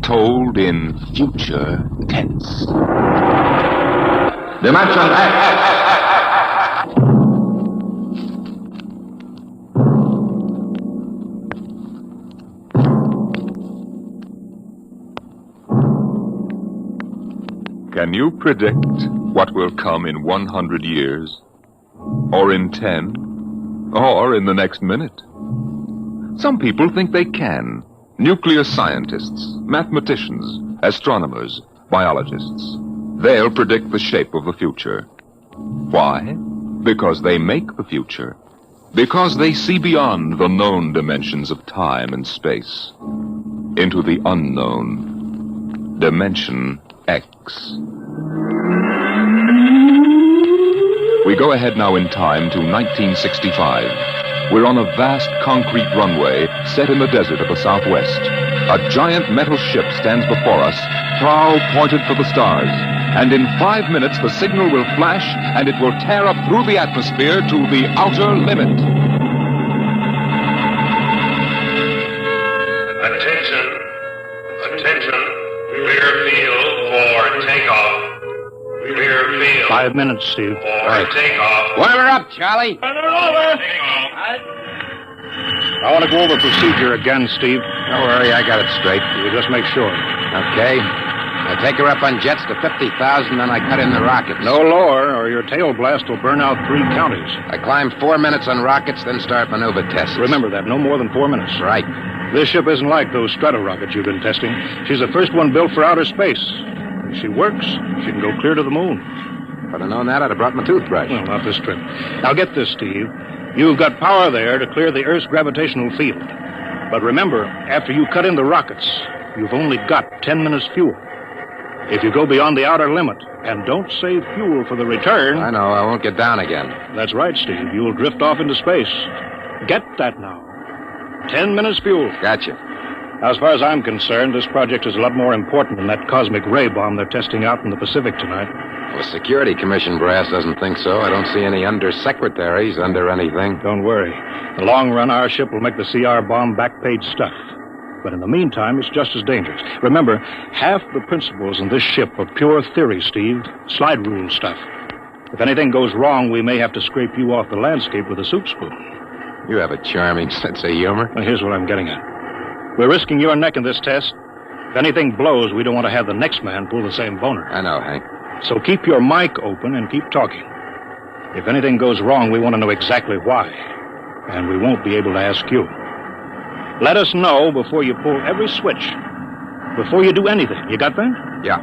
told in future tense. Dimension X! Can you predict what will come in 100 years? Or in 10? Or in the next minute? Some people think they can. Nuclear scientists, mathematicians, astronomers, biologists. They'll predict the shape of the future. Why? Because they make the future. Because they see beyond the known dimensions of time and space. Into the unknown. Dimension X. We go ahead now in time to 1965. We're on a vast concrete runway set in the desert of the Southwest. A giant metal ship stands before us, prow pointed for the stars. And in 5 minutes, the signal will flash, and it will tear up through the atmosphere to the outer limit. Attention. Attention. Clear field for takeoff. Clear field. 5 minutes, Steve. For takeoff. Warm her up, Charlie. Turn it over. I want to go over procedure again, Steve. Don't worry, I got it straight. You just make sure. Okay. I take her up on jets to 50,000, then I cut in the rockets. No lower, or your tail blast will burn out 3 counties. I climb 4 minutes on rockets, then start maneuver tests. Remember that, no more than 4 minutes. Right. This ship isn't like those strato-rockets you've been testing. She's the first one built for outer space. If she works, she can go clear to the moon. If I'd have known that, I'd have brought my toothbrush. Well, not this trip. Now get this, Steve. You've got power there to clear the Earth's gravitational field. But remember, after you cut in the rockets, you've only got 10 minutes fuel. If you go beyond the outer limit and don't save fuel for the return... I know, I won't get down again. That's right, Steve. You'll drift off into space. Get that now. 10 minutes fuel. Gotcha. As far as I'm concerned, this project is a lot more important than that cosmic ray bomb they're testing out in the Pacific tonight. The Security Commission brass doesn't think so. I don't see any undersecretaries under anything. Don't worry. In the long run, our ship will make the CR bomb back-page stuff. But in the meantime, it's just as dangerous. Remember, half the principles in this ship are pure theory, Steve. Slide rule stuff. If anything goes wrong, we may have to scrape you off the landscape with a soup spoon. You have a charming sense of humor. Well, here's what I'm getting at. We're risking your neck in this test. If anything blows, we don't want to have the next man pull the same boner. I know, Hank. So keep your mic open and keep talking. If anything goes wrong, we want to know exactly why. And we won't be able to ask you. Let us know before you pull every switch. Before you do anything. You got that? Yeah.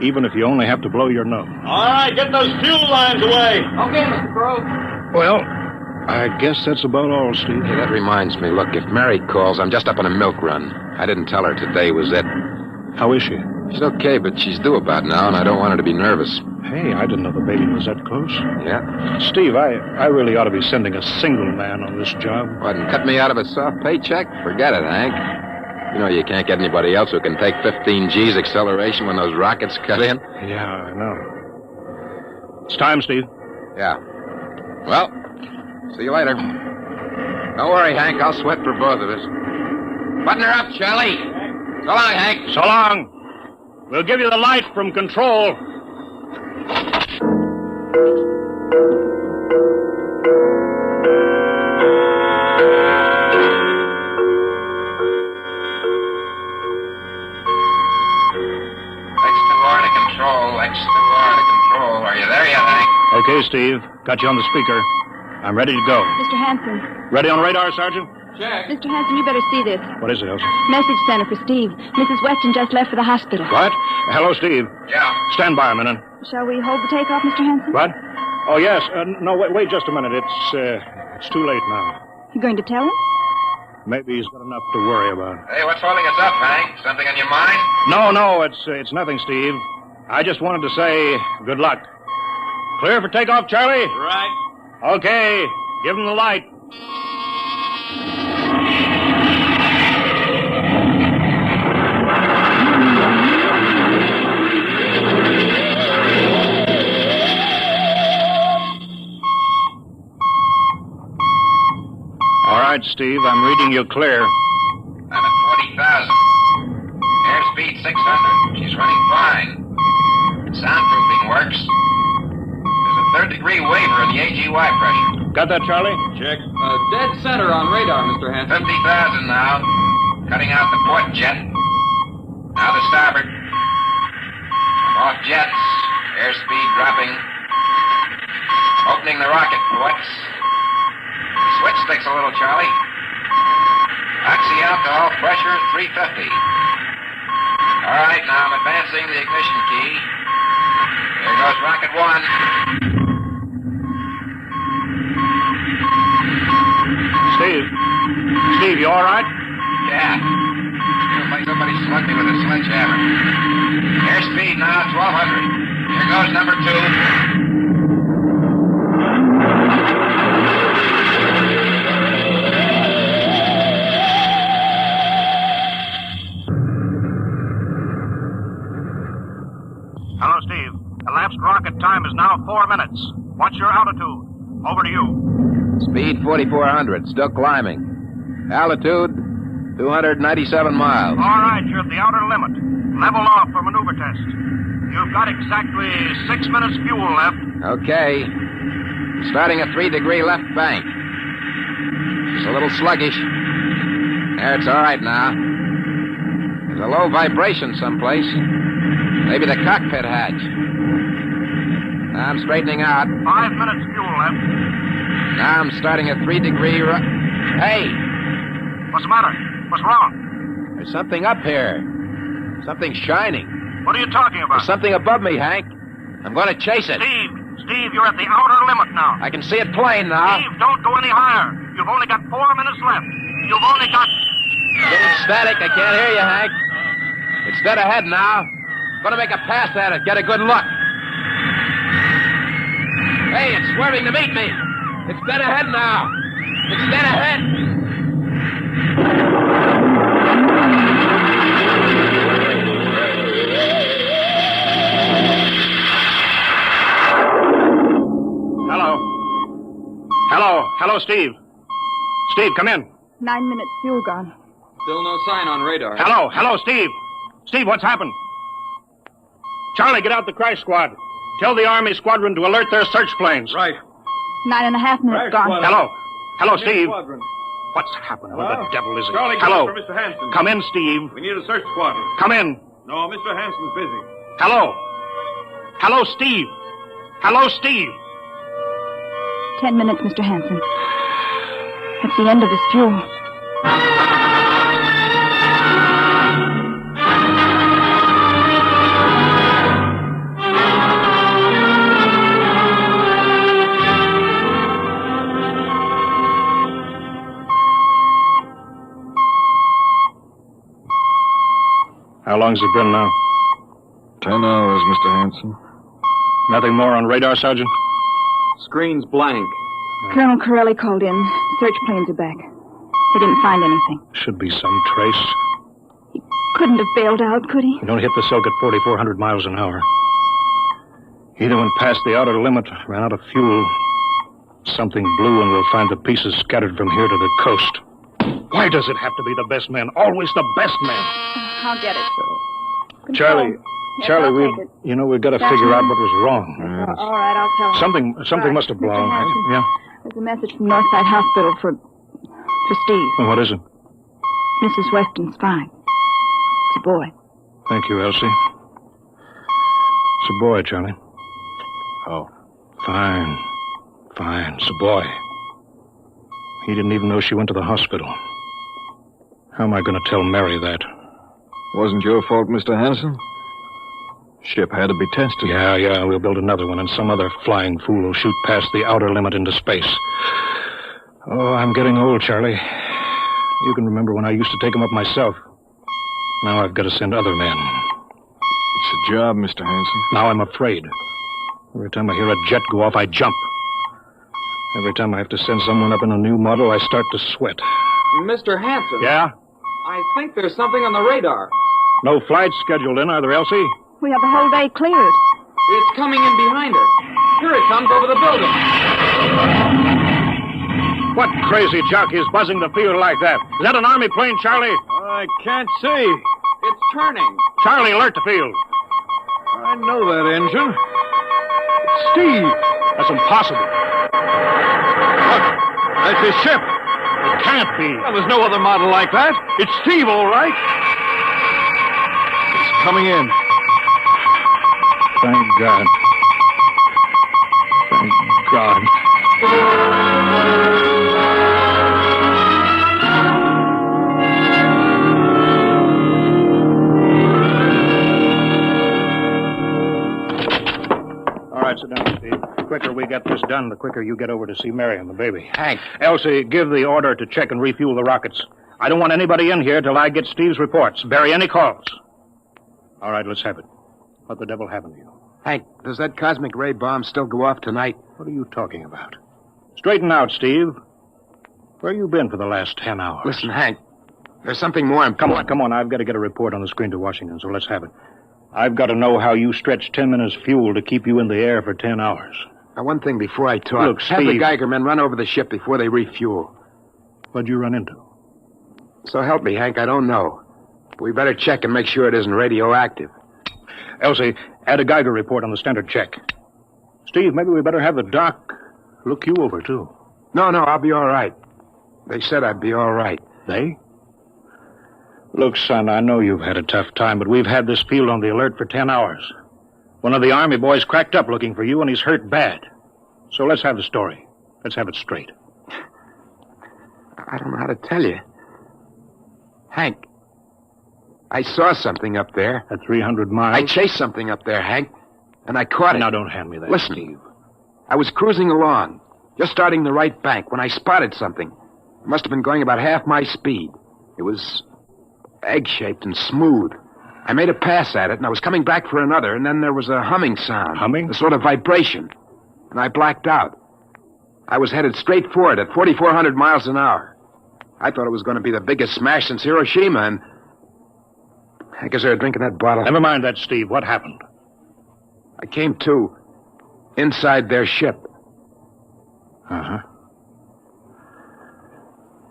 Even if you only have to blow your nose. All right, get those fuel lines away. Okay, Mr. Crow. Well, I guess that's about all, Steve. Hey, that reminds me. Look, if Mary calls, I'm just up on a milk run. I didn't tell her today was it. How is she? She's okay, but she's due about now, and I don't want her to be nervous. Hey, I didn't know the baby was that close. Yeah? Steve, I really ought to be sending a single man on this job. What, and cut me out of a soft paycheck? Forget it, Hank. You know you can't get anybody else who can take 15 G's acceleration when those rockets cut in. Yeah, I know. It's time, Steve. Yeah. Well, see you later. Don't worry, Hank. I'll sweat for both of us. Button her up, Charlie. So long, Hank. So long. We'll give you the light from control. X2R to control. Are you there yet, Hank? Okay, Steve. Got you on the speaker. I'm ready to go. Mr. Hanson. Ready on radar, Sergeant? Check. Mr. Hanson, you better see this. What is it, Elsa? Message center for Steve. Mrs. Weston just left for the hospital. What? Hello, Steve. Yeah. Stand by a minute. Shall we hold the takeoff, Mr. Hanson? What? Oh, yes. No, wait just a minute. It's too late now. You going to tell him? Maybe he's got enough to worry about. Hey, what's holding us up, Hank? Something on your mind? No, it's nothing, Steve. I just wanted to say good luck. Clear for takeoff, Charlie? Right. Okay. Give him the light. All right, Steve. I'm reading you clear. I'm at 40,000. Airspeed It's running fine. Soundproofing works. There's a third-degree waiver in the AGY pressure. Got that, Charlie? Check. Dead center on radar, Mr. Hanson. 50,000 now. Cutting out the port jet. Now the starboard. Off jets. Airspeed dropping. Opening the rocket ports. The switch sticks a little, Charlie. Oxy alcohol pressure 350. All right, now I'm advancing the ignition key. Here goes rocket one. Steve, you all right? Yeah. Feels like somebody slugged me with a sledgehammer. Airspeed now 1,200. Here goes number two. Hello, Steve. Elapsed rocket time is now 4 minutes. What's your altitude? Over to you. Speed 4,400. Still climbing. Altitude 297 miles. All right, you're at the outer limit. Level off for maneuver test. You've got exactly 6 minutes fuel left. Okay. Starting a 3-degree left bank. It's a little sluggish. There, it's all right now. There's a low vibration someplace. Maybe the cockpit hatch. Now I'm straightening out. 5 minutes fuel left. Now I'm starting a 3-degree Hey! What's the matter? What's wrong? There's something up here. Something shining. What are you talking about? There's something above me, Hank. I'm going to chase it. Steve, you're at the outer limit now. I can see it plain now. Steve, don't go any higher. You've only got 4 minutes left. You've only got... Getting static. I can't hear you, Hank. It's dead ahead now. I'm going to make a pass at it. Get a good look. Hey, it's swerving to meet me. It's dead ahead now. It's dead ahead. Hello, Steve. Steve, come in. 9 minutes fuel gone. Still no sign on radar. Hello, Steve. Steve, what's happened? Charlie, get out the crash squad. Tell the Army squadron to alert their search planes. Right. 9.5 minutes gone. Hello, Steve. Squadron. What's happened? Where the devil is it? Charlie, Hello. for Mr. Hanson. Come in, Steve. We need a search squadron. Come in. No, Mr. Hanson's busy. Hello, Steve. Hello, Steve. 10 minutes, Mr. Hanson. That's the end of this fuel. How long's it been now? 10 hours, Mr. Hanson. Nothing more on radar, Sergeant? Screen's blank. Colonel Corelli called in. Search planes are back. They didn't find anything. Should be some trace. Couldn't have bailed out, could he? You don't hit the silk at 4,400 miles an hour. Either went past the outer limit, ran out of fuel. Something blew, and we'll find the pieces scattered from here to the coast. Why does it have to be the best men? Always the best men. I'll get it. Control. Charlie, Yes, Charlie, I'll take it. we've got to figure out what was wrong. All right, I'll tell him. Something Right. must have Mr. blown. Hanson, Yeah. There's a message from Northside Hospital for Steve. And what is it? Mrs. Weston's fine. It's a boy. Thank you, Elsie. It's a boy, Charlie. Oh. Fine. It's a boy. He didn't even know she went to the hospital. How am I going to tell Mary that? Wasn't your fault, Mr. Hanson. Ship had to be tested. Yeah, we'll build another one, and some other flying fool will shoot past the outer limit into space. Oh, I'm getting old, Charlie. You can remember when I used to take them up myself. Now I've got to send other men. It's a job, Mr. Hanson. Now I'm afraid. Every time I hear a jet go off, I jump. Every time I have to send someone up in a new model, I start to sweat. Mr. Hanson. Yeah? I think there's something on the radar. No flights scheduled in, are there, Elsie? We have the whole day cleared. It's coming in behind her. Here it comes over the building. What crazy jockey is buzzing the field like that? Is that an Army plane, Charlie? I can't see. It's turning. Charlie, alert the field. I know that engine. It's Steve. That's impossible. Look, that's his ship. It can't be. Well, there's no other model like that. It's Steve, all right. He's coming in. Thank God. Thank God. All right, sit down, Steve. The quicker we get this done, the quicker you get over to see Mary and the baby. Hank. Elsie, give the order to check and refuel the rockets. I don't want anybody in here till I get Steve's reports. Bury any calls. All right, let's have it. What the devil happened to you? Hank, does that cosmic ray bomb still go off tonight? What are you talking about? Straighten out, Steve. Where you been for the last 10 hours? Listen, Hank, there's something more important. Come on. I've got to get a report on the screen to Washington, so let's have it. I've got to know how you stretched 10 minutes fuel to keep you in the air for 10 hours. Now, one thing before I talk. Look, have the Steve. Geiger men run over the ship before they refuel. What'd you run into? So help me, Hank, I don't know. We better check and make sure it isn't radioactive. Elsie, add a Geiger report on the standard check. Steve, maybe we better have the doc look you over, too. No, I'll be all right. They said I'd be all right. They? Look, son, I know you've had a tough time, but we've had this field on the alert for 10 hours. One of the Army boys cracked up looking for you, and he's hurt bad. So let's have the story. Let's have it straight. I don't know how to tell you. Hank, I saw something up there. At 300 miles? I chased something up there, Hank, and I caught it. Now, don't hand me that, Listen, Steve. I was cruising along, just starting the right bank, when I spotted something. It must have been going about half my speed. It was egg-shaped and smooth. I made a pass at it, and I was coming back for another, and then there was a humming sound. Humming? A sort of vibration. And I blacked out. I was headed straight for it at 4,400 miles an hour. I thought it was going to be the biggest smash since Hiroshima, and... I guess they were drinking that bottle. Never mind that, Steve. What happened? I came to inside their ship. Uh-huh.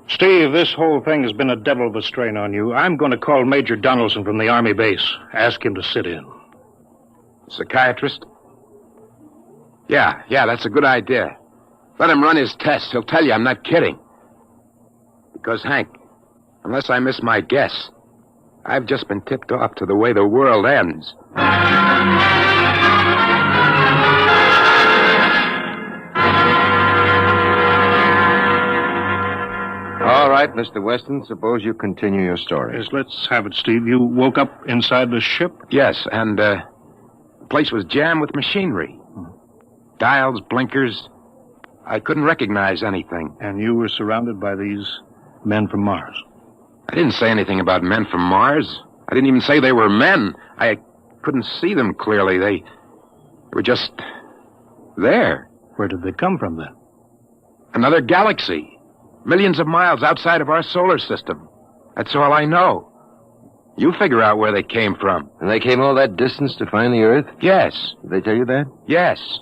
Steve, this whole thing has been a devil of a strain on you. I'm going to call Major Donaldson from the Army base. Ask him to sit in. Psychiatrist? Yeah, that's a good idea. Let him run his tests. He'll tell you I'm not kidding. Because, Hank, unless I miss my guess, I've just been tipped off to the way the world ends. All right, Mr. Weston, suppose you continue your story. Yes, let's have it, Steve. You woke up inside the ship? Yes, and the place was jammed with machinery. Dials, blinkers. I couldn't recognize anything. And you were surrounded by these men from Mars? I didn't say anything about men from Mars. I didn't even say they were men. I couldn't see them clearly. They were just there. Where did they come from, then? Another galaxy. Millions of miles outside of our solar system. That's all I know. You figure out where they came from. And they came all that distance to find the Earth? Yes. Did they tell you that? Yes.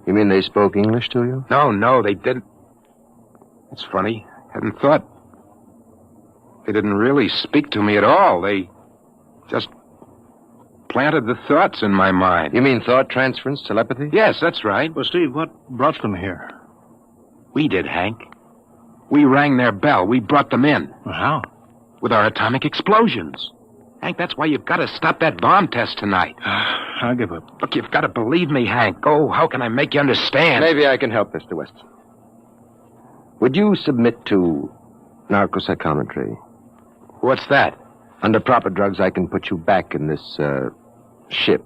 You mean they spoke English to you? No, they didn't. It's funny. Hadn't thought. They didn't really speak to me at all. They just planted the thoughts in my mind. You mean thought transference, telepathy? Yes, that's right. Well, Steve, what brought them here? We did, Hank. We rang their bell. We brought them in. Well, how? With our atomic explosions. Hank, that's why you've got to stop that bomb test tonight. I'll give up. Look, you've got to believe me, Hank. Oh, how can I make you understand? Maybe I can help, Mr. Weston. Would you submit to narcopsychometry? What's that? Under proper drugs, I can put you back in this, ship.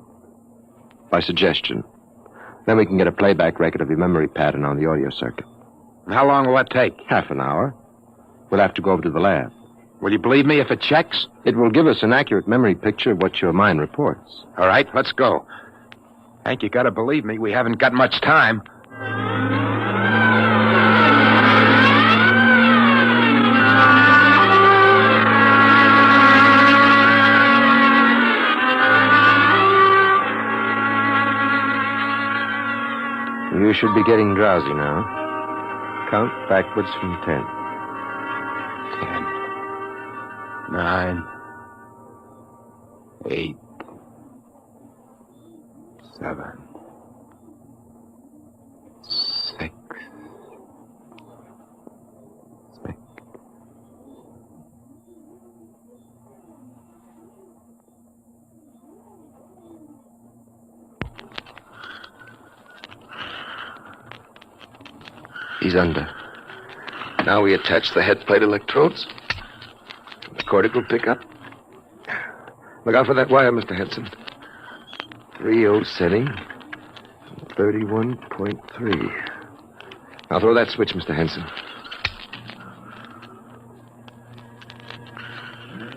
By suggestion. Then we can get a playback record of your memory pattern on the audio circuit. How long will that take? Half an hour. We'll have to go over to the lab. Will you believe me if it checks? It will give us an accurate memory picture of what your mind reports. All right, let's go. Hank, you got to believe me. We haven't got much time. You should be getting drowsy now. Count backwards from 10. 10, 9, 8, 8, 7, 6. He's under. Now we attach the head plate electrodes. The cortical pickup. Look out for that wire, Mr. Henson. 3.0 setting. 31.3. Now throw that switch, Mr. Henson.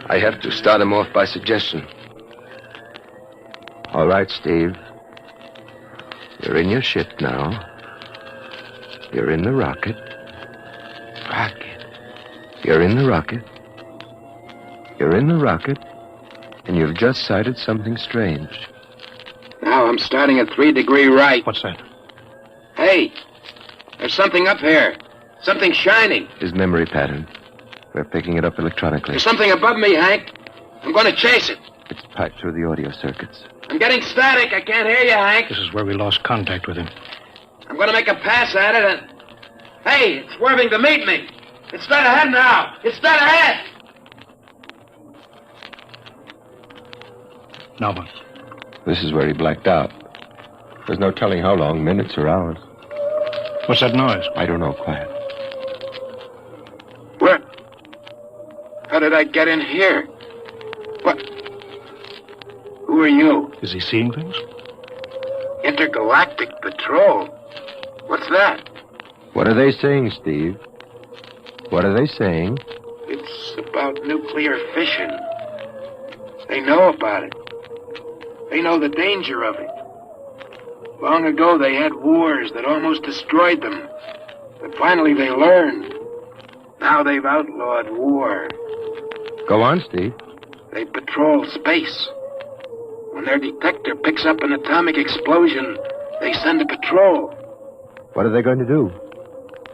I have to start him off by suggestion. All right, Steve. You're in your ship now. You're in the rocket. Rocket. You're in the rocket. You're in the rocket. And you've just sighted something strange. Now I'm starting at 3 degree right. What's that? Hey, there's something up here. Something shining. His memory pattern. We're picking it up electronically. There's something above me, Hank. I'm going to chase it. It's piped through the audio circuits. I'm getting static. I can't hear you, Hank. This is where we lost contact with him. I'm going to make a pass at it and... Hey, it's swerving to meet me. It's dead ahead now. It's dead ahead. Now what? This is where he blacked out. There's no telling how long, minutes or hours. What's that noise? I don't know, quiet. Where? How did I get in here? What? Who are you? Is he seeing things? Intergalactic Patrol. What's that? What are they saying, Steve? What are they saying? It's about nuclear fission. They know about it. They know the danger of it. Long ago, they had wars that almost destroyed them. But finally, they learned. Now they've outlawed war. Go on, Steve. They patrol space. When their detector picks up an atomic explosion, they send a patrol. What are they going to do?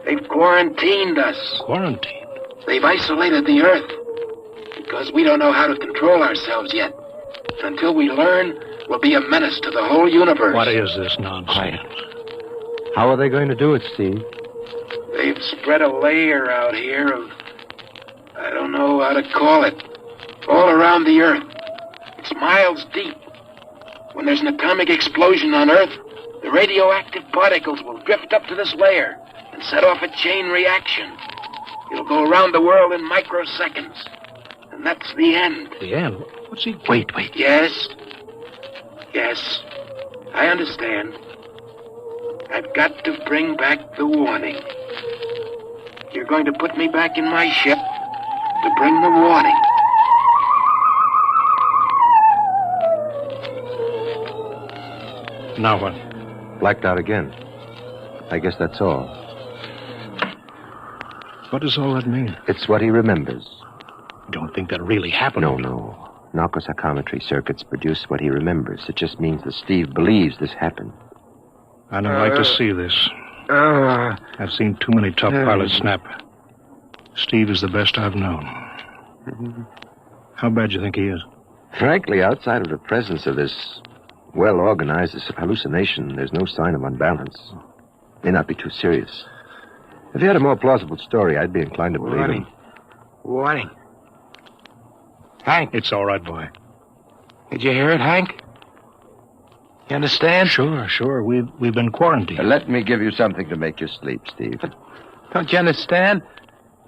They've quarantined us. Quarantine? They've isolated the Earth. Because we don't know how to control ourselves yet. Until we learn, we'll be a menace to the whole universe. What is this nonsense? Quiet. How are they going to do it, Steve? They've spread a layer out here of... I don't know how to call it. All around the Earth. It's miles deep. When there's an atomic explosion on Earth, the radioactive particles will drift up to this layer and set off a chain reaction. It'll go around the world in microseconds. And that's the end. The end? What's he... Wait. Yes. Yes. I understand. I've got to bring back the warning. You're going to put me back in my ship to bring the warning. Now what? Blacked out again. I guess that's all. What does all that mean? It's what he remembers. Don't think that really happened. No. Narcospsychometry circuits produce what he remembers. It just means that Steve believes this happened. I don't like to see this. I've seen too many tough pilots snap. Steve is the best I've known. How bad do you think he is? Frankly, outside of the presence of this well-organized hallucination, there's no sign of unbalance. May not be too serious. If he had a more plausible story, I'd be inclined to believe him. Warning. Hank. It's all right, boy. Did you hear it, Hank? You understand? Sure. We've been quarantined. Let me give you something to make you sleep, Steve. Don't you understand?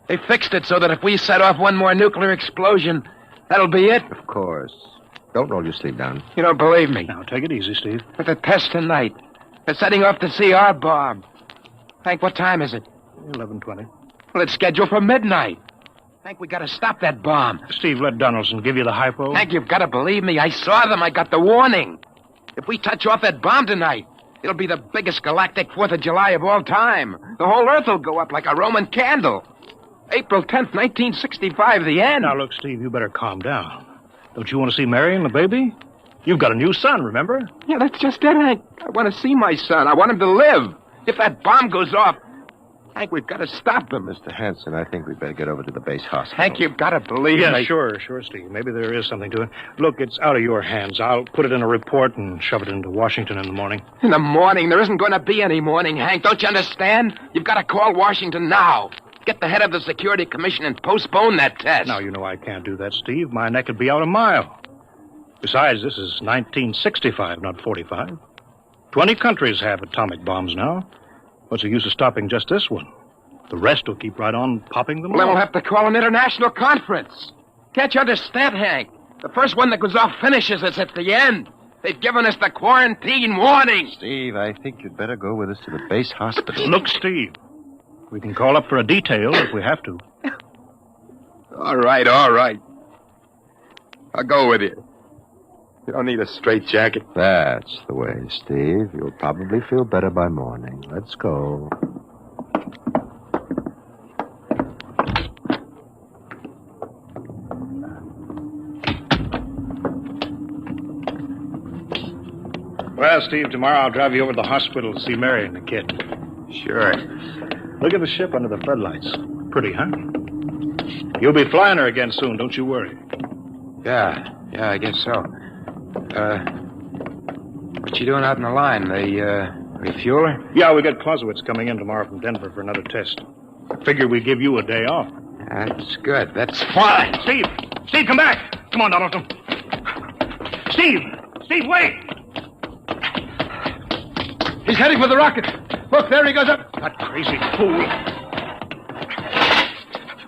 They fixed it so that if we set off one more nuclear explosion, that'll be it. Of course. Don't roll your sleeve down. You don't believe me. Now, take it easy, Steve. But the test tonight. They're setting off the CR bomb. Hank, what time is it? 11:20. Well, it's scheduled for midnight. Hank, we gotta stop that bomb. Steve, let Donaldson give you the hypo. Hank, you've gotta believe me. I saw them. I got the warning. If we touch off that bomb tonight, it'll be the biggest galactic 4th of July of all time. The whole Earth will go up like a Roman candle. April 10th, 1965, the end. Now, look, Steve, you better calm down. Don't you want to see Mary and the baby? You've got a new son, remember? Yeah, that's just it, Hank. I want to see my son. I want him to live. If that bomb goes off... Hank, we've got to stop them. Mr. Hanson, I think we'd better get over to the base hospital. Hank, you've got to believe Yeah, me. sure, Steve. Maybe there is something to it. Look, it's out of your hands. I'll put it in a report and shove it into Washington in the morning. In the morning? There isn't going to be any morning, Hank. Don't you understand? You've got to call Washington now. Get the head of the Security Commission and postpone that test. Now, you know I can't do that, Steve. My neck would be out a mile. Besides, this is 1965, not 45. 20 countries have atomic bombs now. What's the use of stopping just this one? The rest will keep right on popping them Well, then off. we'll have to call an international conference. Can't you understand, Hank? The first one that goes off finishes us at the end. They've given us the quarantine warning. Steve, I think you'd better go with us to the base hospital. Look, Steve, we can call up for a detail if we have to. All right. I'll go with you. You don't need a straitjacket. That's the way, Steve. You'll probably feel better by morning. Let's go. Well, Steve, tomorrow I'll drive you over to the hospital to see Mary and the kid. Sure. Look at the ship under the floodlights. Pretty, huh? You'll be flying her again soon, don't you worry. Yeah, I guess so. What you doing out in the line? They refuel her? Yeah, we got Clausewitz coming in tomorrow from Denver for another test. Figured we'd give you a day off. That's good. That's fine. Steve, come back. Come on, Donaldson. Steve, wait. He's heading for the rocket. Look, there he goes up. That crazy fool.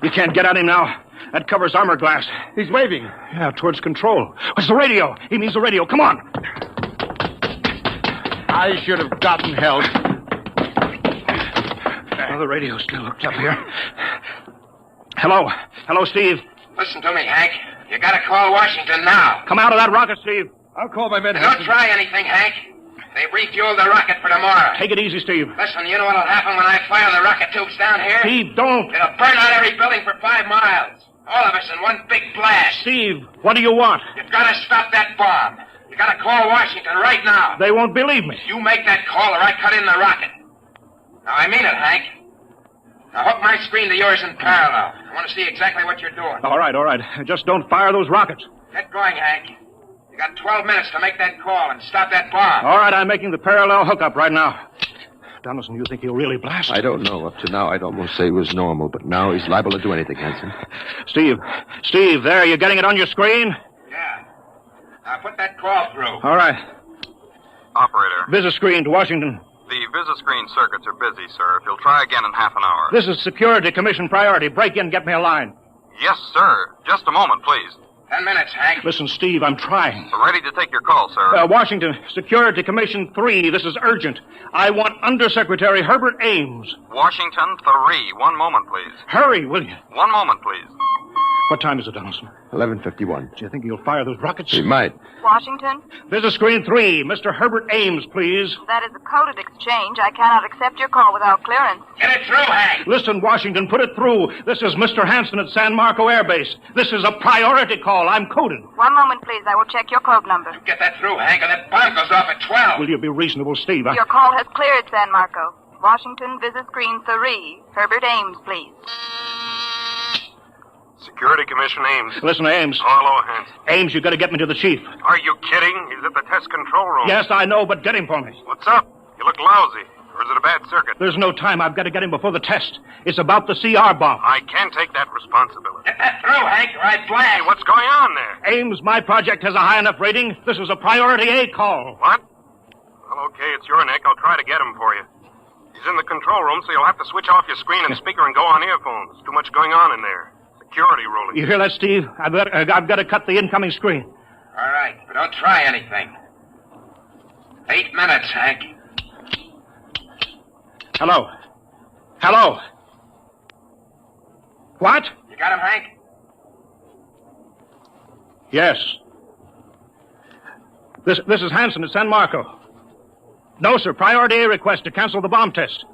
You can't get at him now. That covers armor glass. He's waving. Yeah, towards control. What's the radio? He means the radio. Come on. I should have gotten help. Oh, the radio's still hooked up here. Hello, Steve. Listen to me, Hank. You gotta call Washington now. Come out of that rocket, Steve. I'll call my men. Don't try anything, Hank. They've refueled the rocket for tomorrow. Take it easy, Steve. Listen, you know what'll happen when I fire the rocket tubes down here? Steve, don't. It'll burn out every building for 5 miles. All of us in one big blast. Steve, what do you want? You've got to stop that bomb. You got to call Washington right now. They won't believe me. You make that call or I cut in the rocket. Now, I mean it, Hank. Now, hook my screen to yours in parallel. I want to see exactly what you're doing. All right. Just don't fire those rockets. Get going, Hank. You got 12 minutes to make that call and stop that bomb. All right, I'm making the parallel hookup right now. Donaldson, you think he'll really blast? I don't know. Up to now, I'd almost say he was normal, but now he's liable to do anything, Hanson. Steve, there, you getting it on your screen? Yeah. Now, put that call through. All right. Operator, Visit screen to Washington. the visit-screen circuits are busy, sir. If you'll try again in half an hour. This is Security Commission priority. Break in, get me a line. Yes, sir. Just a moment, please. 10 minutes, Hank. Listen, Steve, I'm trying. We're ready to take your call, sir. Washington, Security Commission 3. This is urgent. I want Undersecretary Herbert Ames. Washington 3. One moment, please. Hurry, will you? One moment, please. What time is it, Donaldson? 11:51. Do you think he'll fire those rockets? He might. Washington? Visit screen 3. Mr. Herbert Ames, please. That is a coded exchange. I cannot accept your call without clearance. Get it through, Hank. Listen, Washington, put it through. This is Mr. Hanson at San Marco Air Base. This is a priority call. I'm coded. One moment, please. I will check your code number. Get that through, Hank, or that bomb goes off at 12. Will you be reasonable, Steve? Your call has cleared, San Marco. Washington, visit screen 3. Herbert Ames, please. Security Commission Ames. Listen, Ames. Oh, hello, Hans. Ames, you got to get me to the chief. Are you kidding? He's at the test control room. Yes, I know, but get him for me. What's up? You look lousy. Or is it a bad circuit? There's no time. I've got to get him before the test. It's about the CR bomb. I can't take that responsibility. Get that through, Hank, or I blast. Hey, what's going on there? Ames, my project has a high enough rating. This is a priority A call. What? Well, okay, it's your neck. I'll try to get him for you. He's in the control room, so you'll have to switch off your screen and speaker and go on earphones. Too much going on in there. Security ruling. You hear that, Steve? I've got to cut the incoming screen. All right, but don't try anything. 8 minutes, Hank. Hello. What? You got him, Hank? Yes. This is Hanson at San Marco. No, sir. Priority A request to cancel the bomb test.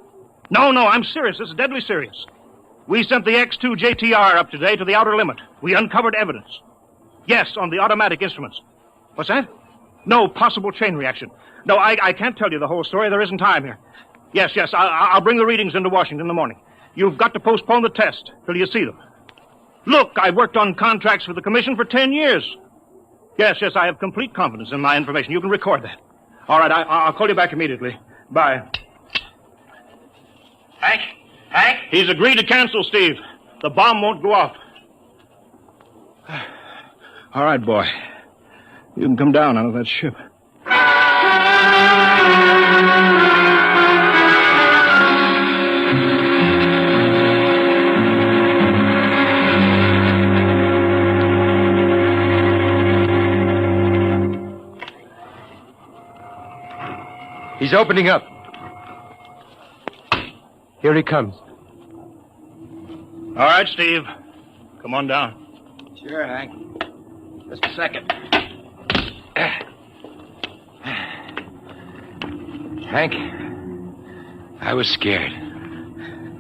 No, I'm serious. This is deadly serious. We sent the X-2 JTR up today to the outer limit. We uncovered evidence. Yes, on the automatic instruments. What's that? No possible chain reaction. No, I can't tell you the whole story. There isn't time here. Yes. I'll bring the readings into Washington in the morning. You've got to postpone the test till you see them. Look, I've worked on contracts for the Commission for 10 years. Yes, I have complete confidence in my information. You can record that. All right, I'll call you back immediately. Bye. Hank? He's agreed to cancel, Steve. The bomb won't go off. All right, boy. You can come down out of that ship. He's opening up. Here he comes. All right, Steve. Come on down. Sure, Hank. Just a second. Hank, I was scared.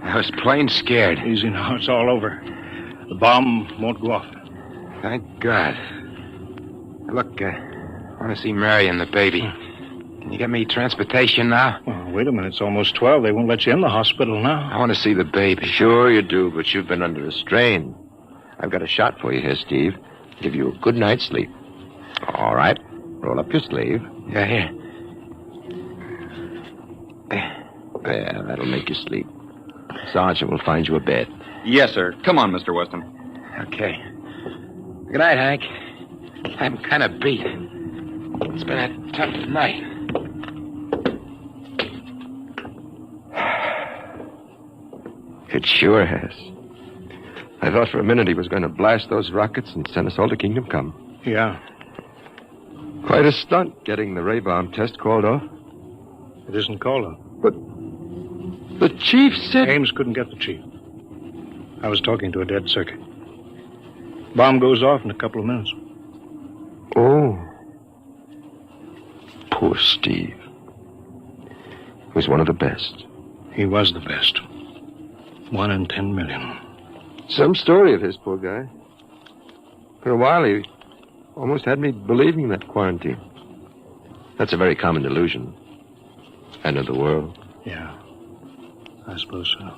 I was plain scared. Easy now. It's all over. The bomb won't go off. Thank God. Look, I want to see Mary and the baby. Can you get me transportation now? Well, wait a minute. It's almost 12. They won't let you in the hospital now. I want to see the baby. Sure you do, but you've been under a strain. I've got a shot for you here, Steve. Give you a good night's sleep. All right. Roll up your sleeve. Yeah, here. There, that'll make you sleep. Sergeant will find you a bed. Yes, sir. Come on, Mr. Weston. Okay. Good night, Hank. I'm kind of beat. It's been a tough night. It sure has. I thought for a minute he was going to blast those rockets and send us all to Kingdom Come. Yeah. Quite a stunt getting the ray bomb test called off. It isn't called off. But the chief said... Ames couldn't get the chief. I was talking to a dead circuit. Bomb goes off in a couple of minutes. Oh. Poor Steve. He was one of the best. He was the best. 1 in 10 million. Some story of his, poor guy. For a while, he almost had me believing that quarantine. That's a very common delusion. End of the world. Yeah, I suppose so.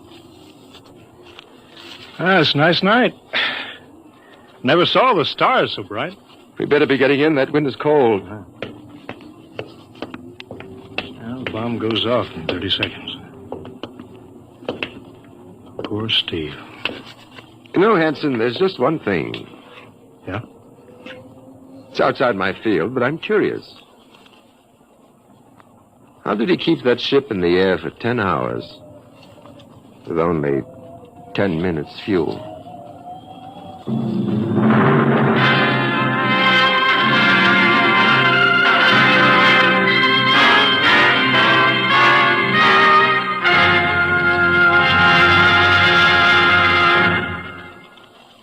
It's a nice night. Never saw the stars so bright. We better be getting in. That wind is cold. Well, the bomb goes off in 30 seconds. Poor Steve. You know, Hanson, there's just one thing. Yeah? It's outside my field, but I'm curious. How did he keep that ship in the air for 10 hours with only 10 minutes fuel?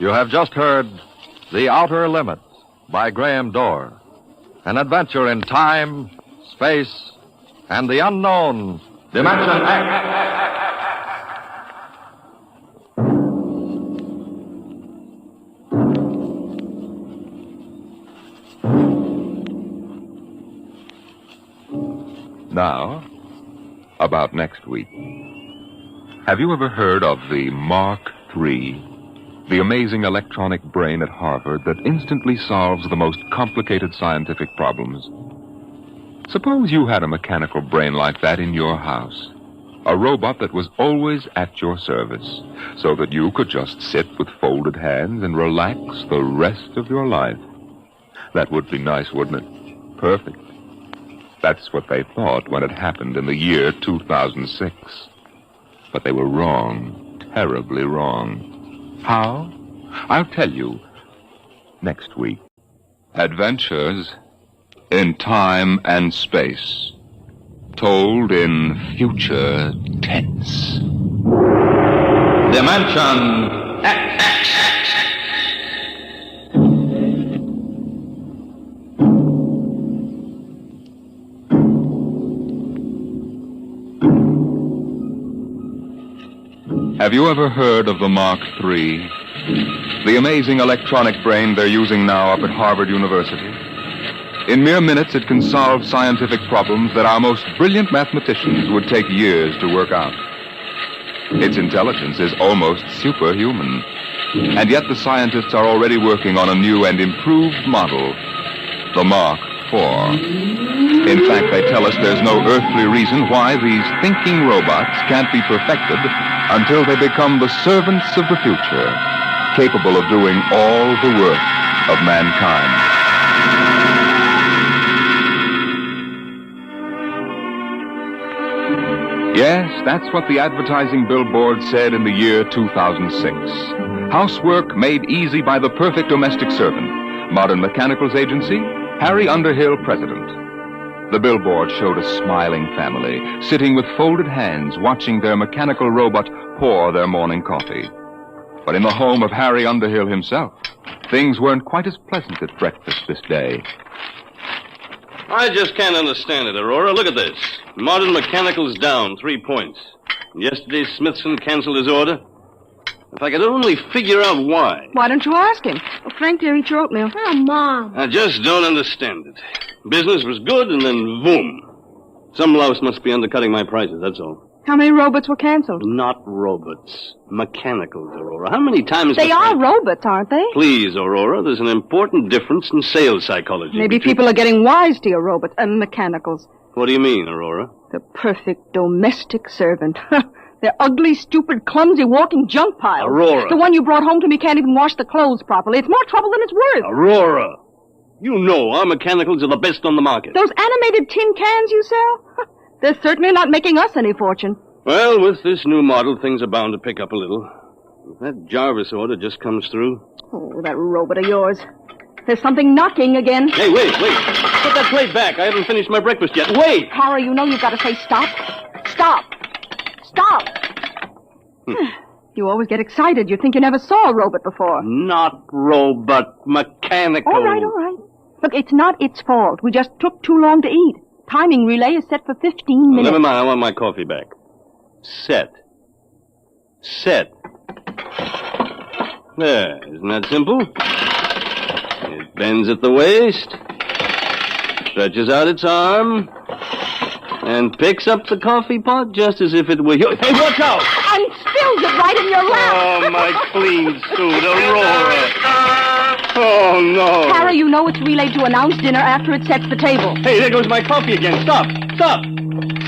You have just heard The Outer Limits by Graham Dorr, an adventure in time, space, and the unknown Dimension X. Now, about next week. Have you ever heard of the Mark III? The amazing electronic brain at Harvard that instantly solves the most complicated scientific problems. Suppose you had a mechanical brain like that in your house. A robot that was always at your service, so that you could just sit with folded hands and relax the rest of your life. That would be nice, wouldn't it? Perfect. That's what they thought when it happened in the year 2006. But they were wrong, terribly wrong. How? I'll tell you next week. Adventures in time and space, told in future tense. Dimension X. Have you ever heard of the Mark III? The amazing electronic brain they're using now up at Harvard University? In mere minutes, it can solve scientific problems that our most brilliant mathematicians would take years to work out. Its intelligence is almost superhuman. And yet the scientists are already working on a new and improved model, the Mark IV. In fact, they tell us there's no earthly reason why these thinking robots can't be perfected until they become the servants of the future, capable of doing all the work of mankind. Yes, that's what the advertising billboard said in the year 2006. Housework made easy by the perfect domestic servant. Modern Mechanicals Agency, Harry Underhill, President. The billboard showed a smiling family, sitting with folded hands, watching their mechanical robot pour their morning coffee. But in the home of Harry Underhill himself, things weren't quite as pleasant at breakfast this day. I just can't understand it, Aurora. Look at this. Modern Mechanical's down 3 points. Yesterday, Smithson canceled his order. If I could only figure out why. Why don't you ask him? Well, Frank, dear, eat your oatmeal. Oh, Mom. I just don't understand it. Business was good, and then boom. Some louse must be undercutting my prices, that's all. How many robots were canceled? Not robots. Mechanicals, Aurora. How many times... They are robots, aren't they? Please, Aurora, there's an important difference in sales psychology. Maybe people are getting wise to your robots and mechanicals. What do you mean, Aurora? The perfect domestic servant. They're ugly, stupid, clumsy, walking junk piles. Aurora. The one you brought home to me can't even wash the clothes properly. It's more trouble than it's worth. Aurora! You know our mechanicals are the best on the market. Those animated tin cans you sell? They're certainly not making us any fortune. Well, with this new model, things are bound to pick up a little. If that Jarvis order just comes through... Oh, that robot of yours. There's something knocking again. Hey, wait. Put that plate back. I haven't finished my breakfast yet. Wait! Harry, you know you've got to say stop. Stop. You always get excited. You think you never saw a robot before. Not robot, mechanical. All right. Look, it's not its fault. We just took too long to eat. Timing relay is set for 15 minutes. Never mind. I want my coffee back. Set. There. Isn't that simple? It bends at the waist, stretches out its arm, and picks up the coffee pot just as if it were yours. Hey, watch out! And spills it right in your lap. Oh, my clean suit, Aurora. Oh, no. Harry, you know it's relayed to announce dinner after it sets the table. Hey, there goes my coffee again. Stop.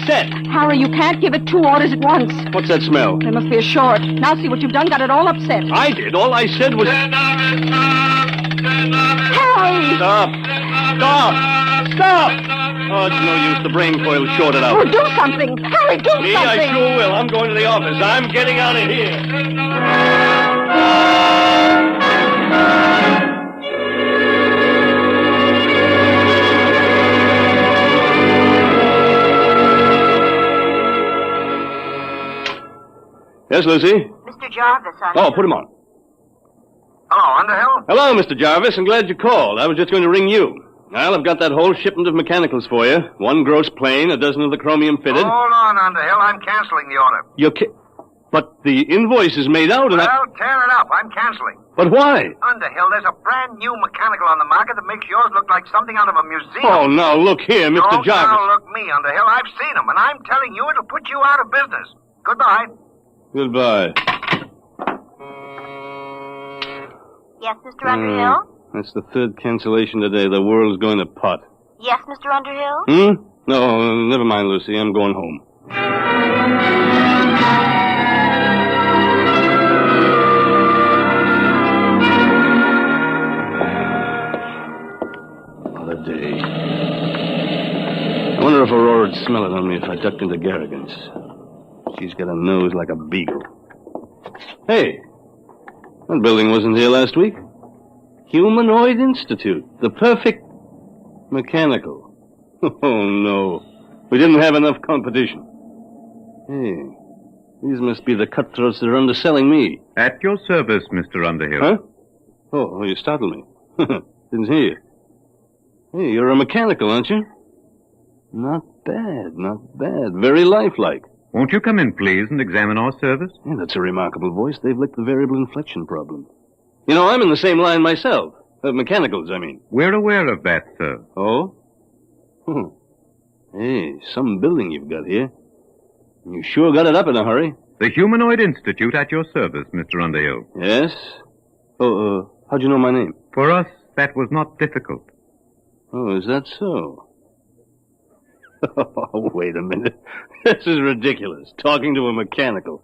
Set. Harry, you can't give it 2 orders at once. What's that smell? There must be a short. Now see what you've done. Got it all upset. I did. All I said was... Harry! Stop! Oh, it's no use. The brain coil's shorted out. Oh, do something. Harry, do something. I sure will. I'm going to the office. I'm getting out of here. Yes, Lucy? Mr. Jarvis, Oh, put him on. Hello, Underhill? Hello, Mr. Jarvis. I'm glad you called. I was just going to ring you. Well, I've got that whole shipment of mechanicals for you. 1 gross plane, 12 of the chromium fitted. Hold on, Underhill. I'm canceling the order. But the invoice is made out and Well, tear it up. I'm canceling. But why? Underhill, there's a brand new mechanical on the market that makes yours look like something out of a museum. Oh, now, look here, Mr. Don't Jarvis. now look me, Underhill. I've seen them, and I'm telling you it'll put you out of business. Goodbye. Goodbye. Yes, Mr. Underhill? That's the 3rd cancellation today. The world's going to pot. Yes, Mr. Underhill? No, never mind, Lucy. I'm going home. What a day. I wonder if Aurora'd smell it on me if I ducked into Garrigan's. She's got a nose like a beagle. Hey, that building wasn't here last week. Humanoid Institute. The perfect mechanical. Oh, no. We didn't have enough competition. Hey, these must be the cutthroats that are underselling me. At your service, Mr. Underhill. Huh? Oh, you startled me. Didn't hear you. Hey, you're a mechanical, aren't you? Not bad. Very lifelike. Won't you come in, please, and examine our service? Yeah, that's a remarkable voice. They've licked the variable inflection problem. You know, I'm in the same line myself. Mechanicals, I mean. We're aware of that, sir. Oh? Hey, some building you've got here. You sure got it up in a hurry. The Humanoid Institute at your service, Mr. Underhill. Yes? Oh, how'd you know my name? For us, that was not difficult. Oh, is that so? Oh, wait a minute. This is ridiculous. Talking to a mechanical.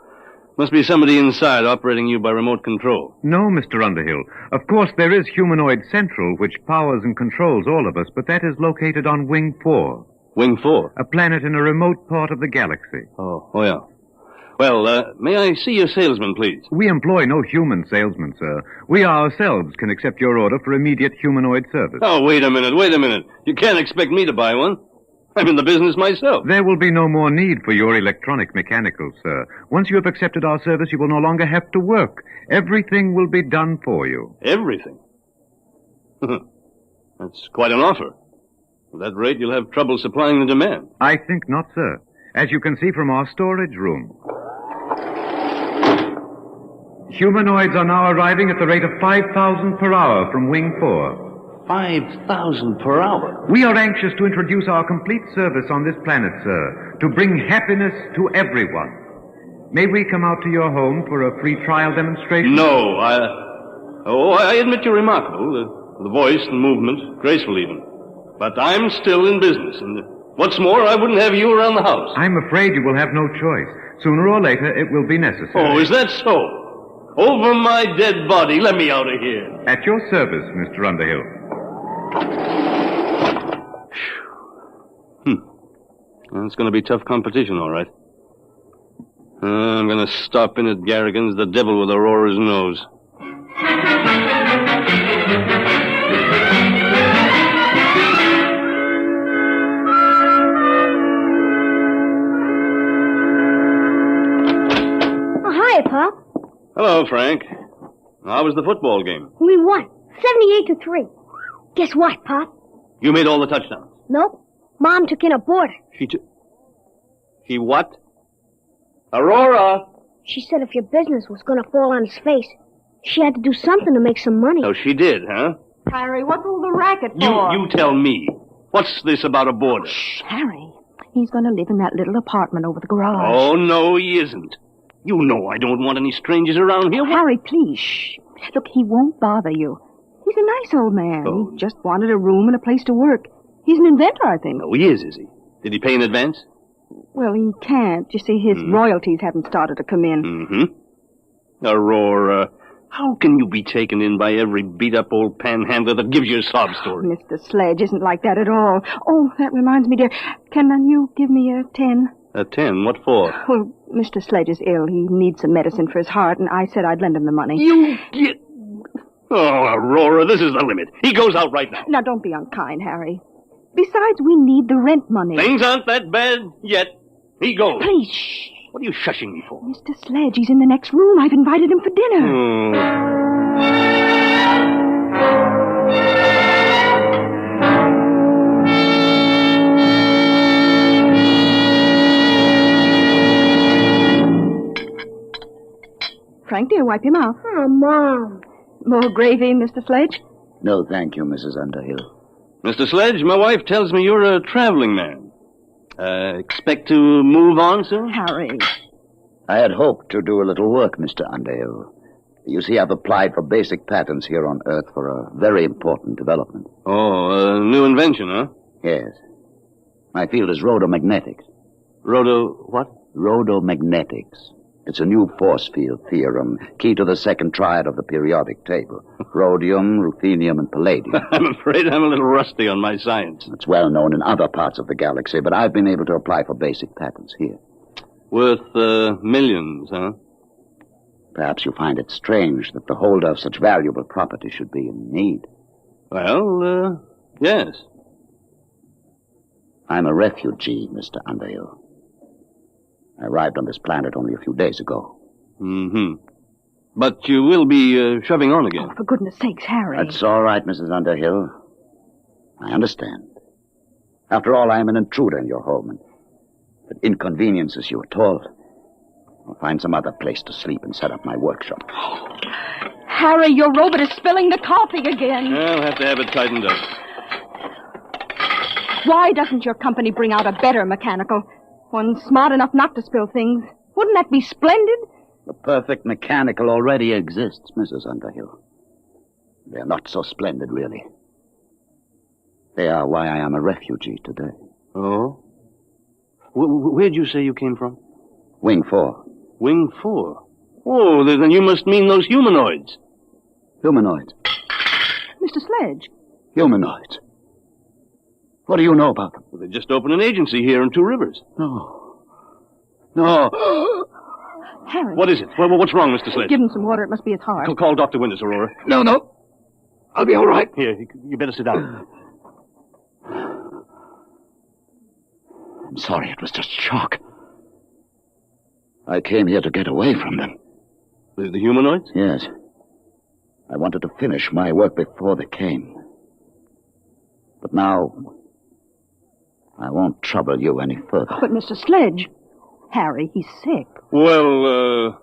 Must be somebody inside operating you by remote control. No, Mr. Underhill. Of course, there is Humanoid Central, which powers and controls all of us, but that is located on Wing 4. Wing 4? A planet in a remote part of the galaxy. Oh, yeah. Well, may I see your salesman, please? We employ no human salesman, sir. We ourselves can accept your order for immediate humanoid service. Oh, wait a minute. You can't expect me to buy one. I'm in the business myself. There will be no more need for your electronic mechanicals, sir. Once you have accepted our service, you will no longer have to work. Everything will be done for you. Everything? That's quite an offer. At that rate, you'll have trouble supplying the demand. I think not, sir. As you can see from our storage room. Humanoids are now arriving at the rate of 5,000 per hour from Wing 4. 5,000 per hour? We are anxious to introduce our complete service on this planet, sir, to bring happiness to everyone. May we come out to your home for a free trial demonstration? No, I admit you're remarkable. The voice, the movement, graceful even. But I'm still in business, and what's more, I wouldn't have you around the house. I'm afraid you will have no choice. Sooner or later, it will be necessary. Oh, is that so? Over my dead body, let me out of here. At your service, Mr. Underhill. It's going to be tough competition, all right. I'm going to stop in at Garrigan's, the devil with Aurora's nose. Oh, hi, Pop. Hello, Frank. How was the football game? We won. 78-3. Guess what, Pop? You made all the touchdowns. Nope. Mom took in a boarder. She what? Aurora! She said if your business was going to fall on his face, she had to do something to make some money. Oh, she did, huh? Harry, what's all the racket for? You tell me. What's this about a boarder? Shh, Harry. He's going to live in that little apartment over the garage. Oh, no, he isn't. You know I don't want any strangers around here. Harry, please, shh. Look, he won't bother you. He's a nice old man. Oh. He just wanted a room and a place to work. He's an inventor, I think. Oh, he is he? Did he pay in advance? Well, he can't. You see, his royalties haven't started to come in. Mm-hmm. Aurora, how can you be taken in by every beat-up old panhandler that gives you a sob story? Mr. Sledge isn't like that at all. Oh, that reminds me, dear. Can you give me a 10? A 10? What for? Well, Mr. Sledge is ill. He needs some medicine for his heart, and I said I'd lend him the money. You get... Oh, Aurora, this is the limit. He goes out right now. Now, don't be unkind, Harry. Besides, we need the rent money. Things aren't that bad yet. He goes. Please, shh. What are you shushing me for? Mr. Sledge, he's in the next room. I've invited him for dinner. Frank, dear, wipe your mouth. Oh, Mom. More gravy, Mr. Sledge? No, thank you, Mrs. Underhill. Mr. Sledge, my wife tells me you're a traveling man. Expect to move on soon? Harry. I had hoped to do a little work, Mr. Underhill. You see, I've applied for basic patents here on Earth for a very important development. Oh, a new invention, huh? Yes. My field is rhodomagnetics. What? Rhodomagnetics. It's a new force field theorem, key to the second triad of the periodic table. Rhodium, ruthenium, and palladium. I'm afraid I'm a little rusty on my science. It's well known in other parts of the galaxy, but I've been able to apply for basic patents here. Worth, millions, huh? Perhaps you find it strange that the holder of such valuable property should be in need. Well, yes. I'm a refugee, Mr. Underhill. I arrived on this planet only a few days ago. Mm-hmm. But you will be shoving on again. Oh, for goodness sakes, Harry. That's all right, Mrs. Underhill. I understand. After all, I am an intruder in your home, and if it inconveniences you at all, I'll find some other place to sleep and set up my workshop. Harry, your robot is spilling the coffee again. I'll have to have it tightened up. Why doesn't your company bring out a better mechanical? One smart enough not to spill things. Wouldn't that be splendid? The perfect mechanical already exists, Mrs. Underhill. They're not so splendid, really. They are why I am a refugee today. Oh? Where'd you say you came from? Wing 4. Wing 4? Oh, then you must mean those humanoids. Humanoids? Mr. Sledge. Humanoids? What do you know about them? Well, they just opened an agency here in Two Rivers. No. Harry. What is it? What's wrong, Mr. Sledge? Give him some water. It must be his heart. Call Dr. Winters, Aurora. No. I'll be all right. Here, you better sit down. I'm sorry. It was just shock. I came here to get away from them. The humanoids? Yes. I wanted to finish my work before they came. But now, I won't trouble you any further. But, Mr. Sledge, Harry, he's sick. Well,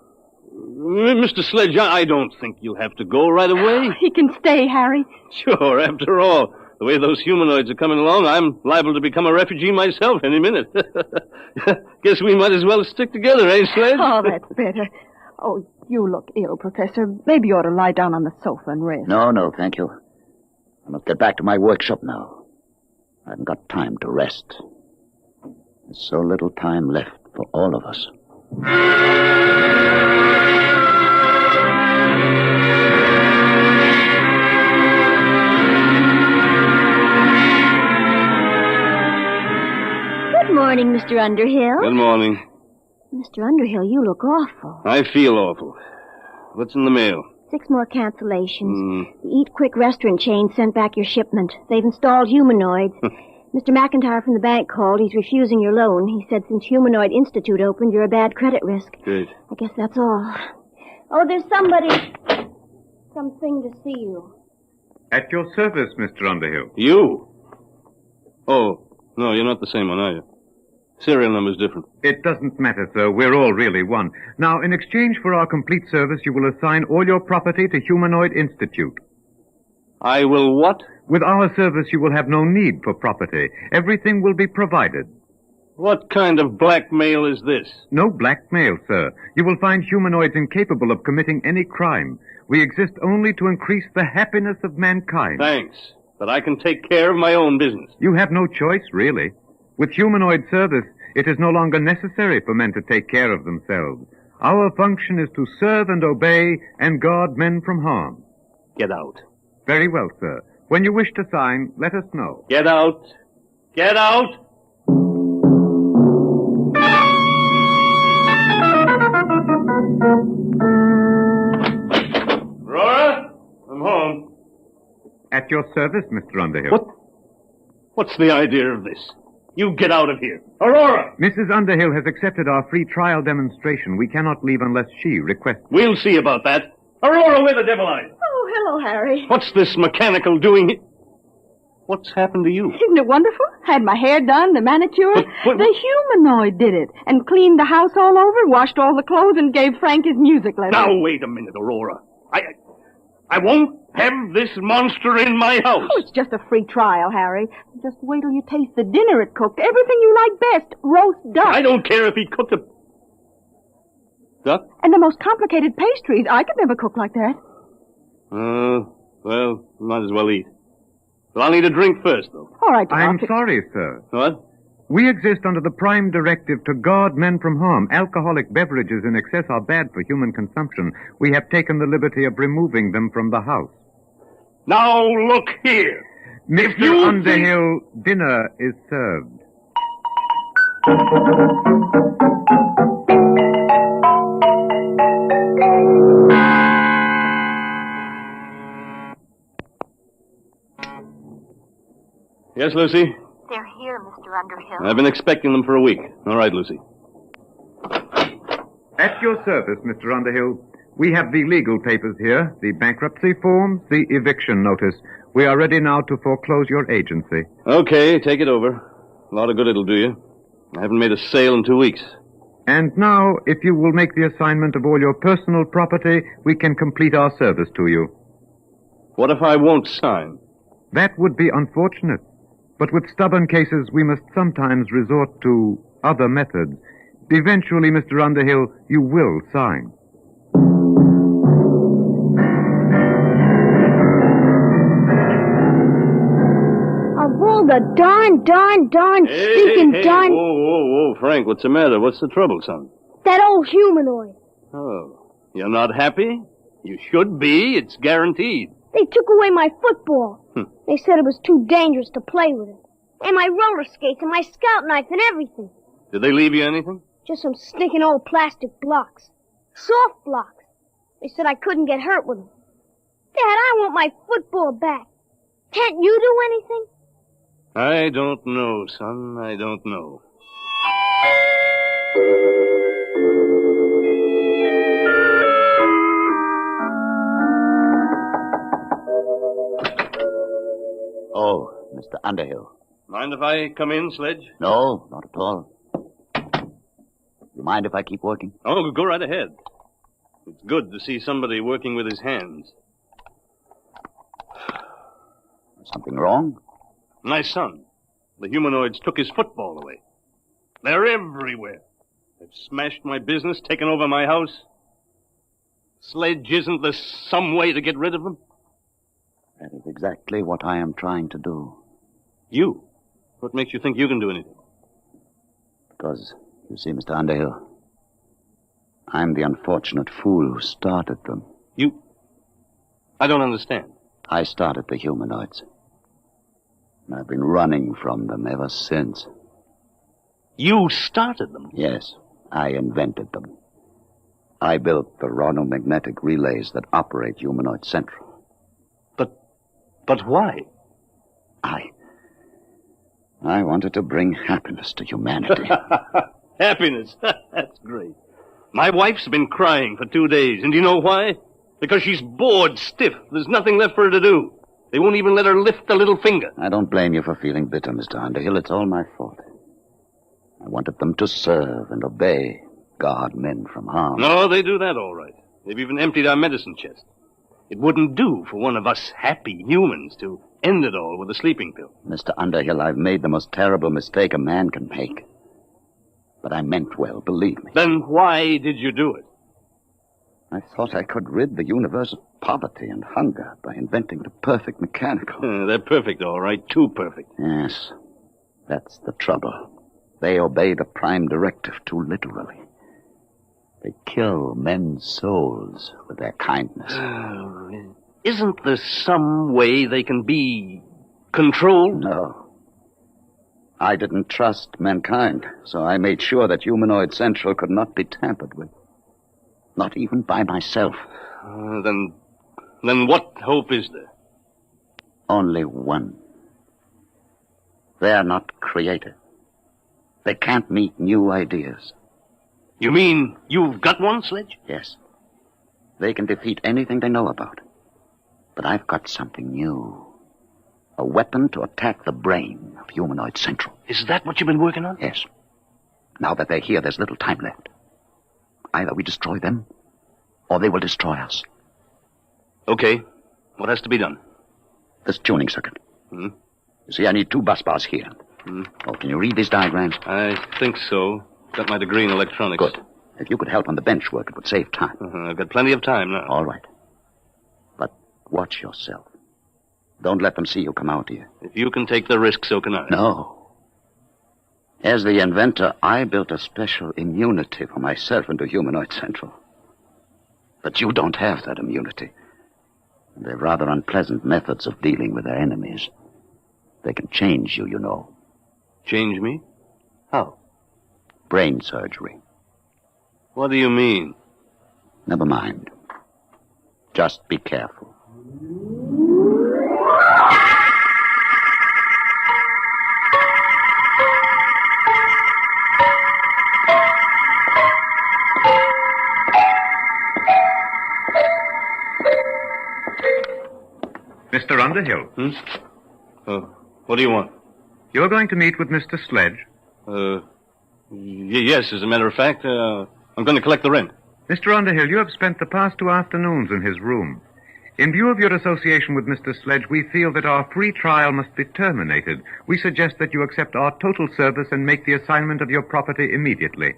Mr. Sledge, I don't think you'll have to go right away. He can stay, Harry. Sure, after all, the way those humanoids are coming along, I'm liable to become a refugee myself any minute. Guess we might as well stick together, eh, Sledge? Oh, that's better. Oh, you look ill, Professor. Maybe you ought to lie down on the sofa and rest. No, thank you. I must get back to my workshop now. I haven't got time to rest. There's so little time left for all of us. Good morning, Mr. Underhill. Good morning. Mr. Underhill, you look awful. I feel awful. What's in the mail? 6 more cancellations. The Eat Quick restaurant chain sent back your shipment. They've installed humanoids. Mr. McIntyre from the bank called. He's refusing your loan. He said since Humanoid Institute opened, you're a bad credit risk. Good. I guess that's all. Oh, there's something to see you. At your service, Mr. Underhill. You? Oh, no, you're not the same one, are you? Serial number's different. It doesn't matter, sir. We're all really one. Now, in exchange for our complete service, you will assign all your property to Humanoid Institute. I will what? With our service, you will have no need for property. Everything will be provided. What kind of blackmail is this? No blackmail, sir. You will find humanoids incapable of committing any crime. We exist only to increase the happiness of mankind. Thanks, but I can take care of my own business. You have no choice, really. With humanoid service, it is no longer necessary for men to take care of themselves. Our function is to serve and obey and guard men from harm. Get out. Very well, sir. When you wish to sign, let us know. Get out. Get out! Aurora, I'm home. At your service, Mr. Underhill. What's the idea of this? You get out of here. Aurora! Mrs. Underhill has accepted our free trial demonstration. We cannot leave unless she requests. We'll see about that. Aurora, where the devil are you? Oh, hello, Harry. What's this mechanical doing here? What's happened to you? Isn't it wonderful? Had my hair done, the manicure. The humanoid did it. And cleaned the house all over, washed all the clothes, and gave Frank his music lesson. Now, wait a minute, Aurora. I won't have this monster in my house. Oh, it's just a free trial, Harry. Just wait till you taste the dinner it cooked. Everything you like best. Roast duck. I don't care if he cooked a duck. And the most complicated pastries. I could never cook like that. Well, might as well eat. But I'll need a drink first, though. All right, I'm sorry, sir. What? We exist under the prime directive to guard men from harm. Alcoholic beverages in excess are bad for human consumption. We have taken the liberty of removing them from the house. Now, look here. Mr. Underhill, dinner is served. Yes, Lucy? They're here, Mr. Underhill. I've been expecting them for a week. All right, Lucy. At your service, Mr. Underhill. We have the legal papers here, the bankruptcy forms, the eviction notice. We are ready now to foreclose your agency. Okay, take it over. A lot of good it'll do you. I haven't made a sale in 2 weeks. And now, if you will make the assignment of all your personal property, we can complete our service to you. What if I won't sign? That would be unfortunate. But with stubborn cases, we must sometimes resort to other methods. Eventually, Mr. Underhill, you will sign. Of all the darn, stinking darn... Whoa, Frank, what's the matter? What's the trouble, son? That old humanoid. Oh, you're not happy? You should be. It's guaranteed. They took away my football. They said it was too dangerous to play with it. And my roller skates and my scout knife and everything. Did they leave you anything? Just some stinking old plastic blocks. Soft blocks. They said I couldn't get hurt with them. Dad, I want my football back. Can't you do anything? I don't know, son. I don't know. Oh, Mr. Underhill. Mind if I come in, Sledge? No, not at all. You mind if I keep working? Oh, go right ahead. It's good to see somebody working with his hands. Something wrong? My son. The humanoids took his football away. They're everywhere. They've smashed my business, taken over my house. Sledge, isn't there some way to get rid of them? That is exactly what I am trying to do. You? What makes you think you can do anything? Because, you see, Mr. Underhill, I'm the unfortunate fool who started them. You? I don't understand. I started the humanoids. And I've been running from them ever since. You started them? Yes, I invented them. I built the ronomagnetic relays that operate Humanoid Central. But why? I wanted to bring happiness to humanity. Happiness? That's great. My wife's been crying for 2 days, and do you know why? Because she's bored stiff. There's nothing left for her to do. They won't even let her lift a little finger. I don't blame you for feeling bitter, Mr. Underhill. It's all my fault. I wanted them to serve and obey, guard men from harm. No, they do that all right. They've even emptied our medicine chest. It wouldn't do for one of us happy humans to end it all with a sleeping pill. Mr. Underhill, I've made the most terrible mistake a man can make. But I meant well, believe me. Then why did you do it? I thought I could rid the universe of poverty and hunger by inventing the perfect mechanical. They're perfect, all right. Too perfect. Yes, that's the trouble. They obey the prime directive too literally. They kill men's souls with their kindness. Isn't there some way they can be controlled? No. I didn't trust mankind, so I made sure that Humanoid Central could not be tampered with. Not even by myself. Then what hope is there? Only one. They are not creative. They can't meet new ideas. You mean you've got one, Sledge? Yes. They can defeat anything they know about. But I've got something new. A weapon to attack the brain of Humanoid Central. Is that what you've been working on? Yes. Now that they're here, there's little time left. Either we destroy them, or they will destroy us. Okay. What has to be done? This tuning circuit. You see, I need 2 bus bars here. Oh, can you read these diagrams? I think so. Got my degree in electronics. Good. If you could help on the bench work, it would save time. I've got plenty of time now. All right. But watch yourself. Don't let them see you come out here. If you can take the risk, so can I. No. As the inventor, I built a special immunity for myself into Humanoid Central. But you don't have that immunity. They're rather unpleasant methods of dealing with their enemies. They can change you, you know. Change me? How? Brain surgery. What do you mean? Never mind. Just be careful. Mr. Underhill. What do you want? You're going to meet with Mr. Sledge. Yes, as a matter of fact, I'm going to collect the rent. Mr. Underhill, you have spent the past 2 afternoons in his room. In view of your association with Mr. Sledge, we feel that our free trial must be terminated. We suggest that you accept our total service and make the assignment of your property immediately.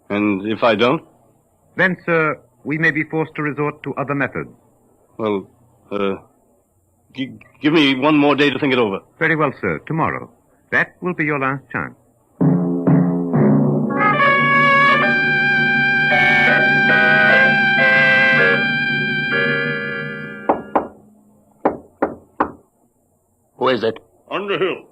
And if I don't? Then, sir, we may be forced to resort to other methods. Well, give me one more day to think it over. Very well, sir. Tomorrow. That will be your last chance. Who is it? Underhill.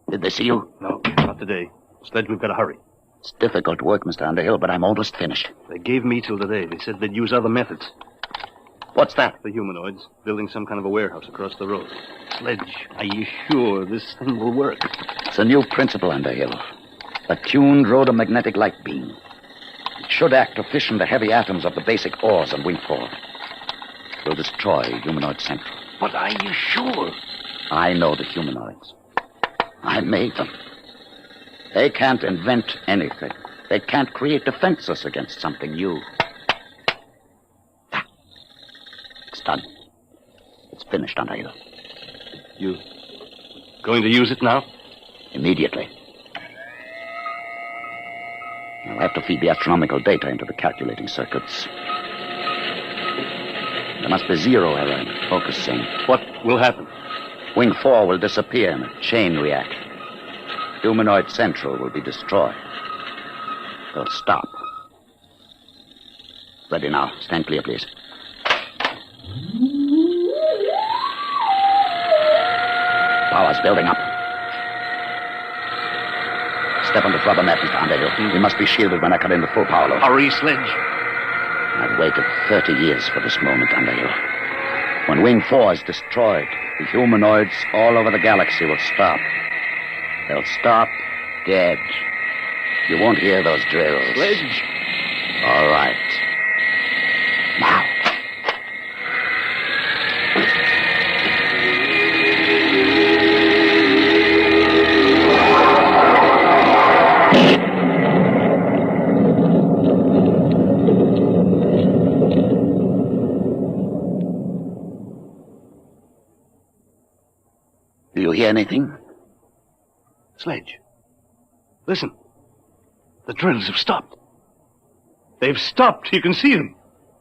Did they see you? No, not today. Sledge, we've got to hurry. It's difficult work, Mr. Underhill, but I'm almost finished. They gave me till today. They said they'd use other methods. What's that? The humanoids, building some kind of a warehouse across the road. Sledge, are you sure this thing will work? It's a new principle, Underhill. A tuned rhodomagnetic light beam. It should act to fission the heavy atoms of the basic ores on Wing 4. It will destroy Humanoid Central. But are you sure? I know the humanoids. I made them. They can't invent anything. They can't create defenses against something new. It's done. It's finished, Underhill. You going to use it now? Immediately. I'll have to feed the astronomical data into the calculating circuits. There must be zero error in the focusing. What will happen? Wing 4 will disappear in a chain reaction. Humanoid Central will be destroyed. They'll stop. Ready now. Stand clear, please. Power's building up. Step on the rubber mat, Mr. Underhill. We must be shielded when I cut in the full power load. Hurry, Sledge. I've waited 30 years for this moment, Underhill. When Wing 4 is destroyed, the humanoids all over the galaxy will stop. They'll stop dead. You won't hear those drills. Sledge. All right. Now. Do you hear anything? Sledge. Listen. The drills have stopped. They've stopped. You can see them.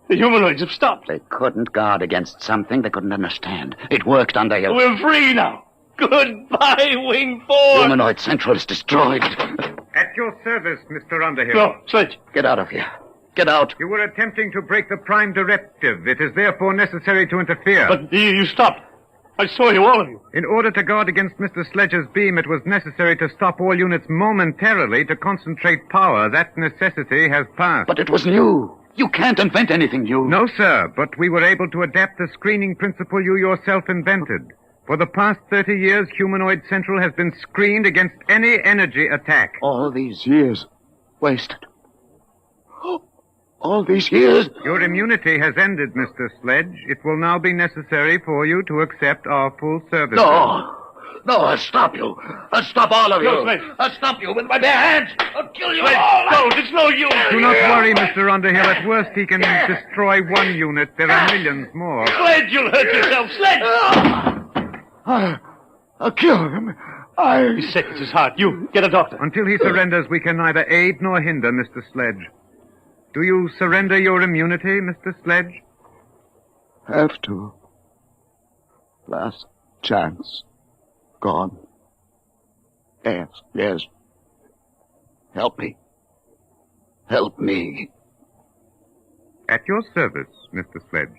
The humanoids have stopped. They couldn't guard against something they couldn't understand. It worked, Underhill. We're free now. Goodbye, Wing 4. Humanoid Central is destroyed. At your service, Mr. Underhill. No, Sledge. Get out of here. Get out. You were attempting to break the Prime Directive. It is therefore necessary to interfere. But you stopped. I saw you, all of you. In order to guard against Mr. Sledge's beam, it was necessary to stop all units momentarily to concentrate power. That necessity has passed. But it was new. You can't invent anything new. No, sir, but we were able to adapt the screening principle you yourself invented. For the past 30 years, Humanoid Central has been screened against any energy attack. All these years wasted. All these years? Your immunity has ended, Mr. Sledge. It will now be necessary for you to accept our full service. No, I'll stop you. I'll stop all of you. No, Sledge. I'll stop you with my bare hands. I'll kill you Sledge, all. don't. It's no use. Do not worry, Mr. Underhill. At worst, he can destroy one unit. There are millions more. Sledge, you'll hurt yourself. Sledge! I'll kill him. He's sick. It's his heart. You, get a doctor. Until he surrenders, we can neither aid nor hinder Mr. Sledge. Do you surrender your immunity, Mr. Sledge? Have to. Last chance. Gone. Yes. Help me. Help me. At your service, Mr. Sledge.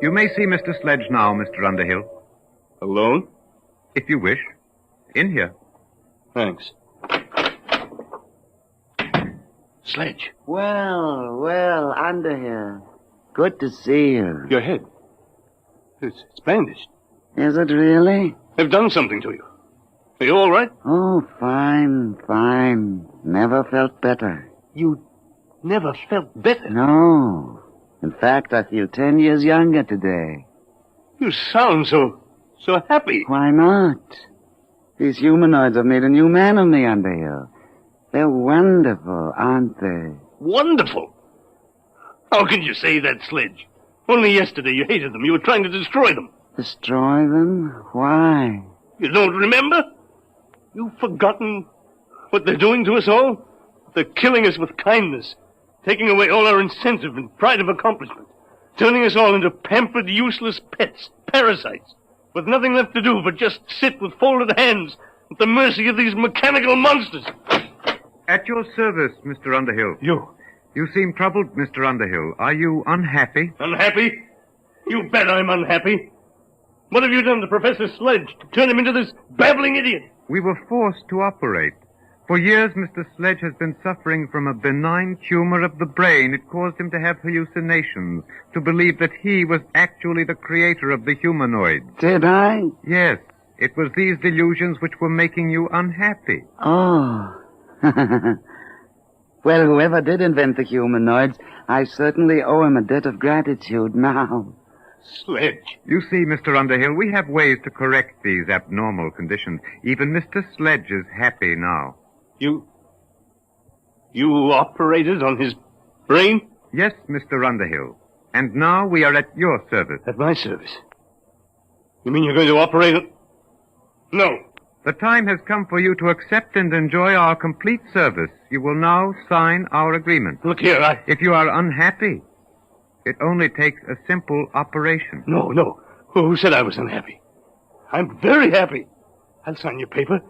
You may see Mr. Sledge now, Mr. Underhill. Alone? If you wish. In here. Thanks. Sledge. Well, Underhill. Good to see you. Your head. It's bandaged. Is it really? They've done something to you. Are you all right? Oh, fine. Never felt better. You never felt better. No. In fact, I feel 10 years younger today. You sound so happy. Why not? These humanoids have made a new man of me, Underhill. They're wonderful, aren't they? Wonderful? How can you say that, Sledge? Only yesterday you hated them. You were trying to destroy them. Destroy them? Why? You don't remember? You've forgotten what they're doing to us all? They're killing us with kindness, taking away all our incentive and pride of accomplishment, turning us all into pampered, useless pets, parasites, with nothing left to do but just sit with folded hands at the mercy of these mechanical monsters. At your service, Mr. Underhill. You seem troubled, Mr. Underhill. Are you unhappy? Unhappy? You bet I'm unhappy. What have you done to Professor Sledge to turn him into this babbling idiot? We were forced to operate. For years, Mr. Sledge has been suffering from a benign tumor of the brain. It caused him to have hallucinations, to believe that he was actually the creator of the humanoids. Did I? Yes. It was these delusions which were making you unhappy. Oh. Well, whoever did invent the humanoids, I certainly owe him a debt of gratitude now. Sledge. You see, Mr. Underhill, we have ways to correct these abnormal conditions. Even Mr. Sledge is happy now. You operated on his brain? Yes, Mr. Underhill. And now we are at your service. At my service? You mean you're going to operate on... No. The time has come for you to accept and enjoy our complete service. You will now sign our agreement. Look here, If you are unhappy, it only takes a simple operation. No. Who said I was unhappy? I'm very happy. I'll sign your paper.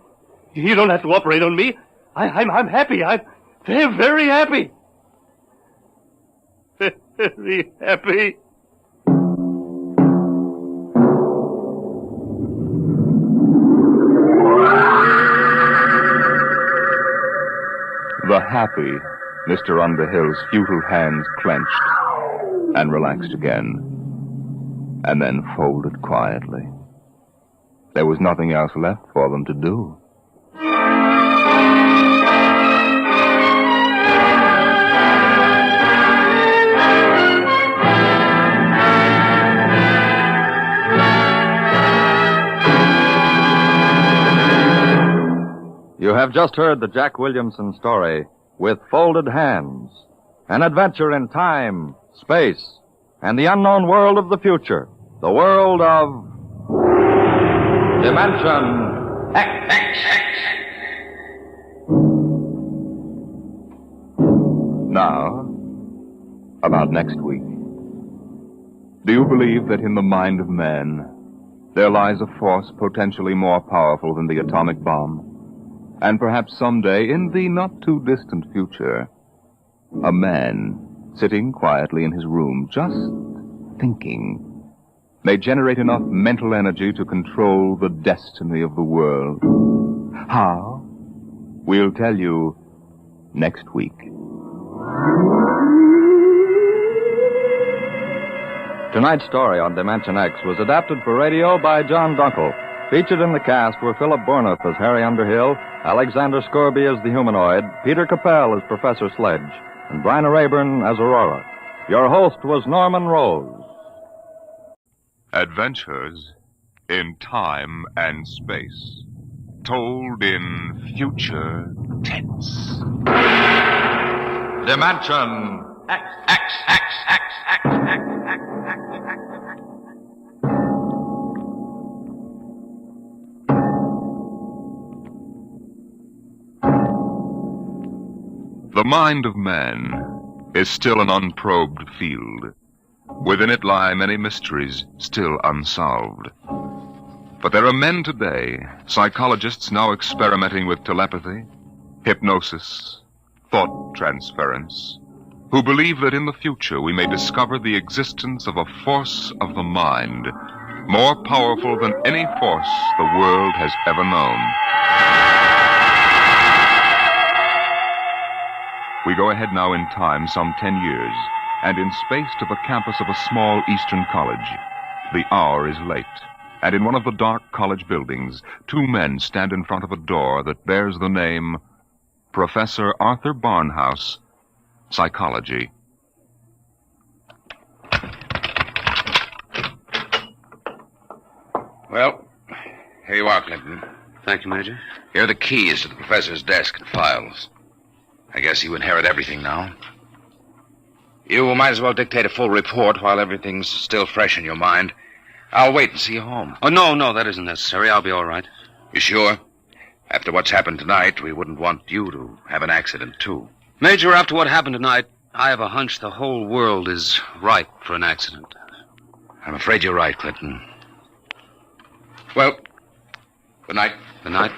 You don't have to operate on me. I'm happy. I'm very, very happy. Very happy. The happy Mr. Underhill's futile hands clenched and relaxed again, and then folded quietly. There was nothing else left for them to do. You have just heard the Jack Williamson story, With Folded Hands, an adventure in time, space, and the unknown world of the future, the world of Dimension X. Now, about next week. Do you believe that in the mind of man there lies a force potentially more powerful than the atomic bomb? And perhaps someday, in the not-too-distant future, a man sitting quietly in his room, just thinking, may generate enough mental energy to control the destiny of the world. How? We'll tell you next week. Tonight's story on Dimension X was adapted for radio by John Dunkel. Featured in the cast were Philip Bournemouth as Harry Underhill, Alexander Scorby as the humanoid, Peter Capell as Professor Sledge, and Bryna Rayburn as Aurora. Your host was Norman Rose. Adventures in time and space, told in future tense. Dimension X. The mind of man is still an unprobed field. Within it lie many mysteries still unsolved. But there are men today, psychologists now experimenting with telepathy, hypnosis, thought transference, who believe that in the future we may discover the existence of a force of the mind more powerful than any force the world has ever known. We go ahead now in time some 10 years, and in space to the campus of a small eastern college. The hour is late, and in one of the dark college buildings, two men stand in front of a door that bears the name Professor Arthur Barnhouse, psychology. Well, here you are, Clinton. Thank you, Major. Here are the keys to the professor's desk and files. I guess you inherit everything now. You might as well dictate a full report while everything's still fresh in your mind. I'll wait and see you home. Oh, no, that isn't necessary. I'll be all right. You sure? After what's happened tonight, we wouldn't want you to have an accident, too. Major, after what happened tonight, I have a hunch the whole world is ripe for an accident. I'm afraid you're right, Clinton. Well, good night. Good night.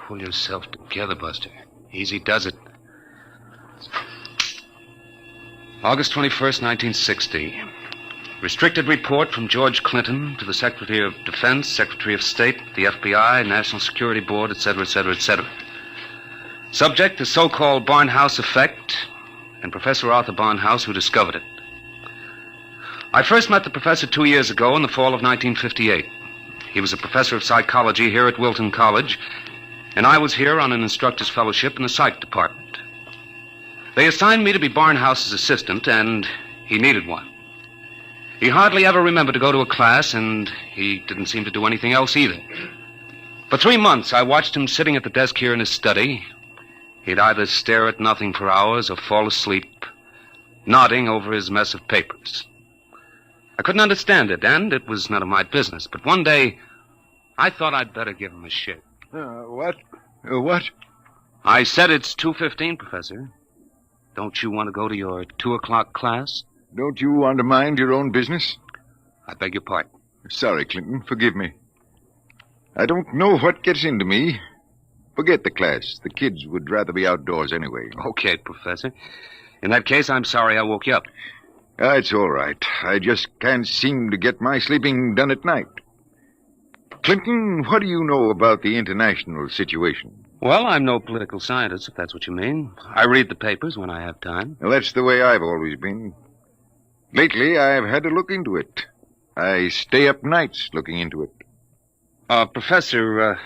Pull yourself together, Buster. Easy does it. August 21st, 1960. Restricted report from George Clinton to the Secretary of Defense, Secretary of State, the FBI, National Security Board, etc., etc., etc. Subject, the so-called Barnhouse effect, and Professor Arthur Barnhouse, who discovered it. I first met the professor 2 years ago in the fall of 1958. He was a professor of psychology here at Wilton College, and I was here on an instructor's fellowship in the psych department. They assigned me to be Barnhouse's assistant, and he needed one. He hardly ever remembered to go to a class, and he didn't seem to do anything else either. For 3 months, I watched him sitting at the desk here in his study. He'd either stare at nothing for hours or fall asleep, nodding over his mess of papers. I couldn't understand it, and it was none of my business. But one day, I thought I'd better give him a shake. What? What? I said it's 2:15, Professor. Don't you want to go to your 2 o'clock class? Don't you want to mind your own business? I beg your pardon. Sorry, Clinton. Forgive me. I don't know what gets into me. Forget the class. The kids would rather be outdoors anyway. Okay, Professor. In that case, I'm sorry I woke you up. It's all right. I just can't seem to get my sleeping done at night. Clinton, what do you know about the international situation? Well, I'm no political scientist, if that's what you mean. I read the papers when I have time. Well, that's the way I've always been. Lately, I've had to look into it. I stay up nights looking into it. Professor,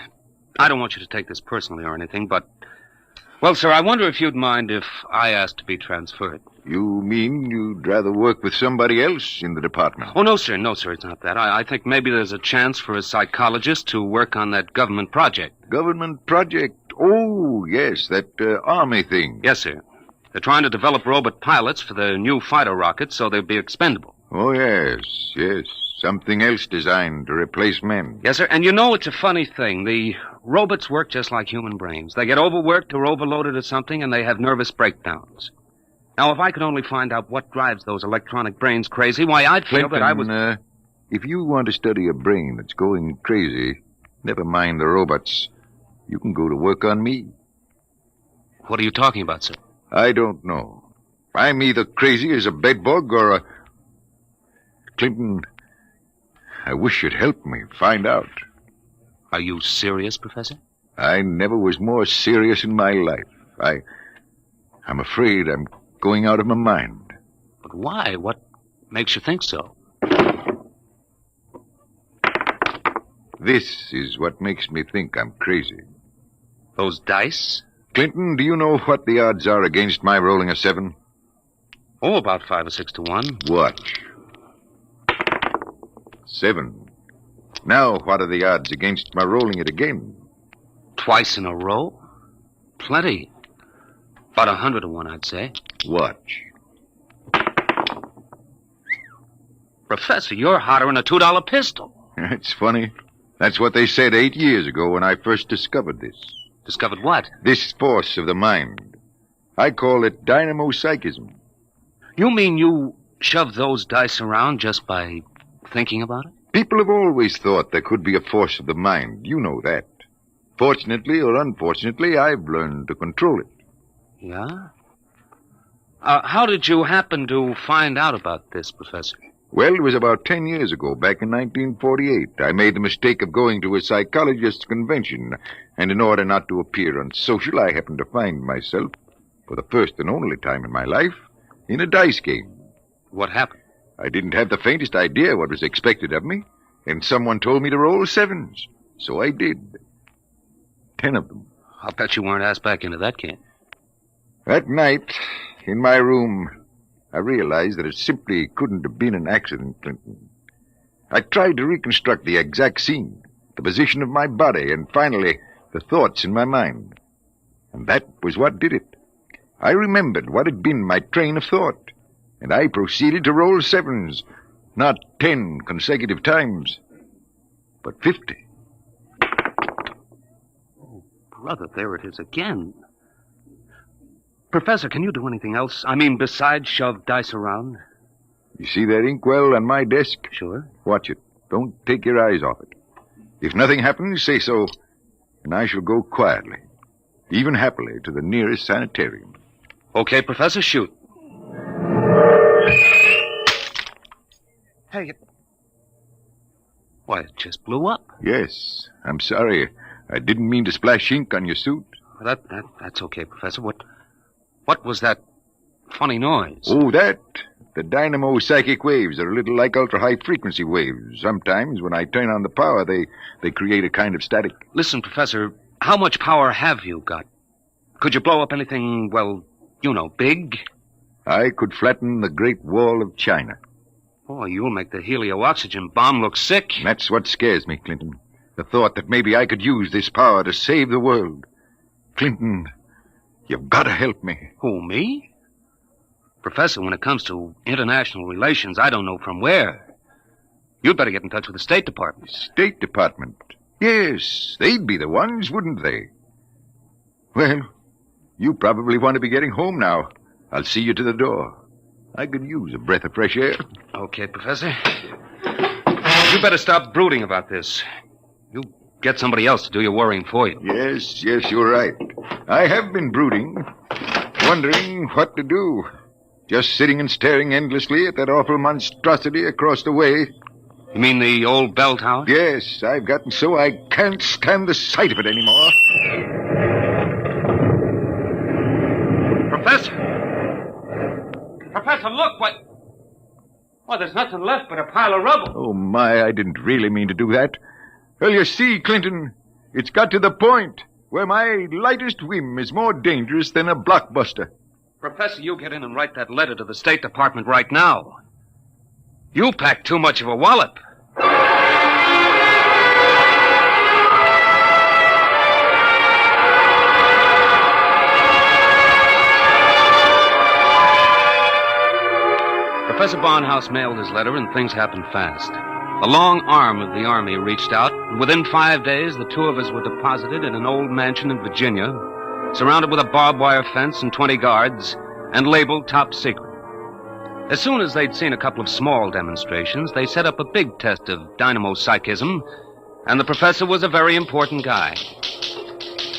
I don't want you to take this personally or anything, but... Well, sir, I wonder if you'd mind if I asked to be transferred. You mean you'd rather work with somebody else in the department? Oh, no, sir, it's not that. I think maybe there's a chance for a psychologist to work on that government project. Government project? Oh, yes, that army thing. Yes, sir. They're trying to develop robot pilots for the new fighter rockets so they'll be expendable. Oh, yes. Something else designed to replace men. Yes, sir, and you know it's a funny thing. The robots work just like human brains. They get overworked or overloaded or something, and they have nervous breakdowns. Now, if I could only find out what drives those electronic brains crazy, why, I'd feel that I was... if you want to study a brain that's going crazy, never mind the robots. You can go to work on me. What are you talking about, sir? I don't know. I'm either crazy as a bedbug or a... Clinton, I wish you'd help me find out. Are you serious, Professor? I never was more serious in my life. I'm afraid I'm going out of my mind. But why? What makes you think so? This is what makes me think I'm crazy. Those dice? Clinton, do you know what the odds are against my rolling a 7? Oh, about 5 or 6 to 1. Watch. 7. Now, what are the odds against my rolling it again? Twice in a row? Plenty. About 100 to 1, I'd say. Watch. Professor, you're hotter than a $2 pistol. It's funny. That's what they said 8 years ago when I first discovered this. Discovered what? This force of the mind. I call it dynamo-psychism. You mean you shove those dice around just by thinking about it? People have always thought there could be a force of the mind. You know that. Fortunately or unfortunately, I've learned to control it. Yeah? How did you happen to find out about this, Professor? Well, it was about 10 years ago, back in 1948. I made the mistake of going to a psychologist's convention, and in order not to appear unsocial, I happened to find myself, for the first and only time in my life, in a dice game. What happened? I didn't have the faintest idea what was expected of me, and someone told me to roll 7s. So I did. 10 of them. I'll bet you weren't asked back into that camp. That night, in my room, I realized that it simply couldn't have been an accident, Clinton. I tried to reconstruct the exact scene, the position of my body, and finally, the thoughts in my mind. And that was what did it. I remembered what had been my train of thought, and I proceeded to roll 7s, not 10 consecutive times, but 50. Oh, brother, there it is again. Professor, can you do anything else? I mean, besides shove dice around? You see that inkwell on my desk? Sure. Watch it. Don't take your eyes off it. If nothing happens, say so, and I shall go quietly, even happily, to the nearest sanitarium. Okay, Professor, shoot. Hey, why, it just blew up. Yes, I'm sorry. I didn't mean to splash ink on your suit. That's okay, Professor. What was that funny noise? Oh, that? The dynamo psychic waves are a little like ultra-high frequency waves. Sometimes, when I turn on the power, they create a kind of static. Listen, Professor, how much power have you got? Could you blow up anything, well, you know, big? I could flatten the Great Wall of China. Oh, you'll make the helio-oxygen bomb look sick. That's what scares me, Clinton. The thought that maybe I could use this power to save the world. Clinton, you've got to help me. Who, me? Professor, when it comes to international relations, I don't know from where. You'd better get in touch with the State Department. State Department? Yes, they'd be the ones, wouldn't they? Well, you probably want to be getting home now. I'll see you to the door. I could use a breath of fresh air. Okay, Professor. You better stop brooding about this. You get somebody else to do your worrying for you. Yes, you're right. I have been brooding, wondering what to do. Just sitting and staring endlessly at that awful monstrosity across the way. You mean the old bell tower? Yes, I've gotten so I can't stand the sight of it anymore. Professor! Professor, look, what... Well, there's nothing left but a pile of rubble. Oh, my, I didn't really mean to do that. Well, you see, Clinton, it's got to the point where my lightest whim is more dangerous than a blockbuster. Professor, you get in and write that letter to the State Department right now. You packed too much of a wallop. Professor Barnhouse mailed his letter, and things happened fast. The long arm of the Army reached out, and within 5 days, the two of us were deposited in an old mansion in Virginia, surrounded with a barbed wire fence and 20 guards, and labeled top secret. As soon as they'd seen a couple of small demonstrations, they set up a big test of dynamo psychism, and the professor was a very important guy.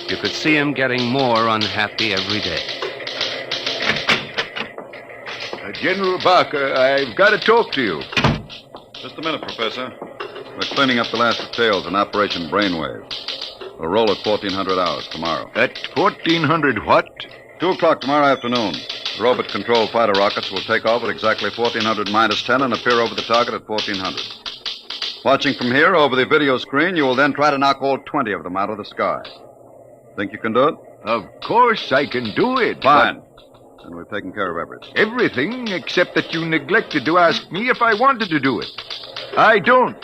You could see him getting more unhappy every day. General Barker, I've got to talk to you. Just a minute, Professor. We're cleaning up the last details in Operation Brainwave. We'll roll at 1400 hours tomorrow. At 1400 what? 2 o'clock tomorrow afternoon. The robot-controlled fighter rockets will take off at exactly 1400 minus 10 and appear over the target at 1400. Watching from here over the video screen, you will then try to knock all 20 of them out of the sky. Think you can do it? Of course I can do it. Fine. And we've taken care of everything. Everything except that you neglected to ask me if I wanted to do it. I don't.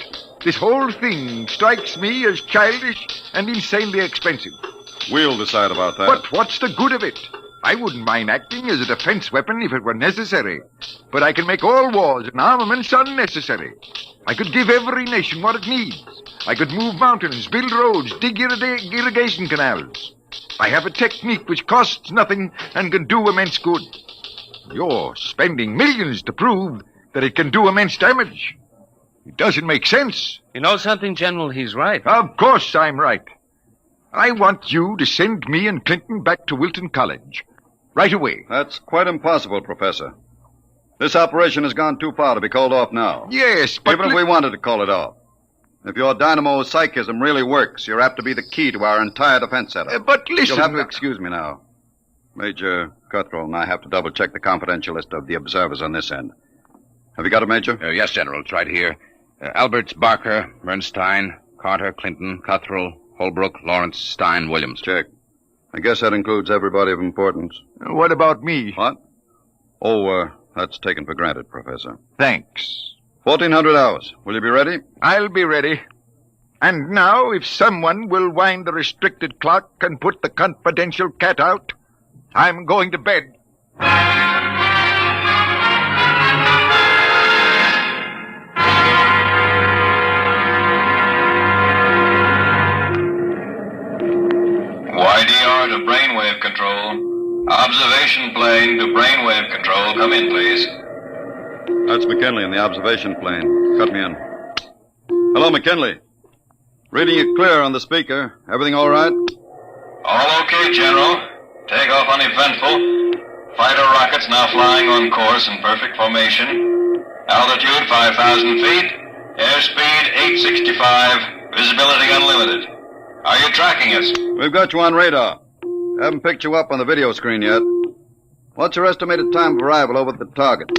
This whole thing strikes me as childish and insanely expensive. We'll decide about that. But what's the good of it? I wouldn't mind acting as a defense weapon if it were necessary. But I can make all wars and armaments unnecessary. I could give every nation what it needs. I could move mountains, build roads, dig irrigation canals. I have a technique which costs nothing and can do immense good. You're spending millions to prove that it can do immense damage. It doesn't make sense. You know something, General? He's right. Of course I'm right. I want you to send me and Clinton back to Wilton College. Right away. That's quite impossible, Professor. This operation has gone too far to be called off now. Yes, but... Even if we wanted to call it off. If your dynamo psychism really works, you're apt to be the key to our entire defense setup. But listen... You'll have to excuse me now. Major Cuthrell and I have to double-check the confidential list of the observers on this end. Have you got it, Major? Yes, General. It's right here. Alberts, Barker, Bernstein, Carter, Clinton, Cuthrell, Holbrook, Lawrence, Stein, Williams. Check. I guess that includes everybody of importance. What about me? What? Oh, that's taken for granted, Professor. Thanks. 1400 hours. Will you be ready? I'll be ready. And now, if someone will wind the restricted clock and put the confidential cat out, I'm going to bed. YDR to brainwave control. Observation plane to brainwave control. Come in, please. That's McKinley in the observation plane. Cut me in. Hello, McKinley. Reading you clear on the speaker. Everything all right? All okay, General. Takeoff uneventful. Fighter rockets now flying on course in perfect formation. Altitude 5,000 feet. Airspeed 865. Visibility unlimited. Are you tracking us? We've got you on radar. Haven't picked you up on the video screen yet. What's your estimated time of arrival over at the target?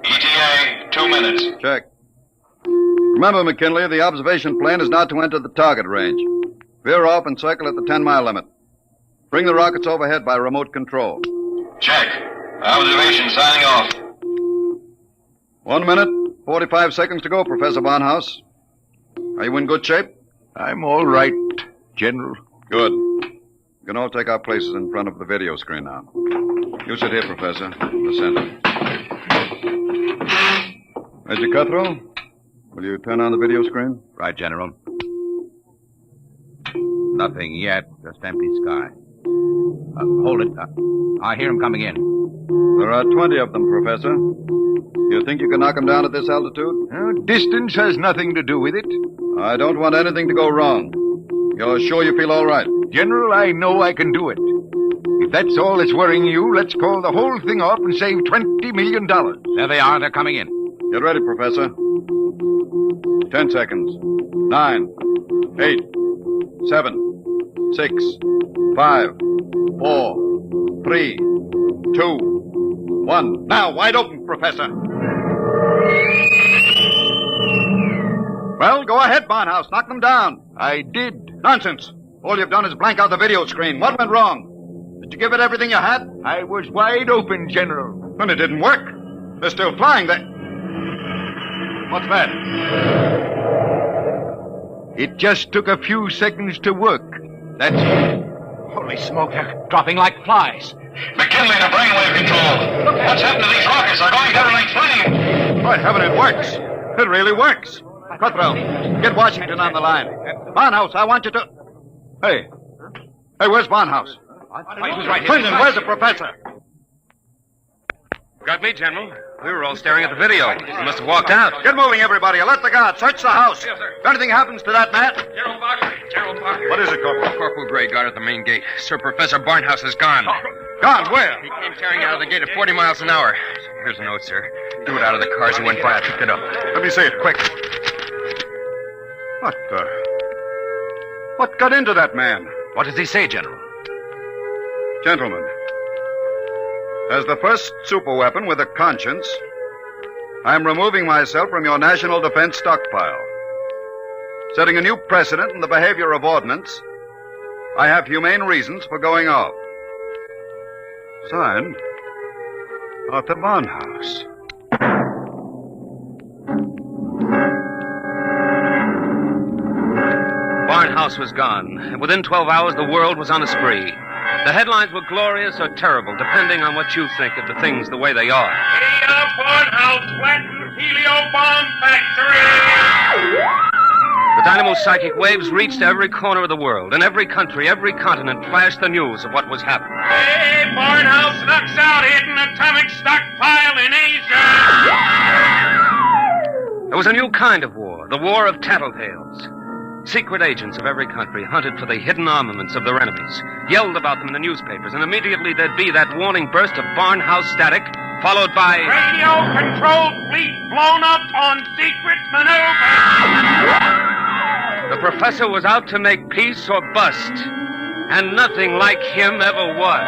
ETA, 2 minutes. Check. Remember, McKinley, the observation plane is not to enter the target range. Veer off and circle at the 10-mile limit. Bring the rockets overhead by remote control. Check. Observation signing off. 1 minute, 45 seconds to go, Professor Barnhouse. Are you in good shape? I'm all right, General. Good. We can all take our places in front of the video screen now. You sit here, Professor, in the center. Major Cuthrell, will you turn on the video screen? Right, General. Nothing yet, just empty sky. Hold it. I hear him coming in. There are 20 of them, Professor. You think you can knock them down at this altitude? Distance has nothing to do with it. I don't want anything to go wrong. You're sure you feel all right? General, I know I can do it. If that's all that's worrying you, let's call the whole thing off and save $20 million. There they are. They're coming in. Get ready, Professor. 10 seconds. 9, 8, 7, 6, 5, 4, 3, 2, 1. Now, wide open, Professor. Well, go ahead, Barnhouse. Knock them down. I did. Nonsense. All you've done is blank out the video screen. What went wrong? Did you give it everything you had? I was wide open, General. Then it didn't work. They're still flying. What's that? It just took a few seconds to work. That's all. Holy smoke, they're dropping like flies. McKinley to brainwave control. What's happened to these rockets? They're going down like flame. By heaven, it works. It really works. Cuthrell, get Washington on the line. Barnhouse, I want you to... Hey, where's Barnhouse? He was right. Clinton, where's the professor? Got me, General. We were all staring at the video. He must have walked out. Get moving, everybody. Let the guard search the house. Yes, sir. If anything happens to that man... General Parker. What is it, Corporal? Corporal Gray guard at the main gate. Sir Professor Barnhouse is gone. Gone? Where? He came tearing out of the gate at 40 miles an hour. Here's a note, sir. Threw it out of the car as he went by. I picked it up. Let me see it, quick. What got into that man? What does he say, General? Gentlemen, as the first superweapon with a conscience, I'm removing myself from your national defense stockpile. Setting a new precedent in the behavior of ordnance, I have humane reasons for going off. Signed, Arthur Barnhouse. Barnhouse was gone, and within 12 hours the world was on a spree. The headlines were glorious or terrible, depending on what you think of the things the way they are. Barnhouse flattened helio bomb factory! The dynamo's psychic waves reached every corner of the world. In every country, every continent flashed the news of what was happening. Hey, Barnhouse knocks out hidden atomic stockpile in Asia! There was a new kind of war, the war of tattletales. Secret agents of every country hunted for the hidden armaments of their enemies, yelled about them in the newspapers, and immediately there'd be that warning burst of Barnhouse static, followed by... Radio-controlled fleet blown up on secret maneuver! The professor was out to make peace or bust, and nothing like him ever was.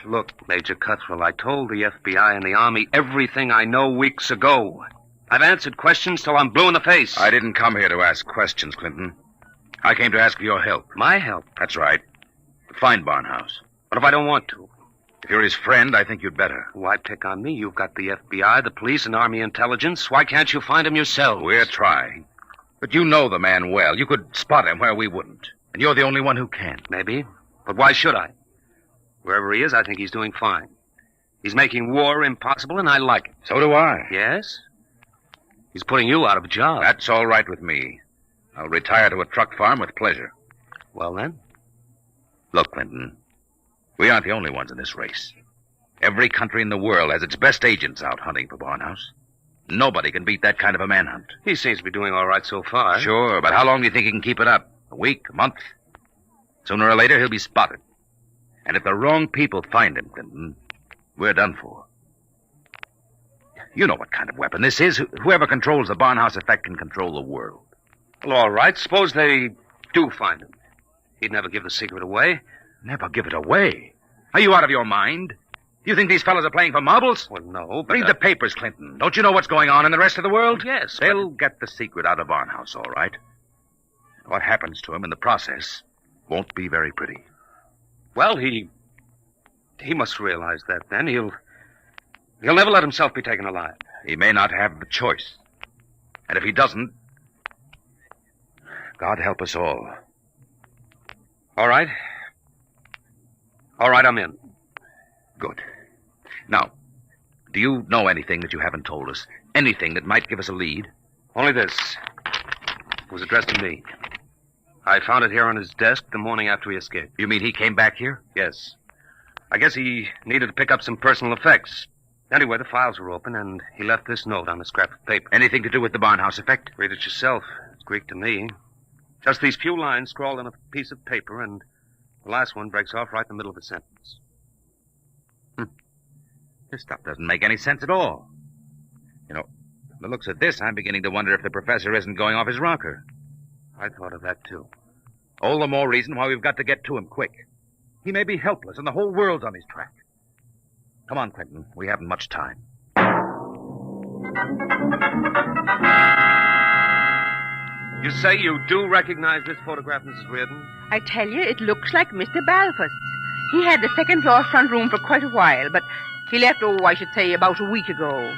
Look, Major Cuthrell, I told the FBI and the Army everything I know weeks ago. I've answered questions till I'm blue in the face. I didn't come here to ask questions, Clinton. I came to ask for your help. My help? That's right. To find Barnhouse. What if I don't want to? If you're his friend, I think you'd better. Why pick on me? You've got the FBI, the police, and Army intelligence. Why can't you find him yourselves? We're trying. But you know the man well. You could spot him where we wouldn't. And you're the only one who can. Maybe. But why should I? Wherever he is, I think he's doing fine. He's making war impossible, and I like it. So do I. Yes? He's putting you out of a job. That's all right with me. I'll retire to a truck farm with pleasure. Well, then? Look, Clinton, we aren't the only ones in this race. Every country in the world has its best agents out hunting for Barnhouse. Nobody can beat that kind of a manhunt. He seems to be doing all right so far. Sure, but how long do you think he can keep it up? A week? A month? Sooner or later, he'll be spotted. And if the wrong people find him, Clinton, we're done for. You know what kind of weapon this is. Whoever controls the Barnhouse effect can control the world. Well, all right. Suppose they do find him. He'd never give the secret away. Never give it away? Are you out of your mind? Do you think these fellows are playing for marbles? Well, no, but... Read the papers, Clinton. Don't you know what's going on in the rest of the world? Yes. They'll get the secret out of Barnhouse, all right. What happens to him in the process won't be very pretty. Well, he must realize that then. He'll never let himself be taken alive. He may not have the choice. And if he doesn't, God help us all. All right. All right, I'm in. Good. Now, do you know anything that you haven't told us? Anything that might give us a lead? Only this. It was addressed to me. I found it here on his desk the morning after he escaped. You mean he came back here? Yes. I guess he needed to pick up some personal effects. Anyway, the files were open, and he left this note on a scrap of paper. Anything to do with the Barnhouse effect? Read it yourself. It's Greek to me. Just these few lines scrawled on a piece of paper, and the last one breaks off right in the middle of a sentence. This stuff doesn't make any sense at all. You know, from the looks of this, I'm beginning to wonder if the professor isn't going off his rocker. I thought of that, too. All the more reason why we've got to get to him quick. He may be helpless, and the whole world's on his track. Come on, Clinton. We haven't much time. You say you do recognize this photograph, Mrs. Reardon? I tell you, it looks like Mr. Balfour's. He had the second floor front room for quite a while, but he left, I should say, about a week ago.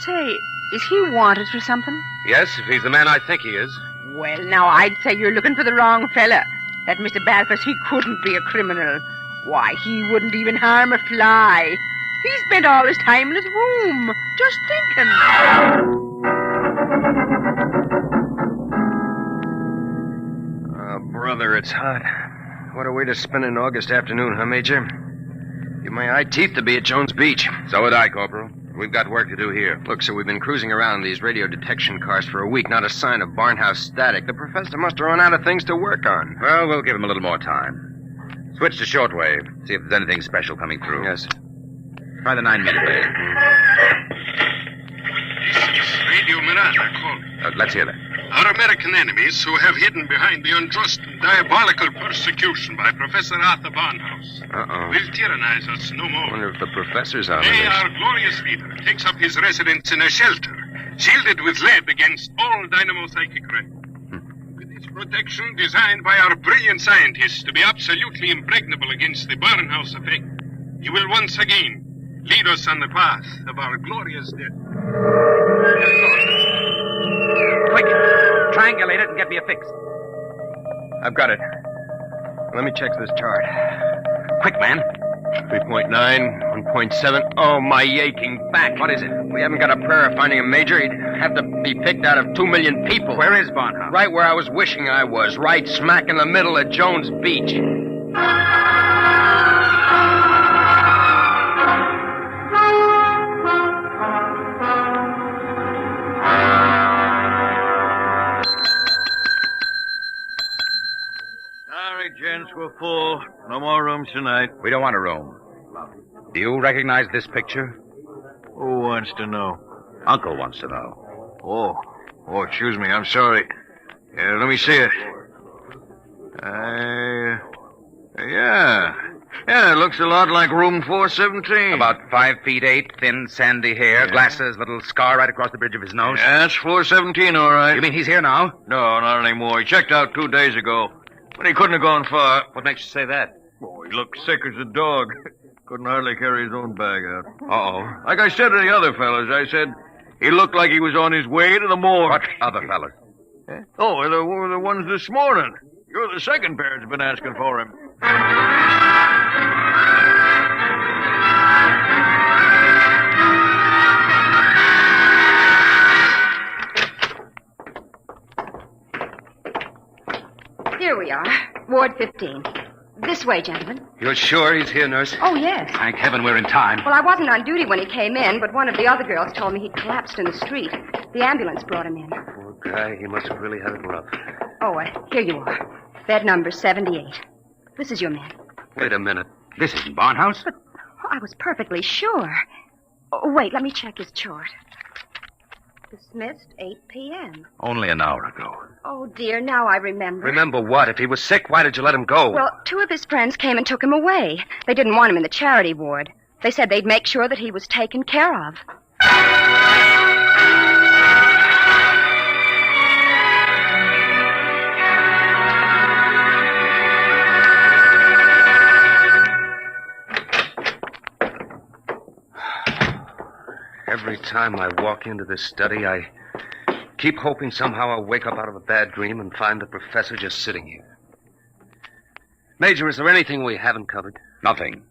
Say, is he wanted for something? Yes, if he's the man I think he is. Well, now, I'd say you're looking for the wrong fella. That Mr. Balfour, he couldn't be a criminal. Why, he wouldn't even harm a fly. He spent all his time in his room, just thinking. Oh, brother, it's hot. What a way to spend an August afternoon, huh, Major? Give my eye teeth to be at Jones Beach. So would I, Corporal. We've got work to do here. Look, sir, we've been cruising around these radio detection cars for a week. Not a sign of Barnhouse static. The professor must have run out of things to work on. Well, we'll give him a little more time. Switch to shortwave. See if there's anything special coming through. Yes. Try the 9-meter wave. This is Radio Miranda calling. Let's hear that. Our American enemies who have hidden behind the unjust and diabolical persecution by Professor Arthur Barnhouse will tyrannize us no more. I wonder if the professor's out of May this. our glorious leader takes up his residence in a shelter, shielded with lead against all dynamo-psychic rays. With its protection designed by our brilliant scientists to be absolutely impregnable against the Barnhouse effect, he will once again lead us on the path of our glorious death. Quick! Triangulate it and get me a fix. I've got it. Let me check this chart. Quick, man. 3.9, 1.7. Oh, my aching back. What is it? We haven't got a prayer of finding a major. He'd have to be picked out of 2 million people. Where is Barnhouse? Right where I was wishing I was. Right smack in the middle of Jones Beach. Gents, we're full. No more rooms tonight. We don't want a room. Do you recognize this picture? Who wants to know? Uncle wants to know. Oh, excuse me. I'm sorry. Let me see it. Yeah. Yeah, it looks a lot like room 417. About 5 feet 8, thin, sandy hair, glasses, little scar right across the bridge of his nose. Yeah, that's 417, all right. You mean he's here now? No, not anymore. He checked out 2 days ago. But he couldn't have gone far. What makes you say that? Oh, he looked sick as a dog. Couldn't hardly carry his own bag out. Uh-oh. Like I said to the other fellas, I said he looked like he was on his way to the morgue. What other fellas? Oh, they were the ones this morning. You're the second pair that's been asking for him. Here we are, Ward 15. This way, gentlemen. You're sure he's here, nurse? Oh, yes. Thank heaven we're in time. Well, I wasn't on duty when he came in, but one of the other girls told me he'd collapsed in the street. The ambulance brought him in. Poor guy, he must have really had it rough. Oh, here you are. Bed number 78. This is your man. Wait a minute. This isn't Barnhouse. But I was perfectly sure. Oh, wait, let me check his chart. Dismissed 8 p.m. Only an hour ago. Oh, dear, now I remember. Remember what? If he was sick, why did you let him go? Well, 2 of his friends came and took him away. They didn't want him in the charity ward. They said they'd make sure that he was taken care of. Every time I walk into this study, I keep hoping somehow I'll wake up out of a bad dream and find the professor just sitting here. Major, is there anything we haven't covered? Nothing.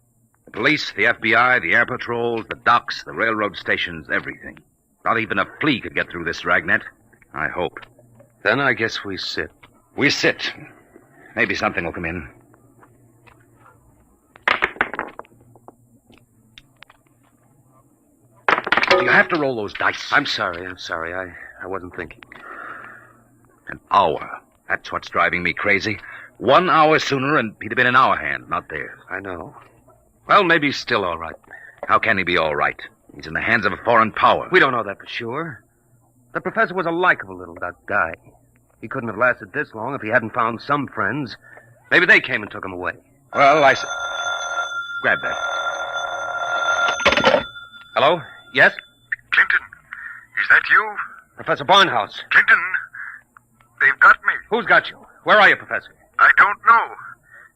The police, the FBI, the air patrols, the docks, the railroad stations, everything. Not even a flea could get through this dragnet. I hope. Then I guess we sit. We sit. Maybe something will come in. Do you have to roll those dice? I'm sorry. I wasn't thinking. An hour. That's what's driving me crazy. 1 hour sooner and he'd have been in our hand, not theirs. I know. Well, maybe he's still all right. How can he be all right? He's in the hands of a foreign power. We don't know that for sure. The professor was a likable little guy. He couldn't have lasted this long if he hadn't found some friends. Maybe they came and took him away. Well, grab that. Hello? Yes? Clinton, is that you? Professor Barnhouse. Clinton, they've got me. Who's got you? Where are you, Professor? I don't know.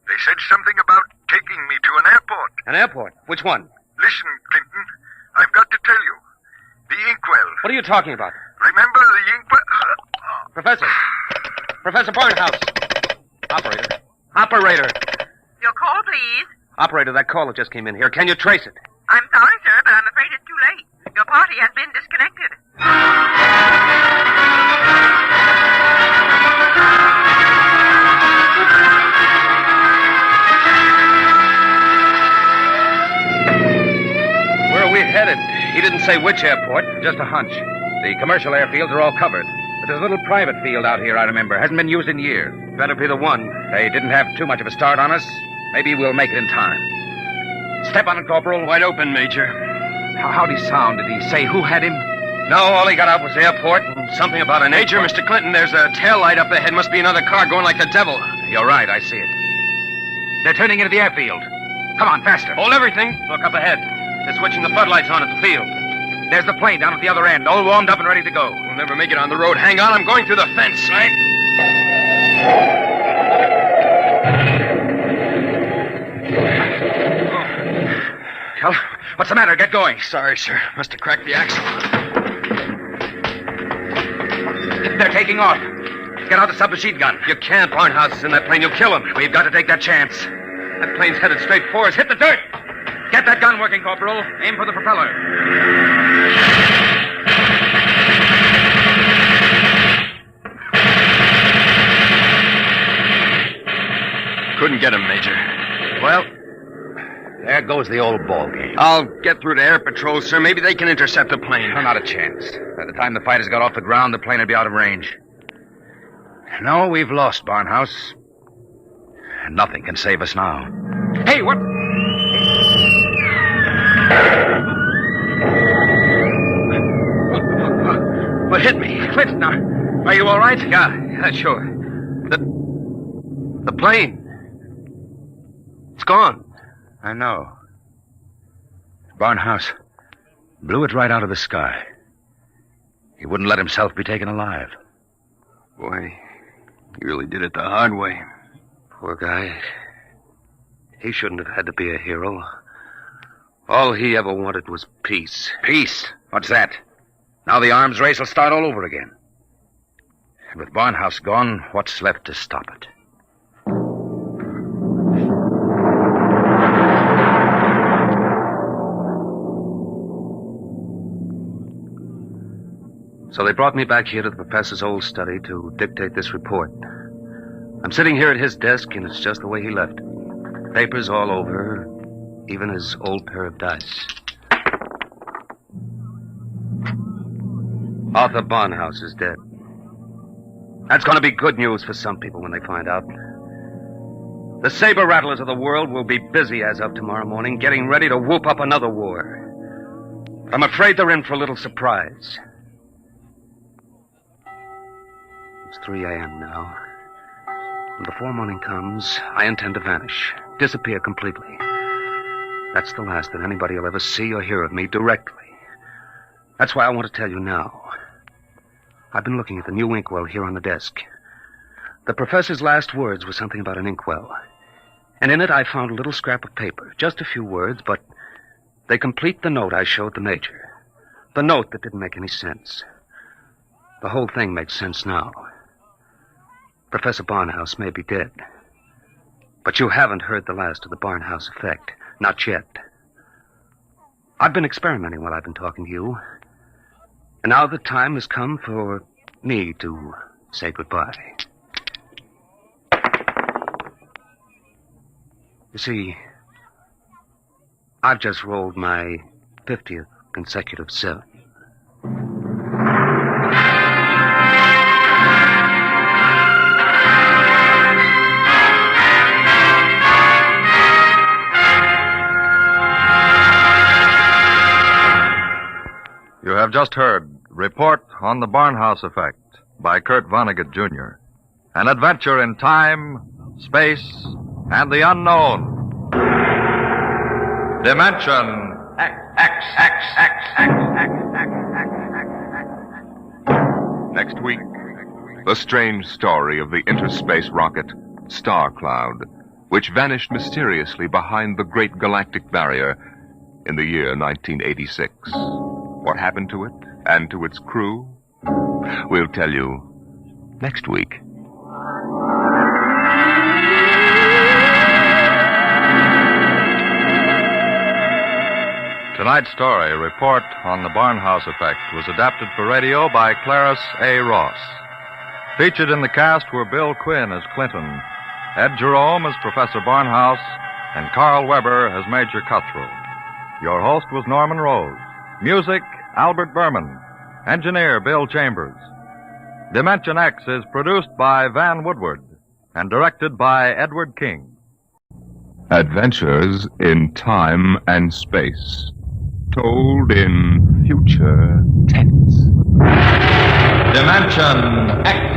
They said something about taking me to an airport. An airport? Which one? Listen, Clinton, I've got to tell you. The inkwell. What are you talking about? Remember the inkwell? Professor. Professor Barnhouse. Operator. Your call, please. Operator, that caller just came in here. Can you trace it? I'm sorry, sir, but I'm afraid it's too late. Your party has been disconnected. Where are we headed? He didn't say which airport. Just a hunch. The commercial airfields are all covered. But there's a little private field out here, I remember. Hasn't been used in years. Better be the one. They didn't have too much of a start on us. Maybe we'll make it in time. Step on it, Corporal. Wide open, Major. How'd he sound? Did he say who had him? No, all he got out was airport and something about an Major, Mr. Clinton, there's a tail light up ahead. Must be another car going like the devil. You're right, I see it. They're turning into the airfield. Come on, faster. Hold everything. Look up ahead. They're switching the floodlights on at the field. There's the plane down at the other end, all warmed up and ready to go. We'll never make it on the road. Hang on, I'm going through the fence. Right. Well, what's the matter? Get going. Sorry, sir. Must have cracked the axle. They're taking off. Get out the submachine gun. You can't. Barnhouse is in that plane. You'll kill him. We've got to take that chance. That plane's headed straight for us. Hit the dirt. Get that gun working, Corporal. Aim for the propeller. Couldn't get him, Major. Well, there goes the old ball game. I'll get through to air patrol, sir. Maybe they can intercept the plane. No, not a chance. By the time the fighters got off the ground, the plane would be out of range. No, we've lost, Barnhouse. Nothing can save us now. Hey, what? What hit me? Clint, now, are you all right? Yeah, sure. The plane. It's gone. I know. Barnhouse blew it right out of the sky. He wouldn't let himself be taken alive. Boy, he really did it the hard way. Poor guy. He shouldn't have had to be a hero. All he ever wanted was peace. Peace? What's that? Now the arms race will start all over again. And with Barnhouse gone, what's left to stop it? So they brought me back here to the professor's old study to dictate this report. I'm sitting here at his desk, and it's just the way he left it. Papers all over, even his old pair of dice. Arthur Barnhouse is dead. That's going to be good news for some people when they find out. The saber rattlers of the world will be busy as of tomorrow morning, getting ready to whoop up another war. But I'm afraid they're in for a little surprise. It's 3 a.m. now. And before morning comes, I intend to vanish, disappear completely. That's the last that anybody will ever see or hear of me directly. That's why I want to tell you now. I've been looking at the new inkwell here on the desk. The professor's last words were something about an inkwell. And in it I found a little scrap of paper. Just a few words, but they complete the note I showed the major. The note that didn't make any sense. The whole thing makes sense now. Professor Barnhouse may be dead. But you haven't heard the last of the Barnhouse effect. Not yet. I've been experimenting while I've been talking to you. And now the time has come for me to say goodbye. You see, I've just rolled my 50th consecutive 7. You have just heard Report on the Barnhouse Effect by Kurt Vonnegut, Jr. An adventure in time, space, and the unknown. Dimension X. Next week, the strange story of the interspace rocket Star Cloud, which vanished mysteriously behind the Great Galactic Barrier in the year 1986. What happened to it and to its crew? We'll tell you next week. Tonight's story, Report on the Barnhouse Effect, was adapted for radio by Clarice A. Ross. Featured in the cast were Bill Quinn as Clinton, Ed Jerome as Professor Barnhouse, and Carl Weber as Major Cutthroat. Your host was Norman Rose. Music, Albert Berman. Engineer, Bill Chambers. Dimension X is produced by Van Woodward and directed by Edward King. Adventures in time and space, told in future tense. Dimension X.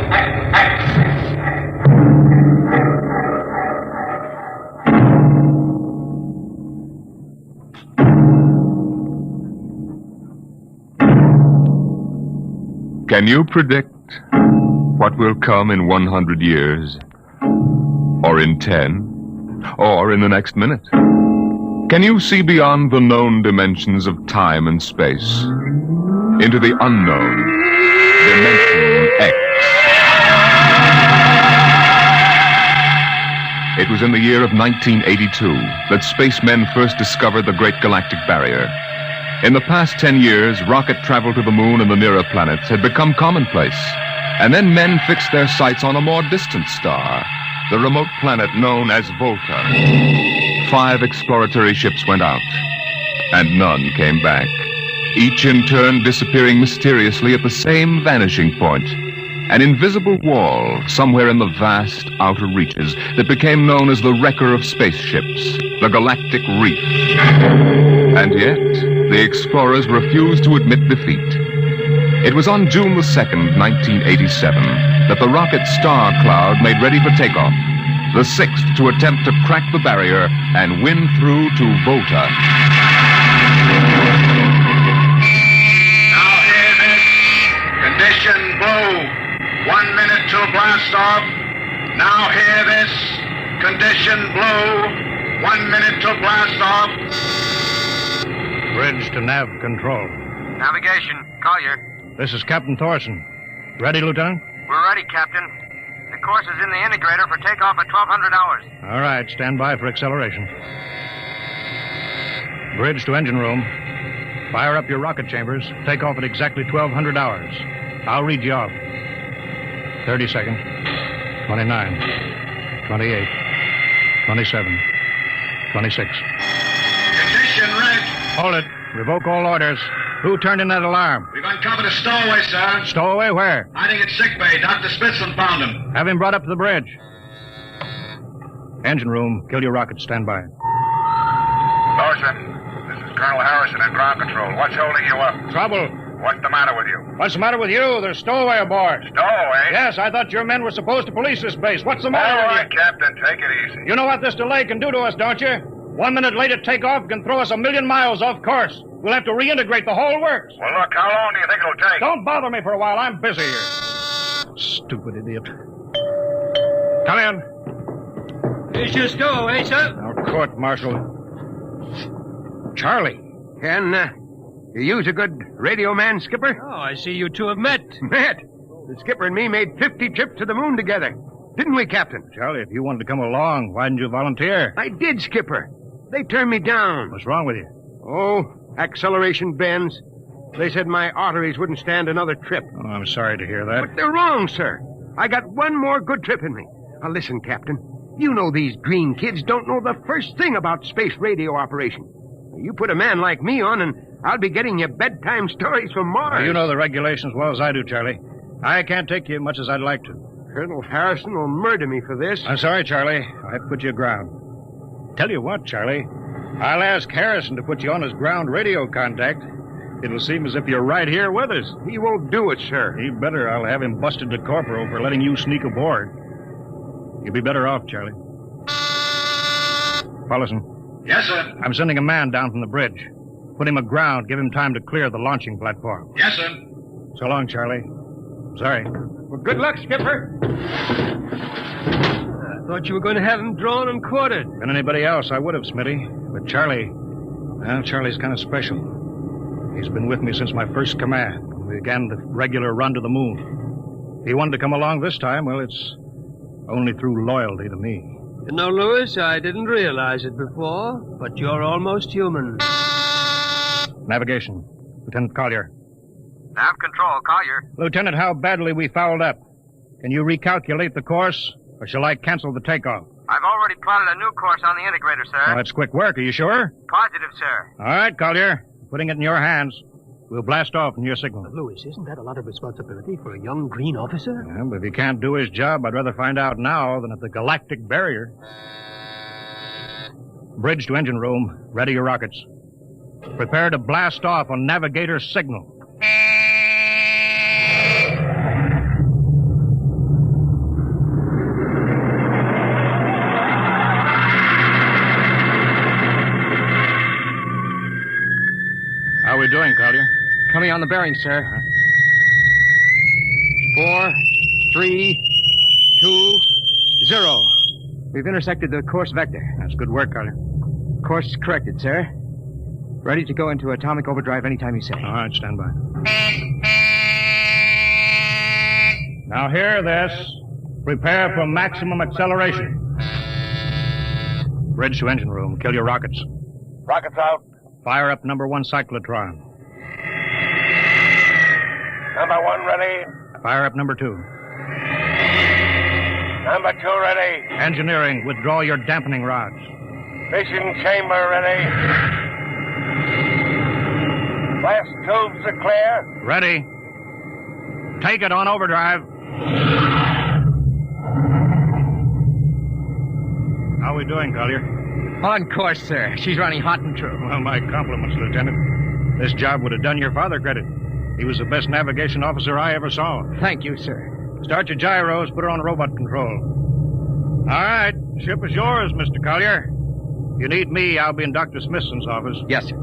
Can you predict what will come in 100 years? Or in 10? Or in the next minute? Can you see beyond the known dimensions of time and space into the unknown Dimension X? It was in the year of 1982 that spacemen first discovered the Great Galactic Barrier. In the past 10 years, rocket travel to the moon and the nearer planets had become commonplace. And then men fixed their sights on a more distant star, the remote planet known as Volta. 5 exploratory ships went out, and none came back, each in turn disappearing mysteriously at the same vanishing point, an invisible wall somewhere in the vast outer reaches that became known as the wrecker of spaceships, the Galactic Reef. And yet, the explorers refused to admit defeat. It was on June the 2nd, 1987, that the rocket Star Cloud made ready for takeoff. the 6th to attempt to crack the barrier and win through to Volta. Now hear this. Condition blue. 1 minute to blast off. Now hear this. Condition blue. 1 minute to blast off. Bridge to nav control. Navigation, Collier. This is Captain Thorson. Ready, Lieutenant? We're ready, Captain. The course is in the integrator for takeoff at 1200 hours. All right, stand by for acceleration. Bridge to engine room. Fire up your rocket chambers. Take off at exactly 1200 hours. I'll read you off. 30 seconds. 29. 28. 27. 26. Condition red. Hold it. Revoke all orders. Who turned in that alarm? We've uncovered a stowaway, sir. Stowaway where? Hiding at sickbay. Dr. Spitzlin found him. Have him brought up to the bridge. Engine room. Kill your rockets. Stand by. Thorson, this is Colonel Harrison in ground control. What's holding you up? Trouble. What's the matter with you? What's the matter with you? There's stowaway aboard. Stowaway? Yes, I thought your men were supposed to police this base. What's the matter All with right, you? Captain, take it easy. You know what this delay can do to us, don't you? 1 minute late at takeoff can throw us 1,000,000 miles off course. We'll have to reintegrate the whole works. Well, look, how long do you think it'll take? Don't bother me for a while. I'm busy here. Stupid idiot. Come in. Here's your stowaway, sir. Now, court martial. Charlie. Can you use a good radio man, Skipper? Oh, I see you two have met. Met? The skipper and me made 50 trips to the moon together. Didn't we, Captain? Charlie, if you wanted to come along, why didn't you volunteer? I did, Skipper. They turned me down. What's wrong with you? Oh, acceleration bends. They said my arteries wouldn't stand another trip. Oh, I'm sorry to hear that. But they're wrong, sir. I got one more good trip in me. Now, listen, Captain. You know these green kids don't know the first thing about space radio operation. You put a man like me on, and I'll be getting you bedtime stories from Mars. Well, you know the regulations as well as I do, Charlie. I can't take you much as I'd like to. Colonel Harrison will murder me for this. I'm sorry, Charlie. I have to put you aground. Tell you what, Charlie. I'll ask Harrison to put you on his ground radio contact. It'll seem as if you're right here with us. He won't do it, sir. He better. I'll have him busted to corporal for letting you sneak aboard. You'll be better off, Charlie. Paulson. Yes, sir. I'm sending a man down from the bridge. Put him aground. Give him time to clear the launching platform. Yes, sir. So long, Charlie. Sorry. Well, good luck, Skipper. I thought you were going to have him drawn and quartered. Been anybody else, I would have, Smitty. But Charlie, well, Charlie's kind of special. He's been with me since my first command. We began the regular run to the moon. If he wanted to come along this time, well, it's only through loyalty to me. You know, Lewis, I didn't realize it before, but you're almost human. Navigation. Lieutenant Collier. Nav control, Collier. Lieutenant, how badly we fouled up. Can you recalculate the course, or shall I cancel the takeoff? I've already plotted a new course on the integrator, sir. Oh, that's quick work. Are you sure? Positive, sir. All right, Collier. Putting it in your hands. We'll blast off in your signal. Lewis, isn't that a lot of responsibility for a young green officer? Yeah, but if he can't do his job, I'd rather find out now than at the galactic barrier. Bridge to engine room. Ready your rockets. Prepare to blast off on navigator's signal. How are we doing, Collier? Coming on the bearing, sir. 4, 3, 2, 0. We've intersected the course vector. That's good work, Collier. Course corrected, sir. Ready to go into atomic overdrive anytime you say. All right, stand by. Now hear this. Prepare for maximum acceleration. Bridge to engine room. Kill your rockets. Rockets out. Fire up number 1 cyclotron. Number 1 ready. Fire up number 2. Number 2 ready. Engineering, withdraw your dampening rods. Fission chamber ready. Blast tubes are clear. Ready. Take it on overdrive. How are we doing, Collier? On course, sir. She's running hot and true. Well, my compliments, Lieutenant. This job would have done your father credit. He was the best navigation officer I ever saw. Thank you, sir. Start your gyros, put her on robot control. All right, Ship is yours, Mr. Collier. If you need me, I'll be in Dr. Smithson's office. Yes, sir.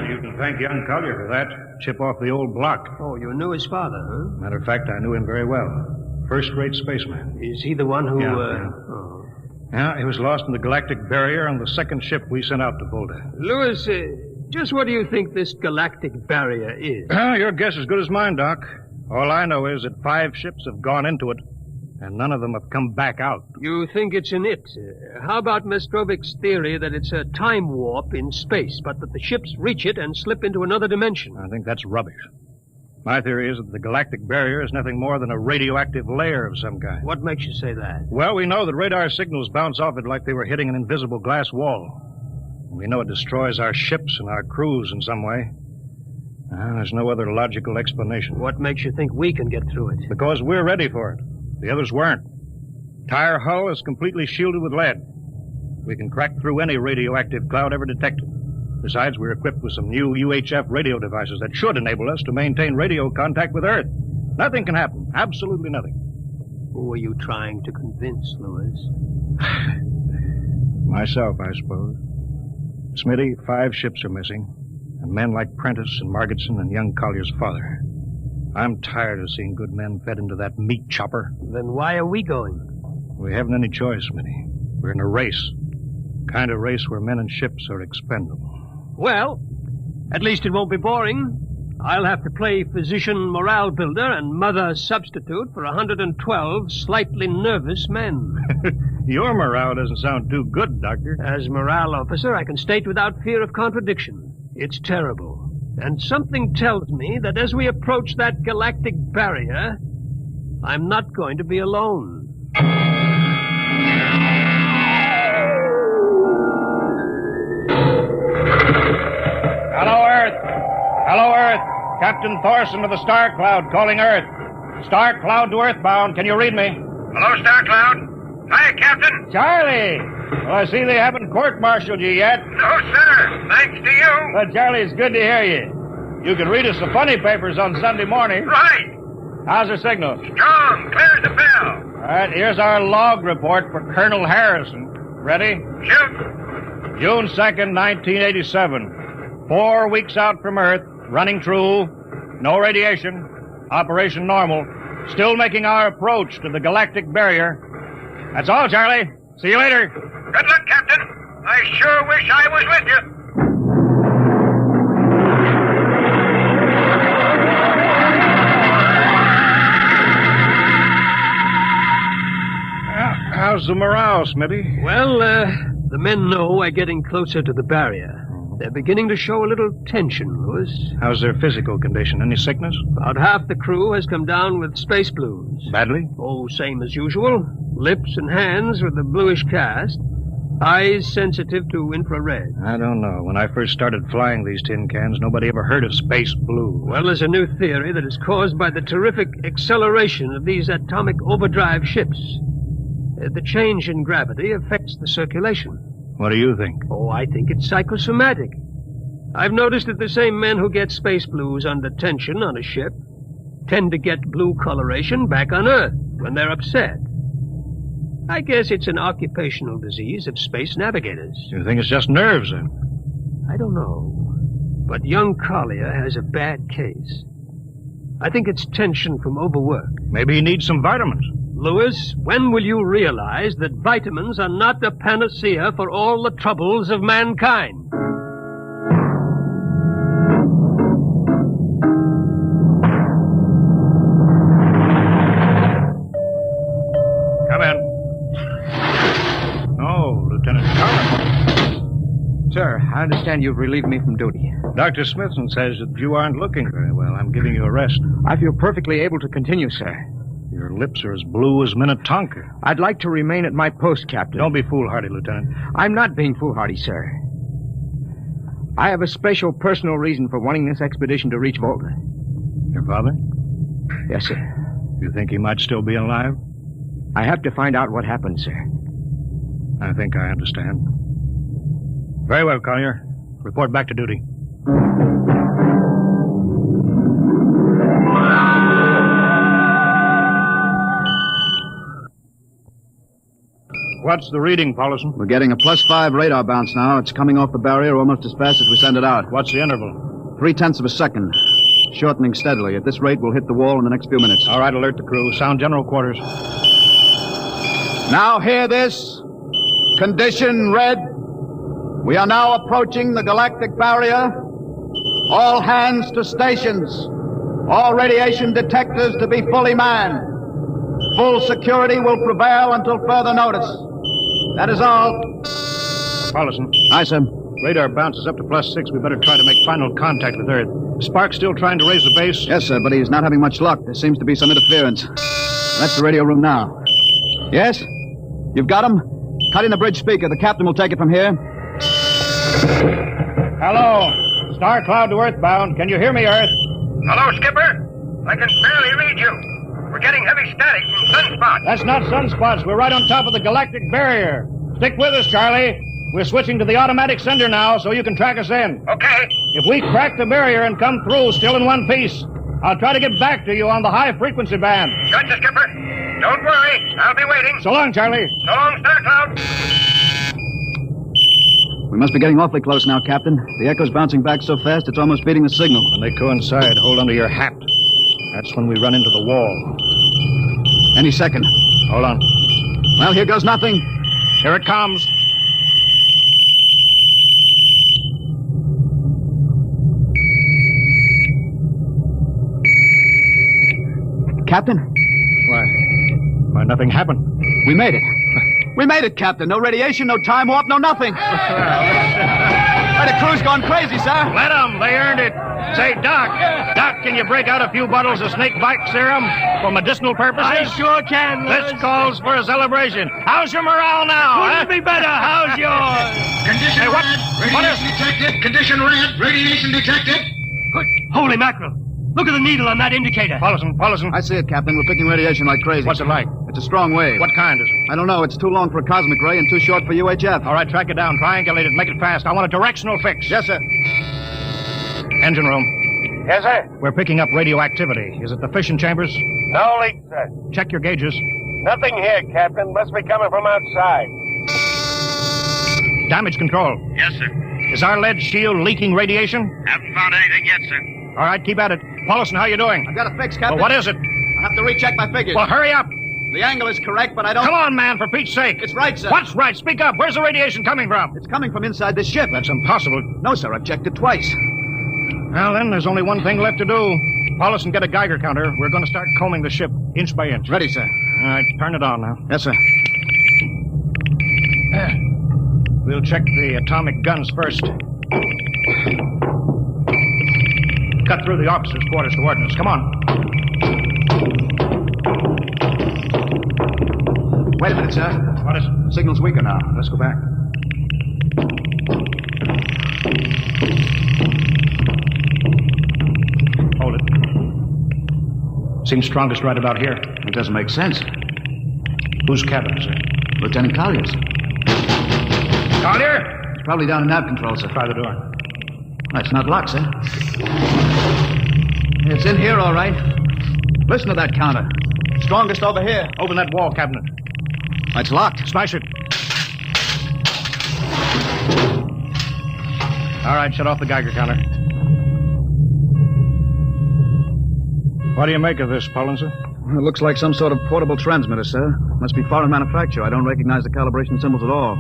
You can thank young Collier for that. Chip off the old block. Oh, you knew his father, huh? Matter of fact, I knew him very well. First-rate spaceman. Is he the one who, Yeah. Yeah, he was lost in the galactic barrier on the second ship we sent out to Volta. Lewis, just what do you think this galactic barrier is? Your guess is as good as mine, Doc. All I know is that 5 ships have gone into it, and none of them have come back out. You think it's an it. How about Mestrovic's theory that it's a time warp in space, but that the ships reach it and slip into another dimension? I think that's rubbish. My theory is that the galactic barrier is nothing more than a radioactive layer of some kind. What makes you say that? Well, we know that radar signals bounce off it like they were hitting an invisible glass wall. We know it destroys our ships and our crews in some way. There's no other logical explanation. What makes you think we can get through it? Because we're ready for it. The others weren't. Entire hull is completely shielded with lead. We can crack through any radioactive cloud ever detected. Besides, we're equipped with some new UHF radio devices that should enable us to maintain radio contact with Earth. Nothing can happen. Absolutely nothing. Who are you trying to convince, Lewis? Myself, I suppose. Smitty, 5 ships are missing, and men like Prentice and Margetson and young Collier's father. I'm tired of seeing good men fed into that meat chopper. Then why are we going? We haven't any choice, Smitty. We're in a race. Kind of race where men and ships are expendable. Well, at least it won't be boring. I'll have to play physician morale builder and mother substitute for 112 slightly nervous men. Your morale doesn't sound too good, Doctor. As morale officer, I can state without fear of contradiction. It's terrible. And something tells me that as we approach that galactic barrier, I'm not going to be alone. Hello, Earth. Hello, Earth. Captain Thorson of the Star Cloud calling Earth. Star Cloud to Earthbound. Can you read me? Hello, Star Cloud. Hi, Captain. Charlie. Well, I see they haven't court-martialed you yet. No, sir. Thanks to you. Well, Charlie, it's good to hear you. You can read us the funny papers on Sunday morning. Right. How's the signal? Strong. Clear as a bell. All right, here's our log report for Colonel Harrison. Ready? Shoot. June 2nd, 1987. 4 weeks out from Earth, running true, no radiation, operation normal, still making our approach to the galactic barrier. That's all, Charlie. See you later. Good luck, Captain. I sure wish I was with you. How's the morale, Smitty? Well, the men know we're getting closer to the barrier. They're beginning to show a little tension, Lewis. How's their physical condition? Any sickness? About half the crew has come down with space blues. Badly? Oh, same as usual. Lips and hands with a bluish cast. Eyes sensitive to infrared. I don't know. When I first started flying these tin cans, nobody ever heard of space blue. Well, there's a new theory that is caused by the terrific acceleration of these atomic overdrive ships. The change in gravity affects the circulation. What do you think? Oh, I think it's psychosomatic. I've noticed that the same men who get space blues under tension on a ship tend to get blue coloration back on Earth when they're upset. I guess it's an occupational disease of space navigators. You think it's just nerves, then? I don't know. But young Collier has a bad case. I think it's tension from overwork. Maybe he needs some vitamins. Lewis, when will you realize that vitamins are not the panacea for all the troubles of mankind? Come in. Oh, Lieutenant Collins. Sir, I understand you've relieved me from duty. Dr. Smithson says that you aren't looking very well. I'm giving you a rest. I feel perfectly able to continue, sir. Your lips are as blue as Minnetonka. I'd like to remain at my post, Captain. Don't be foolhardy, Lieutenant. I'm not being foolhardy, sir. I have a special personal reason for wanting this expedition to reach Volta. Your father? Yes, sir. You think he might still be alive? I have to find out what happened, sir. I think I understand. Very well, Collier. Report back to duty. What's the reading, Paulson? We're getting a +5 radar bounce now. It's coming off the barrier almost as fast as we send it out. What's the interval? 0.3 of a second. Shortening steadily. At this rate, we'll hit the wall in the next few minutes. All right, alert the crew. Sound general quarters. Now hear this. Condition red. We are now approaching the galactic barrier. All hands to stations. All radiation detectors to be fully manned. Full security will prevail until further notice. That is all. Paulson. Aye, sir. Radar bounces up to +6. We better try to make final contact with Earth. Spark's still trying to raise the base? Yes, sir, but he's not having much luck. There seems to be some interference. That's the radio room now. Yes? You've got him? Cut in the bridge speaker. The captain will take it from here. Hello. Star Cloud to Earthbound. Can you hear me, Earth? Hello, Skipper. I can barely read you. We're getting heavy static from sunspots. That's not sunspots. We're right on top of the galactic barrier. Stick with us, Charlie. We're switching to the automatic sender now, so you can track us in. Okay. If we crack the barrier and come through still in one piece, I'll try to get back to you on the high-frequency band. Gotcha, Skipper. Don't worry. I'll be waiting. So long, Charlie. So long, Star Cloud. We must be getting awfully close now, Captain. The echo's bouncing back so fast it's almost beating the signal. When they coincide, hold onto your hat. That's when we run into the wall. Any second. Hold on. Well, here goes nothing. Here it comes. Captain? Why, nothing happened. We made it. We made it, Captain. No radiation, no time warp, no nothing. Why, the crew's gone crazy, sir. Let them. They earned it. Say, Doc, can you break out a few bottles of snake bite serum for medicinal purposes? I sure can, Lewis. This calls for a celebration. How's your morale now? Couldn't be better. How's yours? Condition what? red. Radiation detected. Condition red. Radiation detected. Good. Holy mackerel. Look at the needle on that indicator. Paulson. I see it, Captain. We're picking radiation like crazy. What's it like? It's a strong wave. What kind is it? I don't know. It's too long for a cosmic ray and too short for UHF. All right, track it down. Triangulate it. Make it fast. I want a directional fix. Yes, sir. Engine room. Yes, sir. We're picking up radioactivity. Is it the fission chambers? No leak, sir. Check your gauges. Nothing here, Captain. Must be coming from outside. Damage control. Yes, sir. Is our lead shield leaking radiation? Haven't found anything yet, sir. All right, keep at it. Paulson, how you doing? I've got a fix, Captain. Well, what is it? I have to recheck my figures. Well, hurry up. The angle is correct, but I don't... Come on, man, for Pete's sake. It's right, sir. What's right? Speak up. Where's the radiation coming from? It's coming from inside this ship. That's impossible. No, sir. I've checked it twice. Well, then, there's only one thing left to do. Paulson, get a Geiger counter. We're going to start combing the ship inch by inch. Ready, sir. All right, turn it on now. Yes, sir. We'll check the atomic guns first. Cut through the officers' quarters to ordnance. Come on. Wait a minute, sir. What is it? Signal's weaker now. Let's go back. Hold it. Seems strongest right about here. It doesn't make sense. Whose cabin is it? Lieutenant Collier's. Collier? It's probably down in nav control, sir. Try the door. It's not locked, sir. It's in here, all right. Listen to that counter. Strongest over here. Open that wall cabinet. It's locked. Smash it. All right, shut off the Geiger counter. What do you make of this, Paulson? It looks like some sort of portable transmitter, sir. Must be foreign manufacture. I don't recognize the calibration symbols at all.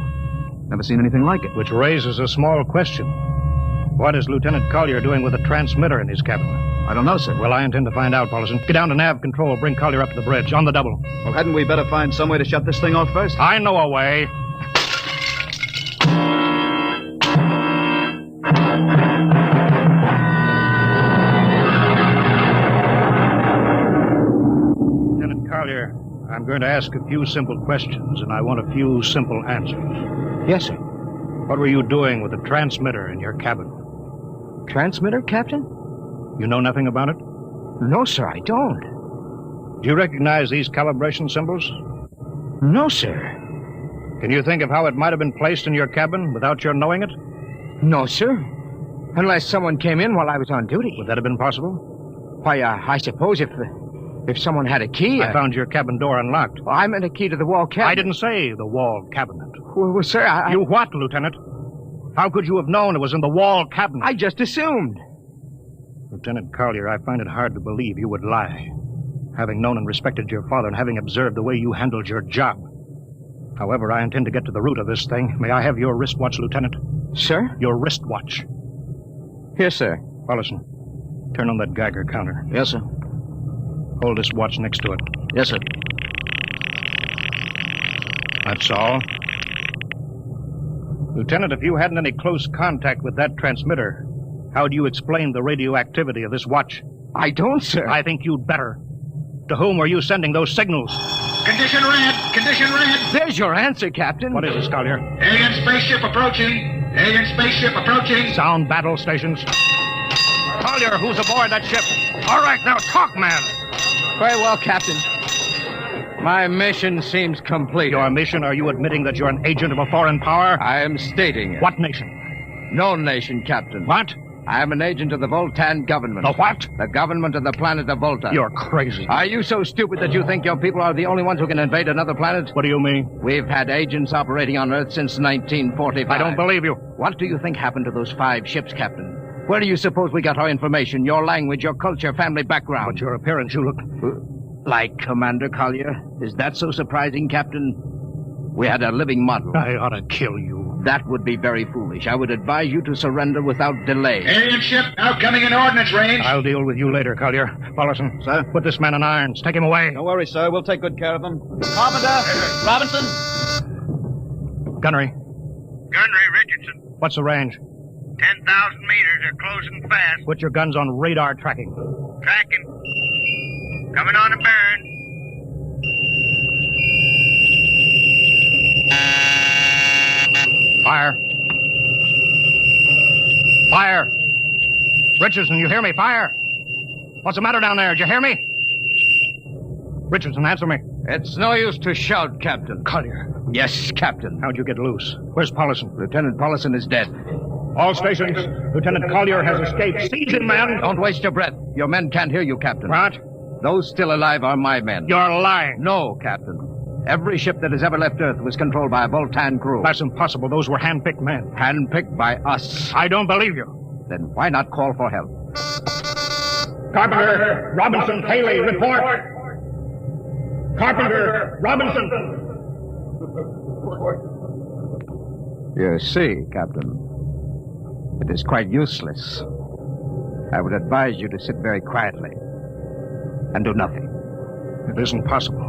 Never seen anything like it. Which raises a small question. What is Lieutenant Collier doing with a transmitter in his cabin? I don't know, sir. Well, I intend to find out, Paulson. Get down to nav control. Bring Collier up to the bridge. On the double. Well, hadn't we better find some way to shut this thing off first? I know a way. Lieutenant Collier, I'm going to ask a few simple questions, and I want a few simple answers. Yes, sir. What were you doing with the transmitter in your cabin? Transmitter, Captain? You know nothing about it? No, sir, I don't. Do you recognize these calibration symbols? No, sir. Can you think of how it might have been placed in your cabin without your knowing it? No, sir. Unless someone came in while I was on duty. Would that have been possible? Why, I suppose if someone had a key... I found your cabin door unlocked. Well, I meant a key to the wall cabinet. I didn't say the wall cabinet. Well, sir, You what, Lieutenant? How could you have known it was in the wall cabinet? I just assumed. Lieutenant Collier, I find it hard to believe you would lie. Having known and respected your father and having observed the way you handled your job. However, I intend to get to the root of this thing. May I have your wristwatch, Lieutenant? Sir? Your wristwatch. Here, sir. Paulson, turn on that Geiger counter. Yes, sir. Hold this watch next to it. Yes, sir. That's all. Lieutenant, if you hadn't any close contact with that transmitter, how do you explain the radioactivity of this watch? I don't, sir. I think you'd better. To whom were you sending those signals? Condition red! Condition red! There's your answer, Captain. What is it, Collier? Alien spaceship approaching! Alien spaceship approaching! Sound battle stations. Collier, who's aboard that ship? All right, now talk, man. Very well, Captain. My mission seems complete. Your mission? Are you admitting that you're an agent of a foreign power? I am stating it. What nation? No nation, Captain. What? I am an agent of the Voltan government. The what? The government of the planet of Volta. You're crazy. Are you so stupid that you think your people are the only ones who can invade another planet? What do you mean? We've had agents operating on Earth since 1945. I don't believe you. What do you think happened to those 5 ships, Captain? Where do you suppose we got our information, your language, your culture, family background? But your appearance, you look... Like Commander Collier? Is that so surprising, Captain? We had a living model. I ought to kill you. That would be very foolish. I would advise you to surrender without delay. Alien ship now coming in ordnance range. I'll deal with you later, Collier. Paulson. Sir? Put this man in irons. Take him away. No worries, sir. We'll take good care of him. Carpenter! Robinson! Gunnery. Gunnery Richardson. What's the range? 10,000 meters. They're closing fast. Put your guns on radar tracking. Tracking. Coming on a burn. Fire. Fire. Richardson, you hear me? Fire. What's the matter down there? Did you hear me? Richardson, answer me. It's no use to shout, Captain. Collier. Yes, Captain. How'd you get loose? Where's Paulson? Lieutenant Paulson is dead. All stations. Lieutenant Collier has escaped. Seize him, man. Don't waste your breath. Your men can't hear you, Captain. What? Those still alive are my men. You're lying. No, Captain. Every ship that has ever left Earth was controlled by a Voltan crew. That's impossible. Those were hand-picked men. Hand-picked by us. I don't believe you. Then why not call for help? Carpenter, Robinson, Haley, report. Carpenter, Robinson. You see, Captain, it is quite useless. I would advise you to sit very quietly and do nothing. It isn't possible.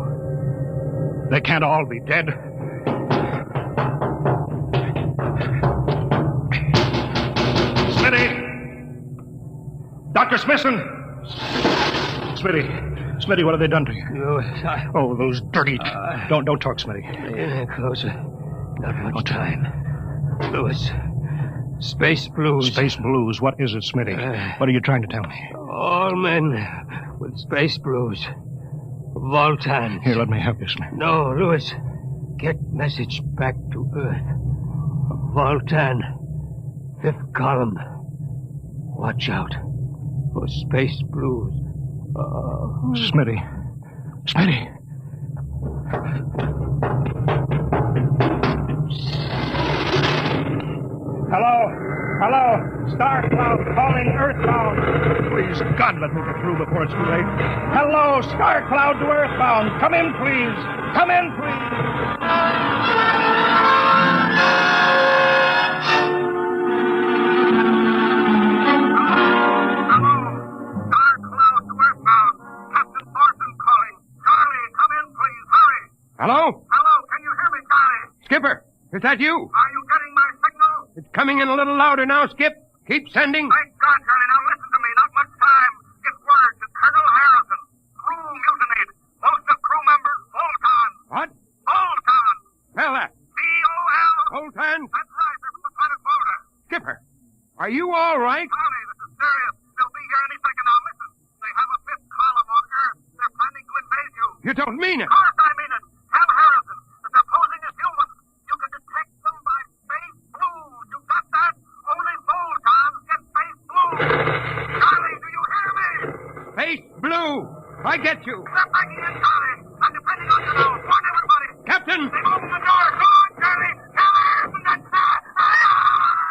They can't all be dead. Smitty! Dr. Smithson! Smitty, what have they done to you? Oh, those dirty... Don't talk, Smitty. Closer. Not much time. Lewis. Space blues. Space blues? What is it, Smitty? What are you trying to tell me? All men with space blues. Voltans. Here, let me help you, Smith. No, Lewis. Get message back to Earth. Voltan. 5th column. Watch out for space blues. Smitty. Hello. Star Cloud calling Earthbound. Please, God, let me get through before it's too late. Hello, Star Cloud to Earthbound. Come in, please. Hello? Hello, can you hear me, Charlie? Skipper, is that you? Are you getting my signal? It's coming in a little louder now, Skip. Keep sending. Thank God, Charlie. Now listen to me. Not much time. Get word to Colonel Harrison. Crew mutinied. Most of crew members, Voltan. What? Voltan. Spell that. V-O-L. Voltan? That's right. They're from the planet Volta. Skipper, are you all right? Charlie, this is serious. They'll be here any second now. Listen. They have a 5th column on Earth. They're planning to invade you. You don't mean it. Of course I mean it. Tell Harrison that they're posing as humans. You can detect them by space blues. You got that? Only I get you. Step back in time. I'm depending on you now. Warn everybody. Captain! They open the door. Come on, Charlie.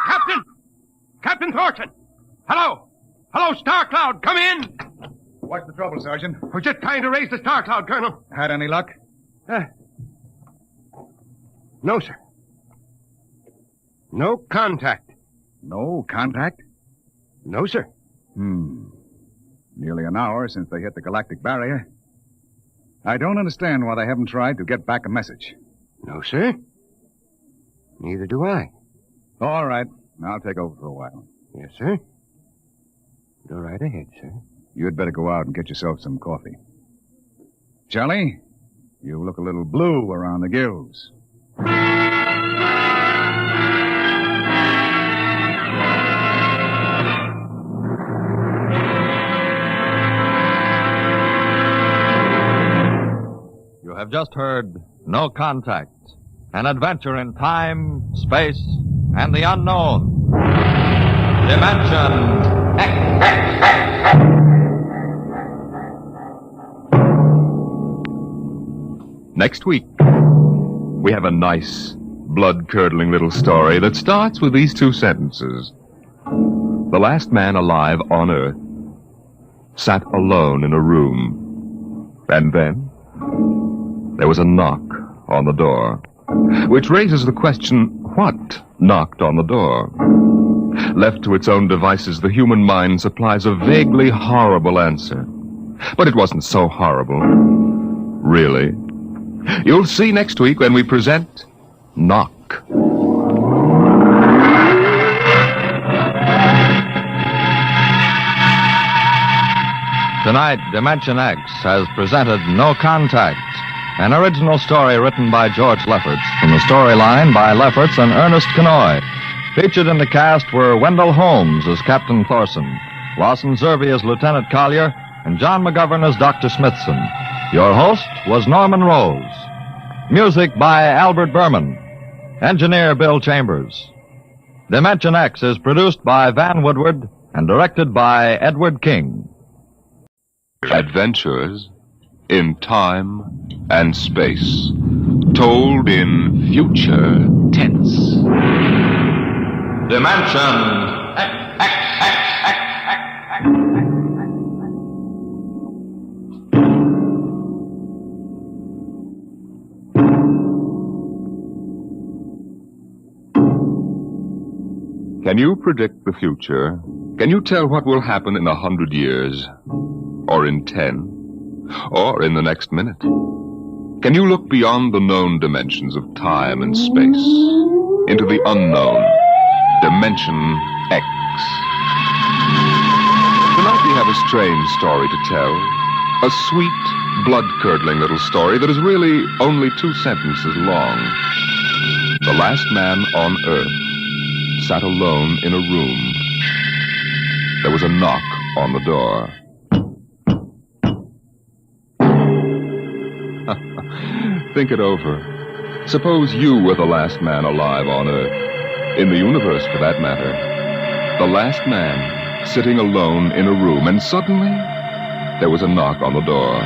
Captain! Captain Thorson! Hello! Hello, Star Cloud, come in! What's the trouble, Sergeant? We're just trying to raise the Star Cloud, Colonel. Had any luck? No, sir. No contact. No contact? No, sir. Nearly an hour since they hit the galactic barrier. I don't understand why they haven't tried to get back a message. No, sir. Neither do I. All right. I'll take over for a while. Yes, sir. Go right ahead, sir. You'd better go out and get yourself some coffee. Charlie, you look a little blue around the gills. You have just heard No Contact, an adventure in time, space, and the unknown. Dimension X. Next week, we have a nice, blood-curdling little story that starts with these two sentences. The last man alive on Earth sat alone in a room. And then there was a knock on the door, which raises the question, what knocked on the door? Left to its own devices, the human mind supplies a vaguely horrible answer. But it wasn't so horrible. Really. You'll see next week when we present Knock. Tonight, Dimension X has presented No Contact, an original story written by George Lefferts, from the storyline by Lefferts and Ernest Kenoy. Featured in the cast were Wendell Holmes as Captain Thorson, Lawson Zerby as Lieutenant Collier, and John McGovern as Dr. Smithson. Your host was Norman Rose. Music by Albert Berman. Engineer Bill Chambers. Dimension X is produced by Van Woodward and directed by Edward King. Adventures in time and space, told in future tense. Dimension Can you predict the future? Can you tell what will happen in 100 years? Or in 10? Or in the next minute? Can you look beyond the known dimensions of time and space into the unknown, Dimension X? Tonight we have a strange story to tell. A sweet, blood-curdling little story that is really only 2 sentences long. The last man on Earth sat alone in a room. There was a knock on the door. Think it over. Suppose you were the last man alive on Earth, in the universe for that matter. The last man sitting alone in a room, and suddenly there was a knock on the door.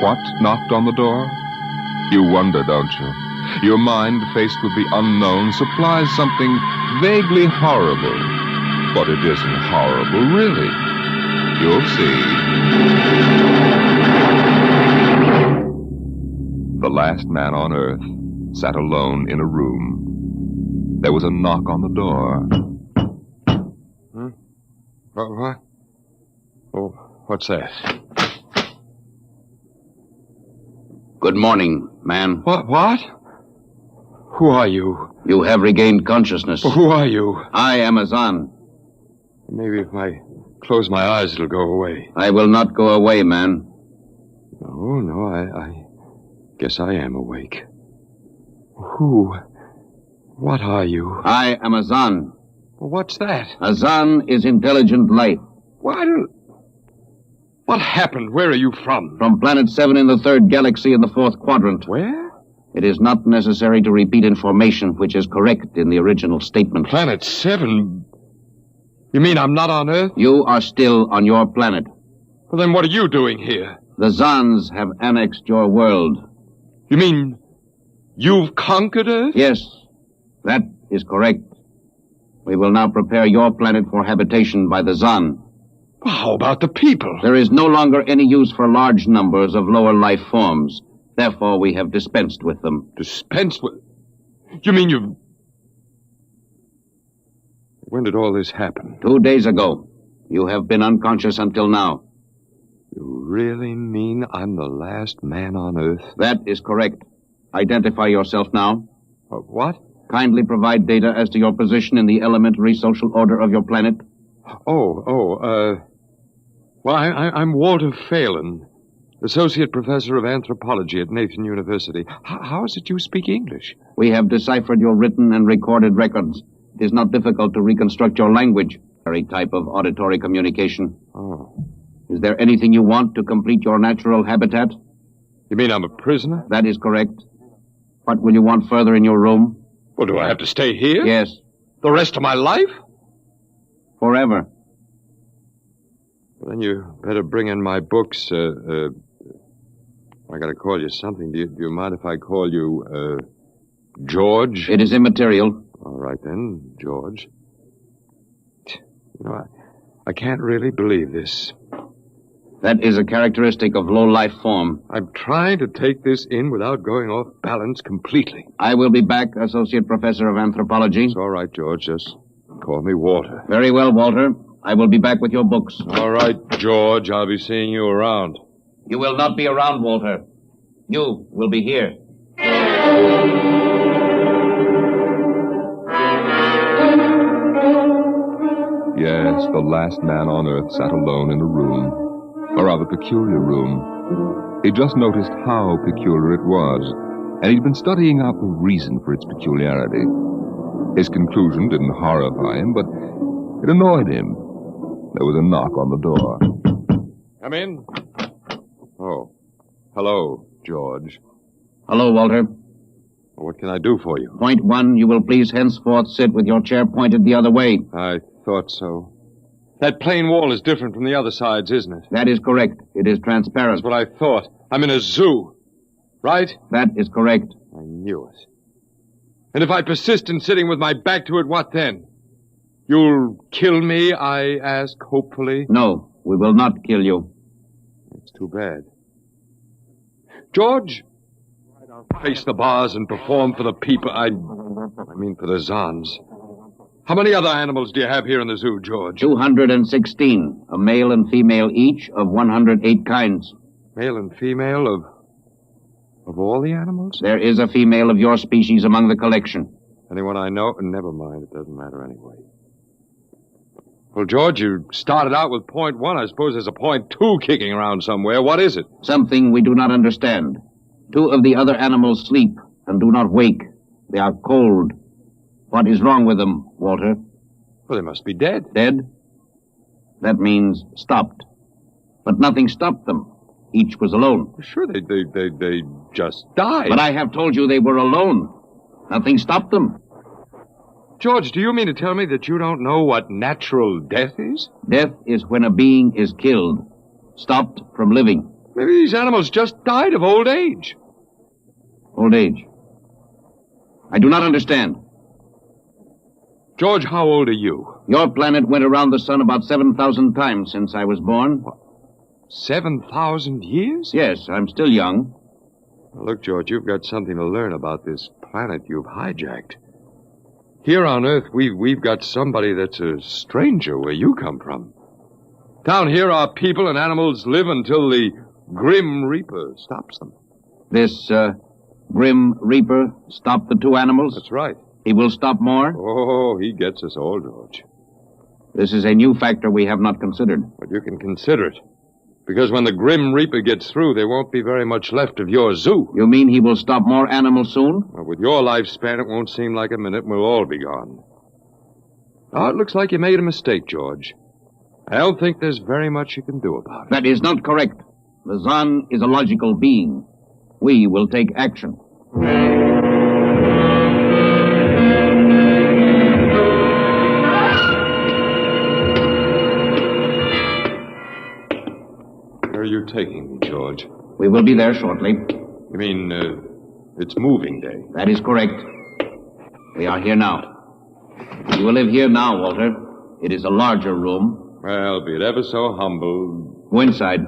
What knocked on the door? You wonder, don't you? Your mind, faced with the unknown, supplies something vaguely horrible. But it isn't horrible, really. You'll see. The last man on Earth sat alone in a room. There was a knock on the door. What? Oh, what's that? Good morning, man. What? Who are you? You have regained consciousness. Who are you? I am Azan. Maybe if I close my eyes, it'll go away. I will not go away, man. No, I guess I am awake. Who? What are you? I am Azan. What's that? Azan is intelligent life. What happened? Where are you from? From Planet 7 in the 3rd galaxy in the 4th quadrant. Where? It is not necessary to repeat information which is correct in the original statement. Planet 7? You mean I'm not on Earth? You are still on your planet. Well, then what are you doing here? The Zans have annexed your world. You mean you've conquered Earth? Yes, that is correct. We will now prepare your planet for habitation by the Zan. How about the people? There is no longer any use for large numbers of lower life forms. Therefore, we have dispensed with them. Dispensed with? You mean you've... When did all this happen? 2 days ago. You have been unconscious until now. You really mean I'm the last man on Earth? That is correct. Identify yourself now. What? Kindly provide data as to your position in the elementary social order of your planet. Well, I'm Walter Phelan, Associate Professor of Anthropology at Nathan University. How is it you speak English? We have deciphered your written and recorded records. It is not difficult to reconstruct your language, very type of auditory communication. Oh. Is there anything you want to complete your natural habitat? You mean I'm a prisoner? That is correct. What will you want further in your room? Well, do I have to stay here? Yes. The rest of my life? Forever. Well, then you better bring in my books. I gotta call you something. Do you mind if I call you, George? It is immaterial. All right, then, George. You know, I can't really believe this. That is a characteristic of low-life form. I'm trying to take this in without going off balance completely. I will be back, Associate Professor of Anthropology. It's all right, George. Just call me Walter. Very well, Walter. I will be back with your books. All right, George. I'll be seeing you around. You will not be around, Walter. You will be here. Yes, the last man on Earth sat alone in a room. A rather peculiar room. He'd just noticed how peculiar it was, and he'd been studying out the reason for its peculiarity. His conclusion didn't horrify him, but it annoyed him. There was a knock on the door. Come in. Oh. Hello, George. Hello, Walter. What can I do for you? Point 1, you will please henceforth sit with your chair pointed the other way. I thought so. That plain wall is different from the other sides, isn't it? That is correct. It is transparent. That's what I thought. I'm in a zoo. Right? That is correct. I knew it. And if I persist in sitting with my back to it, what then? You'll kill me, I ask, hopefully? No, we will not kill you. It's too bad. George, I'll face the bars and perform for the people. I mean for the Zans. How many other animals do you have here in the zoo, George? 216, a male and female each of 108 kinds. Male and female of all the animals? There is a female of your species among the collection. Anyone I know? Never mind, it doesn't matter anyway. Well, George, you started out with point 1. I suppose there's a point 2 kicking around somewhere. What is it? Something we do not understand. 2 of the other animals sleep and do not wake. They are cold. What is wrong with them, Walter? Well, they must be dead. Dead? That means stopped. But nothing stopped them. Each was alone. Sure, they just died. But I have told you they were alone. Nothing stopped them. George, do you mean to tell me that you don't know what natural death is? Death is when a being is killed, stopped from living. Maybe these animals just died of old age. Old age? I do not understand. George, how old are you? Your planet went around the sun about 7,000 times since I was born. What? 7,000 years? Yes, I'm still young. Well, look, George, you've got something to learn about this planet you've hijacked. Here on Earth, we've got somebody that's a stranger where you come from. Down here, our people and animals live until the Grim Reaper stops them. This, Grim Reaper stopped the 2 animals? That's right. He will stop more? Oh, he gets us all, George. This is a new factor we have not considered. But you can consider it. Because when the Grim Reaper gets through, there won't be very much left of your zoo. You mean he will stop more animals soon? Well, with your lifespan, it won't seem like a minute and we'll all be gone. Oh, it looks like you made a mistake, George. I don't think there's very much you can do about it. That is not correct. The Zan is a logical being. We will take action. Where are you taking me, George? We will be there shortly. You mean, it's moving day? That is correct. We are here now. You will live here now, Walter. It is a larger room. Well, be it ever so humble. Go inside.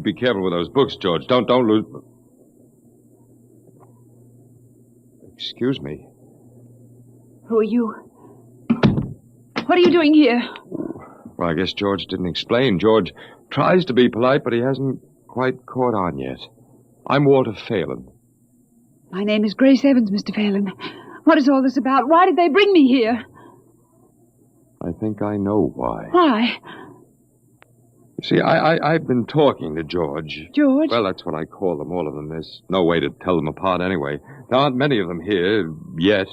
Be careful with those books, George. Don't lose... Excuse me. Who are you? What are you doing here? Well, I guess George didn't explain. George tries to be polite, but he hasn't quite caught on yet. I'm Walter Phelan. My name is Grace Evans, Mr. Phelan. What is all this about? Why did they bring me here? I think I know why. Why? You see, I've been talking to George. George? Well, that's what I call them, all of them. There's no way to tell them apart anyway. There aren't many of them here, yet.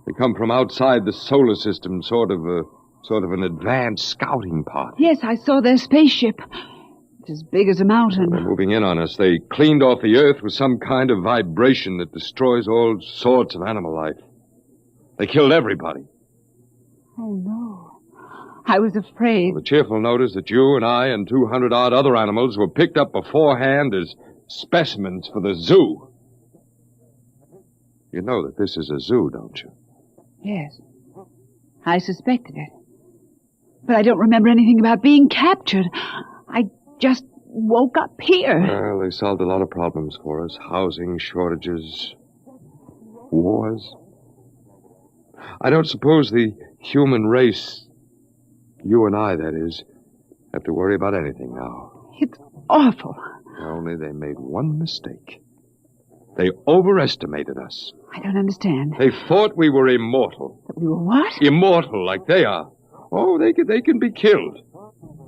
They come from outside the solar system, sort of an advanced scouting party. Yes, I saw their spaceship. It's as big as a mountain. They're moving in on us. They cleaned off the Earth with some kind of vibration that destroys all sorts of animal life. They killed everybody. Oh, no. I was afraid. Well, the cheerful note is that you and I and 200-odd other animals were picked up beforehand as specimens for the zoo. You know that this is a zoo, don't you? Yes. I suspected it. But I don't remember anything about being captured. I just woke up here. Well, they solved a lot of problems for us. Housing shortages, wars. I don't suppose the human race, you and I, that is, have to worry about anything now. It's awful. Only they made one mistake. They overestimated us. I don't understand. They thought we were immortal. That we were what? Immortal, like they are. Oh, they can be killed.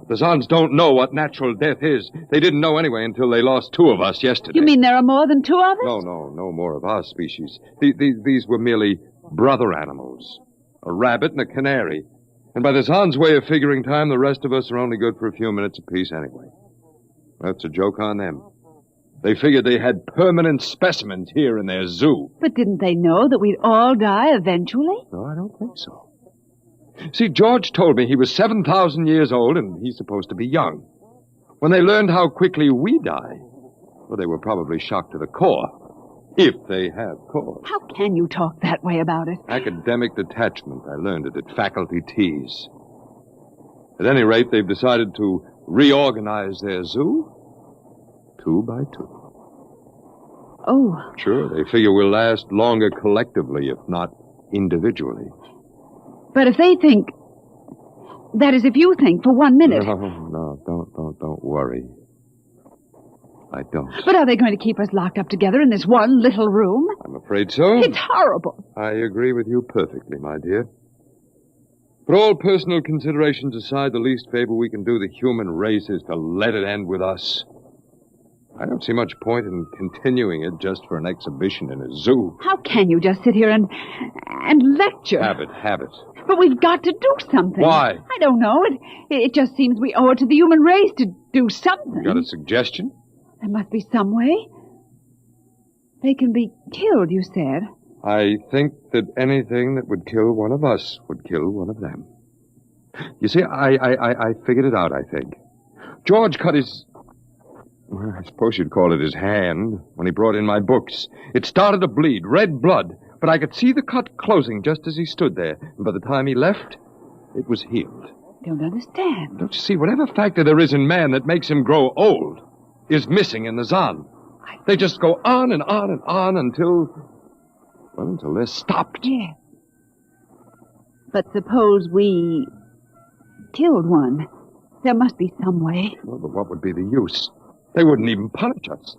The Zons don't know what natural death is. They didn't know anyway until they lost 2 of us yesterday. You mean there are more than 2 of us? No more of our species. These were merely brother animals. A rabbit and a canary. And by the Zons' way of figuring time, the rest of us are only good for a few minutes apiece anyway. That's a joke on them. They figured they had permanent specimens here in their zoo. But didn't they know that we'd all die eventually? No, I don't think so. See, George told me he was 7,000 years old and he's supposed to be young. When they learned how quickly we die, well, they were probably shocked to the core. If they have core. How can you talk that way about it? Academic detachment. I learned it at faculty teas. At any rate, they've decided to reorganize their zoo 2 by 2. Oh. Sure, they figure we'll last longer collectively, if not individually. But if they think... That is, if you think for 1 minute... No, don't worry. I don't. But are they going to keep us locked up together in this one little room? I'm afraid so. It's horrible. I agree with you perfectly, my dear. But all personal considerations aside, the least favor we can do the human race is to let it end with us. I don't see much point in continuing it just for an exhibition in a zoo. How can you just sit here and lecture? Habit. But we've got to do something. Why? I don't know. It just seems we owe it to the human race to do something. Got a suggestion? There must be some way. They can be killed, you said. I think that anything that would kill one of us would kill one of them. You see, I figured it out, I think. George cut his... Well, I suppose you'd call it his hand when he brought in my books. It started to bleed, red blood, but I could see the cut closing just as he stood there. And by the time he left, it was healed. Don't understand. Don't you see, whatever factor there is in man that makes him grow old is missing in the Zon. They just go on and on and on until they're stopped. Yes. But suppose we killed one. There must be some way. Well, but what would be the use? They wouldn't even punish us.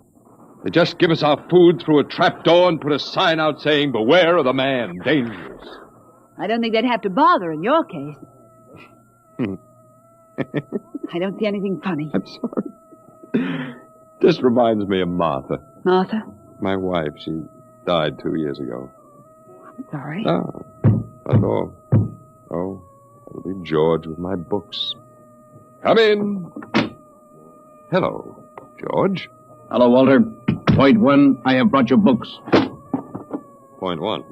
They just give us our food through a trap door and put a sign out saying, "Beware of the man, dangerous." I don't think they'd have to bother in your case. I don't see anything funny. I'm sorry. This reminds me of Martha. Martha? My wife. She died 2 years ago. I'm sorry. No, not at all. Oh, it'll be George with my books. Come in. Hello, George. Hello, Walter. Point 1, I have brought your books. Point 1,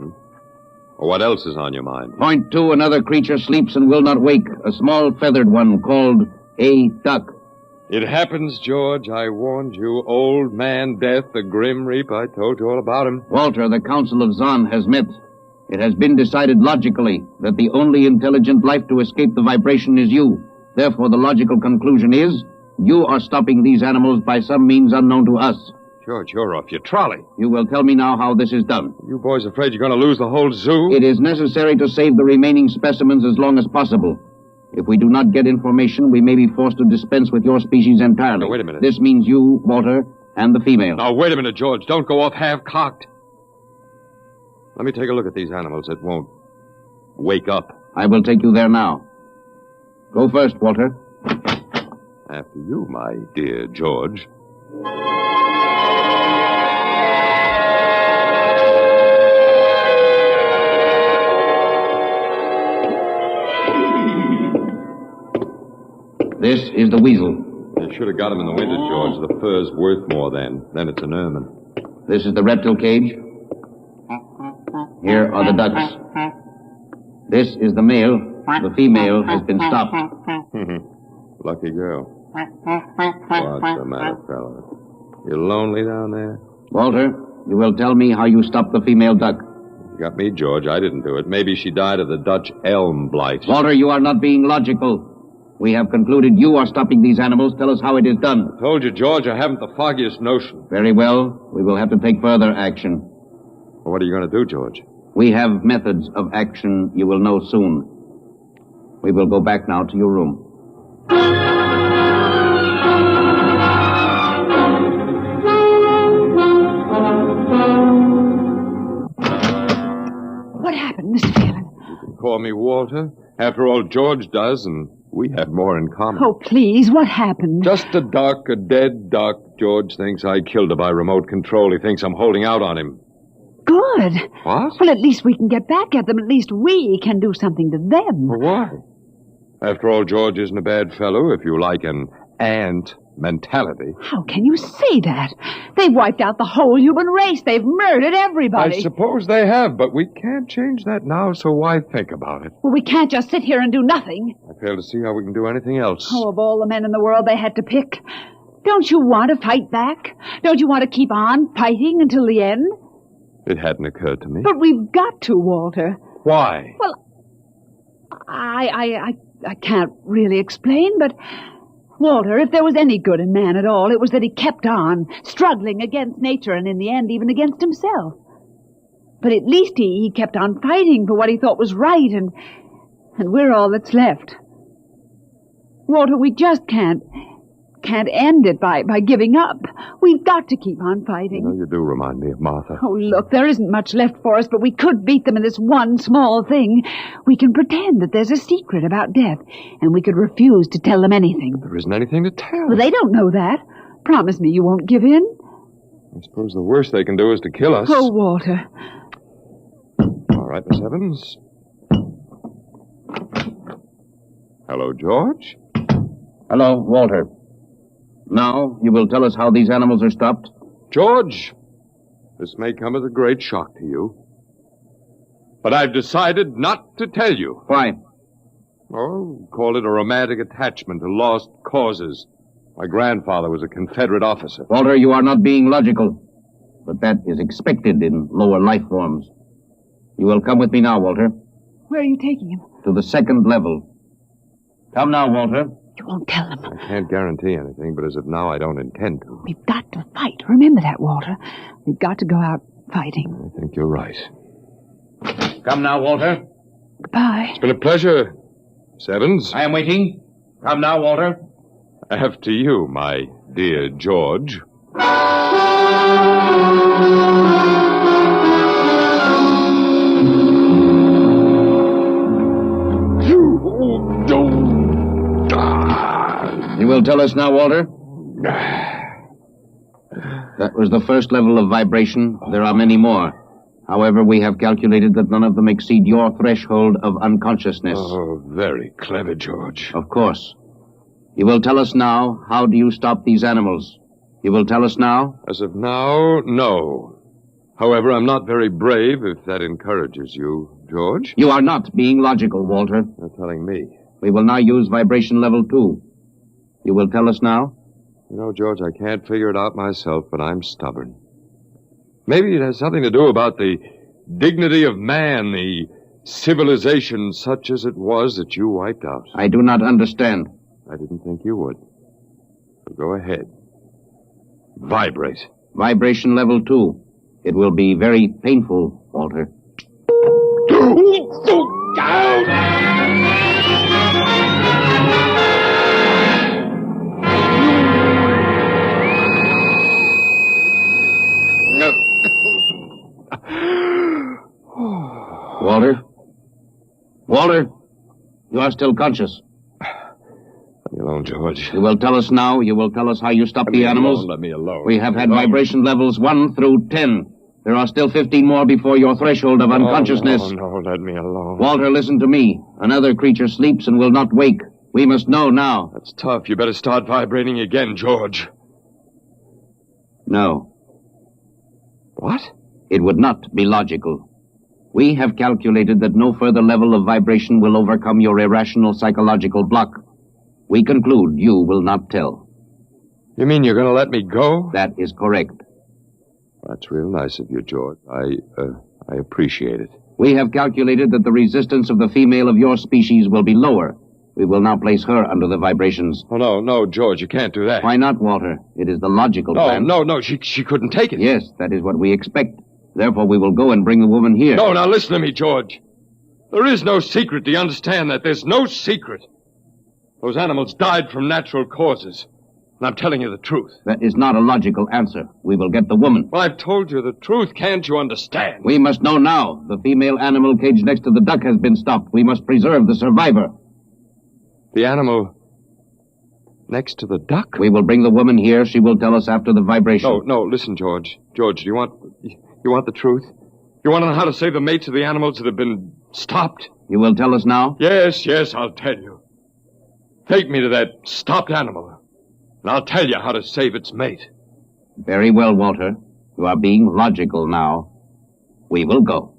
Well, what else is on your mind? Point 2, another creature sleeps and will not wake. A small feathered one called a duck. It happens, George. I warned you. Old man Death, the Grim Reaper. I told you all about him. Walter, the Council of Zon has met. It has been decided logically that the only intelligent life to escape the vibration is you. Therefore, the logical conclusion is you are stopping these animals by some means unknown to us. George, you're off your trolley. You will tell me now how this is done. You boys afraid you're going to lose the whole zoo? It is necessary to save the remaining specimens as long as possible. If we do not get information, we may be forced to dispense with your species entirely. Now, wait a minute. This means you, Walter, and the female. Now, wait a minute, George. Don't go off half-cocked. Let me take a look at these animals that won't wake up. I will take you there now. Go first, Walter. After you, my dear George. This is the weasel. You should have got him in the winter, George. The fur's worth more then. Then it's an ermine. This is the reptile cage. Here are the ducks. This is the male. The female has been stopped. Lucky girl. What's the matter, fella? You lonely down there? Walter, you will tell me how you stopped the female duck. You got me, George. I didn't do it. Maybe she died of the Dutch elm blight. Walter, you are not being logical. We have concluded you are stopping these animals. Tell us how it is done. I told you, George, I haven't the foggiest notion. Very well. We will have to take further action. Well, what are you going to do, George? We have methods of action you will know soon. We will go back now to your room. What happened, Mr. Phelan? You can call me Walter. After all, George does, and we have more in common. Oh, please, what happened? Just a duck, a dead duck. George thinks I killed her by remote control. He thinks I'm holding out on him. Good. What? Well, at least we can get back at them. At least we can do something to them. Well, why? After all, George isn't a bad fellow, if you like an ant mentality. How can you say that? They've wiped out the whole human race. They've murdered everybody. I suppose they have, but we can't change that now, so why think about it? Well, we can't just sit here and do nothing. I fail to see how we can do anything else. Oh, of all the men in the world they had to pick. Don't you want to fight back? Don't you want to keep on fighting until the end? It hadn't occurred to me. But we've got to, Walter. Why? Well, I can't really explain, but Walter, if there was any good in man at all, it was that he kept on, struggling against nature and in the end even against himself. But at least he kept on fighting for what he thought was right, and we're all that's left. Walter, we just can't end it by giving up. We've got to keep on fighting. You know, you do remind me of Martha. Oh, look, there isn't much left for us, but we could beat them in this one small thing. We can pretend that there's a secret about death, and we could refuse to tell them anything. There isn't anything to tell. Well, they don't know that. Promise me you won't give in. I suppose the worst they can do is to kill us. Oh, Walter. All right, Miss Evans. Hello, George. Hello, Walter. Now, you will tell us how these animals are stopped? George, this may come as a great shock to you. But I've decided not to tell you. Why? Oh, call it a romantic attachment to lost causes. My grandfather was a Confederate officer. Walter, you are not being logical. But that is expected in lower life forms. You will come with me now, Walter. Where are you taking him? To the second level. Come now, Walter. You won't tell them. I can't guarantee anything, but as of now, I don't intend to. We've got to fight. Remember that, Walter. We've got to go out fighting. I think you're right. Come now, Walter. Goodbye. It's been a pleasure, Miss Evans. I am waiting. Come now, Walter. After you, my dear George. You will tell us now, Walter? That was the first level of vibration. There are many more. However, we have calculated that none of them exceed your threshold of unconsciousness. Oh, very clever, George. Of course. You will tell us now, how do you stop these animals? You will tell us now? As of now, no. However, I'm not very brave, if that encourages you, George. You are not being logical, Walter. You're telling me. We will now use vibration level 2. You will tell us now? You know, George, I can't figure it out myself, but I'm stubborn. Maybe it has something to do about the dignity of man, the civilization such as it was that you wiped out. I do not understand. I didn't think you would. So go ahead. Vibrate. Vibration level 2. It will be very painful, Walter. Walter? Walter? You are still conscious. Leave me alone, George. You will tell us now. You will tell us how you stopped the animals. Let me alone. We have had vibration levels 1 through 10. There are still 15 more before your threshold of unconsciousness. No, let me alone. Walter, listen to me. Another creature sleeps and will not wake. We must know now. That's tough. You better start vibrating again, George. No. What? It would not be logical. We have calculated that no further level of vibration will overcome your irrational psychological block. We conclude you will not tell. You mean you're going to let me go? That is correct. That's real nice of you, George. I appreciate it. We have calculated that the resistance of the female of your species will be lower. We will now place her under the vibrations. Oh, no, George, you can't do that. Why not, Walter? It is the logical plan. No, she couldn't take it. Yes, that is what we expect. Therefore, we will go and bring the woman here. No, now listen to me, George. There is no secret. Do you understand that? There's no secret. Those animals died from natural causes. And I'm telling you the truth. That is not a logical answer. We will get the woman. Well, I've told you the truth. Can't you understand? We must know now. The female animal caged next to the duck has been stopped. We must preserve the survivor. The animal next to the duck? We will bring the woman here. She will tell us after the vibration. No, listen, George. George, do you want the truth? You want to know how to save the mates of the animals that have been stopped? You will tell us now? Yes, I'll tell you. Take me to that stopped animal, and I'll tell you how to save its mate. Very well, Walter. You are being logical now. We will go.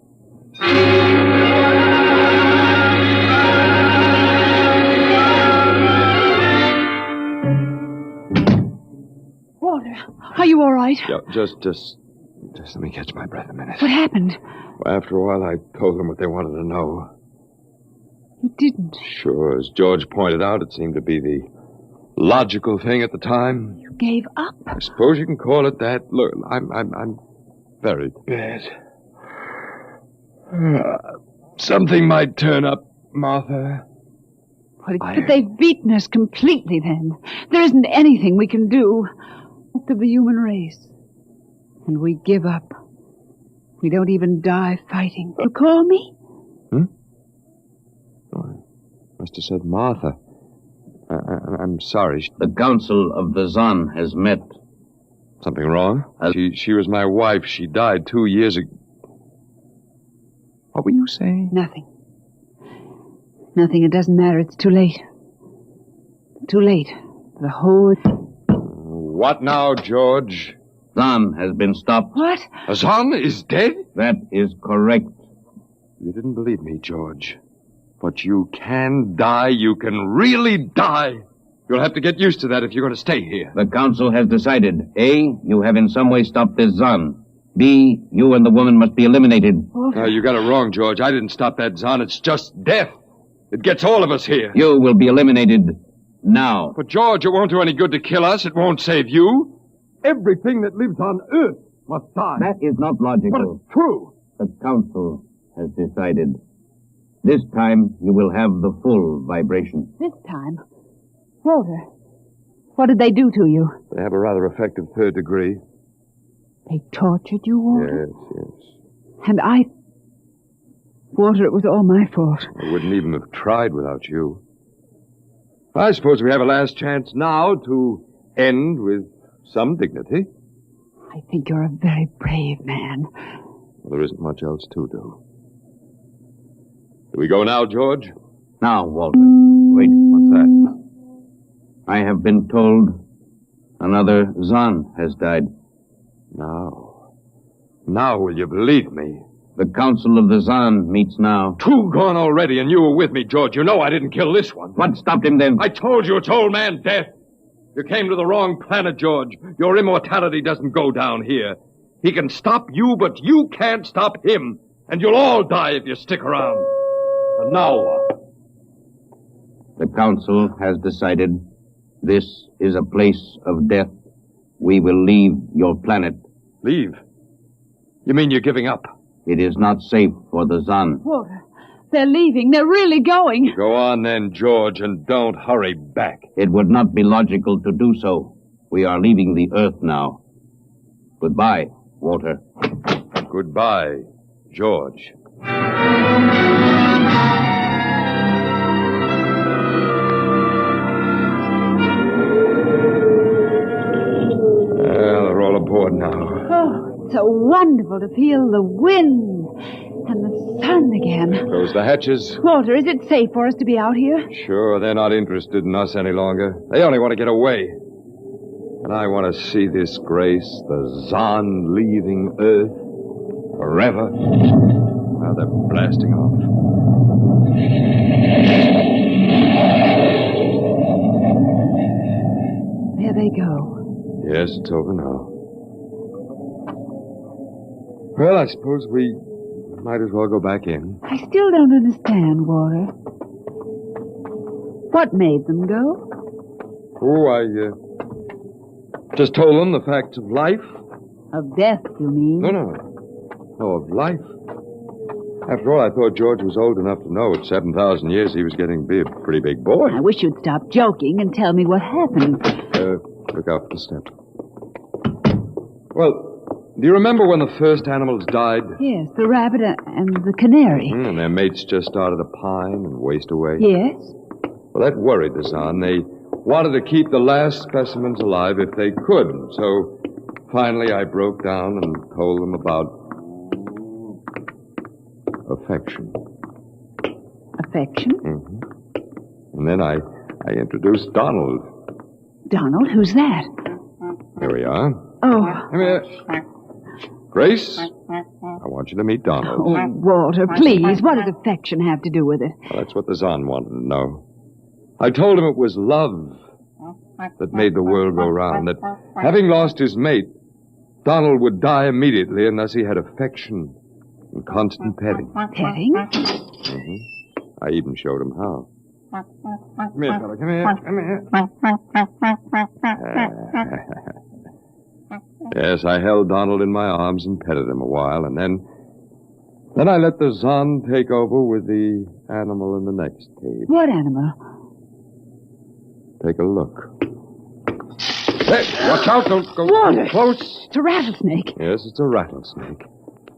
Walter, are you all right? Yeah, just let me catch my breath a minute. What happened? Well, after a while, I told them what they wanted to know. You didn't. Sure, as George pointed out, it seemed to be the logical thing at the time. You gave up? I suppose you can call it that. Look, I'm very bad. Something might turn up, Martha. But they've beaten us completely then. There isn't anything we can do. Most of the human race. And we give up. We don't even die fighting. You call me? Oh, I must have said Martha. I'm sorry. The Council of the Zon has met. Something wrong? She was my wife. She died 2 years ago. What were you saying? Nothing. Nothing. It doesn't matter. It's too late. Too late. The whole... What now, George? Zon has been stopped. What? Zon is dead? That is correct. You didn't believe me, George. But you can die. You can really die. You'll have to get used to that if you're going to stay here. The Council has decided. A, you have in some way stopped this Zon. B, you and the woman must be eliminated. No, you got it wrong, George. I didn't stop that Zon. It's just death. It gets all of us here. You will be eliminated now. But, George, it won't do any good to kill us. It won't save you. Everything that lives on Earth must die. That is not logical. But it's true. The Council has decided. This time, you will have the full vibration. This time? Walter, what did they do to you? They have a rather effective third degree. They tortured you, Walter? Yes. And Walter, it was all my fault. I wouldn't even have tried without you. I suppose we have a last chance now to end with some dignity. I think you're a very brave man. Well, there isn't much else to do. Do we go now, George? Now, Walter. Wait, what's that? I have been told another Zon has died. Now will you believe me? The Council of the Zon meets now. 2 gone already, and you were with me, George. You know I didn't kill this one. What stopped him then? I told you it's old man death. You came to the wrong planet, George. Your immortality doesn't go down here. He can stop you, but you can't stop him. And you'll all die if you stick around. And now what? The Council has decided this is a place of death. We will leave your planet. Leave? You mean you're giving up? It is not safe for the Zan. Walter, they're leaving. They're really going. Go on then, George, and don't hurry back. It would not be logical to do so. We are leaving the Earth now. Goodbye, Walter. Goodbye, George. Well, they're all aboard now. Oh, it's so wonderful to feel the wind and the sun again. Close the hatches. Walter, is it safe for us to be out here? Sure, they're not interested in us any longer. They only want to get away. And I want to see this, Grace, the Zan leaving Earth forever. Now they're blasting off. There they go. Yes, it's over now. Well, I suppose we might as well go back in. I still don't understand, Walter. What made them go? Oh, I just told them the facts of life. Of death, you mean? No, of life. After all, I thought George was old enough to know at 7,000 years he was getting to be a pretty big boy. I wish you'd stop joking and tell me what happened. Look out for the steps. Well, do you remember when the first animals died? Yes, the rabbit and the canary. And their mates just started to pine and waste away? Yes. Well, that worried the Zan. They wanted to keep the last specimens alive if they could. So, finally, I broke down and told them about affection. Affection? Mm-hmm. And then I introduced Donald. Donald? Who's that? Here we are. Oh. Come here. Grace, I want you to meet Donald. Oh, Walter, please. What does affection have to do with it? Well, that's what the Zan wanted to know. I told him it was love that made the world go round, that having lost his mate, Donald would die immediately unless he had affection and constant petting. Petting? Mm-hmm. I even showed him how. Come here, fella. Come here. Yes, I held Donald in my arms and petted him a while, and then I let the Zan take over with the animal in the next cage. What animal? Take a look. Hey, watch out, don't go Walter, close. It's a rattlesnake. Yes, it's a rattlesnake.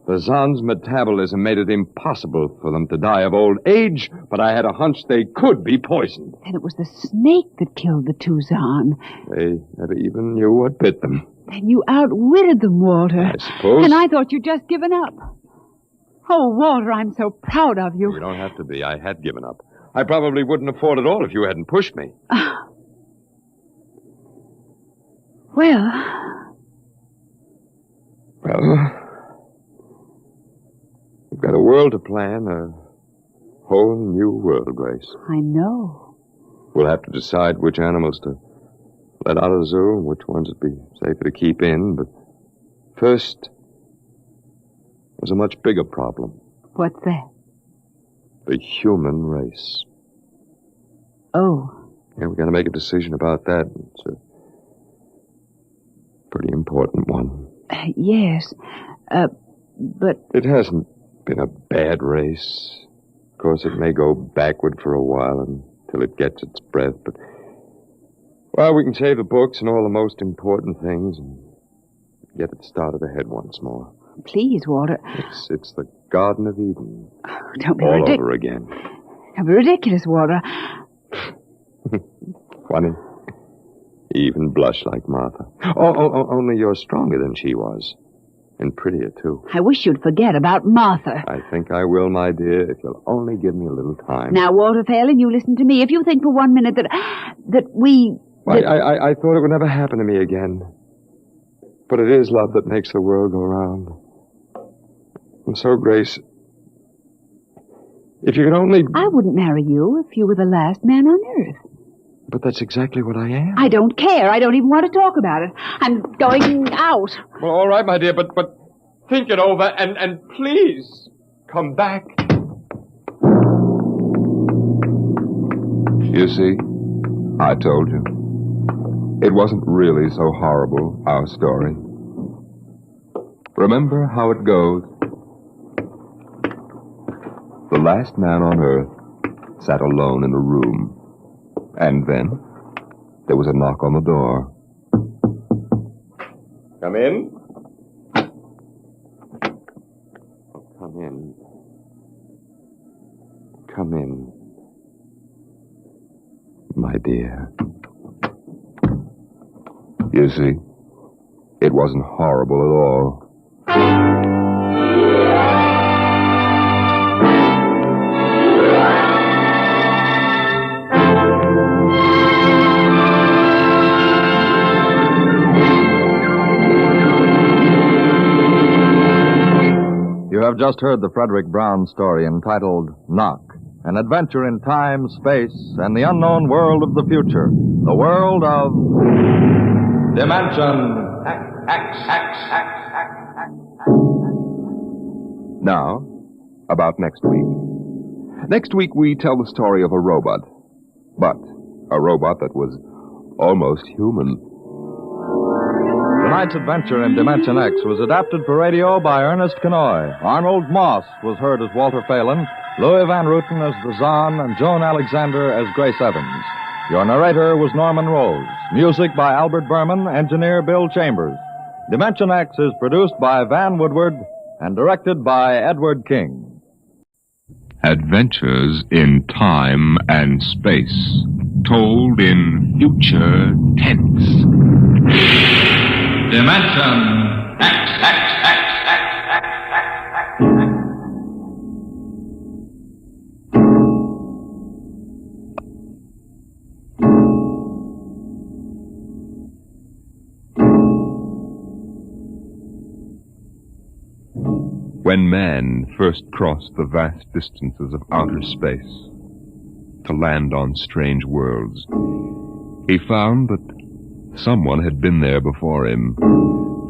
The Zan's metabolism made it impossible for them to die of old age, but I had a hunch they could be poisoned. And it was the snake that killed the two Zan. They never even knew what bit them. Then you outwitted them, Walter. I suppose. And I thought you'd just given up. Oh, Walter, I'm so proud of you. You don't have to be. I had given up. I probably wouldn't have fought at all if you hadn't pushed me. Well, we've got a world to plan, a whole new world, Grace. I know. We'll have to decide which animals to let out of the zoo and which ones would be safer to keep in, but first, there's a much bigger problem. What's that? The human race. Oh. Yeah, we've got to make a decision about that. It's a pretty important one. Yes, but... It hasn't been a bad race. Of course, it may go backward for a while until it gets its breath, but... Well, we can save the books and all the most important things and get it started ahead once more. Please, Walter. It's the Garden of Eden. Oh, don't be all ridiculous. over again. Don't be ridiculous, Walter. Funny. You even blush like Martha. Only you're stronger than she was. And prettier, too. I wish you'd forget about Martha. I think I will, my dear, if you'll only give me a little time. Now, Walter Phelan, you listen to me. If you think for 1 minute that we... I thought it would never happen to me again. But it is love that makes the world go round. And so, Grace, if you could only... I wouldn't marry you if you were the last man on earth. But that's exactly what I am. I don't care. I don't even want to talk about it. I'm going out. Well, all right, my dear, but think it over and please come back. You see, I told you. It wasn't really so horrible, our story. Remember how it goes. The last man on Earth sat alone in a room. And then there was a knock on the door. Come in. Come in. Come in. My dear. You see, it wasn't horrible at all. You have just heard the Frederick Brown story entitled Knock, an adventure in time, space, and the unknown world of the future. The world of Dimension X. Now, about next week. Next week we tell the story of a robot. But a robot that was almost human. Tonight's adventure in Dimension X was adapted for radio by Ernest Kenoy. Arnold Moss was heard as Walter Phelan, Louis Van Ruten as the Zahn, and Joan Alexander as Grace Evans. Your narrator was Norman Rose. Music by Albert Berman, engineer Bill Chambers. Dimension X is produced by Van Woodward and directed by Edward King. Adventures in time and space, told in future tense. Dimension X. When man first crossed the vast distances of outer space to land on strange worlds, he found that someone had been there before him.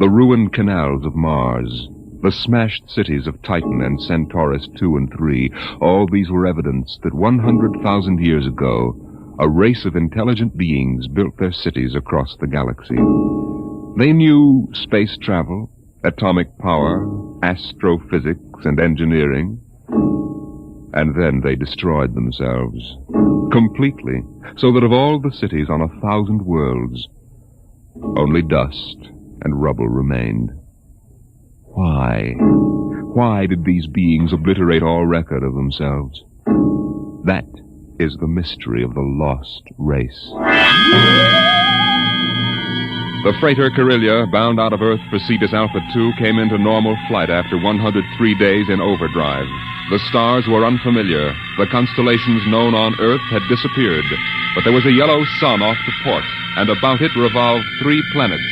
The ruined canals of Mars, the smashed cities of Titan and Centaurus II and III, all these were evidence that 100,000 years ago, a race of intelligent beings built their cities across the galaxy. They knew space travel, atomic power, astrophysics, and engineering. And then they destroyed themselves completely, so that of all the cities on 1,000 worlds, only dust and rubble remained. Why? Why did these beings obliterate all record of themselves? That is the mystery of the lost race. The freighter Carillia, bound out of Earth for Cetus Alpha 2, came into normal flight after 103 days in overdrive. The stars were unfamiliar. The constellations known on Earth had disappeared. But there was a yellow sun off to port, and about it revolved 3 planets.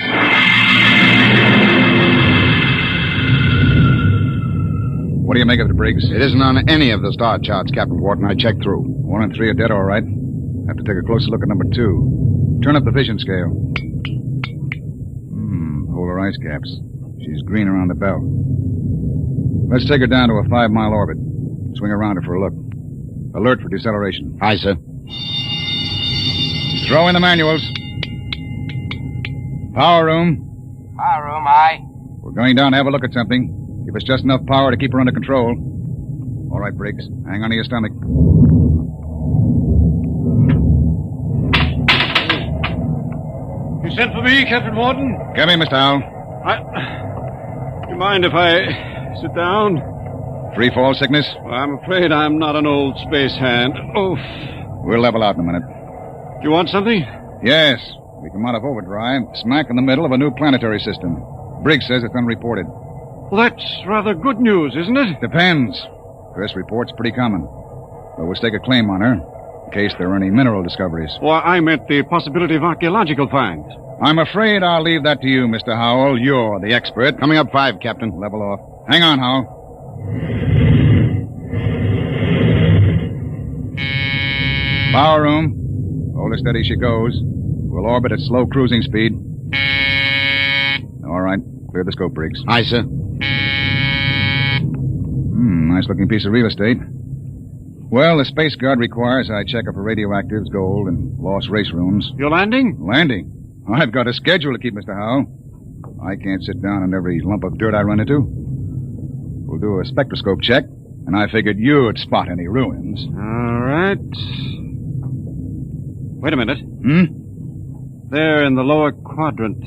What do you make of it, Briggs? It isn't on any of the star charts, Captain Wharton. I checked through. 1 and 3 are dead, all right. Have to take a closer look at number 2. Turn up the vision scale. Polar ice caps. She's green around the belt. Let's take her down to a 5-mile orbit. Swing around her for a look. Alert for deceleration. Aye, sir. Throw in the manuals. Power room. Power room, aye. We're going down to have a look at something. Give us just enough power to keep her under control. All right, Briggs. Hang on to your stomach. You sent for me, Captain Wharton? Come in, Mr. Howell. Do you mind if I sit down? Free fall sickness? Well, I'm afraid I'm not an old space hand. Oof. We'll level out in a minute. Do you want something? Yes. We come out of overdrive, smack in the middle of a new planetary system. Briggs says it's unreported. Well, that's rather good news, isn't it? Depends. Press report's pretty common. But we'll stake a claim on her, in case there are any mineral discoveries. Well, I meant the possibility of archaeological finds. I'm afraid I'll leave that to you, Mr. Howell. You're the expert. Coming up 5, Captain. Level off. Hang on, Howell. Power room. Hold Hold her steady she goes. We'll orbit at slow cruising speed. All right. Clear the scope, Briggs. Aye, sir. Nice-looking piece of real estate. Well, the Space Guard requires I check up for radioactives, gold, and lost race rooms. You're landing? Landing? I've got a schedule to keep, Mr. Howell. I can't sit down on every lump of dirt I run into. We'll do a spectroscope check, and I figured you'd spot any ruins. All right. Wait a minute. There in the lower quadrant.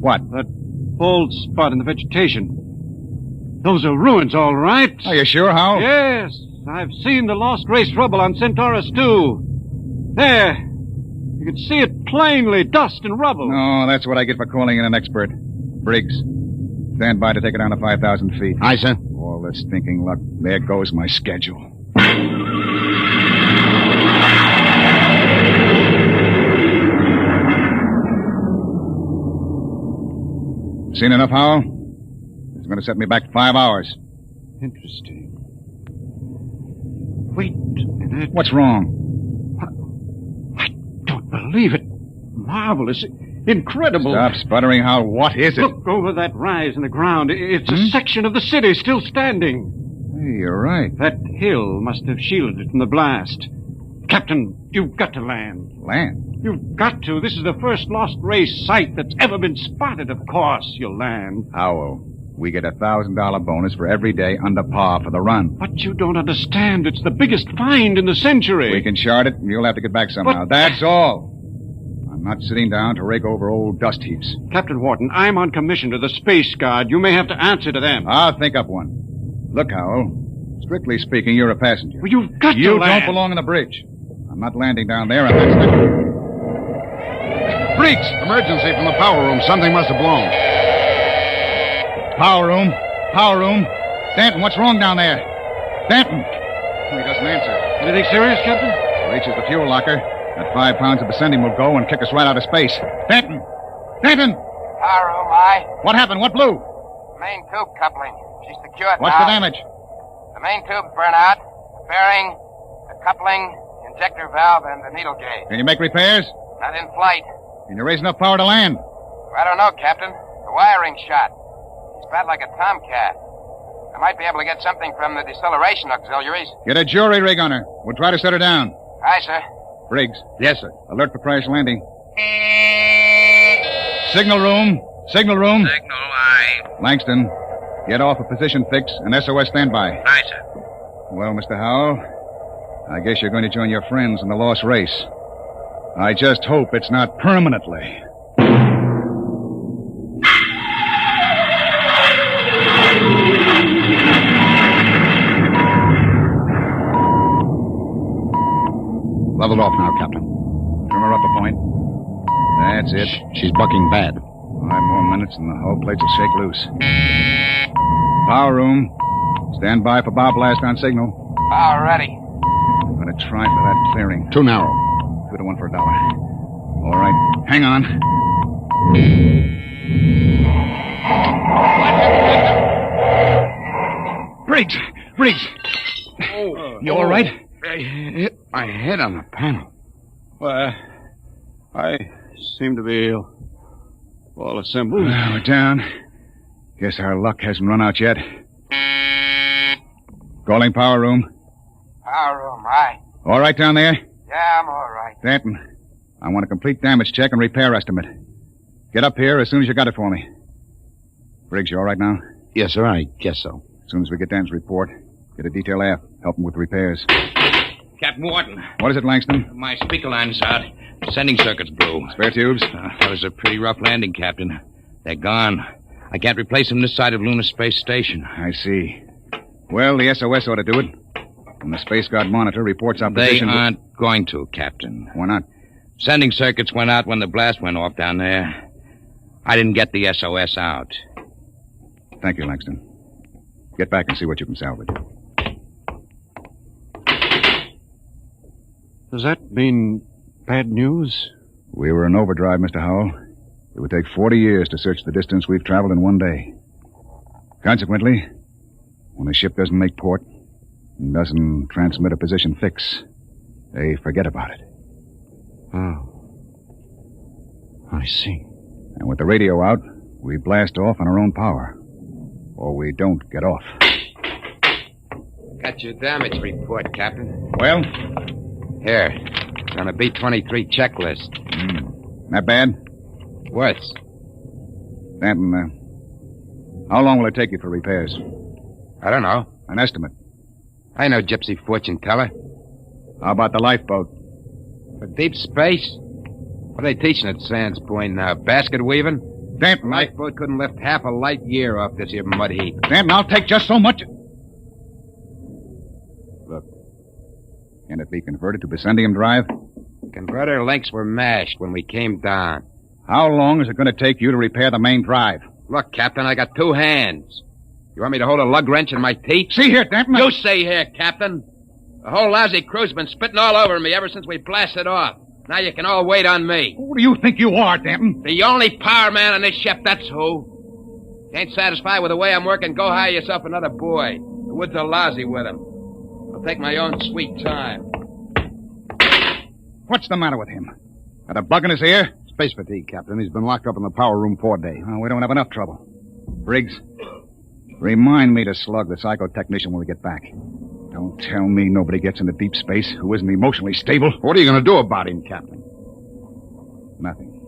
What? That bald spot in the vegetation. Those are ruins, all right. Are you sure, Howell? Yes. I've seen the lost race rubble on Centaurus 2. There. You can see it plainly, dust and rubble. No, that's what I get for calling in an expert. Briggs, stand by to take it down to 5,000 feet. Aye, sir. All this stinking luck. There goes my schedule. Seen enough, Howell? It's going to set me back 5 hours. Interesting. Wait a minute. What's wrong? I don't believe it. Marvelous. Incredible. Stop sputtering, Howell. What is it? Look over that rise in the ground. It's a section of the city still standing. Hey, you're right. That hill must have shielded it from the blast. Captain, you've got to land. Land? You've got to. This is the first lost race site that's ever been spotted. Of course you'll land. Howell, we get a $1,000 bonus for every day under par for the run. But you don't understand. It's the biggest find in the century. We can chart it, and you'll have to get back somehow. That's all. I'm not sitting down to rake over old dust heaps. Captain Wharton, I'm on commission to the Space Guard. You may have to answer to them. I'll think up one. Look, Howell, strictly speaking, you're a passenger. Well, you've got to You land. don't belong on the bridge. I'm not landing down there unless... Briggs! Emergency from the power room. Something must have blown. Power room. Power room. Stanton, what's wrong down there? Stanton! He doesn't answer. Anything serious, Captain? Reaches the fuel locker. That 5 pounds of ascending will go and kick us right out of space. Stanton! Stanton! Power room, aye. What happened? What blew? Main tube coupling. She's secured What's now. the damage? The main tube's burnt out. The bearing, the coupling, injector valve, and the needle gauge. Can you make repairs? Not in flight. Can you raise enough power to land? I don't know, Captain. The wiring's shot. It's bad like a tomcat. I might be able to get something from the deceleration auxiliaries. Get a jury rig on her. We'll try to set her down. Aye, sir. Briggs. Yes, sir. Alert for crash landing. Signal room. Signal room. Signal, aye. Langston, get off a position fix and SOS standby. Aye, sir. Well, Mr. Howell, I guess you're going to join your friends in the lost race. I just hope it's not permanently. Leveled off now, Captain. Trim her up a point. That's it. She's bucking bad. 5 more minutes and the hull plates will shake loose. Power room. Stand by for bow blast on signal. Power ready. I'm going to try for that clearing. Too narrow. 2 to 1 for $1. All right. Hang on. Briggs! Briggs! You all right? I hit my head on the panel. Well, I seem to be all assembled. We're down. Guess our luck hasn't run out yet. Calling power room. Power room, aye. All right down there? Yeah, I'm all right. Stanton, I want a complete damage check and repair estimate. Get up here as soon as you got it for me. Briggs, you all right now? Yes, sir, I guess so. As soon as we get Dan's report, get a detail aft. Help him with repairs. Captain Wharton. What is it, Langston? My speaker line's out. Sending circuits blew. Spare tubes? That was a pretty rough landing, Captain. They're gone. I can't replace them this side of Lunar Space Station. I see. Well, the SOS ought to do it. When the Space Guard monitor reports our position... They aren't going to, Captain. Why not? Sending circuits went out when the blast went off down there. I didn't get the SOS out. Thank you, Langston. Get back and see what you can salvage. Does that mean bad news? We were in overdrive, Mr. Howell. It would take 40 years to search the distance we've traveled in one day. Consequently, when a ship doesn't make port and doesn't transmit a position fix, they forget about it. Oh. I see. And with the radio out, we blast off on our own power. Or we don't get off. Got your damage report, Captain. Well? Here. It's on a B-23 checklist. Not bad? Worse. Stanton, how long will it take you for repairs? I don't know. An estimate. I know Gypsy fortune teller. How about the lifeboat? For deep space? What are they teaching at Sands Point now? Basket weaving? Stanton, Lifeboat couldn't lift half a light year off this here mud heap. Stanton, I'll take just so much. Look. Can it be converted to Bessendium drive? Converter links were mashed when we came down. How long is it going to take you to repair the main drive? Look, Captain, I got 2 hands. You want me to hold a lug wrench in my teeth? See here, Stanton. You see here, Captain. The whole lousy crew's been spitting all over me ever since we blasted off. Now you can all wait on me. Who do you think you are, Stanton? The only power man on this ship, that's who. Ain't satisfied with the way I'm working, go hire yourself another boy. The woods are lousy with him. I'll take my own sweet time. What's the matter with him? Got a bug in his ear? Space fatigue, Captain. He's been locked up in the power room 4 days. Oh, we don't have enough trouble. Briggs, remind me to slug the psychotechnician when we get back. Don't tell me nobody gets into deep space who isn't emotionally stable. What are you going to do about him, Captain? Nothing.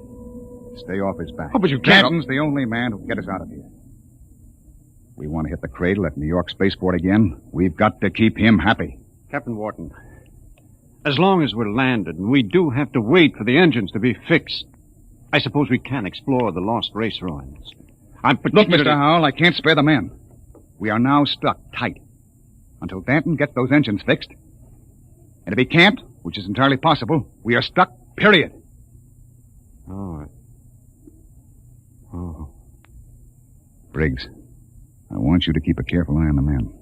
Stay off his back. Oh, but you can't. Captain's the only man who can get us out of here. We want to hit the cradle at New York Spaceport again. We've got to keep him happy. Captain Wharton, as long as we're landed, and we do have to wait for the engines to be fixed, I suppose we can explore the lost race ruins. Look, Mr. Howell, I can't spare the men. We are now stuck tight until Danton gets those engines fixed. And if he can't, which is entirely possible, we are stuck, period. Oh. Briggs, I want you to keep a careful eye on the men.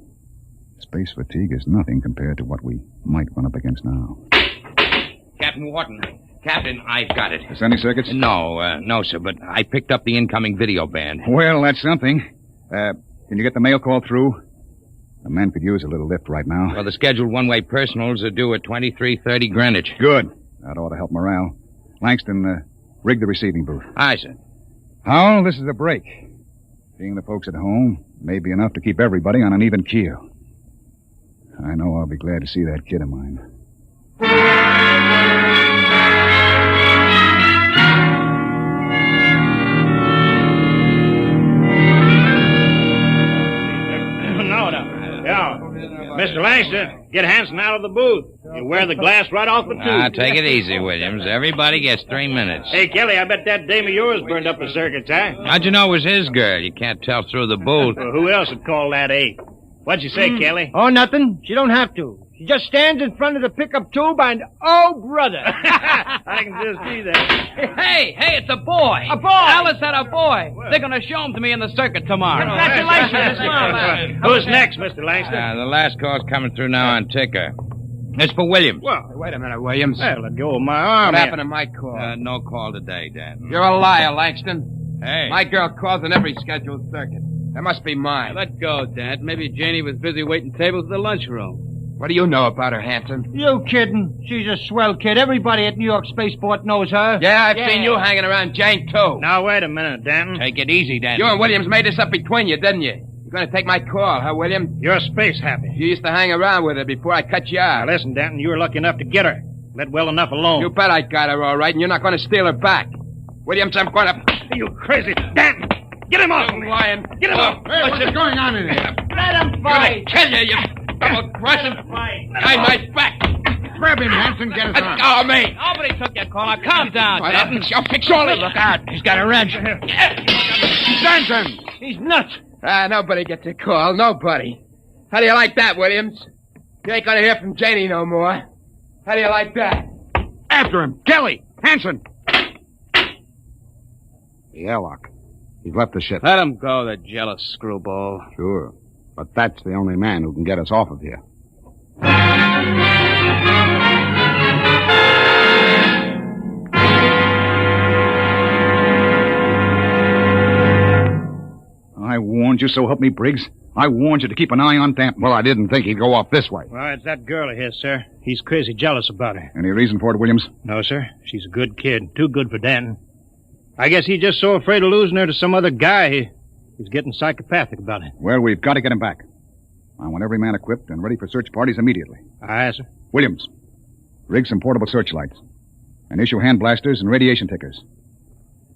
Space fatigue is nothing compared to what we might run up against now. Captain Wharton. Captain, I've got it. Is any circuits? No, sir, but I picked up the incoming video band. Well, that's something. Can you get the mail call through? The men could use a little lift right now. Well, the scheduled one-way personals are due at 23:30 Greenwich. Good. That ought to help morale. Langston, rig the receiving booth. Aye, sir. Howell, this is a break. Seeing the folks at home may be enough to keep everybody on an even keel. I know I'll be glad to see that kid of mine. Mr. Langston, get Hanson out of the booth. You wear the glass right off the tube. Take it easy, Williams. Everybody gets 3 minutes. Hey, Kelly, I bet that dame of yours burned up the circuits, huh? How'd you know it was his girl? You can't tell through the booth. Well, who else would call that eight? What'd you say, Kelly? Oh, nothing. She don't have to. She just stands in front of the pickup tube and, oh, brother. I can just see that. Hey, it's a boy. A boy? Alice had a boy. They're going to show him to me in the circuit tomorrow. Congratulations. Who's next, Mr. Langston? The last call's coming through now on ticker. It's for Williams. Well, wait a minute, Williams. Well, let go of my arm. What here. happened to my call? No call today, Dan. You're a liar, Langston. Hey. My girl calls in every scheduled circuit. That must be mine. Let go, Dad. Maybe Janie was busy waiting tables at the lunchroom. What do you know about her, Hanson? You kidding? She's a swell kid. Everybody at New York Spaceport knows her. Yeah, I've seen you hanging around Jane, too. Now, wait a minute, Danton. Take it easy, Dan. You and Williams made this up between you, didn't you? You're going to take my call, huh, William? You're space happy. You used to hang around with her before I cut you out. Now, listen, Danton, you were lucky enough to get her. Let well enough alone. You bet I got her all right, and you're not going to steal her back. Williams, I'm going to... Are you crazy? Danton! Get him off! You lying. Get him off! Hey, what's going on in here? Let him I'm fight. going to kill you, double-crossing. Behind my back. Grab him, Hanson. Get his arm. Let go of me. Nobody took your call. Now, calm down, Dad. I'll fix all this. Look out. He's got a wrench. Stanton! He's nuts. Nobody gets a call. Nobody. How do you like that, Williams? You ain't going to hear from Janie no more. How do you like that? After him. Kelly! Hanson! The airlock. He's left the ship. Let him go, the jealous screwball. Sure. But that's the only man who can get us off of here. I warned warned you, so help me, Briggs. I warned you to keep an eye on Danton. Well, I didn't think he'd go off this way. Well, it's that girl of his, sir. He's crazy jealous about her. Any reason for it, Williams? No, sir. She's a good kid. Too good for Danton. I guess he's just so afraid of losing her to some other guy, he's getting psychopathic about it. Well, we've got to get him back. I want every man equipped and ready for search parties immediately. Aye, sir. Williams, rig some portable searchlights. And issue hand blasters and radiation tickers.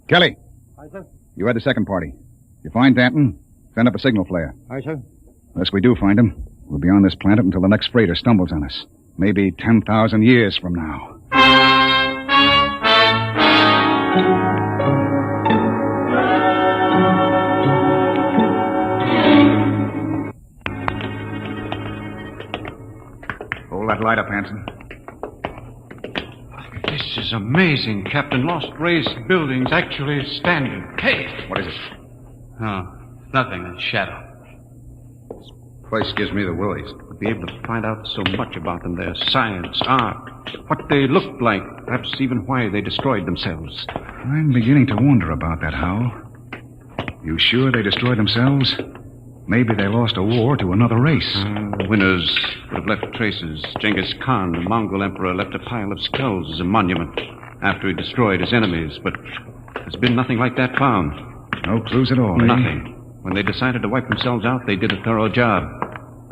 Kelly. Aye, sir. You had the second party. If you find Danton, send up a signal flare. Aye, sir. Unless we do find him, we'll be on this planet until the next freighter stumbles on us. Maybe 10,000 years from now. Hold that light up, Hanson. This is amazing, Captain. Lost Race building's actually standing. Hey! What is it? Oh, nothing. A shadow. Place gives me the willies. We'll be able to find out so much about them, their science, art, what they looked like, perhaps even why they destroyed themselves. I'm beginning to wonder about that, Hal. You sure they destroyed themselves? Maybe they lost a war to another race. The winners would have left traces. Genghis Khan, the Mongol emperor, left a pile of skulls as a monument after he destroyed his enemies, but there's been nothing like that found. No clues at all, eh? Nothing. When they decided to wipe themselves out, they did a thorough job.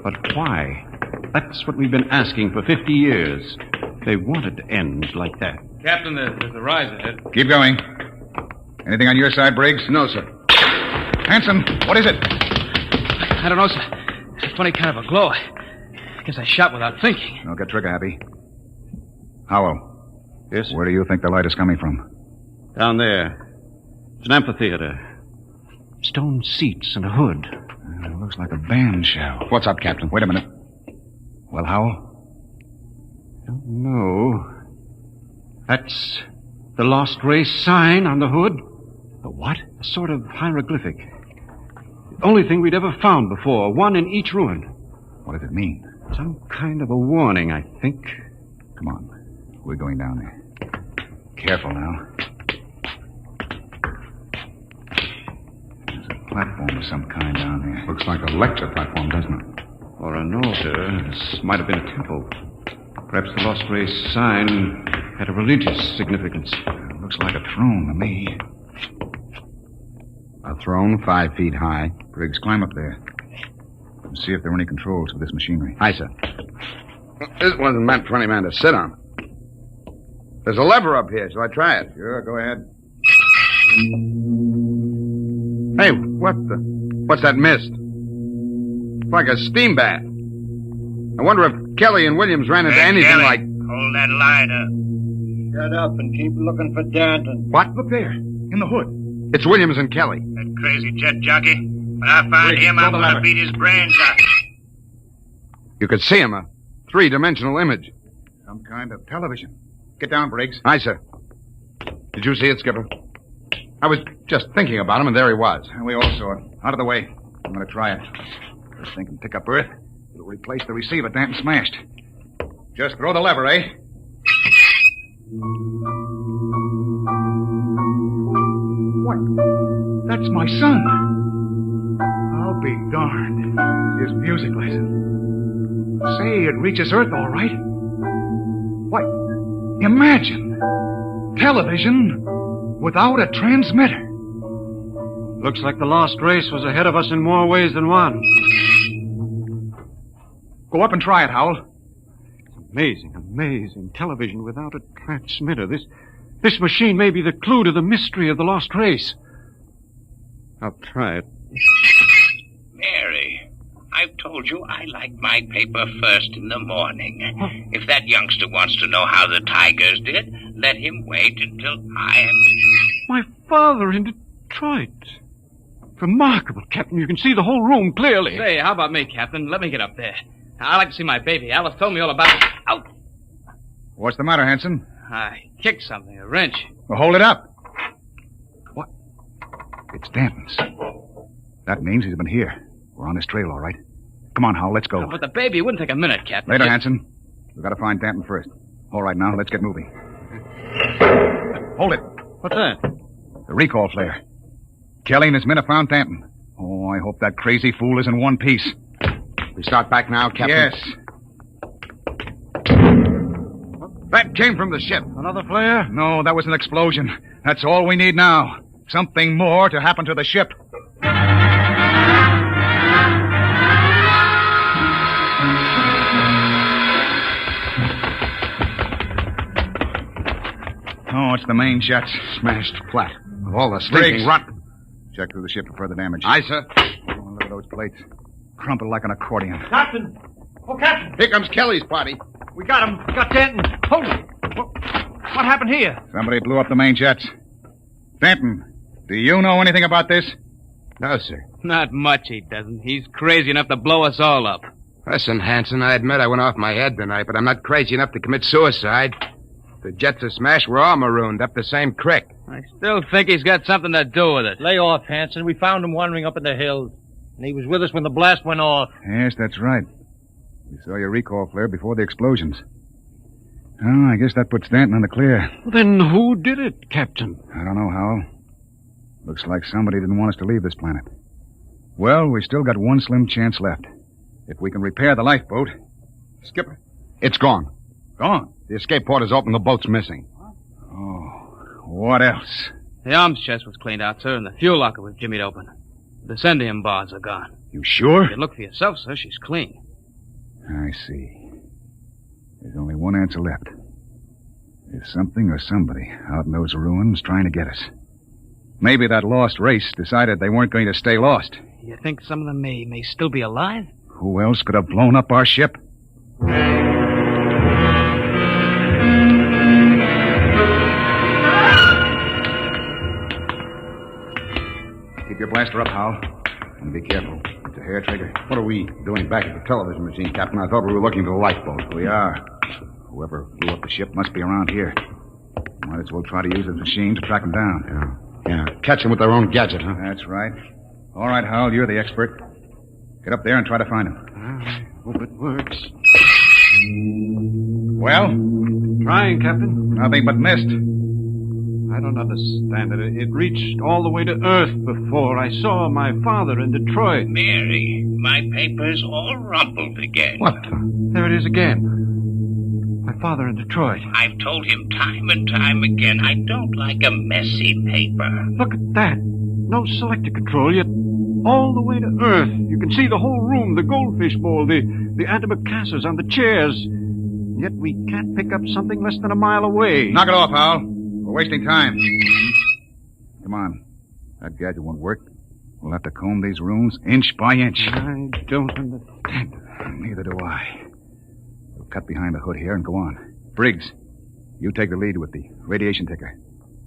But why? That's what we've been asking for 50 years. They wanted to end like that. Captain, there's a rise ahead. Keep going. Anything on your side, Briggs? No, sir. Hanson, what is it? I don't know, sir. It's a funny kind of a glow. I guess I shot without thinking. Don't get trigger happy. Howell. Yes? Where do you think the light is coming from? Down there. It's an amphitheater. Stone seats and a hood. It looks like a band shell. What's up, Captain? Wait a minute. Well, Howell? Don't know. That's the Lost Race sign on the hood. The what? A sort of hieroglyphic. The only thing we'd ever found before. One in each ruin. What does it mean? Some kind of a warning, I think. Come on. We're going down there. Careful now. There's a platform of some kind down there. Looks like a lecture platform, doesn't it? Or an altar. This might have been a temple. Perhaps the Lost Race sign had a religious significance. Looks like a throne to me. A throne 5 feet high. Briggs, climb up there. And see if there are any controls for this machinery. Aye, sir. This wasn't meant for any man to sit on. There's a lever up here. Shall I try it? Sure, go ahead. Hey, what's that mist? It's like a steam bath. I wonder if Kelly and Williams ran into anything Kelly, like... hold that light up. Shut up and keep looking for Danton. What? Look there, in the hood. It's Williams and Kelly. That crazy jet jockey. When I find him, I'm going to beat his brains out. You could see him, a 3-dimensional image. Some kind of television. Get down, Briggs. Aye, sir. Did you see it, Skipper? I was just thinking about him, and there he was. And we all saw it. Out of the way. I'm going to try it. This thing can pick up Earth. It'll replace the receiver Danton smashed. Just throw the lever, eh? What? That's my son. I'll be darned. His music lesson. Say, it reaches Earth all right. What? Imagine. Television without a transmitter. Looks like the Lost Race was ahead of us in more ways than one. Go up and try it, Howell. Amazing, amazing. Television without a transmitter. This machine may be the clue to the mystery of the Lost Race. I'll try it. Mary, I've told you I like my paper first in the morning. If that youngster wants to know how the Tigers did, let him wait until I am... My father in Detroit. Remarkable, Captain. You can see the whole room clearly. Say, how about me, Captain? Let me get up there. I'd like to see my baby. Alice told me all about it. Out! What's the matter, Hanson? I kicked something, a wrench. Well, hold it up. What? It's Danton's. That means he's been here. We're on his trail, all right. Come on, Howell, let's go. But the baby wouldn't take a minute, Captain. Later, Hanson. We've got to find Danton first. All right, now, let's get moving. Hold it. What's that? The recall flare. Kelly and his men have found Danton. Oh, I hope that crazy fool is in one piece. We start back now, Captain? Yes. That came from the ship. Another flare? No, that was an explosion. That's all we need now. Something more to happen to the ship. Oh, it's the main jets. Smashed flat. With all the stinking rot. Check through the ship for further damage. Aye, sir. Oh, look at those plates. Crumpled like an accordion. Captain! Oh, Captain! Here comes Kelly's party. We got him. We got Denton. Hold it. What happened here? Somebody blew up the main jets. Denton, do you know anything about this? No, sir. Not much he doesn't. He's crazy enough to blow us all up. Listen, Hanson, I admit I went off my head tonight, but I'm not crazy enough to commit suicide. The jets are smashed. We're all marooned up the same creek. I still think he's got something to do with it. Lay off, Hanson. We found him wandering up in the hills. And he was with us when the blast went off. Yes, that's right. We saw your recall flare before the explosions. Oh, I guess that puts Stanton in the clear. Then who did it, Captain? I don't know, Howell. Looks like somebody didn't want us to leave this planet. Well, we still got one slim chance left. If we can repair the lifeboat... Skipper, it's gone. Gone? The escape port is open. The boat's missing. Oh, what else? The arms chest was cleaned out, sir, and the fuel locker was jimmied open. The descendium bars are gone. You sure? You can look for yourself, sir. She's clean. I see. There's only one answer left. There's something or somebody out in those ruins trying to get us. Maybe that lost race decided they weren't going to stay lost. You think some of them may still be alive? Who else could have blown up our ship? Keep your blaster up, Hal. And be careful. It's a hair trigger. What are we doing back at the television machine, Captain? I thought we were looking for the lifeboat. We are. Whoever blew up the ship must be around here. Might as well try to use the machine to track them down. Yeah. Catch them with their own gadget, huh? That's right. All right, Hal, you're the expert. Get up there and try to find them. I hope it works. Well? Trying, Captain. Nothing but mist. I don't understand it. It reached all the way to Earth before. I saw my father in Detroit. Mary, my paper's all rumpled again. What? There it is again. My father in Detroit. I've told him time and time again I don't like a messy paper. Look at that. No selector control, yet all the way to Earth. You can see the whole room, the goldfish bowl, the antimacassars on the chairs. Yet we can't pick up something less than a mile away. Knock it off, Hal. We're wasting time. Come on. That gadget won't work. We'll have to comb these rooms inch by inch. I don't understand. Neither do I. We'll cut behind the hood here and go on. Briggs, you take the lead with the radiation ticker.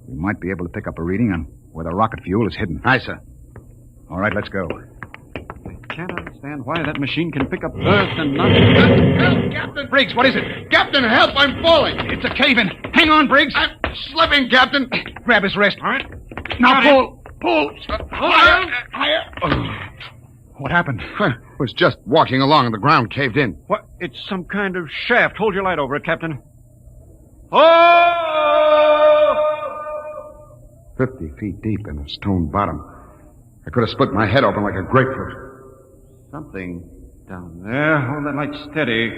We might be able to pick up a reading on where the rocket fuel is hidden. Aye, sir. All right, let's go. I can't understand why that machine can pick up Earth and not... Help, Captain! Briggs, what is it? Captain, help! I'm falling! It's a cave-in. Hang on, Briggs. I'm slipping, Captain. Grab his wrist. All right. Now pull. Pull. Higher. What happened? Was just walking along and the ground caved in. What? It's some kind of shaft. Hold your light over it, Captain. Oh! 50 feet deep in a stone bottom. I could have split my head open like a grapefruit. Something down there. Hold that light steady.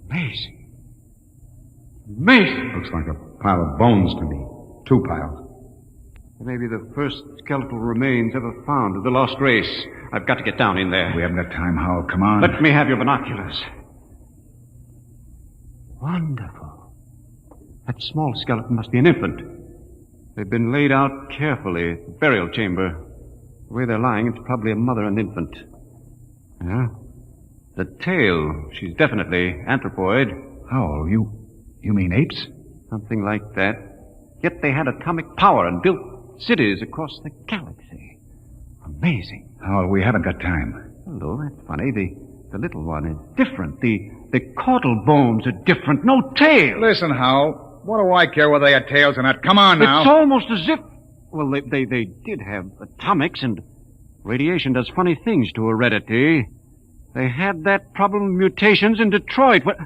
Amazing. Amazing. Looks like a pile of bones to me. 2 piles. Maybe the first skeletal remains ever found of the lost race. I've got to get down in there. We haven't got time, Hal. Come on. Let me have your binoculars. Wonderful. That small skeleton must be an infant. They've been laid out carefully. Burial chamber. The way they're lying, it's probably a mother and infant. Yeah. The tail, she's definitely anthropoid. Oh, you mean apes? Something like that. Yet they had atomic power and built cities across the galaxy. Amazing. Oh, we haven't got time. Hello, that's funny. The little one is different. The caudal bones are different. No tail. Listen, Hal. What do I care whether they had tails or not? Come on now. It's almost as if... Well, they did have atomics, and radiation does funny things to heredity. They had that problem of mutations in Detroit. What?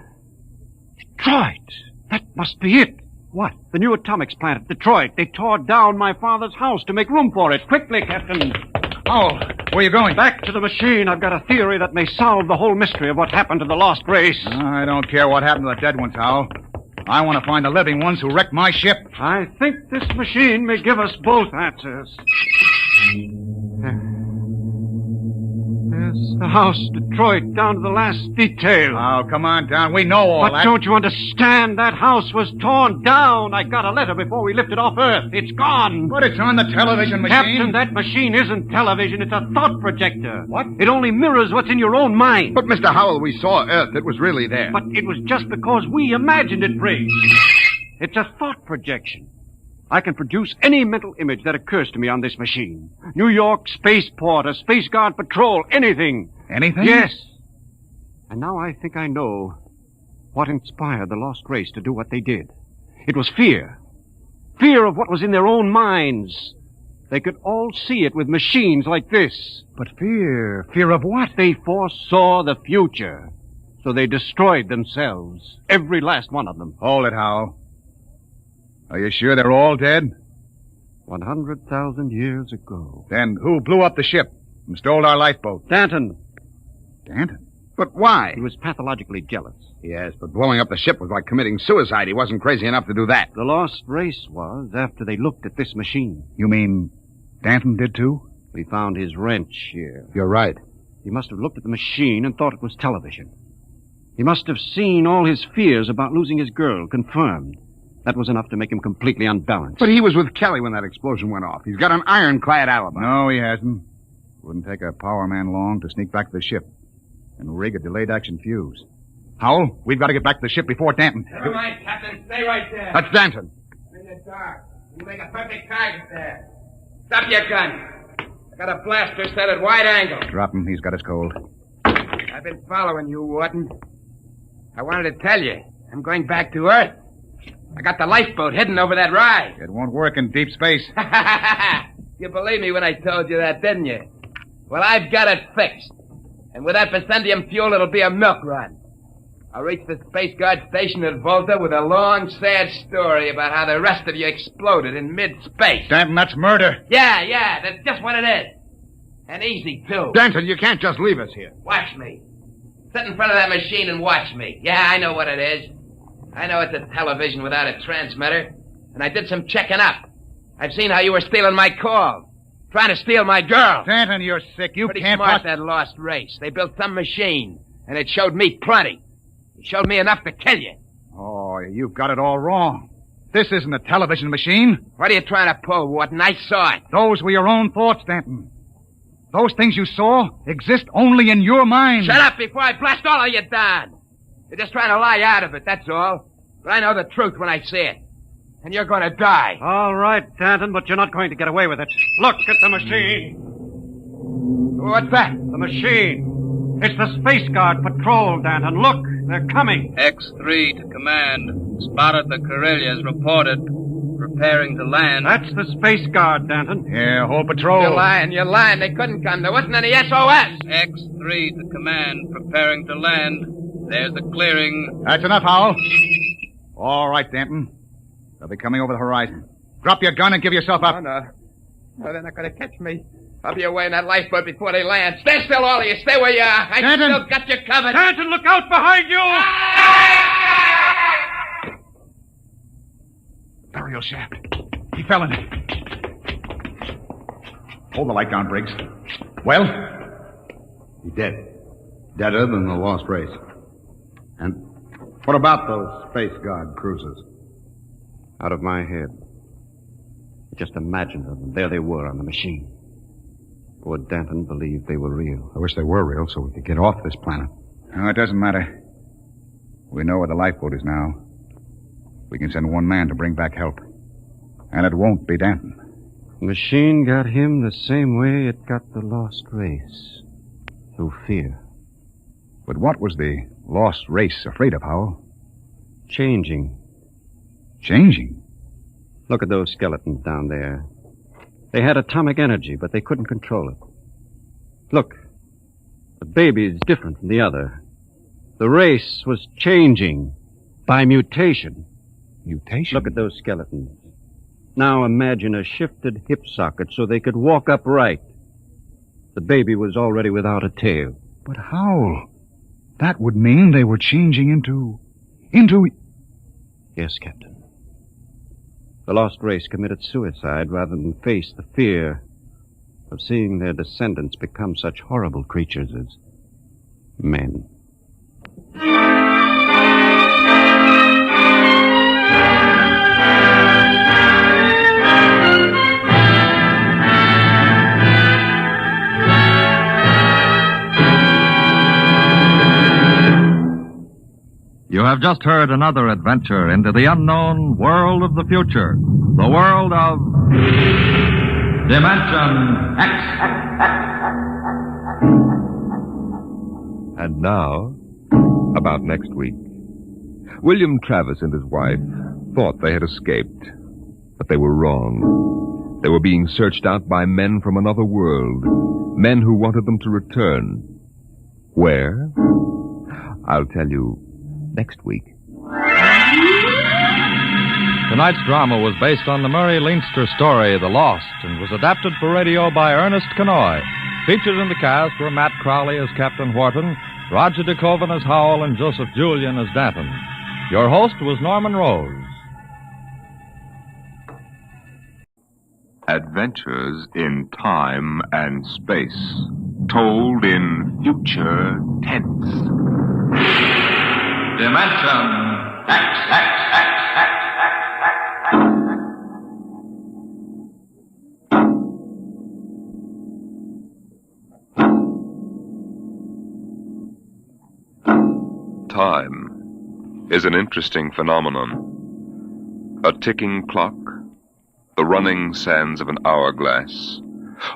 Detroit? That must be it. What? The new atomics plant at Detroit. They tore down my father's house to make room for it. Quickly, Captain. Howell, where are you going? Back to the machine. I've got a theory that may solve the whole mystery of what happened to the lost race. I don't care what happened to the dead ones, Howell. I want to find the living ones who wrecked my ship. I think this machine may give us both answers. There's the house destroyed down to the last detail. Oh, come on down. We know all but that. Don't you understand? That house was torn down. I got a letter before we lifted off Earth. It's gone. But it's on the television machine. Captain, that machine isn't television. It's a thought projector. What? It only mirrors what's in your own mind. But, Mr. Howell, we saw Earth. It was really there. But it was just because we imagined it, Briggs. It's a thought projection. I can produce any mental image that occurs to me on this machine. New York, spaceport, a space guard patrol, anything. Anything? Yes. And now I think I know what inspired the lost race to do what they did. It was fear. Fear of what was in their own minds. They could all see it with machines like this. But fear? Fear of what? They foresaw the future. So they destroyed themselves. Every last one of them. Hold it, Howell. Are you sure they're all dead? 100,000 years ago. Then who blew up the ship and stole our lifeboat? Danton. Danton? But why? He was pathologically jealous. Yes, but blowing up the ship was like committing suicide. He wasn't crazy enough to do that. The lost race was after they looked at this machine. You mean Danton did too? We found his wrench here. You're right. He must have looked at the machine and thought it was television. He must have seen all his fears about losing his girl confirmed. That was enough to make him completely unbalanced. But he was with Kelly when that explosion went off. He's got an ironclad alibi. No, he hasn't. Wouldn't take a power man long to sneak back to the ship and rig a delayed action fuse. Howell, we've got to get back to the ship before Danton. Never mind, Captain. Stay right there. That's Danton. In the dark. You make a perfect target there. Stop your gun. I got a blaster set at wide angle. Drop him. He's got us cold. I've been following you, Wharton. I wanted to tell you. I'm going back to Earth. I got the lifeboat hidden over that rise. It won't work in deep space. You believed me when I told you that, didn't you? Well, I've got it fixed. And with that Bessendium fuel, it'll be a milk run. I'll reach the Space Guard station at Volta with a long, sad story about how the rest of you exploded in mid-space. Danton, that's murder. Yeah, that's just what it is. And easy, too. Danton, you can't just leave us here. Watch me. Sit in front of that machine and watch me. Yeah, I know what it is. I know it's a television without a transmitter. And I did some checking up. I've seen how you were stealing my calls. Trying to steal my girl. Danton, you're sick. You Pretty can't... smart, that lost race. They built some machine. And it showed me plenty. It showed me enough to kill you. Oh, you've got it all wrong. This isn't a television machine. What are you trying to pull, Wharton? I saw it. Those were your own thoughts, Danton. Those things you saw exist only in your mind. Shut up before I blast all of you down. You're just trying to lie out of it, that's all. But I know the truth when I see it. And you're going to die. All right, Danton, but you're not going to get away with it. Look at the machine. What's that? The machine. It's the Space Guard patrol, Danton. Look, they're coming. X3 to command. Spotted the Carillas. Reported. Preparing to land. That's the Space Guard, Danton. Yeah, whole patrol. You're lying. They couldn't come. There wasn't any SOS. X3 to command. Preparing to land. There's the clearing. That's enough, Howell. All right, Danton. They'll be coming over the horizon. Drop your gun and give yourself up. Oh, no. No, they're not going to catch me. I'll be away in that lifeboat before they land. Stand still, all of you. Stay where you are. I Danton. still got you covered. Danton, look out behind you! Burial shaft. He fell in it. Hold the light down, Briggs. Well? He's dead. Deader than the lost race. And what about those Space Guard cruisers? Out of my head. I just imagined them. There they were on the machine. Poor Danton believed they were real. I wish they were real so we could get off this planet. No, it doesn't matter. We know where the lifeboat is now. We can send one man to bring back help. And it won't be Danton. The machine got him the same way it got the lost race. Through fear. But what was the lost race afraid of, Howell? Changing. Changing? Look at those skeletons down there. They had atomic energy, but they couldn't control it. Look. The baby's different from the other. The race was changing by mutation. Mutation? Look at those skeletons. Now imagine a shifted hip socket so they could walk upright. The baby was already without a tail. But how? That would mean they were changing into... Yes, Captain. The lost race committed suicide rather than face the fear of seeing their descendants become such horrible creatures as men. You have just heard another adventure into the unknown world of the future. The world of Dimension X. And now, about next week. William Travis and his wife thought they had escaped, but they were wrong. They were being searched out by men from another world, men who wanted them to return. Where? I'll tell you next week. Tonight's drama was based on the Murray Leinster story, The Lost, and was adapted for radio by Ernest Kenoy. Featured in the cast were Matt Crowley as Captain Wharton, Roger DeKoven as Howell, and Joseph Julian as Danton. Your host was Norman Rose. Adventures in time and space, told in future tense. Dimension X. Time is an interesting phenomenon. A ticking clock, the running sands of an hourglass,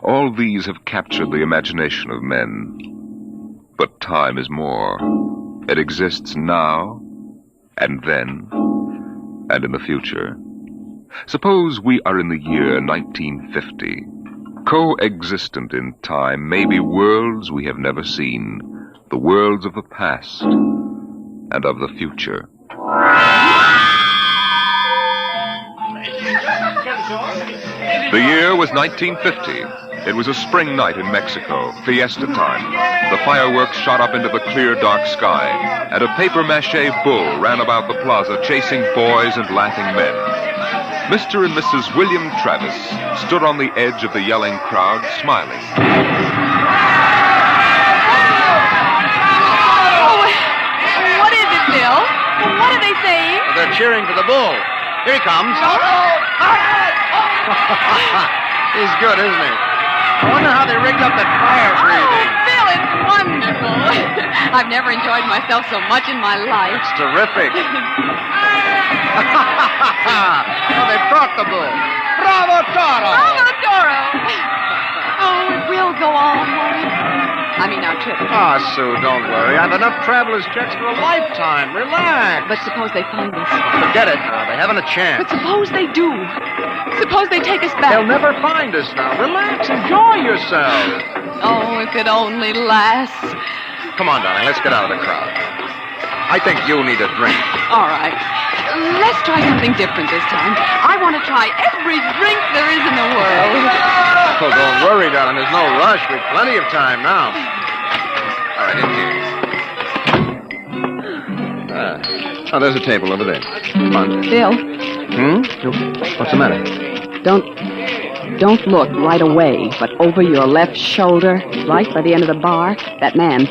all these have captured the imagination of men. But time is more. It exists now, and then, and in the future. Suppose we are in the year 1950. Coexistent in time may be worlds we have never seen, the worlds of the past and of the future. The year was 1950. It was a spring night in Mexico, fiesta time. The fireworks shot up into the clear, dark sky, and a papier-mâché bull ran about the plaza chasing boys and laughing men. Mr. and Mrs. William Travis stood on the edge of the yelling crowd, smiling. Oh, what is it, Bill? What are they saying? They're cheering for the bull. Here he comes. He's good, isn't he? I wonder how they rigged up that fire breathing. Oh, Bill, it's wonderful. I've never enjoyed myself so much in my life. It's terrific. Oh, they brought the bull. Bravo, Toro! Bravo, Toro! Oh, it will go on, won't it? I mean, our trip. Ah, Sue, don't worry. I've enough traveler's checks for a lifetime. Relax. But suppose they find us. Forget it now. They haven't a chance. But suppose they do. Suppose they take us back. They'll never find us now. Relax. Enjoy yourself. Oh, if it only lasts. Come on, darling. Let's get out of the crowd. I think you need a drink. All right. Let's try something different this time. I want to try every drink there is in the world. Oh, don't worry, darling. There's no rush. We've plenty of time now. All right, in here. Oh, there's a table over there. Come on. Bill. What's the matter? Don't look right away, but over your left shoulder, right by the end of the bar, that man.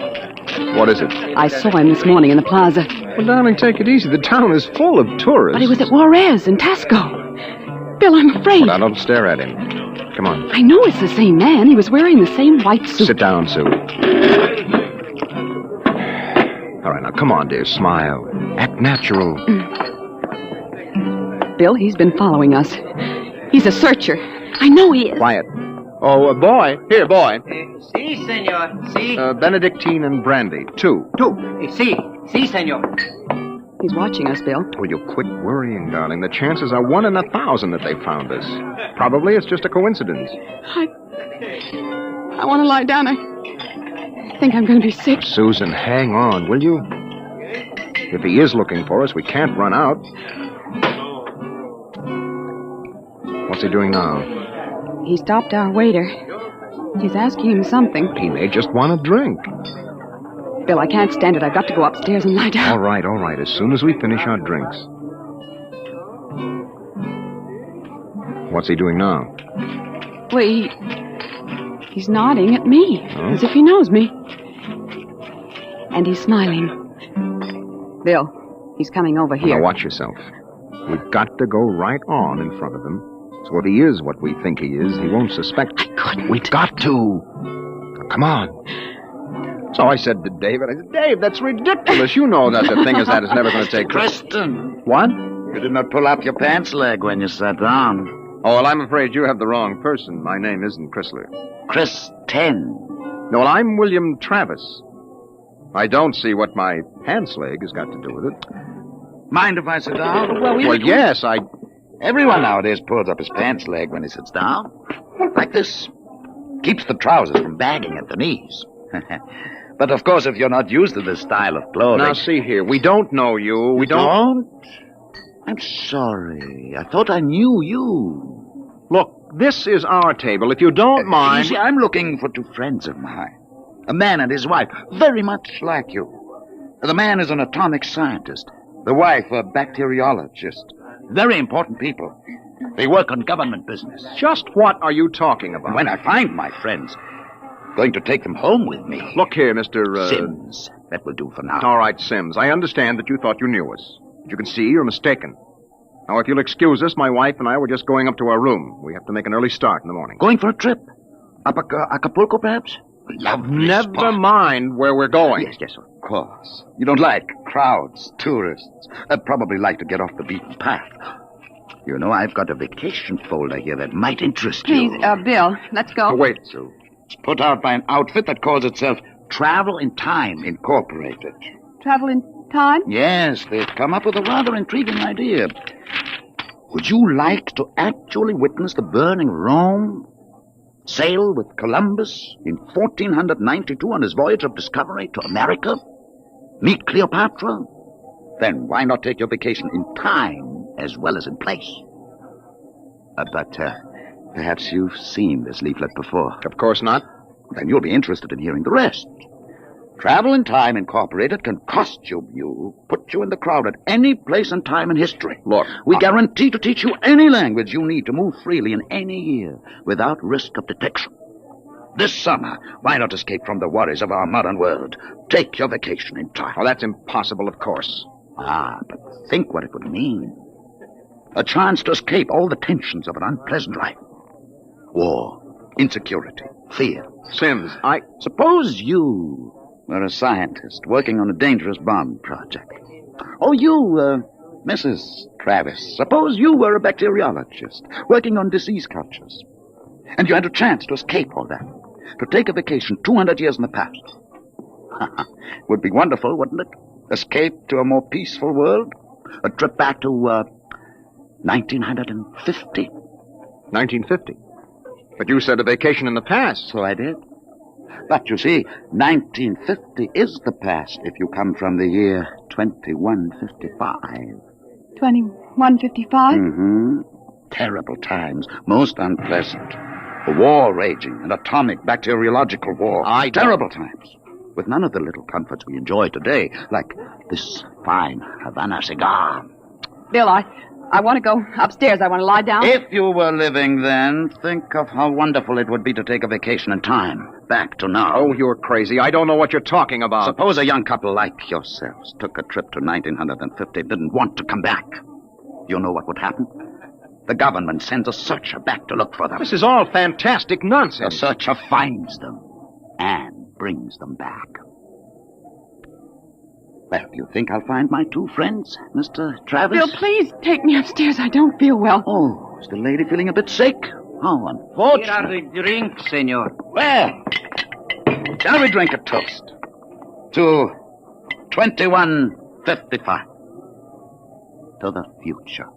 What is it? I saw him this morning in the plaza. Well, darling, take it easy. The town is full of tourists. But he was at Juarez in Tasco. Bill, I'm afraid. Well, now, don't stare at him. Come on. I know it's the same man. He was wearing the same white suit. Sit down, Sue. All right, now, come on, dear. Smile. Act natural. Bill, he's been following us. He's a searcher. I know he is. Quiet. Oh, boy. Here, boy. Si, senor. Si. Benedictine and brandy. Two. Si. Si, senor. He's watching us, Bill. Will you quit worrying, darling? The chances are 1 in 1,000 that they found us. Probably it's just a coincidence. I want to lie down. I think I'm going to be sick. Susan, hang on, will you? If he is looking for us, we can't run out. What's he doing now? He stopped our waiter. He's asking him something. He may just want a drink. Bill, I can't stand it. I've got to go upstairs and lie down. All right. As soon as we finish our drinks. What's he doing now? Well, he's nodding at me, as if he knows me. And he's smiling. Bill, he's coming over here. Now watch yourself. We've got to go right on in front of him. So if he is what we think he is, he won't suspect. I couldn't. We've got to. Come on. So I said to David, Dave, that's ridiculous. You know that a thing as that is never going to take place. Kristen. What? You did not pull up your pants leg when you sat down. Oh, well, I'm afraid you have the wrong person. My name isn't Chrysler. Kristen. No, well, I'm William Travis. I don't see what my pants leg has got to do with it. Mind if I sit down? Well, yes, Everyone nowadays pulls up his pants leg when he sits down. Like this. Keeps the trousers from bagging at the knees. But, of course, if you're not used to this style of clothing... Now, see here. We don't know you. We don't? I'm sorry. I thought I knew you. Look, this is our table. If you don't mind... You see, I'm looking for two friends of mine. A man and his wife, very much like you. The man is an atomic scientist. The wife, a bacteriologist. Very important people. They work on government business. Just what are you talking about? When I find my friends, I'm going to take them home with me. Look here, Mr. Sims. That will do for now. All right, Sims. I understand that you thought you knew us. But you can see you're mistaken. Now, if you'll excuse us, my wife and I were just going up to our room. We have to make an early start in the morning. Going for a trip? Up Acapulco, perhaps? Lovely Never spot. mind where we're going. Yes, of course. You don't like crowds, tourists. I'd probably like to get off the beaten path. You know, I've got a vacation folder here that might interest Please, you. Bill, let's go. Oh, wait. So, it's put out by an outfit that calls itself Travel in Time Incorporated. Travel in time? Yes, they've come up with a rather intriguing idea. Would you like to actually witness the burning Rome? Sail with Columbus in 1492 on his voyage of discovery to America? Meet Cleopatra? Then why not take your vacation in time as well as in place? But perhaps you've seen this leaflet before. Of course not. Then you'll be interested in hearing the rest. Travel in Time Incorporated can costume you, put you in the crowd at any place and time in history. Look, we guarantee to teach you any language you need to move freely in any year without risk of detection. This summer, why not escape from the worries of our modern world? Take your vacation in time. Oh, that's impossible, of course. But think what it would mean. A chance to escape all the tensions of an unpleasant life. War, insecurity, fear. Sims, Suppose you were a scientist working on a dangerous bomb project. Or you, Mrs. Travis, suppose you were a bacteriologist working on disease cultures. And you had a chance to escape all that. To take a vacation 200 years in the past. Would be wonderful, wouldn't it? Escape to a more peaceful world? A trip back to, 1950. 1950? But you said a vacation in the past. So I did. But you see, 1950 is the past if you come from the year 2155. 2155? Mm-hmm. Terrible times. Most unpleasant. A war raging, an atomic bacteriological war. Terrible times. With none of the little comforts we enjoy today, like this fine Havana cigar. Bill, I want to go upstairs. I want to lie down. If you were living then, think of how wonderful it would be to take a vacation in time. Back to now. Oh, you're crazy. I don't know what you're talking about. Suppose a young couple like yourselves took a trip to 1950 and didn't want to come back. You know what would happen? The government sends a searcher back to look for them. This is all fantastic nonsense. The searcher finds them and brings them back. Well, do you think I'll find my two friends, Mr. Travis? Bill, please take me upstairs. I don't feel well. Oh, is the lady feeling a bit sick? How unfortunate. Here are the drinks, senor. Well, shall we drink a toast to 2155? To the future.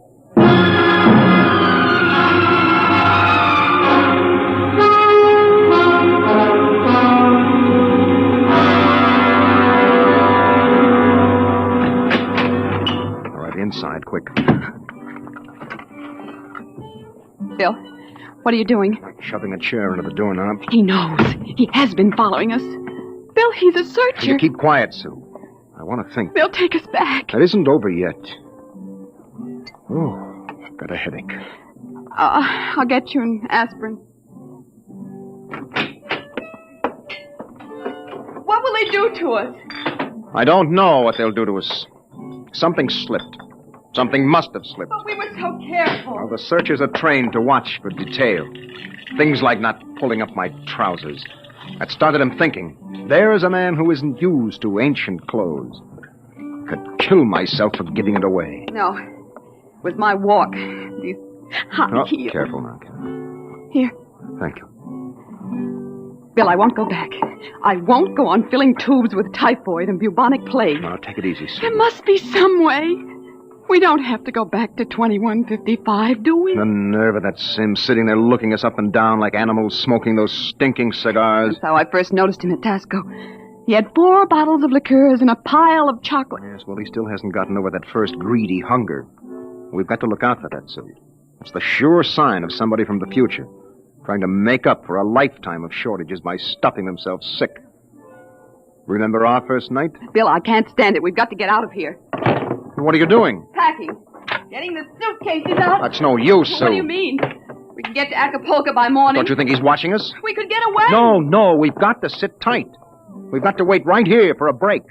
Inside, quick. Bill, What are you doing? Shoving a chair into the doorknob. He knows. He has been following us. Bill, he's a searcher. You keep quiet, Sue. I want to think. They'll take us back. That isn't over yet. Oh, I've got a headache. I'll get you an aspirin. What will they do to us? I don't know what they'll do to us. Something slipped. Something must have slipped. But we were so careful. Well, the searchers are trained to watch for detail. Things like not pulling up my trousers. That started him thinking. There's a man who isn't used to ancient clothes. Could kill myself for giving it away. No. With my walk. These high heels. Careful now, Karen. Here. Thank you. Bill, I won't go back. I won't go on filling tubes with typhoid and bubonic plague. Now, take it easy, Sue. There must be some way. We don't have to go back to 2155, do we? The nerve of that Sim sitting there looking us up and down like animals smoking those stinking cigars. That's how I first noticed him at Tasco. He had 4 bottles of liqueurs and a pile of chocolate. Yes, well, he still hasn't gotten over that first greedy hunger. We've got to look out for that, Sue. It's the sure sign of somebody from the future, trying to make up for a lifetime of shortages by stuffing themselves sick. Remember our first night? Bill, I can't stand it. We've got to get out of here. What are you doing? Packing. Getting the suitcases out. That's no use, Sue. What do you mean? We can get to Acapulco by morning. Don't you think he's watching us? We could get away. No, we've got to sit tight. We've got to wait right here for a break.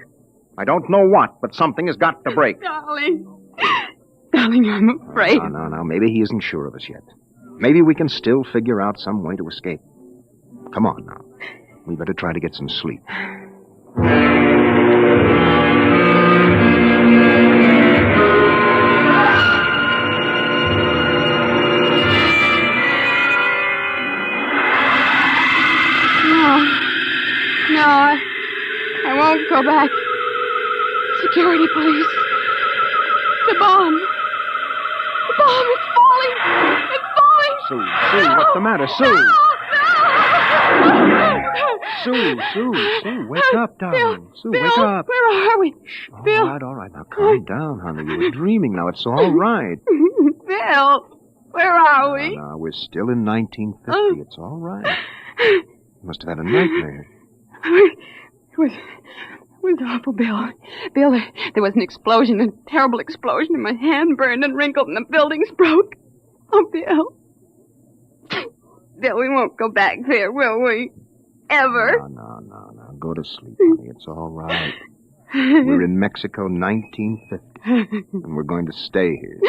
I don't know what, but something has got to break. Darling, I'm afraid. No. Maybe he isn't sure of us yet. Maybe we can still figure out some way to escape. Come on now. We better try to get some sleep. No, I won't go back. Security police. The bomb. The bomb is falling. It's falling. Sue, what's the matter? Sue! Sue, wake up, darling. Sue, Bill, wake up. Where are we? Bill. All right. Now calm down, honey. You were dreaming now. It's all right. Bill, where are we? No, we're still in 1950. It's all right. You must have had a nightmare. It was awful, Bill. Bill, there was an explosion, a terrible explosion, and my hand burned and wrinkled, and the buildings broke. Oh, Bill. Bill, we won't go back there, will we? Ever? No. Go to sleep, honey. It's all right. We're in Mexico, 1950, and we're going to stay here.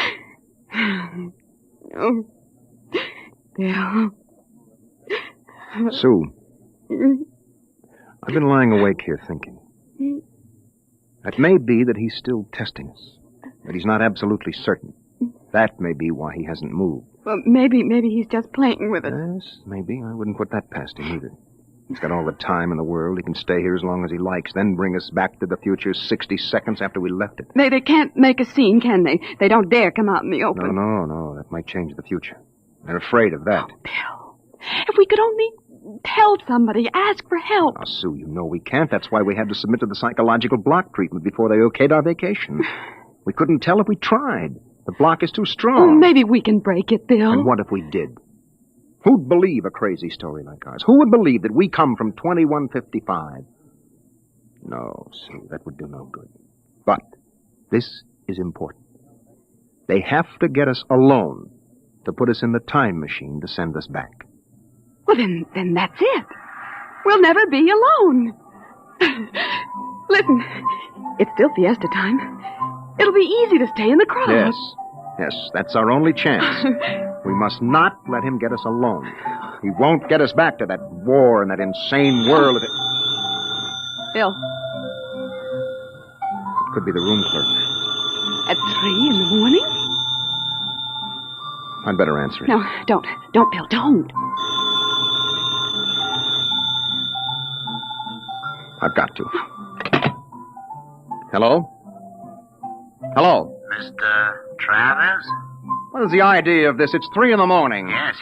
Oh, Bill. Sue, I've been lying awake here thinking. It may be that he's still testing us, that he's not absolutely certain. That may be why he hasn't moved. Well, maybe he's just playing with us. Yes, maybe. I wouldn't put that past him either. He's got all the time in the world. He can stay here as long as he likes, then bring us back to the future 60 seconds after we left it. They can't make a scene, can they? They don't dare come out in the open. No. That might change the future. They're afraid of that. Oh, Bill. If we could only tell somebody, ask for help. Now, Sue, you know we can't. That's why we had to submit to the psychological block treatment before they okayed our vacation. We couldn't tell if we tried. The block is too strong. Oh, maybe we can break it, Bill. And what if we did? Who'd believe a crazy story like ours? Who would believe that we come from 2155? No, Sue, that would do no good. But this is important. They have to get us alone to put us in the time machine to send us back. Well, then that's it. We'll never be alone. Listen, it's still fiesta time. It'll be easy to stay in the crowd. Yes, that's our only chance. We must not let him get us alone. He won't get us back to that war and that insane world. Bill. It could be the room clerk. At 3 in the morning? I'd better answer it. No, don't. Don't, Bill, don't. I've got to. Hello? Hello? Mr. Travers? What is the idea of this? It's 3 in the morning. Yes.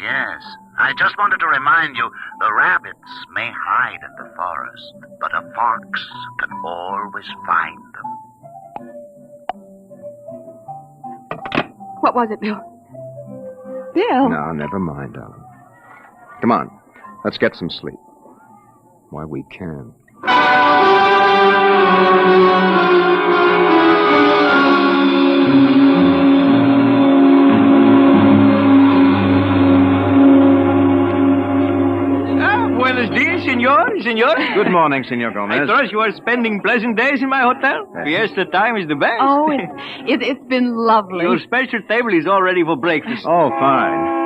I just wanted to remind you, the rabbits may hide in the forest, but a fox can always find them. What was it, Bill? Bill? No, never mind, darling. Come on. Let's get some sleep. Why, we can. Buenos dias, senor. Good morning, Senor Gomez. I trust you are spending pleasant days in my hotel. Fiesta time is the best. Oh, it's been lovely. Your special table is all ready for breakfast. Oh, fine.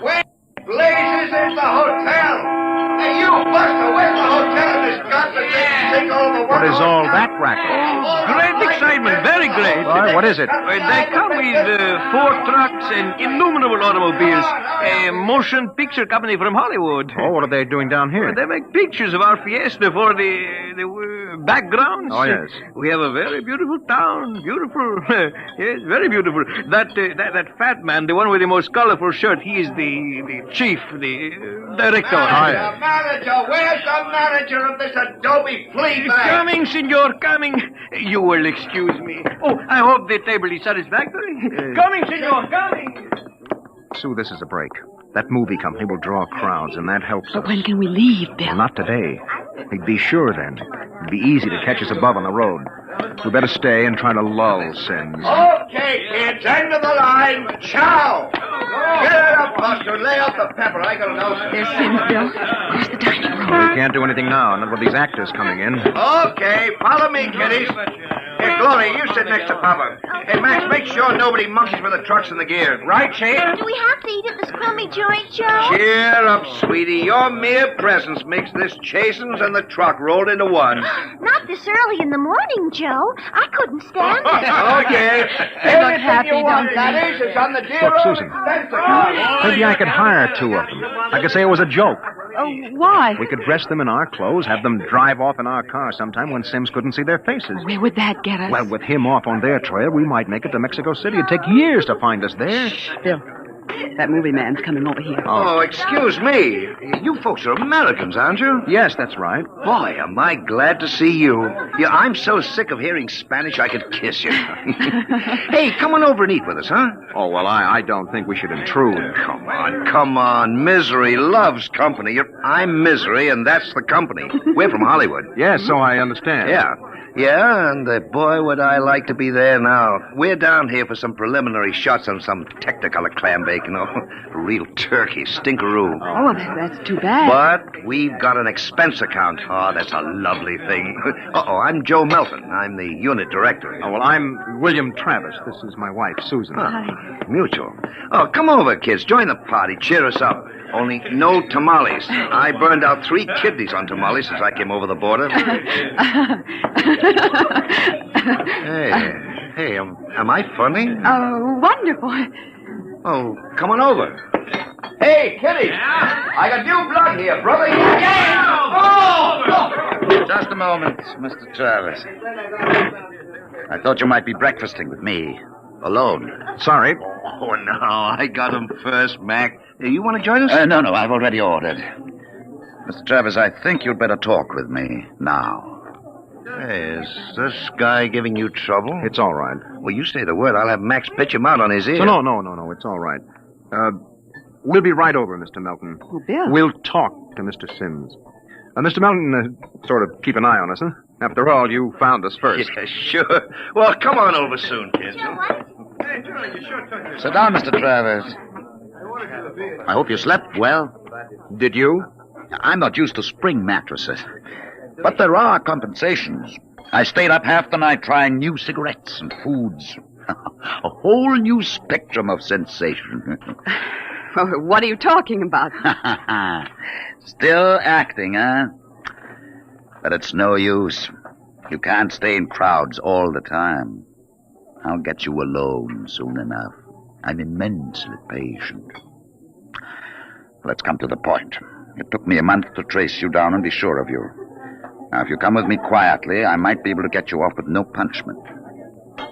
Where blazes is the hotel? Hey, you, Buster, where's the hotel in this godforsaken sinkhole of a What is all that racket? Great excitement, very great. Why, what is it? They come with 4 trucks and innumerable automobiles. A motion picture company from Hollywood. Oh, what are they doing down here? They make pictures of our fiesta for the backgrounds. Oh, yes. We have a very beautiful town. Beautiful. Yes, very beautiful. That fat man, the one with the most colorful shirt, he is the chief, the director. Oh, yes. Manager, where's the manager of this adobe flea bag? Coming, senor, coming. You will excuse me. Oh, I hope the table is satisfactory. Coming, senor, coming. Sue, this is a break. That movie company will draw crowds, and that helps But us. when can we leave, Bill? Well, not today. We'd be sure then. It'd be easy to catch us above on the road. We better stay and try to lull Sims. Okay, kids, end of the line. Ciao. Get it up, Buster. Lay out the pepper. I gotta know. There's Sims, Bill. There's the dining room. Well, we can't do anything now, not with these actors coming in. Okay, follow me, kiddies. Hey, Gloria, you sit next to Papa. Hey, Max, make sure nobody monkeys with the trucks and the gears. Right, Shane? Do we have to eat at this crummy joint, Joe? Cheer up, sweetie. Your mere presence makes this chasins and the truck rolled into one. Not this early in the morning, Joe. I couldn't stand it. Okay. They look happy, you want, don't that they? is, it's on the dear Look, old Susan. expensive car. Maybe I could hire 2 of them. I could say it was a joke. Oh, why? We could dress them in our clothes, have them drive off in our car sometime when Sims couldn't see their faces. Where would that get us? Well, with him off on their trail, we might make it to Mexico City. It'd take years to find us there. Bill, that movie man's coming over here. Oh, excuse me. You folks are Americans, aren't you? Yes, that's right. Boy, am I glad to see you. Yeah, I'm so sick of hearing Spanish I could kiss you. Hey, come on over and eat with us, huh? Oh, well, I don't think we should intrude. Come on. Misery loves company. I'm Misery, and that's the company. We're from Hollywood. Yes, so I understand. Yeah, and boy, would I like to be there now. We're down here for some preliminary shots on some Technicolor clam bake, real turkey, stinkeroo. Oh, that's too bad. But we've got an expense account. Oh, that's a lovely thing. I'm Joe Melton. I'm the unit director. Oh, well, I'm William Travis. This is my wife, Susan. Hi. Mutual. Oh, come over, kids. Join the party. Cheer us up. Only no tamales. I burned out 3 kidneys on tamales since I came over the border. Hey, am I funny? Oh, wonderful. Oh, come on over. Hey, kitty. I got new blood here, brother. Just a moment, Mr. Travis. I thought you might be breakfasting with me. Alone. Sorry. Oh, no. I got him first, Mac. You want to join us? No, I've already ordered. Mr. Travis, I think you'd better talk with me now. Hey, is this guy giving you trouble? It's all right. Well, you say the word. I'll have Max pitch him out on his ear. So, no. It's all right. We'll be right over, Mr. Melton. Oh, Bill. We'll talk to Mr. Sims. Mr. Melton, sort of keep an eye on us, huh? After all, you found us first. Yeah, sure. Well, come on over soon, kids. Sit down, Mr. Travis. I hope you slept well. Did you? I'm not used to spring mattresses. But there are compensations. I stayed up half the night trying new cigarettes and foods. A whole new spectrum of sensation. What are you talking about? Still acting, huh? But it's no use. You can't stay in crowds all the time. I'll get you alone soon enough. I'm immensely patient. Let's come to the point. It took me a month to trace you down and be sure of you. Now, if you come with me quietly, I might be able to get you off with no punishment.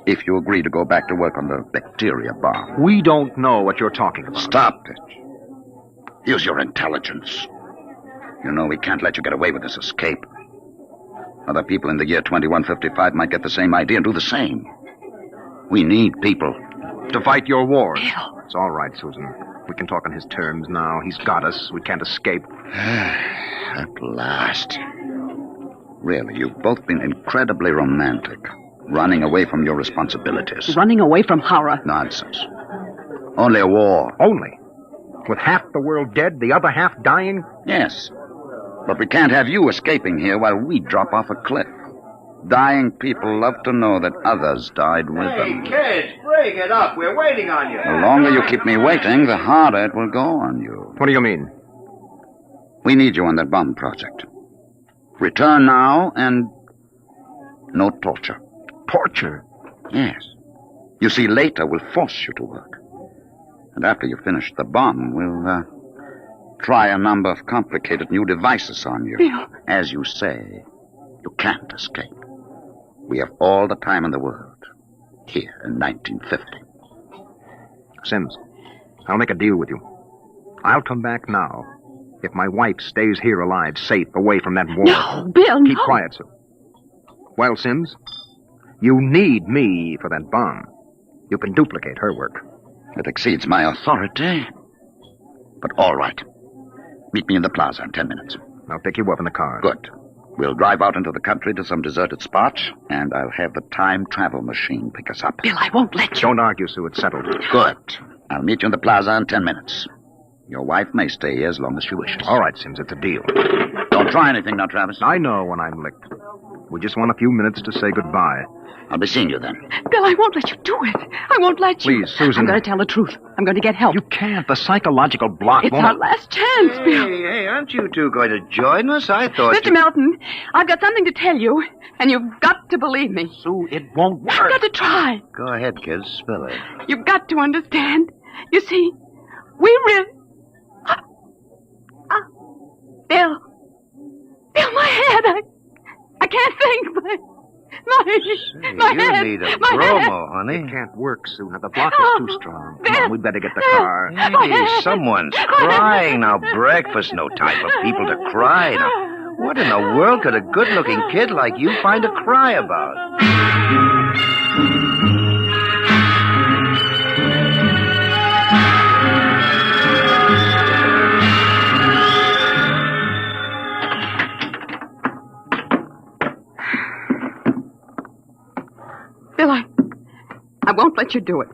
If you agree to go back to work on the bacteria bomb. We don't know what you're talking about. Stop it. Use your intelligence. You know we can't let you get away with this escape. Other people in the year 2155 might get the same idea and do the same. We need people. To fight your wars. Bill. It's all right, Susan. We can talk on his terms now. He's got us. We can't escape. At last. Really, you've both been incredibly romantic. Running away from your responsibilities. Running away from horror. Nonsense. Only a war. Only? With half the world dead, the other half dying? Yes. But we can't have you escaping here while we drop off a cliff. Dying people love to know that others died with them. Kids, break it up. We're waiting on you. The longer you keep me waiting, the harder it will go on you. What do you mean? We need you on that bomb project. Return now and no torture. Torture? Yes. You see, later we'll force you to work. And after you finish the bomb, we'll try a number of complicated new devices on you. Bill. As you say, you can't escape. We have all the time in the world. Here in 1950. Sims, I'll make a deal with you. I'll come back now if my wife stays here alive, safe, away from that war. No, Bill, Keep no. quiet, Sue. Well, Sims, you need me for that bomb. You can duplicate her work. It exceeds my authority. But all right. Meet me in the plaza in 10 minutes. I'll pick you up in the car. Good. We'll drive out into the country to some deserted spot, and I'll have the time travel machine pick us up. Bill, I won't let you. Don't argue, Sue. It's settled. Good. I'll meet you in the plaza in 10 minutes. Your wife may stay here as long as she wishes. All right, Sims. It's a deal. Don't try anything now, Travis. I know when I'm licked. We just want a few minutes to say goodbye. I'll be seeing you then. Bill, I won't let you do it. I won't let you. Please, Susan. I'm going to tell the truth. I'm going to get help. You can't. The psychological block It's won't... our last chance, Bill. Hey, aren't you two going to join us? I thought Mr. Melton, I've got something to tell you, and you've got to believe me. Sue, it won't work. You've got to try. Go ahead, kids. Spill it. You've got to understand. You see, we really... Bill, my head. I can't think. My you head. need a my bromo, head. honey. It can't work, Sue. Now, the block is too strong. Come on, we'd better get the car. Hey, someone's crying now. Breakfast, no time for people to cry. Now, what in the world could a good-looking kid like you find to cry about? Bill, I won't let you do it.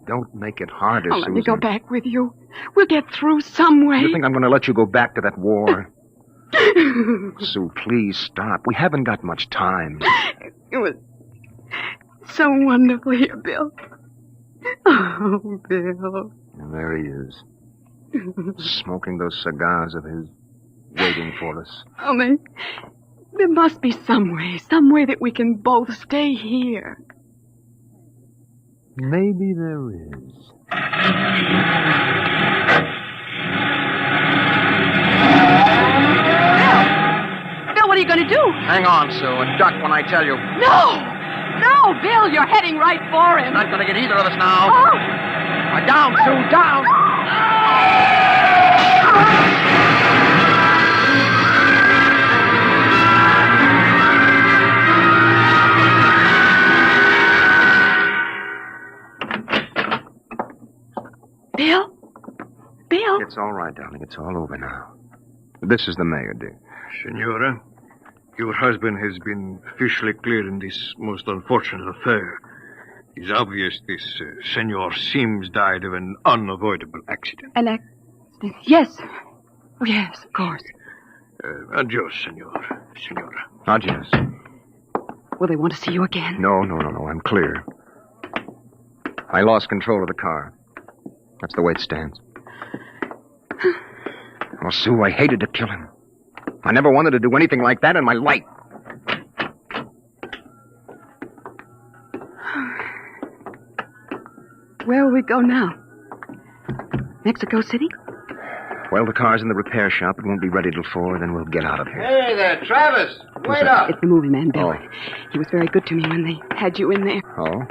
Don't make it harder, I'll Susan. let me go back with you. We'll get through some way. You think I'm going to let you go back to that war? Sue, please stop. We haven't got much time. It was so wonderful here, Bill. Oh, Bill. And there he is, smoking those cigars of his, waiting for us. Oh, there must be some way that we can both stay here. Maybe there is. Bill, what are you going to do? Hang on, Sue, and duck when I tell you. No, Bill, you're heading right for him. Not going to get either of us now. Oh. Down, Sue, down. Bill? It's all right, darling. It's all over now. This is the mayor, dear. Senora, your husband has been officially cleared in this most unfortunate affair. It's obvious this Senor Sims died of an unavoidable accident. An accident? Yes. Oh, yes, of course. Adios, Senora. Adios. Will they want to see you again? No. I'm clear. I lost control of the car. That's the way it stands. Oh, Sue, I hated to kill him. I never wanted to do anything like that in my life. Where will we go now? Mexico City? Well, the car's in the repair shop. It won't be ready till 4, then we'll get out of here. Hey there, Travis. Wait up. It's the movie man, Bill. Oh. He was very good to me when they had you in there. Oh?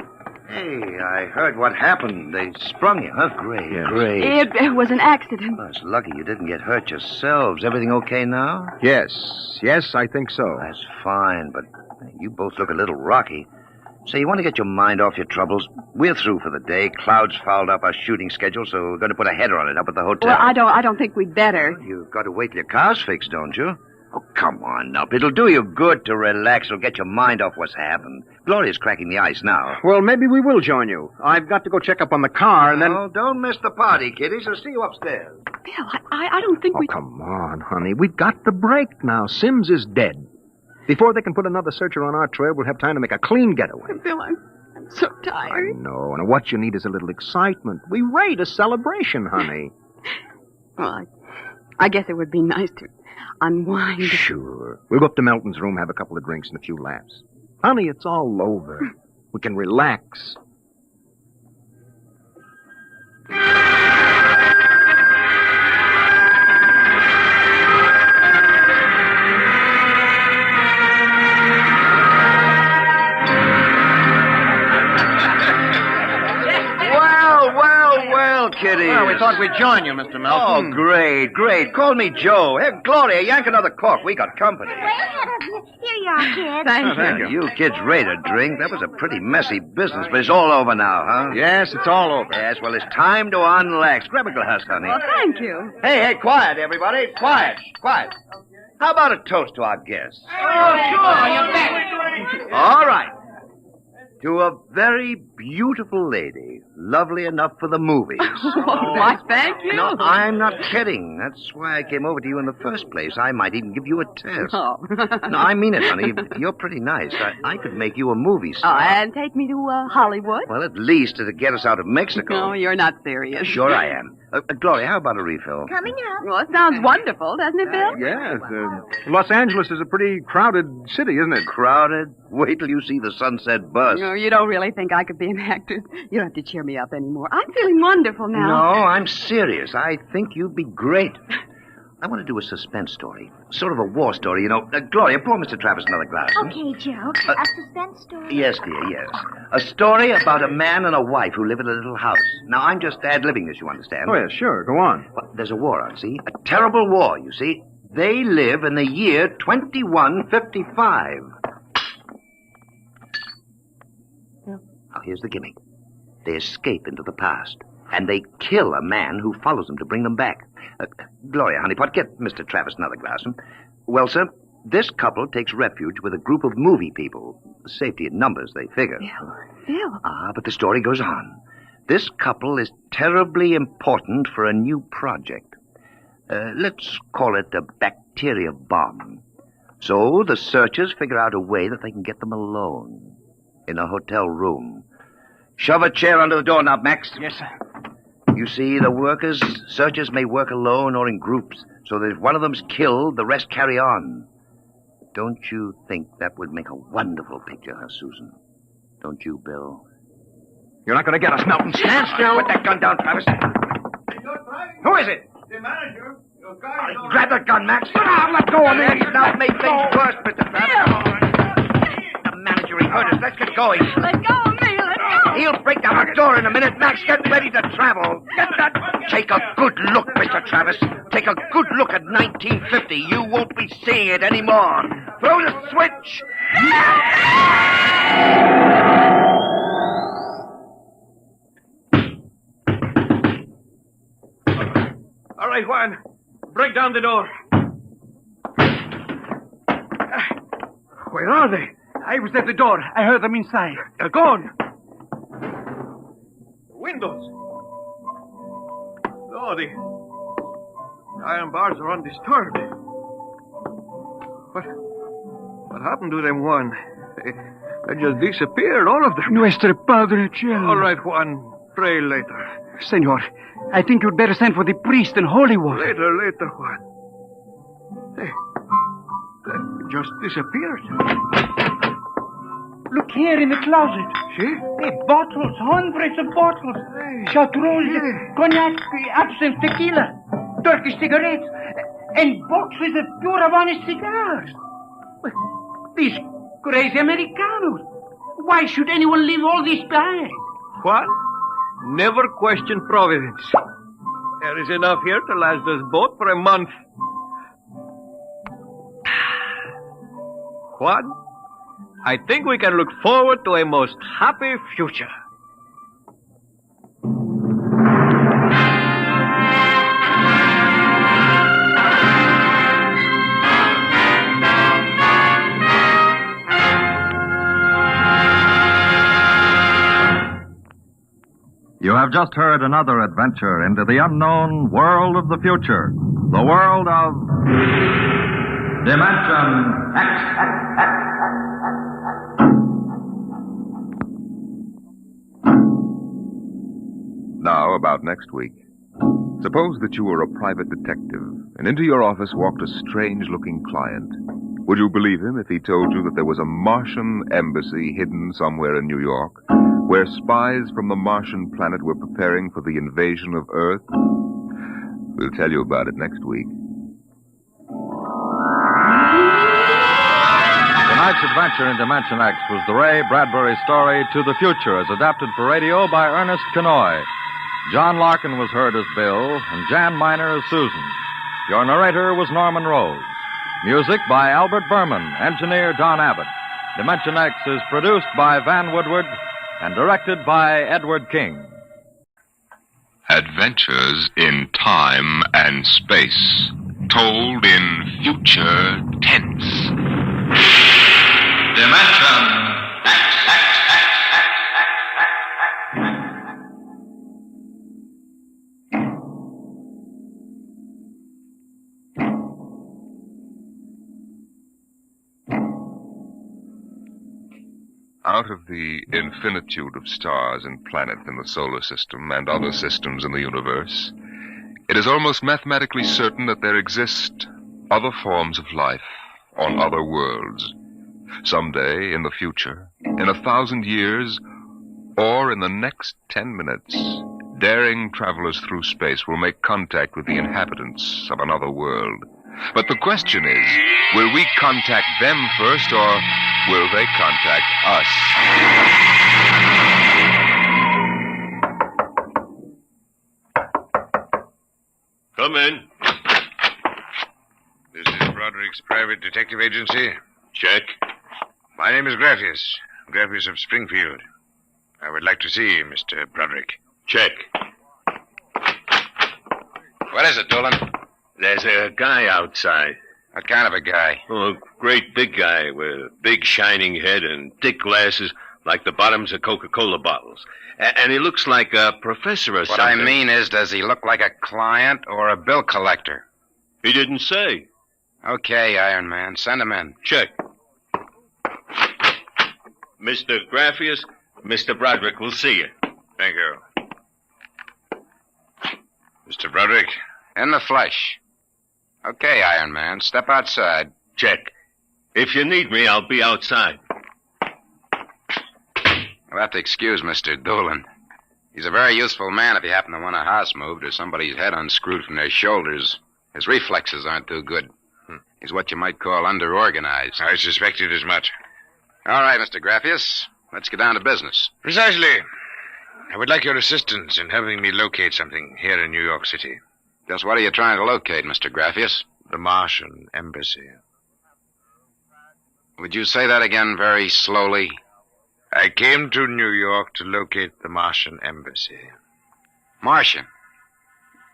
Hey, I heard what happened. They sprung you, huh? Great, Yes. great. It was an accident. Well, it's lucky you didn't get hurt yourselves. Everything okay now? Yes, I think so. That's fine, but you both look a little rocky. Say, you want to get your mind off your troubles? We're through for the day. Cloud's fouled up our shooting schedule, so we're going to put a header on it up at the hotel. Well, I don't think we'd better. You've got to wait till your car's fixed, don't you? Oh, come on, Nup. It'll do you good to relax. It'll get your mind off what's happened. Gloria's cracking the ice now. Well, maybe we will join you. I've got to go check up on the car, and then... Oh, don't miss the party, kiddies. I'll see you upstairs. Bill, I don't think we... Come on, honey. We've got the break now. Sims is dead. Before they can put another searcher on our trail, we'll have time to make a clean getaway. Bill, I'm so tired. I know, and what you need is a little excitement. We rate a celebration, honey. Well, I guess it would be nice to unwind. Sure. We'll go up to Melton's room, have a couple of drinks and a few laughs. Honey, it's all over. We can relax. Well, kiddies. Well, we thought we'd join you, Mr. Melton. Oh, great. Call me Joe. Hey, Gloria, yank another cork. We got company. Here you are, kids. Thank you. You kids ready to drink? That was a pretty messy business, but it's all over now, huh? Yes, it's all over. Yes, well, it's time to unlax. Grab a glass, honey. Well, thank you. Hey, quiet, everybody. Quiet. How about a toast to our guests? Oh, sure, you bet. All right. To a very beautiful lady, lovely enough for the movies. Why, thank you. No, I'm not kidding. That's why I came over to you in the first place. I might even give you a test. Oh. No, I mean it, honey. You're pretty nice. I could make you a movie Oh, star. and take me to Hollywood? Well, at least it'd get us out of Mexico. No, you're not serious. Sure I am. Gloria, how about a refill? Coming up. Well, it sounds wonderful, doesn't it, Bill? Yes. Los Angeles is a pretty crowded city, isn't it? Crowded? Wait till you see the Sunset bus. No, you don't really think I could be an actress. You don't have to cheer me up anymore. I'm feeling wonderful now. No, I'm serious. I think you'd be great. I want to do a suspense story. Sort of a war story, you know. Gloria, pour Mr. Travis another glass. Okay, Joe. A suspense story. Yes, dear, yes. A story about a man and a wife who live in a little house. Now, I'm just ad-libbing this, you understand? Oh, yeah, sure. Go on. Well, there's a war on, see? A terrible war, you see. They live in the year 2155. Now, here's the gimmick. They escape into the past, and they kill a man who follows them to bring them back. Gloria, honeypot, get Mr. Travis another glass. Well, sir, this couple takes refuge with a group of movie people. Safety in numbers, they figure. Bill. But the story goes on. This couple is terribly important for a new project. Let's call it a bacteria bomb. So the searchers figure out a way that they can get them alone in a hotel room. Shove a chair under the doorknob, Max. Yes, sir. You see, the searchers may work alone or in groups, so that if one of them's killed, the rest carry on. Don't you think that would make a wonderful picture, huh, Susan? Don't you, Bill? You're not going to get us, Melton. Stand still. Put that gun down, Travis. Who is it? The manager. Grab that gun, Max. Let go of me. Now make things worse, Mr. Travis. The manager, he heard us. Let's get going. Let go of me. Let go. He'll break down the door in a minute. Max, get ready to travel. Get that. Take a good look, Mr. Travis. Take a good look at 1950. You won't be seeing it anymore. Throw the switch. All right, Juan. Break down the door. Where are they? I was at the door. I heard them inside. They're gone. Windows. No, the iron bars are undisturbed. What happened to them, Juan? They just disappeared, all of them. Nuestro Padre Cielo. All right, Juan. Pray later. Senor, I think you'd better send for the priest and holy water. Later, Juan. Hey, they just disappeared. Look here in the closet. See? Hey, bottles, hundreds of bottles. Chartreuse, cognac, absinthe, tequila, Turkish cigarettes, and boxes of pure Havana cigars. These crazy Americanos. Why should anyone leave all this behind? Juan, never question providence. There is enough here to last us both for a month. Juan, I think we can look forward to a most happy future. You have just heard another adventure into the unknown world of the future. The world of Dimension X. Now, about next week. Suppose that you were a private detective, and into your office walked a strange-looking client. Would you believe him if he told you that there was a Martian embassy hidden somewhere in New York, where spies from the Martian planet were preparing for the invasion of Earth? We'll tell you about it next week. Tonight's adventure in Dimension X was the Ray Bradbury story To the Future, as adapted for radio by Ernest Kenoy. John Larkin was heard as Bill, and Jan Miner as Susan. Your narrator was Norman Rose. Music by Albert Berman, engineer Don Abbott. Dimension X is produced by Van Woodward and directed by Edward King. Adventures in time and space, told in future tense. Dimension Out of the infinitude of stars and planets in the solar system and other systems in the universe, it is almost mathematically certain that there exist other forms of life on other worlds. Someday, in the future, in 1,000 years, or in the next 10 minutes, daring travelers through space will make contact with the inhabitants of another world. But the question is, will we contact them first, or will they contact us? Come in. This is Broderick's private detective agency. Check. My name is Graphius of Springfield. I would like to see Mr. Broderick. Check. What is it, Dolan? There's a guy outside. What kind of a guy? Oh, a great big guy with a big shining head and thick glasses like the bottoms of Coca-Cola bottles. And he looks like a professor or something. What I mean is, does he look like a client or a bill collector? He didn't say. Okay, Iron Man. Send him in. Check. Mr. Graphius, Mr. Broderick will see you. Thank you. Mr. Broderick? In the flesh. Okay, Iron Man. Step outside. Check. If you need me, I'll be outside. You'll have to excuse Mr. Dolan. He's a very useful man if you happen to want a house moved or somebody's head unscrewed from their shoulders. His reflexes aren't too good. He's what you might call underorganized. I suspected as much. All right, Mr. Graphius. Let's get down to business. Precisely. I would like your assistance in helping me locate something here in New York City. Just what are you trying to locate, Mr. Graphius? The Martian embassy. Would you say that again very slowly? I came to New York to locate the Martian embassy. Martian?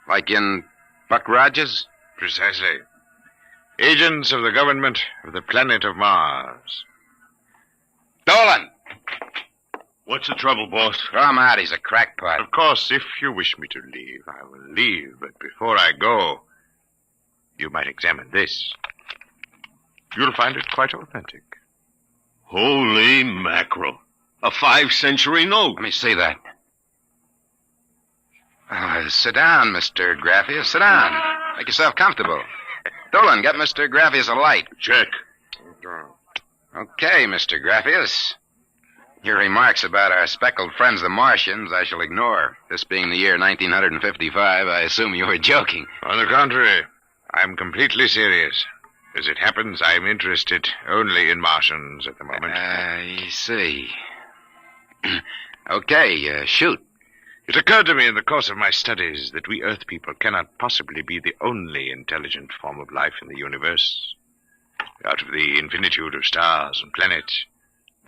Like in Buck Rogers? Precisely. Agents of the government of the planet of Mars. Dolan! What's the trouble, boss? Throw him out. He's a crackpot. Of course, if you wish me to leave, I will leave. But before I go, you might examine this. You'll find it quite authentic. Holy mackerel. A 5th-century note. Let me see that. Sit down, Mr. Graphius. Sit down. Make yourself comfortable. Dolan, get Mr. Graphius a light. Check. Okay, Mr. Graphius. Your remarks about our speckled friends, the Martians, I shall ignore. This being the year 1955, I assume you were joking. On the contrary, I'm completely serious. As it happens, I'm interested only in Martians at the moment. I see. Okay, shoot. It occurred to me in the course of my studies that we Earth people cannot possibly be the only intelligent form of life in the universe. Out of the infinitude of stars and planets,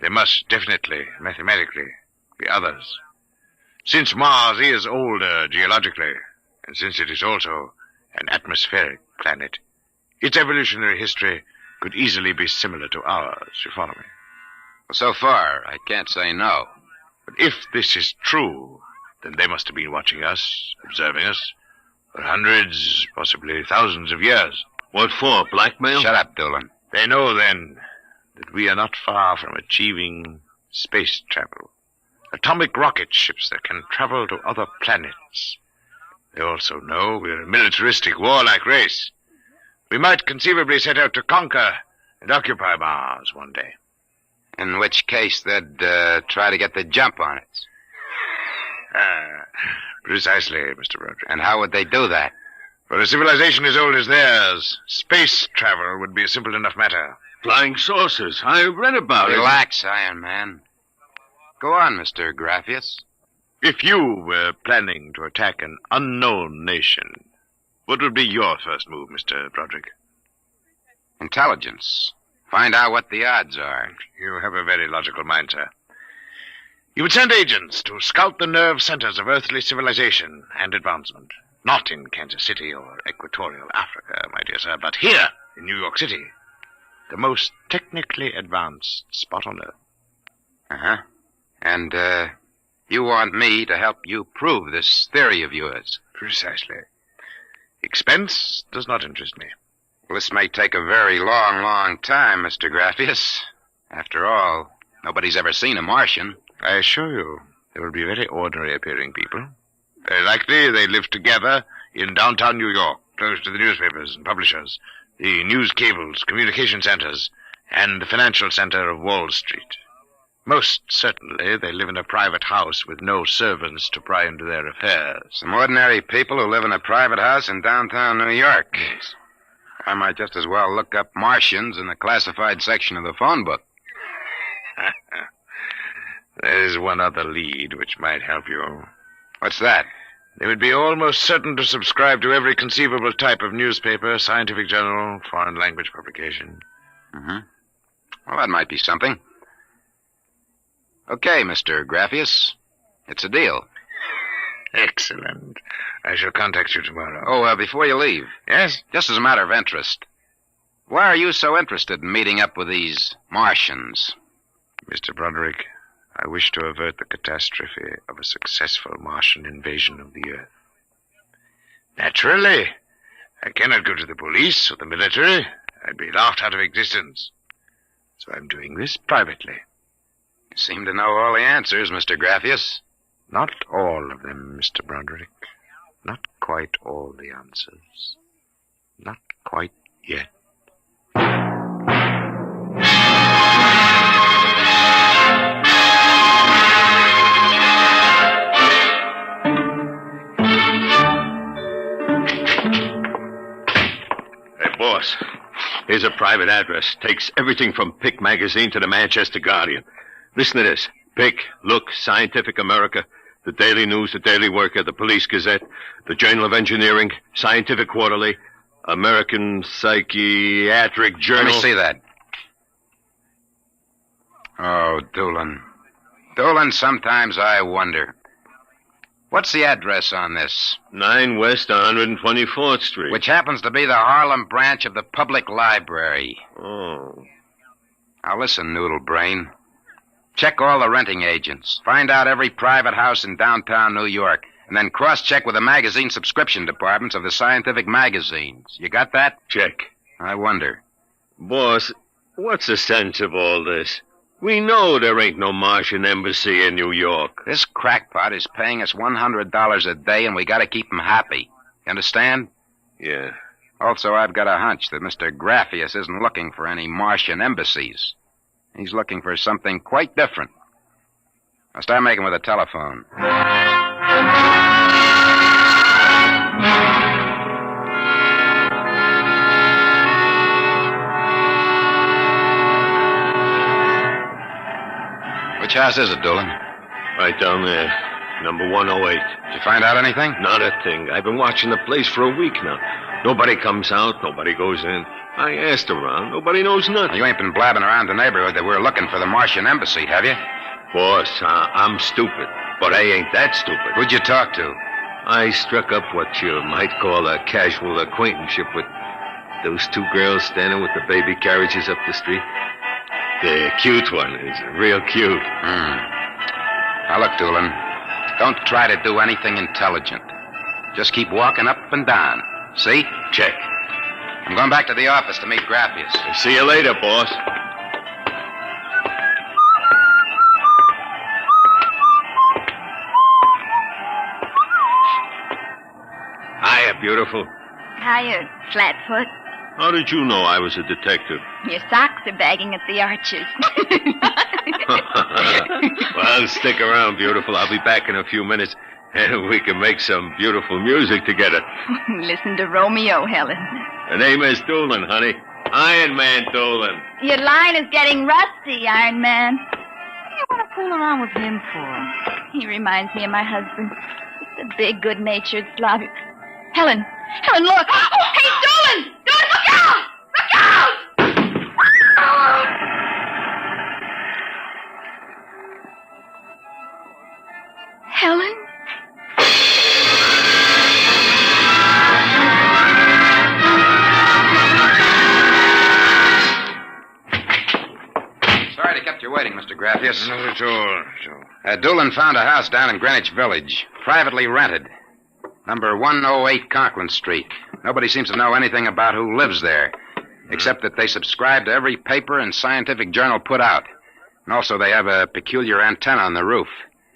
There must definitely, mathematically, be others. Since Mars is older geologically, and since it is also an atmospheric planet, its evolutionary history could easily be similar to ours. You follow me? So far, I can't say no. But if this is true, then they must have been watching us, observing us, for hundreds, possibly thousands of years. What for, blackmail? Shut up, Dolan. They know, then, that we are not far from achieving space travel. Atomic rocket ships that can travel to other planets. They also know we're a militaristic, warlike race. We might conceivably set out to conquer and occupy Mars one day. In which case, they'd try to get the jump on it. Precisely, Mr. Broderick. And how would they do that? For a civilization as old as theirs, space travel would be a simple enough matter. Flying saucers. I read about it. Relax, Iron Man. Go on, Mr. Graphius. If you were planning to attack an unknown nation, what would be your first move, Mr. Broderick? Intelligence. Find out what the odds are. You have a very logical mind, sir. You would send agents to scout the nerve centers of earthly civilization and advancement. Not in Kansas City or Equatorial Africa, my dear sir, but here in New York City. The most technically advanced spot on Earth. Uh-huh. And, you want me to help you prove this theory of yours? Precisely. Expense does not interest me. Well, this may take a very long, long time, Mr. Graphius. After all, nobody's ever seen a Martian. I assure you, they will be very ordinary-appearing people. Very likely they live together in downtown New York, close to the newspapers and publishers, the news cables, communication centers, and the financial center of Wall Street. Most certainly, they live in a private house with no servants to pry into their affairs. Some ordinary people who live in a private house in downtown New York. Yes. I might just as well look up Martians in the classified section of the phone book. There's one other lead which might help you. What's that? They would be almost certain to subscribe to every conceivable type of newspaper, scientific journal, foreign language publication. Mm-hmm. Well, that might be something. Okay, Mr. Graphius. It's a deal. Excellent. I shall contact you tomorrow. Oh, before you leave. Yes? Just as a matter of interest. Why are you so interested in meeting up with these Martians? Mr. Broderick, I wish to avert the catastrophe of a successful Martian invasion of the Earth. Naturally, I cannot go to the police or the military. I'd be laughed out of existence. So I'm doing this privately. You seem to know all the answers, Mr. Graphius. Not all of them, Mr. Broderick. Not quite all the answers. Not quite yet. Hey, boss. Here's a private address. Takes everything from Pick magazine to the Manchester Guardian. Listen to this. Pick, Look, Scientific America, the Daily News, the Daily Worker, the Police Gazette, the Journal of Engineering, Scientific Quarterly, American Psychiatric Journal. Let me see that. Oh, Dolan. Dolan, sometimes I wonder. What's the address on this? 9 West 124th Street. Which happens to be the Harlem branch of the Public Library. Oh. Now listen, Noodle Brain. Check all the renting agents. Find out every private house in downtown New York. And then cross-check with the magazine subscription departments of the scientific magazines. You got that? Check. I wonder. Boss, what's the sense of all this? We know there ain't no Martian embassy in New York. This crackpot is paying us $100 a day, and we gotta keep him happy. You understand? Yeah. Also, I've got a hunch that Mr. Graphius isn't looking for any Martian embassies. He's looking for something quite different. I'll start making with a telephone. Which house is it, Dolan? Right down there. Number 108. Did you find out anything? Not a thing. I've been watching the place for a week now. Nobody comes out, nobody goes in. I asked around, nobody knows nothing. You ain't been blabbing around the neighborhood that we're looking for the Martian embassy, have you? Boss, I'm stupid, but I ain't that stupid. Who'd you talk to? I struck up what you might call a casual acquaintanceship with those two girls standing with the baby carriages up the street. The cute one is real cute. Now, look, Doolin, don't try to do anything intelligent. Just keep walking up and down. See? Check. I'm going back to the office to meet Grappius. See you later, boss. Hiya, beautiful. Hiya, Flatfoot. How did you know I was a detective? Your socks are bagging at the arches. Well, stick around, beautiful. I'll be back in a few minutes, and we can make some beautiful music together. Listen to Romeo, Helen. The name is Doolin, honey. Iron Man Doolin. Your line is getting rusty, Iron Man. What do you want to fool around with him for? He reminds me of my husband. Just a big, good-natured slob. Helen, look! Oh, hey, Doolin! Doolin, look out! Look out! Helen? Sorry to kept you waiting, Mr. Grappius. Not at all. Doolin found a house down in Greenwich Village, privately rented. Number 108 Conklin Street. Nobody seems to know anything about who lives there, except that they subscribe to every paper and scientific journal put out. And also they have a peculiar antenna on the roof.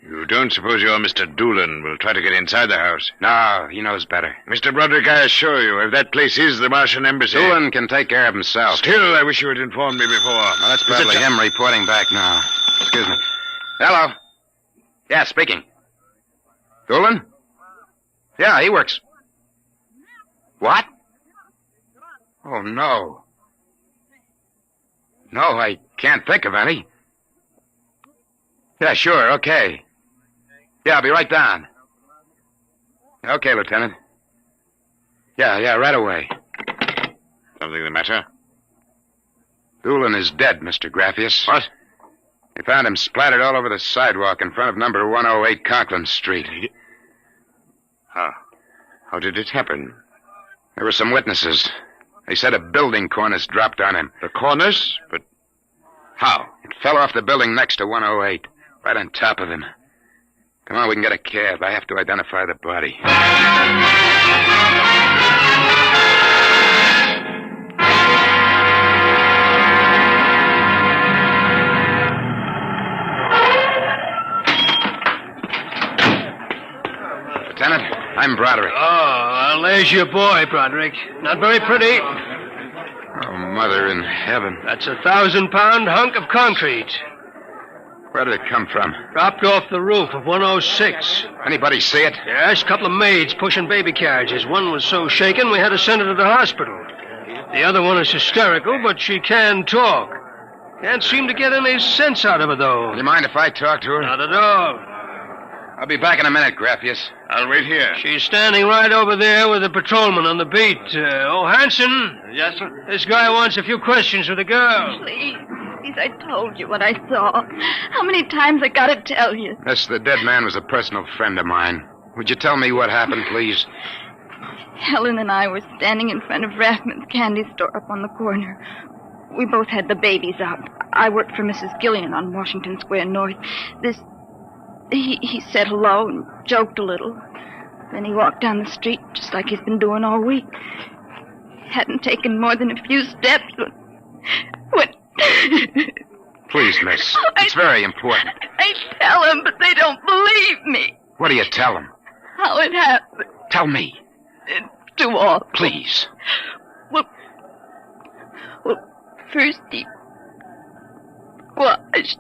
You don't suppose your Mr. Doolin will try to get inside the house? No, he knows better. Mr. Broderick, I assure you, if that place is the Martian embassy... Doolin can take care of himself. Still, I wish you had informed me before. Well, that's probably him reporting back now. Excuse me. Hello? Yeah, speaking. Doolin? Yeah, he works. What? Oh, no. No, I can't think of any. Yeah, sure, okay. Yeah, I'll be right down. Okay, Lieutenant. Yeah, right away. Something the matter? Doolin is dead, Mr. Grappius. What? They found him splattered all over the sidewalk in front of number 108 Conklin Street. How did it happen? There were some witnesses. They said a building cornice dropped on him. The cornice? But how? It fell off the building next to 108, right on top of him. Come on, we can get a cab. I have to identify the body. Lieutenant, I'm Broderick. Oh, there's your boy, Broderick. Not very pretty. Oh, Mother in heaven. That's a 1,000-pound hunk of concrete. Where did it come from? Dropped off the roof of 106. Anybody see it? Yes, a couple of maids pushing baby carriages. One was so shaken we had to send her to the hospital. The other one is hysterical, but she can talk. Can't seem to get any sense out of her, though. Do you mind if I talk to her? Not at all. I'll be back in a minute, Grappius. I'll wait here. She's standing right over there with the patrolman on the beat. Hanson. Yes, sir? This guy wants a few questions with the girl. Please, I told you what I saw. How many times I gotta tell you? Yes, the dead man was a personal friend of mine. Would you tell me what happened, please? Helen and I were standing in front of Rathman's candy store up on the corner. We both had the babies up. I worked for Mrs. Gillian on Washington Square North. He said hello and joked a little. Then he walked down the street just like he's been doing all week. Hadn't taken more than a few steps when... Please, miss. It's very important. I tell them, but they don't believe me. What do you tell them? How it happened. Tell me. It's too awful. Please. Well, first he squashed,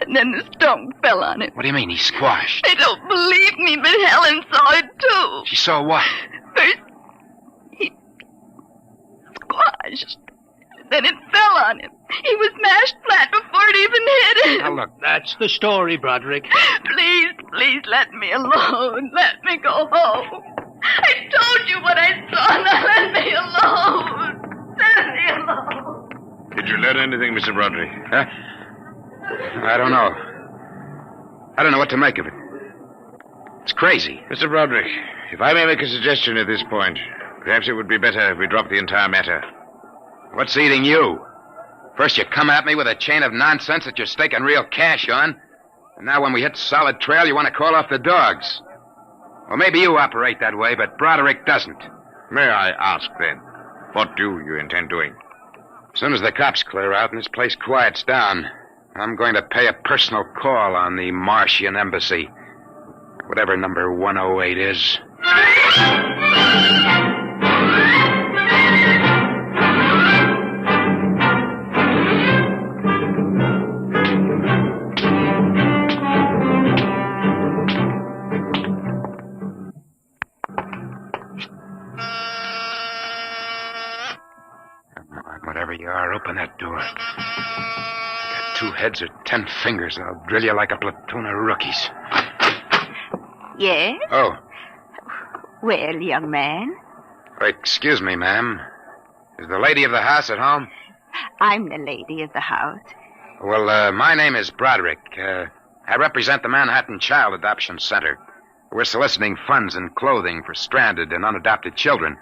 and then the stone fell on him. What do you mean, he squashed? They don't believe me, but Helen saw it, too. She saw what? First, he squashed, then it fell on him. He was mashed flat before it even hit him. Now, look. That's the story, Broderick. Please let me alone. Let me go home. I told you what I saw. Now let me alone. Let me alone. Did you learn anything, Mr. Broderick? Huh? I don't know. I don't know what to make of it. It's crazy. Mr. Broderick, if I may make a suggestion at this point, perhaps it would be better if we drop the entire matter. What's eating you? First you come at me with a chain of nonsense that you're staking real cash on. And now when we hit solid trail, you want to call off the dogs. Well, maybe you operate that way, but Broderick doesn't. May I ask, then, what do you intend doing? As soon as the cops clear out and this place quiets down, I'm going to pay a personal call on the Martian embassy. Whatever number 108 is. Whatever you are, open that door. You got 2 heads or 10 fingers, and I'll drill you like a platoon of rookies. Yes? Oh. Well, young man, Excuse me, ma'am. Is the lady of the house at home? I'm the lady of the house. Well, my name is Broderick. I represent the Manhattan Child Adoption Center. We're soliciting funds and clothing for stranded and unadopted children.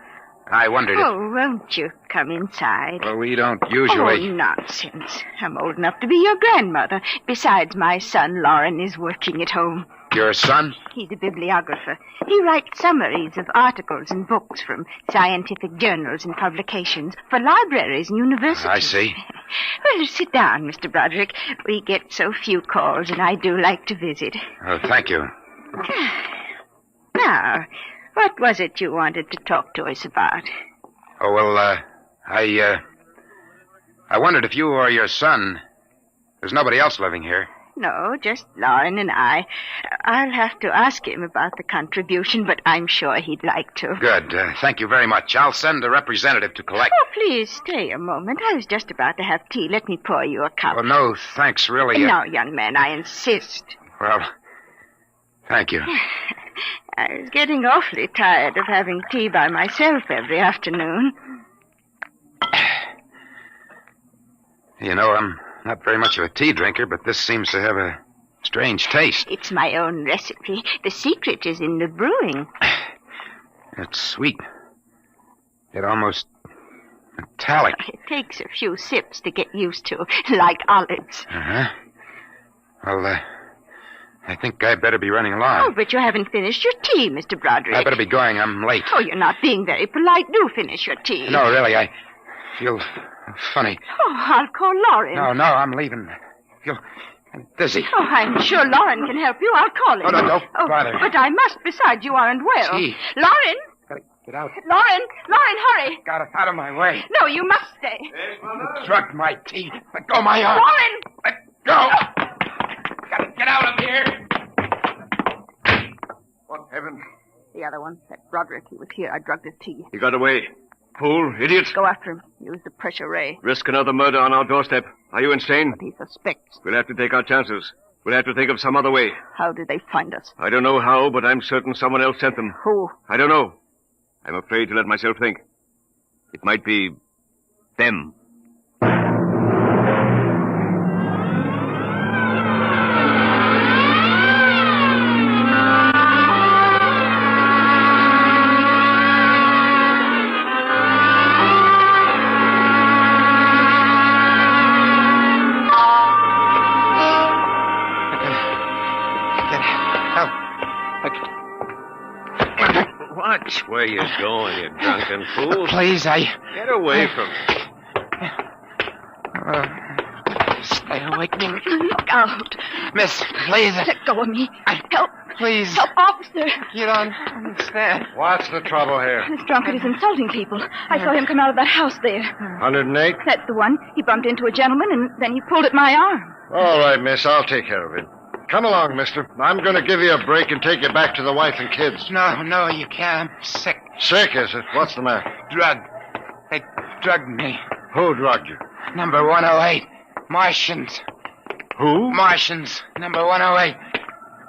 I wondered if... Oh, won't you come inside? Well, we don't usually... Oh, nonsense. I'm old enough to be your grandmother. Besides, my son, Lauren, is working at home. Your son? He's a bibliographer. He writes summaries of articles and books from scientific journals and publications for libraries and universities. I see. Well, sit down, Mr. Broderick. We get so few calls, and I do like to visit. Oh, thank you. Now, what was it you wanted to talk to us about? Oh, well, I wondered if you or your son... There's nobody else living here. No, just Lauren and I. I'll have to ask him about the contribution, but I'm sure he'd like to. Good. Thank you very much. I'll send a representative to collect... Oh, please stay a moment. I was just about to have tea. Let me pour you a cup. Well, no, thanks, really. No, young man, I insist. Well, thank you. I was getting awfully tired of having tea by myself every afternoon. You know, I'm not very much of a tea drinker, but this seems to have a strange taste. It's my own recipe. The secret is in the brewing. It's sweet. Yet almost metallic. It takes a few sips to get used to, like olives. Uh-huh. Well, I think I'd better be running along. Oh, but you haven't finished your tea, Mr. Broderick. I better be going. I'm late. Oh, you're not being very polite. Do finish your tea. No, really, I feel funny. Oh, I'll call Lauren. No, I'm leaving. I feel dizzy. Oh, I'm sure Lauren can help you. I'll call him. Oh, no, don't bother. But I must. Besides, you aren't well. Gee. Lauren! Gotta get out. Lauren, hurry. Got it out of my way. No, you must stay. You drugged my tea. Let go of my arm. Lauren! Let go. Gotta get out of here. What heaven? The other one, that Broderick, he was here. I drugged his tea. He got away. Fool, idiot. Go after him. Use the pressure ray. Risk another murder on our doorstep. Are you insane? But he suspects. We'll have to take our chances. We'll have to think of some other way. How did they find us? I don't know how, but I'm certain someone else sent them. Who? I don't know. I'm afraid to let myself think. It might be them. Watch where you're going, you drunken fool. Please, Get away from me. Stay away from me. Look out. Miss, please. Let go of me. Help. Please. Help, officer. You don't understand. What's the trouble here? This drunkard is insulting people. I saw him come out of that house there. 108? That's the one. He bumped into a gentleman, and then he pulled at my arm. All right, miss. I'll take care of it. Come along, mister. I'm going to give you a break and take you back to the wife and kids. No, you can't. I'm sick. Sick, is it? What's the matter? Drugged. They drugged me. Who drugged you? Number 108. Martians. Who? Martians. Number 108.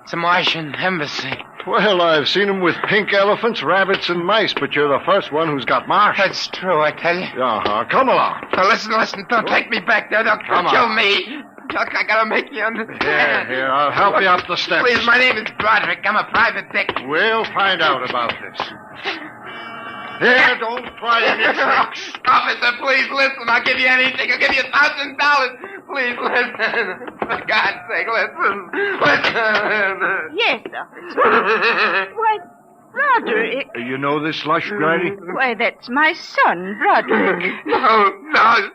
It's a Martian embassy. Well, I've seen them with pink elephants, rabbits, and mice, but you're the first one who's got Martian. That's true, I tell you. Uh-huh. Come along. Now, listen. Don't take me back there. They'll kill me. Look, I gotta make you understand. Here, I'll help you up the steps. Please, my name is Broderick. I'm a private dick. We'll find out about this. Here, don't try any tricks. Officer, please listen. I'll give you anything. I'll give you $1,000. Please listen. For God's sake, listen. Yes, officer. Why, Broderick. You know this slush, Granny? Why, that's my son, Broderick. No.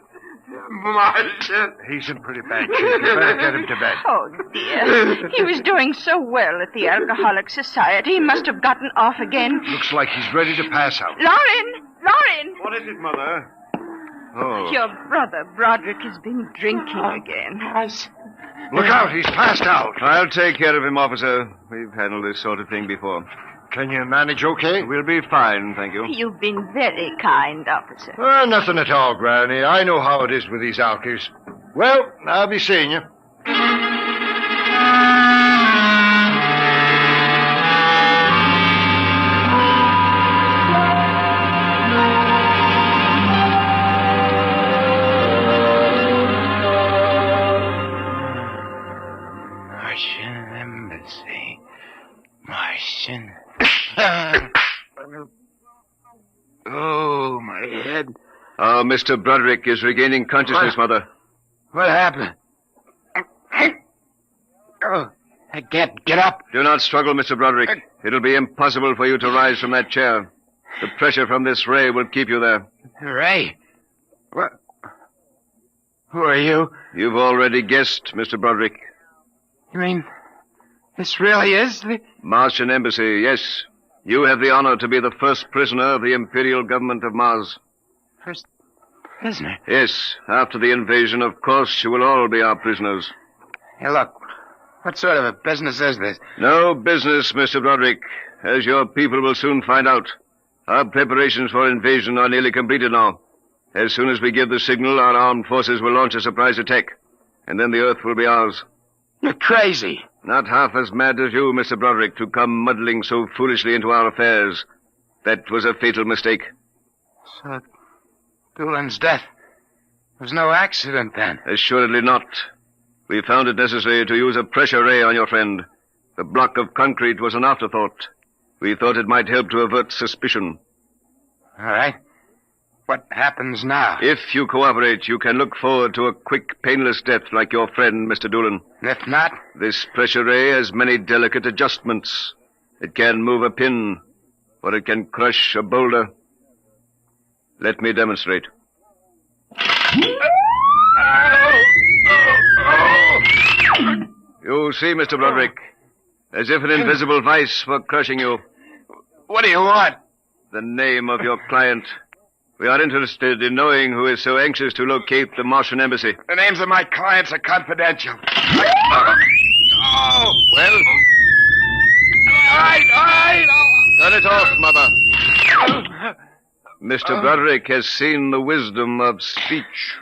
Martian. He's in pretty bad shape. You better get him to bed. Oh, dear. He was doing so well at the Alcoholic Society. He must have gotten off again. Looks like he's ready to pass out. Lauren! What is it, Mother? Oh. Your brother, Broderick, has been drinking again. Look out, he's passed out. I'll take care of him, officer. We've handled this sort of thing before. Can you manage okay? We'll be fine, thank you. You've been very kind, officer. Nothing at all, Granny. I know how it is with these alkies. Well, I'll be seeing you. Martian Embassy. Martian. Oh, my head. Oh, Mr. Broderick is regaining consciousness, Mother. What happened? Oh, I can't get up. Do not struggle, Mr. Broderick. It'll be impossible for you to rise from that chair. The pressure from this ray will keep you there. Ray? What? Who are you? You've already guessed, Mr. Broderick. You mean this really is the... Martian Embassy, yes. You have the honor to be the first prisoner of the Imperial Government of Mars. First prisoner? Yes. After the invasion, of course, you will all be our prisoners. Hey, look. What sort of a business is this? No business, Mr. Broderick. As your people will soon find out. Our preparations for invasion are nearly completed now. As soon as we give the signal, our armed forces will launch a surprise attack. And then the Earth will be ours. You're crazy. Not half as mad as you, Mr. Broderick, to come muddling so foolishly into our affairs. That was a fatal mistake. So, Doolan's death was no accident, then? Assuredly not. We found it necessary to use a pressure ray on your friend. The block of concrete was an afterthought. We thought it might help to avert suspicion. All right. What happens now? If you cooperate, you can look forward to a quick, painless death like your friend, Mr. Doolan. If not? This pressure ray has many delicate adjustments. It can move a pin, or it can crush a boulder. Let me demonstrate. You see, Mr. Broderick, as if an invisible vice were crushing you. What do you want? The name of your client. We are interested in knowing who is so anxious to locate the Martian Embassy. The names of my clients are confidential. Oh, well. All right. Turn it off, Mother. Mr. Broderick has seen the wisdom of speech.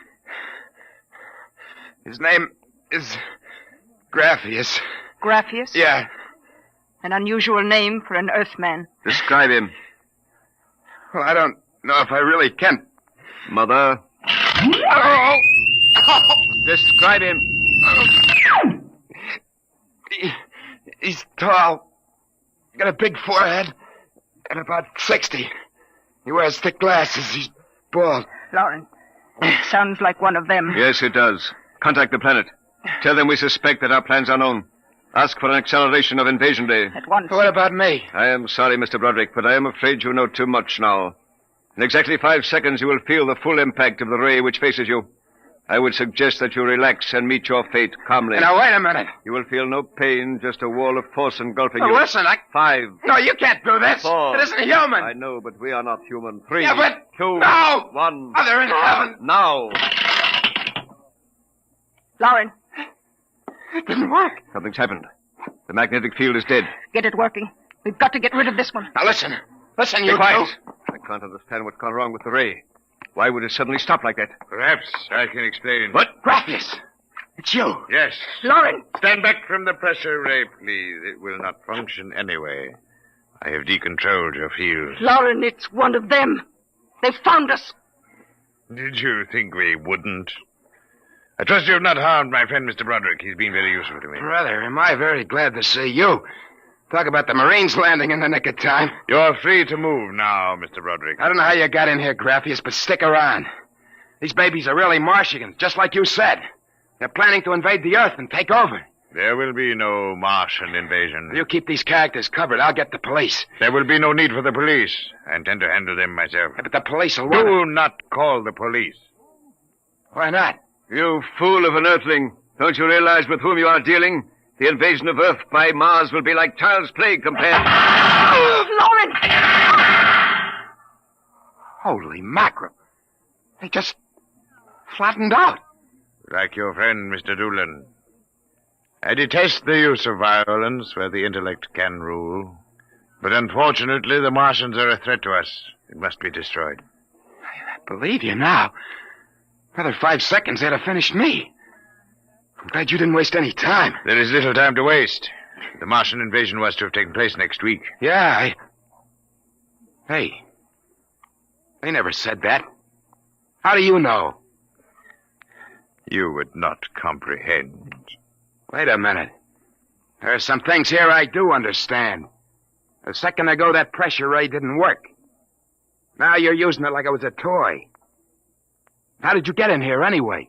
His name is Graphius. Graphius? Yeah. An unusual name for an Earthman. Describe him. Well, I don't know if I really can. Mother. Oh! Describe him. He's tall. Got a big forehead. And about 60. He wears thick glasses. He's bald. Lauren, sounds like one of them. Yes, it does. Contact the planet. Tell them we suspect that our plans are known. Ask for an acceleration of invasion day. At once. What about me? I am sorry, Mr. Broderick, but I am afraid you know too much now. In exactly 5 seconds, you will feel the full impact of the ray which faces you. I would suggest that you relax and meet your fate calmly. Now, wait a minute. You will feel no pain, just a wall of force engulfing you. Listen, 5. No, you can't do this. 4. It isn't human. I know, but we are not human. 3. Yeah, but... 2. No! 1. Mother in heaven. Now. Lauren. It didn't work. Something's happened. The magnetic field is dead. Get it working. We've got to get rid of this one. Now, listen. Listen, you Be quiet. two. I can't understand what's gone wrong with the ray. Why would it suddenly stop like that? Perhaps I can explain. What? Graphius. It's you. Yes. Lauren! Stand back from the pressure ray, please. It will not function anyway. I have decontrolled your field. Lauren, it's one of them. They found us. Did you think we wouldn't? I trust you have not harmed my friend, Mr. Broderick. He's been very useful to me. Brother, am I very glad to see you. Talk about the Marines landing in the nick of time. You're free to move now, Mr. Broderick. I don't know how you got in here, Graphius, but stick around. These babies are really Martians, just like you said. They're planning to invade the Earth and take over. There will be no Martian invasion. You keep these characters covered. I'll get the police. There will be no need for the police. I intend to handle them myself. Yeah, but the police will Do not call the police. Why not? You fool of an Earthling. Don't you realize with whom you are dealing? The invasion of Earth by Mars will be like child's play compared... Lauren! Holy mackerel. They just flattened out. Like your friend, Mr. Doolan. I detest the use of violence where the intellect can rule. But unfortunately, the Martians are a threat to us. It must be destroyed. I believe you now. Another 5 seconds, they'd have finished me. I'm glad you didn't waste any time. There is little time to waste. The Martian invasion was to have taken place next week. Yeah, Hey. They never said that. How do you know? You would not comprehend. Wait a minute. There are some things here I do understand. A second ago, that pressure ray didn't work. Now you're using it like it was a toy. How did you get in here, anyway?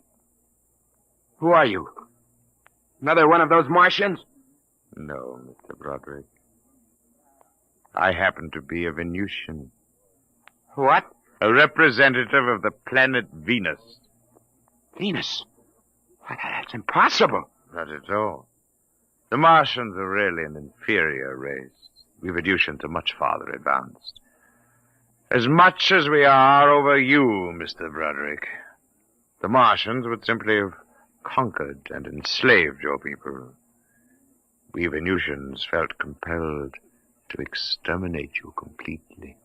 Who are you? Another one of those Martians? No, Mr. Broderick. I happen to be a Venusian. What? A representative of the planet Venus. Venus? That's impossible. Not at all. The Martians are really an inferior race. We Venusians are much farther advanced. As much as we are over you, Mr. Broderick. The Martians would simply have conquered and enslaved your people. We Venusians felt compelled to exterminate you completely.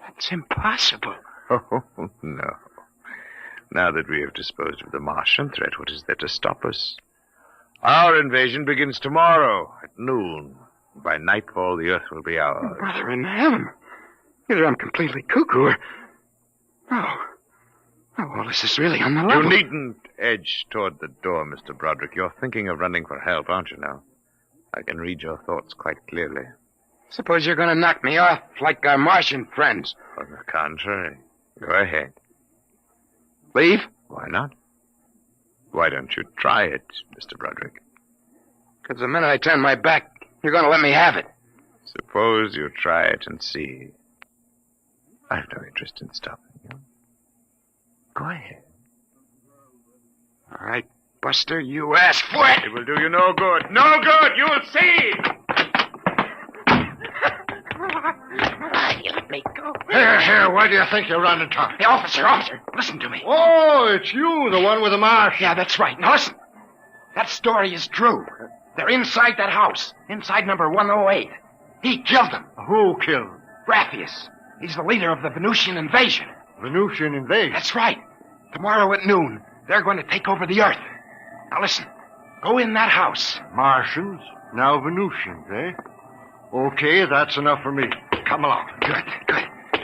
That's impossible. Oh, no. Now that we have disposed of the Martian threat, what is there to stop us? Our invasion begins tomorrow at noon. By nightfall, the Earth will be ours. Brother in heaven. Either I'm completely cuckoo or... Oh, well, this is really on the level. You needn't edge toward the door, Mr. Broderick. You're thinking of running for help, aren't you now? I can read your thoughts quite clearly. Suppose you're going to knock me off like our Martian friends. On the contrary. Go ahead. Leave? Why not? Why don't you try it, Mr. Broderick? Because the minute I turn my back, you're going to let me have it. Suppose you try it and see. I've no interest in stopping you. Go ahead. All right, Buster, you ass fwit! It will do you no good. No good! You'll see! You let me go. Here, where do you think you're running to? Hey, officer, listen to me. Oh, it's you, the one with the marsh. Yeah, that's right. Now listen. That story is true. They're inside that house. Inside number 108. He killed them. Who killed? Graphius. He's the leader of the Venusian invasion. Venusian invasion? That's right. Tomorrow at noon, they're going to take over the Earth. Now listen. Go in that house. Martians, now Venusians, eh? Okay, that's enough for me. Come along. Good.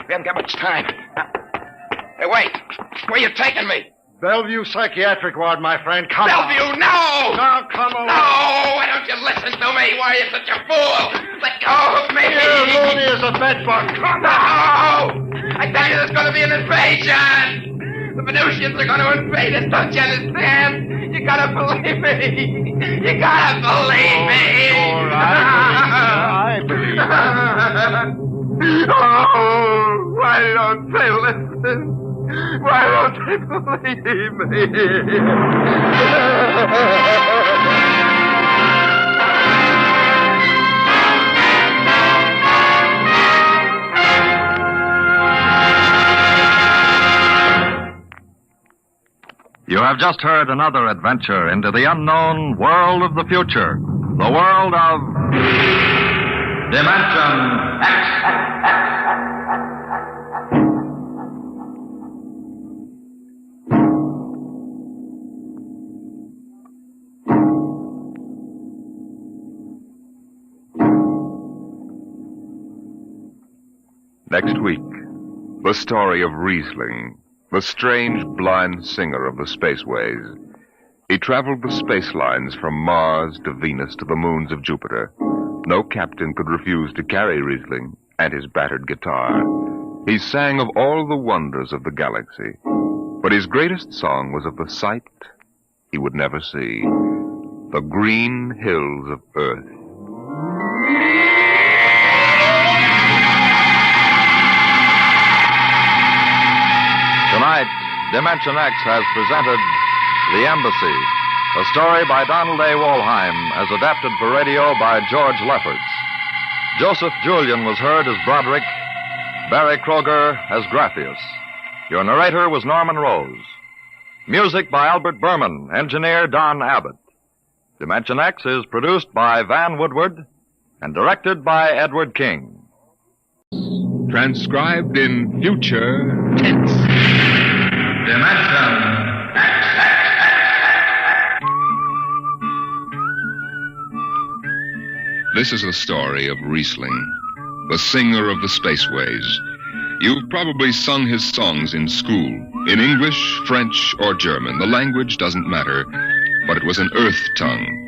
We haven't got much time. Hey, wait. Where are you taking me? Bellevue Psychiatric Ward, my friend. Come Bellevue, on. no! Now, come along. No! Why don't you listen to me? Why are you such a fool? Let go of me! Here, loony as a bedbug. Come on! No! I tell you, there's going to be an invasion! The Venusians are going to invade us, don't you understand? You gotta believe me! You gotta believe me! All right. I believe you. Oh, why don't they listen? Why don't they believe me? You have just heard another adventure into the unknown world of the future, the world of Dimension X. Next week, the story of Riesling, the strange blind singer of the spaceways. He traveled the space lines from Mars to Venus to the moons of Jupiter. No captain could refuse to carry Riesling and his battered guitar. He sang of all the wonders of the galaxy, but his greatest song was of the sight he would never see, the green hills of Earth. Tonight, Dimension X has presented The Embassy, a story by Donald A. Wollheim, as adapted for radio by George Lefferts. Joseph Julian was heard as Broderick, Barry Kroger as Graphius. Your narrator was Norman Rose. Music by Albert Berman, engineer Don Abbott. Dimension X is produced by Van Woodward and directed by Edward King. Transcribed in future tense. Dimension This is the story of Riesling, the singer of the spaceways. You've probably sung his songs in school, in English, French, or German. The language doesn't matter, but it was an earth tongue.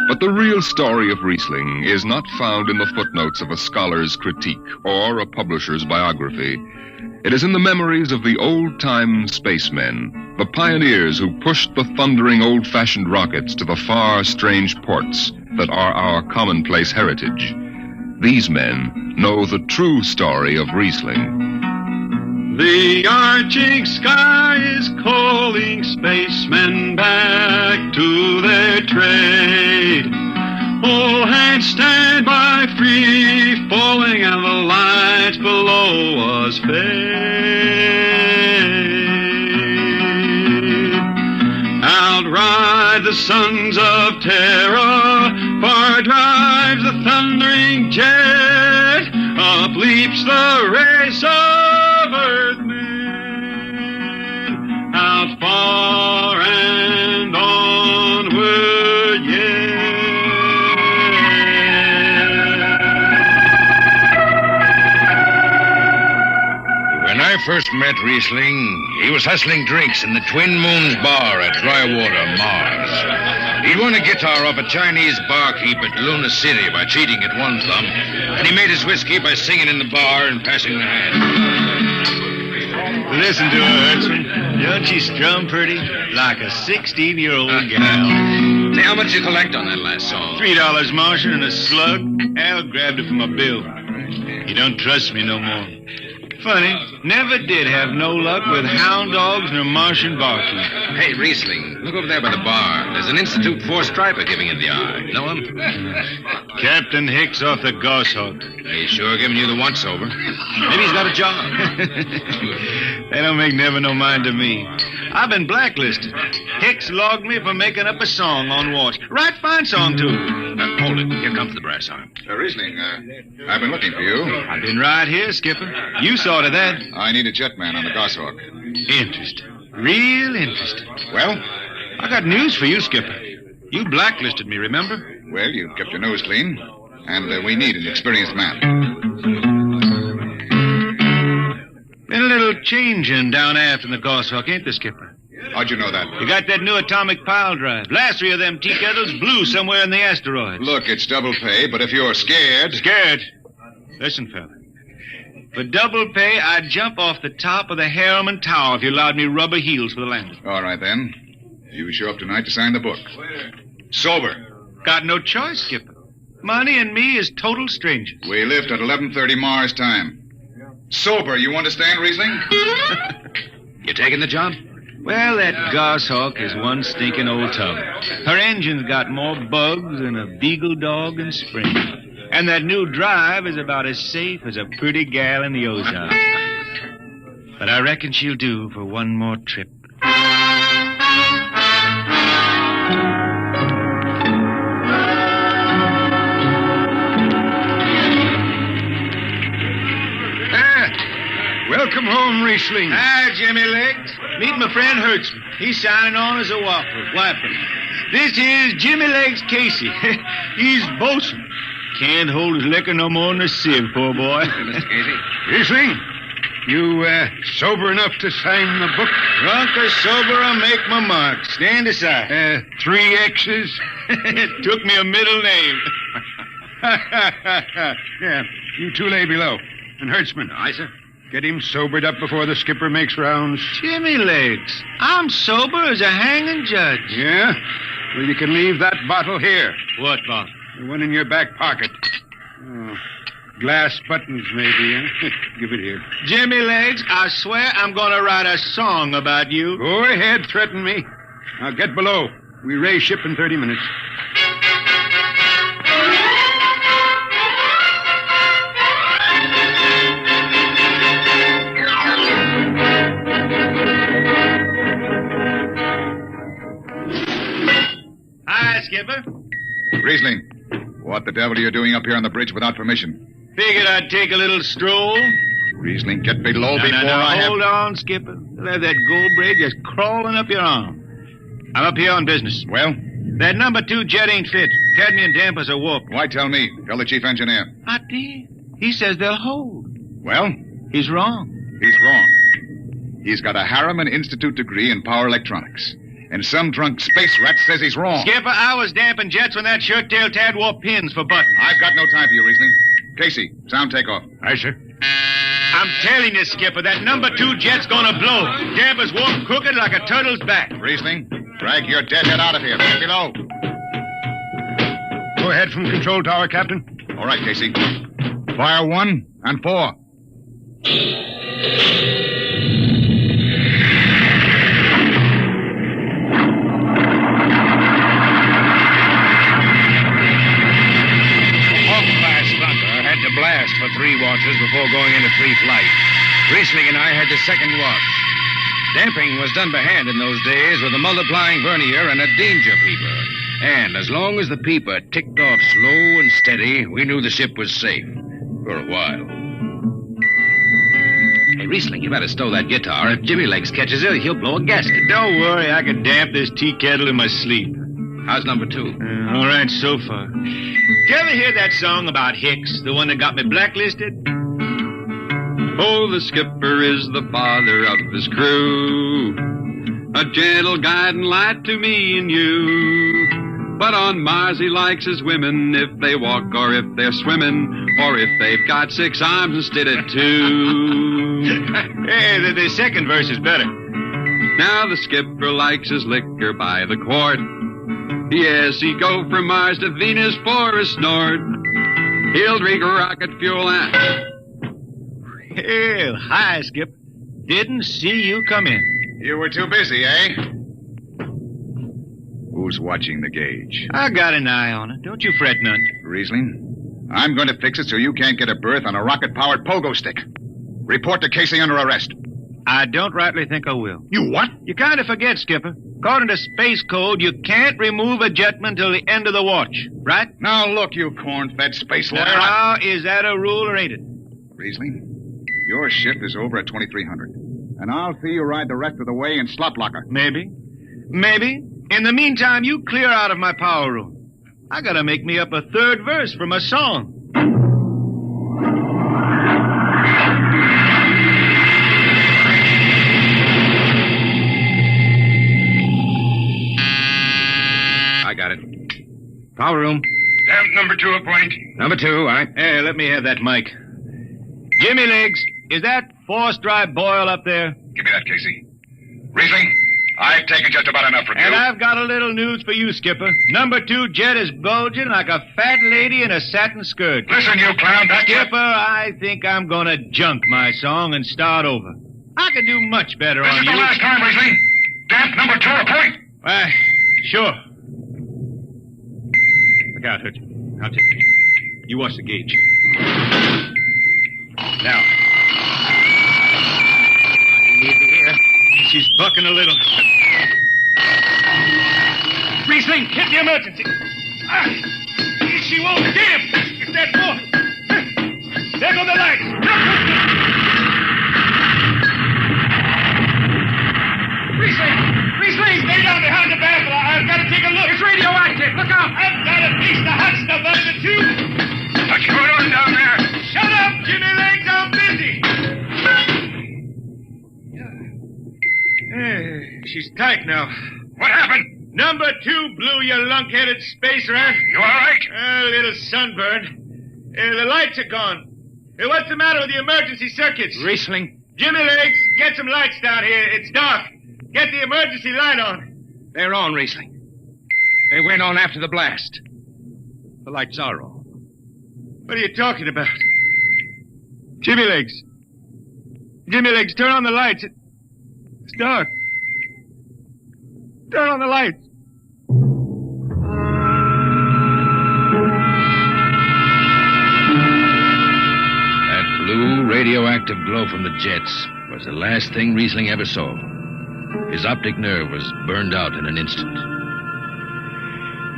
But the real story of Riesling is not found in the footnotes of a scholar's critique or a publisher's biography. It is in the memories of the old-time spacemen, the pioneers who pushed the thundering old-fashioned rockets to the far, strange ports that are our commonplace heritage. These men know the true story of Riesling. The arching sky is calling spacemen back to their trade. All hands stand by, free falling, and the lights below us fade. Outride the sons of terror, far drives the thundering jet, up leaps the race of earthmen, out far and onward yet. When I first met Riesling, he was hustling drinks in the Twin Moons bar at Drywater, Mars. He'd won a guitar off a Chinese barkeep at Luna City by cheating at one thumb, and he made his whiskey by singing in the bar and passing the hat. Listen to her, Hudson. Don't she strum pretty? Like a 16-year-old gal. Say, how much you collect on that last song? $3 Martian and a slug. Al grabbed it from my bill. You don't trust me no more. Funny, never did have no luck with hound dogs nor Martian barkeep. Hey, Riesling, look over there by the bar. There's an Institute 4 striper giving you the eye. Know him? Captain Hicks off the Goshawk. He's sure giving you the once-over. Maybe he's got a job. They don't make never no mind to me. I've been blacklisted. Hicks logged me for making up a song on watch. Right fine song, too. Hold it. Here comes the brass arm. Riesling, I've been looking for you. I've been right here, Skipper. You saw to that. I need a jetman on the Goshawk. Interesting. Real interesting. Well? I got news for you, Skipper. You blacklisted me, remember? Well, you kept your nose clean. And we need an experienced man. Been a little changing down aft in the Goshawk, ain't there, Skipper? How'd you know that? You got that new atomic pile drive. Last 3 of them tea kettles blew somewhere in the asteroids. Look, it's double pay, but if you're scared... Scared? Listen, fella. For double pay, I'd jump off the top of the Harriman Tower if you allowed me rubber heels for the landing. All right, then. You show up tonight to sign the book. Sober. Got no choice, Skipper. Money and me is total strangers. We lift at 11:30 Mars time. Sober, you understand, Riesling? You taking the job? Well, that Goshawk is one stinking old tub. Her engine's got more bugs than a beagle dog in spring. And that new drive is about as safe as a pretty gal in the Ozarks. But I reckon she'll do for one more trip. Welcome home, Riesling. Hi, Jimmy Legs. Meet my friend Hertzman. He's signing on as a wiper. This is Jimmy Legs Casey. He's bosun. Can't hold his liquor no more than a sieve, poor boy. Mr. Casey. Riesling, you sober enough to sign the book? Drunk or sober, I'll make my mark. Stand aside. 3 X's? It took me a middle name. Yeah, you two lay below. And Hertzman. Aye, sir. Get him sobered up before the skipper makes rounds. Jimmy Legs, I'm sober as a hanging judge. Yeah? Well, you can leave that bottle here. What bottle? The one in your back pocket. Oh, glass buttons, maybe, huh? Give it here. Jimmy Legs, I swear I'm going to write a song about you. Go ahead, threaten me. Now get below. We raise ship in 30 minutes. Hi, Skipper. Riesling, what the devil are you doing up here on the bridge without permission? Figured I'd take a little stroll. Riesling, get below No, before I have... Hold on, Skipper. You'll have that gold braid just crawling up your arm. I'm up here on business. Well? That number 2 jet ain't fit. Cadmium dampers are warped. Why tell me? Tell the chief engineer. I did. He says they'll hold. Well? He's wrong. He's wrong. He's got a Harriman Institute degree in power electronics. And some drunk space rat says he's wrong. Skipper, I was damping jets when that shirt-tail Tad wore pins for buttons. I've got no time for you, Riesling. Casey, sound takeoff. Aye, sir. I'm telling you, Skipper, that number 2 jet's gonna blow. Dampers warped crooked like a turtle's back. Riesling, drag your deadhead out of here. Get below. Go ahead from control tower, Captain. All right, Casey. Fire 1 and 4. Blast for 3 watches before going into free flight. Riesling and I had the second watch. Damping was done by hand in those days with a multiplying vernier and a danger peeper. And as long as the peeper ticked off slow and steady, we knew the ship was safe. For a while. Hey, Riesling, you better stow that guitar. If Jimmy Legs catches it, he'll blow a gasket. Don't worry, I can damp this tea kettle in my sleep. How's number 2? All right, so far. Did you ever hear that song about Hicks, the one that got me blacklisted? Oh, the skipper is the father of his crew, a gentle guiding light to me and you. But on Mars he likes his women if they walk or if they're swimming, or if they've got 6 arms instead of 2. Hey, the second verse is better. Now the skipper likes his liquor by the quart. Yes, he'd go from Mars to Venus for a snort. He'll drink rocket fuel and... Hell, hi, Skip. Didn't see you come in. You were too busy, eh? Who's watching the gauge? I got an eye on it. Don't you fret none. Riesling, I'm going to fix it so you can't get a berth on a rocket-powered pogo stick. Report to Casey under arrest. I don't rightly think I will. You what? You kind of forget, Skipper. According to Space Code, you can't remove a jetman till the end of the watch, right? Now, look, you corn-fed space lawyer. Now, is that a rule or ain't it? Riesling, your shift is over at 2300. And I'll see you ride the rest of the way in slop locker. Maybe. Maybe. In the meantime, you clear out of my power room. I gotta make me up a 3rd verse for my song. I got it. Power room. Damp number 2 a point. Number 2, all right. Hey, let me have that mic. Jimmy Legs, is that force drive Boyle up there? Give me that, Casey. Riesling, I've taken just about enough from you. And I've got a little news for you, Skipper. Number 2 jet is bulging like a fat lady in a satin skirt. Listen, you clown, that Skipper, I think I'm gonna junk my song and start over. I could do much better on you. This is the last time, Riesling. Damp number 2 a point. Why, sure. Look out, Hutch. I'll take it. You watch the gauge. Now. You need to hear. She's bucking a little. Riesling, hit the emergency. She won't. Damn! It's that boy. There go the lights. Riesling, stay down behind the baffle. I've got to take a look. It's radioactive. Look out. I've got a piece of hot stuff under the tube. She's tight now. What happened? Number 2 blew, you lunk-headed space rat. You all right? A little sunburn. The lights are gone. What's the matter with the emergency circuits? Riesling. Jimmy Legs, get some lights down here. It's dark. Get the emergency light on. They're on, Riesling. They went on after the blast. The lights are on. What are you talking about? Jimmy Legs. Jimmy Legs, turn on the lights. It's dark. Turn on the lights. That blue radioactive glow from the jets was the last thing Riesling ever saw. His optic nerve was burned out in an instant.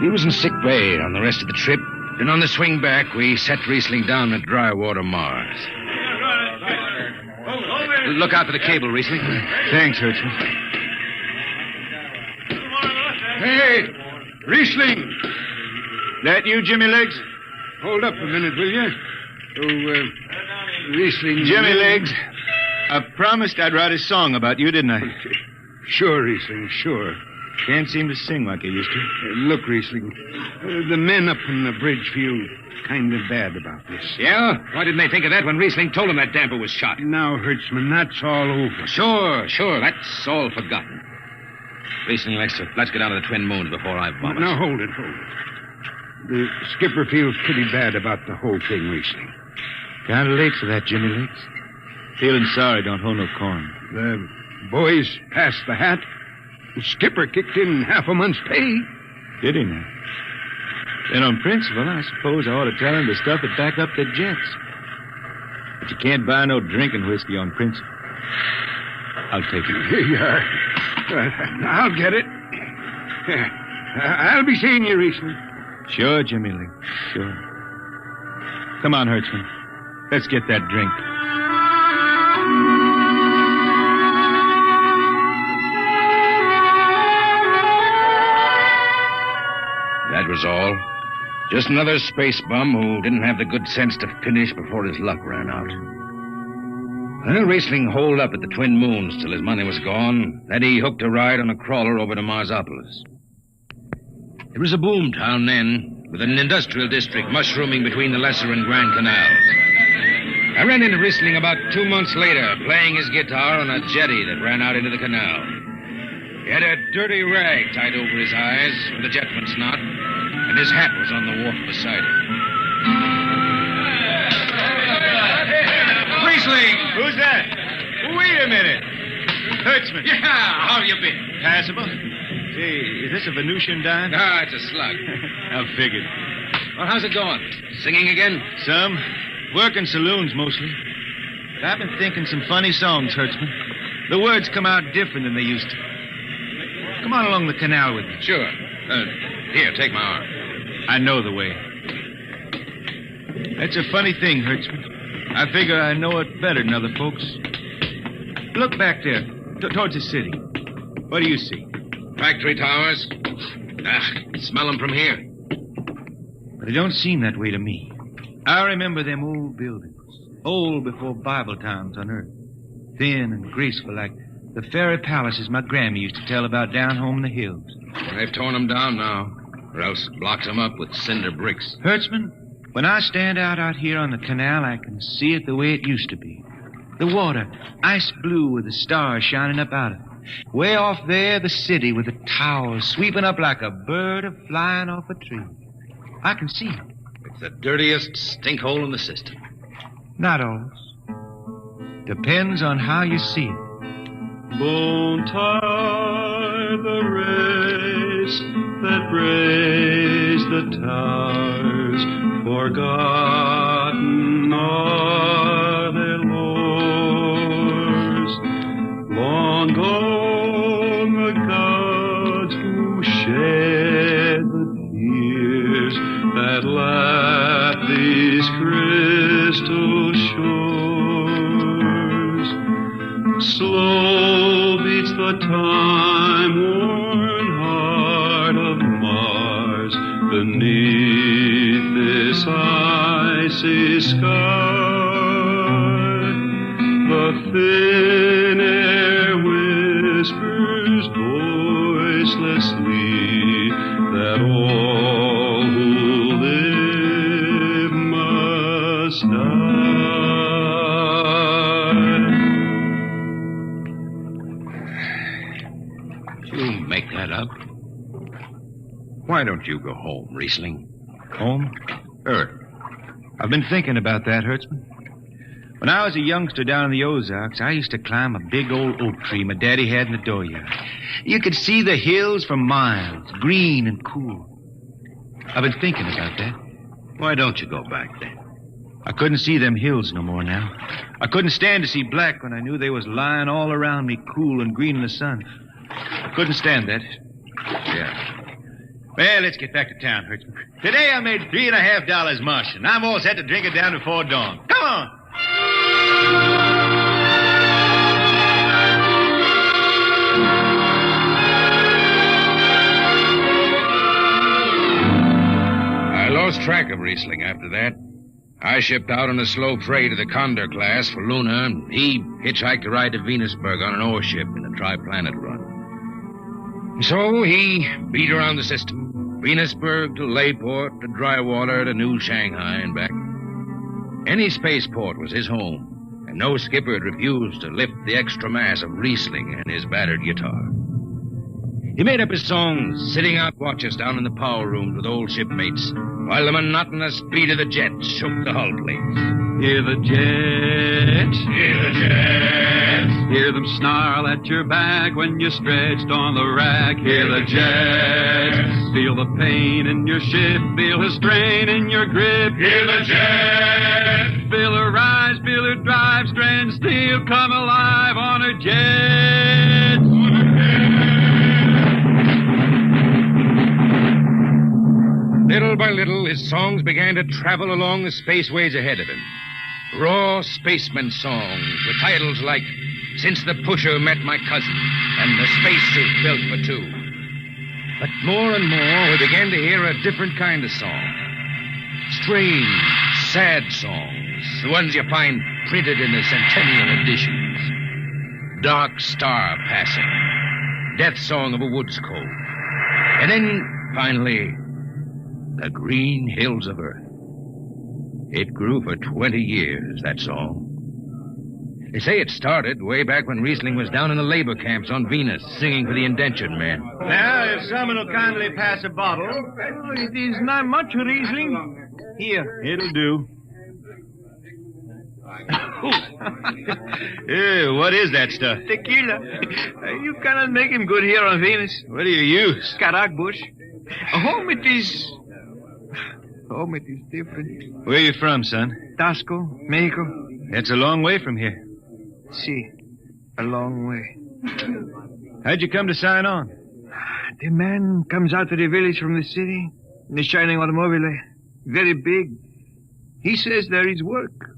He was in sick bay on the rest of the trip, and on the swing back, we set Riesling down at Drywater, Mars. Look out for the cable, Riesling. Thanks, Hertzman. Hey, Riesling. That you, Jimmy Legs? Hold up a minute, will you? Riesling. Jimmy Legs, I promised I'd write a song about you, didn't I? Sure, Riesling, sure. Can't seem to sing like I used to. Look, Riesling, the men up on the bridge feel kind of bad about this. Yeah? Why didn't they think of that when Riesling told them that damper was shot? Now, Hertzman, that's all over. Sure. That's all forgotten. Riesling, let's get down to the Twin Moons before I vomit. Now, hold it. The skipper feels pretty bad about the whole thing, Riesling. Kind of late for that, Jimmy Legs. Feeling sorry don't hold no corn. The boys passed the hat. The skipper kicked in half a month's pay. Did he now? Then on principle, I suppose I ought to tell him to stuff it back up the jets. But you can't buy no drinking whiskey on principle. I'll take it. Here you are. I'll get it. I'll be seeing you, Riesling. Sure, Jimmy Lee. Sure. Come on, Hertzman. Let's get that drink. That was all. Just another space bum who didn't have the good sense to finish before his luck ran out. Well, Riesling holed up at the Twin Moons till his money was gone. Then he hooked a ride on a crawler over to Marsopolis. It was a boom town then, with an industrial district mushrooming between the Lesser and Grand Canals. I ran into Riesling about 2 months later, playing his guitar on a jetty that ran out into the canal. He had a dirty rag tied over his eyes with a jetman's knot, and his hat was on the wharf beside him. Riesling! Who's that? Wait a minute. Hertzman. Yeah, how you been? Passable. Say, is this a Venusian dime? Ah, it's a slug. I figured. Well, how's it going? Singing again? Some. Working saloons, mostly. But I've been thinking some funny songs, Hertzman. The words come out different than they used to. Come on along the canal with me. Sure. Here, take my arm. I know the way. That's a funny thing, Hertzman. I figure I know it better than other folks. Look back there, towards the city. What do you see? Factory towers. Smell them from here. But it don't seem that way to me. I remember them old buildings, old before Bible times on Earth. Thin and graceful like the fairy palaces my Grammy used to tell about down home in the hills. They've torn them down now, or else blocked them up with cinder bricks. Hertzman, when I stand out here on the canal, I can see it the way it used to be. The water, ice blue with the stars shining up out of it. Way off there, the city with the towers sweeping up like a bird flying off a tree. I can see it. It's the dirtiest stink hole in the system. Not always. Depends on how you see it. Bone tie the race that raised the towers, forgotten are their lores. Long gone the gods who shed the tears that lap these crystal shores. Slow beats the time-worn heart of Mars beneath this icy sky. The thin air whispers Shut up. Why don't you go home, Riesling? Home? I've been thinking about that, Hertzman. When I was a youngster down in the Ozarks, I used to climb a big old oak tree my daddy had in the dooryard. You could see the hills for miles, green and cool. I've been thinking about that. Why don't you go back then? I couldn't see them hills no more now. I couldn't stand to see black when I knew they was lying all around me, cool and green in the sun. I couldn't stand that. Yeah. Well, let's get back to town, Hertzman. Today I made $3.50 Martian. I'm all set to drink it down before dawn. Come on! I lost track of Riesling after that. I shipped out on a slow freight of the Condor class for Luna, and he hitchhiked to ride to Venusburg on an ore ship in a tri-planet run. So he beat around the system, Venusburg to Layport to Drywater to New Shanghai and back. Any spaceport was his home, and no skipper had refused to lift the extra mass of Riesling and his battered guitar. He made up his songs, sitting out watches down in the power rooms with old shipmates, while the monotonous beat of the jets shook the hull plates. Hear the jets, hear the jets, hear them snarl at your back when you're stretched on the rack. Hear the jets, feel the pain in your ship, feel the strain in your grip. Hear the jets, feel her rise, feel her drive, strands steel come alive on her jets. Little by little, his songs began to travel along the spaceways ahead of him. Raw spaceman songs with titles like Since the Pusher Met My Cousin and The Spacesuit Built for Two. But more and more, we began to hear a different kind of song. Strange, sad songs, the ones you find printed in the centennial editions. Dark Star Passing, Death Song of a Woods Cove. And then, finally, The Green Hills of Earth. It grew for 20 years, that song. They say it started way back when Riesling was down in the labor camps on Venus, singing for the indentured men. Now, if someone will kindly pass a bottle. Oh, it is not much, Riesling. Here, it'll do. What is that stuff? Tequila. You cannot make him good here on Venus. What do you use? Karak bush. Home it is different. Where are you from, son? Tasco, Mexico. That's a long way from here. See, a long way. How'd you come to sign on? The man comes out to the village from the city in a shining automobile. Very big. He says there is work.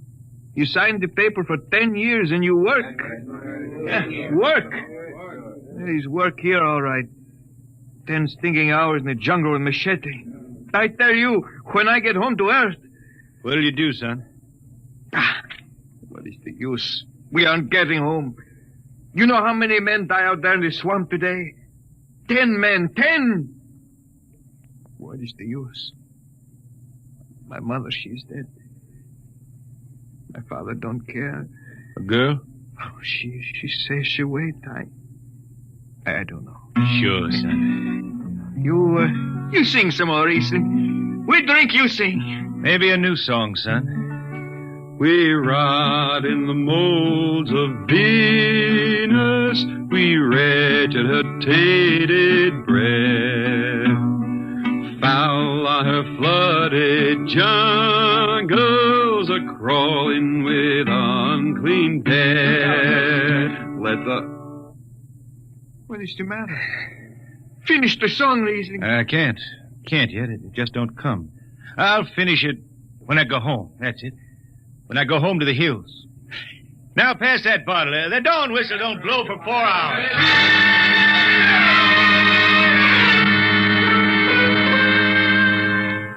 You sign the paper for 10 years and you work. Yeah, work. There is work here, all right. 10 stinking hours in the jungle with machete. I tell you, when I get home to Earth... What'll you do, son? What is the use? We aren't getting home. You know how many men die out there in the swamp today? 10 men. 10! What is the use? My mother, she's dead. My father don't care. A girl? Oh, she says she wait. I don't know. Sure, son. You sing some more, Riesling. We drink, you sing. Maybe a new song, son. We rot in the molds of Venus. We regurgitated breath. Foul are her flooded jungles, a-crawling with unclean death. What is the matter? Finish the song, Riesling. I can't. Can't yet. It just don't come. I'll finish it when I go home. That's it. When I go home to the hills. Now pass that bottle. The dawn whistle don't blow for 4 hours.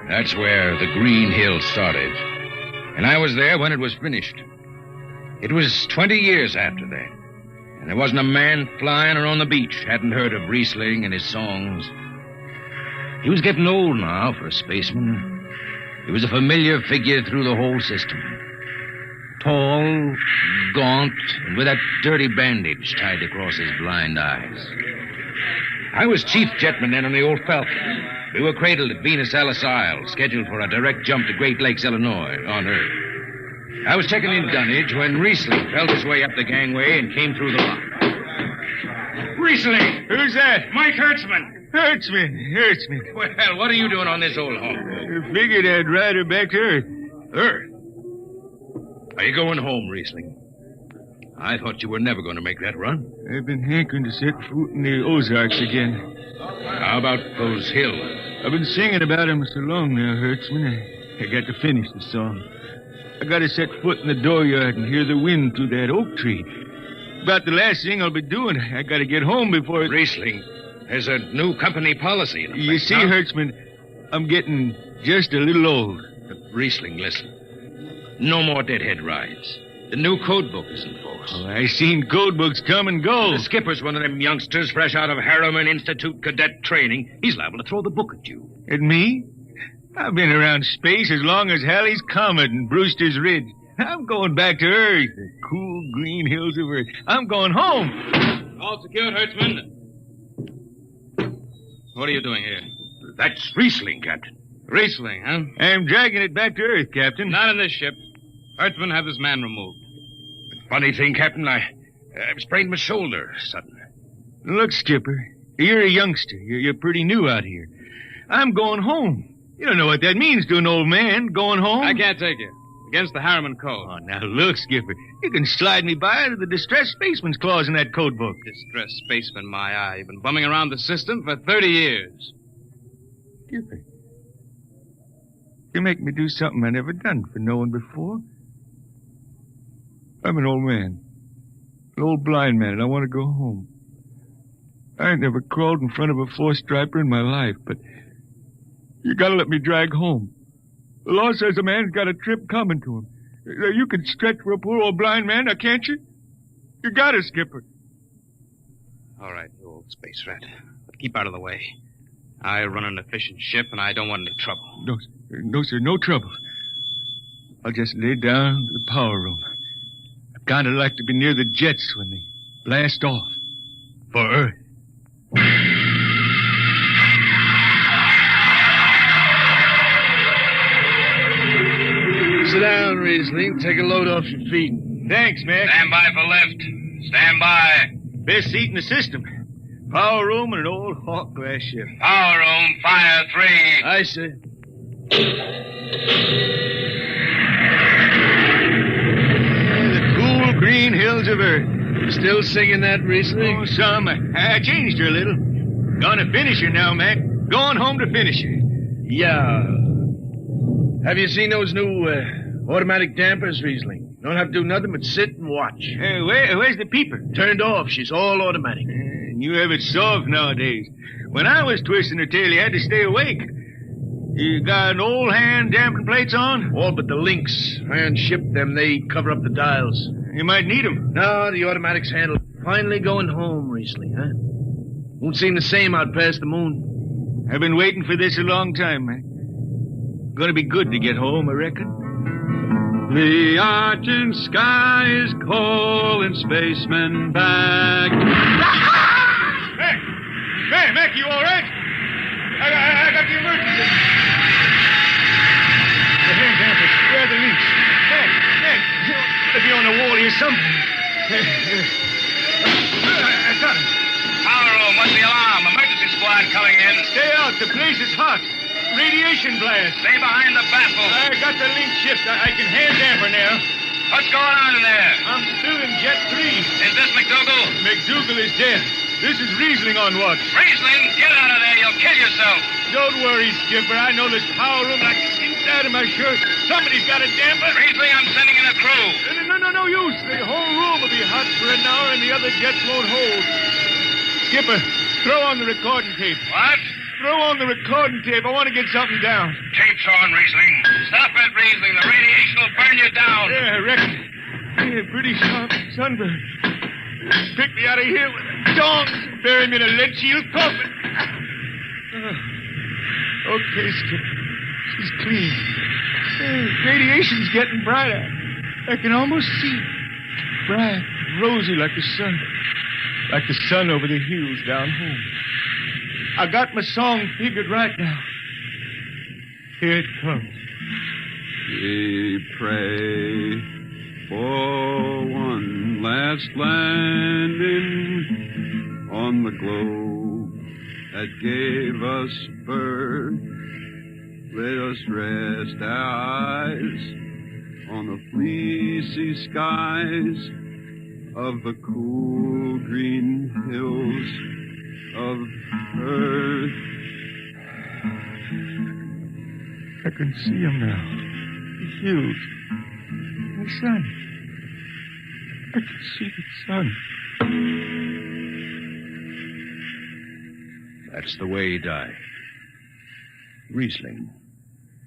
That's where the Green Hills started. And I was there when it was finished. It was 20 years after that. And there wasn't a man flying or on the beach hadn't heard of Riesling and his songs. He was getting old now for a spaceman. He was a familiar figure through the whole system. Tall, gaunt, and with that dirty bandage tied across his blind eyes. I was chief jetman then on the old Falcon. We were cradled at Venus Ellis Isle, scheduled for a direct jump to Great Lakes, Illinois, on Earth. I was checking in dunnage when Riesling felt his way up the gangway and came through the lock. Riesling! Who's that? Mike Hertzman. Hertzman. Well, what are you doing on this old hog? I figured I'd ride her back to Earth. Earth? Are you going home, Riesling? I thought you were never going to make that run. I've been hankering to set foot in the Ozarks again. How about those hills? I've been singing about them so long now, Hertzman. I got to finish the song. I got to set foot in the dooryard and hear the wind through that oak tree. About the last thing I'll be doing. I got to get home before... Riesling, there's a new company policy in effect. You see, Hertzman, I'm getting just a little old. But Riesling, listen. No more deadhead rides. The new code book is in force. Oh, I seen code books come and go. The skipper's one of them youngsters fresh out of Harriman Institute cadet training. He's liable to throw the book at you. At me? I've been around space as long as Halley's Comet and Brewster's Ridge. I'm going back to Earth, the cool green hills of Earth. I'm going home. All secured, Hertzman. What are you doing here? That's Riesling, Captain. Riesling, huh? I'm dragging it back to Earth, Captain. Not in this ship. Hertzman, have this man removed. Funny thing, Captain, I've sprained my shoulder suddenly. Look, Skipper, you're a youngster. You're pretty new out here. I'm going home. You don't know what that means to an old man, going home. I can't take you. Against the Harriman Code. Oh, now look, Skipper. You can slide me by to the distressed spaceman's clause in that code book. Distressed spaceman, my eye. You've been bumming around the system for 30 years. Skipper, you make me do something I never done for no one before. I'm an old man. An old blind man, and I want to go home. I ain't never crawled in front of a four-striper in my life, but you gotta let me drag home. The law says a man's got a trip coming to him. You can stretch for a poor old blind man, now can't you? You got it, Skipper. All right, you old space rat. But keep out of the way. I run an efficient ship, and I don't want any trouble. No, sir, no trouble. I'll just lay down in the power room. I kind of like to be near the jets when they blast off for Earth. Sit down, Riesling. Take a load off your feet. Thanks, Mac. Stand by for lift. Stand by. Best seat in the system. Power room and an old Hawk class ship. Power room, fire 3. Aye, sir. The cool green hills of Earth. You still singing that, Riesling? Oh, some. I changed her a little. Gonna finish her now, Mac. Going home to finish her. Yeah. Have you seen those new automatic dampers, Riesling? Don't have to do nothing but sit and watch. Where's the peeper? Turned off. She's all automatic. You have it soft nowadays. When I was twisting her tail, you had to stay awake. You got an old hand damping plates on? All but the links. Iron shipped them. They cover up the dials. You might need them. No, the automatics handle. Finally going home, Riesling, huh? Won't seem the same out past the moon. I've been waiting for this a long time, man. Gonna be good to get home, I reckon. The argent sky is calling spacemen back. Mac, you all right? I got the emergency. The hand dampers, where are the links? Mac, let me on the wall here, something. I got it. Power room, what's the alarm? Emergency squad coming in. Stay out, the place is hot. Radiation blast. Stay behind the baffle. I got the link shift. I can hand damper now. What's going on in there? I'm still in Jet 3. Is this McDougal? McDougal is dead. This is Riesling on watch. Riesling, get out of there. You'll kill yourself. Don't worry, Skipper. I know this power room like the inside of my shirt. Somebody's got a damper. Riesling, I'm sending in a crew. No use. The whole room will be hot for an hour and the other jets won't hold. Skipper, throw on the recording tape. What? Throw on the recording tape. I want to get something down. Tape's on, Riesling. Stop it, Riesling. The radiation will burn you down. Yeah, I reckon. Yeah, pretty sharp sunburn. Pick me out of here with a dong. Bury me in a lead shield coffin. Okay, Skipper. She's clean. Radiation's getting brighter. I can almost see it. Bright, rosy like the sun. Like the sun over the hills down home. I got my song figured right now. Here it comes. We pray for one last landing on the globe that gave us birth. Let us rest our eyes on the fleecy skies of the cool green hills of earth. I can see him now. The hills. The sun. I can see the sun. That's the way he died. Riesling,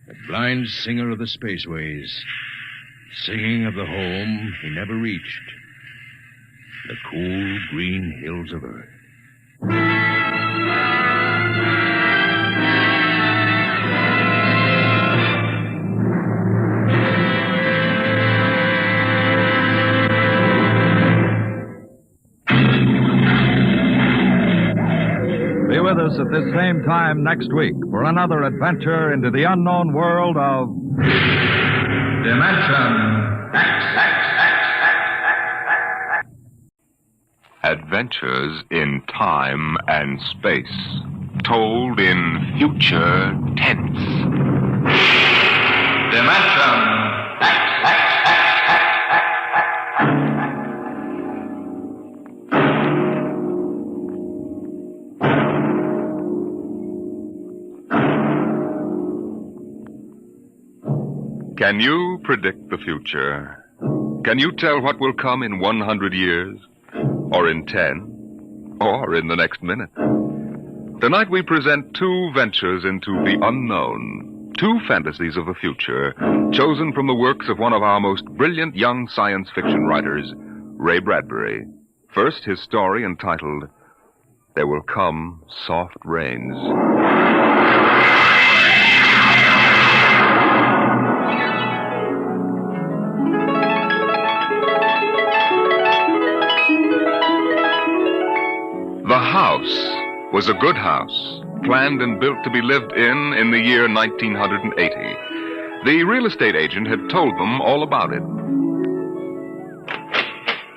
the blind singer of the spaceways, singing of the home he never reached, the cool green hills of Earth. Be with us at this same time next week for another adventure into the unknown world of Dimension X. Adventures in time and space, told in future tense. Dimension X. Can you predict the future? Can you tell what will come in 100 years? Or in 10? Or in the next minute? Tonight we present two ventures into the unknown. Two fantasies of the future, chosen from the works of one of our most brilliant young science fiction writers, Ray Bradbury. First, his story entitled, There Will Come Soft Rains. The house was a good house, planned and built to be lived in the year 1980. The real estate agent had told them all about it.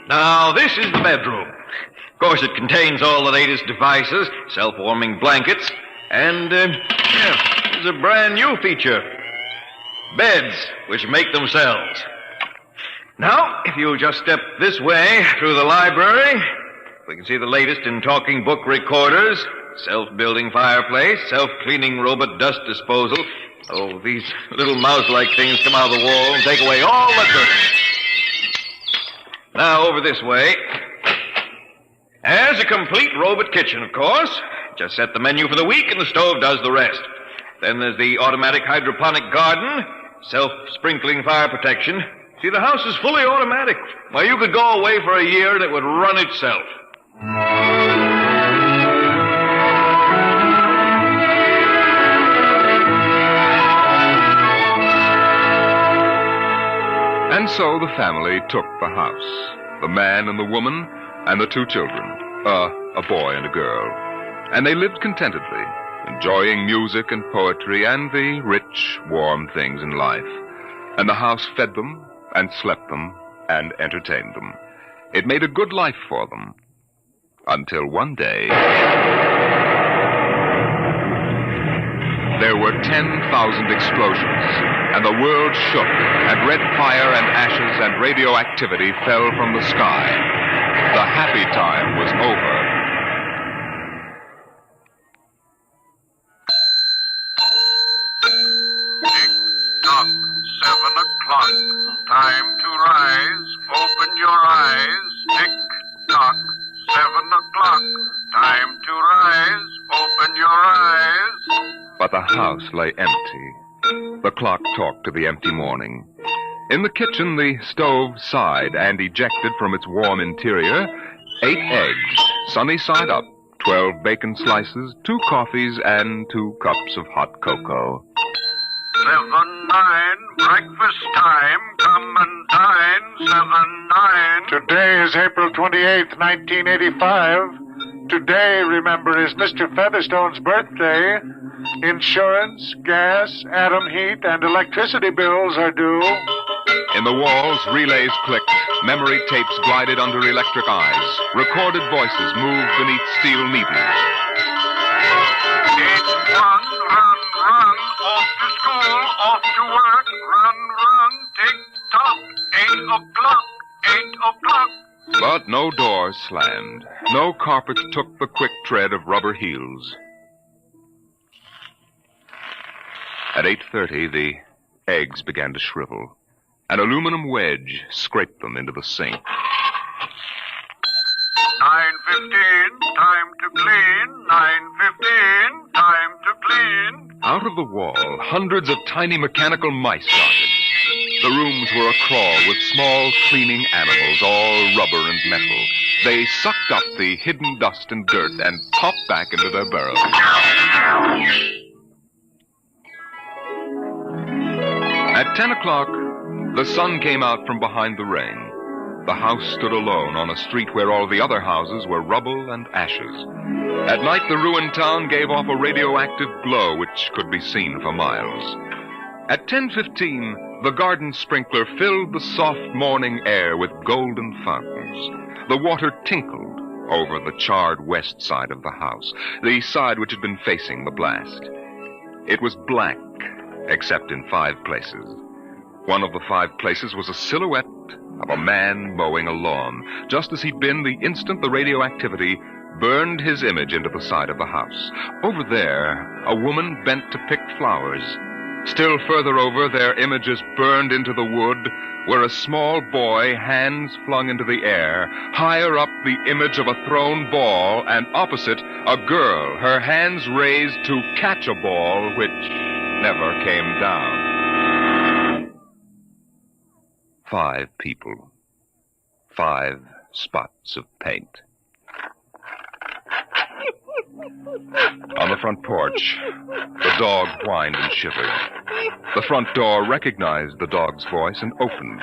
Now, this is the bedroom. Of course, it contains all the latest devices, self-warming blankets, and, there's a brand new feature. Beds, which make themselves. Now, if you'll just step this way through the library, we can see the latest in talking book recorders, self-building fireplace, self-cleaning robot dust disposal. Oh, these little mouse-like things come out of the wall and take away all the dirt. Now, over this way. There's a complete robot kitchen, of course. Just set the menu for the week and the stove does the rest. Then there's the automatic hydroponic garden, self-sprinkling fire protection. See, the house is fully automatic. Well, you could go away for a year and it would run itself. And so the family took the house. The man and the woman and the two children. A boy and a girl. And they lived contentedly, enjoying music and poetry and the rich, warm things in life. And the house fed them and slept them and entertained them. It made a good life for them. Until one day, there were 10,000 explosions, and the world shook, and red fire and ashes and radioactivity fell from the sky. The happy time was over. Tick-tock, 7 o'clock. Time to rise. Open your eyes. Tick-tock, 7 o'clock. Time to rise. Open your eyes. But the house lay empty. The clock talked to the empty morning. In the kitchen, the stove sighed and ejected from its warm interior 8 eggs, sunny side up, 12 bacon slices, 2 coffees, and 2 cups of hot cocoa. 7-9, breakfast time. Come and dine. 7-9. Today is April 28th, 1985. Today, remember, is Mr. Featherstone's birthday. Insurance, gas, atom heat, and electricity bills are due. In the walls, relays clicked. Memory tapes glided under electric eyes. Recorded voices moved beneath steel needles. It's run, run, run. Off to school, off to work. Run, run, tick-tock. 8 o'clock, 8 o'clock. But no doors slammed. No carpet took the quick tread of rubber heels. At 8:30, the eggs began to shrivel. An aluminum wedge scraped them into the sink. 9:15, time to clean. 9:15, time to clean. Out of the wall, hundreds of tiny mechanical mice darted. The rooms were a-crawl with small cleaning animals, all rubber and metal. They sucked up the hidden dust and dirt and popped back into their burrows. At 10 o'clock, the sun came out from behind the rain. The house stood alone on a street where all the other houses were rubble and ashes. At night, the ruined town gave off a radioactive glow which could be seen for miles. At 10:15, the garden sprinkler filled the soft morning air with golden fountains. The water tinkled over the charred west side of the house, the side which had been facing the blast. It was black, except in 5 places. One of the 5 places was a silhouette of a man mowing a lawn, just as he'd been the instant the radioactivity burned his image into the side of the house. Over there, a woman bent to pick flowers. Still further over, their images burned into the wood, where a small boy, hands flung into the air. Higher up, the image of a thrown ball, and opposite, a girl, her hands raised to catch a ball which never came down. 5 people. 5 spots of paint. On the front porch, the dog whined and shivered. The front door recognized the dog's voice and opened.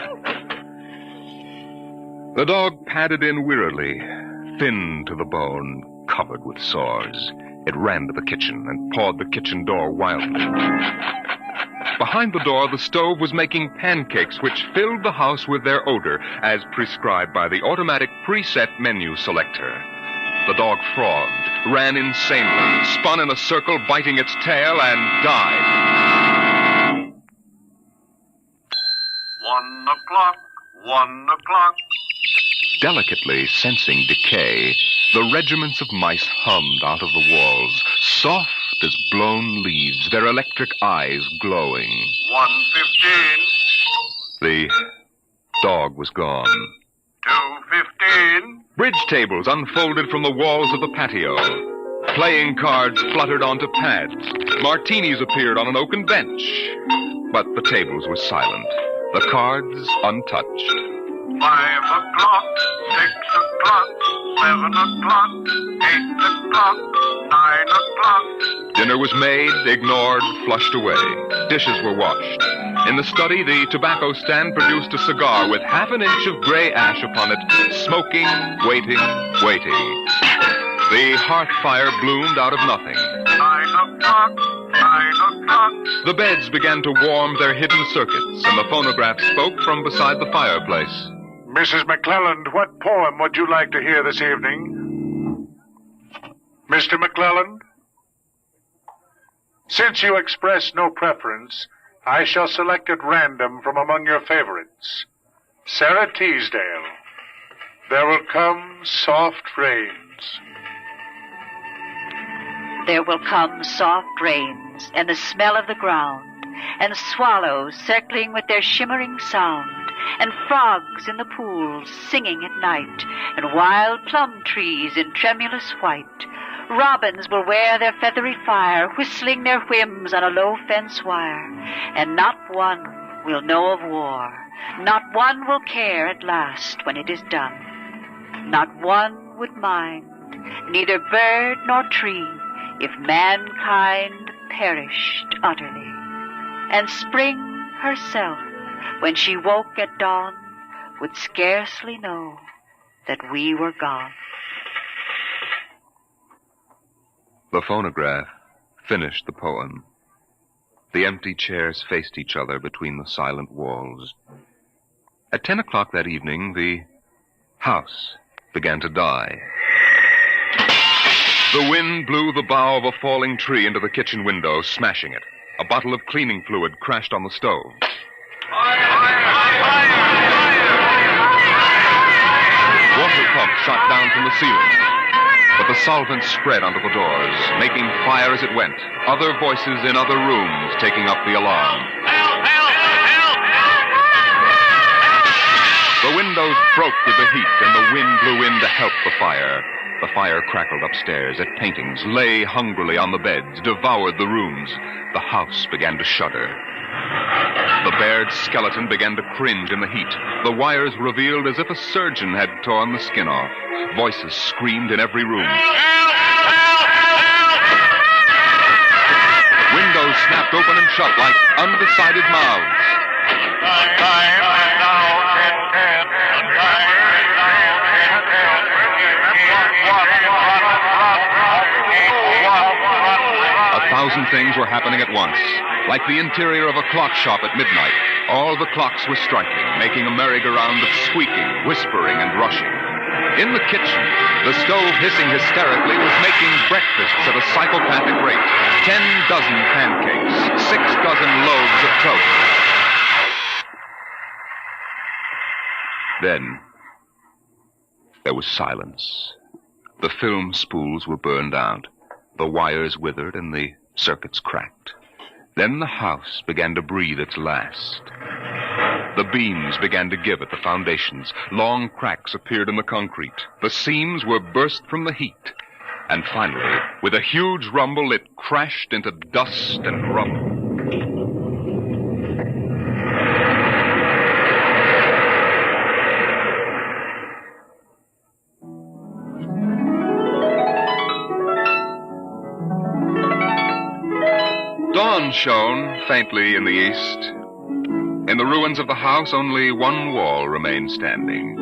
The dog padded in wearily, thin to the bone, covered with sores. It ran to the kitchen and pawed the kitchen door wildly. Behind the door, the stove was making pancakes which filled the house with their odor, as prescribed by the automatic preset menu selector. The dog frothed, ran insanely, spun in a circle, biting its tail, and died. 1 o'clock, 1 o'clock. Delicately sensing decay, the regiments of mice hummed out of the walls, soft as blown leaves, their electric eyes glowing. 1:15. The dog was gone. 2:15. Bridge tables unfolded from the walls of the patio. Playing cards fluttered onto pads. Martinis appeared on an oaken bench. But the tables were silent, the cards untouched. 5 o'clock, 6 o'clock, 7 o'clock, 8 o'clock, 9 o'clock. Dinner was made, ignored, flushed away. Dishes were washed. In the study, the tobacco stand produced a cigar with half an inch of gray ash upon it, smoking, waiting, waiting. The hearth fire bloomed out of nothing. 9 o'clock, 9 o'clock. The beds began to warm their hidden circuits, and the phonograph spoke from beside the fireplace. Mrs. McClelland, what poem would you like to hear this evening? Mr. McClelland? Since you express no preference, I shall select at random from among your favorites. Sarah Teasdale, There Will Come Soft Rains. There will come soft rains, and the smell of the ground, and swallows circling with their shimmering sound, and frogs in the pools singing at night, and wild plum trees in tremulous white. Robins will wear their feathery fire, whistling their whims on a low fence wire, and not one will know of war. Not one will care at last when it is done. Not one would mind, neither bird nor tree, if mankind perished utterly. And spring herself, when she woke at dawn, would scarcely know that we were gone. The phonograph finished the poem. The empty chairs faced each other between the silent walls. At 10 o'clock that evening, the house began to die. The wind blew the bough of a falling tree into the kitchen window, smashing it. A bottle of cleaning fluid crashed on the stove. Water pumps shot down from the ceiling. But the solvent spread onto the doors, making fire as it went. Other voices in other rooms taking up the alarm. The windows broke with the heat, and the wind blew in to help the fire. The fire crackled upstairs at paintings, lay hungrily on the beds, devoured the rooms. The house began to shudder. The bared skeleton began to cringe in the heat. The wires revealed as if a surgeon had torn the skin off. Voices screamed in every room. Windows snapped open and shut like undecided mouths. A thousand things were happening at once. Like the interior of a clock shop at midnight, all the clocks were striking, making a merry-go-round of squeaking, whispering, and rushing. In the kitchen, the stove hissing hysterically was making breakfasts at a psychopathic rate. 10 dozen pancakes, 6 dozen loaves of toast. Then, there was silence. The film spools were burned out. The wires withered and the circuits cracked. Then the house began to breathe its last. The beams began to give at the foundations. Long cracks appeared in the concrete. The seams were burst from the heat. And finally, with a huge rumble, it crashed into dust and rubble. Dawn shone faintly in the east. In the ruins of the house, only one wall remained standing.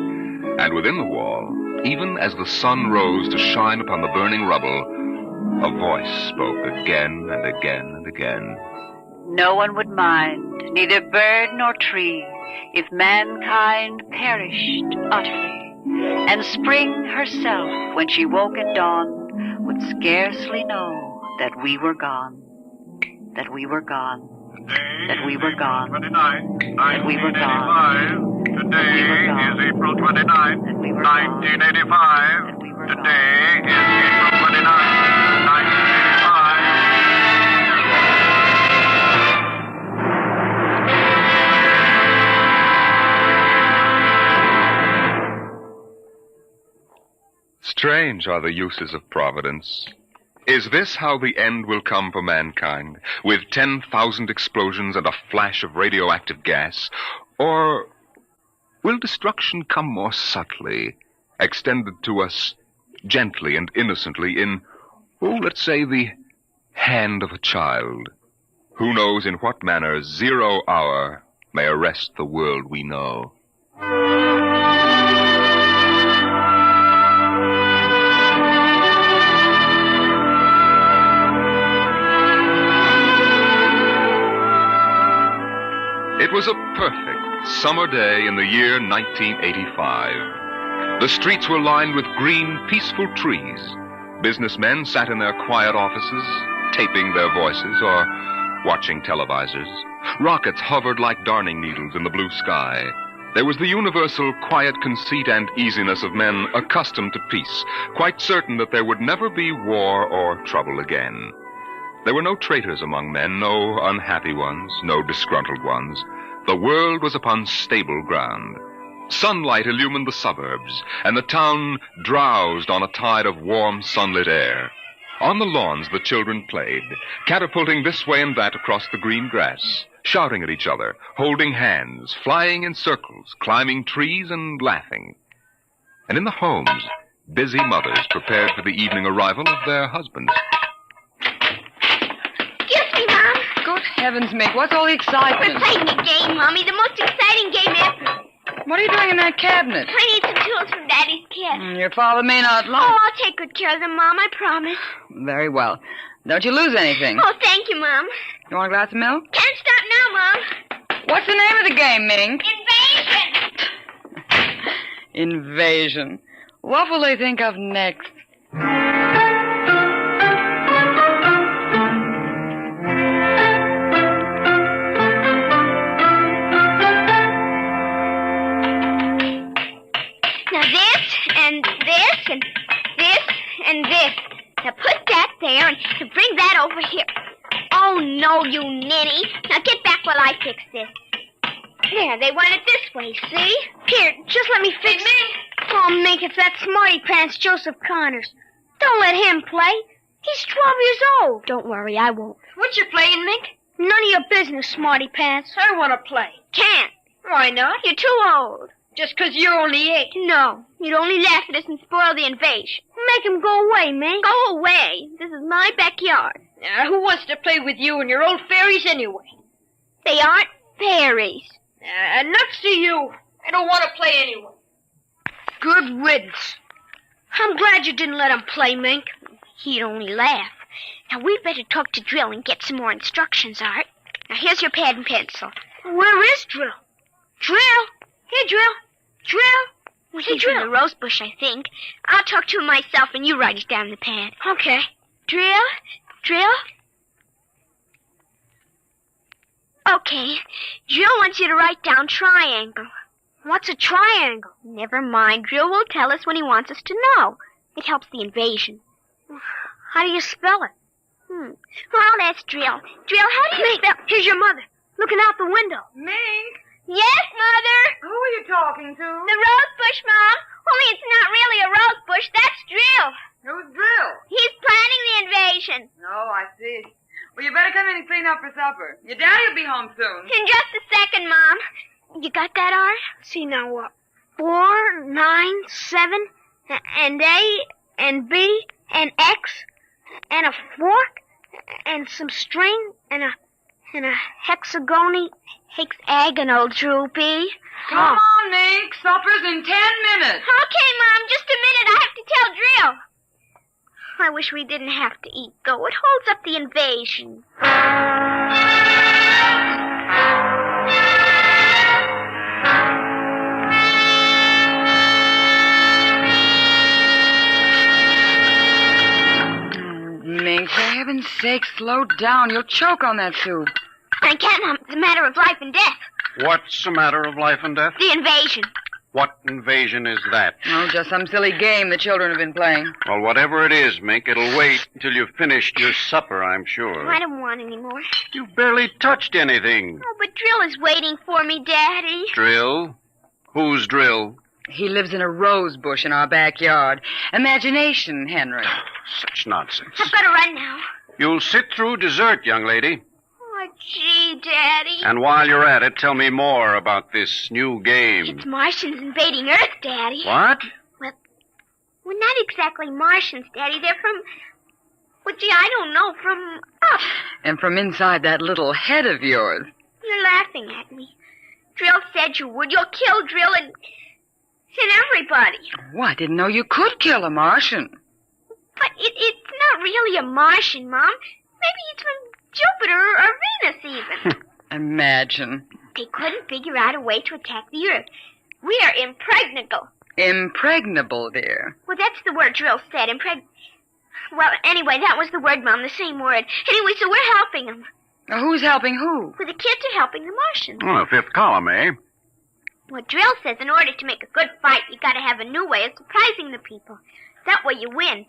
And within the wall, even as the sun rose to shine upon the burning rubble, a voice spoke again and again and again. No one would mind, neither bird nor tree, if mankind perished utterly. And spring herself, when she woke at dawn, would scarcely know that we were gone. That we were gone. That we were gone. That we were gone. Today is April 29th, 1985. Today is April 29th, 1985. Strange are the uses of Providence. Is this how the end will come for mankind, with 10,000 explosions and a flash of radioactive gas? Or will destruction come more subtly, extended to us gently and innocently in, let's say, the hand of a child? Who knows in what manner 0 hour may arrest the world we know? It was a perfect summer day in the year 1985. The streets were lined with green, peaceful trees. Businessmen sat in their quiet offices, taping their voices or watching televisors. Rockets hovered like darning needles in the blue sky. There was the universal quiet conceit and easiness of men accustomed to peace, quite certain that there would never be war or trouble again. There were no traitors among men, no unhappy ones, no disgruntled ones. The world was upon stable ground. Sunlight illumined the suburbs, and the town drowsed on a tide of warm, sunlit air. On the lawns, the children played, catapulting this way and that across the green grass, shouting at each other, holding hands, flying in circles, climbing trees and laughing. And in the homes, busy mothers prepared for the evening arrival of their husbands. Good heavens, Mick, what's all the excitement? We're playing a game, Mommy, the most exciting game ever. What are you doing in that cabinet? I need some tools from Daddy's yet. Your father may not Oh, like... I'll take good care of them, Mom. I promise. Very well. Don't you lose anything. Oh, thank you, Mom. You want a glass of milk? Can't stop now, Mom. What's the name of the game, Mink? Invasion. Invasion. What will they think of next? Now this, and this, and this, and this. Now put that there and bring that over here. Oh, no, you ninny. Now get back while I fix this. There, they want it this way, see? Here, just let me fix it. Oh, Mink, it's that smarty pants Joseph Connors. Don't let him play. He's 12 years old. Don't worry, I won't. What you playing, Mink? None of your business, smarty pants. I want to play. Can't. Why not? You're too old. Just 'cause you're only 8. No, you'd only laugh at us and spoil the invasion. Make him go away, Mink. Go away. This is my backyard. Who wants to play with you and your old fairies anyway? They aren't fairies. Nuts to you. I don't want to play anyway. Good riddance. I'm glad you didn't let him play, Mink. He'd only laugh. Now, we'd better talk to Drill and get some more instructions, Art. Now, here's your pad and pencil. Where is Drill? Drill? Hey, Drill. Drill? Well, he's in the rose bush, I think. I'll talk to him myself, and you write it down in the pad. Okay. Drill? Drill? Okay. Drill wants you to write down triangle. What's a triangle? Never mind. Drill will tell us when he wants us to know. It helps the invasion. How do you spell it? Well, that's Drill. Drill, how do you spell... Here's your mother, looking out the window. Mink? Yes, Mother? Who are you talking to? The rose bush, Mom. Only it's not really a rose bush. That's Drill. Who's Drill? He's planning the invasion. Oh, I see. Well, you better come in and clean up for supper. Your daddy will be home soon. In just a second, Mom. You got that, Art? See, now what? 4, 9, 7, and A, and B, and X, and a fork, and some string, and a hexagonal droopy. Come on, Mink. Supper's in 10 minutes. Okay, Mom, just a minute. I have to tell Drill. I wish we didn't have to eat, though. It holds up the invasion. Mink, for heaven's sake, slow down. You'll choke on that soup. I can't, Mom. It's a matter of life and death. What's a matter of life and death? The invasion. What invasion is that? Oh, just some silly game the children have been playing. Well, whatever it is, Mink, it'll wait until you've finished your supper, I'm sure. I don't want any more. You've barely touched anything. Oh, but Drill is waiting for me, Daddy. Drill? Who's Drill? He lives in a rose bush in our backyard. Imagination, Henry. Such nonsense. I've got to run now. You'll sit through dessert, young lady. Oh, gee, Daddy. And while you're at it, tell me more about this new game. It's Martians invading Earth, Daddy. What? Well, not exactly Martians, Daddy. They're from... Well, gee, I don't know. From up. And from inside that little head of yours. You're laughing at me. Drill said you would. You'll kill Drill and everybody. Oh, I didn't know you could kill a Martian. But it's not really a Martian, Mom. Maybe it's from Jupiter or Venus, even. Imagine. They couldn't figure out a way to attack the Earth. We are impregnable. Impregnable, dear. Well, that's the word Drill said, Well, anyway, that was the word, Mom, the same word. Anyway, so we're helping them. Now, who's helping who? Well, the kids are helping the Martians. Oh, fifth column, eh? Well, Drill says in order to make a good fight, you gotta have a new way of surprising the people. That way you win.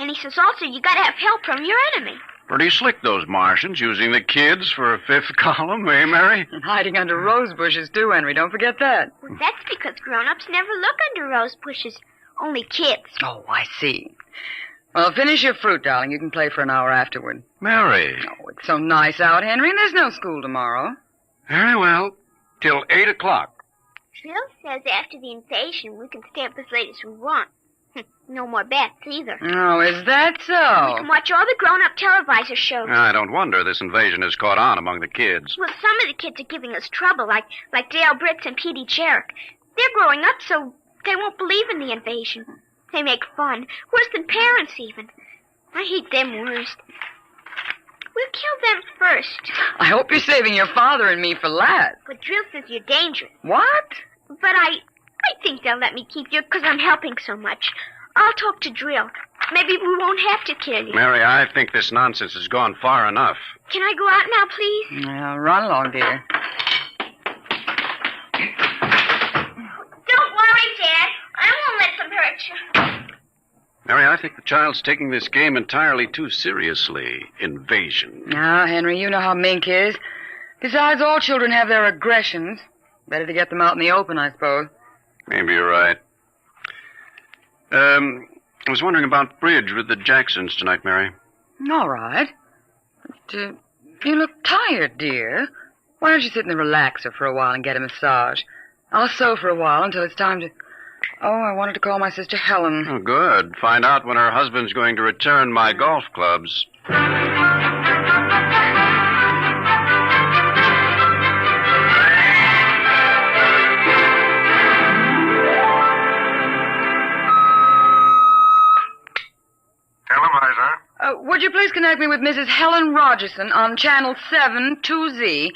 And he says also you gotta have help from your enemy. Pretty slick, those Martians, using the kids for a fifth column, eh, Mary? And hiding under rose bushes, too, Henry. Don't forget that. Well, that's because grown-ups never look under rose bushes. Only kids. Oh, I see. Well, finish your fruit, darling. You can play for an hour afterward. Mary. Oh, it's so nice out, Henry, and there's no school tomorrow. Very well. Till 8 o'clock. Drill says after the invasion we can stay up as late as we want. No more bets, either. Oh, is that so? We can watch all the grown-up televisor shows. I don't wonder this invasion has caught on among the kids. Well, some of the kids are giving us trouble, like Dale Brits and Petey Jarrick. They're growing up, so They won't believe in the invasion. They make fun. Worse than parents, even. I hate them worst. We'll kill them first. I hope you're saving your father and me for last. But Drill says you're dangerous. What? But I think they'll let me keep you because I'm helping so much. I'll talk to Drill. Maybe we won't have to kill you. Mary, I think this nonsense has gone far enough. Can I go out now, please? Well, run along, dear. Don't worry, Dad. I won't let them hurt you. Mary, I think the child's taking this game entirely too seriously. Invasion. Now, Henry, you know how Mink is. Besides, all children have their aggressions. Better to get them out in the open, I suppose. Maybe you're right. I was wondering about bridge with the Jacksons tonight, Mary. All right. But, you look tired, dear. Why don't you sit in the relaxer for a while and get a massage? I'll sew for a while until it's time to... Oh, I wanted to call my sister Helen. Oh, good. Find out when her husband's going to return my golf clubs. Televisor. Would you please connect me with Mrs. Helen Rogerson on Channel 7-2Z,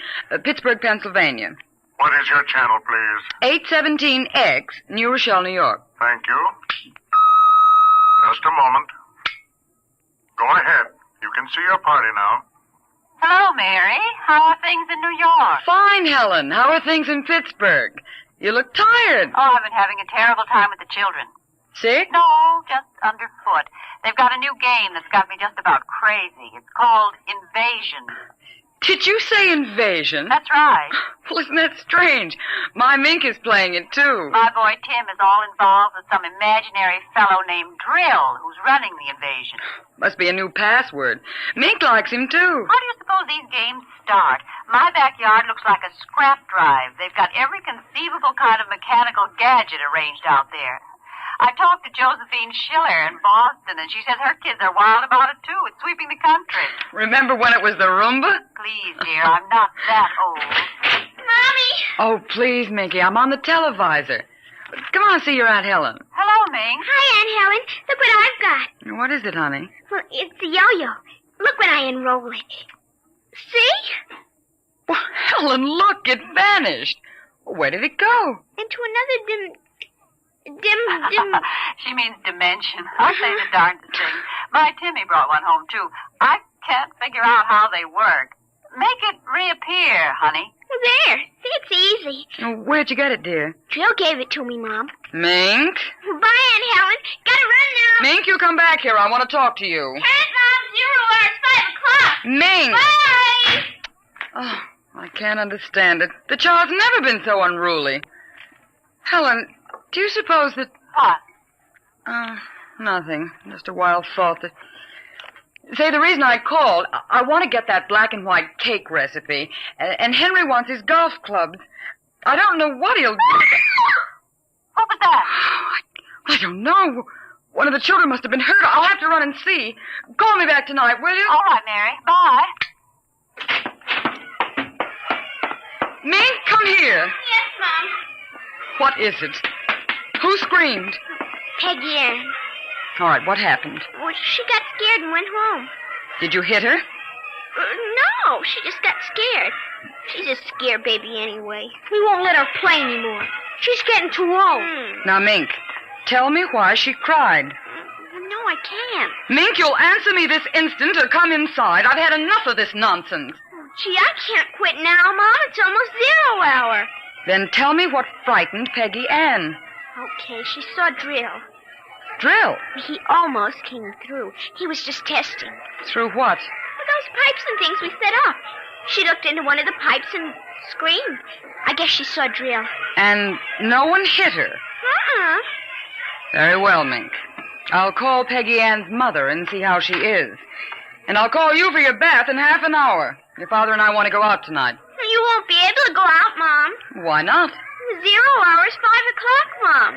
Pittsburgh, Pennsylvania? What is your channel, please? 817X, New Rochelle, New York. Thank you. Just a moment. Go ahead. You can see your party now. Hello, Mary. How are things in New York? Fine, Helen. How are things in Pittsburgh? You look tired. Oh, I've been having a terrible time with the children. Sick? No, just underfoot. They've got a new game that's got me just about crazy. It's called Invasion. Did you say invasion? That's right. Well, isn't that strange? My Mink is playing it, too. My boy Tim is all involved with some imaginary fellow named Drill who's running the invasion. Must be a new password. Mink likes him, too. How do you suppose these games start? My backyard looks like a scrap drive. They've got every conceivable kind of mechanical gadget arranged out there. I talked to Josephine Schiller in Boston, and she says her kids are wild about it, too. It's sweeping the country. Remember when it was the Roomba? Please, dear, I'm not that old. Mommy! Oh, please, Minky, I'm on the televisor. Come on, see your Aunt Helen. Hello, Mink. Hi, Aunt Helen. Look what I've got. What is it, honey? Well, it's a yo-yo. Look when I unroll it. See? Well, Helen, look, it vanished. Where did it go? Into another She means dimension. I'll say the darndest thing. My Timmy brought one home, too. I can't figure out how they work. Make it reappear, honey. There. See, it's easy. Where'd you get it, dear? Jill gave it to me, Mom. Mink? Bye, Aunt Helen. Gotta run now. Mink, you come back here. I want to talk to you. Hey, Mom, 0 hours, 5 o'clock. Mink! Bye! Oh, I can't understand it. The child's never been so unruly. Helen, do you suppose that... What? Nothing. Just a wild thought that... Say, the reason I called, I want to get that black and white cake recipe, and Henry wants his golf clubs. I don't know what he'll do. What was that? I don't know. One of the children must have been hurt. I'll have to run and see. Call me back tonight, will you? All right, Mary. Bye. Mink, come here. Yes, Mom. What is it? Who screamed? Peggy Ann. All right, what happened? Well, she got scared and went home. Did you hit her? No, she just got scared. She's a scare baby anyway. We won't let her play anymore. She's getting too old. Now, Mink, tell me why she cried. No, I can't. Mink, you'll answer me this instant or come inside. I've had enough of this nonsense. Gee, I can't quit now, Mom. It's almost 0 hour. Then tell me what frightened Peggy Ann. Okay, she saw Drill. Drill? He almost came through. He was just testing. Through what? Those pipes and things we set up. She looked into one of the pipes and screamed. I guess she saw Drill. And no one hit her? Very well, Mink. I'll call Peggy Ann's mother and see how she is. And I'll call you for your bath in half an hour. Your father and I want to go out tonight. You won't be able to go out, Mom. Why not? 0 hours, 5 o'clock, Mom.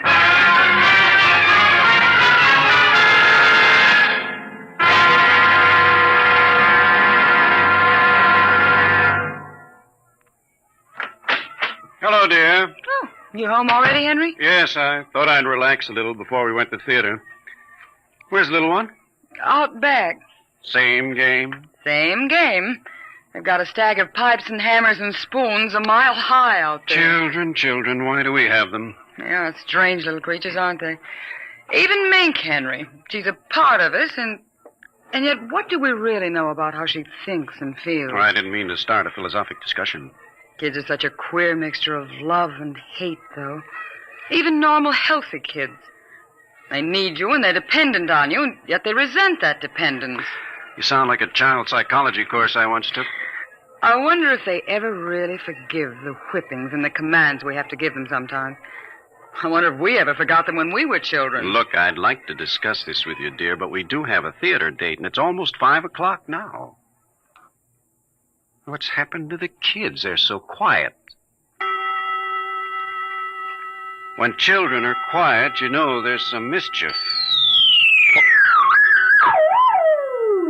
Hello, dear. Oh, You home already, Henry? Yes, I thought I'd relax a little before we went to theater. Where's the little one? Out back. Same game. Same game. They've got a stack of pipes and hammers and spoons a mile high out there. Children, why do we have them? Yeah, strange little creatures, aren't they? Even Mink, Henry. She's a part of us, and yet what do we really know about how she thinks and feels? Oh, I didn't mean to start a philosophic discussion. Kids are such a queer mixture of love and hate, though. Even normal, healthy kids. They need you and they're dependent on you, and yet they resent that dependence. You sound like a child psychology course I once took. I wonder if they ever really forgive the whippings and the commands we have to give them sometimes. I wonder if we ever forgot them when we were children. Look, I'd like to discuss this with you, dear, but we do have a theater date, and it's almost 5 o'clock now. What's happened to the kids? They're so quiet. When children are quiet, you know there's some mischief.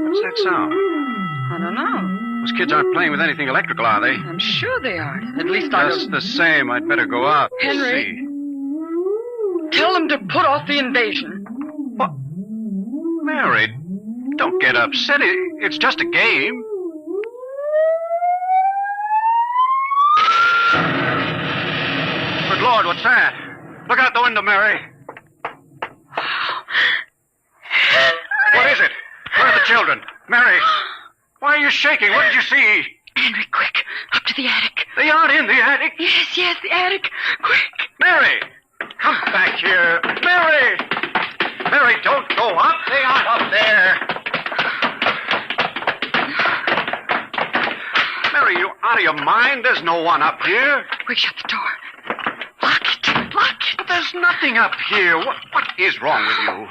What's that sound? I don't know. Those kids aren't playing with anything electrical, are they? I'm sure they aren't. At least I Just the same, I'd better go out and Henry. see. Tell them to put off the invasion. What? Mary, don't get upset. It's just a game. Good Lord, what's that? Look out the window, Mary. What is it? Where are the children? Mary, why are you shaking? What did you see? Henry, quick. Up to the attic. They aren't in the attic. Yes, the attic. Quick. Mary, come back here. Mary! Mary, don't go up. They aren't up there. Mary, you out of your mind? There's no one up here. Quick, shut the door. Lock it. But there's nothing up here. What is wrong with you?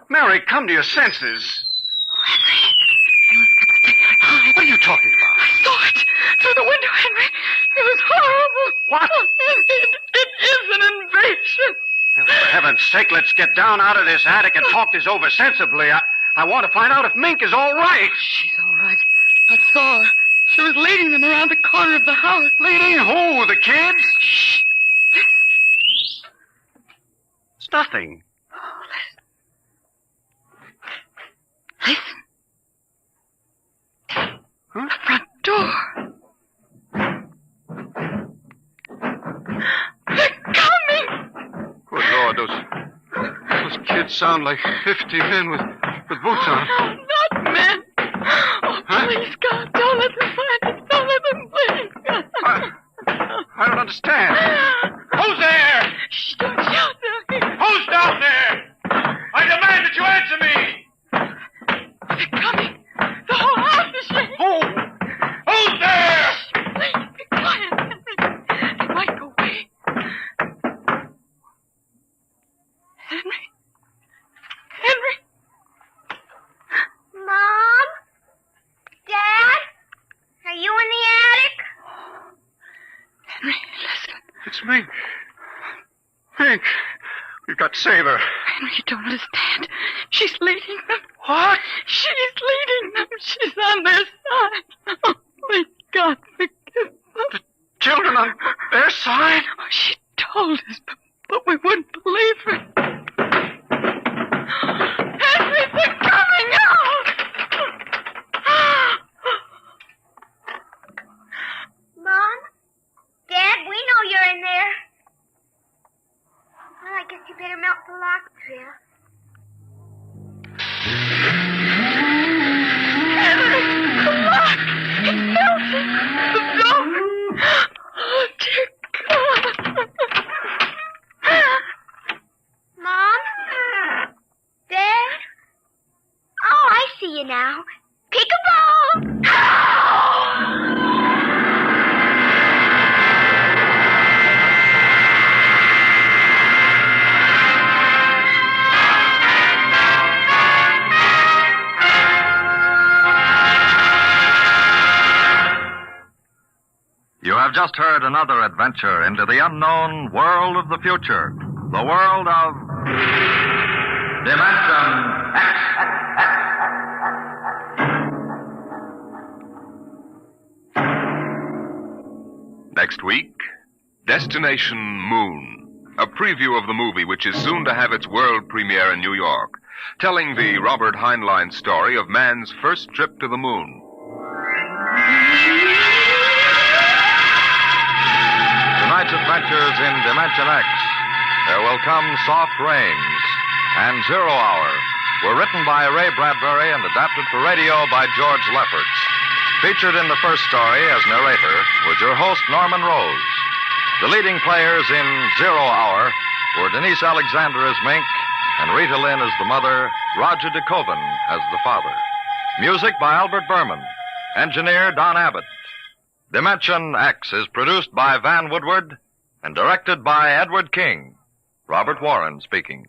Mary, come to your senses. What are you talking about? I saw it through the window, Henry. It was horrible. What? It is an invasion. Well, for heaven's sake, let's get down out of this attic and talk this over sensibly. I want to find out if Mink is all right. She's all right. I saw her. She was leading them around the corner of the house. Leading who? The kids? Shh. It's nothing. Oh, listen. Huh? The front door. They're coming. Good Lord, those kids sound like 50 men with boots on. Not men. Oh, please, God, don't let them find us. Don't let them, please. I don't understand. Who's there? Shh, don't shout now. Who's down there? I demand that you answer me. They're coming. The whole house is shaking. Who's there? Shh, please, be quiet, Henry. They might go away. Henry? Mom? Dad? Are you in the attic? Henry, listen. It's Mink. Mink. We've got to save her. Henry, you don't understand. She's leading them. What? She's leading them. She's on their side. Oh, please, God, forgive them. The children on their side? Oh, she told us, but we wouldn't believe her. Henry, they're coming out! Mom? Dad, we know you're in there. Well, I guess you better melt the lock, Trill. Henry, the lock! It's melting! The door! Oh, dear God! Mom? Dad? Oh, I see you now. Peek-a-boo! You have just heard another adventure into the unknown world of the future. The world of Dimension X. Next week, Destination Moon, a preview of the movie which is soon to have its world premiere in New York, telling the Robert Heinlein story of man's first trip to the moon. Tonight's adventures in Dimension X, There Will Come Soft Rains, and 0 Hour were written by Ray Bradbury and adapted for radio by George Lefferts. Featured in the first story as narrator was your host, Norman Rose. The leading players in 0 Hour were Denise Alexander as Mink and Rita Lynn as the mother, Roger DeKoven as the father. Music by Albert Berman. Engineer Don Abbott. Dimension X is produced by Van Woodward and directed by Edward King. Robert Warren speaking.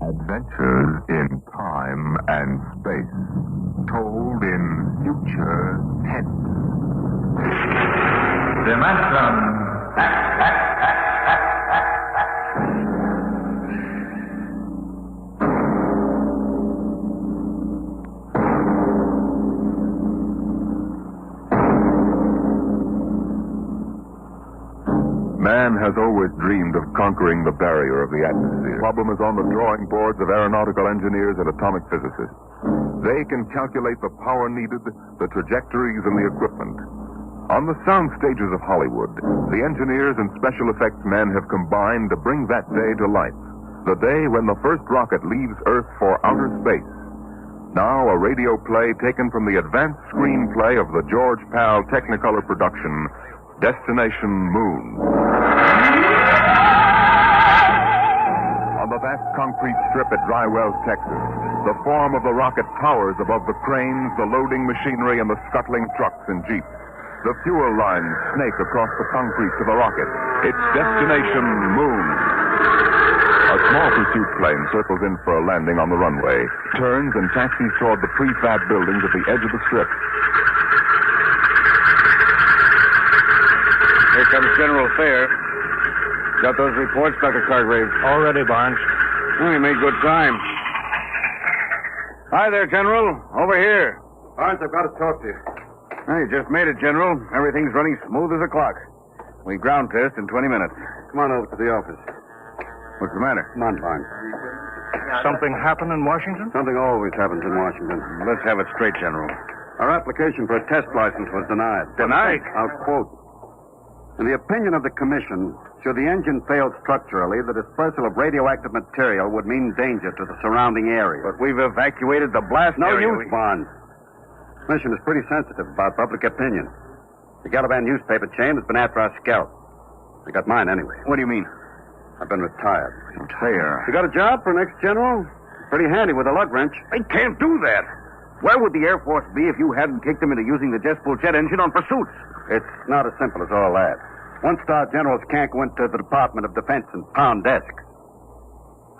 Adventures in time and space, told in future tense. Dimension. Man has always dreamed of conquering the barrier of the atmosphere. The problem is on the drawing boards of aeronautical engineers and atomic physicists. They can calculate the power needed, the trajectories, and the equipment. On the sound stages of Hollywood, the engineers and special effects men have combined to bring that day to life. The day when the first rocket leaves Earth for outer space. Now a radio play taken from the advanced screenplay of the George Pal Technicolor production, Destination Moon. On the vast concrete strip at Dry Wells, Texas, the form of the rocket towers above the cranes, the loading machinery, and the scuttling trucks and jeeps. The fuel lines snake across the concrete to the rocket. It's Destination Moon. A small pursuit plane circles in for a landing on the runway, turns and taxis toward the prefab buildings at the edge of the strip. Here comes General Fair. Got those reports, Dr. Cargrave? Already, Barnes. Oh, you made good time. Hi there, General. Over here. Barnes, I've got to talk to you. Hey, just made it, General. Everything's running smooth as a clock. We ground test in 20 minutes. Come on over to the office. What's the matter? Come on, Barnes. Something happened in Washington? Something always happens in Washington. Let's have it straight, General. Our application for a test license was denied. Denied? I'll quote. In the opinion of the commission, should the engine fail structurally, the dispersal of radioactive material would mean danger to the surrounding area. But we've evacuated the blast No area. use, Barnes. The commission is pretty sensitive about public opinion. The Galavan newspaper chain has been after our scalp. They got mine anyway. What do you mean? I've been retired. Fair. You got a job for next general? Pretty handy with a lug wrench. They can't do that. Where would the Air Force be if you hadn't kicked them into using the jet-fuel jet engine on pursuits? It's not as simple as all that. One-star generals can't go into the Department of Defense and pound desks.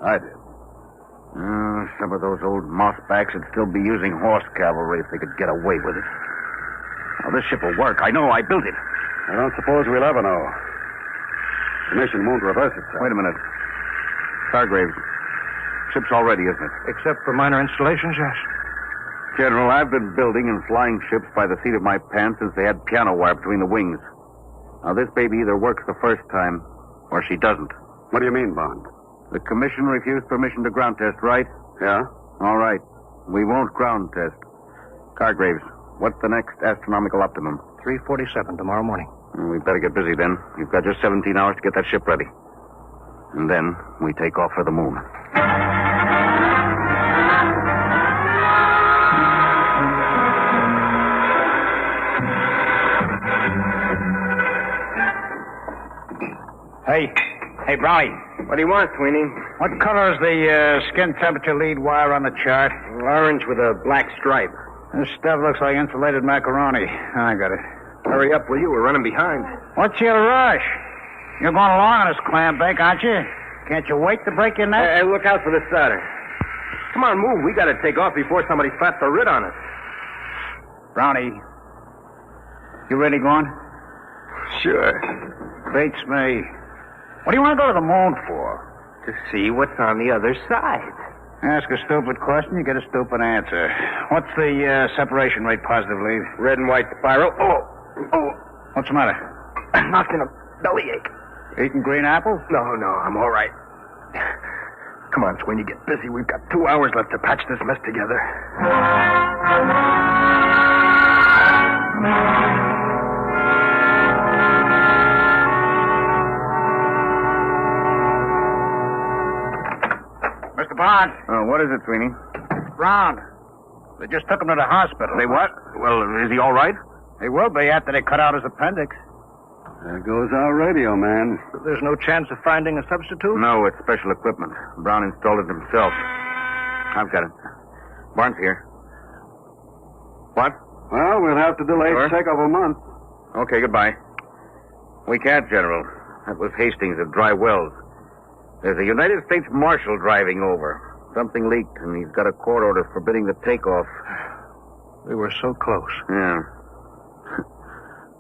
I did. Some of those old mossbacks would still be using horse cavalry if they could get away with it. Now, this ship will work. I know. I built it. I don't suppose we'll ever know. The mission won't reverse itself. Wait a minute. Hargraves, ship's all ready, isn't it? Except for minor installations, yes. General, I've been building and flying ships by the seat of my pants since they had piano wire between the wings. Now, this baby either works the first time or she doesn't. What do you mean, Bond? The commission refused permission to ground test, right? Yeah? All right. We won't ground test. Cargraves, what's the next astronomical optimum? 3:47 tomorrow morning. We better get busy then. You've got just 17 hours to get that ship ready. And then we take off for the moon. Hey, Brownie. What do you want, Sweeney? What color is the skin temperature lead wire on the chart? Orange with a black stripe. This stuff looks like insulated macaroni. I got it. Hurry up, will you? We're running behind. What's your rush? You're going along on this clam bake, aren't you? Can't you wait to break your neck? Hey, look out for this starter. Come on, move. We got to take off before somebody flats the writ on us. Brownie, you really going? Sure. Beats me. What do you want to go to the moon for? To see what's on the other side. Ask a stupid question, you get a stupid answer. What's the separation rate positively? Red and white spiral. Oh! What's the matter? I knocked in a bellyache. Eating green apples? No, I'm all right. Come on, Sweeney, get busy. We've got 2 hours left to patch this mess together. Mr. Barnes. Oh, what is it, Sweeney? Brown. They just took him to the hospital. They what? Well, is he all right? He will be after they cut out his appendix. There goes our radio man. There's no chance of finding a substitute? No, it's special equipment. Brown installed it himself. I've got it. Barnes here. What? Well, we'll have to delay the takeoff a month. Okay, goodbye. We can't, General. That was Hastings at Dry Wells. There's a United States Marshal driving over. Something leaked, and he's got a court order forbidding the takeoff. We were so close. Yeah.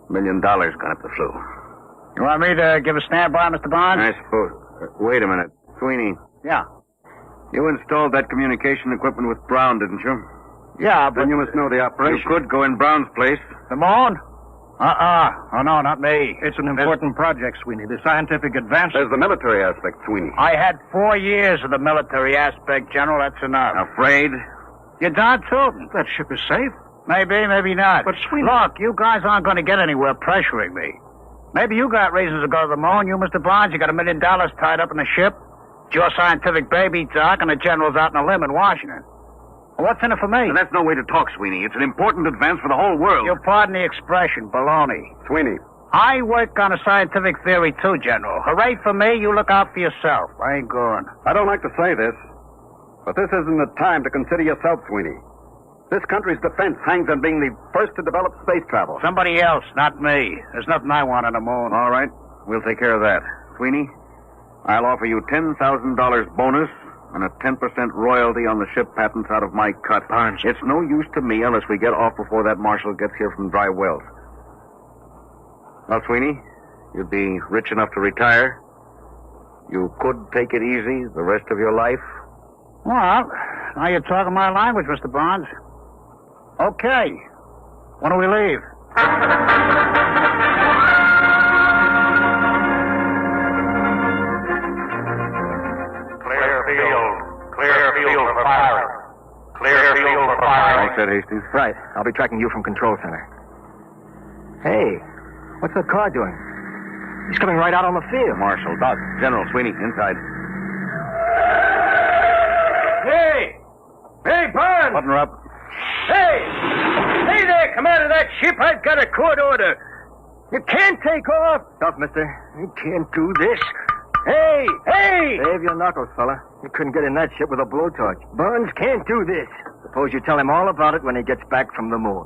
$1 million gone up the flue. You want me to give a standby, Mr. Barnes? I suppose. Wait a minute. Sweeney. Yeah. You installed that communication equipment with Brown, didn't you? Yeah, but... Then you must know the operation. You could go in Brown's place. The moon? Oh, no, not me. It's an important project, Sweeney. The scientific advance... There's the military aspect, Sweeney. I had 4 years of the military aspect, General. That's enough. Afraid? You're darn tootin'. That ship is safe. Maybe, maybe not. But, Sweeney... Look, you guys aren't going to get anywhere pressuring me. Maybe you got reasons to go to the moon. You, Mr. Barnes, you got $1 million tied up in the ship. It's your scientific baby, Doc, and the General's out on a limb in Washington. Well, what's in it for me? And that's no way to talk, Sweeney. It's an important advance for the whole world. You pardon the expression, baloney. Sweeney. I work on a scientific theory, too, General. Hooray for me, you look out for yourself. I ain't going. I don't like to say this, but this isn't the time to consider yourself, Sweeney. This country's defense hangs on being the first to develop space travel. Somebody else, not me. There's nothing I want on the moon. All right. We'll take care of that. Sweeney, I'll offer you $10,000 bonus and a 10% royalty on the ship patents out of my cut. Barnes. It's no use to me unless we get off before that marshal gets here from Dry Wells. Well, Sweeney, you'd be rich enough to retire. You could take it easy the rest of your life. Well, now you're talking my language, Mr. Barnes. Okay. When do we leave? Clear field for firing. Clear field for firing. All set, Hastings. Right. I'll be tracking you from control center. Hey, what's that car doing? He's coming right out on the field. Marshal, Doc, General, Sweeney, inside. Hey! Hey, Barnes! Button her up. Hey! Hey there, commander of that ship. I've got a court order. You can't take off. Stop, mister. You can't do this. Hey! Hey! Save your knuckles, fella. You couldn't get in that ship with a blowtorch. Barnes can't do this. Suppose you tell him all about it when he gets back from the moon.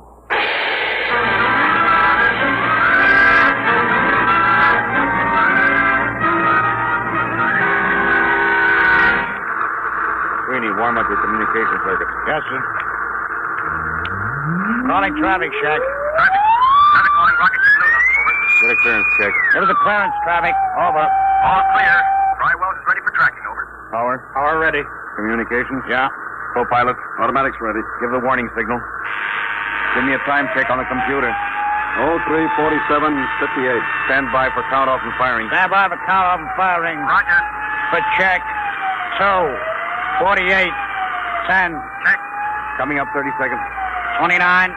Sweeney, warm up your communication circuit. Yes, sir. Calling traffic, Shack. Traffic calling rocket ship Luna. Over. Get a clearance check. Give us a clearance, traffic. Over. All clear. Dry Wells is ready for tracking. Over. Power. Power ready. Communications? Yeah. Co-pilot? Automatics ready. Give the warning signal. Give me a time check on the computer. 03:47:58. Stand by for count-off and firing. Stand by for count-off and firing. Roger. For check. 2:48. 10. Check. Coming up 30 seconds. 29.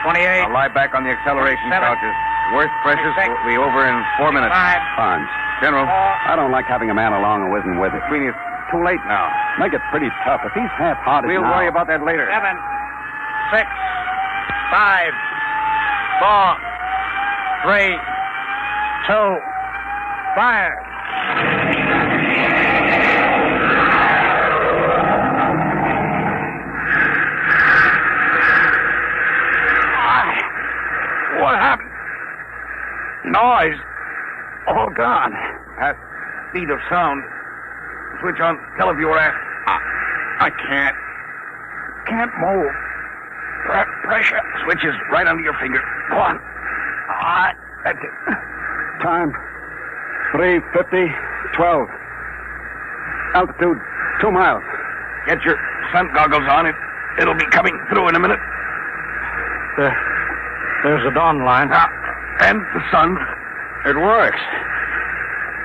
28. I'll lie back on the acceleration 27. couches. Worst pressures 26. will be over in 4 minutes. 5. Barnes. General. I don't like having a man along who isn't with it. Sweeney, it's too late now. Make it pretty tough. If he's half-hearted We'll now... worry about that later. 7. 6. 5. 4. 3. 2. Fire. What happened? Noise. All gone. Past speed of sound. Switch on televiewer. I can't. Can't move. Pressure. Switch is right under your finger. Go on. That's it. Time. 3:50:12. Altitude 2 miles. Get your sun goggles on. It'll be coming through in a minute. There's the dawn line. And the sun. It works.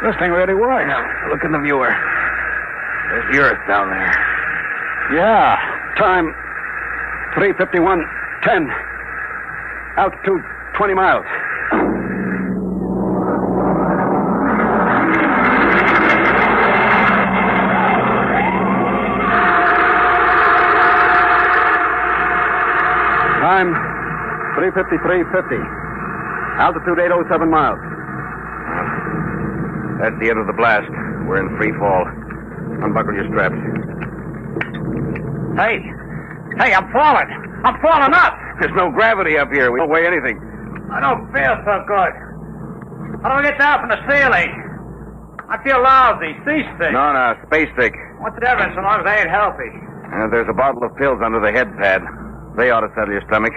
This thing really works. Now, look in the viewer. There's the Earth down there. Yeah. Time 3:51:10. Altitude 20 miles. Time 3:53:50. Altitude 807 miles. That's the end of the blast. We're in free fall. Unbuckle your straps. Hey, I'm falling. I'm falling up. There's no gravity up here. We don't weigh anything. I don't feel so good. How do I get down from the ceiling? I feel lousy, seasick. No, space sick. What's the difference so long as I ain't healthy? There's a bottle of pills under the head pad. They ought to settle your stomach.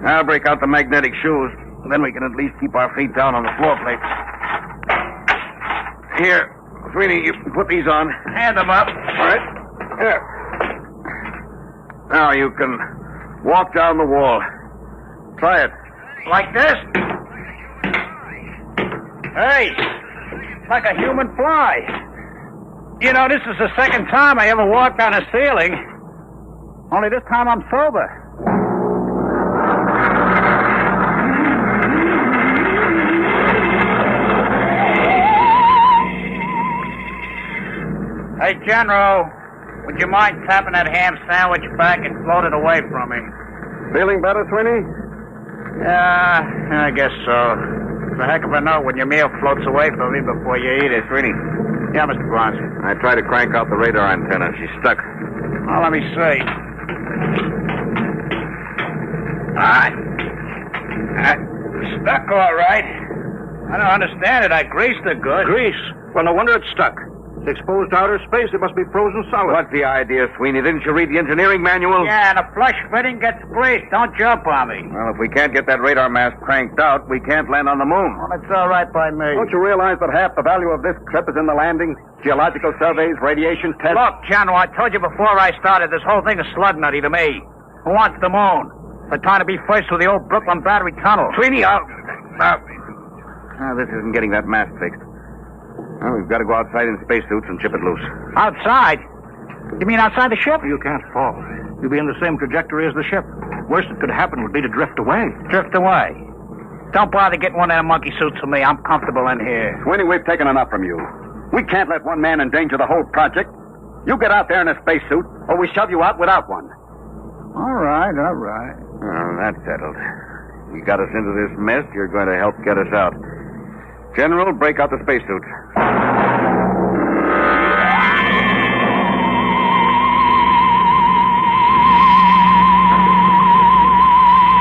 I'll break out the magnetic shoes. Then we can at least keep our feet down on the floor plates. Here, Sweeney, you put these on. Hand them up. All right. Here. Now you can walk down the wall. Try it. Like this? Hey, it's like a human fly. You know, this is the second time I ever walked on a ceiling. Only this time I'm sober. Hey, General, would you mind tapping that ham sandwich back and float it away from me? Feeling better, Sweeney? Yeah, I guess so. It's a heck of a note when your meal floats away from you before you eat it. Sweeney. Yeah, Mr. Barnes. I tried to crank out the radar antenna. She's stuck. Well, let me see. Stuck all right. I don't understand it. I greased it good. Grease? Well, no wonder it's stuck. It's exposed to outer space. It must be frozen solid. What's the idea, Sweeney? Didn't you read the engineering manual? Yeah, and a flush fitting gets greased. Don't jump on me. Well, if we can't get that radar mast cranked out, we can't land on the moon. Well, it's all right by me. Don't you realize that half the value of this trip is in the landing, geological surveys, radiation tests? Look, General, I told you before I started, this whole thing is slud nutty to me. Who wants the moon? They're trying to be first with the old Brooklyn Battery Tunnel. Sweeney, this isn't getting that mast fixed. Well, we've got to go outside in spacesuits and chip it loose. Outside? You mean outside the ship? You can't fall. You'll be in the same trajectory as the ship. Worst that could happen would be to drift away. Drift away? Don't bother getting one of them monkey suits for me. I'm comfortable in here. Sweeney, we've taken enough from you. We can't let one man endanger the whole project. You get out there in a spacesuit, or we shove you out without one. All right. Well, that's settled. You got us into this mess. You're going to help get us out. General, break out the spacesuits.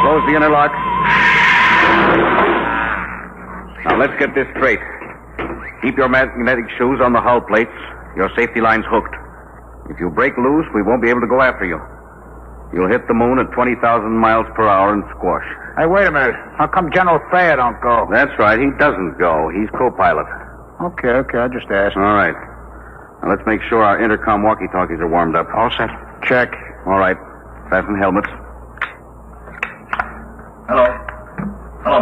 Close the interlock. Now, let's get this straight. Keep your magnetic shoes on the hull plates. Your safety line's hooked. If you break loose, we won't be able to go after you. You'll hit the moon at 20,000 miles per hour and squash. Hey, wait a minute. How come General Thayer don't go? That's right. He doesn't go. He's co-pilot. Okay. I just asked. All right. Now, let's make sure our intercom walkie-talkies are warmed up. All set. Check. All right. Fasten helmets. Hello,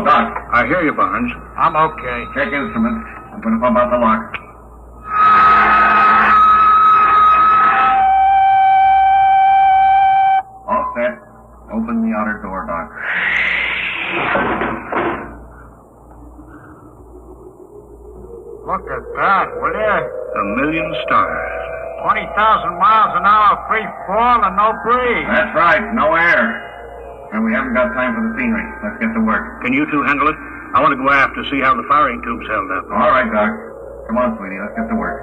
Doc. I hear you, Barnes. I'm okay. Check instruments. I'm going to pump out the lock. All set. Open the outer door, Doc. Look at that, will you? 1,000,000 stars. 20,000 miles an hour free fall and no breeze. That's right. No air. And we haven't got time for the scenery. Let's get to work. Can you two handle it? I want to go aft to see how the firing tube's held up. All right, Doc. Come on, Sweeney. Let's get to work.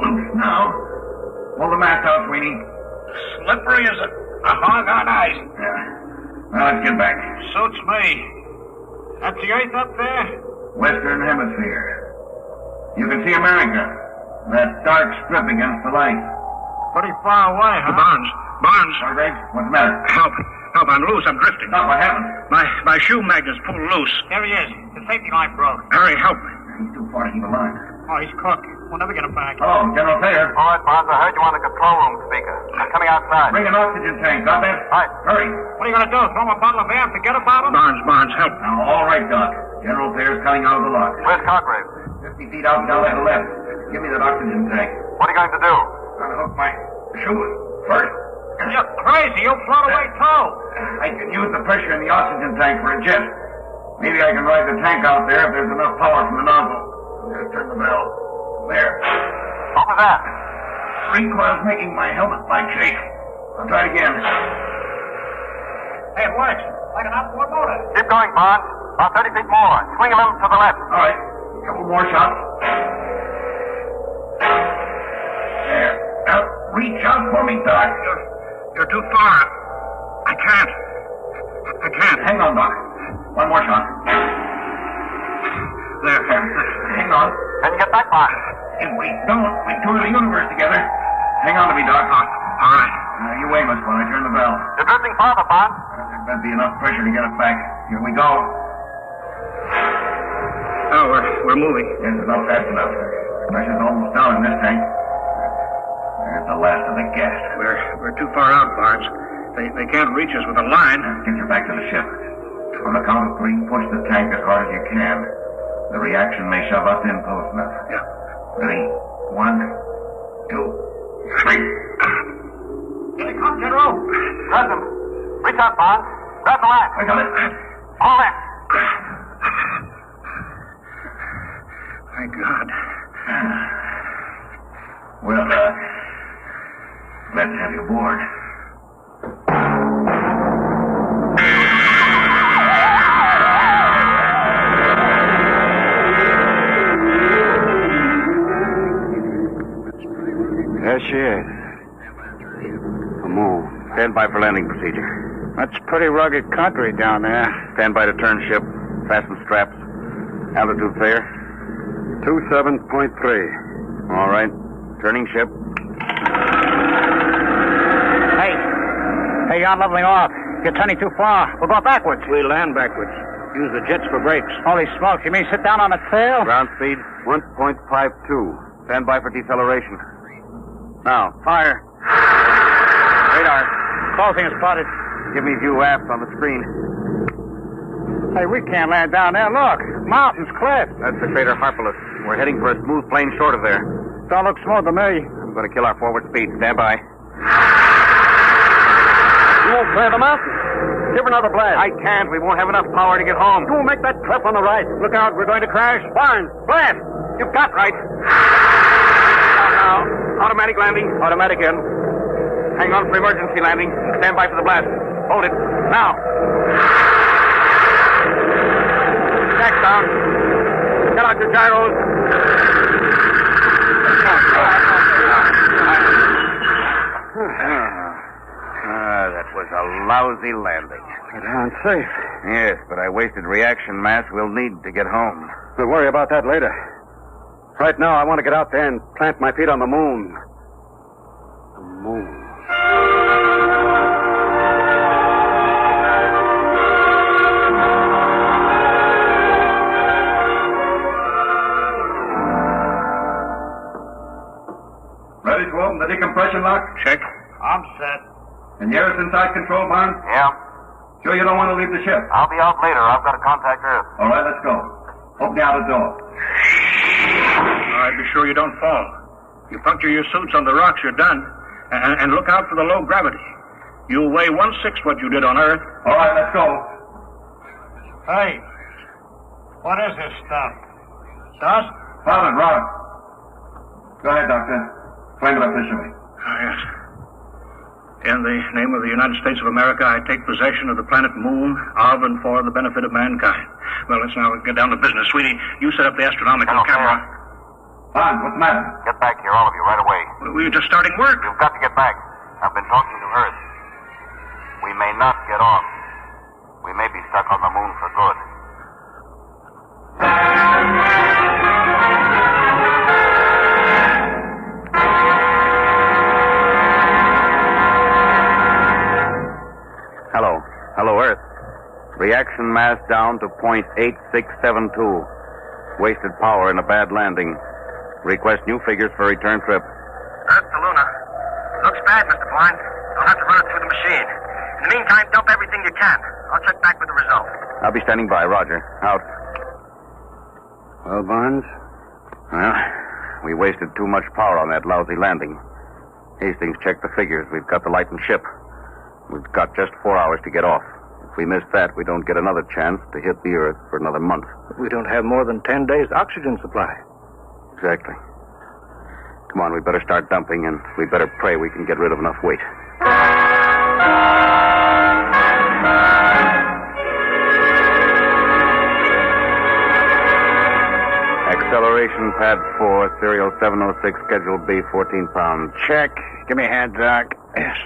Loose now. Pull the mast out, Sweeney. Slippery as a hog on ice. Yeah. Now let's get back. Suits me. That's the Earth up there? Western Hemisphere. You can see America. That dark strip against the light. Pretty far away, huh? Barnes. Perigis, what's the matter? Help, I'm loose. I'm drifting. Doc, what happened? My shoe magnet's pulled loose. There he is. The safety line broke. Hurry, help. He's too far to keep alive. Oh, he's cooked. We'll never get him back. Oh, General Thayer. All right, Barnes, I heard you on the control room speaker. I'm coming outside. Bring an oxygen tank. Got that? Right. Hurry. What are you going to do? Throw him a bottle of air and forget about him? Barnes, help. Now, all right, Doc. General Thayer's coming out of the lock. Where's Congrave? 50 feet out and down that left. Give me that oxygen tank. What are you going to do? Gonna hook my shoe first. You're crazy. You'll float away, too. I can use the pressure in the oxygen tank for a jet. Maybe I can ride the tank out there if there's enough power from the nozzle. Just turn the bell. There. What was that? Recoil's making my helmet light shake. I'll try it again. Hey, it works. Like an outboard motor. Keep going, Barnes. About 30 feet more. Swing a little to the left. All right. A couple more shots. There. Now, reach out for me, Doc. You're too far. I can't. Hang on, Doc. One more shot. There. Hang on. Can you get back, Barnes? If we don't, we tour the universe together. Hang on to me, Doc. All right. You Weymouth when I turn the bell. You're drifting farther, Barnes. There better be enough pressure to get us back. Here we go. Oh, we're moving. Yes, it's not fast enough. Pressure's almost down in this tank. There's the last of the gas. We're too far out, Barnes. They can't reach us with a line. Get you back to the ship. On the count of 3, push the tank as hard as you can. The reaction may shove us in close enough. Yeah. Ready? 1, 2, 3. Here they come, General. Grab them. Reach out, Barnes. Grab the line. I got it. All in. Thank God. Well, let's have you aboard. There she is. Come on. Stand by for landing procedure. That's pretty rugged country down there. Stand by to turn ship. Fasten straps. Altitude, Thayer? 27.3. All right. Turning ship. Hey, you're leveling off. You're turning too far. We're going backwards. We land backwards. Use the jets for brakes. Holy smokes, you mean sit down on the tail? Ground speed 1.52. Stand by for deceleration. Now, fire. Radar. Closing is spotted. Give me view aft on the screen. Hey, we can't land down there. Look, mountains, cliffs. That's the crater Harpalus. We're heading for a smooth plane short of there. Don't look smooth to me. I'm going to kill our forward speed. Stand by. You won't clear the mountain. Give another blast. I can't. We won't have enough power to get home. You will make that cleft on the right. Look out, we're going to crash. Barnes, blast. You've got right. Now, automatic landing. Automatic in. Hang on for emergency landing. Stand by for the blast. Hold it. Now. Jack down. Get out your gyros. That was a lousy landing. Unsafe. Yes, but I wasted reaction mass we'll need to get home. We'll worry about that later. Right now, I want to get out there and plant my feet on the moon. The moon. Ready to open the decompression lock? Check. I'm set. And you're inside control, Barnes? Yeah. Sure you don't want to leave the ship? I'll be out later. I've got to contact Earth. All right, let's go. Open the outer door. All right, be sure you don't fall. You puncture your suits on the rocks, you're done. And look out for the low gravity. You'll weigh 1/6 what you did on Earth. All right, let's go. Hey, what is this stuff? Dust? Solid rock. Go ahead, Doctor. Explain it officially. Oh, yes. In the name of the United States of America, I take possession of the planet Moon of and for the benefit of mankind. Well, let's now get down to business. Sweetie, you set up the astronomical camera. Barnes, what's the matter? Get back here, all of you, right away. We were just starting work. You've got to get back. I've been talking to Earth. We may not get on. We may be stuck on the moon for good. Hello, Earth. Reaction mass down to .8672. Wasted power in a bad landing. Request new figures for return trip. Earth to Luna. Looks bad, Mr. Barnes. I'll have to run it through the machine. In the meantime, dump everything you can. I'll check back with the result. I'll be standing by. Roger. Out. Well, Barnes? Well, we wasted too much power on that lousy landing. Hastings checked the figures. We've got the lightened ship. We've got just 4 hours to get off. If we miss that, we don't get another chance to hit the Earth for another month. We don't have more than 10 days' oxygen supply. Exactly. Come on, we better start dumping, and we better pray we can get rid of enough weight. Acceleration pad 4, serial 706, schedule B, 14 pounds. Check. Give me a hand, Doc. Yes.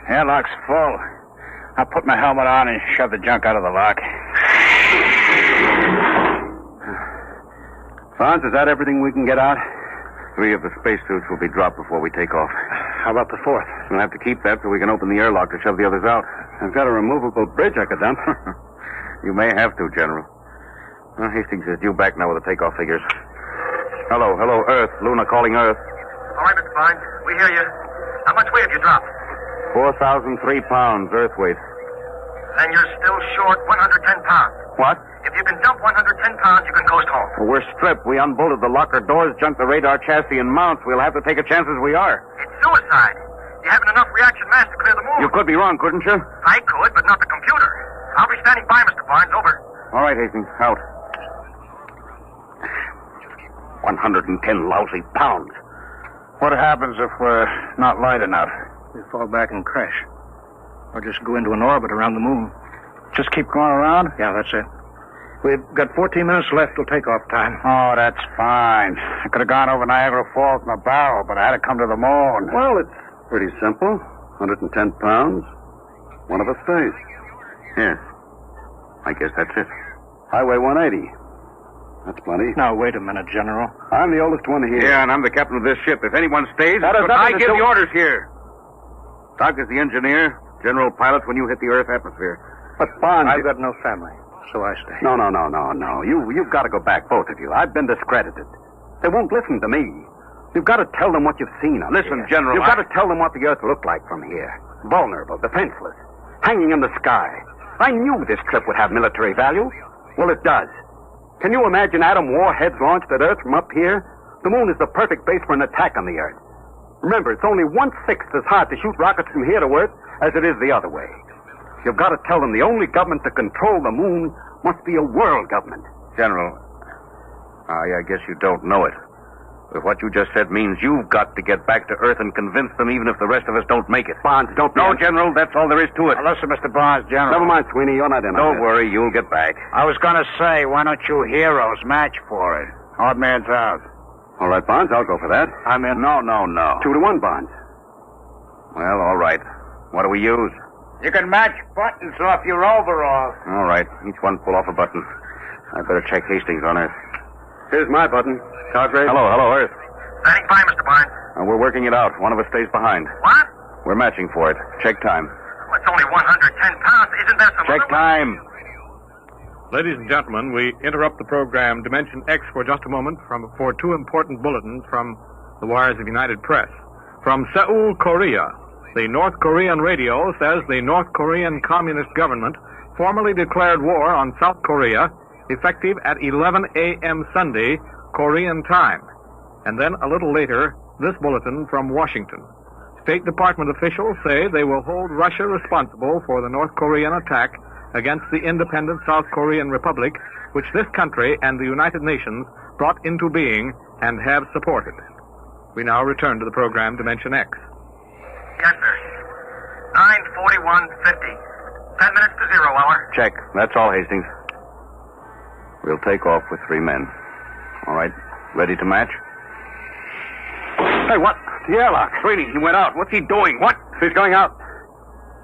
Airlock's full. I'll put my helmet on and shove the junk out of the lock. Franz, is that everything we can get out? 3 of the spacesuits will be dropped before we take off. How about the 4th? We'll have to keep that so we can open the airlock to shove the others out. I've got a removable bridge I could dump. You may have to, General. Well, Hastings is due back now with the takeoff figures. Hello, Earth. Luna calling Earth. All right, Mr. Barnes. We hear you. How much weight have you dropped? 4,003 pounds, Earth weight. Then you're still short 110 pounds. What? If you can dump 110 pounds, you can coast home. Well, we're stripped. We unbolted the locker doors, junked the radar chassis and mounts. We'll have to take a chance as we are. It's suicide. You haven't enough reaction mass to clear the moon. You could be wrong, couldn't you? I could, but not the computer. I'll be standing by, Mr. Barnes. Over. All right, Hastings. Out. 110 lousy pounds. What happens if we're not light enough? We fall back and crash. Or just go into an orbit around the moon. Just keep going around? Yeah, that's it. We've got 14 minutes left till takeoff time. Oh, that's fine. I could have gone over Niagara Falls in a barrel, but I had to come to the moon. Well, it's pretty simple. 110 pounds. One of us stays. Yes. I guess that's it. Highway 180. That's plenty. Now, wait a minute, General. I'm the oldest one here. Yeah, and I'm the captain of this ship. If anyone stays, That has I nothing to give do- the orders here. Doc is the engineer. General pilots when you hit the Earth atmosphere. But Bond... I've got no family, so I stay. No. You've got to go back, both of you. I've been discredited. They won't listen to me. You've got to tell them what you've seen up Listen, here. General, You've got to tell them what the Earth looked like from here. Vulnerable, defenseless, hanging in the sky. I knew this trip would have military value. Well, it does. Can you imagine atom warheads launched at Earth from up here? The moon is the perfect base for an attack on the Earth. Remember, it's only 1/6 as hard to shoot rockets from here to Earth as it is the other way. You've got to tell them the only government to control the moon must be a world government. General, I guess you don't know it. But what you just said means you've got to get back to Earth and convince them even if the rest of us don't make it. Bonds, don't be... No, General, that's all there is to it. Now, listen, Mr. Barnes, General. Never mind, Sweeney, you're not in on Don't this. worry, you'll get back. I was going to say, why don't you heroes match for it? Odd man's out. All right, Bonds, I'll go for that. I'm in. No. 2-1, Bonds. Well, all right. What do we use? You can match buttons off your overalls. All right. Each one pull off a button. I better check Hastings on Earth. Here's my button. Cartwright. Hello, Earth. Standing by, Mr. Barnes. We're working it out. One of us stays behind. What? We're matching for it. Check time. Well, it's only 110 pounds. Isn't there some Check other... time. Ladies and gentlemen, we interrupt the program Dimension X for just a moment for 2 important bulletins from the wires of United Press. From Seoul, Korea, the North Korean radio says the North Korean Communist government formally declared war on South Korea effective at 11 a.m. Sunday, Korean time. And then a little later, this bulletin from Washington. State Department officials say they will hold Russia responsible for the North Korean attack against the independent South Korean Republic, which this country and the United Nations brought into being and have supported. We now return to the program Dimension X. Yes, sir. 9:41:50. 10 minutes to 0 hour. Check. That's all, Hastings. We'll take off with 3 men. All right. Ready to match? Hey, what? The airlock. Sweeney, he went out. What's he doing? What? He's going out.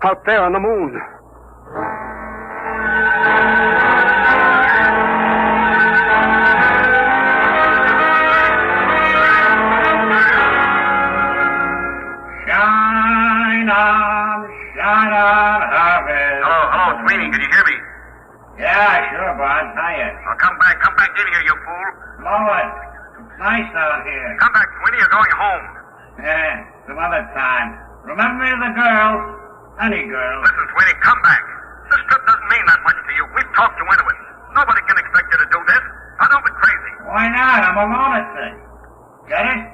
Out there on the moon. Shine on, harvest. Hello, Sweeney. Can you hear me? Yeah, sure, Bud. Hiya. Come back in here, you fool. Blow it. It's nice out here. Come back, Sweeney. You're going home. Yeah, some other time. Remember me to the girls. Any girls. Listen, Sweeney, come back. This trip doesn't mean that much to you. We've talked you into it. Nobody can expect you to do this. Now, don't be crazy. Why not? I'm a lunatic. Get it?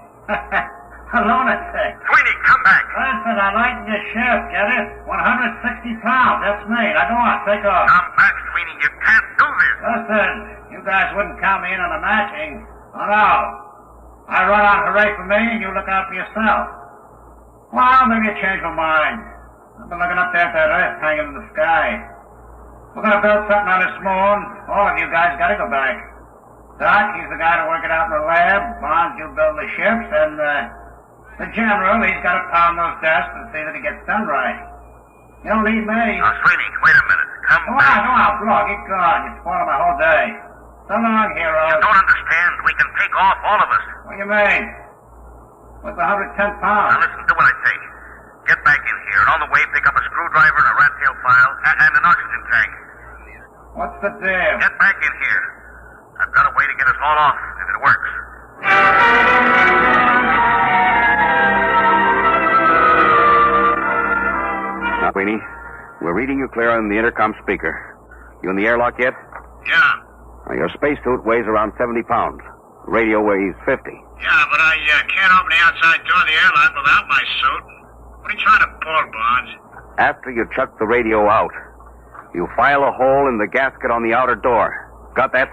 A lunatic. Sweeney, come back. Listen, I lighten your ship, get it? 160 pounds, that's me. Now go on, take off. Come back, Sweeney. You can't do this. Listen, you guys wouldn't count me in on the matching. Oh, no. I run on hooray for me, and you look out for yourself. Well, maybe you changed my mind. I've been looking up there at that earth hanging in the sky. We're going to build something on this moon. All of you guys got to go back. Doc, he's the guy to work it out in the lab. Bonds, you build the ships, and the general, he's got to pound those desks and see that it gets done right. You don't need me. Now, Sweeney, wait a minute. Come back. Come on, Block, get gone. You're spoiling my whole day. So long, heroes. You don't understand. We can take off, all of us. What do you mean? What's 110 pounds? Now, listen to what I say. Get back in here, and on the way, pick up a screwdriver and a rat tail file and an oxygen tank. What's the deal? Get back in here. I've got a way to get us all off, if it works. Now, Sweeney, we're reading you clear on the intercom speaker. You in the airlock yet? Yeah. Now, your spacesuit weighs around 70 pounds. The radio weighs 50. Yeah, but I can't open the outside door of the airlock without my suit. What are you trying to pull, Bonds? After you chuck the radio out, you file a hole in the gasket on the outer door. Got that?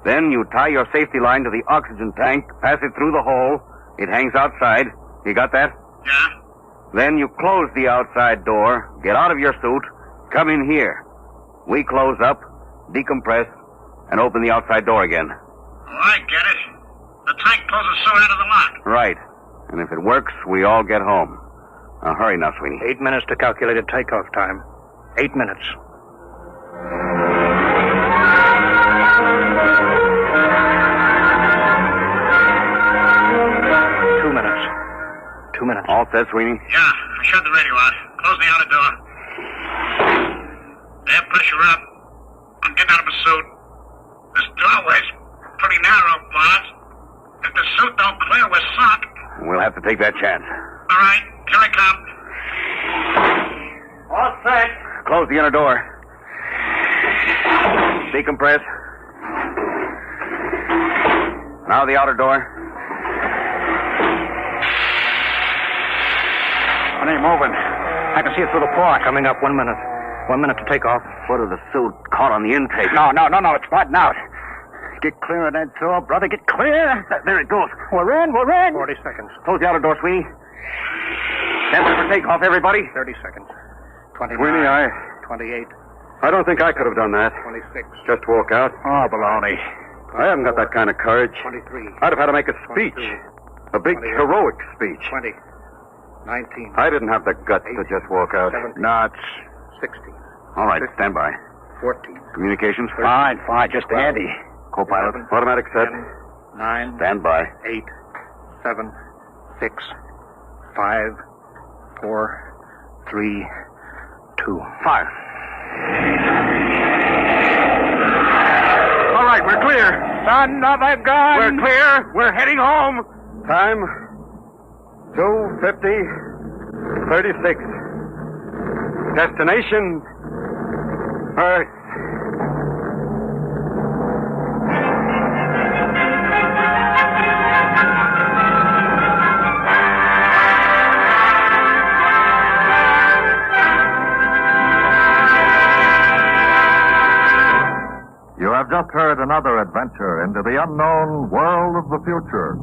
Then you tie your safety line to the oxygen tank, pass it through the hole. It hangs outside. You got that? Yeah. Then you close the outside door, get out of your suit, come in here. We close up, decompress, and open the outside door again. Oh, I get it. The tank pulls us so out of the lock. Right. And if it works, we all get home. Now, hurry now, Sweeney. 8 minutes to calculated takeoff time. 8 minutes. Two minutes. All set, Sweeney? Yeah, I shut the radio out. Close the outer door. Air pressure up. I'm getting out of my suit. This doorway's pretty narrow, Bonds. If the suit don't clear, we're sunk. We'll have to take that chance. All right, here I come. All set. Close the inner door. Decompress. Now the outer door. It ain't moving. I can see it through the port. Coming up 1 minute. 1 minute to take off. Foot of the suit caught on the intake. No. It's butting out. Get clear of that door, brother. Get clear. There it goes. We're in. 40 seconds. Close the outer door, Sweeney. Stand by for takeoff, everybody. 30 seconds. 29. Sweeney, 28. I don't think I could have done that. 26. Just walk out. Oh, baloney. I haven't got that kind of courage. 23. I'd have had to make a speech. 22, a big, heroic speech. 20. 19. I didn't have the guts to just walk out. 17. No, it's 16. All right, stand by. 14. Communications? 13, fine. Just 12, handy. Co-pilot. 11, Automatic set. 10, 9. Stand by. 8, 7, 6, 5, 4, 3, 2. Fire. All right, we're clear. Son of a gun! We're clear. We're heading home. Time 2:50:36. Destination Earth. You have just heard another adventure into the unknown world of the future.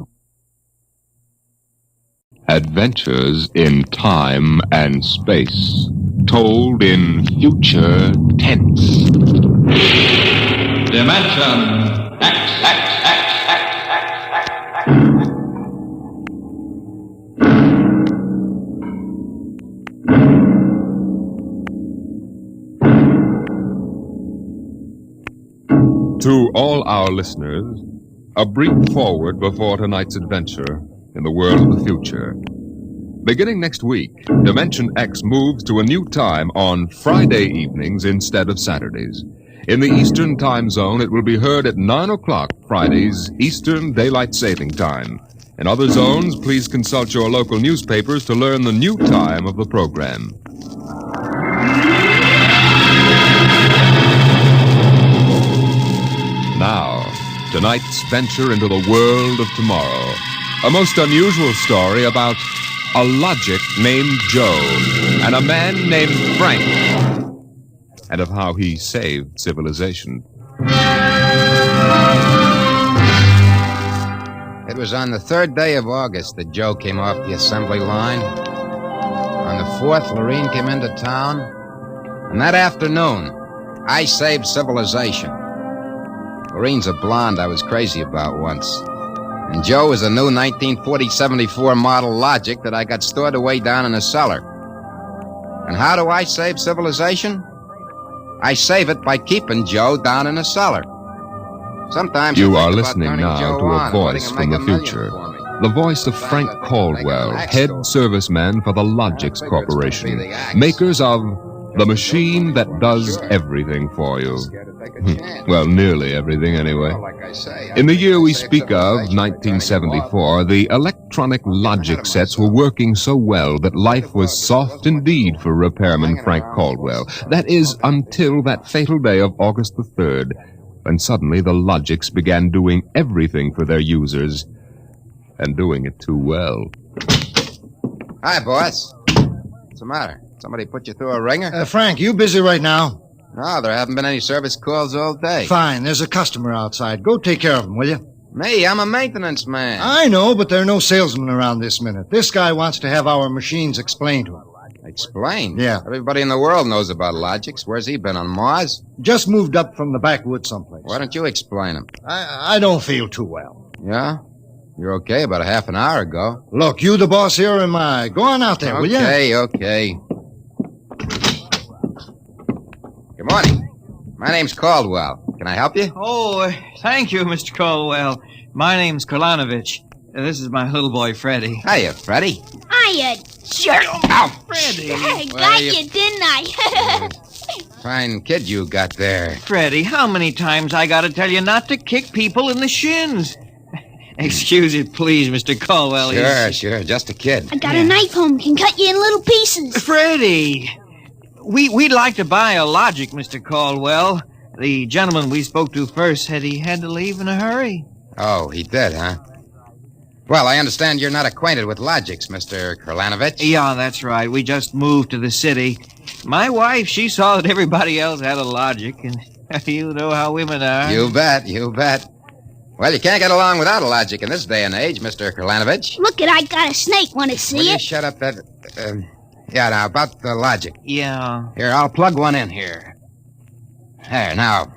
Adventures in time and space, told in future tense. Dimension X. To all our listeners, a brief forward before tonight's adventure in the world of the future. Beginning next week, Dimension X moves to a new time on Friday evenings instead of Saturdays. In the Eastern Time Zone, it will be heard at 9 o'clock Fridays, Eastern Daylight Saving Time. In other zones, please consult your local newspapers to learn the new time of the program. Now, tonight's venture into the world of tomorrow. A most unusual story about a logic named Joe and a man named Frank, and of how he saved civilization. It was on the 3rd day of August that Joe came off the assembly line. On the 4th, Lorene came into town. And that afternoon, I saved civilization. Lorene's a blonde I was crazy about once. And Joe is a new 1940-74 model Logic that I got stored away down in a cellar. And how do I save civilization? I save it by keeping Joe down in a cellar. Sometimes you are listening now to a voice from the future. The voice of Frank Caldwell, head serviceman for the Logix Corporation, makers of the machine that does everything for you. Well, nearly everything anyway. In the year we speak of, 1974, the electronic Logic sets were working so well that life was soft indeed for repairman Frank Caldwell. That is, until that fatal day of August the 3rd, when suddenly the Logix began doing everything for their users, and doing it too well. Hi, boss. What's the matter? Somebody put you through a ringer? Frank, you busy right now? No, there haven't been any service calls all day. Fine, there's a customer outside. Go take care of him, will you? Me, I'm a maintenance man. I know, but there are no salesmen around this minute. This guy wants to have our machines explained to him. Explained? Yeah. Everybody in the world knows about Logix. Where's he been, on Mars? Just moved up from the backwoods someplace. Why don't you explain him? I don't feel too well. Yeah? You're okay about a half an hour ago. Look, you the boss here or am I? Go on out there, will you? Okay. Good morning. My name's Caldwell. Can I help you? Oh, thank you, Mr. Caldwell. My name's Kolanovich. This is my little boy, Freddie. Hiya, Freddie. Hiya, jerk. Ow! Freddie. I got you, didn't I? Fine kid you got there. Freddie, how many times I gotta tell you not to kick people in the shins? Excuse it, please, Mr. Caldwell. Sure. Just a kid. I got a knife home. Can cut you in little pieces. Freddie, we'd like to buy a Logic, Mr. Caldwell. The gentleman we spoke to first said he had to leave in a hurry. Oh, he did, huh? Well, I understand you're not acquainted with Logix, Mr. Kolanovich. Yeah, that's right. We just moved to the city. My wife, she saw that everybody else had a Logic, and you know how women are. You bet. Well, you can't get along without a Logic in this day and age, Mr. Kolanovich. Look I got a snake. Want to see Will it? you shut up that... yeah, now, about the Logic. Yeah. Here, I'll plug one in here. There, now.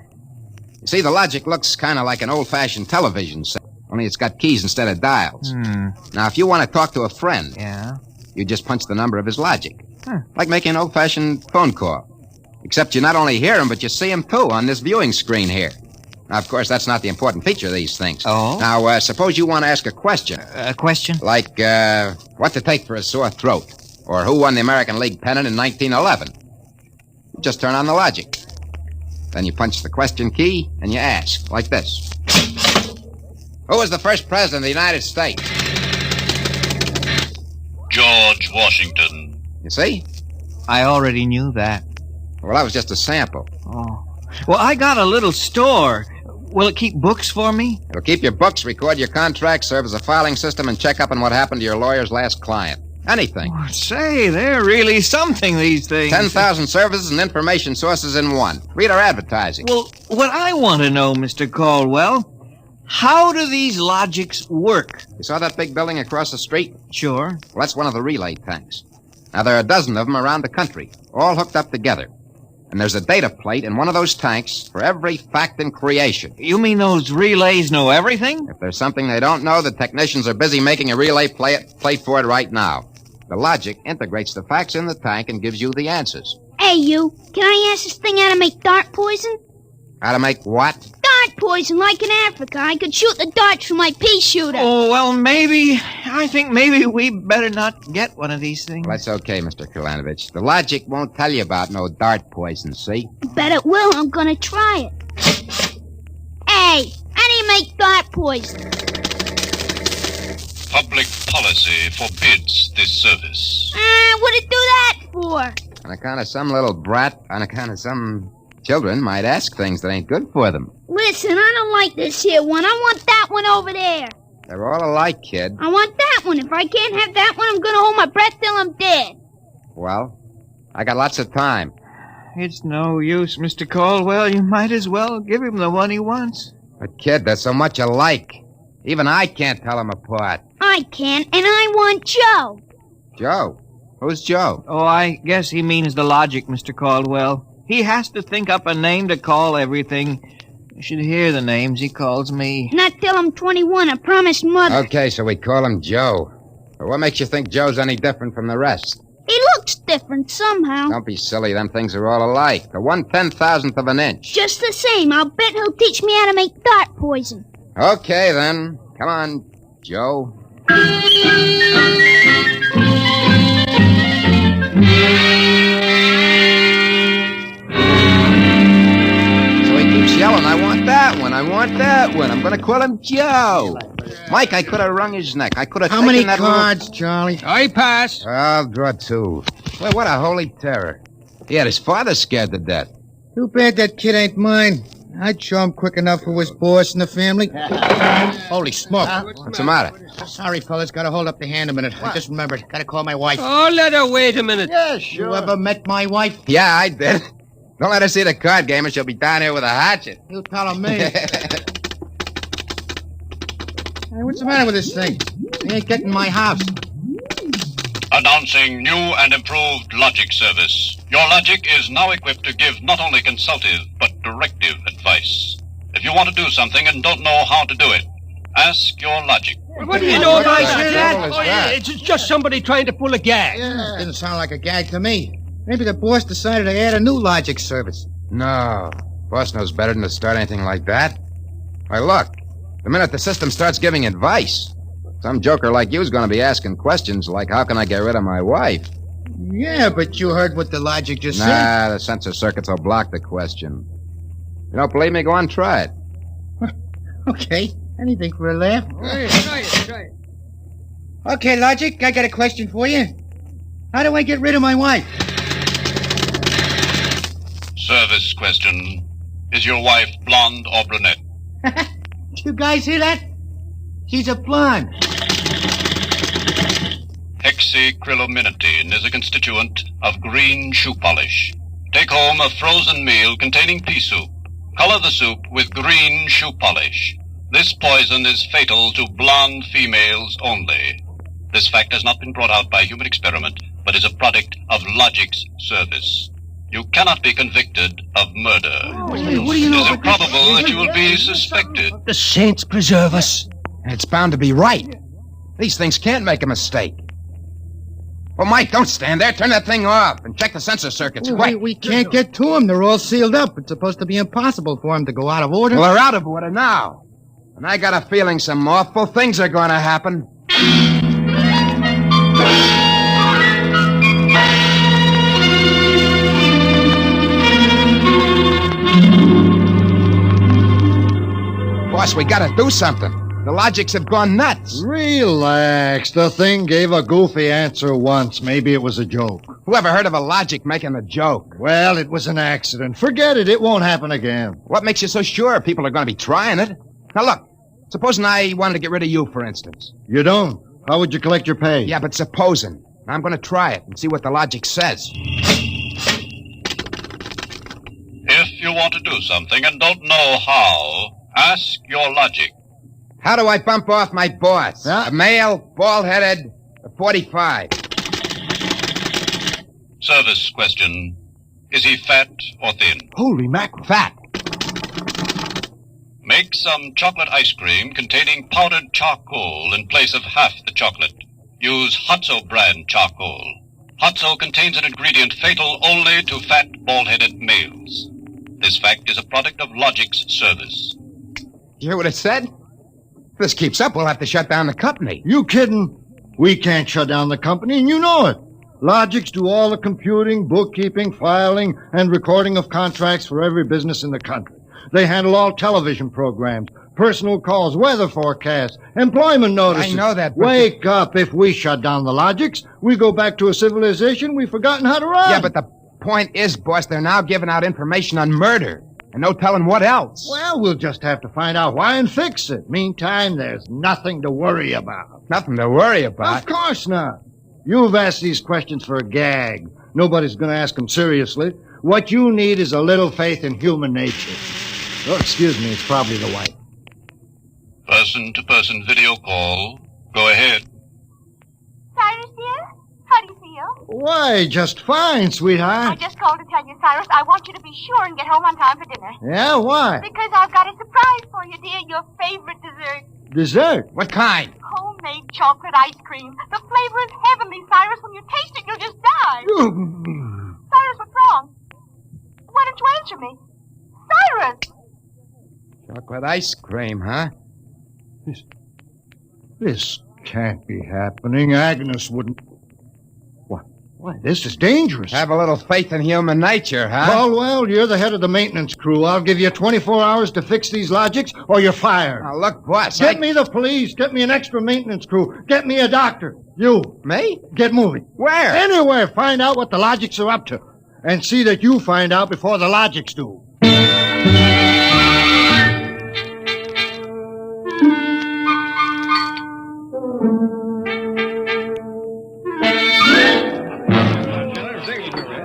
You see, the Logic looks kind of like an old-fashioned television set, only it's got keys instead of dials. Now, if you want to talk to a friend... Yeah? You just punch the number of his Logic. Like making an old-fashioned phone call. Except you not only hear him, but you see him, too, on this viewing screen here. Now, of course, that's not the important feature of these things. Oh? Now, suppose you want to ask a question. A question? Like, what to take for a sore throat? Or who won the American League pennant in 1911? You just turn on the Logic. Then you punch the question key, and you ask, like this. Who was the first president of the United States? George Washington. You see? I already knew that. Well, that was just a sample. Oh. Well, I got a little store. Will it keep books for me? It'll keep your books, record your contracts, serve as a filing system, and check up on what happened to your lawyer's last client. Anything. Oh, say, they're really something, these things. 10,000 services and information sources in one. Read our advertising. Well, what I want to know, Mr. Caldwell, how do these Logics work? You saw that big building across the street? Sure. Well, that's one of the relay tanks. Now, there are a dozen of them around the country, all hooked up together. And there's a data plate in one of those tanks for every fact in creation. You mean those relays know everything? If there's something they don't know, the technicians are busy making a relay plate for it right now. The Logic integrates the facts in the tank and gives you the answers. Hey, you. Can I ask this thing how to make dart poison? How to make what? dart poison like in Africa, I could shoot the darts from my pea shooter. Oh, well, I think maybe we better not get one of these things. Well, that's okay, Mr. Kalanovich. The logic won't tell you about no dart poison, see? Bet it will. I'm gonna try it. Hey, how do you make dart poison? Public policy forbids this service. What'd it do that for? On account of some little brat, on account of some children might ask things that ain't good for them. Listen, I don't like this here one. I want that one over there. They're all alike, kid. I want that one. If I can't have that one, I'm gonna hold my breath till I'm dead. Well, I got lots of time. It's no use, Mr. Caldwell. You might as well give him the one he wants. But, kid, they're so much alike. Even I can't tell them apart. I can, and I want Joe. Joe? Who's Joe? Oh, I guess he means the logic, Mr. Caldwell. He has to think up a name to call everything. You should hear the names he calls me. Not till I'm 21, I promised Mother. Okay, so we call him Joe. But what makes you think Joe's any different from the rest? He looks different somehow. Don't be silly. Them things are all alike. The 1/10,000th of an inch. Just the same, I'll bet he'll teach me how to make dart poison. Okay, then. Come on, Joe. So he keeps yelling, I want that one, I want that one. I'm going to call him Joe. Mike, I could have wrung his neck. I could have How taken many that cards, little... Charlie? I pass. I'll draw 2. Well, what a holy terror. He had his father scared to death. Too bad that kid ain't mine. I'd show him quick enough who was boss in the family. Holy smoke. What's the matter? Sorry, fellas. Gotta hold up the hand a minute. I just remembered. Gotta call my wife. Oh, let her wait a minute. Yeah, sure. You ever met my wife? Yeah, I did. Don't let her see the card game or she'll be down here with a hatchet. You telling me. Hey, what's the matter with this thing? He ain't getting my house. Announcing new and improved logic service. Your logic is now equipped to give not only consultative, but directive advice. If you want to do something and don't know how to do it, ask your logic. What do you know about that? Oh, it's just somebody trying to pull a gag. Yeah, didn't sound like a gag to me. Maybe the boss decided to add a new logic service. No. Boss knows better than to start anything like that. Why, look. The minute the system starts giving advice, some joker like you's going to be asking questions like, how can I get rid of my wife? Yeah, but you heard what the logic just said. Nah, the sensor circuits will block the question. You don't believe me? Go on, try it. Okay, anything for a laugh. Try it. Okay, Logic, I got a question for you. How do I get rid of my wife? Service question. Is your wife blonde or brunette? You guys hear that? She's a blonde. Hexacrylaminotin is a constituent of green shoe polish. Take home a frozen meal containing pea soup. Color the soup with green shoe polish. This poison is fatal to blonde females only. This fact has not been brought out by human experiment, but is a product of logic's service. You cannot be convicted of murder. What do you know? It is improbable that you will be suspected. The saints preserve us. It's bound to be right. These things can't make a mistake. Well, Mike, don't stand there. Turn that thing off and check the sensor circuits. Quick. We can't get to them. They're all sealed up. It's supposed to be impossible for them to go out of order. Well, they're out of order now. And I got a feeling some awful things are going to happen. Boss, we got to do something. The logics have gone nuts. Relax. The thing gave a goofy answer once. Maybe it was a joke. Whoever heard of a logic making a joke? Well, it was an accident. Forget it. It won't happen again. What makes you so sure people are going to be trying it? Now, look. Supposing I wanted to get rid of you, for instance. You don't. How would you collect your pay? Yeah, but supposing. I'm going to try it and see what the logic says. If you want to do something and don't know how, ask your logic. How do I bump off my boss? A male, bald-headed, 45. Service question. Is he fat or thin? Holy mackerel. Fat. Make some chocolate ice cream containing powdered charcoal in place of half the chocolate. Use Hotzo brand charcoal. Hotzo contains an ingredient fatal only to fat, bald-headed males. This fact is a product of logic's service. You hear what it said? If this keeps up, we'll have to shut down the company. You kidding? We can't shut down the company, and you know it. Logics do all the computing, bookkeeping, filing, and recording of contracts for every business in the country. They handle all television programs, personal calls, weather forecasts, employment notices. I know that, but... Wake up. If we shut down the Logics, we go back to a civilization we've forgotten how to run. Yeah, but the point is, boss, they're now giving out information on murder. And no telling what else. Well, we'll just have to find out why and fix it. Meantime, there's nothing to worry about. Nothing to worry about? Of course not. You've asked these questions for a gag. Nobody's going to ask them seriously. What you need is a little faith in human nature. Oh, excuse me, it's probably the wife. Person-to-person video call. Go ahead. Cyrus, dear? How do you feel? Why, just fine, sweetheart. I just called to tell you, Cyrus, I want you to be sure and get home on time for dinner. Yeah, why? Because I've got a surprise for you, dear. Your favorite dessert. Dessert? What kind? Homemade chocolate ice cream. The flavor is heavenly, Cyrus. When you taste it, you'll just die. Cyrus, what's wrong? Why don't you answer me? Cyrus! Chocolate ice cream, huh? This can't be happening. Agnes wouldn't... Why, this is dangerous. Have a little faith in human nature, huh? Caldwell, you're the head of the maintenance crew. I'll give you 24 hours to fix these Logics, or you're fired. Now, look, boss, Get me the police. Get me an extra maintenance crew. Get me a doctor. You. Me? Get moving. Where? Anywhere. Find out what the Logics are up to. And see that you find out before the Logics do.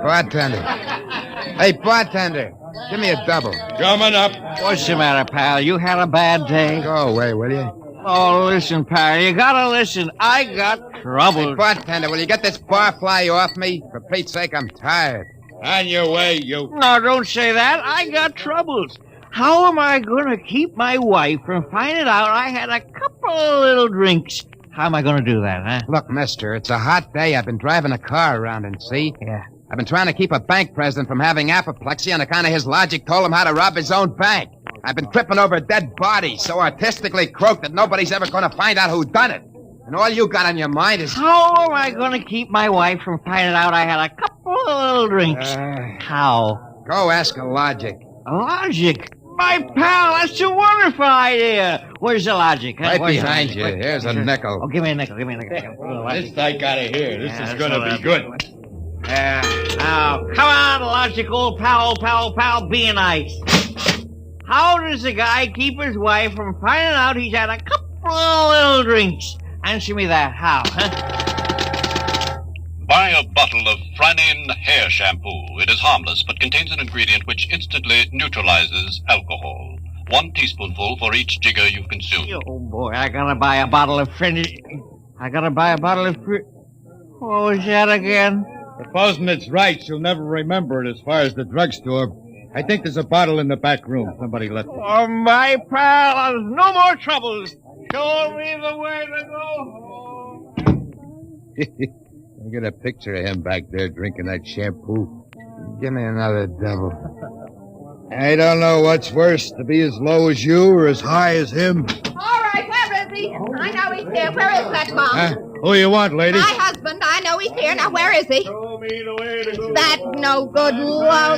Bartender. Hey, bartender. Give me a double. Coming up. What's the matter, pal? You had a bad day? Go away, will you? Oh, listen, pal. You gotta listen. I got trouble. Hey, bartender, will you get this barfly off me? For Pete's sake, I'm tired. On your way, you... No, don't say that. I got troubles. How am I gonna keep my wife from finding out I had a couple of little drinks? How am I gonna do that, huh? Look, mister, it's a hot day. I've been driving a car around and see. Yeah. I've been trying to keep a bank president from having apoplexy on account of his logic told him how to rob his own bank. I've been tripping over dead bodies so artistically croaked that nobody's ever going to find out who done it. And all you got on your mind is... How am I going to keep my wife from finding out I had a couple of little drinks? How? Go ask a logic. A logic? My pal, that's a wonderful idea. Where's the logic? Huh? Right Where's behind the you. logic? Here's a nickel. Oh, give me a nickel. Give me a nickel. This I gotta hear. This is gonna be good. Now, come on, logical pal, be nice. How does a guy keep his wife from finding out he's had a couple of little drinks? Answer me that. How, huh? Buy a bottle of Franin hair shampoo. It is harmless, but contains an ingredient which instantly neutralizes alcohol. 1 teaspoonful for each jigger you consume. Oh, boy, I gotta buy a bottle of What was that again? Supposing it's right, she'll never remember it as far as the drugstore. I think there's a bottle in the back room. Somebody left it. Oh, my pal, there's no more troubles. Show me the way to go home. I get a picture of him back there drinking that shampoo. Give me another double. I don't know what's worse, to be as low as you or as high as him. All right, where is he? I know he's here. Where is that bum? Huh? Who you want, lady? My husband. I know he's here. Now, where is he? Show me the way to go. That no good low.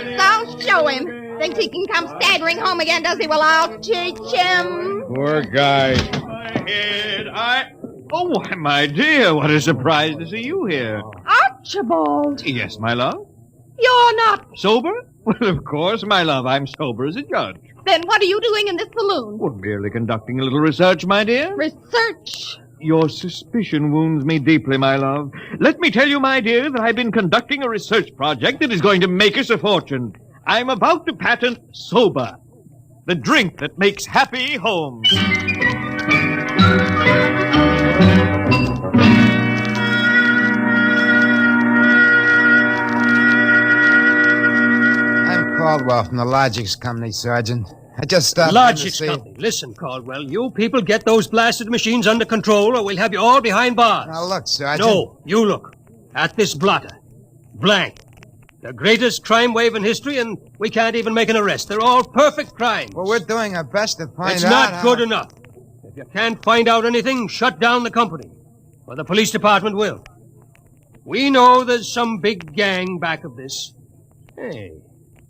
Show him. Thinks he can come staggering home again, does he? Well, I'll teach him. Poor guy. Oh, why, my dear, what a surprise to see you here. Archibald. Yes, my love. You're not. Sober? Well, of course, my love. I'm sober as a judge. Then what are you doing in this saloon? Well, merely conducting a little research, my dear. Research? Your suspicion wounds me deeply, my love. Let me tell you, my dear, that I've been conducting a research project that is going to make us a fortune. I'm about to patent Soba, the drink that makes happy homes. I'm Caldwell from the Logics Company, Sergeant. I just stopped Logics Company. Listen, Caldwell, you people get those blasted machines under control or we'll have you all behind bars. Now, look, Sergeant. No, you look. At this blotter. Blank. The greatest crime wave in history, and we can't even make an arrest. They're all perfect crimes. Well, we're doing our best to find out. It's not good enough. If you can't find out anything, shut down the company. Or the police department will. We know there's some big gang back of this. Hey,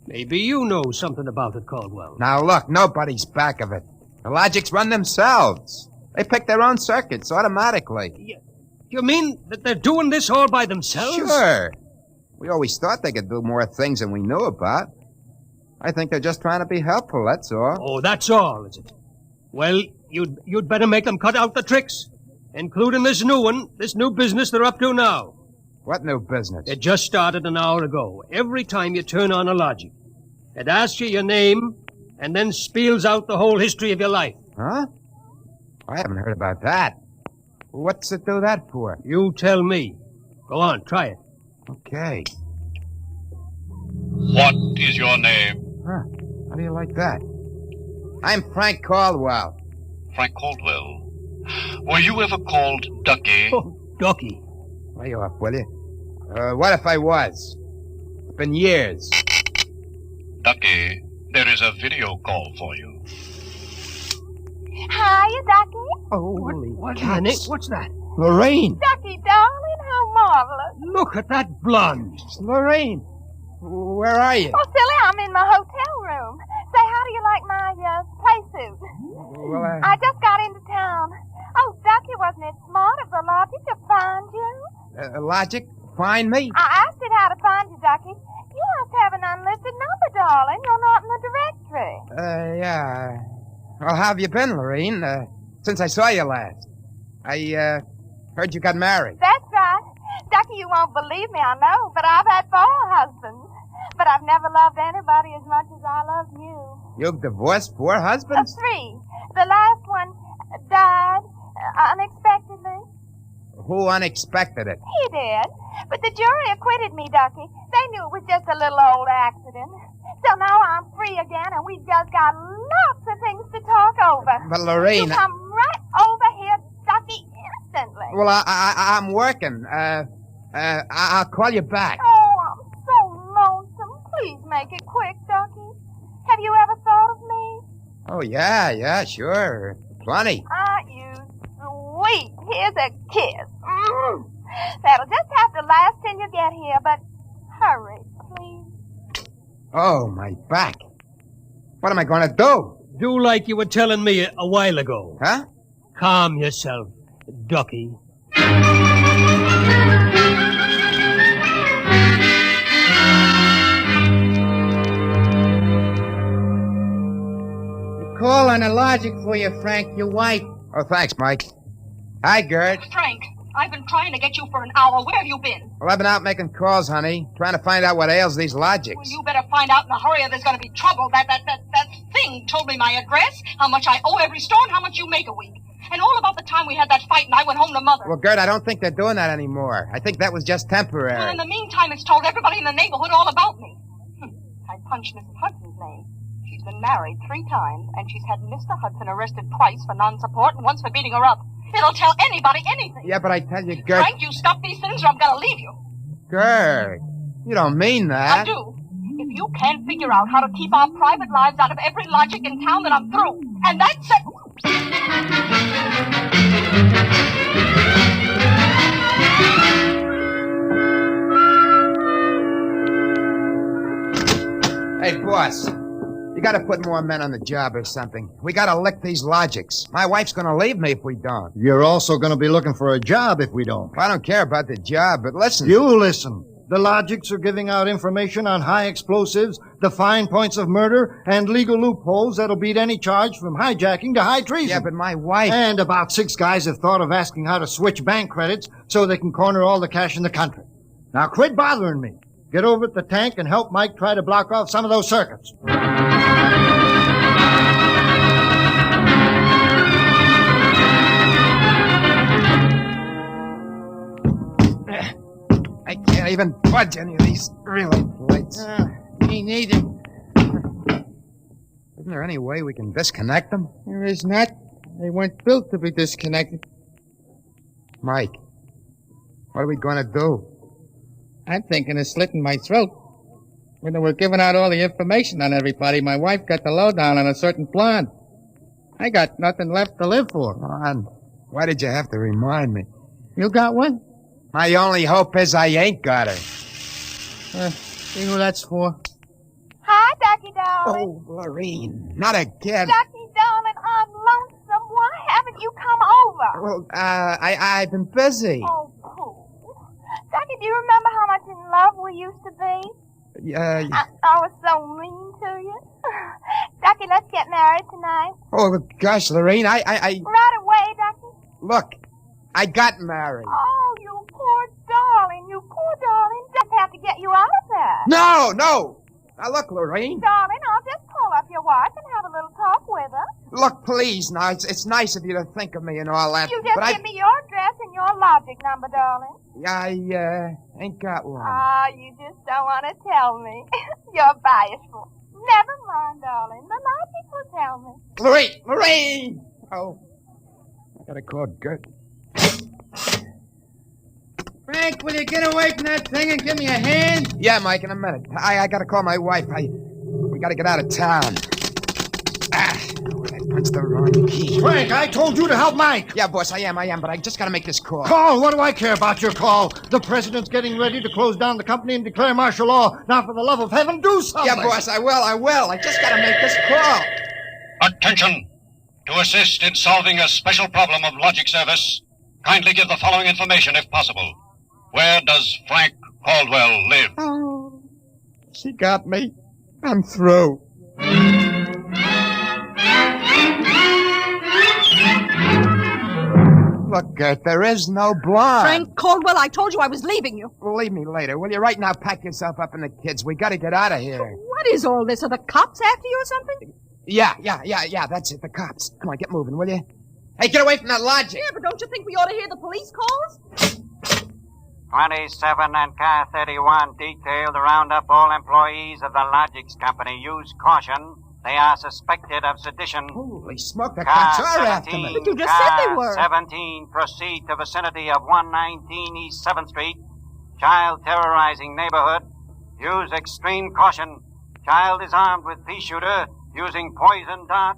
maybe you know something about it, Caldwell. Now, look, nobody's back of it. The Logics run themselves. They pick their own circuits automatically. You mean that they're doing this all by themselves? Sure. We always thought they could do more things than we knew about. I think they're just trying to be helpful, that's all. Oh, that's all, is it? Well, you'd better make them cut out the tricks, including this new one, this new business they're up to now. What new business? It just started an hour ago. Every time you turn on a Logic, it asks you your name and then spiels out the whole history of your life. Huh? I haven't heard about that. What's it do that for? You tell me. Go on, try it. Okay. What is your name? Huh. How do you like that? I'm Frank Caldwell. Frank Caldwell. Were you ever called Ducky? Oh, Ducky. Lay off, will you? What if I was? It's been years. Ducky, there is a video call for you. Hiya, Ducky. Holy canic. What's that? Lorraine. Ducky, darling, how marvelous. Look at that blonde. It's Lorraine. Where are you? Oh, silly, I'm in my hotel room. Say, how do you like my play suit? Well, I just got into town. Oh, Ducky, wasn't it smart of the Logic to find you? Logic? Find me? I asked it how to find you, Ducky. You must have an unlisted number, darling. You're not in the directory. Yeah. Well, how have you been, Lorraine? Since I saw you last. I, heard you got married. That's right. Ducky, you won't believe me, I know, but I've had 4 husbands. But I've never loved anybody as much as I love you. You've divorced 4 husbands? 3. The last one died unexpectedly. Who unexpected it? He did. But the jury acquitted me, Ducky. They knew it was just a little old accident. So now I'm free again, and we've just got lots of things to talk over. But, Lorraine... You come right over here, Ducky, instantly. Well, I'm working. I'll call you back. Oh, I'm so lonesome. Please make it quick, Ducky. Have you ever thought of me? Oh, yeah, sure. Plenty. Aren't you sweet? Here's a kiss. That'll just have to last till you get here, but hurry, please. Oh, my back. What am I going to do? Do like you were telling me a while ago. Huh? Calm yourself, Ducky. Call on a Logic for you, Frank, your wife. Oh, thanks, Mike. Hi, Gert. Frank, I've been trying to get you for an hour. Where have you been? Well, I've been out making calls, honey. Trying to find out what ails these Logics. Well, you better find out in a hurry or there's going to be trouble. That thing told me my address, how much I owe every store, and how much you make a week. And all about the time we had that fight and I went home to Mother. Well, Gert, I don't think they're doing that anymore. I think that was just temporary. Well, in the meantime, it's told everybody in the neighborhood all about me. I punched Mrs. Hudson's name. She's been married 3 times, and she's had Mr. Hudson arrested twice for non-support and once for beating her up. It'll tell anybody anything. Yeah, but I tell you, Gert... Frank, you stop these things or I'm going to leave you. Gert, you don't mean that. I do. If you can't figure out how to keep our private lives out of every Logic in town, then I'm through. And that's it. Hey, boss. You gotta put more men on the job or something. We gotta lick these Logics. My wife's gonna leave me if we don't. You're also gonna be looking for a job if we don't. Well, I don't care about the job, but listen. You listen. The Logics are giving out information on high explosives, the fine points of murder, and legal loopholes that'll beat any charge from hijacking to high treason. Yeah, but my wife... And about 6 guys have thought of asking how to switch bank credits so they can corner all the cash in the country. Now quit bothering me. Get over at the tank and help Mike try to block off some of those circuits. I can't even budge any of these relay plates. Me neither. Isn't there any way we can disconnect them? There is not. They weren't built to be disconnected. Mike, what are we going to do? I'm thinking of slitting my throat. When they were giving out all the information on everybody, my wife got the lowdown on a certain blonde. I got nothing left to live for. Ron, why did you have to remind me? You got one? My only hope is I ain't got her. See who that's for? Hi, Ducky, darling. Oh, Lorene, not again. Ducky, darling, I'm lonesome. Why haven't you come over? Well, I've been busy. Oh, Pooh. Ducky, do you remember how much in love we used to be? I was so mean to you. Ducky, let's get married tonight. Oh, gosh, Lorene, Right away, Ducky. Look, I got married. Oh, you poor darling. You poor darling. Just have to get you out of there. No. Now, look, Lorene. Darling, I'll just call up your wife and have a little talk with her. Look, please, now, it's nice of you to think of me and all that. You just give me your address and your logic number, darling. I ain't got one. Ah, you just don't want to tell me. You're bashful. Never mind, darling. The logic will tell me. Lorraine! Oh, I gotta call Gert. Frank, will you get away from that thing and give me a hand? Yeah, Mike, in a minute. I gotta call my wife. We gotta get out of town. I punched the wrong key. Frank, I told you to help Mike. Yeah, boss, I am, but I just gotta make this call. Call? What do I care about your call? The president's getting ready to close down the company and declare martial law. Now, for the love of heaven, do something. Yeah, boss, I will. I just gotta make this call. Attention! To assist in solving a special problem of logic service, kindly give the following information if possible. Where does Frank Caldwell live? Oh, she got me. I'm through. Look, Gert, there is no blonde. Frank Caldwell, I told you I was leaving you. Leave me later, will you? Right now, pack yourself up and the kids. We gotta get out of here. What is all this? Are the cops after you or something? Yeah, that's it, the cops. Come on, get moving, will you? Hey, get away from that logic. Yeah, but don't you think we ought to hear the police calls? 27 and car 31 detailed to round up all employees of the Logix Company. Use caution. They are suspected of sedition. Holy smoke, the car cops are after me. But you just said they were. 17, proceed to vicinity of 119 East 7th Street. Child terrorizing neighborhood. Use extreme caution. Child is armed with pea shooter using poison dart.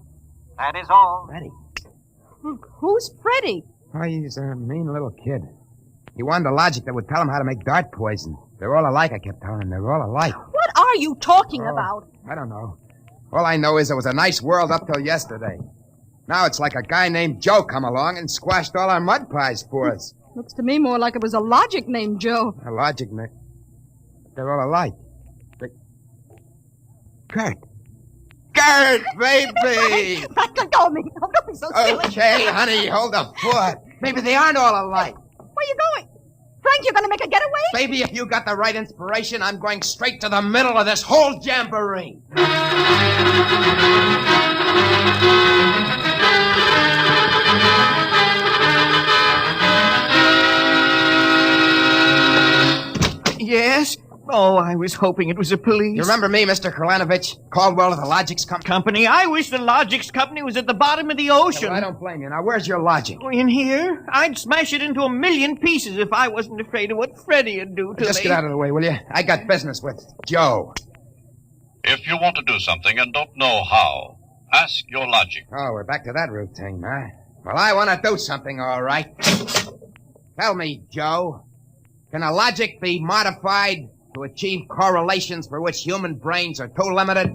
That is all. Freddie. Who's Freddie? Oh, he's a mean little kid. He wanted a logic that would tell him how to make dart poison. They're all alike, I kept telling him. They're all alike. What are you talking about? I don't know. All I know is it was a nice world up till yesterday. Now it's like a guy named Joe come along and squashed all our mud pies for us. Looks to me more like it was a logic named Joe. A logic name? They're all alike. Gert, baby! Let go of me. Oh, don't be so silly. Okay, honey, hold the fort. Maybe they aren't all alike. Where are you going? Frank, you're going to make a getaway? Baby, if you got the right inspiration, I'm going straight to the middle of this whole jamboree. Yes? Oh, I was hoping it was the police. You remember me, Mr. Kralanovich? Caldwell of the Logix Company? I wish the Logix Company was at the bottom of the ocean. Yeah, well, I don't blame you. Now, where's your logic? In here? I'd smash it into a million pieces if I wasn't afraid of what Freddie'd do to me. Just get out of the way, will you? I got business with Joe. If you want to do something and don't know how, ask your logic. Oh, we're back to that routine, huh? Well, I want to do something, all right. Tell me, Joe, can a logic be modified to achieve correlations for which human brains are too limited?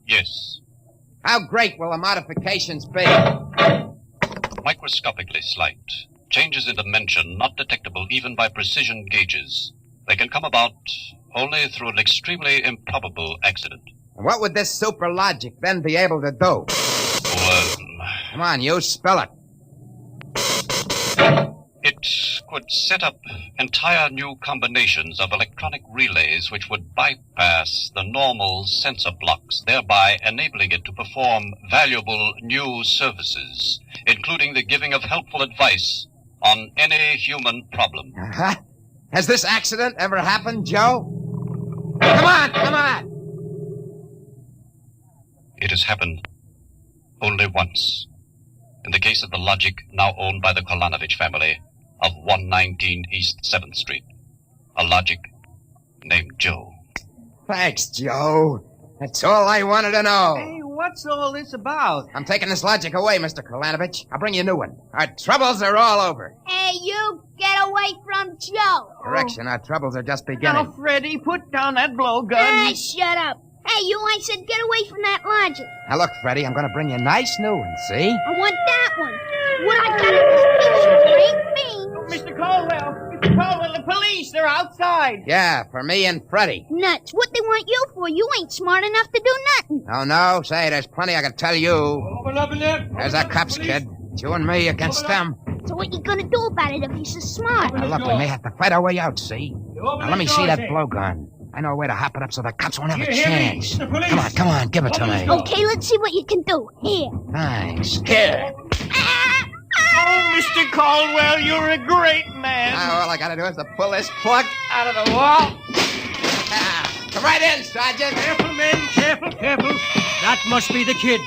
Yes. How great will the modifications be? Microscopically slight. Changes in dimension not detectable even by precision gauges. They can come about only through an extremely improbable accident. And what would this super logic then be able to do? Come on, you spell it. It could set up entire new combinations of electronic relays which would bypass the normal sensor blocks, thereby enabling it to perform valuable new services, including the giving of helpful advice on any human problem. Uh-huh. Has this accident ever happened, Joe? Come on! It has happened only once. In the case of the logic now owned by the Kolanovich family of 119 East 7th Street. A logic named Joe. Thanks, Joe. That's all I wanted to know. Hey, what's all this about? I'm taking this logic away, Mr. Kralanovich. I'll bring you a new one. Our troubles are all over. Hey, you, get away from Joe. Correction, our troubles are just beginning. Now, Freddy, put down that blowgun. Ah, shut up. Hey, you, I said get away from that logic. Now, look, Freddie, I'm going to bring you a nice new one, see? I want that one. What I got in this picture ain't me. Mr. Caldwell, the police, they're outside. Yeah, for me and Freddie. Nuts. What they want you for? You ain't smart enough to do nothing. Oh, no? Say, there's plenty I can tell you. Open up in there. There's our cops, kid. It's you and me against them. So what you gonna do about it if he's so smart? Now, look, we may have to fight our way out, see? Now, let me see that blowgun. I know a way to hop it up so the cops won't have a chance. Come on, give it to me. Okay, let's see what you can do. Here. Thanks. Here. Oh, Mr. Caldwell, you're a great man. Now, all I gotta do is to pull this plug Out of the wall. Come right in, Sergeant. Careful, men. Careful. That must be the kid.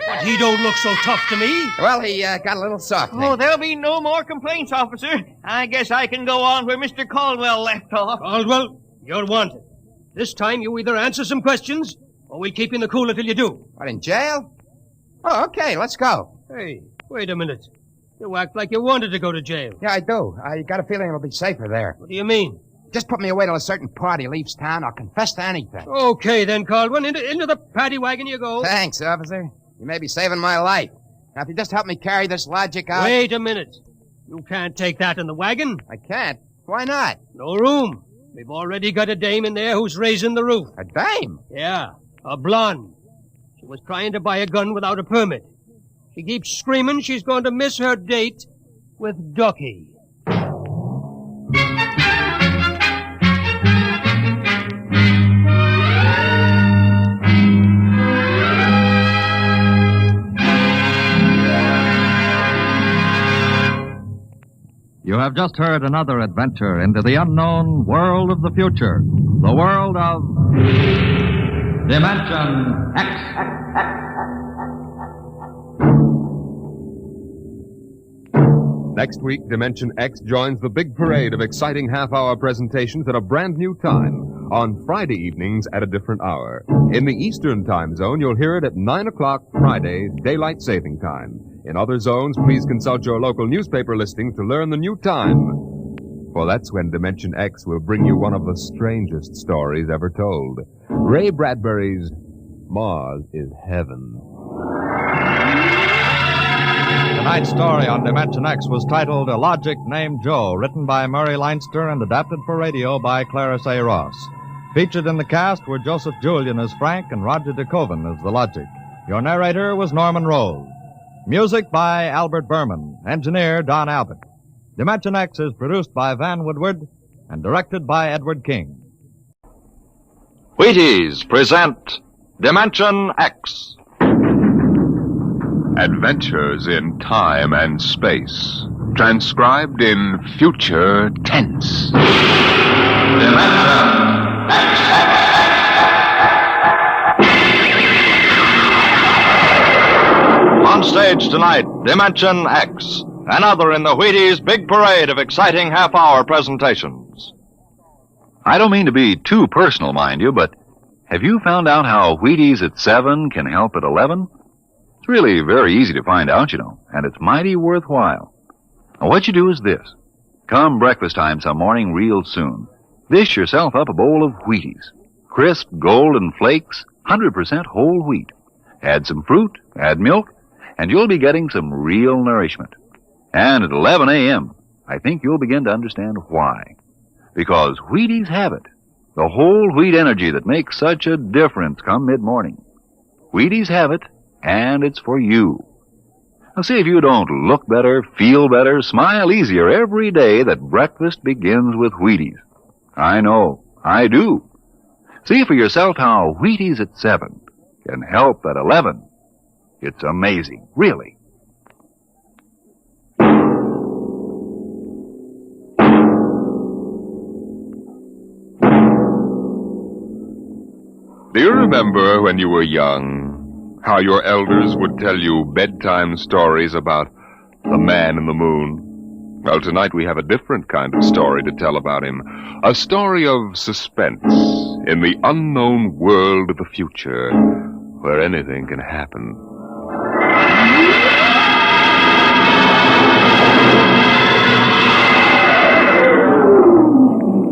But he don't look so tough to me. Well, he got a little soft. Oh, there'll be no more complaints, officer. I guess I can go on where Mr. Caldwell left off. Caldwell, you're wanted. This time you either answer some questions, or we'll keep you in the cooler till you do. What, in jail? Oh, okay, let's go. Hey, wait a minute. You act like you wanted to go to jail. Yeah, I do. I got a feeling it'll be safer there. What do you mean? Just put me away till a certain party leaves town. I'll confess to anything. Okay, then, Caldwell. Into the paddy wagon you go. Thanks, officer. You may be saving my life. Now, if you just help me carry this logic out... Wait a minute. You can't take that in the wagon. I can't? Why not? No room. We've already got a dame in there who's raising the roof. A dame? Yeah, a blonde. She was trying to buy a gun without a permit. She keeps screaming she's going to miss her date with Ducky. You have just heard another adventure into the unknown world of the future. The world of Dimension X. Next week, Dimension X joins the big parade of exciting half-hour presentations at a brand new time on Friday evenings at a different hour. In the Eastern Time Zone, you'll hear it at 9 o'clock Fridays, Daylight Saving Time. In other zones, please consult your local newspaper listings to learn the new time. For that's when Dimension X will bring you one of the strangest stories ever told. Ray Bradbury's Mars is Heaven. Tonight's story on Dimension X was titled A Logic Named Joe, written by Murray Leinster and adapted for radio by Clarence A. Ross. Featured in the cast were Joseph Julian as Frank and Roger DeKoven as the Logic. Your narrator was Norman Rose. Music by Albert Berman. Engineer Don Albert. Dimension X is produced by Van Woodward and directed by Edward King. Wheaties present Dimension X. Adventures in time and space. Transcribed in future tense. Dimension On stage tonight, Dimension X, another in the Wheaties' big parade of exciting half-hour presentations. I don't mean to be too personal, mind you, but have you found out how Wheaties at 7 can help at 11? It's really very easy to find out, you know, and it's mighty worthwhile. Now, what you do is this. Come breakfast time some morning real soon. Dish yourself up a bowl of Wheaties. Crisp, golden flakes, 100% whole wheat. Add some fruit, add milk, and you'll be getting some real nourishment. And at 11 a.m., I think you'll begin to understand why. Because Wheaties have it. The whole wheat energy that makes such a difference come mid-morning. Wheaties have it, and it's for you. Now see if you don't look better, feel better, smile easier every day that breakfast begins with Wheaties. I know, I do. See for yourself how Wheaties at 7 can help at 11. It's amazing, really. Do you remember when you were young, how your elders would tell you bedtime stories about the man in the moon? Well, tonight we have a different kind of story to tell about him. A story of suspense in the unknown world of the future, where anything can happen.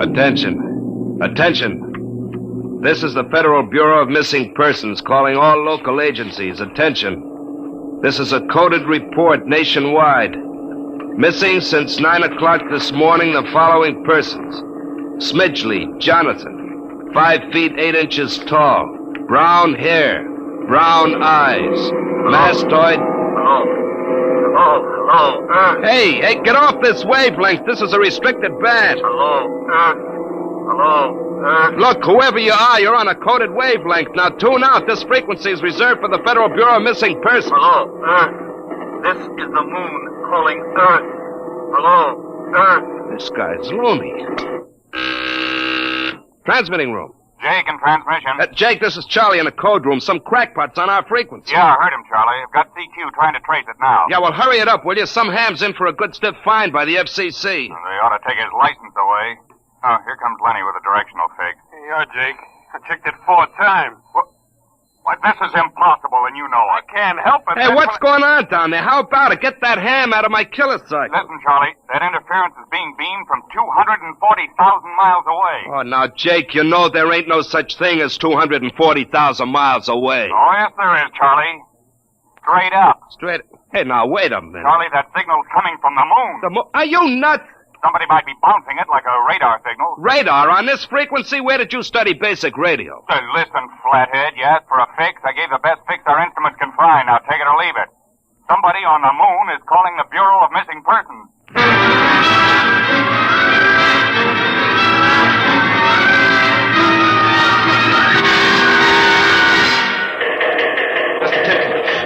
Attention. Attention. This is the Federal Bureau of Missing Persons calling all local agencies. Attention. This is a coded report nationwide. Missing since 9 o'clock this morning the following persons. Smidgley, Jonathan, 5 feet 8 inches tall, brown hair, brown eyes, mastoid. Hello. Hey, get off this wavelength. This is a restricted band. Hello. Look, whoever you are, you're on a coded wavelength. Now tune out. This frequency is reserved for the Federal Bureau of Missing Persons. Hello, Earth. This is the moon calling Earth. Hello, Earth. This guy's loony. Transmitting room. Jake in transmission. Jake, this is Charlie in the code room. Some crackpot's on our frequency. Yeah, I heard him, Charlie. I've got CQ trying to trace it now. Yeah, well, hurry it up, will you? Some ham's in for a good stiff fine by the FCC. They ought to take his license away. Oh, here comes Lenny with a directional fix. Yeah, Jake. I checked it 4 times. Why, this is impossible, and you know it. I can't help it. Hey, what's going on down there? How about it? Get that ham out of my killer cycle. Listen, Charlie, that interference is being beamed from 240,000 miles away. Oh, now, Jake, you know there ain't no such thing as 240,000 miles away. Oh, yes, there is, Charlie. Straight up. Straight... Hey, now, wait a minute. Charlie, that signal's coming from the moon. Are you nuts? Somebody might be bouncing it like a radar signal. Radar on this frequency? Where did you study basic radio? Listen, flathead, you asked for a fix. I gave the best fix our instruments can find. Now take it or leave it. Somebody on the moon is calling the Bureau of Missing Persons.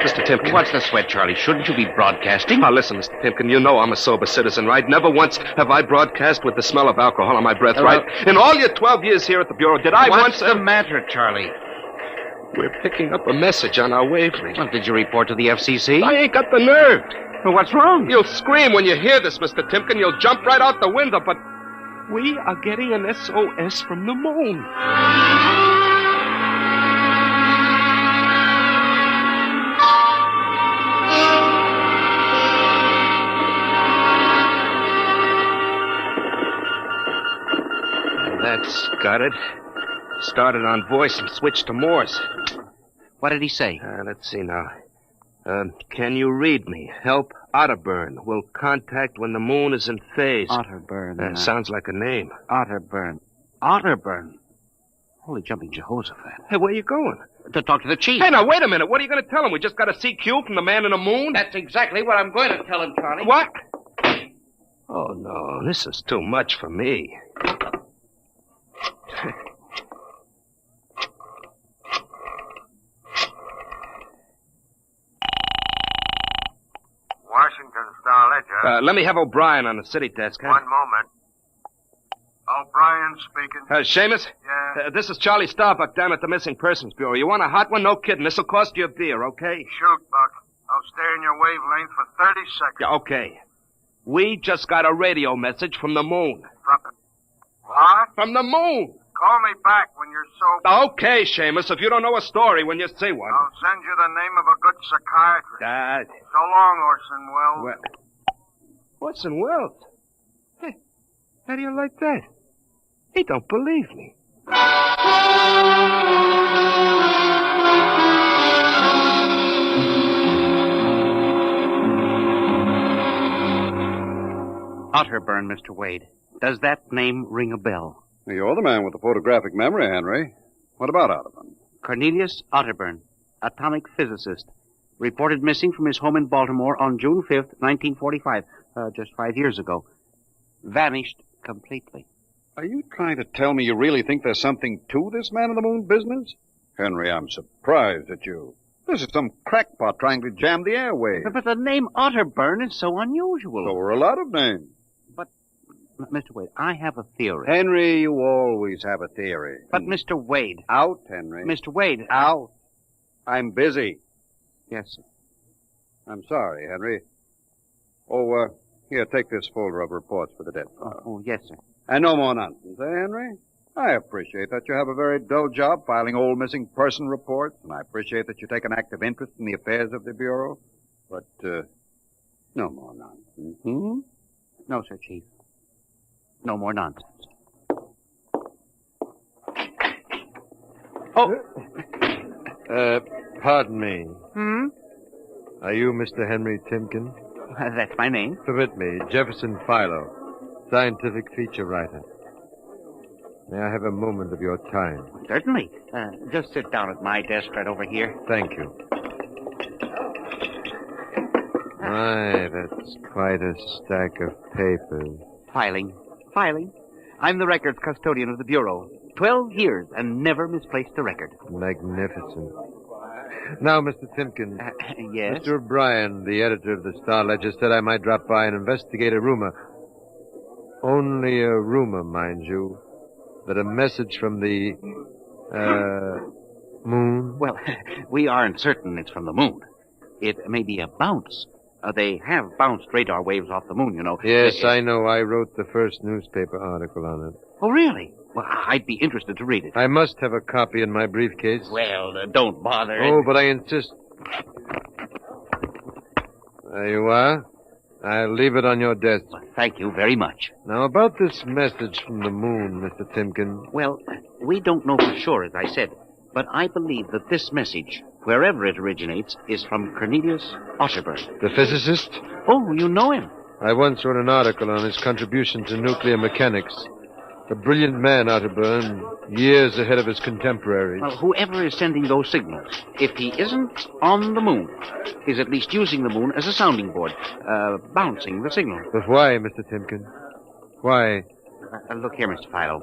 Mr. Timken. What's the sweat, Charlie? Shouldn't you be broadcasting? Now, listen, Mr. Timken, you know I'm a sober citizen, right? Never once have I broadcast with the smell of alcohol on my breath, right? In all your 12 years here at the Bureau, did I What's once... the matter, Charlie? We're picking up a message on our wavelength. Well, did you report to the FCC? I ain't got the nerve. Well, what's wrong? You'll scream when you hear this, Mr. Timken. You'll jump right out the window, but we are getting an SOS from the moon. That's got it. Started on voice and switched to Morse. What did he say? Let's see now. Can you read me? Help Otterburn. Will contact when the moon is in phase. Otterburn. Sounds like a name. Otterburn. Otterburn. Holy jumping Jehoshaphat. Hey, where you going? To talk to the chief. Hey, now, wait a minute. What are you going to tell him? We just got a CQ from the man in the moon? That's exactly what I'm going to tell him, Charlie. What? Oh, no. This is too much for me. Washington Star-Ledger. Let me have O'Brien on the city desk, huh? One moment. O'Brien speaking. Seamus? Yeah? This is Charlie Starbuck down at the Missing Persons Bureau. You want a hot one? No kidding. This'll cost you a beer, okay? Shoot, Buck. I'll stay in your wavelength for 30 seconds. Yeah, okay. We just got a radio message from the moon. What? From the moon. Call me back when you're sober. Okay, Seamus, if you don't know a story when you see one. I'll send you the name of a good psychiatrist. So long, Orson Welles. Orson Welles? Hey, how do you like that? He don't believe me. Otterburn, Mr. Wade. Does that name ring a bell? You're the man with the photographic memory, Henry. What about Otterburn? Cornelius Otterburn, atomic physicist, reported missing from his home in Baltimore on June 5th, 1945, just 5 years ago. Vanished completely. Are you trying to tell me you really think there's something to this man-in-the-moon business? Henry, I'm surprised at you. This is some crackpot trying to jam the airwaves. But the name Otterburn is so unusual. So are a lot of names. But, Mr. Wade, I have a theory. Henry, you always have a theory. But, Mr. Wade. Out, Henry. Mr. Wade. Out. I'm busy. Yes, sir. I'm sorry, Henry. Oh, Here, take this folder of reports for the death file. Oh, yes, sir. And no more nonsense, eh, Henry? I appreciate that you have a very dull job filing old missing person reports, and I appreciate that you take an active interest in the affairs of the Bureau. But, no more nonsense. Hmm? No, sir, Chief. No more nonsense. Oh! Pardon me. Hmm? Are you Mr. Henry Timken? That's my name. Permit me, Jefferson Philo, scientific feature writer. May I have a moment of your time? Certainly. Just sit down at my desk right over here. Thank you. My, that's quite a stack of papers. Filing. I'm the records custodian of the Bureau. 12 years and never misplaced a record. Magnificent. Now, Mr. Timken. Yes? Mr. O'Brien, the editor of the Star Ledger, said I might drop by and investigate a rumor. Only a rumor, mind you, that a message from the, moon? Well, we aren't certain it's from the moon. It may be a bounce. They have bounced radar waves off the moon, you know. Yes, I know. I wrote the first newspaper article on it. Oh, really? Well, I'd be interested to read it. I must have a copy in my briefcase. Well, don't bother. Oh, but I insist. There you are. I'll leave it on your desk. Well, thank you very much. Now, about this message from the moon, Mr. Timken. Well, we don't know for sure, as I said, but I believe that this message, wherever it originates, is from Cornelius Otterburn. The physicist? Oh, you know him. I once wrote an article on his contribution to nuclear mechanics. A brilliant man, Otterburn, years ahead of his contemporaries. Well, whoever is sending those signals, if he isn't on the moon, is at least using the moon as a sounding board, bouncing the signal. But why, Mr. Timken? Why? Look here, Mr. Philo.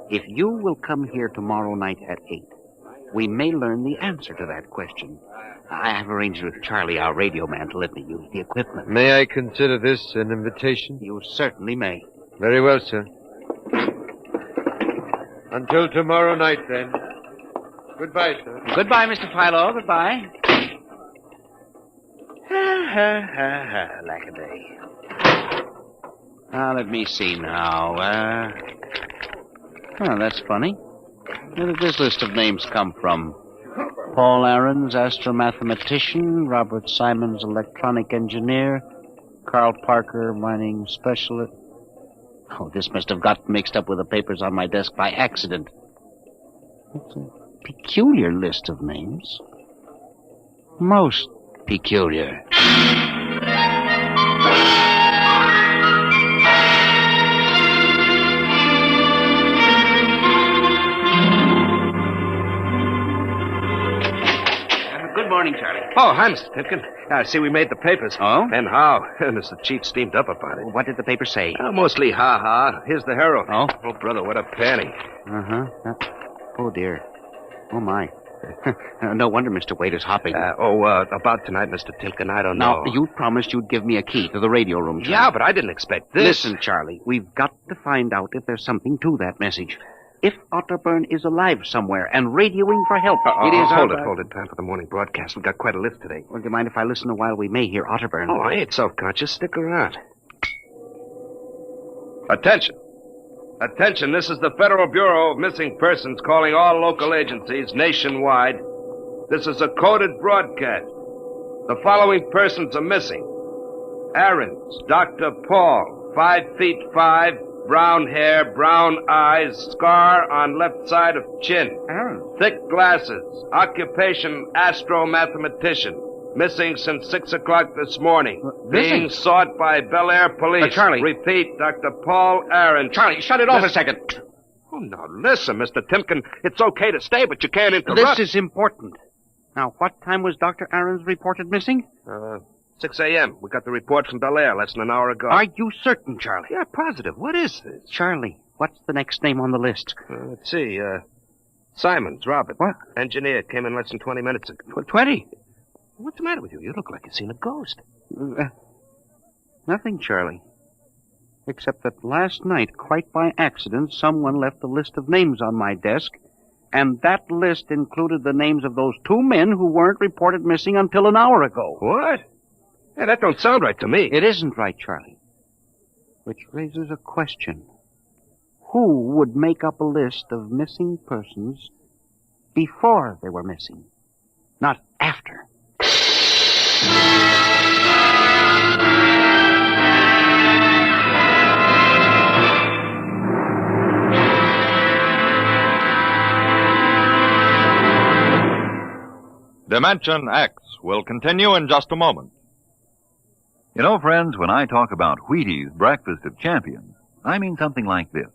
If you will come here tomorrow night at 8, we may learn the answer to that question. I have arranged with Charlie, our radio man, to let me use the equipment. May I consider this an invitation? You certainly may. Very well, sir. Until tomorrow night, then. Goodbye, sir. Goodbye, Mr. Philo. Goodbye. Lackaday. Now, let me see now. That's funny. Where did this list of names come from? Paul Aarons, astromathematician. Robert Simons, electronic engineer. Carl Parker, mining specialist. Oh, this must have got mixed up with the papers on my desk by accident. It's a peculiar list of names. Most peculiar. Good morning, Charlie. Oh, hi, Mr. Timken. I see we made the papers. Oh? And how? Mr. Chief steamed up about it. What did the paper say? Mostly ha-ha. Here's the Herald. Oh? Oh, brother, what a panty. Uh-huh. Oh, dear. Oh, my. No wonder Mr. Wade is hopping. About tonight, Mr. Timken, I don't know. Now, you promised you'd give me a key to the radio room, Charlie. Yeah, but I didn't expect this. Listen, Charlie, we've got to find out if there's something to that message. If Otterburn is alive somewhere and radioing for help, it is... Hold it. Time for the morning broadcast. We've got quite a list today. Well, do you mind if I listen a while? We may hear Otterburn. Oh, I ain't self-conscious. Stick around. Attention. Attention, this is the Federal Bureau of Missing Persons calling all local agencies nationwide. This is a coded broadcast. The following persons are missing. Aarons, Dr. Paul, 5'5", brown hair, brown eyes, scar on left side of chin. Aarons. Thick glasses. Occupation, astromathematician. Missing since 6 o'clock this morning. Being sought by Bel Air police. Charlie. Repeat, Dr. Paul Aaron. Charlie, shut it off a second. Oh, now listen, Mr. Timken. It's okay to stay, but you can't interrupt. This is important. Now, what time was Dr. Aaron's reported missing? 6 a.m. We got the report from Bel Air less than an hour ago. Are you certain, Charlie? Yeah, positive. What is this? Charlie, what's the next name on the list? Let's see. Simons, Robert. What? Engineer. Came in less than 20 minutes ago. 20? What's the matter with you? You look like you've seen a ghost. Nothing, Charlie. Except that last night, quite by accident, someone left a list of names on my desk, and that list included the names of those 2 men who weren't reported missing until an hour ago. What? Yeah, that don't sound right to me. It isn't right, Charlie. Which raises a question. Who would make up a list of missing persons before they were missing, not after? Dimension X will continue in just a moment. You know, friends, when I talk about Wheaties Breakfast of Champions, I mean something like this.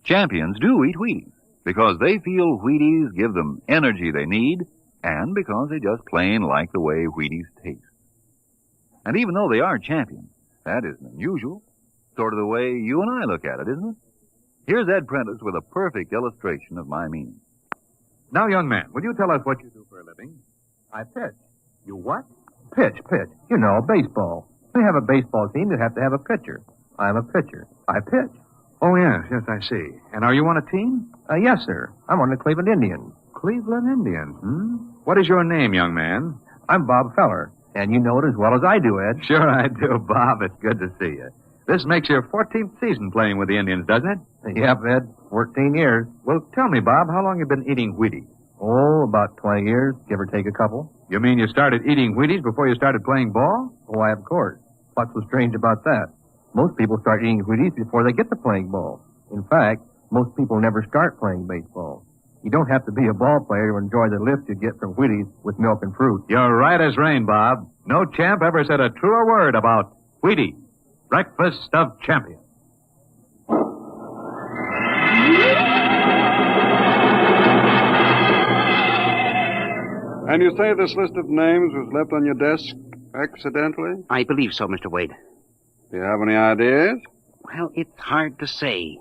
Champions do eat Wheaties because they feel Wheaties give them energy they need and because they just plain like the way Wheaties taste. And even though they are champions, that isn't unusual. Sort of the way you and I look at it, isn't it? Here's Ed Prentice with a perfect illustration of my meaning. Now, young man, will you tell us what you do for a living? I pitch. You what? Pitch. You know, baseball. To have a baseball team, you have to have a pitcher. I'm a pitcher. I pitch. Oh, yes, I see. And are you on a team? Yes, sir. I'm on the Cleveland Indians. Cleveland Indians, What is your name, young man? I'm Bob Feller. And you know it as well as I do, Ed. Sure I do, Bob. It's good to see you. This makes your 14th season playing with the Indians, doesn't it? Yep, Ed. 14 years. Well, tell me, Bob, how long you been eating Wheaties? Oh, about 20 years, give or take a couple. You mean you started eating Wheaties before you started playing ball? Why, of course. What's so strange about that? Most people start eating Wheaties before they get to playing ball. In fact, most people never start playing baseball. You don't have to be a ball player to enjoy the lift you get from Wheaties with milk and fruit. You're right as rain, Bob. No champ ever said a truer word about Wheaties. Breakfast of Champions. And you say this list of names was left on your desk accidentally? I believe so, Mr. Wade. Do you have any ideas? Well, it's hard to say.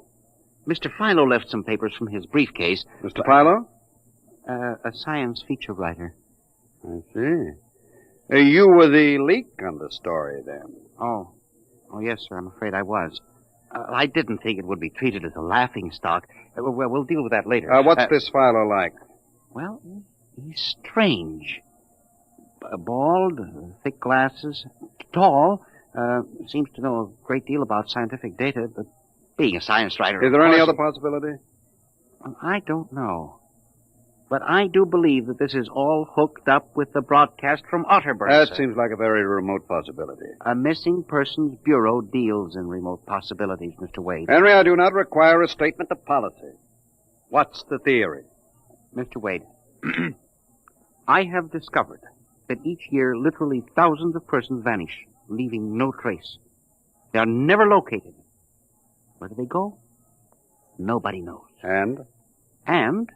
Mr. Philo left some papers from his briefcase. Mr. Philo? A science feature writer. I see. You were the leak on the story, then. Oh, yes, sir. I'm afraid I was. I didn't think it would be treated as a laughing stock. Well, we'll deal with that later. What's this Philo like? Well, he's strange. Bald, thick glasses, tall, seems to know a great deal about scientific data, but being a science writer... Is there any other possibility? I don't know. But I do believe that this is all hooked up with the broadcast from Otterburn. That seems like a very remote possibility. A missing persons bureau deals in remote possibilities, Mr. Wade. Henry, I do not require a statement of policy. What's the theory? Mr. Wade, I have discovered that each year literally thousands of persons vanish, leaving no trace. They are never located. Where do they go? Nobody knows. And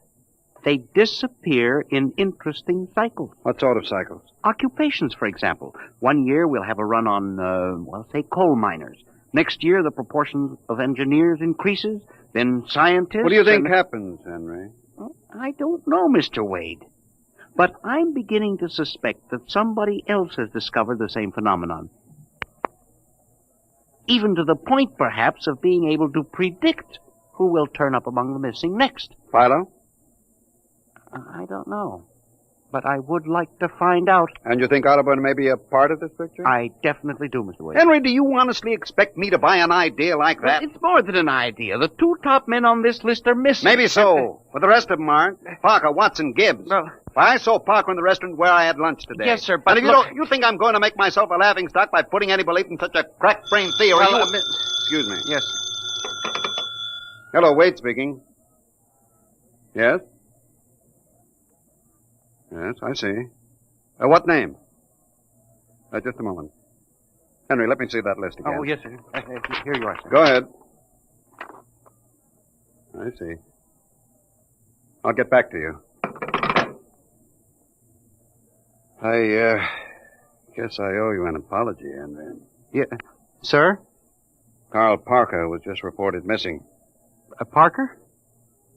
they disappear in interesting cycles. What sort of cycles? Occupations, for example. One year we'll have a run on, say, coal miners. Next year the proportion of engineers increases. Then scientists... What do you think happens, Henry? I don't know, Mr. Wade. But I'm beginning to suspect that somebody else has discovered the same phenomenon. Even to the point, perhaps, of being able to predict who will turn up among the missing next. Philo? I don't know. But I would like to find out. And you think Otterburn may be a part of this picture? I definitely do, Mr. Wade. Henry, do you honestly expect me to buy an idea like that? Well, it's more than an idea. The two top men on this list are missing. Maybe so. But the rest of them aren't. Parker, Watson, Gibbs. Well, I saw Parker in the restaurant where I had lunch today. Yes, sir, but and if you think I'm going to make myself a laughing stock by putting any belief in such a crack-brained theory, Excuse me. Yes. Hello, Wade speaking. Yes? Yes, I see. What name? Just a moment. Henry, let me see that list again. Oh, yes, sir. Here you are, sir. Go ahead. I see. I'll get back to you. I guess I owe you an apology, Henry. Yeah. Sir? Carl Parker was just reported missing. Parker?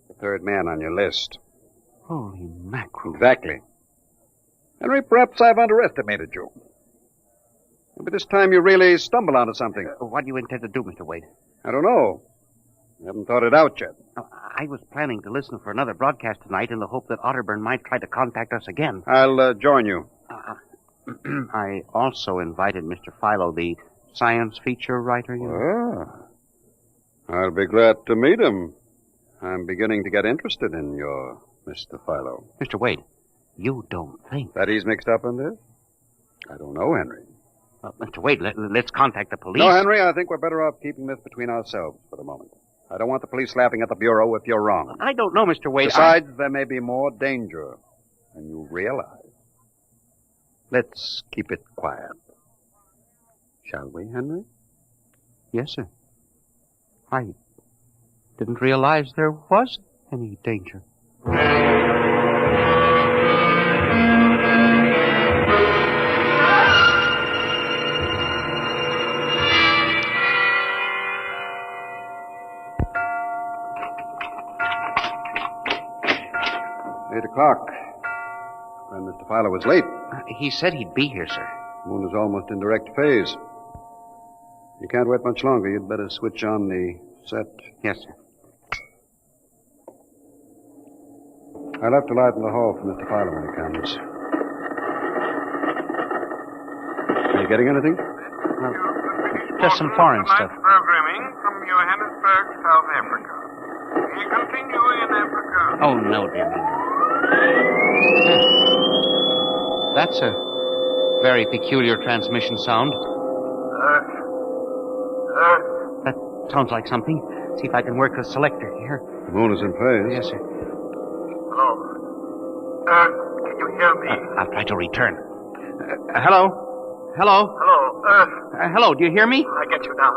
The third man on your list. Holy mackerel. Exactly. Henry, perhaps I've underestimated you. Maybe this time you really stumble onto something. What do you intend to do, Mr. Wade? I don't know. I haven't thought it out yet. I was planning to listen for another broadcast tonight in the hope that Otterburn might try to contact us again. I'll join you. I also invited Mr. Philo, the science feature writer, you know. I'll be glad to meet him. I'm beginning to get interested in your Mr. Philo. Mr. Wade, you don't think... That he's mixed up in this? I don't know, Henry. Mr. Wade, let's contact the police. No, Henry, I think we're better off keeping this between ourselves for the moment. I don't want the police laughing at the Bureau if you're wrong. I don't know, Mr. Wade. Besides, there may be more danger than you realize. Let's keep it quiet. Shall we, Henry? Yes, sir. I didn't realize there was any danger. 8 o'clock. When Mr. Philo was late. He said he'd be here, sir. The moon is almost in direct phase. You can't wait much longer. You'd better switch on the set. Yes, sir. I left a light in the hall for Mr. Philo when he comes. Are you getting anything? Just some foreign stuff. Programming from Johannesburg, South Africa. We continue in Africa. Oh, no, dear me. That's a very peculiar transmission sound. That sounds like something. See if I can work the selector here. The moon is in phase. Yes, sir. Hello. Can you hear me? I'll try to return. Hello? Hello? Hello, hello, do you hear me? I get you now.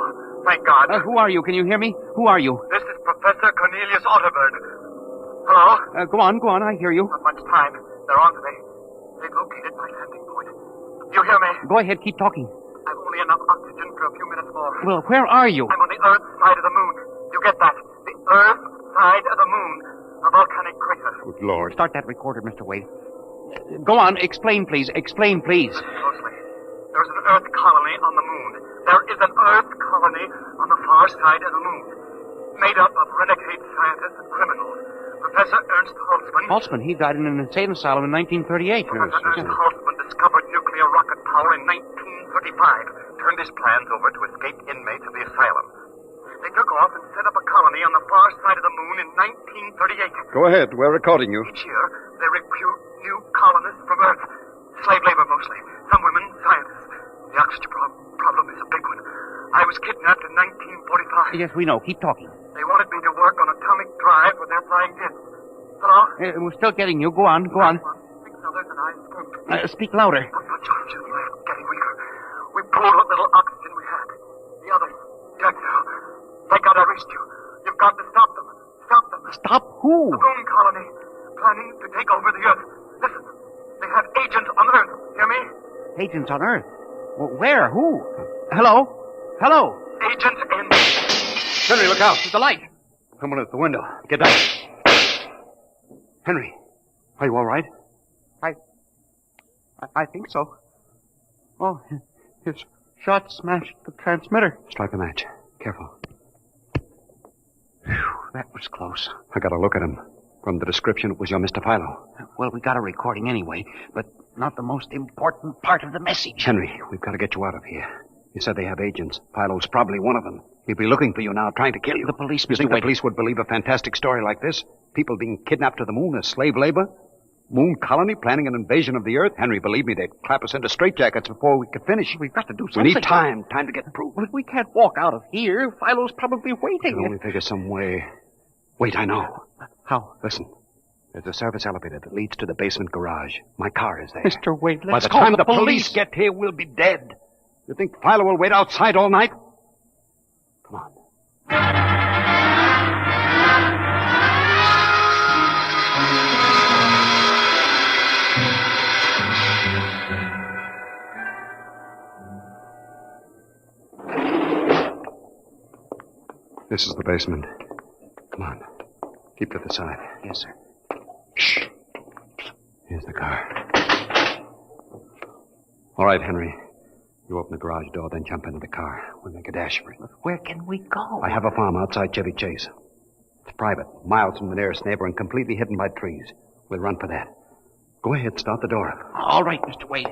Thank God. Who are you? Can you hear me? Who are you? This is Professor Cornelius Otterberg. Hello? Go on, I hear you. Not much time. They're on to me. They've located my landing point. You hear me? Go ahead, keep talking. I've only enough oxygen for a few minutes more. Well, where are you? I'm on the Earth side of the moon. You get that? The Earth side of the moon. A volcanic crater. Good Lord. Start that recorder, Mr. Wade. Go on, explain, please. Explain, please. Closely. There's an Earth colony on the moon. There is an Earth colony on the far side of the moon. Made up of renegade scientists and criminals. Professor Ernst Holtzman. Holtzman, he died in an insane asylum in 1938. Professor Ernst Holtzman discovered nuclear rocket power in 1935. Turned his plans over to escape inmates of the asylum. They took off and set up a colony on the far side of the moon in 1938. Go ahead. We're recording you. Each year, they recruit new colonists from Earth. Slave labor mostly. Some women, scientists. The oxygen problem is a big one. I was kidnapped in 1945. Yes, we know. Keep talking. They wanted me to work on atomic drive with their flying discs. Hello? We're still getting you. Go on. 6 others and I escaped. Speak louder. I'm not charged. I'm getting weaker. We pulled what little oxygen we had. The others, dead now. Thank God I reached you. You've got to stop them. Stop them. Stop who? The moon colony. Planning to take over the Earth. Listen. They have agents on Earth. Hear me? Agents on Earth? Well, where? Who? Hello? Hello? Agents in... Henry, look out. The light. Someone at the window. Get back. Henry, are you all right? I think so. Oh, his shot smashed the transmitter. Strike a match. Careful. Whew, that was close. I got a look at him. From the description, it was your Mr. Philo. Well, we got a recording anyway, but not the most important part of the message. Henry, we've got to get you out of here. You said they have agents. Philo's probably one of them. He'll be looking for you now, trying to kill you. The police, You think Mr. the police would believe a fantastic story like this? People being kidnapped to the moon as slave labor? Moon colony planning an invasion of the Earth? Henry, believe me, they'd clap us into straitjackets before we could finish. We've got to do something. We need time to get proof. Well, we can't walk out of here. Philo's probably waiting. I can only figure some way. Wait, I know. How? Listen. There's a service elevator that leads to the basement garage. My car is there. Mr. Wade, By let's the call time the the police get here, we'll be dead. You think Philo will wait outside all night? Come on. This is the basement. Come on. Keep to the side. Yes, sir. Shh. Here's the car. All right, Henry. You open the garage door, then jump into the car. We'll make a dash for it. Where can we go? I have a farm outside Chevy Chase. It's private, miles from the nearest neighbor and completely hidden by trees. We'll run for that. Go ahead, start the door up. All right, Mr. Wade.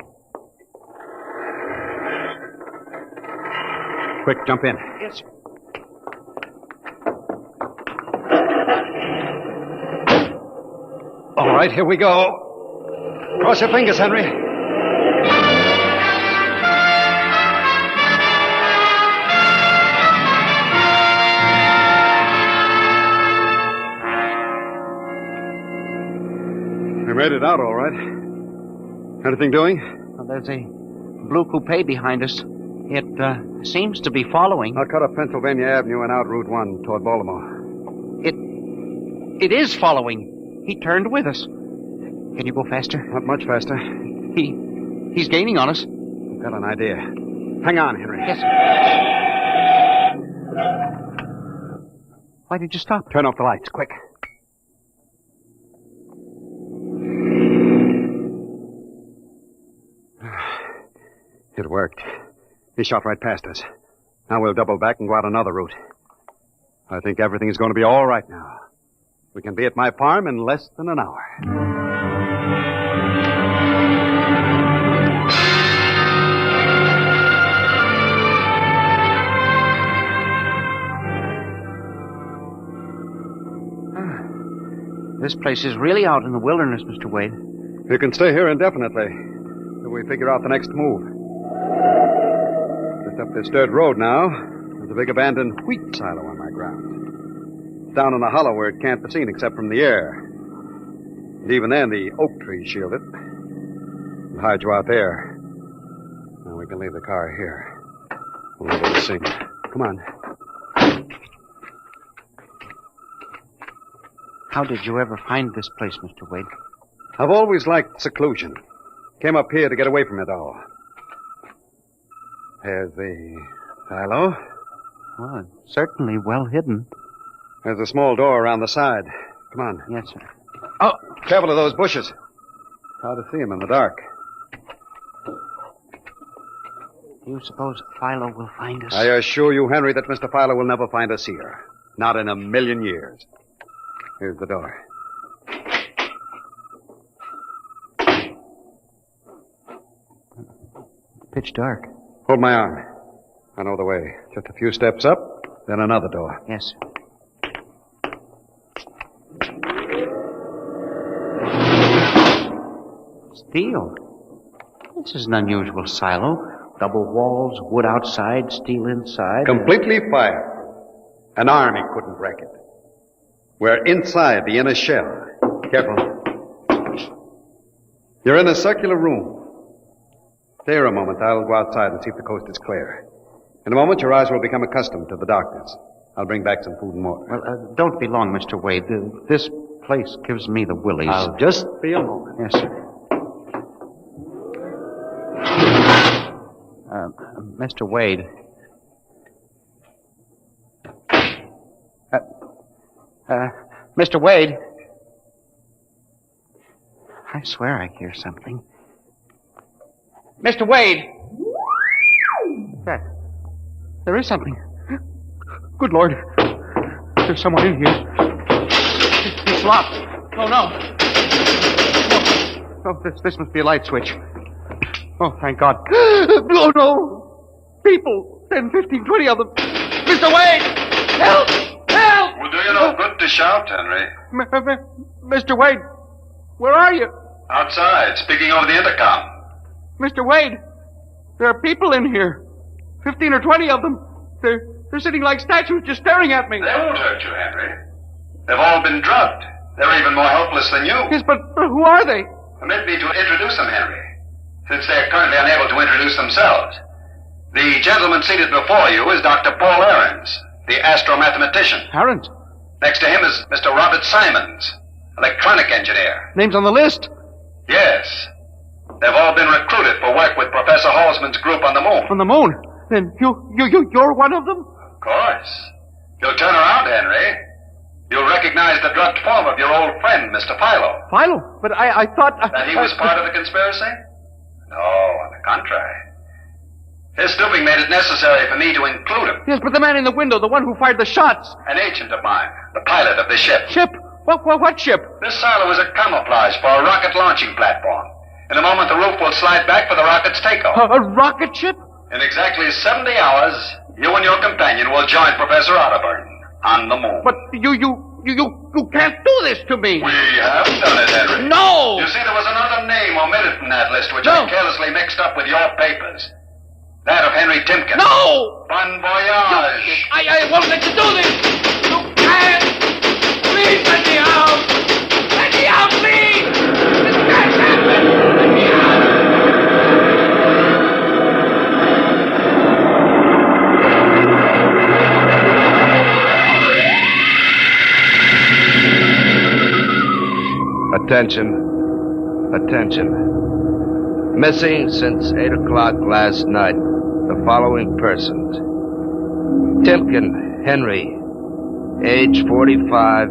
Quick, jump in. Yes, sir. All right, here we go. Cross your fingers, Henry. We made it out all right. Anything doing? Well, there's a blue coupe behind us. It seems to be following. I'll cut up Pennsylvania Avenue and out Route 1 toward Baltimore. It is following. He turned with us. Can you go faster? Not much faster. He's gaining on us. I've got an idea. Hang on, Henry. Yes, sir. Why did you stop? Turn off the lights, quick. It worked. He shot right past us. Now we'll double back and go out another route. I think everything's going to be all right now. We can be at my farm in less than an hour. This place is really out in the wilderness, Mr. Wade. You can stay here indefinitely till we figure out the next move. Just up this dirt road now, there's a big abandoned wheat silo on my ground. It's down in a hollow where it can't be seen except from the air. And even then, the oak trees shield it. We'll hide you out there. Now we can leave the car here. We'll be able to see. Come on. How did you ever find this place, Mr. Wade? I've always liked seclusion. Came up here to get away from it all. There's the silo. Well, it's certainly well hidden. There's a small door around the side. Come on. Yes, sir. Oh, careful of those bushes. Hard to see them in the dark. Do you suppose Philo will find us? I assure you, Henry, that Mr. Philo will never find us here. Not in a million years. Here's the door. Pitch dark. Hold my arm. I know the way. Just a few steps up, then another door. Yes, sir. Steel. This is an unusual silo. Double walls, wood outside, steel inside. Completely fired. An army couldn't break it. We're inside the inner shell. Careful. You're in a circular room. Stay here a moment. I'll go outside and see if the coast is clear. In a moment, your eyes will become accustomed to the darkness. I'll bring back some food and water. Well, don't be long, Mr. Wade. This place gives me the willies. I'll just be a moment. Yes, sir. Mr. Wade. Mr. Wade. I swear I hear something. Mr. Wade! There is something. Good Lord. There's someone in here. It's locked. Oh, no. Oh, this must be a light switch. Oh, thank God. Oh, no. People. 10, 15, 20 of them. Mr. Wade! Help! Help! Will do you no good to shout, Henry. Mr. Wade, where are you? Outside, speaking over the intercom. Mr. Wade, there are people in here. 15 or 20 of them. They're sitting like statues just staring at me. They won't hurt you, Henry. They've all been drugged. They're even more helpless than you. Yes, but who are they? Permit me to introduce them, Henry, since they're currently unable to introduce themselves. The gentleman seated before you is Dr. Paul Ahrens, the astromathematician. Ahrens? Next to him is Mr. Robert Simons, electronic engineer. Name's on the list? Yes. They've all been recruited for work with Professor Halsman's group on the moon. On the moon? Then you're one of them? Of course. You'll turn around, Henry. You'll recognize the drugged form of your old friend, Mr. Philo. Philo? But I thought... That he was part of the conspiracy? No, on the contrary. His stooping made it necessary for me to include him. Yes, but the man in the window, the one who fired the shots. An agent of mine, the pilot of the ship. Ship? What ship? This silo is a camouflage for a rocket launching platform. In a moment, the roof will slide back for the rocket's takeoff. A rocket ship? In exactly 70 hours, You and your companion will join Professor Otterburn on the moon. But you can't do this to me. We have done it, Henry. No! You see, there was another name omitted from that list which I carelessly mixed up with your papers. That of Henry Timken. No! Bon voyage. I won't let you do this. You can't. Please let me out. Let me out, please. This can't happen. Let me out. Attention. Missing since 8 o'clock last night. The following persons. Timken Henry, age 45,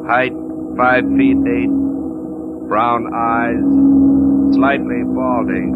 height 5 feet 8, brown eyes, slightly balding.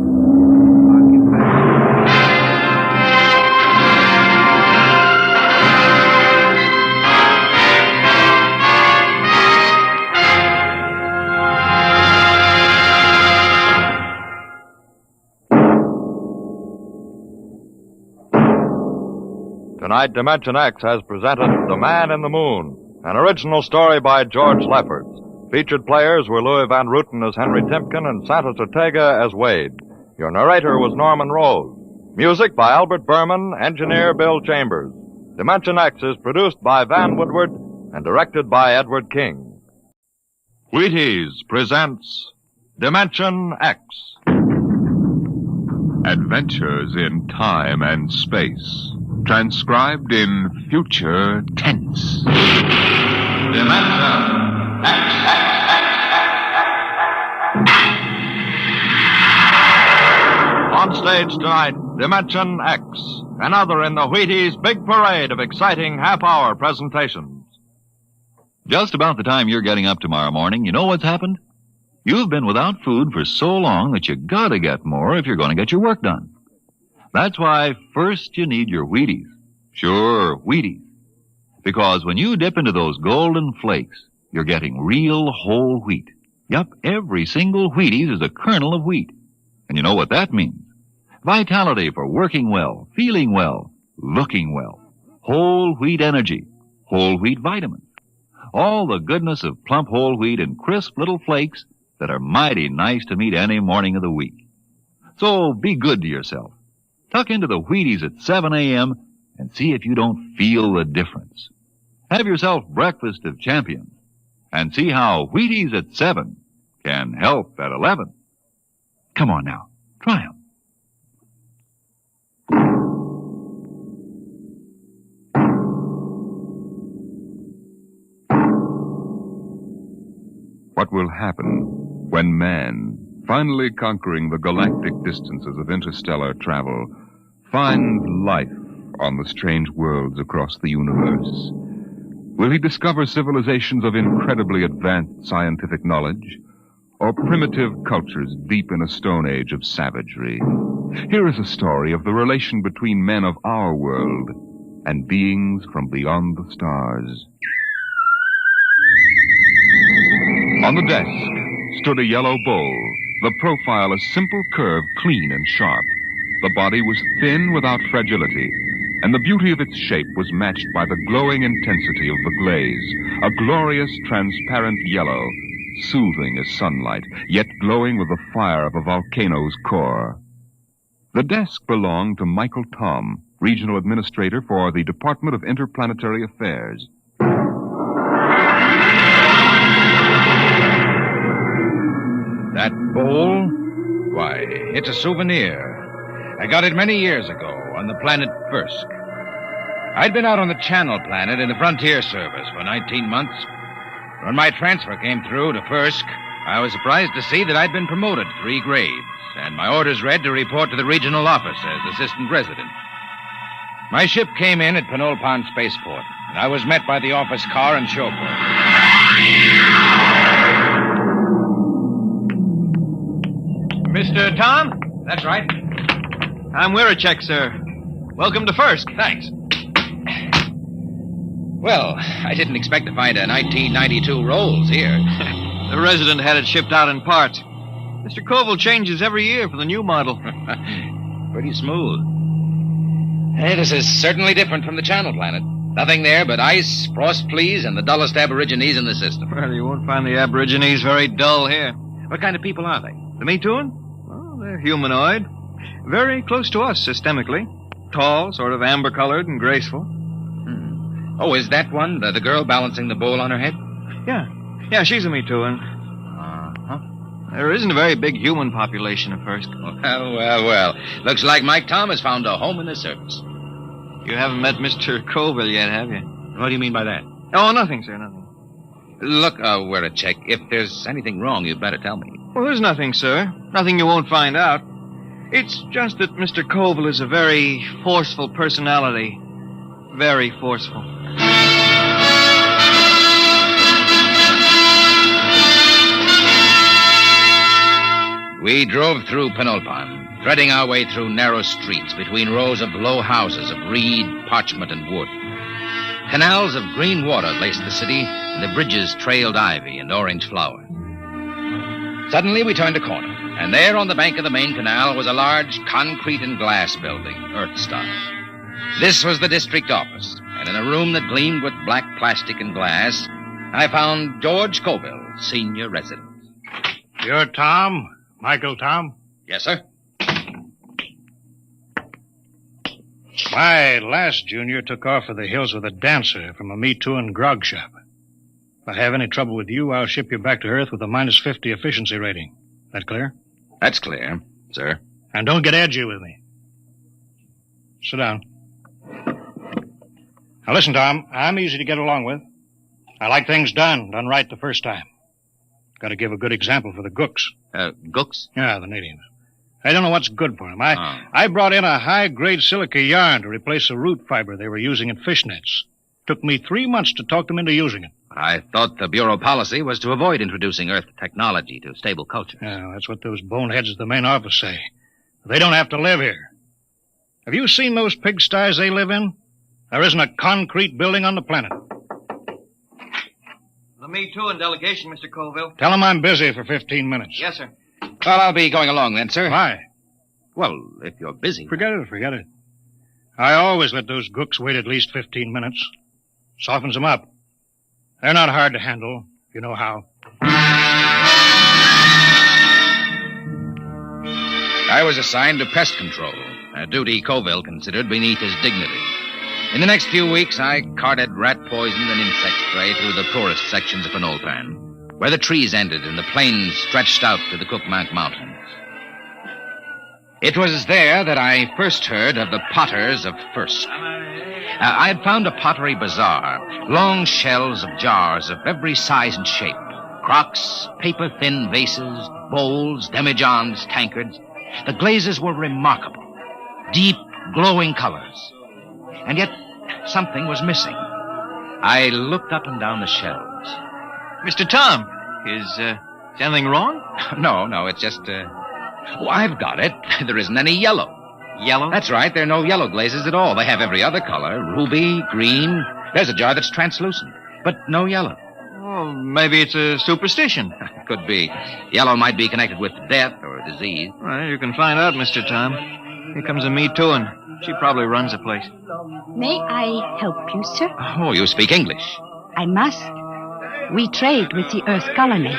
Tonight, Dimension X has presented The Man in the Moon, an original story by George Lefferts. Featured players were Louis Van Rooten as Henry Timken and Santos Ortega as Wade. Your narrator was Norman Rose. Music by Albert Berman, engineer Bill Chambers. Dimension X is produced by Van Woodward and directed by Edward King. Wheaties presents Dimension X. Adventures in time and space. Transcribed in future tense. Dimension On stage tonight, Dimension X, another in the Wheaties' big parade of exciting half-hour presentations. Just about the time you're getting up tomorrow morning, you know what's happened? You've been without food for so long that you gotta get more if you're going to get your work done. That's why first you need your Wheaties. Sure, Wheaties. Because when you dip into those golden flakes, you're getting real whole wheat. Yup, every single Wheaties is a kernel of wheat. And you know what that means? Vitality for working well, feeling well, looking well. Whole wheat energy, whole wheat vitamins. All the goodness of plump whole wheat in crisp little flakes that are mighty nice to meet any morning of the week. So be good to yourself. Tuck into the Wheaties at 7 a.m. and see if you don't feel the difference. Have yourself breakfast of champions and see how Wheaties at 7 can help at 11. Come on now, try 'em. What will happen when man, finally conquering the galactic distances of interstellar travel, finds life on the strange worlds across the universe? Will he discover civilizations of incredibly advanced scientific knowledge, or primitive cultures deep in a stone age of savagery? Here is a story of the relation between men of our world and beings from beyond the stars. On the desk stood a yellow bowl, the profile a simple curve, clean and sharp. The body was thin without fragility, and the beauty of its shape was matched by the glowing intensity of the glaze, a glorious transparent yellow, soothing as sunlight, yet glowing with the fire of a volcano's core. The desk belonged to Michael Tom, Regional Administrator for the Department of Interplanetary Affairs. That bowl? Why, it's a souvenir. I got it many years ago on the planet Firsk. I'd been out on the Channel Planet in the Frontier Service for 19 months. When my transfer came through to Firsk, I was surprised to see that I'd been promoted 3 grades, and my orders read to report to the regional office as assistant resident. My ship came in at Pinole-Pond Spaceport, and I was met by the office car and chauffeur. Mr. Tom? That's right. I'm Wirachek, sir. Welcome to Firsk. Thanks. Well, I didn't expect to find a 1992 Rolls here. The resident had it shipped out in parts. Mr. Koval changes every year for the new model. Pretty smooth. Hey, this is certainly different from the Channel Planet. Nothing there but ice, frost fleas, and the dullest aborigines in the system. Well, you won't find the aborigines very dull here. What kind of people are they? The Metoon? Well, they're humanoid. Very close to us systemically. Tall, sort of amber-colored and graceful. Oh, is that one, the girl balancing the bowl on her head? Yeah, she's a Metoon. There isn't a very big human population at Firsk. Well. Looks like Mike Tom has found a home in the service. You haven't met Mr. Colville yet, have you? What do you mean by that? Oh, nothing, sir, nothing. Look, we're a check. If there's anything wrong, you'd better tell me. Well, there's nothing, sir. Nothing you won't find out. It's just that Mr. Colville is a very forceful personality. Very forceful. We drove through Penulpan, threading our way through narrow streets between rows of low houses of reed, parchment, and wood. Canals of green water laced the city, and the bridges trailed ivy and orange flowers. Suddenly, we turned a corner, and there on the bank of the main canal was a large concrete and glass building, Earth Star. This was the district office, and in a room that gleamed with black plastic and glass, I found George Colville, senior resident. You're Tom? Michael Tom? Yes, sir. My last junior took off for the hills with a dancer from a Metoon grog shop. If I have any trouble with you, I'll ship you back to Earth with a minus 50 efficiency rating. That clear? That's clear, sir. And don't get edgy with me. Sit down. Now listen, Tom, I'm easy to get along with. I like things done right the first time. Got to give a good example for the gooks. Gooks? Yeah, the natives. I don't know what's good for them. I brought in a high-grade silica yarn to replace a root fiber they were using in fish nets. Took me 3 months to talk them into using it. I thought the Bureau policy was to avoid introducing Earth technology to stable cultures. Yeah, that's what those boneheads at the main office say. They don't have to live here. Have you seen those pigsties they live in? There isn't a concrete building on the planet. The Metoon delegation, Mr. Colville. Tell them I'm busy for 15 minutes. Yes, sir. Well, I'll be going along then, sir. Why? Well, if you're busy. Forget it. I always let those gooks wait at least 15 minutes. Softens them up. They're not hard to handle, if you know how. I was assigned to pest control, a duty Colville considered beneath his dignity. In the next few weeks, I carted rat poison and insect spray through the poorest sections of Penulpan, where the trees ended and the plains stretched out to the Cookmank Mountains. It was there that I first heard of the potters of Firsk. I had found a pottery bazaar, long shelves of jars of every size and shape, crocks, paper-thin vases, bowls, demijohns, tankards. The glazes were remarkable, deep, glowing colors. And yet, something was missing. I looked up and down the shelves. Mr. Tom, is anything wrong? No, it's just, I've got it. There isn't any yellow. Yellow? That's right, there are no yellow glazes at all. They have every other color, ruby, green. There's a jar that's translucent, but no yellow. Oh, maybe it's a superstition. Could be. Yellow might be connected with death or disease. Well, you can find out, Mr. Tom. Here comes a Metoon. She probably runs the place. May I help you, sir? Oh, you speak English. I must. We trade with the Earth colony.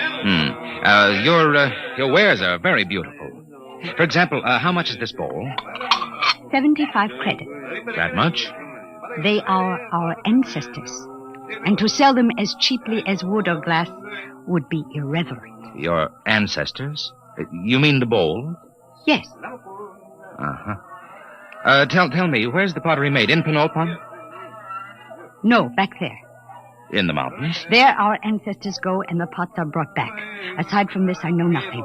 Your wares are very beautiful. For example, how much is this bowl? 75 credits. That much? They are our ancestors. And to sell them as cheaply as wood or glass would be irreverent. Your ancestors? You mean the bowl? Yes. Uh-huh. Tell me, where's the pottery made? In Penulpan? No, back there. In the mountains? There our ancestors go and the pots are brought back. Aside from this, I know nothing.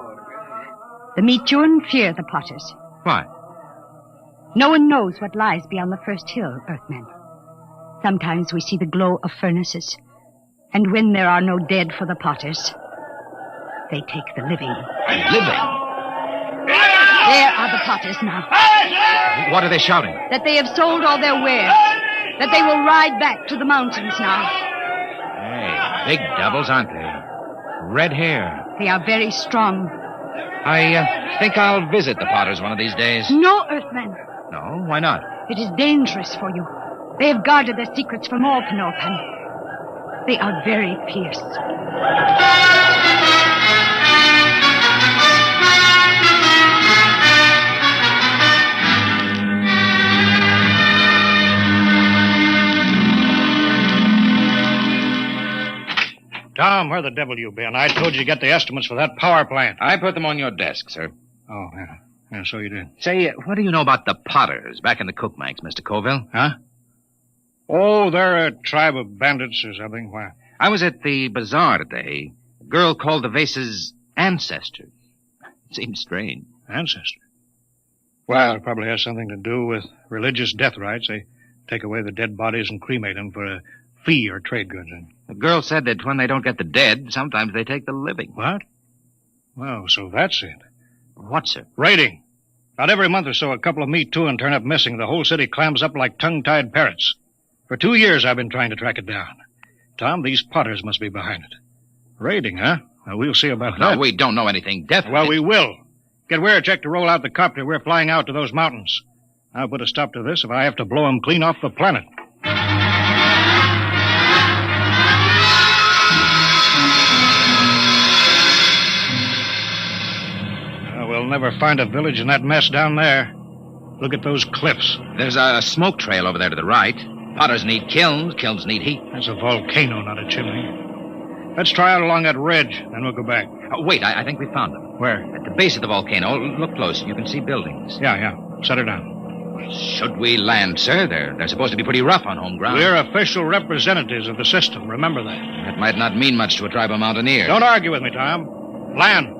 The Metoon fear the potters. Why? No one knows what lies beyond the first hill, Earthmen. Sometimes we see the glow of furnaces. And when there are no dead for the potters, they take the living. Living? There are the potters now. What are they shouting? That they have sold all their wares. That they will ride back to the mountains now. Hey, big devils, aren't they? Red hair. They are very strong. I think I'll visit the potters one of these days. No, Earthmen. No? Why not? It is dangerous for you. They have guarded their secrets from all Penulpan. They are very fierce. Tom, where the devil you been? I told you to get the estimates for that power plant. I put them on your desk, sir. Oh, yeah. Yeah, so you did. Say, what do you know about the Potters back in the Cookmanks, Mr. Colville? Huh? Oh, they're a tribe of bandits or something. Why? I was at the bazaar today. A girl called the vases ancestors. Seems strange. Ancestors? Well, it probably has something to do with religious death rites. They take away the dead bodies and cremate them for a fee or trade goods. The girl said that when they don't get the dead, sometimes they take the living. What? Well, so that's it. What, sir? Raiding. About every month or so, a couple of Me Too and turn up missing. The whole city clams up like tongue-tied parrots. For 2 years, I've been trying to track it down. Tom, these Potters must be behind it. Raiding, huh? Well, we'll see about that. No, we don't know anything definite. Well, we will. Get Weircheck to roll out the copter. We're flying out to those mountains. I'll put a stop to this if I have to blow them clean off the planet. We'll never find a village in that mess down there. Look at those cliffs. There's a smoke trail over there to the right. Potters need kilns. Kilns need heat. That's a volcano, not a chimney. Let's try out along that ridge, then we'll go back. Oh, wait, I think we found them. Where? At the base of the volcano. Look close. You can see buildings. Yeah. Set her down. Should we land, sir? They're supposed to be pretty rough on home ground. We're official representatives of the system. Remember that. That might not mean much to a tribe of mountaineers. Don't argue with me, Tom. Land.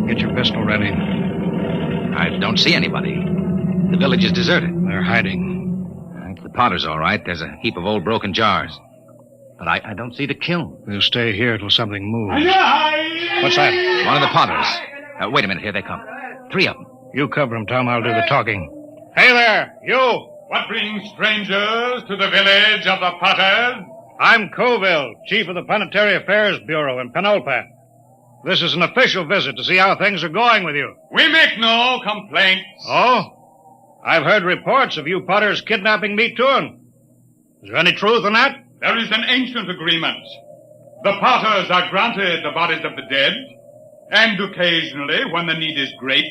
Get your pistol ready. I don't see anybody. The village is deserted. They're hiding. It's the Potters, all right. There's a heap of old broken jars. But I don't see the kiln. We'll stay here till something moves. What's that? One of the Potters. Wait a minute. Here they come. 3 of them. You cover them, Tom. I'll do the talking. Hey there, you! What brings strangers to the village of the Potters? I'm Colville, chief of the Planetary Affairs Bureau in Penulpan. This is an official visit to see how things are going with you. We make no complaints. Oh? I've heard reports of you Potters kidnapping Me Too. Is there any truth in that? There is an ancient agreement. The Potters are granted the bodies of the dead, and occasionally, when the need is great,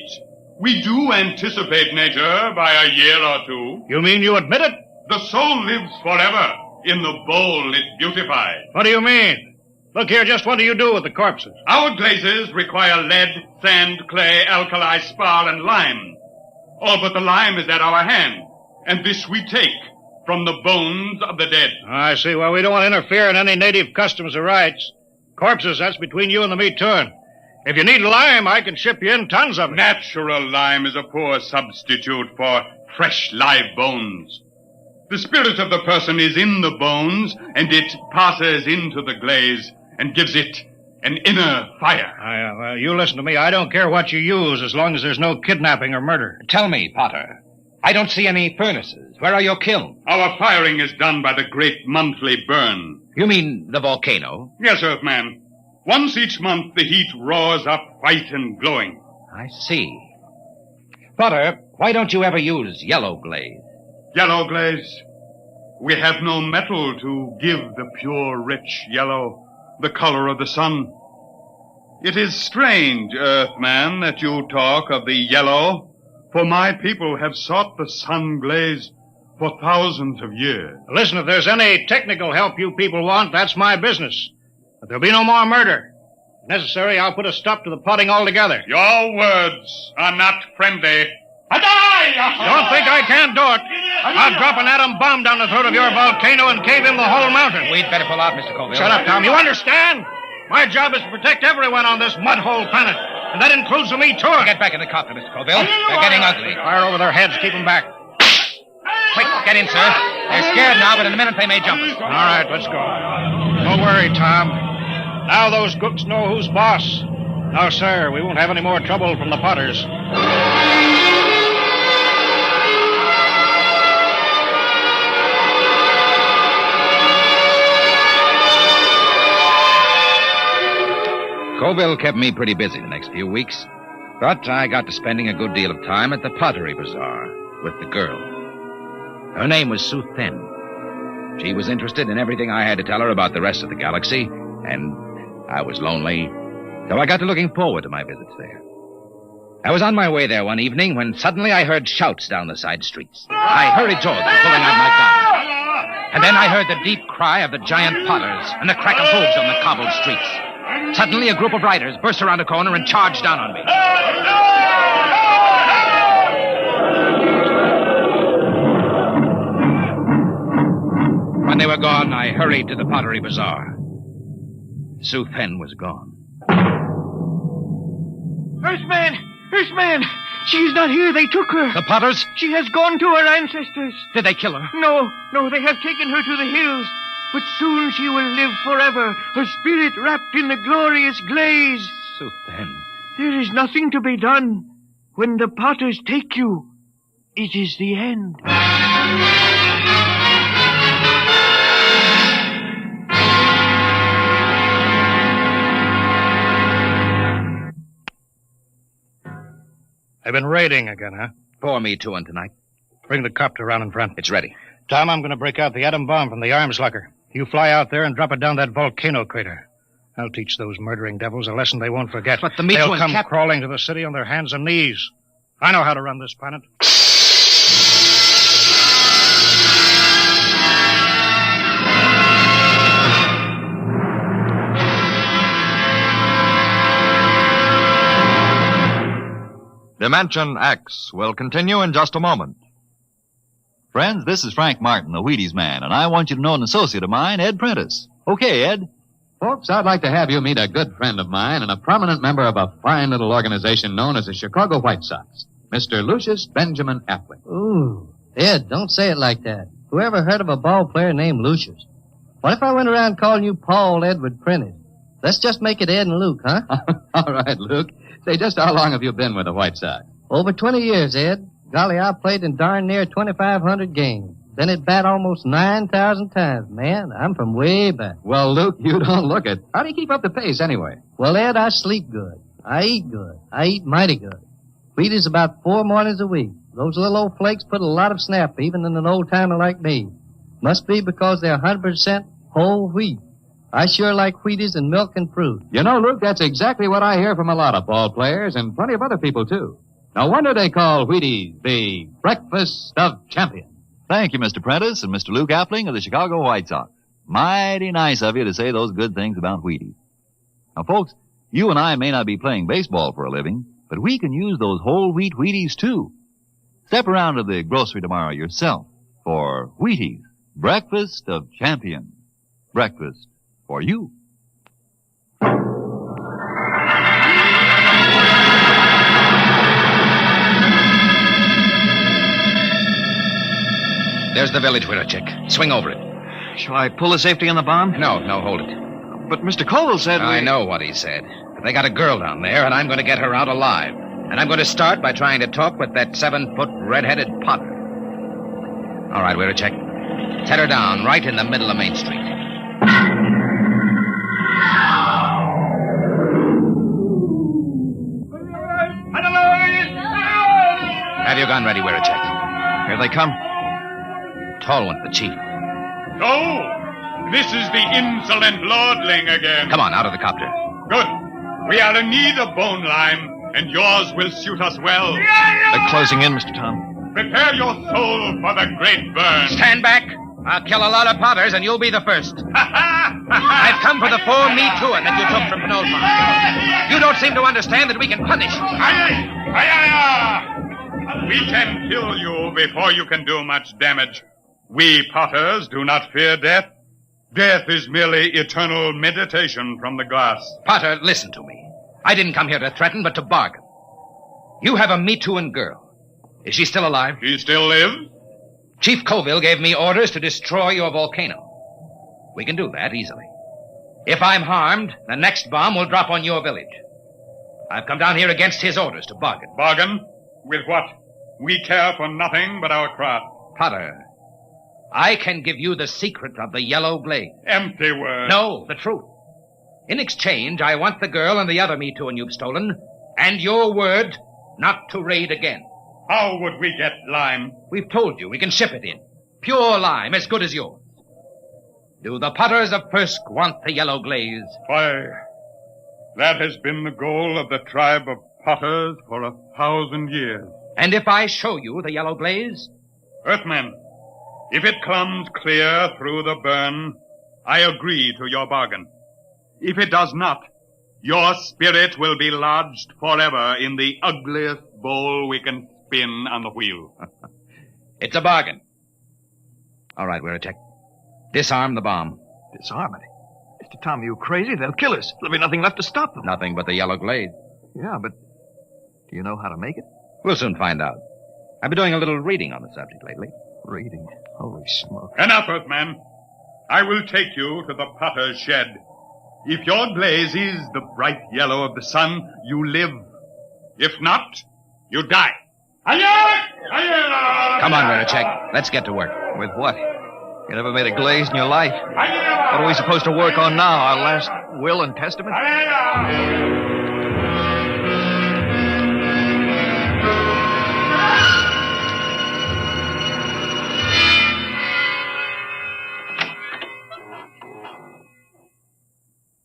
we do anticipate nature by a year or 2. You mean you admit it? The soul lives forever in the bowl it beautifies. What do you mean? Look here, just what do you do with the corpses? Our glazes require lead, sand, clay, alkali, spar, and lime. All but the lime is at our hand, and this we take from the bones of the dead. I see. Well, we don't want to interfere in any native customs or rights. Corpses, that's between you and the Me Too. If you need lime, I can ship you in tons of it. Natural lime is a poor substitute for fresh live bones. The spirit of the person is in the bones, and it passes into the glaze and gives it an inner fire. Well, you listen to me. I don't care what you use as long as there's no kidnapping or murder. Tell me, Potter. I don't see any furnaces. Where are your kilns? Our firing is done by the great monthly burn. You mean the volcano? Yes, Earthman. Once each month, the heat roars up white and glowing. I see. Potter, why don't you ever use yellow glaze? Yellow glaze? We have no metal to give the pure, rich yellow, the color of the sun. It is strange, Earthman, that you talk of the yellow, for my people have sought the sun glaze for thousands of years. Listen, if there's any technical help you people want, that's my business. But there'll be no more murder. If necessary, I'll put a stop to the plotting altogether. Your words are not friendly. Don't think I can't do it. I'll drop an atom bomb down the throat of your volcano and cave in the whole mountain. We'd better pull out, Mr. Colville. Shut up, Tom. You understand? My job is to protect everyone on this mud-hole planet. And that includes the Me Too. Get back in the copter, Mr. Colville. They're getting ugly. Fire over their heads. Keep them back. Quick, get in, sir. They're scared now, but in a minute they may jump us. All right, let's go. Don't worry, Tom. Now those gooks know who's boss. No, sir, we won't have any more trouble from the Potters. Colville kept me pretty busy the next few weeks, but I got to spending a good deal of time at the Pottery Bazaar with the girl. Her name was Sue Thin. She was interested in everything I had to tell her about the rest of the galaxy, and I was lonely, so I got to looking forward to my visits there. I was on my way there one evening when suddenly I heard shouts down the side streets. I hurried toward them, pulling out my gun. And then I heard the deep cry of the giant potters and the crack of hooves on the cobbled streets. Suddenly, a group of riders burst around a corner and charged down on me. When they were gone, I hurried to the Pottery Bazaar. Sue Thin was gone. Earthman! She is not here. They took her. The Potters? She has gone to her ancestors. Did they kill her? No, they have taken her to the hills. But soon she will live forever, her spirit wrapped in the glorious glaze. Sue Thin. There is nothing to be done. When the Potters take you, it is the end. They've been raiding again, huh? Pour me to one tonight. Bring the copter around in front. It's ready. Tom, I'm going to break out the atom bomb from the arms locker. You fly out there and drop it down that volcano crater. I'll teach those murdering devils a lesson they won't forget. But the They'll come crawling to the city on their hands and knees. I know how to run this planet. Dimension X will continue in just a moment. Friends, this is Frank Martin, the Wheaties man, and I want you to know an associate of mine, Ed Prentice. Okay, Ed. Folks, I'd like to have you meet a good friend of mine and a prominent member of a fine little organization known as the Chicago White Sox, Mr. Lucius Benjamin Appling. Ooh, Ed, don't say it like that. Whoever heard of a ball player named Lucius? What if I went around calling you Paul Edward Prentice? Let's just make it Ed and Luke, huh? All right, Luke. Say, just how long have you been with the White Sox? Over 20 years, Ed. Golly, I played in darn near 2,500 games. Been at bat almost 9,000 times. Man, I'm from way back. Well, Luke, you don't look it. How do you keep up the pace anyway? Well, Ed, I sleep good. I eat good. I eat mighty good. Wheat is about 4 mornings a week. Those little old flakes put a lot of snap, even in an old-timer like me. Must be because they're 100% whole wheat. I sure like Wheaties and milk and fruit. You know, Luke, that's exactly what I hear from a lot of ball players and plenty of other people, too. No wonder they call Wheaties the breakfast of champions. Thank you, Mr. Prentice and Mr. Luke Appling of the Chicago White Sox. Mighty nice of you to say those good things about Wheaties. Now, folks, you and I may not be playing baseball for a living, but we can use those whole wheat Wheaties, too. Step around to the grocery tomorrow yourself for Wheaties, breakfast of champions. Breakfast for you. There's the village window, Chick. Swing over it. Shall I pull the safety on the bomb? No, hold it. But Mr. Colville said... I know what he said. But they got a girl down there, and I'm going to get her out alive. And I'm going to start by trying to talk with that 7-foot red-headed Potter. All right, we're a check. Set her down right in the middle of Main Street. Have your gun ready, we're a check. Here they come. Tall one, the chief. Oh, this is the insolent lordling again. Come on, out of the copter. Good. We are in need of bone lime, and yours will suit us well. They're closing in, Mr. Tom. Prepare your soul for the great burn. Stand back. I'll kill a lot of Potters, and you'll be the first. I've come for the 4 Me Too-in that you took from Penultron. You don't seem to understand that we can punish. We can kill you before you can do much damage. We Potters do not fear death. Death is merely eternal meditation from the glass. Potter, listen to me. I didn't come here to threaten, but to bargain. You have a Me Too-in girl. Is she still alive? She still lives? Chief Colville gave me orders to destroy your volcano. We can do that easily. If I'm harmed, the next bomb will drop on your village. I've come down here against his orders to bargain. Bargain? With what? We care for nothing but our craft. Potter, I can give you the secret of the yellow blade. Empty words. No, the truth. In exchange, I want the girl and the other Me Too you've stolen, and your word not to raid again. How would we get lime? We've told you we can ship it in. Pure lime, as good as yours. Do the potters of Firsk want the yellow glaze? Why, that has been the goal of the tribe of potters for 1,000 years. And if I show you the yellow glaze? Earthmen, if it comes clear through the burn, I agree to your bargain. If it does not, your spirit will be lodged forever in the ugliest bowl we can spin on the wheel. It's a bargain. All right, Wiritek. Disarm the bomb. Disarm it? Mr. Tom, are you crazy? They'll kill us. There'll be nothing left to stop them. Nothing but the yellow glaze. Yeah, but do you know how to make it? We'll soon find out. I've been doing a little reading on the subject lately. Reading? Holy smoke. Enough, Earthman. I will take you to the potter's shed. If your glaze is the bright yellow of the sun, you live. If not, you die. Come on, Wiritek. Let's get to work. With what? You never made a glaze in your life. What are we supposed to work on now? Our last will and testament?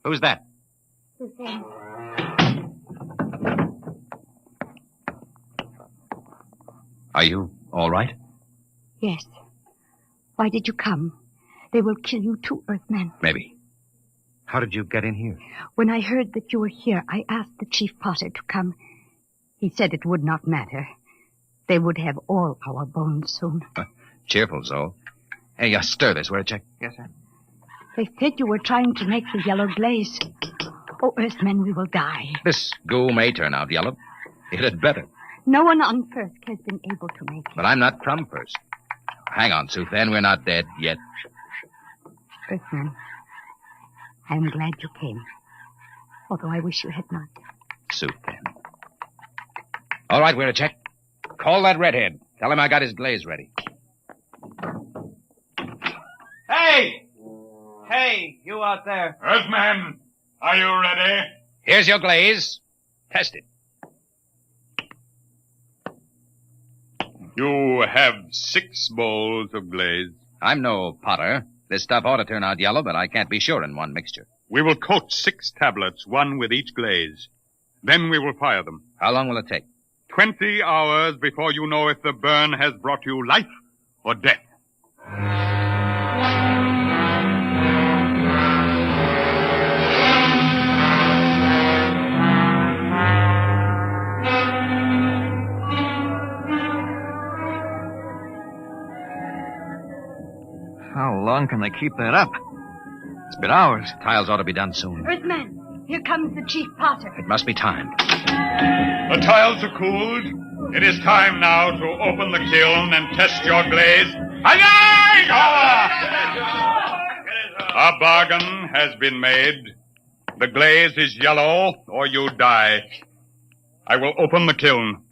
Who's that? Are you all right? Yes. Why did you come? They will kill you too, Earthman. Maybe. How did you get in here? When I heard that you were here, I asked the chief potter to come. He said it would not matter. They would have all our bones soon. Cheerful soul. Hey, stir this, Wiritek. Yes, sir. They said you were trying to make the yellow glaze. Oh, Earthmen, we will die. This goo may turn out yellow. It had better. No one on Firsk has been able to make it. But I'm not from Firsk. Hang on, Suthan. We're not dead yet. Earthman, I am glad you came. Although I wish you had not. Suthan. All right, Wiritek. Call that redhead. Tell him I got his glaze ready. Hey! Hey, you out there. Earthman, are you ready? Here's your glaze. Test it. You have 6 bowls of glaze. I'm no potter. This stuff ought to turn out yellow, but I can't be sure in one mixture. We will coat 6 tablets, one with each glaze. Then we will fire them. How long will it take? 20 hours before you know if the burn has brought you life or death. How long can they keep that up? It's been hours. Tiles ought to be done soon. Earthman, here comes the chief potter. It must be time. The tiles are cooled. It is time now to open the kiln and test your glaze. A bargain has been made. The glaze is yellow, or you die. I will open the kiln.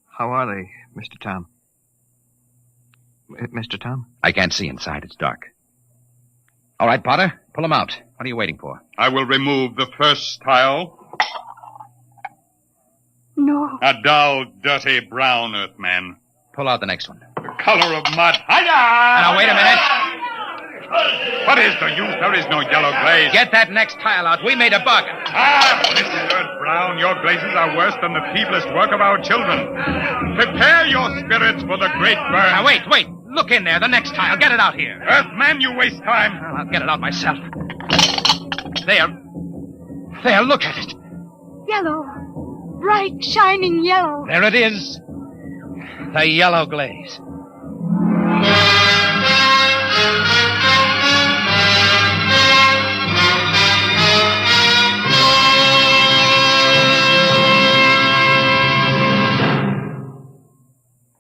How are they, Mr. Tom? Mr. Tom? I can't see inside. It's dark. All right, Potter. Pull them out. What are you waiting for? I will remove the first tile. No. A dull, dirty brown, Earthman. Pull out the next one. The color of mud. Now, wait a minute. What is the use? There is no yellow glaze. Get that next tile out. We made a bargain. Mr. Brown, your glazes are worse than the feeblest work of our children. Prepare your spirits for the great burn. Now, wait. Look in there. The next tile. Get it out here. Earthman, you waste time. I'll get it out myself. There. Look at it. Yellow. Bright, shining yellow. There it is. The yellow glaze.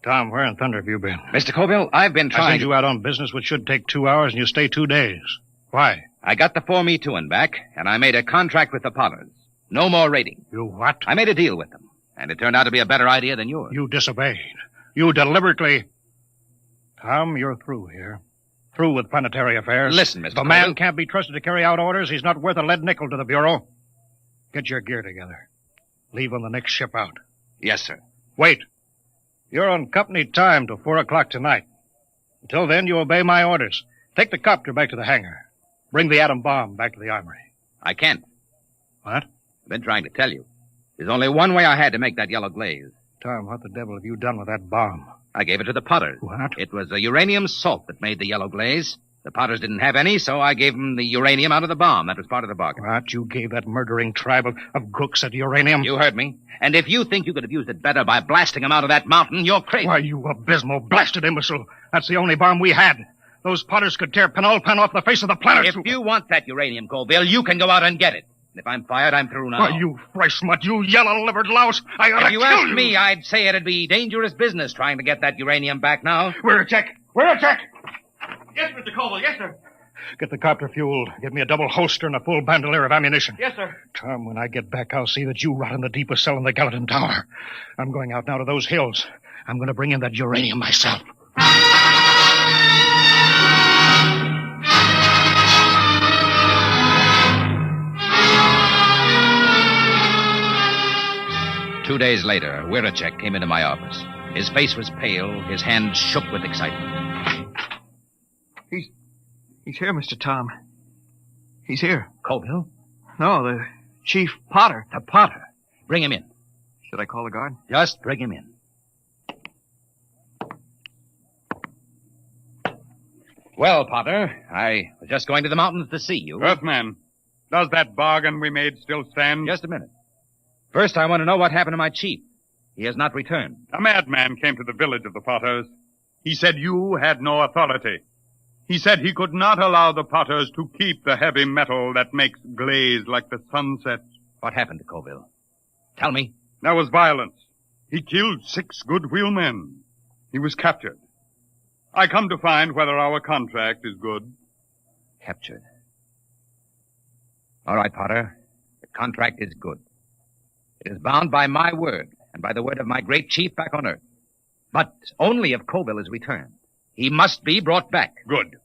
Tom, where in thunder have you been? Mr. Colville, I've been I trying sent you out on business which should take 2 hours, and you stay 2 days. Why? I got the 4 Me Too back, and I made a contract with the Potters. No more raiding. You what? I made a deal with them, and it turned out to be a better idea than yours. You disobeyed. You deliberately... Tom, you're through here. Through with planetary affairs. Listen, Mr. If a man Colville. can't be trusted to carry out orders, he's not worth a lead nickel to the Bureau. Get your gear together. Leave on the next ship out. Yes, sir. Wait. You're on company time till 4 o'clock tonight. Until then, you obey my orders. Take the copter back to the hangar. Bring the atom bomb back to the armory. I can't. What? I've been trying to tell you. There's only one way I had to make that yellow glaze. Tom, what the devil have you done with that bomb? I gave it to the Potters. What? It was the uranium salt that made the yellow glaze. The Potters didn't have any, so I gave them the uranium out of the bomb. That was part of the bargain. What? You gave that murdering tribe of gooks that uranium? You heard me. And if you think you could have used it better by blasting them out of that mountain, you're crazy. Why, you abysmal, blasted imbecile. That's the only bomb we had. Those Potters could tear Penulpan off the face of the planet. If you want that uranium, Colville, you can go out and get it. And if I'm fired, I'm through now. Why, you fresh mutt, you yellow-livered louse. I ought to If you kill asked you. me, I'd say it'd be dangerous business trying to get that uranium back now. We're a check. We're a check. Yes, Mr. Colville. Yes, sir. Get the copter fueled. Give me a double holster and a full bandolier of ammunition. Yes, sir. Tom, when I get back, I'll see that you rot in the deepest cell in the Gallatin Tower. I'm going out now to those hills. I'm going to bring in that uranium myself. 2 days later, Wiracek came into my office. His face was pale, his hands shook with excitement. He's here, Mr. Tom. He's here. Colville? No, the Chief Potter. The Potter. Bring him in. Should I call the guard? Just bring him in. Well, Potter, I was just going to the mountains to see you. Earthman, does that bargain we made still stand? Just a minute. First, I want to know what happened to my chief. He has not returned. A madman came to the village of the Potters. He said you had no authority. He said he could not allow the Potters to keep the heavy metal that makes glaze like the sunset. What happened to Colville? Tell me. There was violence. He killed 6 good wheelmen. He was captured. I come to find whether our contract is good. Captured. All right, Potter. The contract is good. It is bound by my word and by the word of my great chief back on Earth. But only if Colville is returned. He must be brought back. Good.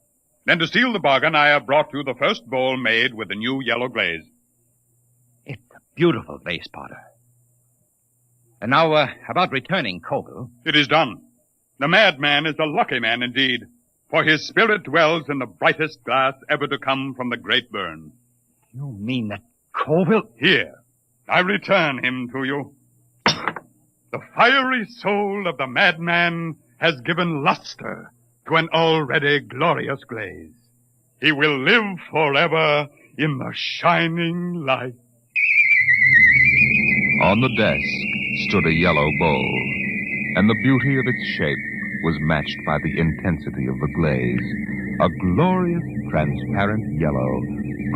Then to seal the bargain, I have brought you the first bowl made with the new yellow glaze. It's a beautiful vase, Potter. And now, about returning Colville. It is done. The madman is a lucky man indeed, for his spirit dwells in the brightest glass ever to come from the great burn. You mean that Colville? Here, I return him to you. The fiery soul of the madman has given luster to an already glorious glaze. He will live forever in the shining light. On the desk stood a yellow bowl, and the beauty of its shape was matched by the intensity of the glaze. A glorious, transparent yellow,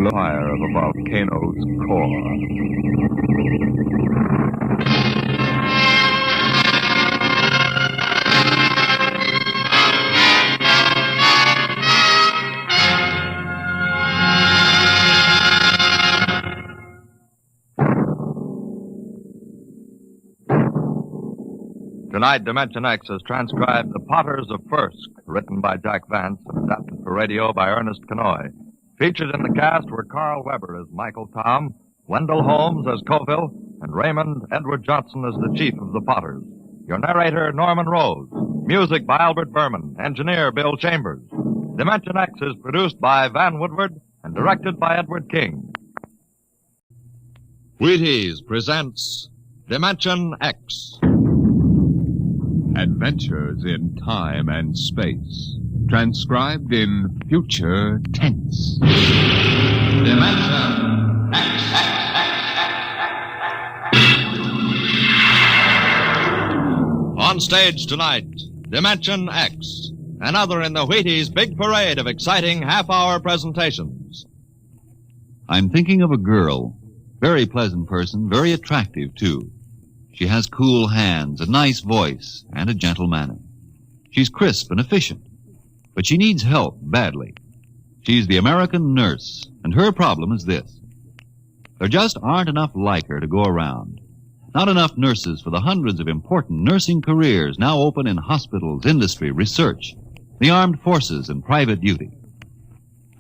fire of a volcano's core. Tonight, Dimension X has transcribed The Potters of Firsk, written by Jack Vance and adapted for radio by Ernest Kenoy. Featured in the cast were Carl Weber as Michael Tom, Wendell Holmes as Colville, and Raymond Edward Johnson as the chief of the Potters. Your narrator, Norman Rose. Music by Albert Berman. Engineer, Bill Chambers. Dimension X is produced by Van Woodward and directed by Edward King. Wheaties presents Dimension X. Adventures in time and space. Transcribed in future tense. Dimension X. On stage tonight, Dimension X. Another in the Wheaties' big parade of exciting half-hour presentations. I'm thinking of a girl. Very pleasant person, very attractive, too. She has cool hands, a nice voice, and a gentle manner. She's crisp and efficient, but she needs help badly. She's the American nurse, and her problem is this. There just aren't enough like her to go around. Not enough nurses for the hundreds of important nursing careers now open in hospitals, industry, research. the armed forces, and private duty.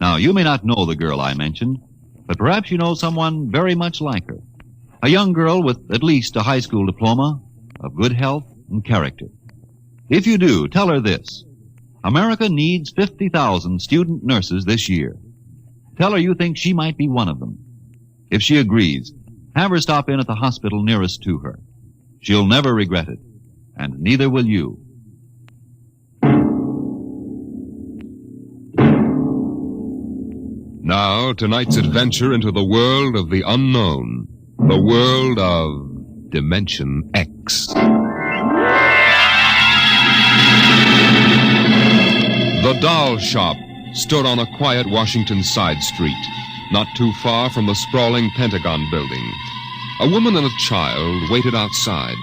Now, you may not know the girl I mentioned, but perhaps you know someone very much like her. A young girl with at least a high school diploma, of good health and character. If you do, tell her this. America needs 50,000 student nurses this year. Tell her you think she might be one of them. If she agrees, have her stop in at the hospital nearest to her. She'll never regret it, and neither will you. Now, tonight's adventure into the world of the unknown, the world of Dimension X. The doll shop stood on a quiet Washington side street, not too far from the sprawling Pentagon building. A woman and a child waited outside,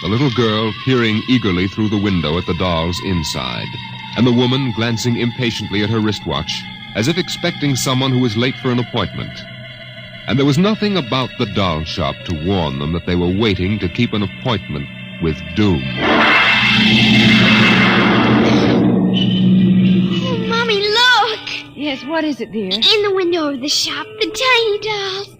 the little girl peering eagerly through the window at the dolls inside, and the woman glancing impatiently at her wristwatch, as if expecting someone who was late for an appointment. And there was nothing about the doll shop to warn them that they were waiting to keep an appointment with doom. Oh, Mommy, look! Yes, what is it, dear? In the window of the shop, the tiny dolls.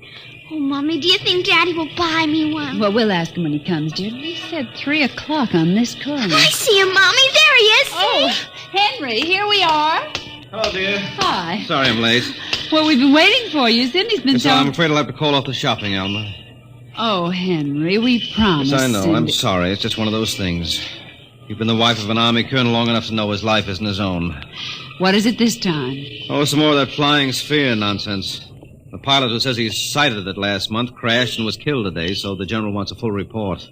Oh, Mommy, do you think Daddy will buy me one? Well, we'll ask him when he comes, dear. He said 3 o'clock on this corner. I see him, Mommy. There he is. Oh, Henry, here we are. Hello, dear. Hi. Sorry I'm late. Well, we've been waiting for you. Cindy's been So I'm afraid I'll have to call off the shopping, Alma. Oh, Henry, we promised. Yes, I know. Cindy. I'm sorry. It's just one of those things. You've been the wife of an army colonel long enough to know his life isn't his own. What is it this time? Oh, some more of that flying sphere nonsense. The pilot who says he sighted it last month crashed and was killed today, so the general wants a full report.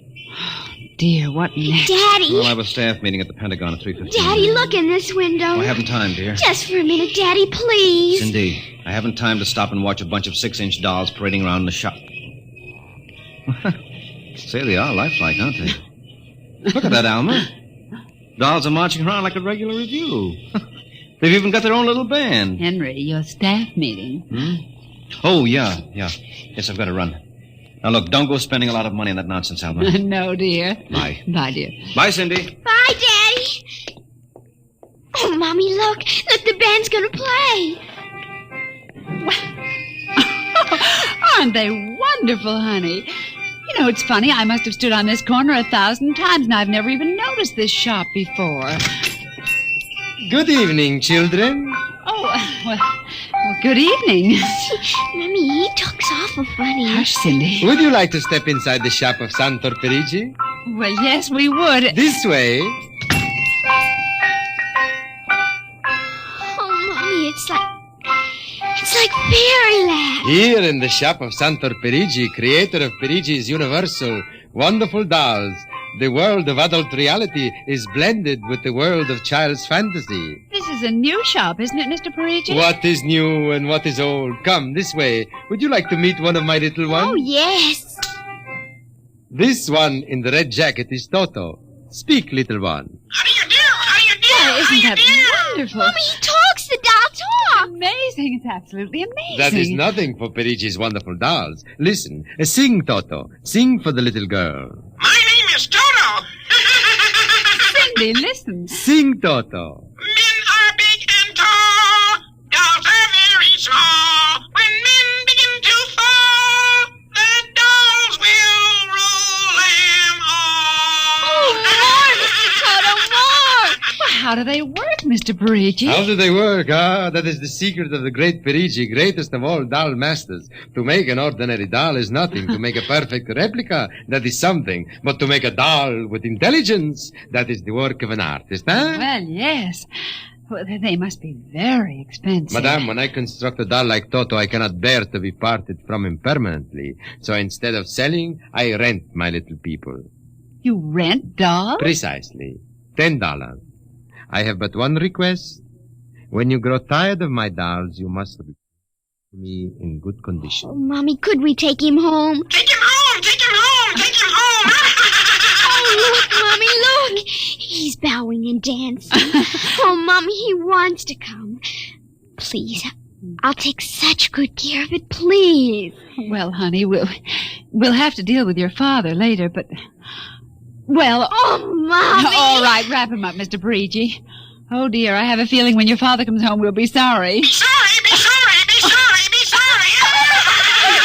Dear, what next? Daddy. We'll have a staff meeting at the Pentagon at 3:15. Daddy, look in this window. I haven't time, dear. Just for a minute, Daddy, please. Cindy, I haven't time to stop and watch a bunch of 6-inch dolls parading around the shop. Say, they are lifelike, aren't they? Look at that, Alma. Dolls are marching around like a regular review. They've even got their own little band. Henry, your staff meeting. Oh, yeah. Yes, I've got to run. Now, look, don't go spending a lot of money on that nonsense, Alma. No, dear. Bye. Bye, dear. Bye, Cindy. Bye, Daddy. Oh, Mommy, look. Look, the band's going to play. Aren't they wonderful, honey? You know, it's funny. I must have stood on this corner 1,000 times, and I've never even noticed this shop before. Good evening, children. Oh, well, good evening. Mommy, he talks awful funny. Hush, Cindy. Would you like to step inside the shop of Santor Perigi? Well, yes, we would. This way. Oh, Mommy, it's like fairyland. Here in the shop of Santor Perigi, creator of Perigi's Universal Wonderful Dolls, the world of adult reality is blended with the world of child's fantasy. This is a new shop, isn't it, Mr. Perigis? What is new and what is old? Come, this way. Would you like to meet one of my little ones? Oh, yes. This one in the red jacket is Toto. Speak, little one. Oh, isn't that wonderful? Mommy, he talks. The doll talks. Amazing. It's absolutely amazing. That is nothing for Perigi's wonderful dolls. Listen, sing, Toto. Sing for the little girl. My name is Toto. Cindy, listen. Sing, Toto. Men are big and tall. Dolls are very small. When men begin to fall, the dolls will rule them all. Oh, Toto, more! Well, how do they work, Mr. Perigis? How do they work? That is the secret of the great Perigi, greatest of all doll masters. To make an ordinary doll is nothing. To make a perfect replica, that is something. But to make a doll with intelligence, that is the work of an artist, huh? Well, yes. Well, they must be very expensive. Madame, when I construct a doll like Toto, I cannot bear to be parted from him permanently. So instead of selling, I rent my little people. You rent dolls? Precisely. $10. I have but one request. When you grow tired of my dolls, you must return me in good condition. Oh, Mommy, could we take him home? Take him home! Take him home! Take him home! Oh, look, Mommy, look. He's bowing and dancing. Oh, Mommy, he wants to come. Please, I'll take such good care of it, please. Well, honey, we'll have to deal with your father later, but... Well... Oh, Mommy! All right, wrap him up, Mr. Perigi. Oh, dear, I have a feeling when your father comes home, we'll be sorry. Be sorry, be sorry, be sorry, be sorry.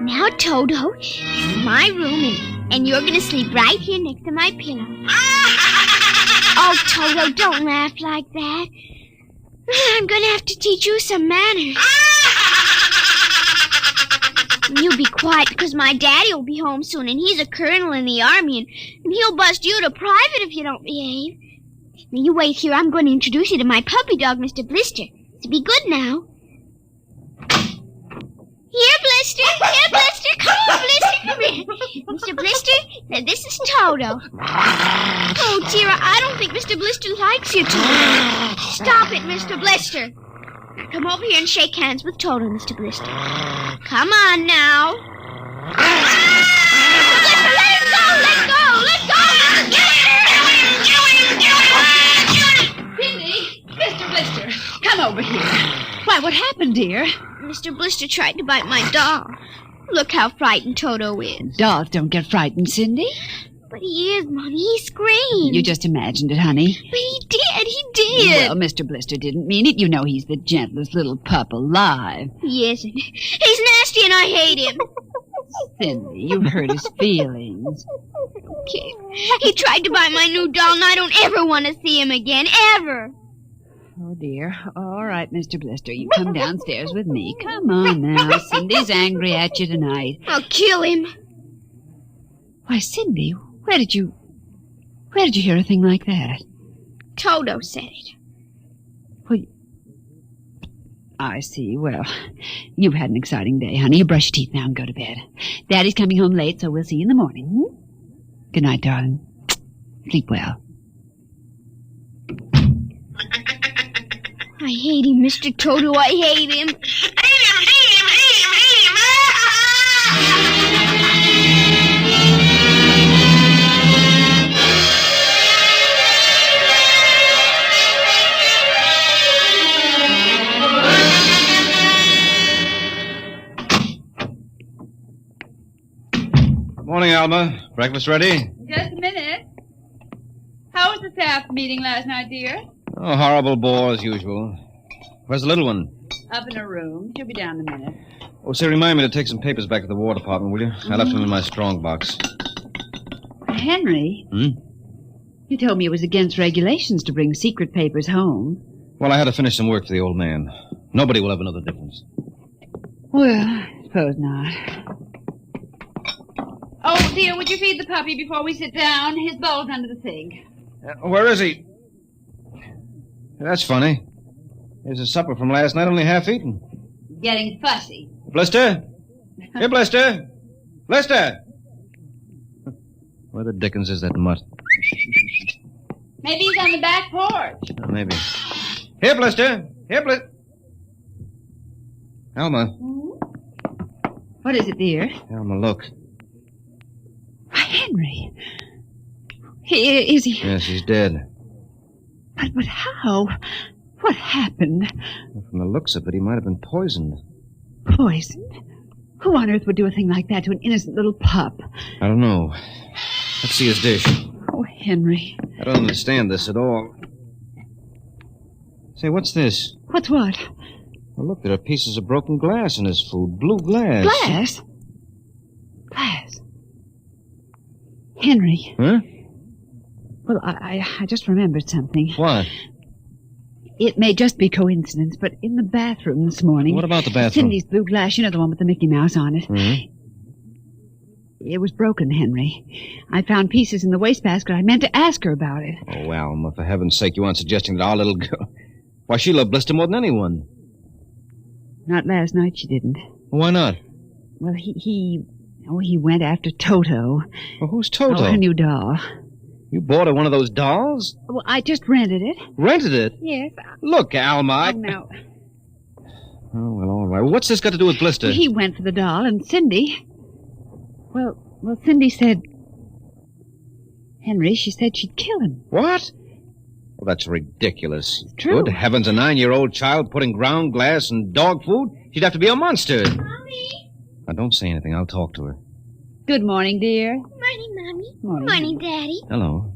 Now, Toto, this is my room, and you're going to sleep right here next to my pillow. Oh, Toto, don't laugh like that. I'm going to have to teach you some manners. You be quiet, because my daddy will be home soon, and he's a colonel in the army, and he'll bust you to private if you don't behave. Now, you wait here. I'm going to introduce you to my puppy dog, Mr. Blister. So be good now. Here, Blister. Here, Blister. Come on, Blister. Come here. Mr. Blister, now this is Toto. Oh, dear, I don't think Mr. Blister likes you too. Stop it, Mr. Blister. Now, come over here and shake hands with Toto, Mr. Blister. Come on, now. Blister, let him go. Let go. Let go. Cindy, Mr. Blister, come over here. Why, what happened, dear? Mr. Blister tried to bite my doll. Look how frightened Toto is. Dolls don't get frightened, Cindy. But he is, Mommy. He screamed. You just imagined it, honey. But he did. He did. Well, Mr. Blister didn't mean it. You know he's the gentlest little pup alive. He isn't. He's nasty and I hate him. Cindy, you hurt his feelings. Okay. He tried to bite my new doll, and I don't ever want to see him again. Ever. Oh, dear. All right, Mr. Blister, you come downstairs with me. Come on now. Cindy's angry at you tonight. I'll kill him. Why, Cindy, where did you hear a thing like that? Toto said it. Well, I see. Well, you've had an exciting day, honey. You brush your teeth now and go to bed. Daddy's coming home late, so we'll see you in the morning. Hmm? Good night, darling. Sleep well. I hate him, Mr. Toto. I hate him. Hate him, hate him, hate him, hate him. Morning, Alma. Breakfast ready? Just a minute. How was the staff meeting last night, dear? Oh, horrible bore as usual. Where's the little one? Up in her room. She'll be down in a minute. Oh, say, remind me to take some papers back to the War Department, will you? I left them in my strong box. Henry, Hmm? you told me it was against regulations to bring secret papers home. Well, I had to finish some work for the old man. Nobody will ever know the difference. Well, I suppose not. Oh, dear, would you feed the puppy before we sit down? His bowl's under the sink. Where is he? That's funny. Here's his supper from last night, only half eaten. Getting fussy. Blister? Here, Blister! Blister! Where the dickens is that mutt? Maybe he's on the back porch. Maybe. Here, Blister! Here, Blister! Alma. What is it, dear? Alma, look. Why, Henry. Is he? Yes, he's dead. But how? What happened? From the looks of it, he might have been poisoned. Poisoned? Who on earth would do a thing like that to an innocent little pup? I don't know. Let's see his dish. Oh, Henry. I don't understand this at all. Say, what's this? What's what? Well, look, there are pieces of broken glass in his food. Blue glass. Glass? Glass? Henry. Huh? Well, I just remembered something. What? It may just be coincidence, but in the bathroom this morning... What about the bathroom? Cindy's blue glass, you know, the one with the Mickey Mouse on it. Mm-hmm. It was broken, Henry. I found pieces in the wastebasket. I meant to ask her about it. Oh, Alma, for heaven's sake, you aren't suggesting that our little girl... Why, she loved Blister more than anyone. Not last night, she didn't. Why not? Well, he went after Toto. Well, who's Toto? Oh, her new doll. You bought her one of those dolls? Well, I just rented it. Rented it? Yes. Look, Alma, Oh, no. Oh, well, all right. Well, what's this got to do with Blister? He went for the doll, and Cindy... Well, Cindy said... Henry, she said she'd kill him. What? Well, that's ridiculous. True. Good heavens, a 9-year-old child putting ground glass and dog food? She'd have to be a monster. Mommy. Now, don't say anything. I'll talk to her. Good morning, dear. Morning, Mommy. Morning. Morning, Daddy. Hello.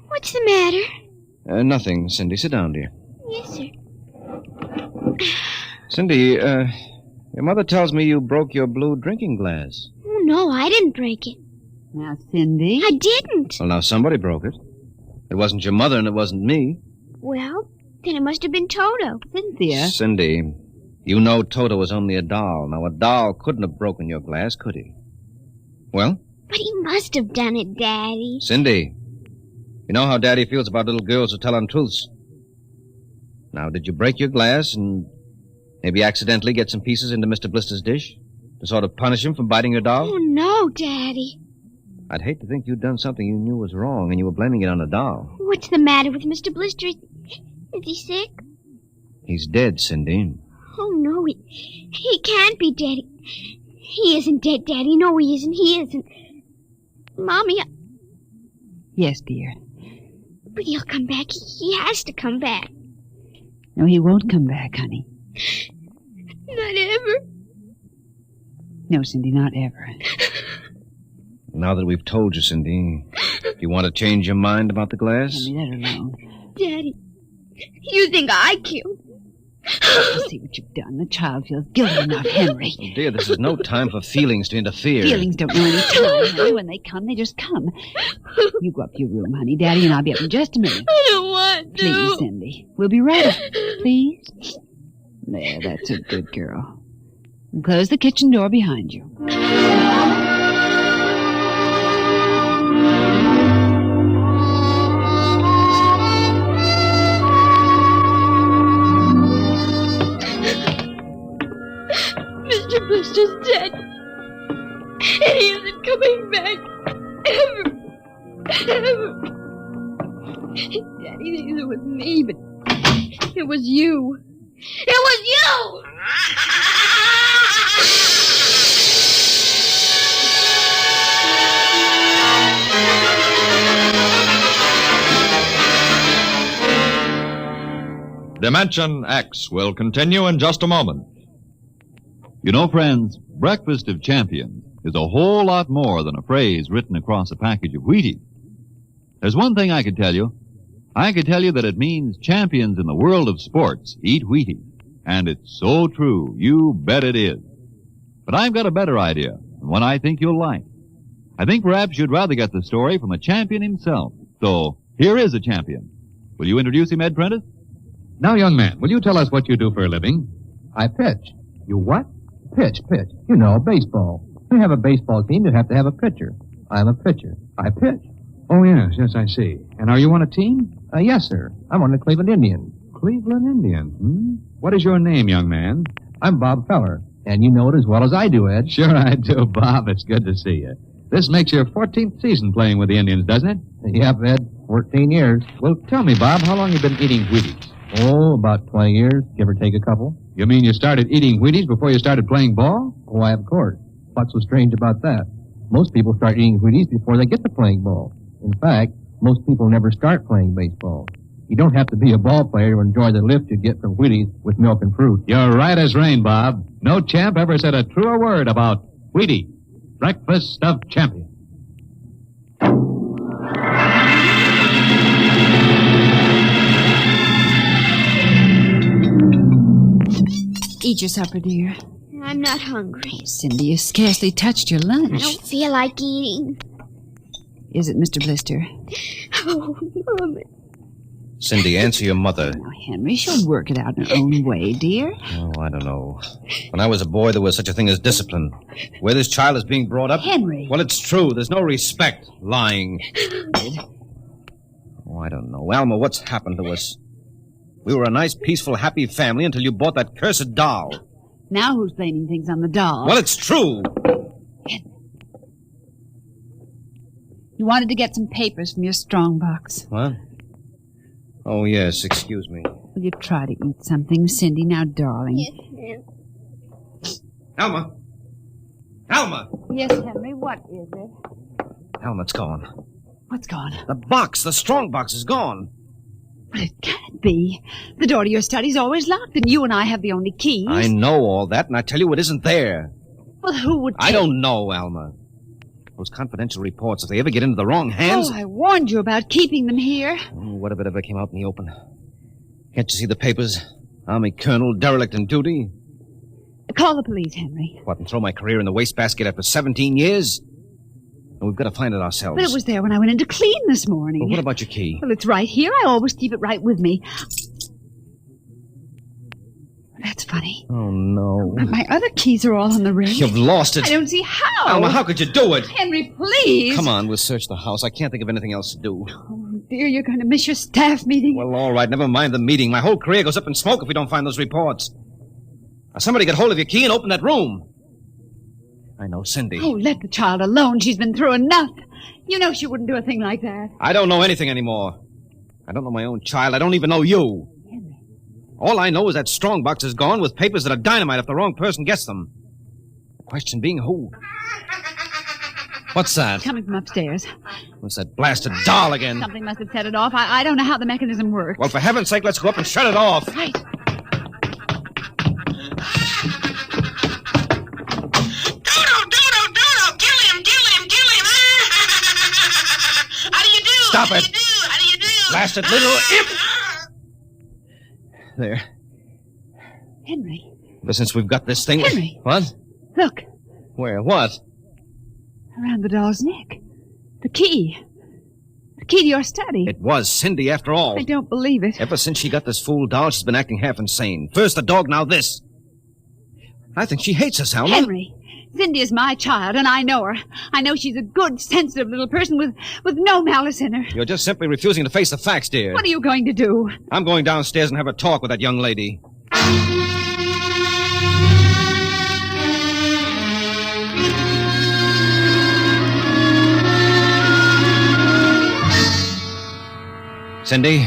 What's the matter? Nothing, Cindy. Sit down, dear. Yes, sir. Cindy, your mother tells me you broke your blue drinking glass. Oh, no, I didn't break it. Now, Cindy. I didn't. Well, now somebody broke it. It wasn't your mother and it wasn't me. Well, then it must have been Toto. Cynthia. Cindy, you know Toto was only a doll. Now, a doll couldn't have broken your glass, could he? Well? But he must have done it, Daddy. Cindy, you know how Daddy feels about little girls who tell untruths. Now, did you break your glass and maybe accidentally get some pieces into Mr. Blister's dish to sort of punish him for biting your doll? Oh, no, Daddy. I'd hate to think you'd done something you knew was wrong and you were blaming it on a doll. What's the matter with Mr. Blister? Is he sick? He's dead, Cindy. Oh, no, he can't be dead. He isn't dead, Daddy. No, he isn't. He isn't. Mommy, Yes, dear. but he'll come back. He has to come back. No, he won't come back, honey. Not ever. No, Cindy, not ever. Now that we've told you, Cindy, do you want to change your mind about the glass? Leave that alone. Daddy, you think I killed? You see what you've done. The child feels guilty enough, Henry. Oh, dear, this is no time for feelings to interfere. Feelings don't know any time, honey. When they come, they just come. You go up to your room, honey. Daddy and I'll be up in just a minute. I don't want to. Please, Cindy. We'll be right up. Please. There, that's a good girl. And close the kitchen door behind you. Mr. Blister's dead. And he isn't coming back. Ever. Daddy thinks it was me, but it was you. It was you! Dimension X will continue in just a moment. You know, friends, Breakfast of Champions is a whole lot more than a phrase written across a package of Wheaties. There's one thing I could tell you. I could tell you that it means champions in the world of sports eat Wheaties. And it's so true. You bet it is. But I've got a better idea, and one I think you'll like. I think perhaps you'd rather get the story from a champion himself. So, here is a champion. Will you introduce him, Ed Prentice? Now, young man, will you tell us what you do for a living? I pitch. You what? Pitch. You know, baseball. To have a baseball team, you have to have a pitcher. I'm a pitcher. I pitch. Oh, yes, I see. And are you on a team? Yes, sir. I'm on the Cleveland Indians. Cleveland Indians, What is your name, young man? I'm Bob Feller, and you know it as well as I do, Ed. Sure I do, Bob. It's good to see you. This makes your 14th season playing with the Indians, doesn't it? Yep, Ed. 14 years. Well, tell me, Bob, how long have you been eating Wheaties? Oh, about 20 years, give or take a couple. You mean you started eating Wheaties before you started playing ball? Why, of course. What's so strange about that? Most people start eating Wheaties before they get to playing ball. In fact, most people never start playing baseball. You don't have to be a ball player to enjoy the lift you get from Wheaties with milk and fruit. You're right as rain, Bob. No champ ever said a truer word about Wheaties, Breakfast of Champions. Eat your supper, dear. I'm not hungry. Cindy, you scarcely touched your lunch. I don't feel like eating. Is it Mr. Blister? Oh, Mama. Cindy, answer your mother. Now, Henry, she'll work it out in her own way, dear. Oh, I don't know. When I was a boy, there was such a thing as discipline. Where this child is being brought up... Henry. Well, it's true. There's no respect. Lying. Oh, I don't know. Alma, what's happened to us? We were a nice, peaceful, happy family until you bought that cursed doll. Now who's blaming things on the doll? Well, it's true. You wanted to get some papers from your strong box. What? Oh, yes, excuse me. Will you try to eat something, Cindy? Now, darling. Yes, ma'am. Alma! Alma! Yes, Henry, what is it? Alma, it's gone. What's gone? The box, the strong box is gone. But it can't be. The door to your study's always locked, and you and I have the only keys. I know all that, and I tell you it isn't there. Well, who would... I don't know, Alma. Those confidential reports, if they ever get into the wrong hands... Oh, I warned you about keeping them here. What if it ever came out in the open? Can't you see the papers? Army colonel, derelict in duty. Call the police, Henry. What, and throw my career in the wastebasket after 17 years? And we've got to find it ourselves. But it was there when I went in to clean this morning. Well, what about your key? Well, it's right here. I always keep it right with me. That's funny. Oh, no. But my other keys are all on the ring. You've lost it. I don't see how. Alma, how could you do it? Henry, please. Come on, we'll search the house. I can't think of anything else to do. Oh, dear, you're going to miss your staff meeting. Well, all right, never mind the meeting. My whole career goes up in smoke if we don't find those reports. Now, somebody get hold of your key and open that room. I know, Cindy. Oh, let the child alone. She's been through enough. You know she wouldn't do a thing like that. I don't know anything anymore. I don't know my own child. I don't even know you. Henry. All I know is that strongbox is gone with papers that are dynamite if the wrong person gets them. The question being who? What's that? Coming from upstairs. What's that blasted doll again? Something must have set it off. I don't know how the mechanism works. Well, for heaven's sake, let's go up and shut it off. Right. Stop it! Blasted little imp! There. Henry. Ever since we've got this thing... Henry. What? Look. Where? What? Around the doll's neck. The key. The key to your study. It was Cindy, after all. I don't believe it. Ever since she got this fool doll, she's been acting half insane. First the dog, now this. I think she hates us, Alma. Henry. Cindy is my child, and I know her. I know she's a good, sensitive little person with no malice in her. You're just simply refusing to face the facts, dear. What are you going to do? I'm going downstairs and have a talk with that young lady. Cindy,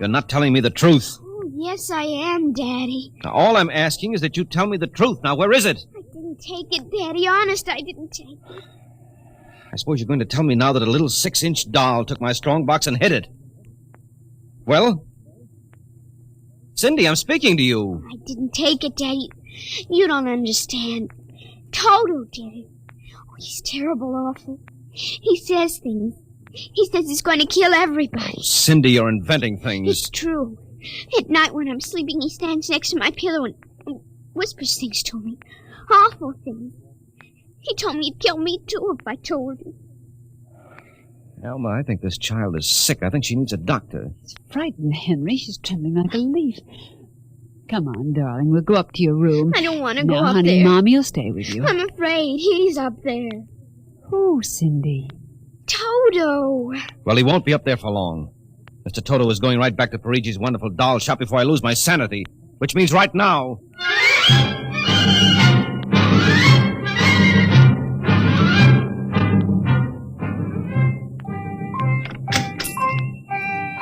you're not telling me the truth. Oh, yes, I am, Daddy. Now, all I'm asking is that you tell me the truth. Now, where is it? I didn't take it, Daddy. Honest, I didn't take it. I suppose you're going to tell me now that a little 6-inch doll took my strongbox and hid it. Well? Cindy, I'm speaking to you. I didn't take it, Daddy. You don't understand. Toto did it. Oh, he's terrible awful. He says things. He says he's going to kill everybody. Oh, Cindy, you're inventing things. It's true. At night when I'm sleeping, he stands next to my pillow and whispers things to me. Awful things. He told me he'd kill me, too, if I told him. Alma, I think this child is sick. I think she needs a doctor. She's frightened, Henry. She's trembling like a leaf. Come on, darling. We'll go up to your room. I don't want to go no, up honey, there. Mommy will stay with you. I'm afraid. He's up there. Who, Cindy? Toto. Well, he won't be up there for long. Mr. Toto is going right back to Perigis' wonderful doll shop before I lose my sanity, which means right now.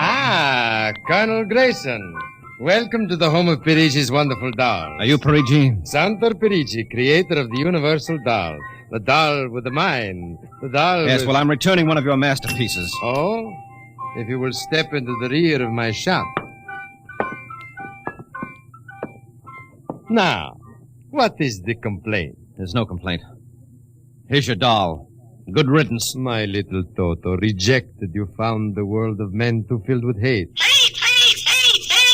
Ah, Colonel Grayson. Welcome to the home of Perigis' wonderful doll. Are you Perigi? Santor Perigi, creator of the universal doll. The doll with the mind. The doll Yes, with... well, I'm returning one of your masterpieces. Oh? If you will step into the rear of my shop. Now, what is the complaint? There's no complaint. Here's your doll. Good riddance. My little Toto, rejected, you found the world of men too filled with hate.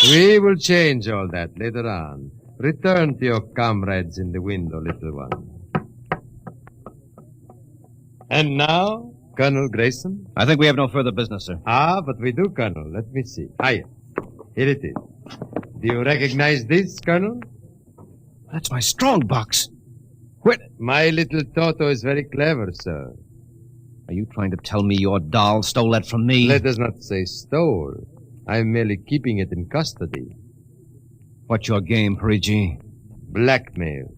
We will change all that later on. Return to your comrades in the window, little one. And now, Colonel Grayson? I think we have no further business, sir. Ah, but we do, Colonel. Let me see. Here it is. Do you recognize this, Colonel? That's my strongbox. My little Toto is very clever, sir. Are you trying to tell me your doll stole that from me? Let us not say stole. I'm merely keeping it in custody. What's your game, Perigi? Blackmail.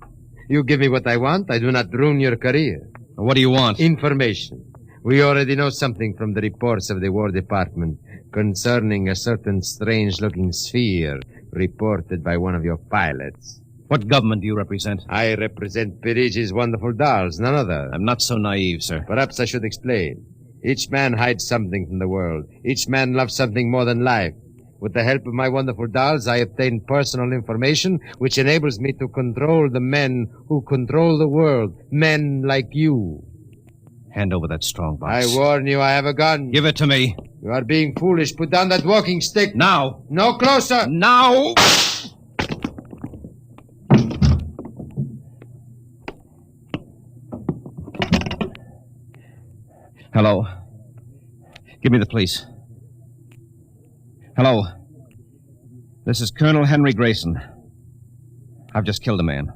You give me what I want, I do not ruin your career. What do you want? Information. We already know something from the reports of the War Department concerning a certain strange-looking sphere reported by one of your pilots. What government do you represent? I represent Perigis' wonderful dolls, none other. I'm not so naive, sir. Perhaps I should explain. Each man hides something from the world. Each man loves something more than life. With the help of my wonderful dolls, I obtain personal information which enables me to control the men who control the world. Men like you. Hand over that strong box. I warn you, I have a gun. Give it to me. You are being foolish. Put down that walking stick. Now. No closer. Now. Hello. Give me the police. Hello. This is Colonel Henry Grayson. I've just killed a man.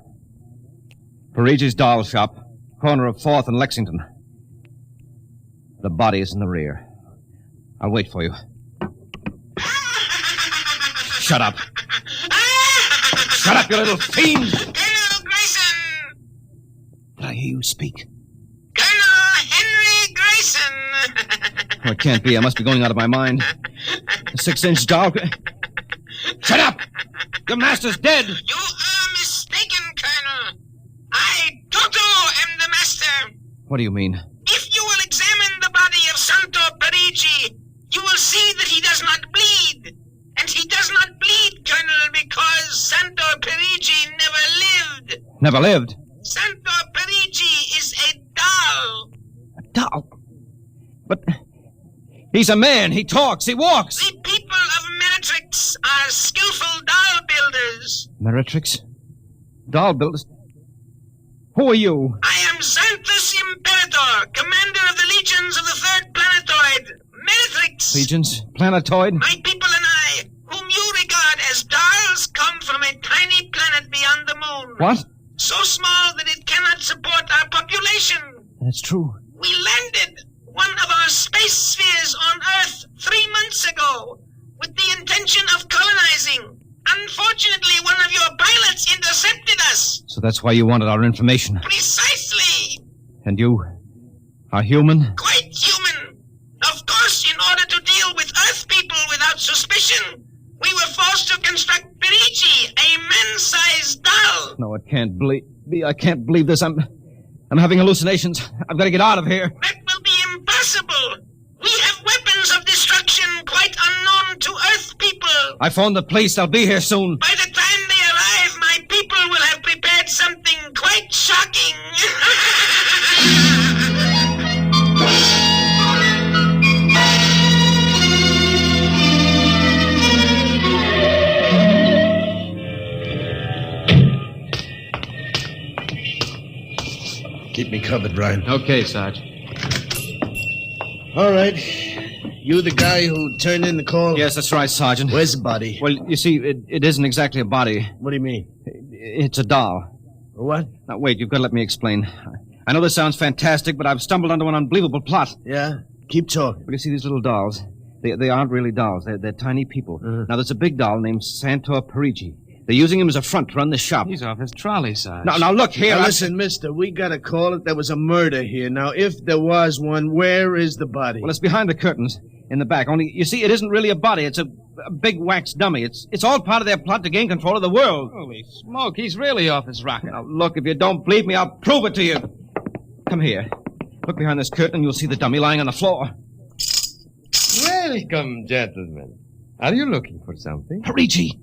Perigis doll shop, corner of 4th and Lexington. The body is in the rear. I'll wait for you. Shut up. Shut up, you little fiend! Colonel Grayson! Did I hear you speak? Colonel Henry Grayson! Oh, it can't be. I must be going out of my mind. A 6-inch doll. Shut up! Your master's dead! You are mistaken, Colonel. I, Toto, am the master. What do you mean? If you will examine the body of Santo Perigi, you will see that he does not bleed. And he does not bleed, Colonel, because Santo Perigi never lived. Never lived? Santo Perigi is a doll. A doll? But he's a man. He talks. He walks. The people of Meritrix are skillful doll builders. Meritrix? Doll builders? Who are you? I am Xanthus Imperator, commander of the legions of the 3rd planetoid, Meritrix. Legions? Planetoid? My people and I, whom you regard as dolls, come from a tiny planet beyond the moon. What? So small that it cannot support our population. That's true. We landed one of our space spheres on Earth 3 months ago with the intention of colonizing. Unfortunately, one of your pilots intercepted us. So that's why you wanted our information. Precisely. And you are human? Quite human. Of course, in order to deal with Earth people without suspicion, we were forced to construct Perigi, a man-sized doll. No, it can't be. I can't believe this. I'm having hallucinations. I've got to get out of here. That will be impossible. We have weapons of destruction quite unknown to Earth people. I phoned the police. They'll be here soon. By the time they arrive, my people will have prepared something quite shocking. Keep me covered, Ryan. Okay, Sarge. All right. You the guy who turned in the call? Yes, that's right, Sergeant. Where's the body? Well, you see, it isn't exactly a body. What do you mean? It's a doll. What? Now, wait, you've got to let me explain. I know this sounds fantastic, but I've stumbled onto an unbelievable plot. Yeah? Keep talking. Well, you see, these little dolls, they aren't really dolls. They're tiny people. Now, there's a big doll named Santo Perigi. They're using him as a front to run the shop. He's off his trolley, Sarge. Now, look here. Now, listen, mister, we got a call that there was a murder here. Now, if there was one, where is the body? Well, it's behind the curtains in the back. Only, you see, it isn't really a body. It's a big wax dummy. It's all part of their plot to gain control of the world. Holy smoke, he's really off his rocker. Now, look, if you don't believe me, I'll prove it to you. Come here. Look behind this curtain and you'll see the dummy lying on the floor. Welcome, gentlemen. Are you looking for something? Perigi!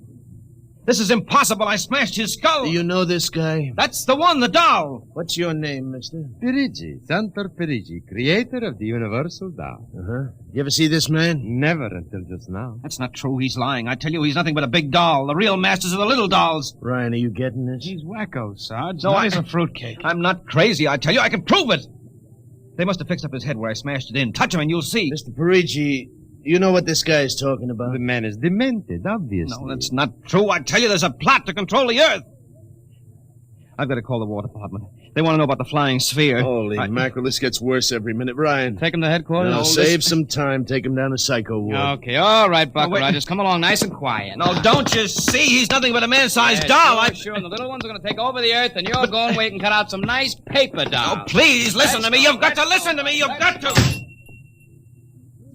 This is impossible. I smashed his skull. Do you know this guy? That's the one, the doll. What's your name, mister? Perigi, Santo Perigi, creator of the universal doll. Uh-huh. You ever see this man? Never until just now. That's not true. He's lying. I tell you, he's nothing but a big doll. The real masters are the little dolls. Ryan, are you getting this? He's wacko, Sarge. No, He's a fruitcake. I'm not crazy, I tell you. I can prove it. They must have fixed up his head where I smashed it in. Touch him and you'll see. Mr. Perigi, you know what this guy is talking about? The man is demented, obviously. No, that's not true. I tell you, there's a plot to control the Earth. I've got to call the War Department. They want to know about the flying sphere. Holy mackerel, this gets worse every minute. Ryan. Take him to headquarters? No, save some time. Take him down to Psycho Ward. Okay, all right, Buck Rogers. Come along nice and quiet. No, don't you see? He's nothing but a man-sized doll. Sure, and the little ones are going to take over the Earth, and you're going wait and cut out some nice paper dolls. Oh, please, listen to me. You've got to listen to me. You've got to.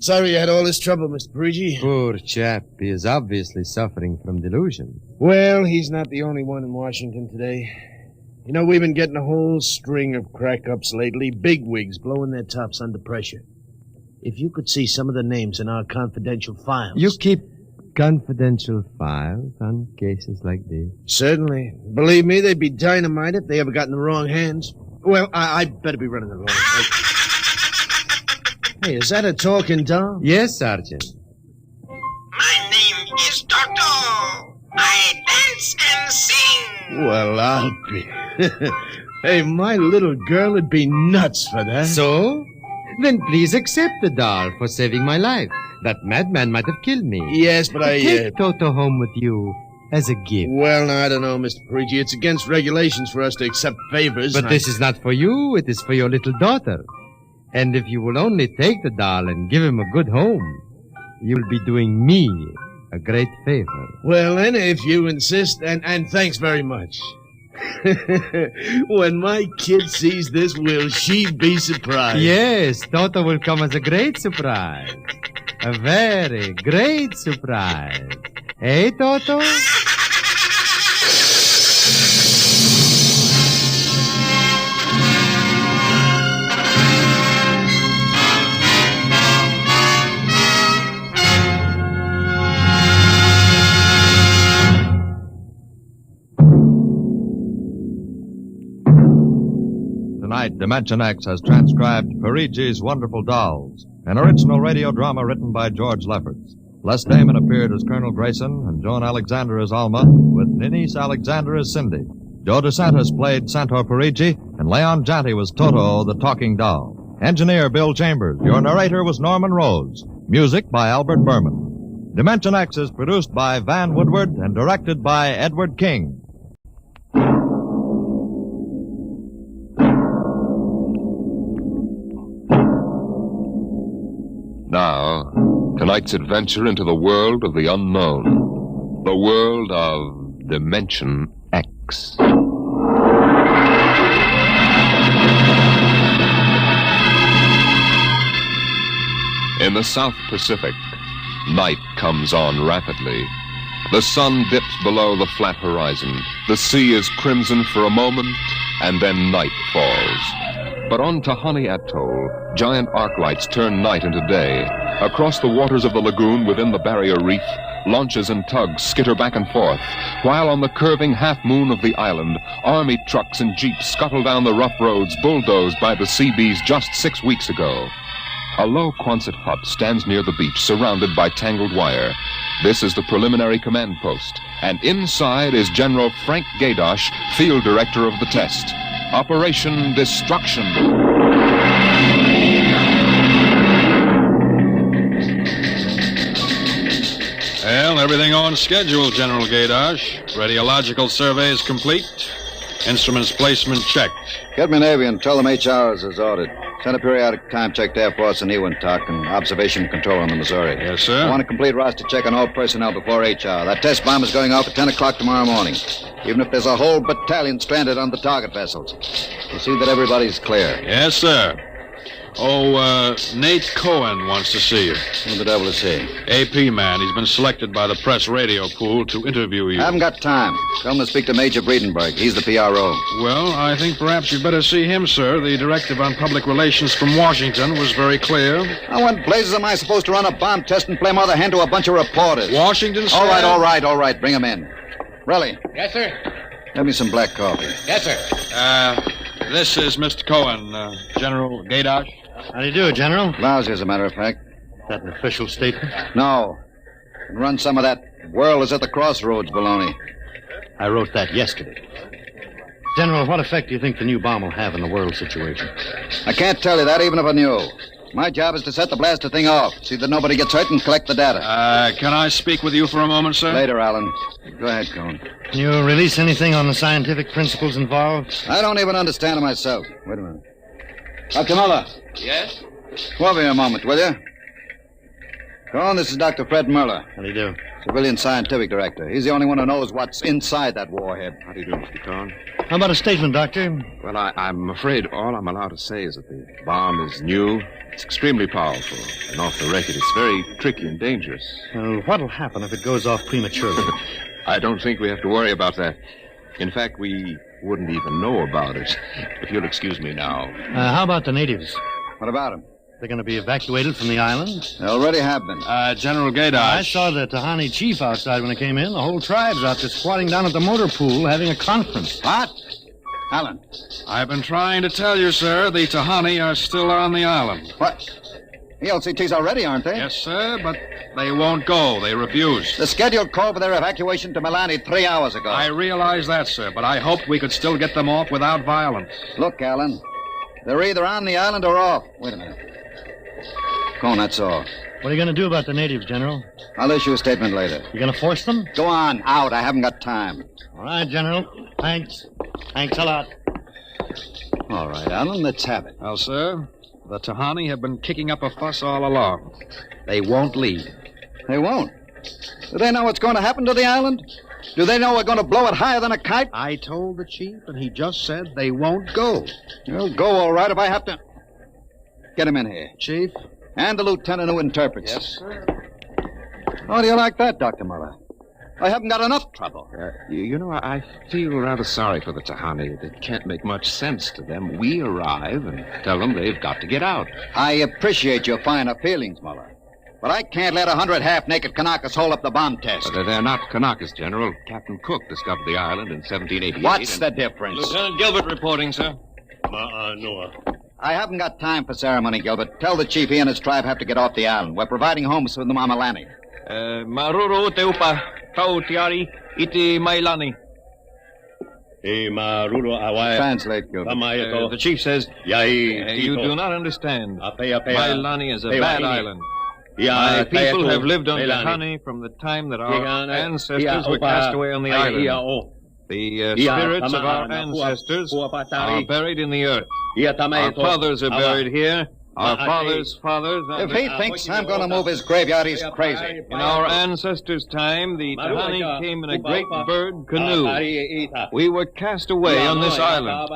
Sorry you had all this trouble, Mr. Perigi. Poor chap. He is obviously suffering from delusion. Well, he's not the only one in Washington today. You know, we've been getting a whole string of crack-ups lately, bigwigs blowing their tops under pressure. If you could see some of the names in our confidential files... You keep confidential files on cases like this? Certainly. Believe me, they'd be dynamite if they ever got in the wrong hands. Well, I better be running along. Hey, is that a talking doll? Yes, Sergeant. My name is Toto. I dance and sing. Well, I'll be. Hey, my little girl would be nuts for that. So? Then please accept the doll for saving my life. That madman might have killed me. Yes, but Take Toto home with you as a gift. Well, no, I don't know, Mr. Perigis. It's against regulations for us to accept favors. But this is not for you. It is for your little daughter. And if you will only take the doll and give him a good home, you'll be doing me a great favor. Well, then, if you insist, and thanks very much. When my kid sees this, will she be surprised? Yes, Toto will come as a great surprise. A very great surprise. Hey, Toto? Tonight, Dimension X has transcribed Perigis' Wonderful Dolls, an original radio drama written by George Lefferts. Les Damon appeared as Colonel Grayson and Joan Alexander as Alma, with Ninice Alexander as Cindy. Joe DeSantis played Santor Perigi, and Leon Janty was Toto, the talking doll. Engineer Bill Chambers. Your narrator was Norman Rose. Music by Albert Berman. Dimension X is produced by Van Woodward and directed by Edward King. Now, tonight's adventure into the world of the unknown. The world of Dimension X. In the South Pacific, night comes on rapidly. The sun dips below the flat horizon. The sea is crimson for a moment, and then night falls. But on Tahani Atoll, giant arc lights turn night into day. Across the waters of the lagoon within the barrier reef, launches and tugs skitter back and forth, while on the curving half-moon of the island, army trucks and jeeps scuttle down the rough roads bulldozed by the Seabees just 6 weeks ago. A low Quonset hut stands near the beach, surrounded by tangled wire. This is the preliminary command post, and inside is General Frank Gaydosh, field director of the test. Operation Destruction. Well, everything on schedule, General Gaydosh. Radiological surveys complete. Instruments placement checked. Get me Navy and tell them HR is as ordered. Send a periodic time check to Air Force and Ewintock and observation control on the Missouri. Yes, sir. I want a complete roster check on all personnel before HR. That test bomb is going off at 10 o'clock tomorrow morning. Even if there's a whole battalion stranded on the target vessels. We'll see that everybody's clear. Yes, sir. Oh, Nate Cohen wants to see you. Who the devil is he? AP man. He's been selected by the press radio pool to interview you. I haven't got time. Tell him to speak to Major Breedenberg. He's the PRO. Well, I think perhaps you'd better see him, sir. The directive on public relations from Washington was very clear. Now, what blazes am I supposed to run a bomb test and play mother hen to a bunch of reporters? Washington, sir? All right. Bring him in. Relly, Yes, sir. have me some black coffee. Yes, sir. This is Mr. Cohen, General Gaydosh. How do you do, General? Lousy, as a matter of fact. Is that an official statement? No. And run some of that world is at the crossroads baloney. I wrote that yesterday. General, what effect do you think the new bomb will have in the world situation? I can't tell you that, even if I knew. My job is to set the blaster thing off, see that nobody gets hurt, and collect the data. Can I speak with you for a moment, sir? Later, Alan. Go ahead, Cohen. Can you release anything on the scientific principles involved? I don't even understand it myself. Wait a minute. Dr. Muller. Yes? Come over here a moment, will you? Cohen, this is Dr. Fred Muller. How do you do? Civilian scientific director. He's the only one who knows what's inside that warhead. How do you do, Mr. Cohen? How about a statement, Doctor? Well, I'm afraid all I'm allowed to say is that the bomb is new. It's extremely powerful. And off the record, it's very tricky and dangerous. Well, what'll happen if it goes off prematurely? I don't think we have to worry about that. In fact, we wouldn't even know about it. If you'll excuse me now. How about the natives? What about them? They're going to be evacuated from the island? They already have been. General Gaydosh. I saw the Tahani chief outside when I came in. The whole tribe's out there squatting down at the motor pool having a conference. What? Alan. I've been trying to tell you, sir, the Tahani are still on the island. What? The LCTs are ready, aren't they? Yes, sir, but they won't go. They refuse. The schedule called for their evacuation to Milani 3 hours ago. I realize that, sir, but I hoped we could still get them off without violence. Look, Alan, they're either on the island or off. Wait a minute. Go on, that's all. What are you going to do about the natives, General? I'll issue a statement later. You going to force them? Go on, out. I haven't got time. All right, General. Thanks. Thanks a lot. All right, Alan, let's have it. Well, sir, the Tahani have been kicking up a fuss all along. They won't leave. They won't? Do they know what's going to happen to the island? Do they know we're going to blow it higher than a kite? I told the chief, and he just said they won't go. They'll go all right if I have to. Get him in here. Chief? And the lieutenant who interprets. Yes, sir. How do you like that, Dr. Muller? I haven't got enough trouble. I feel rather sorry for the Tahani. It can't make much sense to them. We arrive and tell them they've got to get out. I appreciate your finer feelings, Muller. But I can't let 100 half-naked Kanakas hold up the bomb test. But they're not Kanakas, General. Captain Cook discovered the island in 1788. What's the difference? Lieutenant Gilbert reporting, sir. Noah. I haven't got time for ceremony, Gilbert. Tell the chief he and his tribe have to get off the island. We're providing homes for them on Milani. Maruru teupa, tau tiari, iti mailani. Translate, Gilbert. The chief says, you do not understand. Mailani is a bad island. My people have lived on Tahani from the time that our ancestors were cast away on the island. The spirits of our ancestors are buried in the earth. Our fathers are buried here. Our fathers' fathers... If he thinks I'm going to move his graveyard, he's crazy. In our ancestors' time, the Tahani came in a great bird canoe. We were cast away on this island.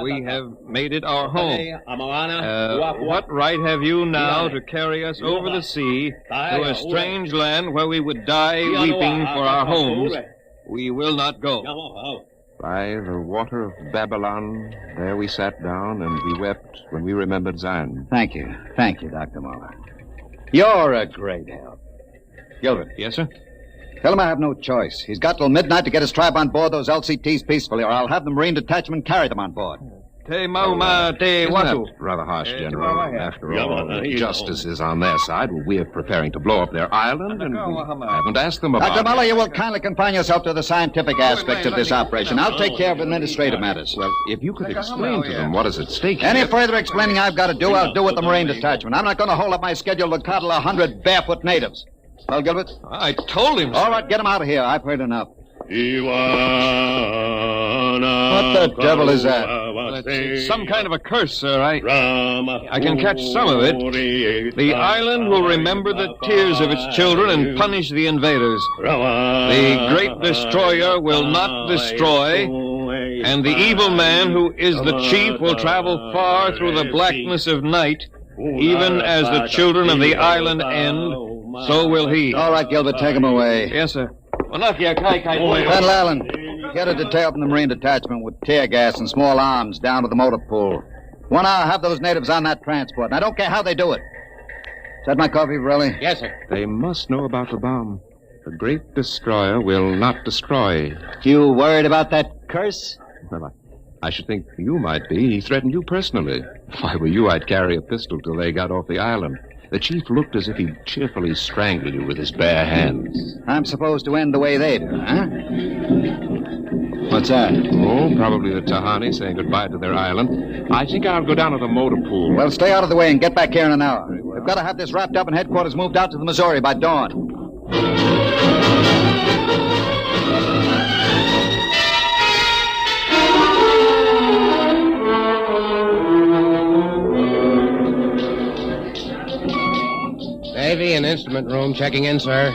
We have made it our home. What right have you now to carry us over the sea to a strange land where we would die weeping for our homes? We will not go. By the water of Babylon, there we sat down and we wept when we remembered Zion. Thank you. Thank you, Dr. Muller. You're a great help. Gilbert. Yes, sir? Tell him I have no choice. He's got till midnight to get his tribe on board those LCTs peacefully, or I'll have the Marine detachment carry them on board. Te mauma te watu. Rather harsh, General. After all, justice is on their side. We are preparing to blow up their island, and we haven't asked them about Dr. it. Muller, you will kindly confine yourself to the scientific aspects of this operation. I'll take care of administrative matters. Well, if you could explain to them what is at stake Any here. further explaining I've got to do, I'll do with the Marine detachment. I'm not going to hold up my schedule to coddle 100 barefoot natives. Well, Gilbert? I told him, sir. All right, get him out of here. I've heard enough. What the devil is that? It's some kind of a curse, sir. I can catch some of it. The island will remember the tears of its children and punish the invaders. The great destroyer will not destroy, and the evil man who is the chief will travel far through the blackness of night, even as the children of the island end, so will he. All right, Gilbert, take him away. Yes, sir. Colonel Allen, get a detail from the Marine detachment with tear gas and small arms down to the motor pool. 1 hour, have those natives on that transport, and I don't care how they do it. Is that my coffee, Varelli? Yes, sir. They must know about the bomb. The great destroyer will not destroy. You worried about that curse? Well, I should think you might be. He threatened you personally. If I were you, I'd carry a pistol till they got off the island. The chief looked as if he'd cheerfully strangle you with his bare hands. I'm supposed to end the way they do, huh? What's that? Oh, probably the Tahani saying goodbye to their island. I think I'll go down to the motor pool. Well, stay out of the way and get back here in an hour. We've got to have this wrapped up and headquarters moved out to the Missouri by dawn. Navy and instrument room checking in, sir.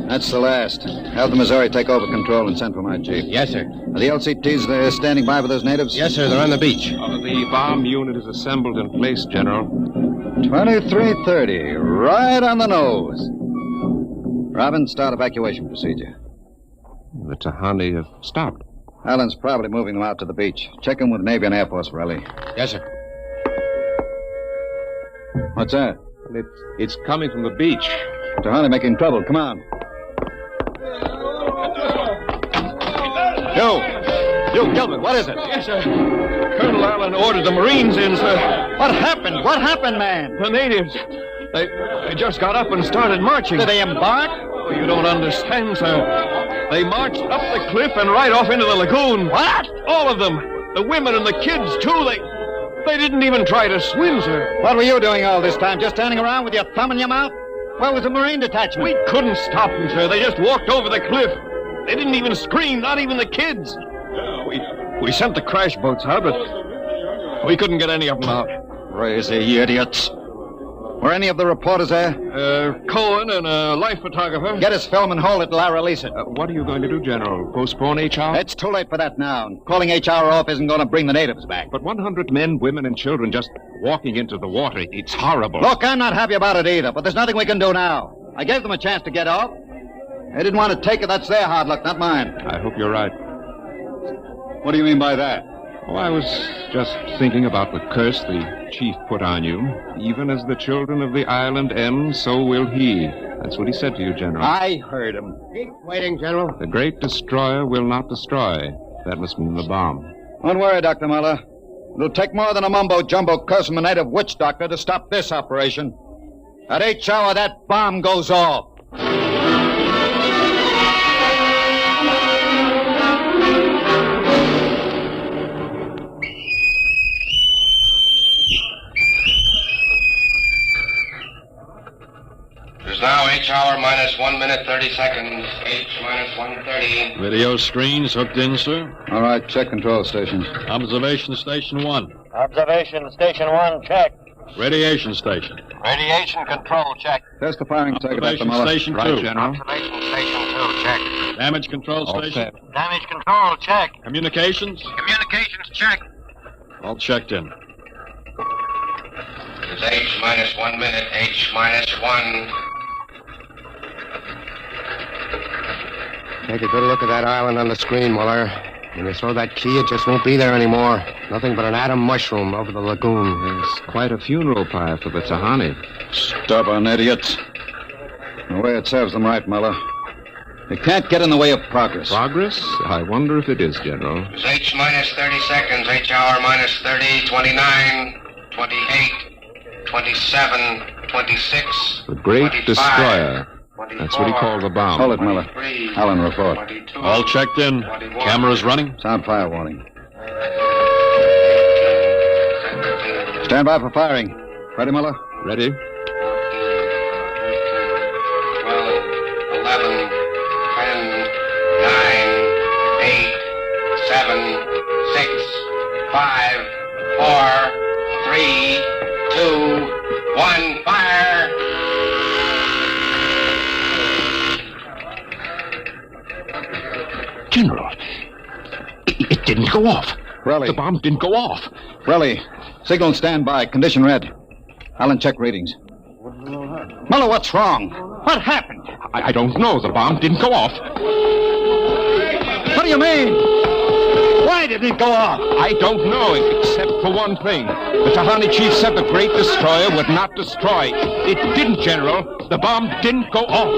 That's the last. Have the Missouri take over control and send for my chief. Yes, sir. Are the LCTs there standing by with those natives? Yes, sir. They're on the beach. The bomb unit is assembled in place, General. 2330, right on the nose. Robin, start evacuation procedure. The Tahani have stopped. Allen's probably moving them out to the beach. Check them with Navy and Air Force, Varelli. Yes, sir. What's that? It's coming from the beach. Tahani making trouble. Come on. You, Gilbert, what is it? Yes, sir. Colonel Allen ordered the Marines in, sir. What happened? What happened, man? The natives. They just got up and started marching. Did they embark? Oh, you don't understand, sir. They marched up the cliff and right off into the lagoon. What? All of them. The women and the kids, too. They didn't even try to swim, sir. What were you doing all this time? Just standing around with your thumb in your mouth? Where was the Marine detachment? We couldn't stop them, sir. They just walked over the cliff. They didn't even scream, not even the kids. We sent the crash boats out, but we couldn't get any of them out. Crazy idiots. Were any of the reporters there? Cohen and a life photographer. Get his film and hold it till I release it. What are you going to do, General? Postpone HR? It's too late for that now. Calling HR off isn't going to bring the natives back. But 100 men, women, and children just walking into the water. It's horrible. Look, I'm not happy about it either, but there's nothing we can do now. I gave them a chance to get off. They didn't want to take it. That's their hard luck, not mine. I hope you're right. What do you mean by that? Oh, I was just thinking about the curse the chief put on you. Even as the children of the island end, so will he. That's what he said to you, General. I heard him. Keep waiting, General. The great destroyer will not destroy. That must mean the bomb. Don't worry, Dr. Muller. It'll take more than a mumbo-jumbo curse from a native witch doctor to stop this operation. At each hour, that bomb goes off. It is now H hour minus 1 minute 30 seconds. H minus 1:30. Video screens hooked in, sir. All right, check control stations. Observation station 1. Observation station 1, check. Radiation station. Radiation control, check. Test the firing circuit, Dr. Observation Muller. station 2. Right, General. Observation station 2, check. Damage control All station. set. Damage control, check. Communications. Communications, check. All checked in. It is H minus 1 minute. H minus 1. Take a good look at that island on the screen, Muller. When you throw that key, it just won't be there anymore. Nothing but an atom mushroom over the lagoon. There's quite a funeral pyre for the Tahani. Stubborn idiots. The way it serves them right, Muller. They can't get in the way of progress. Progress? I wonder if it is, General. It's H minus 30 seconds. H hour minus 30, 29, 28, 27, 26. The great 25, destroyer. That's what he called the bomb. Hold it, Muller. Allen, report. 22, All checked in. 21, Cameras running. Sound fire warning. Stand by for firing. Ready, Muller? Ready? 12, 11, 10, 9, 8, 7, 6, 5, 4, 3, 2, 1, fire! General, it didn't go off. Relly. The bomb didn't go off. Relly, signal and stand by. Condition red. Allen, check readings. Muller, what's wrong? What happened? I don't know. The bomb didn't go off. What do you mean? Why didn't it go off? I don't know, except for one thing. The Tahani chief said the great destroyer would not destroy. It didn't, General. The bomb didn't go off.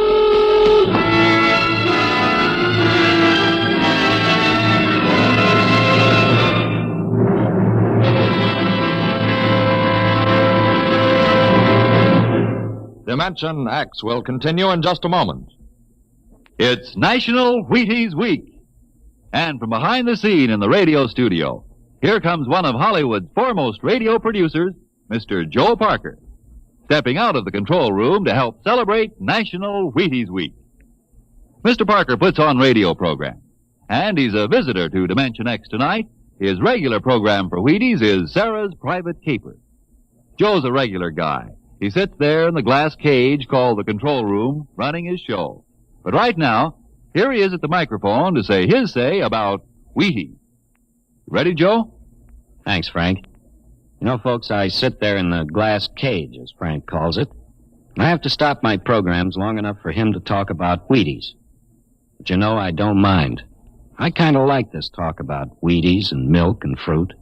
Dimension X will continue in just a moment. It's National Wheaties Week. And from behind the scene in the radio studio, here comes one of Hollywood's foremost radio producers, Mr. Joe Parker, stepping out of the control room to help celebrate National Wheaties Week. Mr. Parker puts on radio programs, and he's a visitor to Dimension X tonight. His regular program for Wheaties is Sarah's Private Caper. Joe's a regular guy. He sits there in the glass cage called the control room, running his show. But right now, here he is at the microphone to say his say about Wheaties. Ready, Joe? Thanks, Frank. You know, folks, I sit there in the glass cage, as Frank calls it. I have to stop my programs long enough for him to talk about Wheaties. But you know, I don't mind. I kind of like this talk about Wheaties and milk and fruit.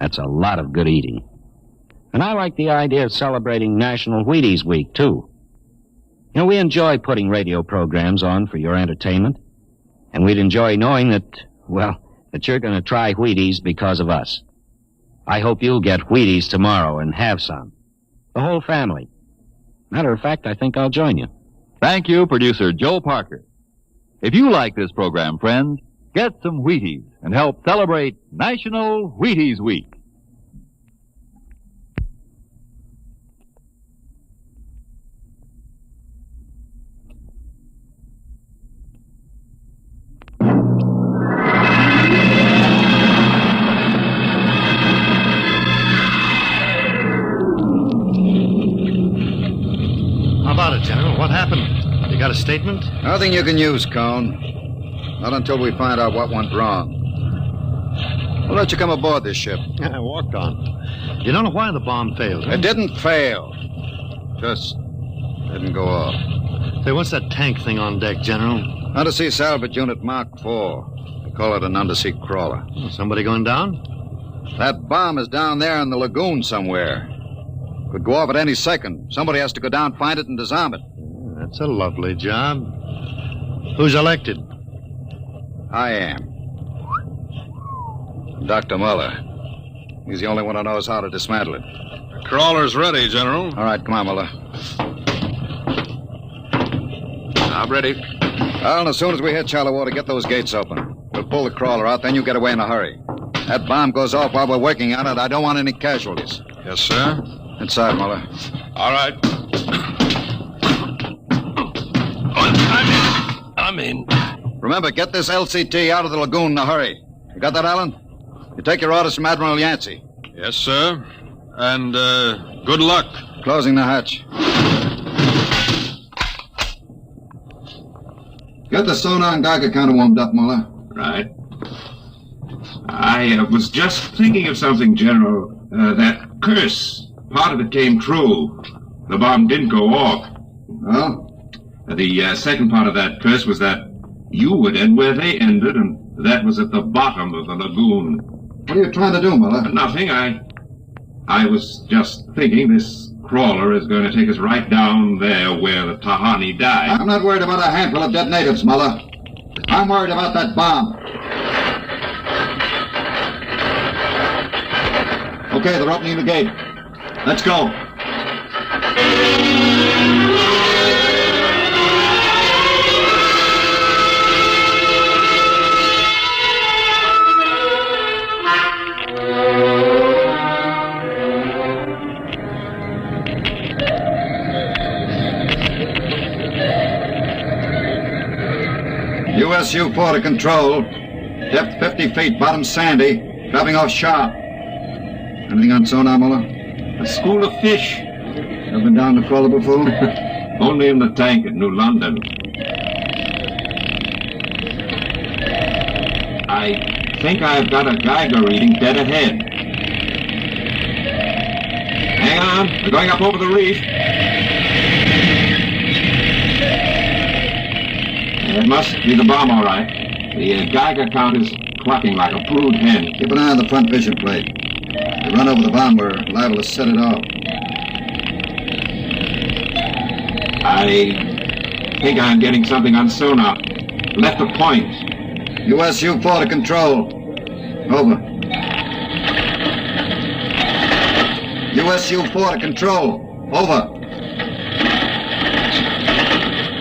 That's a lot of good eating. And I like the idea of celebrating National Wheaties Week, too. You know, we enjoy putting radio programs on for your entertainment. And we'd enjoy knowing that, well, that you're going to try Wheaties because of us. I hope you'll get Wheaties tomorrow and have some. The whole family. Matter of fact, I think I'll join you. Thank you, producer Joe Parker. If you like this program, friends, get some Wheaties and help celebrate National Wheaties Week. How about it, General? What happened? You got a statement? Nothing you can use, Cone. Not until we find out what went wrong. We'll let you come aboard this ship. I walked on. You don't know why the bomb failed, huh? It didn't fail. Just didn't go off. Say, what's that tank thing on deck, General? Undersea Salvage Unit Mark IV. They call it an undersea crawler. Somebody going down? That bomb is down there in the lagoon somewhere. Could go off at any second. Somebody has to go down, find it, and disarm it. That's a lovely job. Who's elected? I am. Dr. Muller. He's the only one who knows how to dismantle it. The crawler's ready, General. All right, come on, Muller. I'm ready. Well, and as soon as we hit shallow water, get those gates open. We'll pull the crawler out, then you get away in a hurry. That bomb goes off while we're working on it. I don't want any casualties. Yes, sir. Inside, Muller. All right. I'm in. Remember, get this LCT out of the lagoon in a hurry. You got that, Alan? You take your orders from Admiral Yancey. Yes, sir. And, good luck. Closing the hatch. Get the sonar and Geiger counter warmed up, Muller. Right. I was just thinking of something, General. That curse, part of it came true. The bomb didn't go off. Well? The second part of that curse was that you would end where they ended, and that was at the bottom of the lagoon. What are you trying to do, Muller? Nothing. I was just thinking this crawler is going to take us right down there where the Tahani died. I'm not worried about a handful of dead natives, Muller. I'm worried about that bomb. Okay, they're opening the gate. Let's go. USU-4 to control. Depth 50 feet, bottom sandy. Dropping off sharp. Anything on sonar, Muller? A school of fish. Ever been down the crawler before? Only in the tank at New London. I think I've got a Geiger reading dead ahead. Hang on, we're going up over the reef. It must be the bomb, all right. The Geiger count is clucking like a brood hen. Keep an eye on the front vision plate. If we run over the bomb, we're liable to set it off. I think I'm getting something on sonar. Left of point. USU-4 to control. Over. USU-4 to control. Over.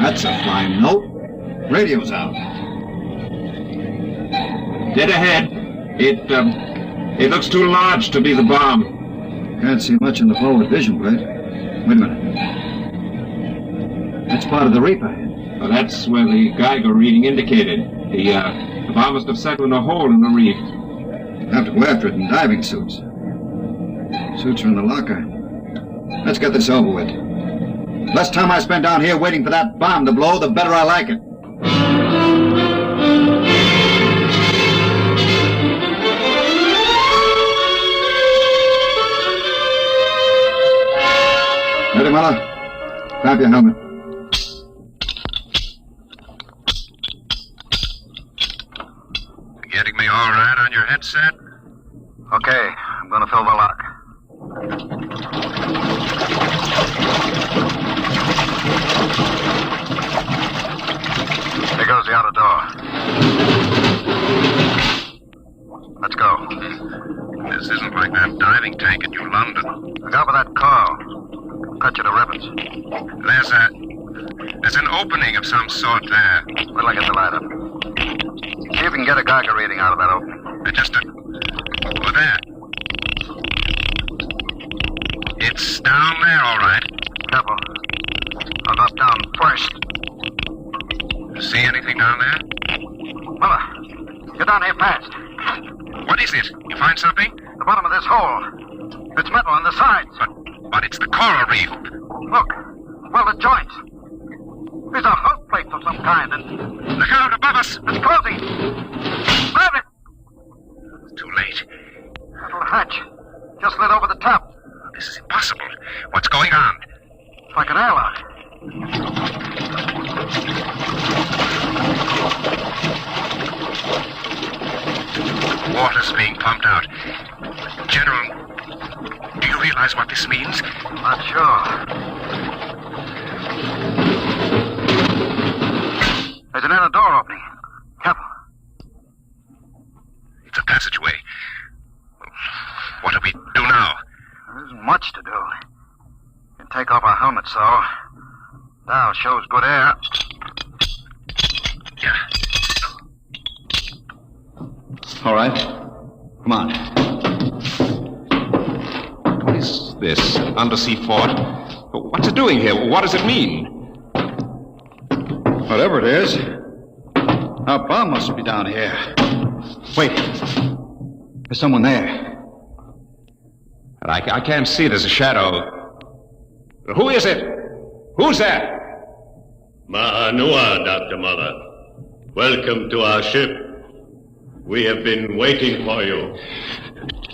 That's a fine note. Radio's out. Dead ahead. It looks too large to be the bomb. Can't see much in the forward vision plate. Wait a minute. That's part of the reef ahead. Well, that's where the Geiger reading indicated. The bomb must have settled in a hole in the reef. We'll have to go after it in diving suits. Suits are in the locker. Let's get this over with. Less time I spend down here waiting for that bomb to blow, the better I like it. Ready, Muller? Grab your helmet. Getting me all right on your headset? Okay, I'm gonna fill the lock. There goes the outer door. Let's go. This isn't like that diving tank at New London. Look out for that car. I'll cut you to ribbons. There's an opening of some sort there. Wait till I get the light up. See if you can get a Geiger reading out of that opening. Over there. It's down there, all right. Careful. I'll drop down first. See anything down there? Mother, get down here fast. What is it? You find something? The bottom of this hole. It's metal on the sides. But it's the coral reef. Look. Well, the joints. There's a hull plate of some kind, and... Look out above us! It's closing! Grab it! It's too late. That little hatch just lit over the top. This is impossible. What's going on? It's like an airlock. Water's being pumped out. General, do you realize what this means? Not sure. There's an inner door opening. Careful. It's a passageway. What do we do now? There isn't much to do. You can take off our helmets, so. Now shows good air. Yeah. All right. Come on. What is this? Undersea fort? What's it doing here? What does it mean? Whatever it is, our bomb must be down here. Wait. There's someone there. I can't see. There's a shadow. Who is it? Who's that? Ma'anua, Dr. Mother. Welcome to our ship. We have been waiting for you.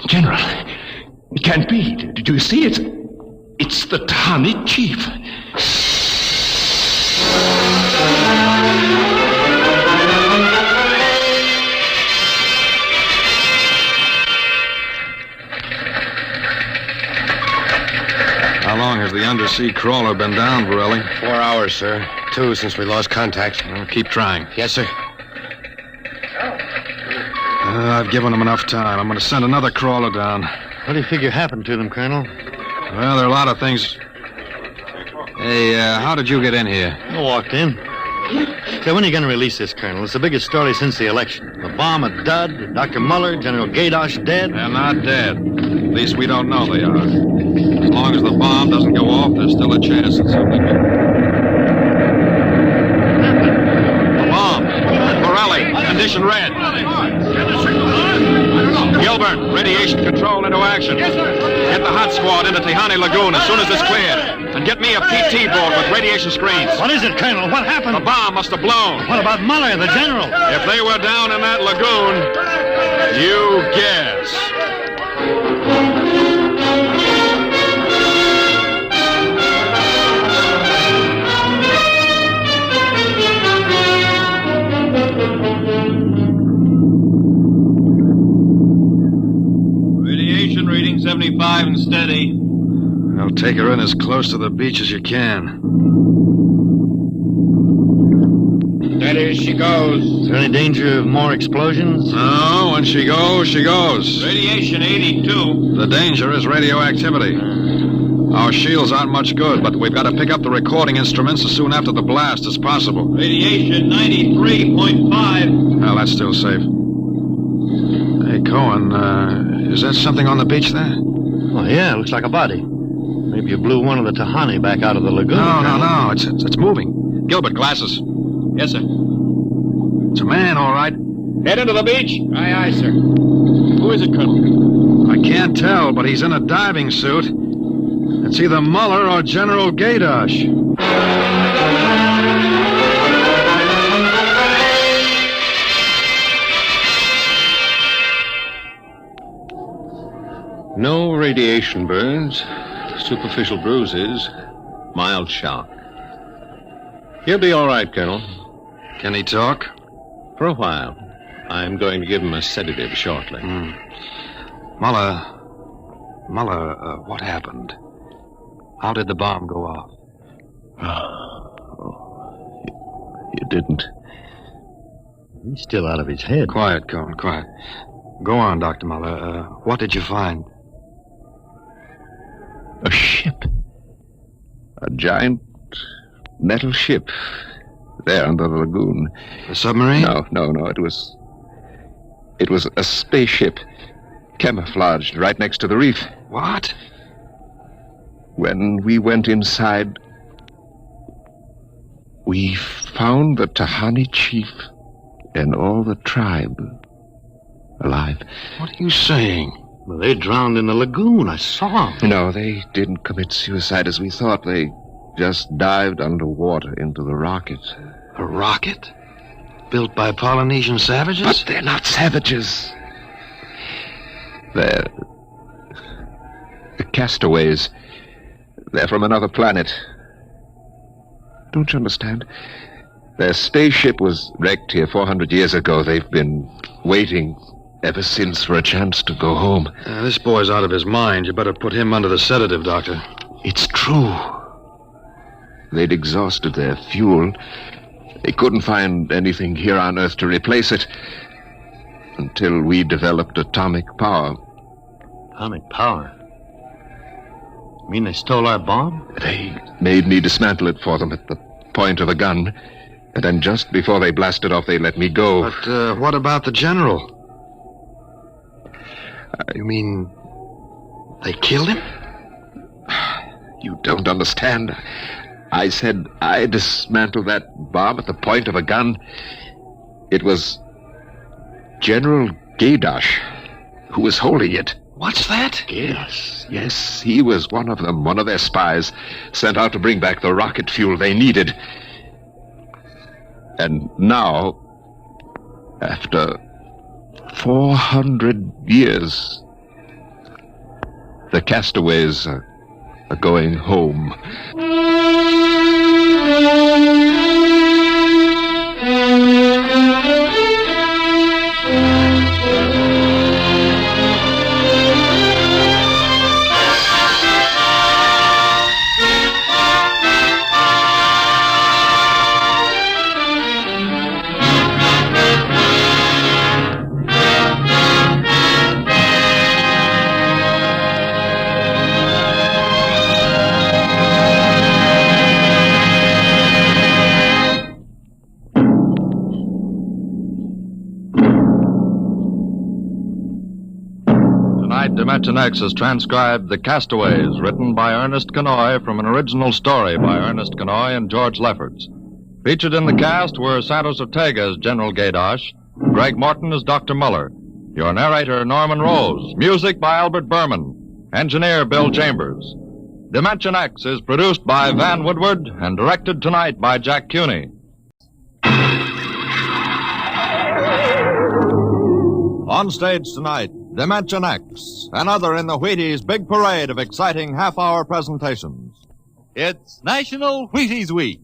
General, it can't be. Do you see it? It's the Tahani chief. How long has the undersea crawler been down, Borelli? 4 hours, sir. 2 since we lost contact. Well, keep trying. Yes, sir. I've given them enough time. I'm going to send another crawler down. What do you figure happened to them, Colonel? Well, there are a lot of things. Hey, how did you get in here? I walked in. Say, when are you going to release this, Colonel? It's the biggest story since the election. The bomb a dud, Dr. Muller, General Gadosh dead. They're not dead. At least we don't know they are. As long as the bomb doesn't go off, there's still a chance that something will. The bomb. Borelli, condition red. Gilbert, radiation control into action. Yes, sir. Get the hot squad into Tahani Lagoon as soon as it's cleared. And get me a PT board with radiation screens. What is it, Colonel? What happened? The bomb must have blown. What about Muller, the general? If they were down in that lagoon, you guess. Radiation reading 75 and steady. I'll take her in as close to the beach as you can. Steady she goes. Is there any danger of more explosions? No, when she goes, she goes. Radiation 82. The danger is radioactivity. Our shields aren't much good, but we've got to pick up the recording instruments as soon after the blast as possible. Radiation 93.5. Well, that's still safe. Hey, Cohen, is that something on the beach there? Oh, yeah, looks like a body. Maybe you blew one of the Tahani back out of the lagoon. No. It's moving. Gilbert, glasses. Yes, sir. It's a man, all right. Head into the beach. Aye, sir. Who is it, Colonel? I can't tell, but he's in a diving suit. It's either Muller or General Gadosh. No radiation burns, superficial bruises, mild shock. He'll be all right, Colonel. Can he talk? For a while. I'm going to give him a sedative shortly. Muller, what happened? How did the bomb go off? You didn't. He's still out of his head. Quiet, Cohen, quiet. Go on, Dr. Muller. What did you find? A ship. A giant metal ship there under the lagoon. A submarine? No. It was a spaceship camouflaged right next to the reef. What? When we went inside, we found the Tahani chief and all the tribe alive. What are you saying? Well, they drowned in the lagoon. I saw them. No, they didn't commit suicide as we thought. They just dived underwater into the rocket. A rocket? Built by Polynesian savages? But they're not savages. They're the Castaways. They're from another planet. Don't you understand? Their spaceship was wrecked here 400 years ago. They've been waiting ever since for a chance to go home. This boy's out of his mind. You better put him under the sedative, Doctor. It's true. They'd exhausted their fuel. They couldn't find anything here on Earth to replace it until we developed atomic power. Atomic power? You mean they stole our bomb? They made me dismantle it for them at the point of a gun. And then just before they blasted off, they let me go. But what about the general? You mean they killed him? You don't understand. I said I dismantled that bomb at the point of a gun. It was General Gaydosh who was holding it. What's that? Yes, he was one of them, one of their spies, sent out to bring back the rocket fuel they needed. And now, after 400 years, the Castaways are going home. Dimension X has transcribed The Castaways, written by Ernest Kanoy from an original story by Ernest Kanoy and George Lefferts. Featured in the cast were Santos Ortega as General Gaydosh, Greg Morton as Dr. Muller, your narrator Norman Rose, music by Albert Berman, engineer Bill Chambers. Dimension X is produced by Van Woodward and directed tonight by Jack Cuney. On stage tonight, Dimension X, another in the Wheaties' big parade of exciting half-hour presentations. It's National Wheaties Week.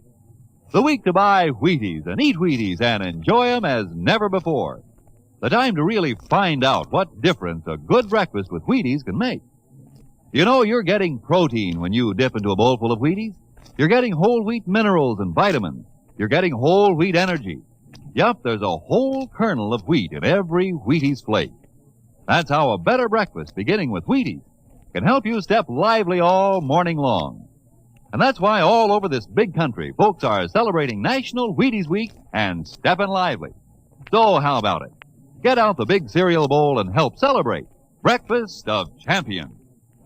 The week to buy Wheaties and eat Wheaties and enjoy them as never before. The time to really find out what difference a good breakfast with Wheaties can make. You know, you're getting protein when you dip into a bowl full of Wheaties. You're getting whole wheat minerals and vitamins. You're getting whole wheat energy. Yup, there's a whole kernel of wheat in every Wheaties flake. That's how a better breakfast, beginning with Wheaties, can help you step lively all morning long. And that's why all over this big country, folks are celebrating National Wheaties Week and stepping lively. So how about it? Get out the big cereal bowl and help celebrate Breakfast of Champions.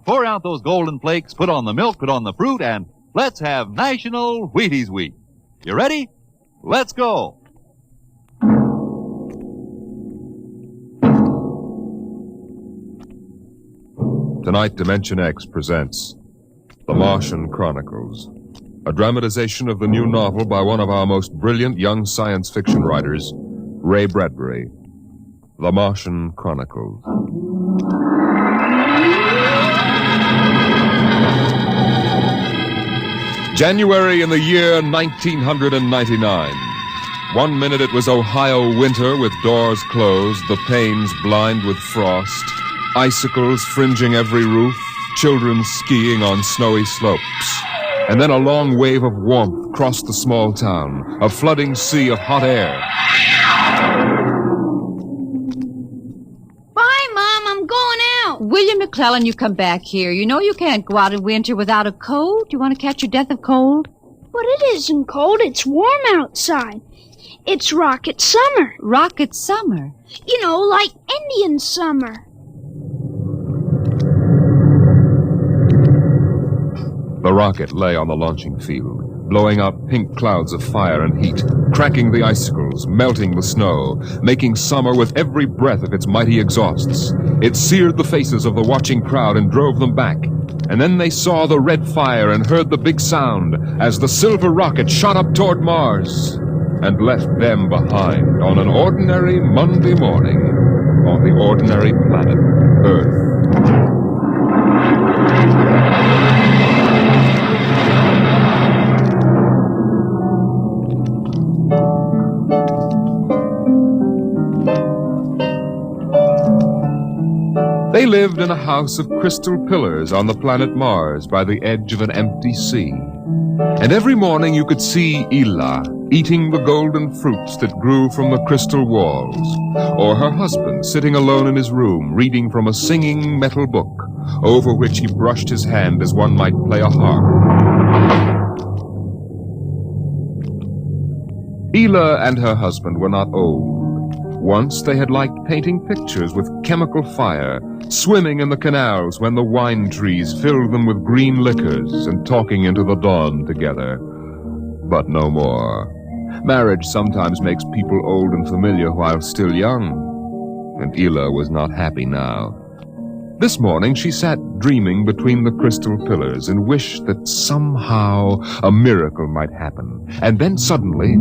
Pour out those golden flakes, put on the milk, put on the fruit, and let's have National Wheaties Week. You ready? Let's go. Tonight, Dimension X presents The Martian Chronicles, a dramatization of the new novel by one of our most brilliant young science fiction writers, Ray Bradbury. The Martian Chronicles. January in the year 1999. 1 minute it was Ohio winter with doors closed, the panes blind with frost, icicles fringing every roof, children skiing on snowy slopes. And then a long wave of warmth crossed the small town, a flooding sea of hot air. Bye, Mom. I'm going out. Will William McClellan, you come back here. You know you can't go out in winter without a coat. You want to catch your death of cold? But it isn't cold. It's warm outside. It's rocket summer. Rocket summer? You know, like Indian summer. The rocket lay on the launching field, blowing out pink clouds of fire and heat, cracking the icicles, melting the snow, making summer with every breath of its mighty exhausts. It seared the faces of the watching crowd and drove them back. And then they saw the red fire and heard the big sound as the silver rocket shot up toward Mars and left them behind on an ordinary Monday morning on the ordinary planet Earth. They lived in a house of crystal pillars on the planet Mars by the edge of an empty sea. And every morning you could see Ela eating the golden fruits that grew from the crystal walls, or her husband sitting alone in his room reading from a singing metal book, over which he brushed his hand as one might play a harp. Ela and her husband were not old. Once they had liked painting pictures with chemical fire, swimming in the canals when the wine trees filled them with green liquors, and talking into the dawn together. But no more. Marriage sometimes makes people old and familiar while still young, and Ela was not happy now. This morning she sat dreaming between the crystal pillars and wished that somehow a miracle might happen. And then suddenly...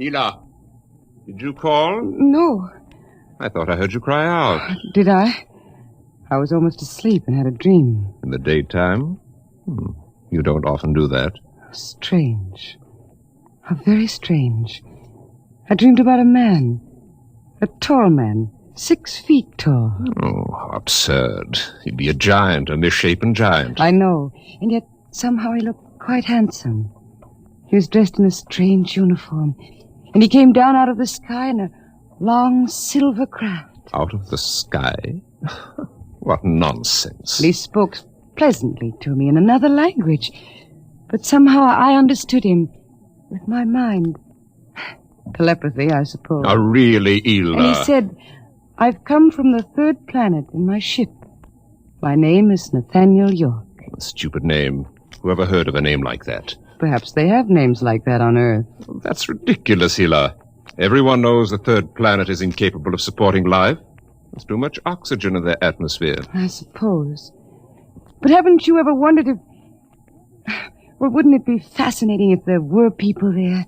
Ela, did you call? No. I thought I heard you cry out. Did I? I was almost asleep and had a dream. In the daytime? You don't often do that. Strange. How very strange. I dreamed about a man. A tall man. 6 feet tall. Oh, how absurd. He'd be a giant, a misshapen giant. I know. And yet somehow he looked quite handsome. He was dressed in a strange uniform. And he came down out of the sky in a long silver craft. Out of the sky? What nonsense. He spoke pleasantly to me in another language. But somehow I understood him with my mind. Telepathy, I suppose. Oh, really, Ela? And he said, I've come from the 3rd planet in my ship. My name is Nathaniel York. A stupid name. Whoever heard of a name like that? Perhaps they have names like that on Earth. That's ridiculous, Ela. Everyone knows the 3rd planet is incapable of supporting life. There's too much oxygen in their atmosphere. I suppose. But haven't you ever wondered if... Well, wouldn't it be fascinating if there were people there,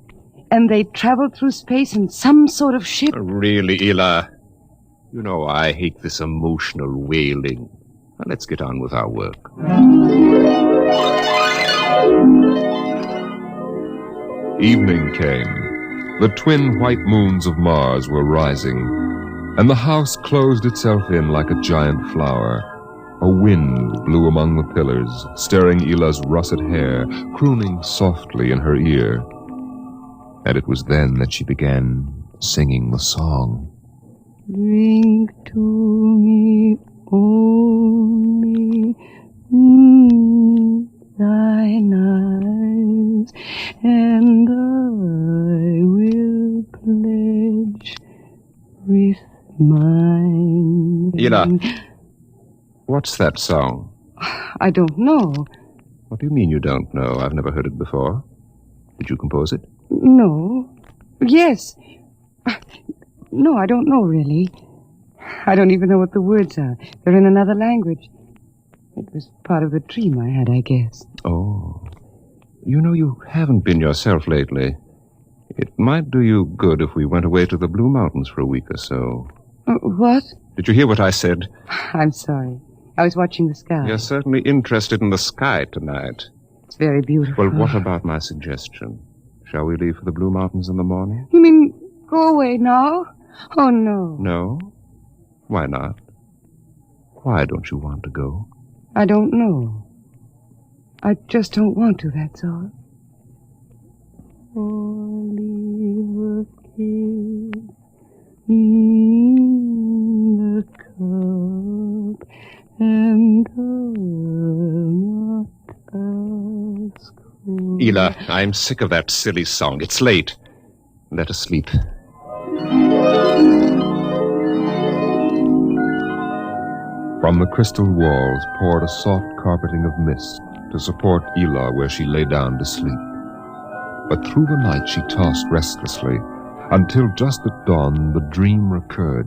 and they traveled through space in some sort of ship? Really, Ela? You know I hate this emotional wailing. Now, let's get on with our work. Evening came. The twin white moons of Mars were rising, and the house closed itself in like a giant flower. A wind blew among the pillars, stirring Ela's russet hair, crooning softly in her ear. And it was then that she began singing the song. Drink to me only thine eyes, and I will pledge with mine. Ela, what's that song? I don't know. What do you mean you don't know? I've never heard it before. Did you compose it? No. Yes. No, I don't know, really. I don't even know what the words are. They're in another language. It was part of the dream I had, I guess. Oh. You know, you haven't been yourself lately. It might do you good if we went away to the Blue Mountains for a week or so. What? Did you hear what I said? I'm sorry. I was watching the sky. You're certainly interested in the sky tonight. It's very beautiful. Well, what about my suggestion? Shall we leave for the Blue Mountains in the morning? You mean go away now? Oh, no. No? Why not? Why don't you want to go? I don't know. I just don't want to, that's all. Oliver kiss the Ela, I'm sick of that silly song. It's late. Let us sleep. From the crystal walls poured a soft carpeting of mist to support Ela where she lay down to sleep. But through the night she tossed restlessly, until just at dawn the dream recurred.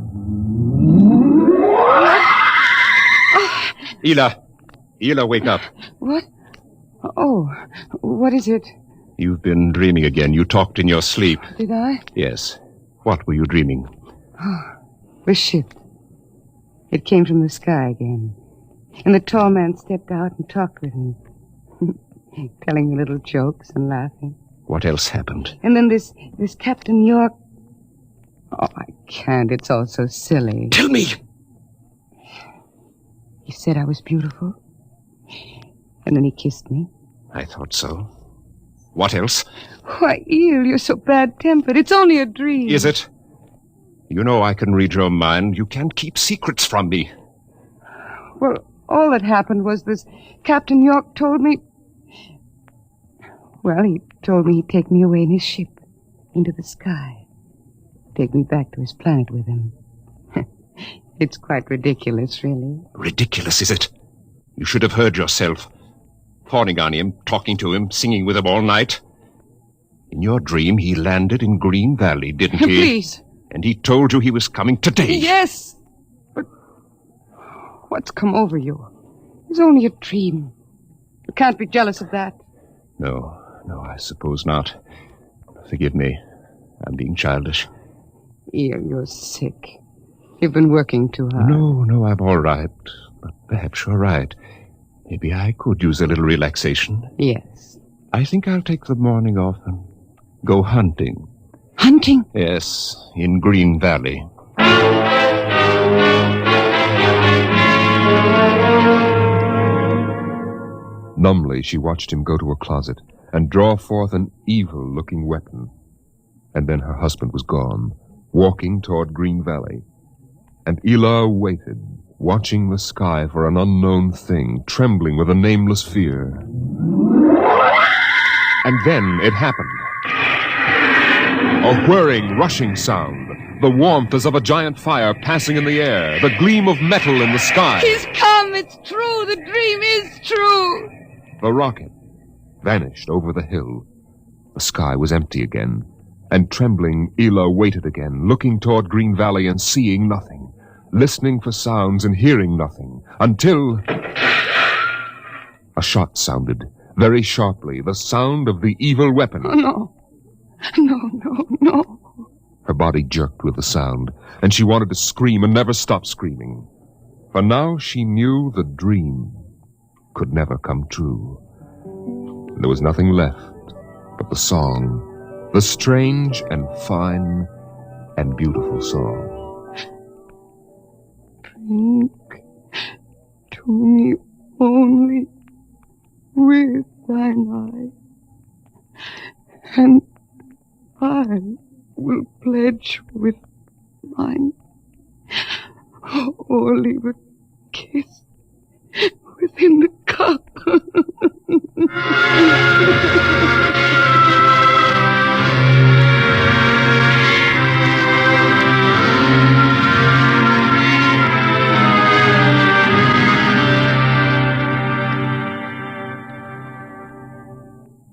Ela, wake up. What? Oh, what is it? You've been dreaming again. You talked in your sleep. Did I? Yes. What were you dreaming? Oh, the ship. It came from the sky again. And the tall man stepped out and talked with me. Telling me little jokes and laughing. What else happened? And then this Captain York... Oh, I can't. It's all so silly. Tell me! He said I was beautiful. And then he kissed me. I thought so. What else? Why, Eel, you're so bad-tempered. It's only a dream. Is it? You know I can read your mind. You can't keep secrets from me. Well, all that happened was this Captain York told me... Well, he told me he'd take me away in his ship into the sky. Take me back to his planet with him. It's quite ridiculous, really. Ridiculous, is it? You should have heard yourself. Fawning on him, talking to him, singing with him all night. In your dream, he landed in Green Valley, didn't he? Please. And he told you he was coming today. Yes. But what's come over you? It's only a dream. You can't be jealous of that. No, I suppose not. Forgive me. I'm being childish. You're sick. You've been working too hard. No, I'm all right. But perhaps you're right. Maybe I could use a little relaxation. Yes. I think I'll take the morning off and go hunting. Hunting? Yes, in Green Valley. Numbly, she watched him go to a closet and draw forth an evil-looking weapon. And then her husband was gone, walking toward Green Valley. And Ela waited, watching the sky for an unknown thing, trembling with a nameless fear. And then it happened. A whirring, rushing sound. The warmth as of a giant fire passing in the air. The gleam of metal in the sky. He's come! It's true! The dream is true! The rocket vanished over the hill. The sky was empty again. And trembling, Ela waited again, looking toward Green Valley and seeing nothing. Listening for sounds and hearing nothing. Until... a shot sounded, very sharply. The sound of the evil weapon. Oh, no. No. Her body jerked with the sound, and she wanted to scream and never stop screaming. For now she knew the dream could never come true. There was nothing left but the song, the strange and fine and beautiful song. Drink to me only with thine eye, and I will pledge with mine. Or leave a kiss within the cup.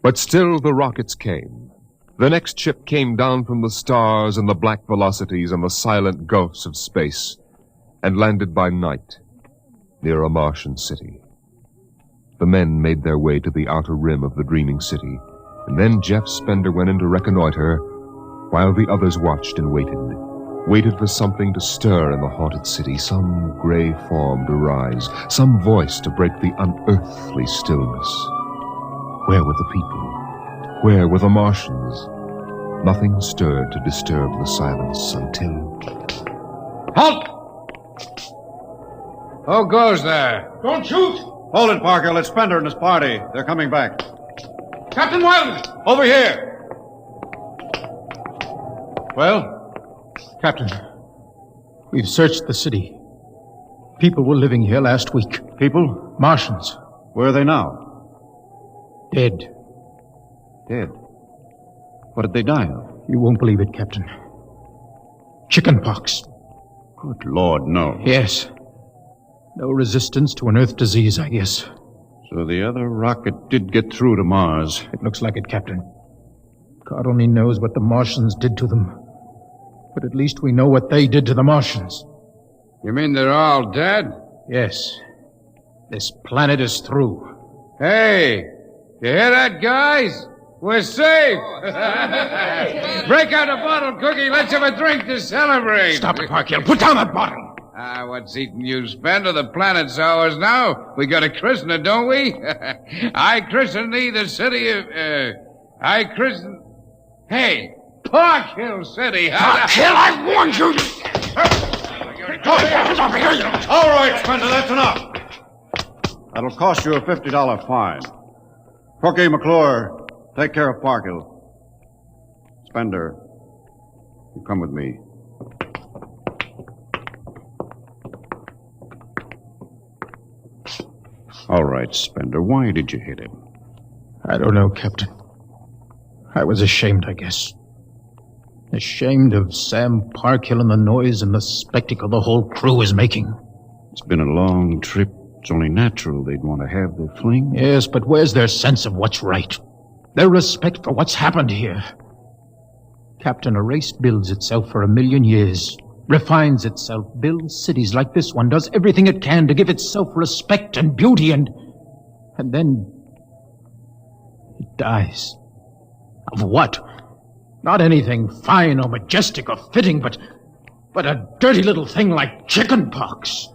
But still the rockets came. The next ship came down from the stars and the black velocities and the silent gulfs of space, and landed by night near a Martian city. The men made their way to the outer rim of the dreaming city, and then Jeff Spender went in to reconnoiter, while the others watched and waited for something to stir in the haunted city, some gray form to rise, some voice to break the unearthly stillness. Where were the people? Where were the Martians? Nothing stirred to disturb the silence until... Halt! Who goes there? Don't shoot! Hold it, Parker. Let's Spender and his party. They're coming back. Captain Wilder! Over here! Well, Captain, we've searched the city. People were living here last week. People? Martians. Where are they now? Dead. Dead. What did they die of? You won't believe it, Captain. Chickenpox. Good Lord, no. Yes. No resistance to an Earth disease, I guess. So the other rocket did get through to Mars. It looks like it, Captain. God only knows what the Martians did to them. But at least we know what they did to the Martians. You mean they're all dead? Yes. This planet is through. Hey, you hear that, guys? We're safe! Break out a bottle, Cookie. Let's have a drink to celebrate. Stop it, Parkhill. Put down that bottle. What's eating you, Spender? The planet's ours now. We got a christener, don't we? I christen thee the city of... I christen... Hey, Park Hill City. Park Hill, I warned you! All right, Spender, that's enough. That'll cost you a $50 fine. Cookie, McClure, take care of Parkhill. Spender, you come with me. All right, Spender, why did you hit him? I don't know, Captain. I was ashamed, I guess. Ashamed of Sam Parkhill and the noise and the spectacle the whole crew is making. It's been a long trip. It's only natural they'd want to have their fling. Yes, but where's their sense of what's right? Their respect for what's happened here? Captain, a race builds itself for 1,000,000 years, refines itself, builds cities like this one, does everything it can to give itself respect and beauty, and then it dies. Of what? Not anything fine or majestic or fitting, but a dirty little thing like chickenpox.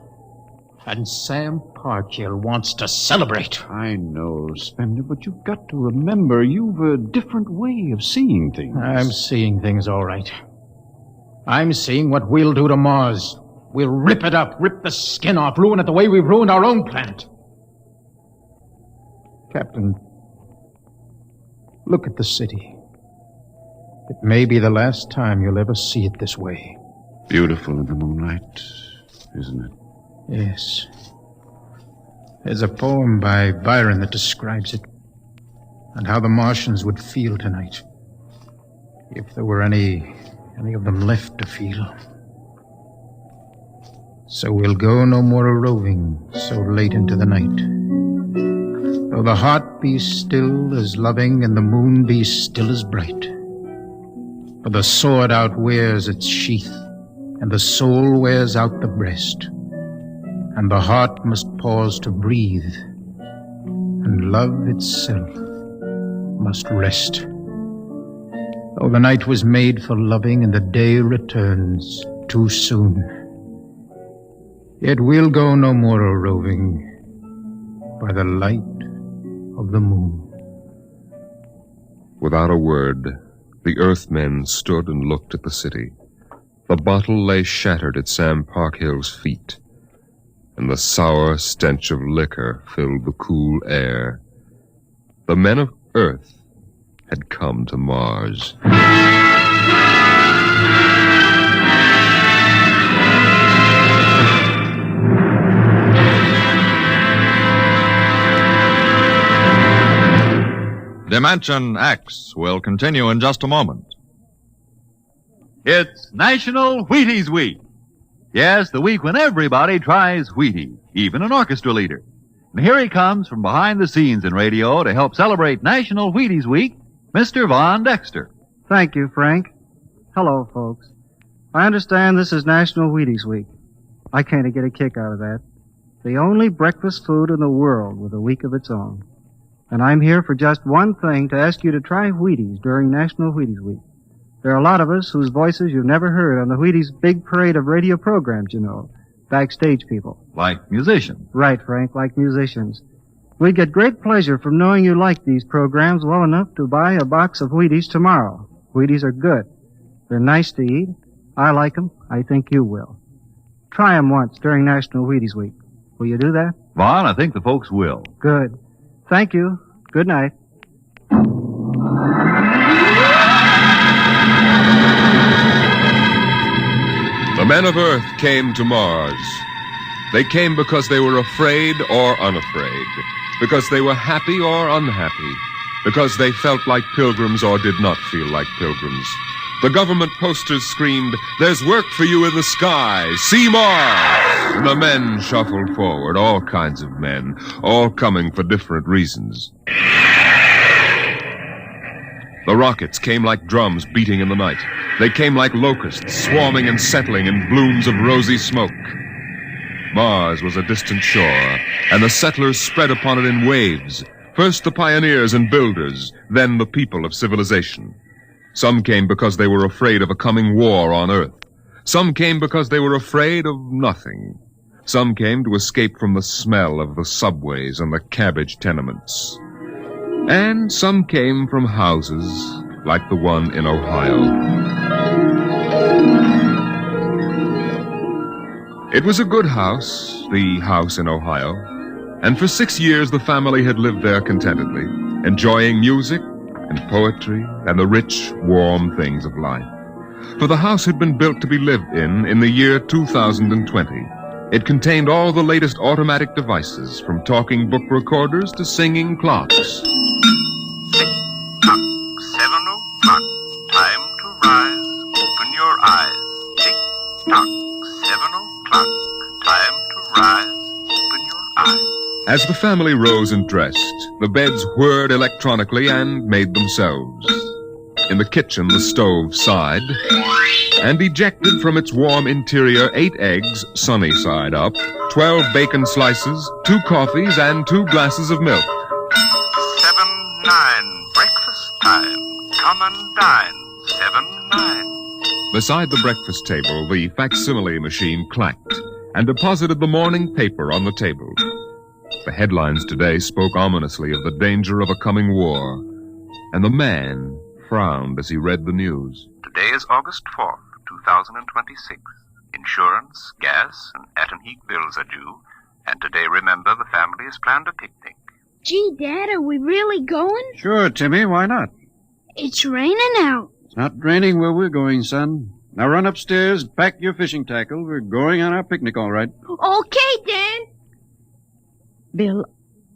And Sam Parkhill wants to celebrate. I know, Spender, but you've got to remember you've a different way of seeing things. I'm seeing things all right. I'm seeing what we'll do to Mars. We'll rip it up, rip the skin off, ruin it the way we've ruined our own planet. Captain, look at the city. It may be the last time you'll ever see it this way. Beautiful in the moonlight, isn't it? Yes. There's a poem by Byron that describes it, and how the Martians would feel tonight, if there were any of them left to feel. So we'll go no more a-roving so late into the night. Though the heart be still as loving and the moon be still as bright. For the sword outwears its sheath, and the soul wears out the breast. And the heart must pause to breathe, and love itself must rest. Though the night was made for loving and the day returns too soon, yet we'll go no more a-roving by the light of the moon. Without a word, the Earthmen stood and looked at the city. The bottle lay shattered at Sam Parkhill's feet, and the sour stench of liquor filled the cool air. The men of Earth had come to Mars. Dimension X will continue in just a moment. It's National Wheaties Week. Yes, the week when everybody tries Wheaties, even an orchestra leader. And here he comes from behind the scenes in radio to help celebrate National Wheaties Week, Mr. Von Dexter. Thank you, Frank. Hello, folks. I understand this is National Wheaties Week. I kind of get a kick out of that. The only breakfast food in the world with a week of its own. And I'm here for just one thing, to ask you to try Wheaties during National Wheaties Week. There are a lot of us whose voices you've never heard on the Wheaties big parade of radio programs, you know. Backstage people. Like musicians. Right, Frank, like musicians. We'd get great pleasure from knowing you like these programs well enough to buy a box of Wheaties tomorrow. Wheaties are good. They're nice to eat. I like them. I think you will. Try them once during National Wheaties Week. Will you do that? Vaughn, I think the folks will. Good. Thank you. Good night. The men of Earth came to Mars. They came because they were afraid or unafraid, because they were happy or unhappy, because they felt like pilgrims or did not feel like pilgrims. The government posters screamed, "There's work for you in the sky! See Mars!" And the men shuffled forward, all kinds of men, all coming for different reasons. The rockets came like drums beating in the night. They came like locusts, swarming and settling in blooms of rosy smoke. Mars was a distant shore, and the settlers spread upon it in waves. First the pioneers and builders, then the people of civilization. Some came because they were afraid of a coming war on Earth. Some came because they were afraid of nothing. Some came to escape from the smell of the subways and the cabbage tenements. And some came from houses like the one in Ohio. It was a good house, the house in Ohio, and for 6 years the family had lived there contentedly, enjoying music and poetry and the rich, warm things of life. For the house had been built to be lived in the year 2020. It contained all the latest automatic devices, from talking book recorders to singing clocks. 6 o'clock, 7 o'clock, time to rise, open your eyes. Tick tock, 7 o'clock, time to rise, open your eyes. As the family rose and dressed, the beds whirred electronically and made themselves. In the kitchen, the stove sighed, and ejected from its warm interior 8 eggs, sunny side up, 12 bacon slices, 2 coffees, and 2 glasses of milk. 7-9, breakfast time, come and dine, 7-9. Beside the breakfast table, the facsimile machine clacked and deposited the morning paper on the table. The headlines today spoke ominously of the danger of a coming war, and the man frowned as he read the news. Today is August 4th, 2026. Insurance, gas, and at and heat bills are due, and today, remember, the family has planned a picnic. Gee, Dad, are we really going? Sure, Timmy, why not? It's raining out. It's not raining where we're going, son. Now run upstairs, pack your fishing tackle. We're going on our picnic, all right. Okay, Dad. Bill,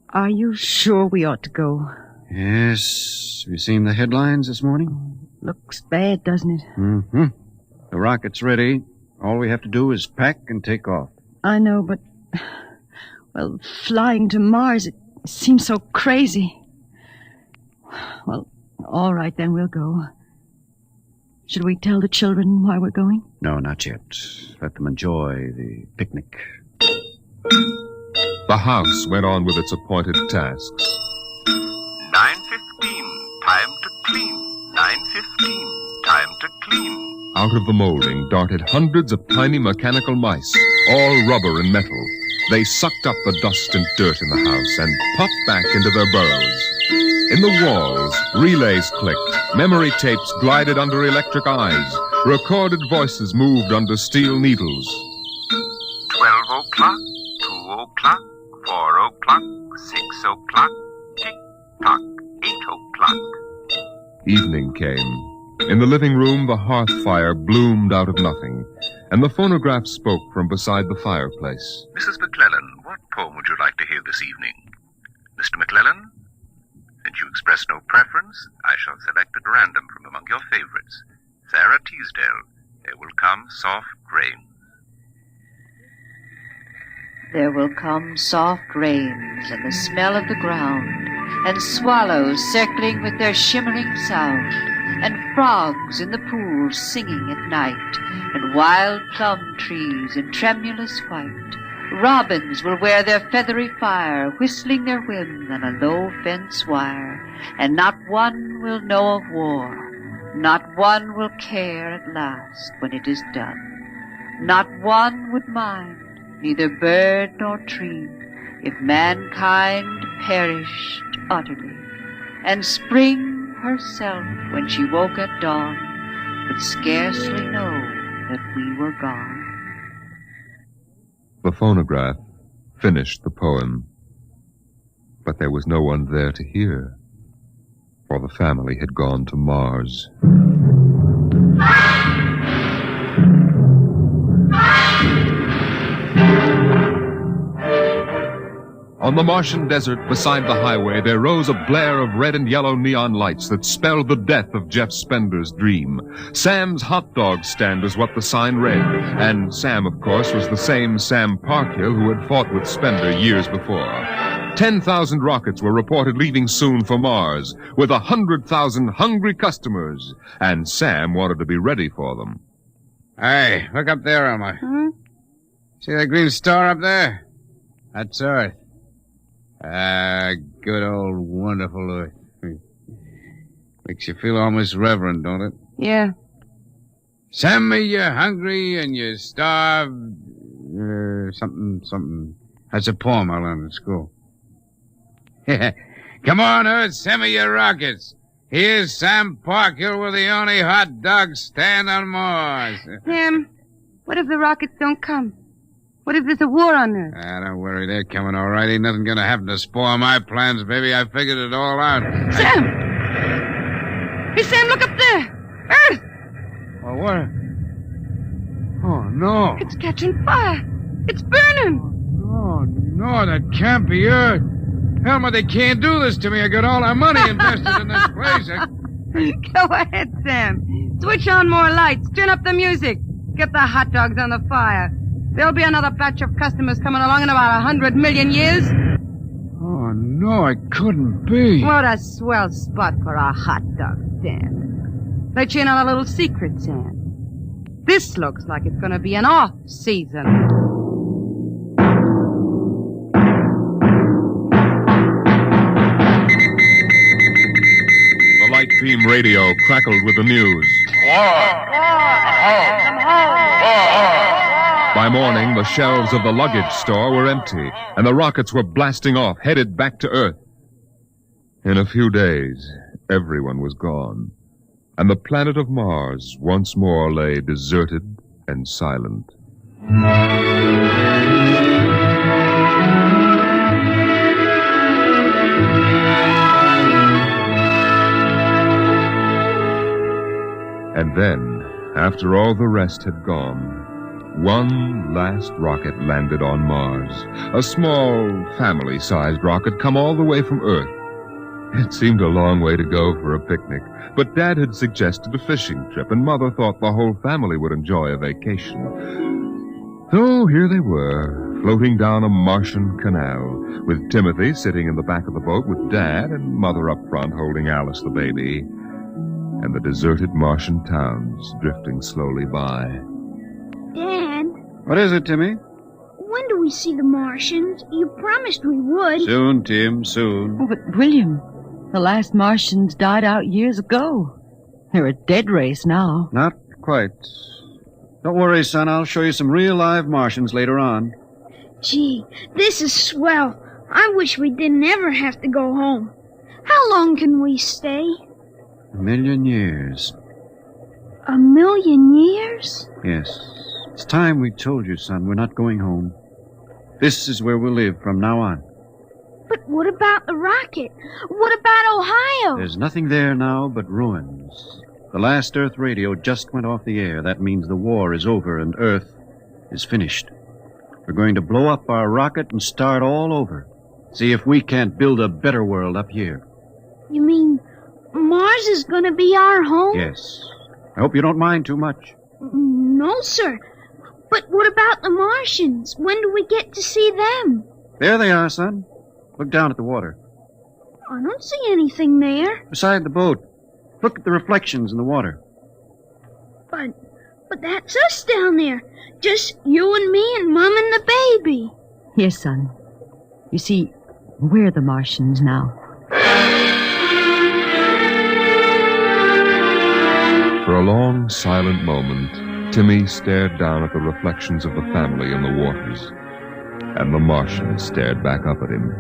are you sure we ought to go? Yes. Have you seen the headlines this morning? Looks bad, doesn't it? Mm-hmm. The rocket's ready. All we have to do is pack and take off. I know, but... Well, flying to Mars, it seems so crazy. Well, all right, then we'll go. Should we tell the children why we're going? No, not yet. Let them enjoy the picnic. The house went on with its appointed tasks. 9:15, time to clean. 9:15, time to clean. Out of the molding darted hundreds of tiny mechanical mice, all rubber and metal. They sucked up the dust and dirt in the house and popped back into their burrows. In the walls, relays clicked, memory tapes glided under electric eyes, recorded voices moved under steel needles. 12 o'clock, 2 o'clock, 4 o'clock, 6 o'clock, tick-tock, 8 o'clock. Evening came. In the living room, the hearth fire bloomed out of nothing, and the phonograph spoke from beside the fireplace. Mrs. McClellan, what poem would you like to hear this evening? Mr. McClellan? Since you express no preference, I shall select at random from among your favorites. Sarah Teasdale, There Will Come Soft Rain. There will come soft rains and the smell of the ground, and swallows circling with their shimmering sound, and frogs in the pools singing at night, and wild plum trees in tremulous white. Robins will wear their feathery fire, whistling their whims on a low fence wire, and not one will know of war, not one will care at last when it is done. Not one would mind, neither bird nor tree, if mankind perished utterly, and spring herself, when she woke at dawn, would scarcely know that we were gone. The phonograph finished the poem, but there was no one there to hear, for the family had gone to Mars. On the Martian desert beside the highway, there rose a blare of red and yellow neon lights that spelled the death of Jeff Spender's dream. Sam's hot dog stand is what the sign read. And Sam, of course, was the same Sam Parkhill who had fought with Spender years before. 10,000 rockets were reported leaving soon for Mars, with 100,000 hungry customers. And Sam wanted to be ready for them. Hey, look up there, Elmer. See that green star up there? That's Earth. Good old wonderful Earth. Makes you feel almost reverent, don't it? Yeah. Send me you're hungry and you're starved. Something. That's a poem I learned in school. Come on, Earth, send me your rockets. Here's Sam Parkhill with the only hot dog stand on Mars. Sam, what if the rockets don't come? What if there's a war on Earth? Don't worry, they're coming all right. Ain't nothing gonna happen to spoil my plans, baby. I figured it all out. Sam! Hey, Sam, look up there! Earth! Oh, what? Oh, no. It's catching fire. It's burning. Oh, no, that can't be Earth. Elmer, they can't do this to me. I got all our money invested in this place. Go ahead, Sam. Switch on more lights. Turn up the music. Get the hot dogs on the fire. There'll be another batch of customers coming along in about 100 million years. Oh, no, it couldn't be. What a swell spot for a hot dog stand. Let you in on a little secret, Sam. This looks like it's going to be an off-season. The light beam radio crackled with the news. By morning, the shelves of the luggage store were empty, and the rockets were blasting off, headed back to Earth. In a few days, everyone was gone, and the planet of Mars once more lay deserted and silent. And then, after all the rest had gone, one last rocket landed on Mars. A small, family-sized rocket come all the way from Earth. It seemed a long way to go for a picnic, but Dad had suggested a fishing trip, and Mother thought the whole family would enjoy a vacation. So here they were, floating down a Martian canal, with Timothy sitting in the back of the boat with Dad and Mother up front holding Alice the baby, and the deserted Martian towns drifting slowly by. Dad? What is it, Timmy? When do we see the Martians? You promised we would. Soon, Tim, soon. Oh, but William, the last Martians died out years ago. They're a dead race now. Not quite. Don't worry, son. I'll show you some real live Martians later on. Gee, this is swell. I wish we didn't ever have to go home. How long can we stay? 1,000,000 years. 1,000,000 years? Yes. It's time we told you, son. We're not going home. This is where we'll live from now on. But what about the rocket? What about Ohio? There's nothing there now but ruins. The last Earth radio just went off the air. That means the war is over and Earth is finished. We're going to blow up our rocket and start all over. See if we can't build a better world up here. You mean Mars is going to be our home? Yes. I hope you don't mind too much. No, sir. But what about the Martians? When do we get to see them? There they are, son. Look down at the water. I don't see anything there. Beside the boat. Look at the reflections in the water. But that's us down there. Just you and me and Mom and the baby. Yes, son. You see, we're the Martians now. For a long, silent moment, Timmy stared down at the reflections of the family in the waters, and the Martian stared back up at him.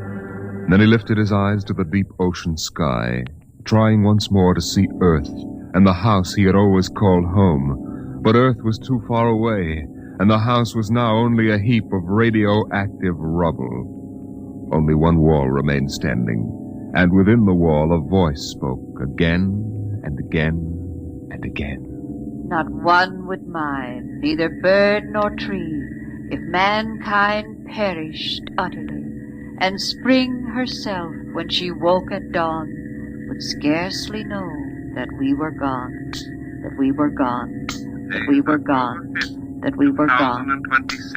Then he lifted his eyes to the deep ocean sky, trying once more to see Earth and the house he had always called home. But Earth was too far away, and the house was now only a heap of radioactive rubble. Only one wall remained standing, and within the wall a voice spoke again and again and again. Not one would mind, neither bird nor tree, if mankind perished utterly, and spring herself, when she woke at dawn, would scarcely know that we were gone, that we were gone, that we were gone, that we were gone,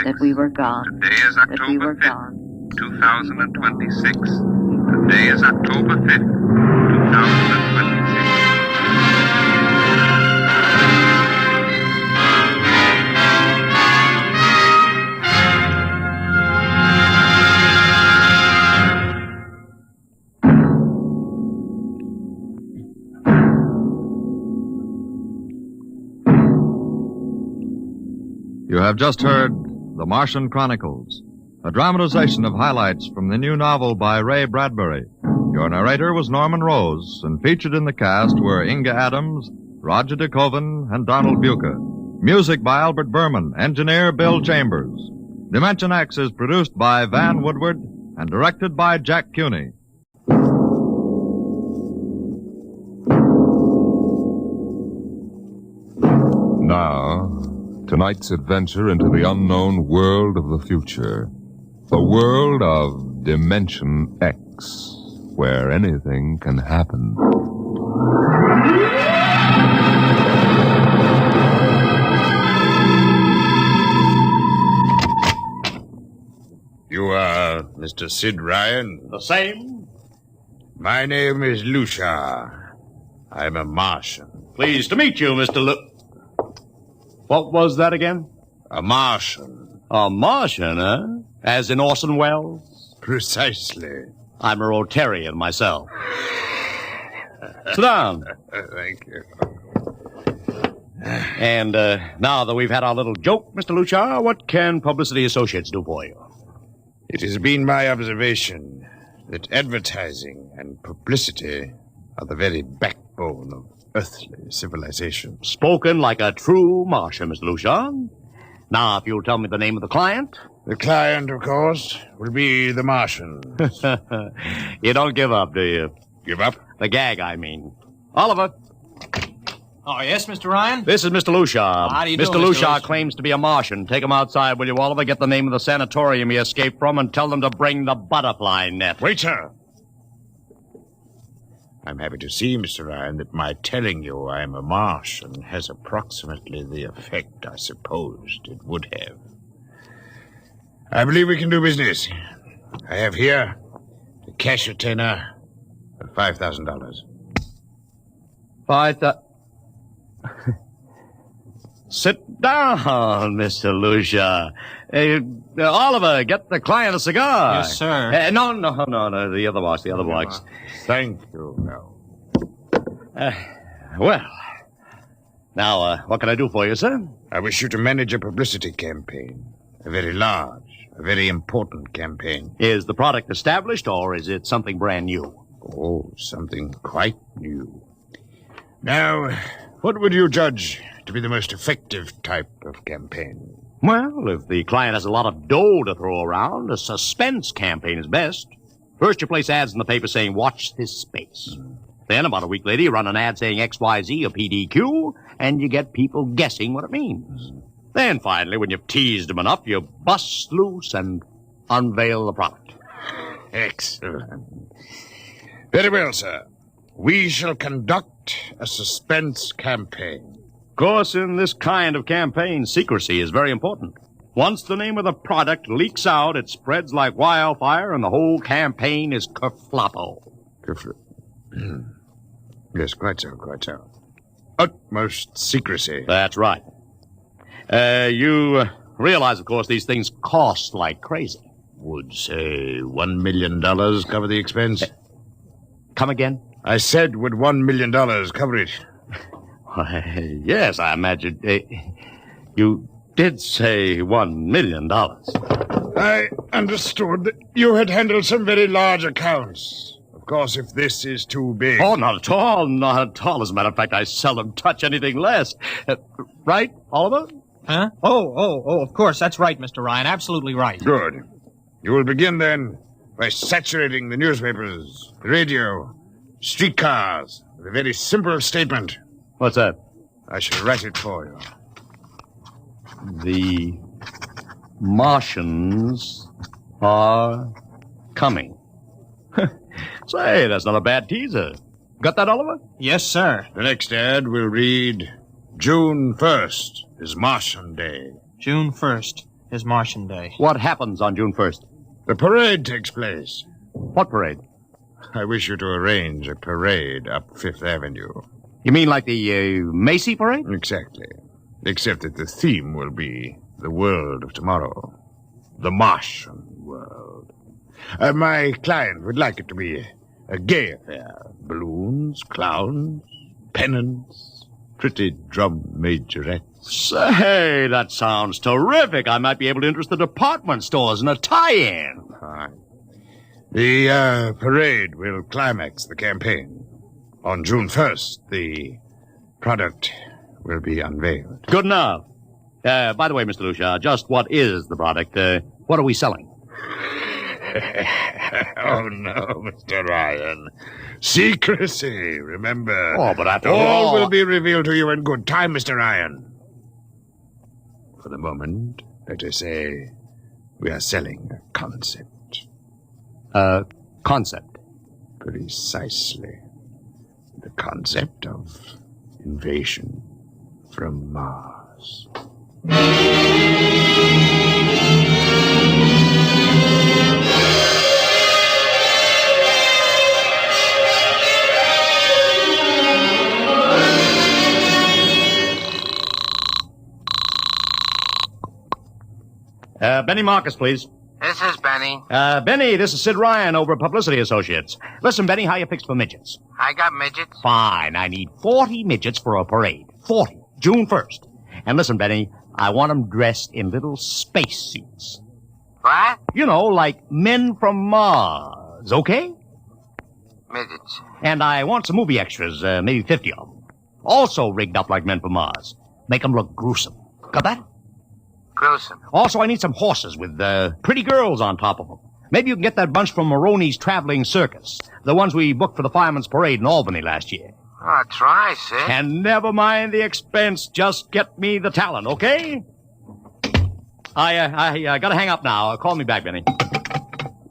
that we were gone, Today is that we October were 5th, gone. 2026. Today is October 5th, 2026. You have just heard The Martian Chronicles, a dramatization of highlights from the new novel by Ray Bradbury. Your narrator was Norman Rose, and featured in the cast were Inga Adams, Roger DeKoven, and Donald Buca. Music by Albert Berman, engineer Bill Chambers. Dimension X is produced by Van Woodward and directed by Jack Cuny. Now, tonight's adventure into the unknown world of the future. The world of Dimension X, where anything can happen. You are Mr. Sid Ryan? The same. My name is Lucia. I'm a Martian. Pleased to meet you, Mr. What was that again? A Martian. A Martian, huh? As in Orson Welles? Precisely. I'm a Rotarian myself. Sit down. Thank you. And now that we've had our little joke, Mr. Lucia, what can Publicity Associates do for you? It has been my observation that advertising and publicity are the very backbone of earthly civilization. Spoken like a true Martian, Mr. Lucia. Now, if you'll tell me the name of the client. The client, of course, will be the Martian. You don't give up, do you? Give up? The gag, I mean. Oliver. Oh, yes, Mr. Ryan? This is Mr. Lucia. How do you do, Mr. Mr. Lucia Lucia? claims to be a Martian. Take him outside, will you, Oliver? Get the name of the sanatorium he escaped from and tell them to bring the butterfly net. Wait, sir. I'm happy to see, Mr. Ryan, that my telling you I'm a Martian has approximately the effect I supposed it would have. I believe we can do business. I have here the cash retainer of $5,000. Sit down, Mr. Lucia. Oliver, get the client a cigar. Yes, sir. No, the other box. Thank you. No. Well, now, what can I do for you, sir? I wish you to manage a publicity campaign. A very large, a very important campaign. Is the product established, or is it something brand new? Oh, something quite new. Now, what would you judge to be the most effective type of campaign? Well, if the client has a lot of dough to throw around, a suspense campaign is best. First, you place ads in the paper saying, watch this space. Then, about a week later, you run an ad saying XYZ or PDQ, and you get people guessing what it means. Then, finally, when you've teased them enough, you bust loose and unveil the product. Excellent. Very well, sir. We shall conduct a suspense campaign. Of course, in this kind of campaign, secrecy is very important. Once the name of the product leaks out, it spreads like wildfire, and the whole campaign is kerfloppo. Yes, quite so. Utmost secrecy. That's right. You realize, of course, these things cost like crazy. Would, say, $1 million cover the expense? Come again? I said, would $1 million cover it? Why, yes, I imagine. You did say $1 million. I understood that you had handled some very large accounts. Of course, if this is too big... Oh, not at all. As a matter of fact, I seldom touch anything less. Right, Oliver? Huh? Oh, of course, that's right, Mr. Ryan. Absolutely right. Good. You will begin, then, by saturating the newspapers, the radio, streetcars, with a very simple statement. What's that? I shall write it for you. The Martians are coming. Say, that's not a bad teaser. Got that, Oliver? Yes, sir. The next ad will read, June 1st is Martian Day. June 1st is Martian Day. What happens on June 1st? The parade takes place. What parade? I wish you to arrange a parade up Fifth Avenue. You mean like the Macy parade? Exactly. Except that the theme will be the world of tomorrow. The Martian world. My client would like it to be a gay affair. Balloons, clowns, pennants, pretty drum majorettes. Say, that sounds terrific. I might be able to interest the department stores in a tie-in. The parade will climax the campaign. On June 1st, the product will be unveiled. Good enough. By the way, Mr. Lucia, just what is the product? What are we selling? Oh, no, Mr. Ryan. Secrecy, remember. Oh, but after all all... will be revealed to you in good time, Mr. Ryan. For the moment, let us say we are selling a concept. Concept? Precisely. The concept of invasion from Mars. Benny Marcus, please. This is Benny. Benny, this is Sid Ryan over at Publicity Associates. Listen, Benny, how you fixed for midgets? I got midgets. Fine. I need 40 midgets for a parade. 40. June 1st. And listen, Benny, I want them dressed in little spacesuits. What? You know, like men from Mars, okay? Midgets. And I want some movie extras, maybe 50 of them. Also rigged up like men from Mars. Make them look gruesome. Got that? Gruesome. Also, I need some horses with pretty girls on top of them. Maybe you can get that bunch from Maroney's Traveling Circus. The ones we booked for the Fireman's Parade in Albany last year. Oh, try, Sid. And never mind the expense. Just get me the talent, okay? I gotta hang up now. Call me back, Benny.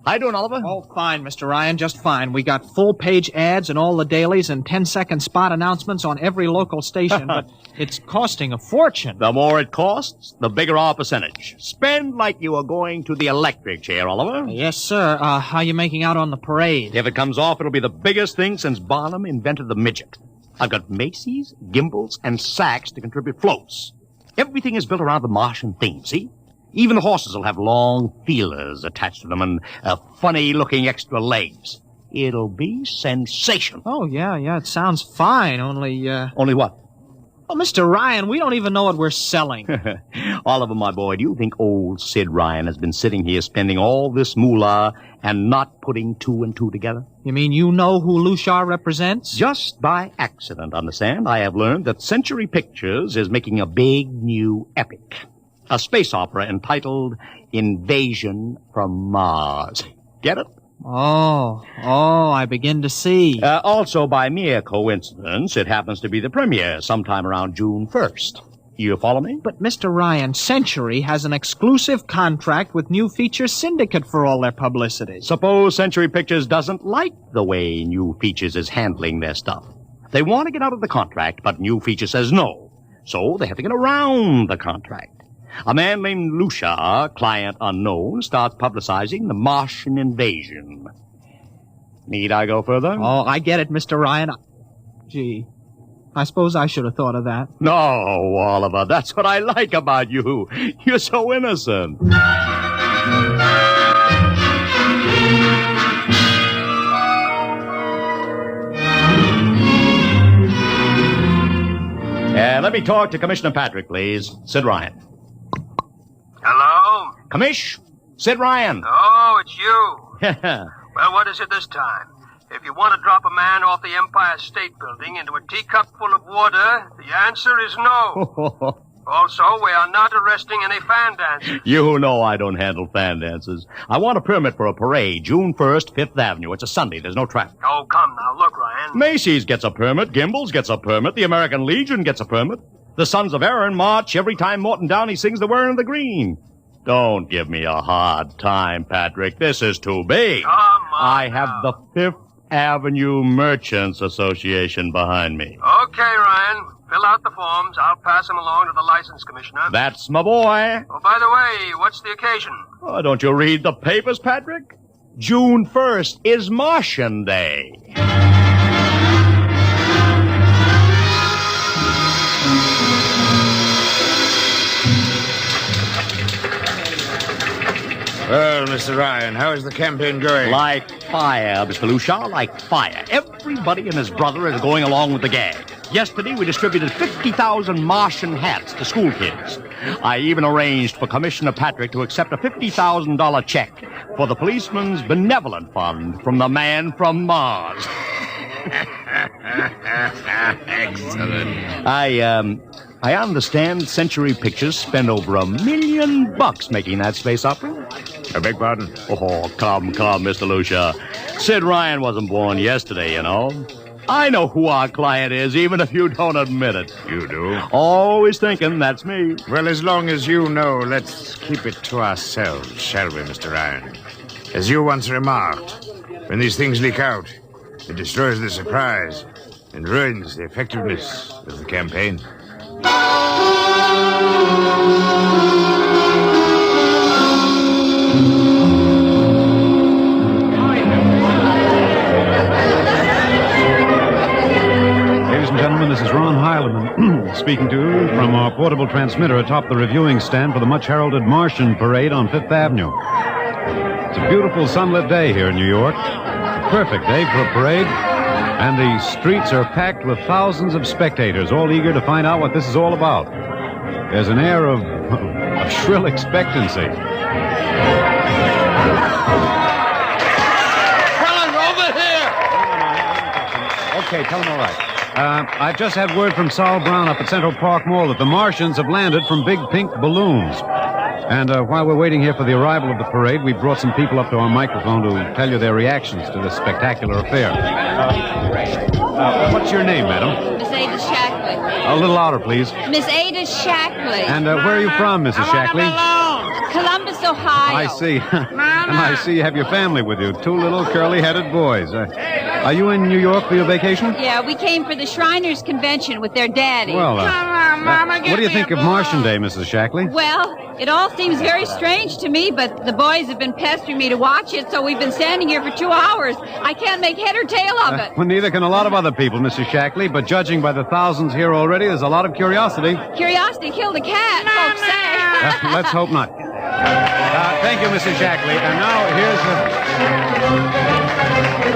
How you doing, Oliver? Oh, fine, Mr. Ryan, just fine. We got full-page ads in all the dailies and 10-second spot announcements on every local station, but it's costing a fortune. The more it costs, the bigger our percentage. Spend like you are going to the electric chair, Oliver. Yes, sir. How you making out on the parade? If it comes off, it'll be the biggest thing since Barnum invented the midget. I've got Macy's, gimbals, and sacks to contribute floats. Everything is built around the Martian theme, see? Even the horses will have long feelers attached to them and funny-looking extra legs. It'll be sensational. Oh, yeah, it sounds fine, only... Only what? Oh, Mr. Ryan, we don't even know what we're selling. Oliver, my boy, do you think old Sid Ryan has been sitting here spending all this moolah and not putting two and two together? You mean you know who Lucia represents? Just by accident, understand. I have learned that Century Pictures is making a big new epic. A space opera entitled Invasion from Mars. Get it? Oh, I begin to see. Also, by mere coincidence, it happens to be the premiere sometime around June 1st. You follow me? But, Mr. Ryan, Century has an exclusive contract with New Features Syndicate for all their publicity. Suppose Century Pictures doesn't like the way New Features is handling their stuff. They want to get out of the contract, but New Features says no. So they have to get around the contract. A man named Lucia, client unknown, starts publicizing the Martian invasion. Need I go further? Oh, I get it, Mr. Ryan. Gee, I suppose I should have thought of that. No, Oliver, that's what I like about you. You're so innocent. Let me talk to Commissioner Patrick, please. Sid Ryan. Hello? Commish? Sid Ryan. Oh, it's you. Well, what is it this time? If you want to drop a man off the Empire State Building into a teacup full of water, the answer is no. Also, we are not arresting any fan dancers. You know I don't handle fan dances. I want a permit for a parade, June 1st, 5th Avenue. It's a Sunday. There's no traffic. Oh, come now. Look, Ryan. Macy's gets a permit. Gimbals gets a permit. The American Legion gets a permit. The Sons of Erin march every time Morton Downey sings the Wearing of the Green. Don't give me a hard time, Patrick. This is too big. Come on. I have the Fifth Avenue Merchants Association behind me. Okay, Ryan. Fill out the forms. I'll pass them along to the license commissioner. That's my boy. Oh, by the way, what's the occasion? Oh, don't you read the papers, Patrick? June 1st is Martian Day. Well, Mr. Ryan, how is the campaign going? Like fire, Mr. Lucia, like fire. Everybody and his brother is going along with the gag. Yesterday, we distributed 50,000 Martian hats to school kids. I even arranged for Commissioner Patrick to accept a $50,000 check for the Policeman's Benevolent Fund from the man from Mars. Excellent. I understand Century Pictures spent over $1 million making that space opera. I beg pardon? Oh, come, Mr. Lucia. Sid Ryan wasn't born yesterday, you know. I know who our client is, even if you don't admit it. You do? Always thinking that's me. Well, as long as you know, let's keep it to ourselves, shall we, Mr. Ryan? As you once remarked, when these things leak out, it destroys the surprise and ruins the effectiveness of the campaign. Ladies and gentlemen, this is Ron Heileman speaking to you from our portable transmitter atop the reviewing stand for the much-heralded Martian Parade on Fifth Avenue. It's a beautiful sunlit day here in New York. A perfect day for a parade. And the streets are packed with thousands of spectators, all eager to find out what this is all about. There's an air of shrill expectancy. Helen, over here! Okay, tell him all right. I've just had word from Sol Brown up at Central Park Mall that the Martians have landed from big pink balloons. And while we're waiting here for the arrival of the parade, we brought some people up to our microphone to tell you their reactions to this spectacular affair. What's your name, madam? Miss Ada Shackley. A little louder, please. Miss Ada Shackley. And where are you from, Mrs. Shackley? Columbus, Ohio. I see. And I see you have your family with you. Two little curly-headed boys. Are you in New York for your vacation? Yeah, we came for the Shriners Convention with their daddy. Well, what do you think of Martian Day, Mrs. Shackley? Well, it all seems very strange to me, but the boys have been pestering me to watch it, so we've been standing here for 2 hours. I can't make head or tail of it. Well, neither can a lot of other people, Mrs. Shackley, but judging by the thousands here already, there's a lot of curiosity. Curiosity killed a cat, folks say. Let's hope not. Thank you, Mrs. Shackley. And now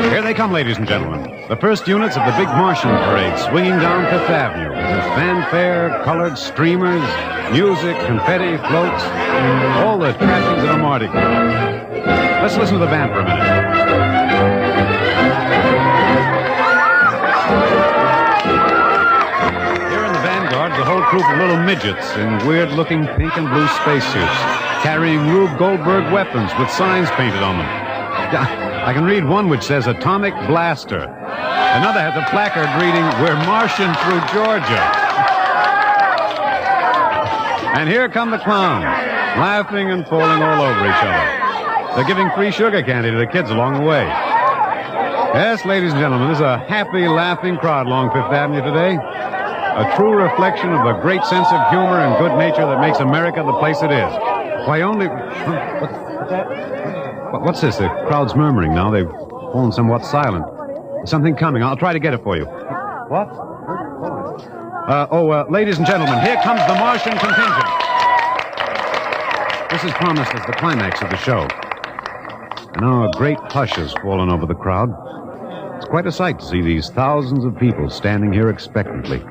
here they come, ladies and gentlemen. The first units of the big Martian Parade swinging down Fifth Avenue with fanfare, colored streamers, music, confetti, floats, all the trappings of a Mardi Gras. Let's listen to the band for a minute. Here in the vanguard, the whole troop of little midgets in weird-looking pink and blue spacesuits, carrying Rube Goldberg weapons with signs painted on them. I can read one which says Atomic Blaster. Another has a placard reading, We're Martian through Georgia. And here come the clowns, laughing and falling all over each other. They're giving free sugar candy to the kids along the way. Yes, ladies and gentlemen, there's a happy, laughing crowd along Fifth Avenue today. A true reflection of the great sense of humor and good nature that makes America the place it is. Why, only... What's this? The crowd's murmuring now. They've fallen somewhat silent. There's something coming. I'll try to get it for you. What? Ladies and gentlemen, here comes the Martian contingent. This is promised as the climax of the show. And now a great hush has fallen over the crowd. It's quite a sight to see these thousands of people standing here expectantly,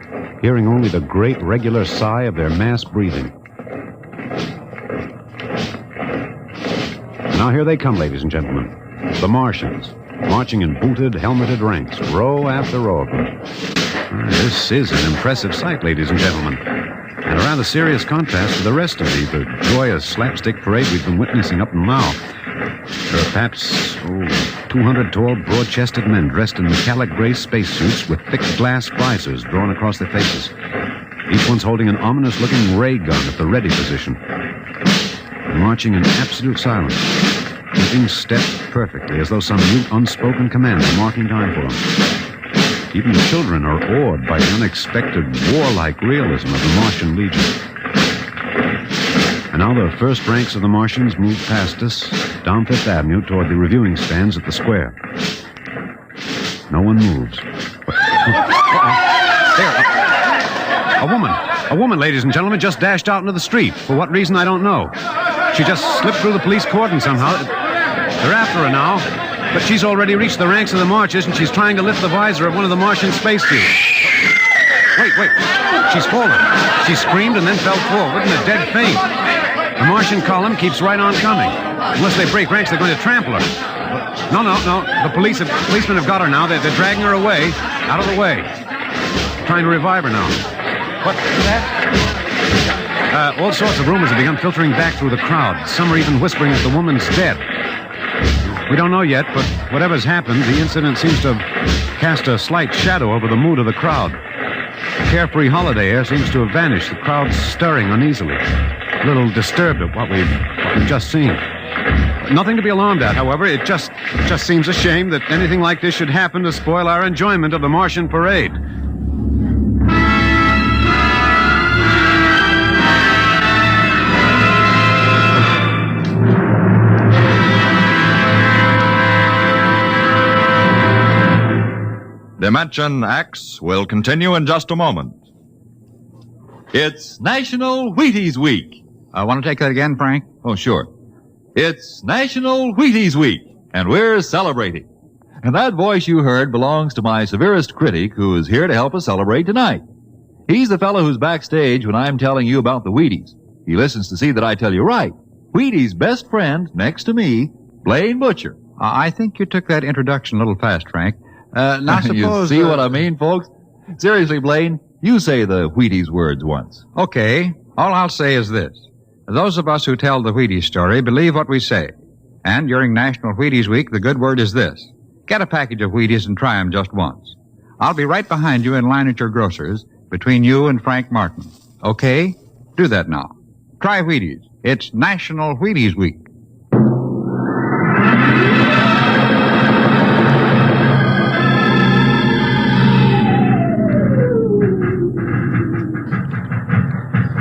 hearing only the great regular sigh of their mass breathing. Now here they come, ladies and gentlemen. The Martians, marching in booted, helmeted ranks, row after row of them. This is an impressive sight, ladies and gentlemen. And a rather serious contrast to the rest of the joyous slapstick parade we've been witnessing up to now. There are perhaps 200 tall, broad-chested men dressed in metallic gray spacesuits with thick glass visors drawn across their faces. Each one's holding an ominous-looking ray gun at the ready position. marching in absolute silence, keeping step perfectly, as though some mute, unspoken command were marking time for them. Even the children are awed by the unexpected, warlike realism of the Martian Legion. And now the first ranks of the Martians move past us, down Fifth Avenue toward the reviewing stands at the square. No one moves. There. A woman, ladies and gentlemen, just dashed out into the street. For what reason, I don't know. She just slipped through the police cordon somehow. They're after her now, but she's already reached the ranks of the marchers, and she's trying to lift the visor of one of the Martian spacesuits. Wait. She's fallen. She screamed and then fell forward in a dead faint. The Martian column keeps right on coming. Unless they break ranks, they're going to trample her. No. The policemen have got her now. They're dragging her away, out of the way. Trying to revive her now. What's that? All sorts of rumors have begun filtering back through the crowd. Some are even whispering that the woman's dead. We don't know yet, but whatever's happened, the incident seems to have cast a slight shadow over the mood of the crowd. The carefree holiday air seems to have vanished. The crowd's stirring uneasily, a little disturbed at what we've just seen. Nothing to be alarmed at, however. It just seems a shame that anything like this should happen to spoil our enjoyment of the Martian parade. Dimension X will continue in just a moment. It's National Wheaties Week. I want to take that again, Frank? Oh, sure. It's National Wheaties Week, and we're celebrating. And that voice you heard belongs to my severest critic, who is here to help us celebrate tonight. He's the fellow who's backstage when I'm telling you about the Wheaties. He listens to see that I tell you right. Wheaties' best friend, next to me, Blaine Butcher. I think you took that introduction a little fast, Frank. Now suppose... You see what I mean, folks? Seriously, Blaine, you say the Wheaties words once. Okay. All I'll say is this. Those of us who tell the Wheaties story believe what we say. And during National Wheaties Week, the good word is this. Get a package of Wheaties and try them just once. I'll be right behind you in line at your grocer's, between you and Frank Martin. Okay? Do that now. Try Wheaties. It's National Wheaties Week.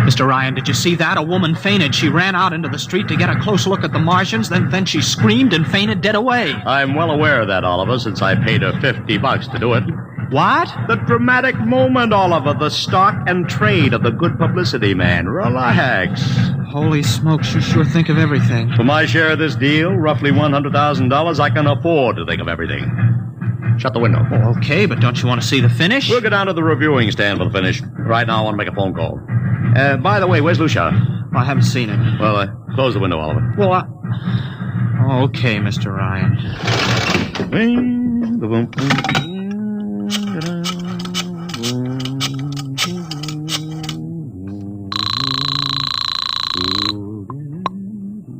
Mr. Ryan, did you see that? A woman fainted. She ran out into the street to get a close look at the Martians, then she screamed and fainted dead away. I'm well aware of that, Oliver, since I paid her $50 to do it. What? The dramatic moment, Oliver. The stock and trade of the good publicity man. Relax. Holy smokes, you sure think of everything. For my share of this deal, roughly $100,000, I can afford to think of everything. Shut the window. Oh, okay, but don't you want to see the finish? We'll go down to the reviewing stand for the finish. Right now, I want to make a phone call. By the way, where's Lucia? I haven't seen him. Well, close the window, Oliver. Well, okay, Mr. Ryan.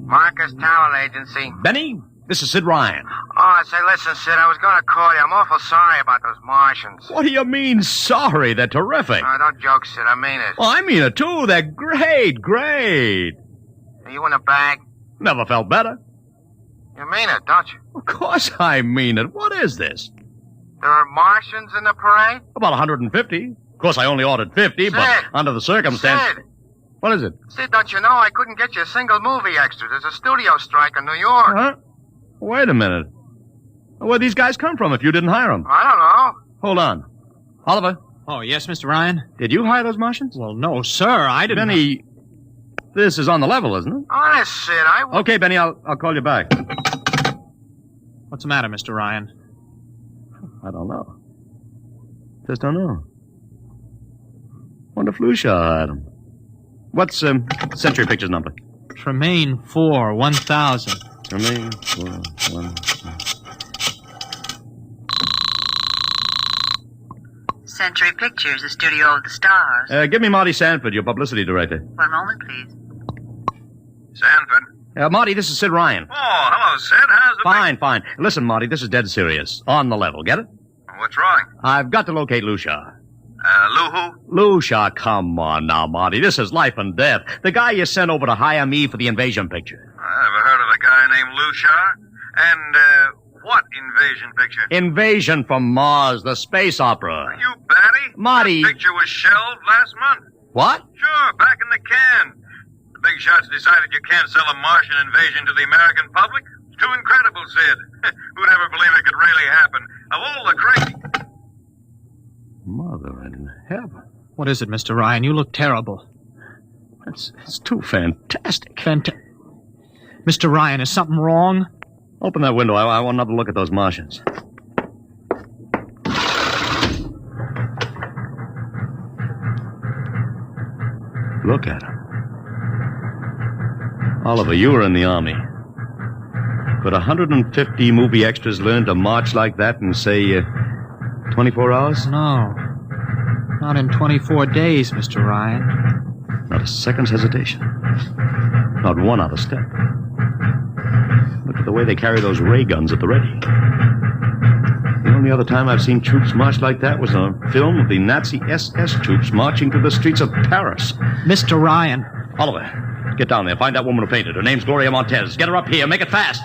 Marcus Talent Agency. Benny, this is Sid Ryan. Oh, say, listen, Sid, I was going to call you. I'm awful sorry about those Martians. What do you mean, sorry? They're terrific. Oh, don't joke, Sid. I mean it. Well, I mean it, too. They're great. Are you in a bag? Never felt better. You mean it, don't you? Of course I mean it. What is this? There are Martians in the parade? About 150. Of course, I only ordered 50, Sid. but under the circumstance... Sid. What is it? Sid, don't you know I couldn't get you a single movie extra? There's a studio strike in New York. Huh? Wait a minute. Where'd these guys come from if you didn't hire them? I don't know. Hold on. Oliver? Oh, yes, Mr. Ryan? Did you hire those Martians? Well, no, sir, I didn't... Benny, this is on the level, isn't it? Honest, Sid, Okay, Benny, I'll call you back. What's the matter, Mr. Ryan? I don't know. Just don't know. Wonder if Lucia hired them. What's Century Pictures number? Tremaine 4, 1000. Tremaine 4, 1000. Century Pictures, the studio of the stars. Give me Marty Sanford, your publicity director. One moment, please. Sanford. Marty, this is Sid Ryan. Oh, hello, Sid. How's it Fine. Listen, Marty, this is dead serious. On the level, get it? What's wrong? I've got to locate Lucia. Lou who? Lucia, come on now, Marty. This is life and death. The guy you sent over to hire me for the invasion picture. I never heard of a guy named Lou Shah. And, what invasion picture? Invasion from Mars, the space opera. Are you batty? Marty. That picture was shelved last month. What? Sure, back in the can. The big shots decided you can't sell a Martian invasion to the American public. It's too incredible, Sid. Who'd ever believe it could really happen? Of all the crazy... Mother in heaven. What is it, Mr. Ryan? You look terrible. It's too fantastic. Mr. Ryan, is something wrong? Open that window. I want another look at those Martians. Look at them. Oliver, you were in the Army. Could 150 movie extras learn to march like that in, say, 24 hours? No. Not in 24 days, Mr. Ryan. Not a second's hesitation. Not one out of step. Look at the way they carry those ray guns at the ready. The only other time I've seen troops march like that was on a film of the Nazi SS troops marching through the streets of Paris. Mr. Ryan. Oliver, get down there. Find that woman who fainted. Her name's Gloria Montez. Get her up here. Make it fast.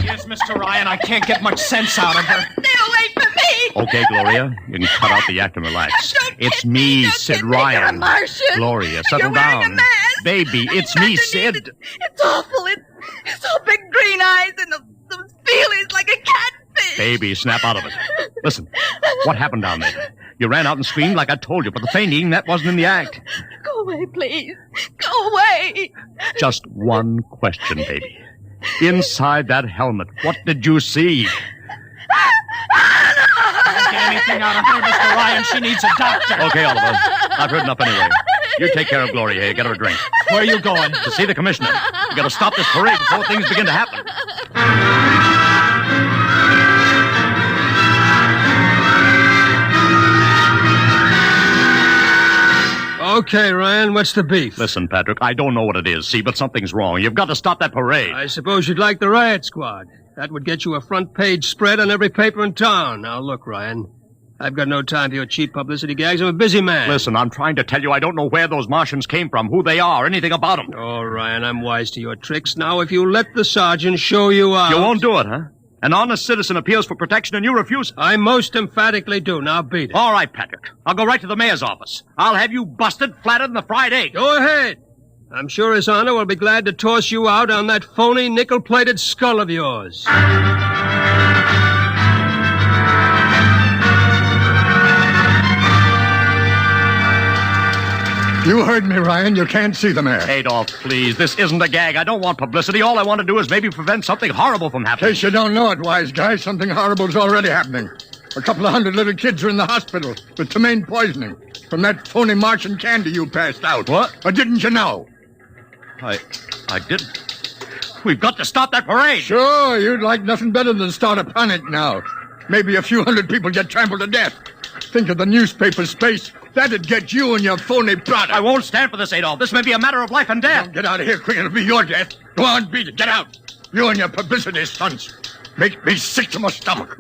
Yes, Mr. Ryan. I can't get much sense out of her. Stay away from me! Okay, Gloria. You can cut out the act and relax. It's me, Sid Ryan. You're a Martian. Gloria, settle You're wearing down. a mask. Baby, it's me, Sid. It's awful. It's all big green eyes and those feelings like a catfish. Baby, snap out of it. Listen, what happened down there? You ran out and screamed like I told you, but the fainting, that wasn't in the act. Go away, please. Go away. Just one question, baby. Inside that helmet, what did you see? Don't get anything out of her, Mr. Ryan. She needs a doctor. Okay, Oliver. I've heard enough anyway. You take care of Gloria here. Get her a drink. Where are you going? To see the commissioner. You gotta stop this parade before things begin to happen. Okay, Ryan, what's the beef? Listen, Patrick, I don't know what it is, see, but something's wrong. You've got to stop that parade. I suppose you'd like the riot squad. That would get you a front-page spread on every paper in town. Now, look, Ryan, I've got no time for your cheap publicity gags. I'm a busy man. Listen, I'm trying to tell you I don't know where those Martians came from, who they are, anything about them. Oh, Ryan, I'm wise to your tricks. Now, if you let the sergeant show you out... You won't do it, huh? An honest citizen appeals for protection and you refuse. I most emphatically do. Now beat it. All right, Patrick. I'll go right to the mayor's office. I'll have you busted flatter than the fried egg. Go ahead. I'm sure His Honor will be glad to toss you out on that phony nickel-plated skull of yours. You heard me, Ryan. You can't see the mayor. Adolf, please. This isn't a gag. I don't want publicity. All I want to do is maybe prevent something horrible from happening. In case you don't know it, wise guy, something horrible's already happening. A couple of hundred little kids are in the hospital with ptomaine poisoning from that phony Martian candy you passed out. What? Or didn't you know? I didn't. We've got to stop that parade. Sure, you'd like nothing better than start a panic now. Maybe a few hundred people get trampled to death. Think of the newspaper space. That'd get you and your phony product. I won't stand for this, Adolf. This may be a matter of life and death. Don't get out of here quick. It'll be your death. Go on, beat it. Get out. You and your publicity stunts make me sick to my stomach.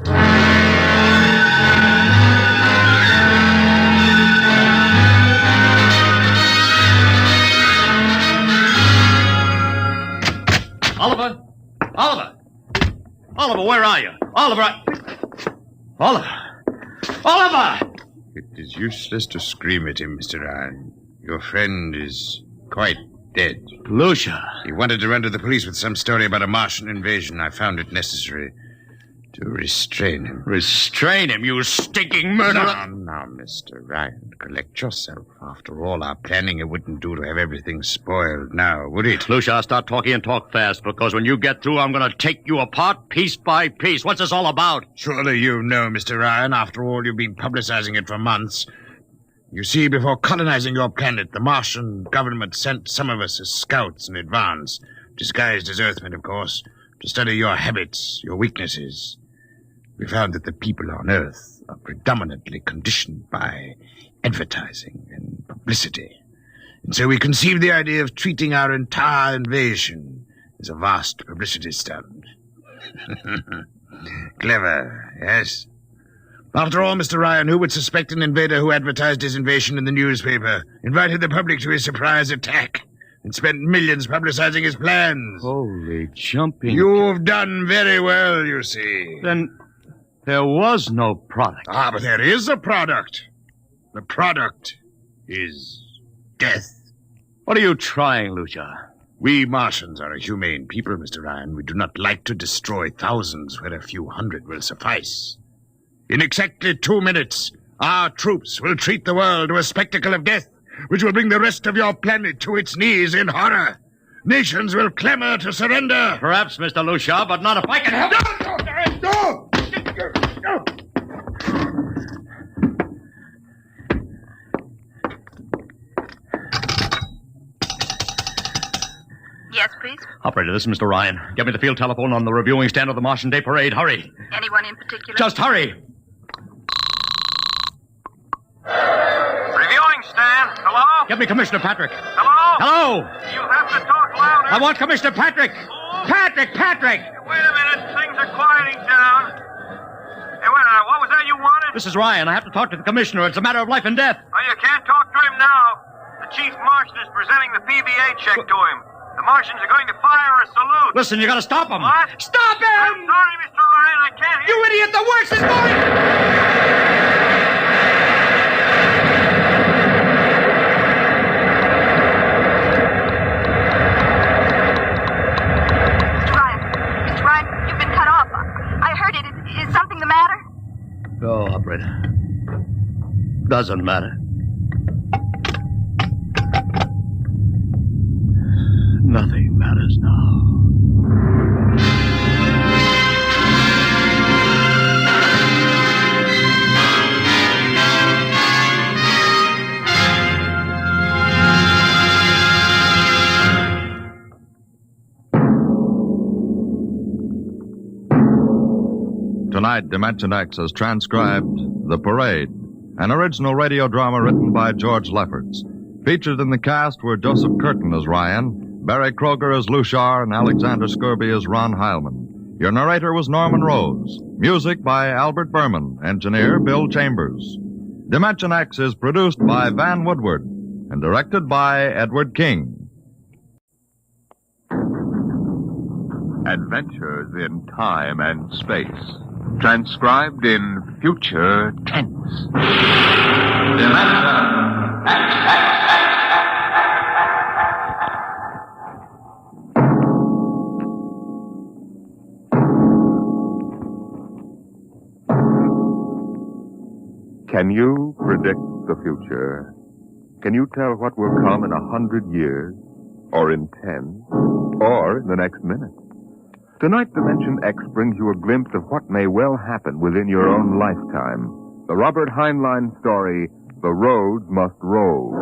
Oliver! Oliver! Oliver, where are you? Oliver! Oliver! It is useless to scream at him, Mr. Ryan. Your friend is quite dead. Lucia. He wanted to run to the police with some story about a Martian invasion. I found it necessary to restrain him. Restrain him, you stinking murderer! Now, Mr. Ryan, collect yourself. After all our planning, it wouldn't do to have everything spoiled now, would it? Lucia, I'll start talking and talk fast, because when you get through, I'm going to take you apart piece by piece. What's this all about? Surely you know, Mr. Ryan. After all, you've been publicizing it for months. You see, before colonizing your planet, the Martian government sent some of us as scouts in advance, disguised as Earthmen, of course, to study your habits, your weaknesses. We found that the people on Earth are predominantly conditioned by advertising and publicity. And so we conceived the idea of treating our entire invasion as a vast publicity stunt. Clever, yes? After all, Mr. Ryan, who would suspect an invader who advertised his invasion in the newspaper, invited the public to his surprise attack, and spent millions publicizing his plans? Holy jumping... You've done very well, you see. Then there was no product. Ah, but there is a product. The product is death. What are you trying, Lucia? We Martians are a humane people, Mr. Ryan. We do not like to destroy thousands where a few hundred will suffice. In exactly 2 minutes, our troops will treat the world to a spectacle of death, which will bring the rest of your planet to its knees in horror. Nations will clamor to surrender. Perhaps, Mr. Lucia, but not if I can help it. No! Yes, please? Operator, this is Mr. Ryan. Get me the field telephone on the reviewing stand of the Martian Day Parade. Hurry. Anyone in particular? Just hurry. Reviewing stand. Hello? Get me Commissioner Patrick. Hello? Hello? You have to talk louder. I want Commissioner Patrick. Patrick! Wait a minute. Things are quieting down. Hey, wait a minute. What was that you wanted? This is Ryan. I have to talk to the commissioner. It's a matter of life and death. Oh, you can't talk to him now. The chief Martian is presenting the PBA check to him. The Martians are going to fire a salute. Listen, you gotta stop him. What? Stop him! I'm sorry, Mr. Ryan. I can't hear you. Idiot! The worst is going! Mr. Ryan, you've been cut off. I heard it. Is something the matter? Oh, operator. Doesn't matter. Nothing matters now. Tonight, Dimension X has transcribed The Parade, an original radio drama written by George Lefferts. Featured in the cast were Joseph Curtin as Ryan, Barry Kroger as Luchar, and Alexander Skirby as Ron Heilman. Your narrator was Norman Rose. Music by Albert Berman. Engineer Bill Chambers. Dimension X is produced by Van Woodward and directed by Edward King. Adventures in Time and Space. Transcribed in future tense. Dimension X. Can you predict the future? Can you tell what will come in 100 years, or in 10, or in the next minute? Tonight, Dimension X brings you a glimpse of what may well happen within your own lifetime. The Robert Heinlein story, The Roads Must Roll.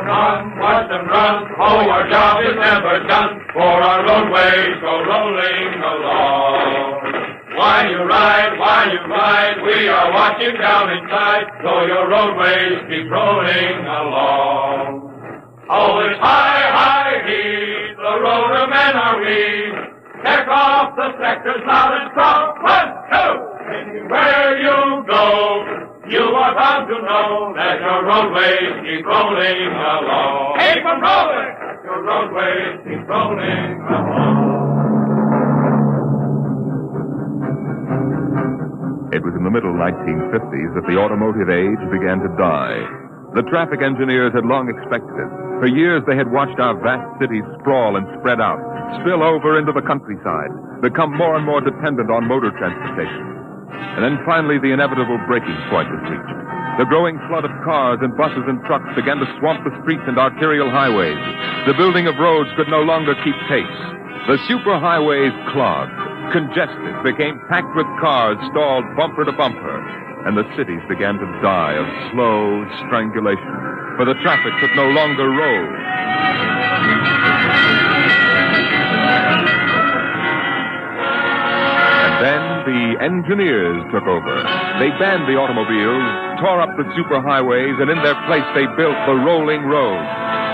Run, watch them run, oh, our job is never done, for our roadways go rolling along. While you ride, we are watching down inside, so your roadways keep rolling along. Oh, it's high, high heat, the roadermen are we. Check off the sectors loud and strong. 1, 2, where you go. You are bound to know that your roadways keep rolling along. Keep them rolling! Your roadways keep rolling along. It was in the middle 1950s that the automotive age began to die. The traffic engineers had long expected it. For years they had watched our vast cities sprawl and spread out, spill over into the countryside, become more and more dependent on motor transportation. And then finally the inevitable breaking point was reached. The growing flood of cars and buses and trucks began to swamp the streets and arterial highways. The building of roads could no longer keep pace. The superhighways clogged, congested, became packed with cars stalled bumper to bumper. And the cities began to die of slow strangulation, for the traffic could no longer roll. the engineers took over. They banned the automobiles, tore up the superhighways, and in their place they built the rolling roads.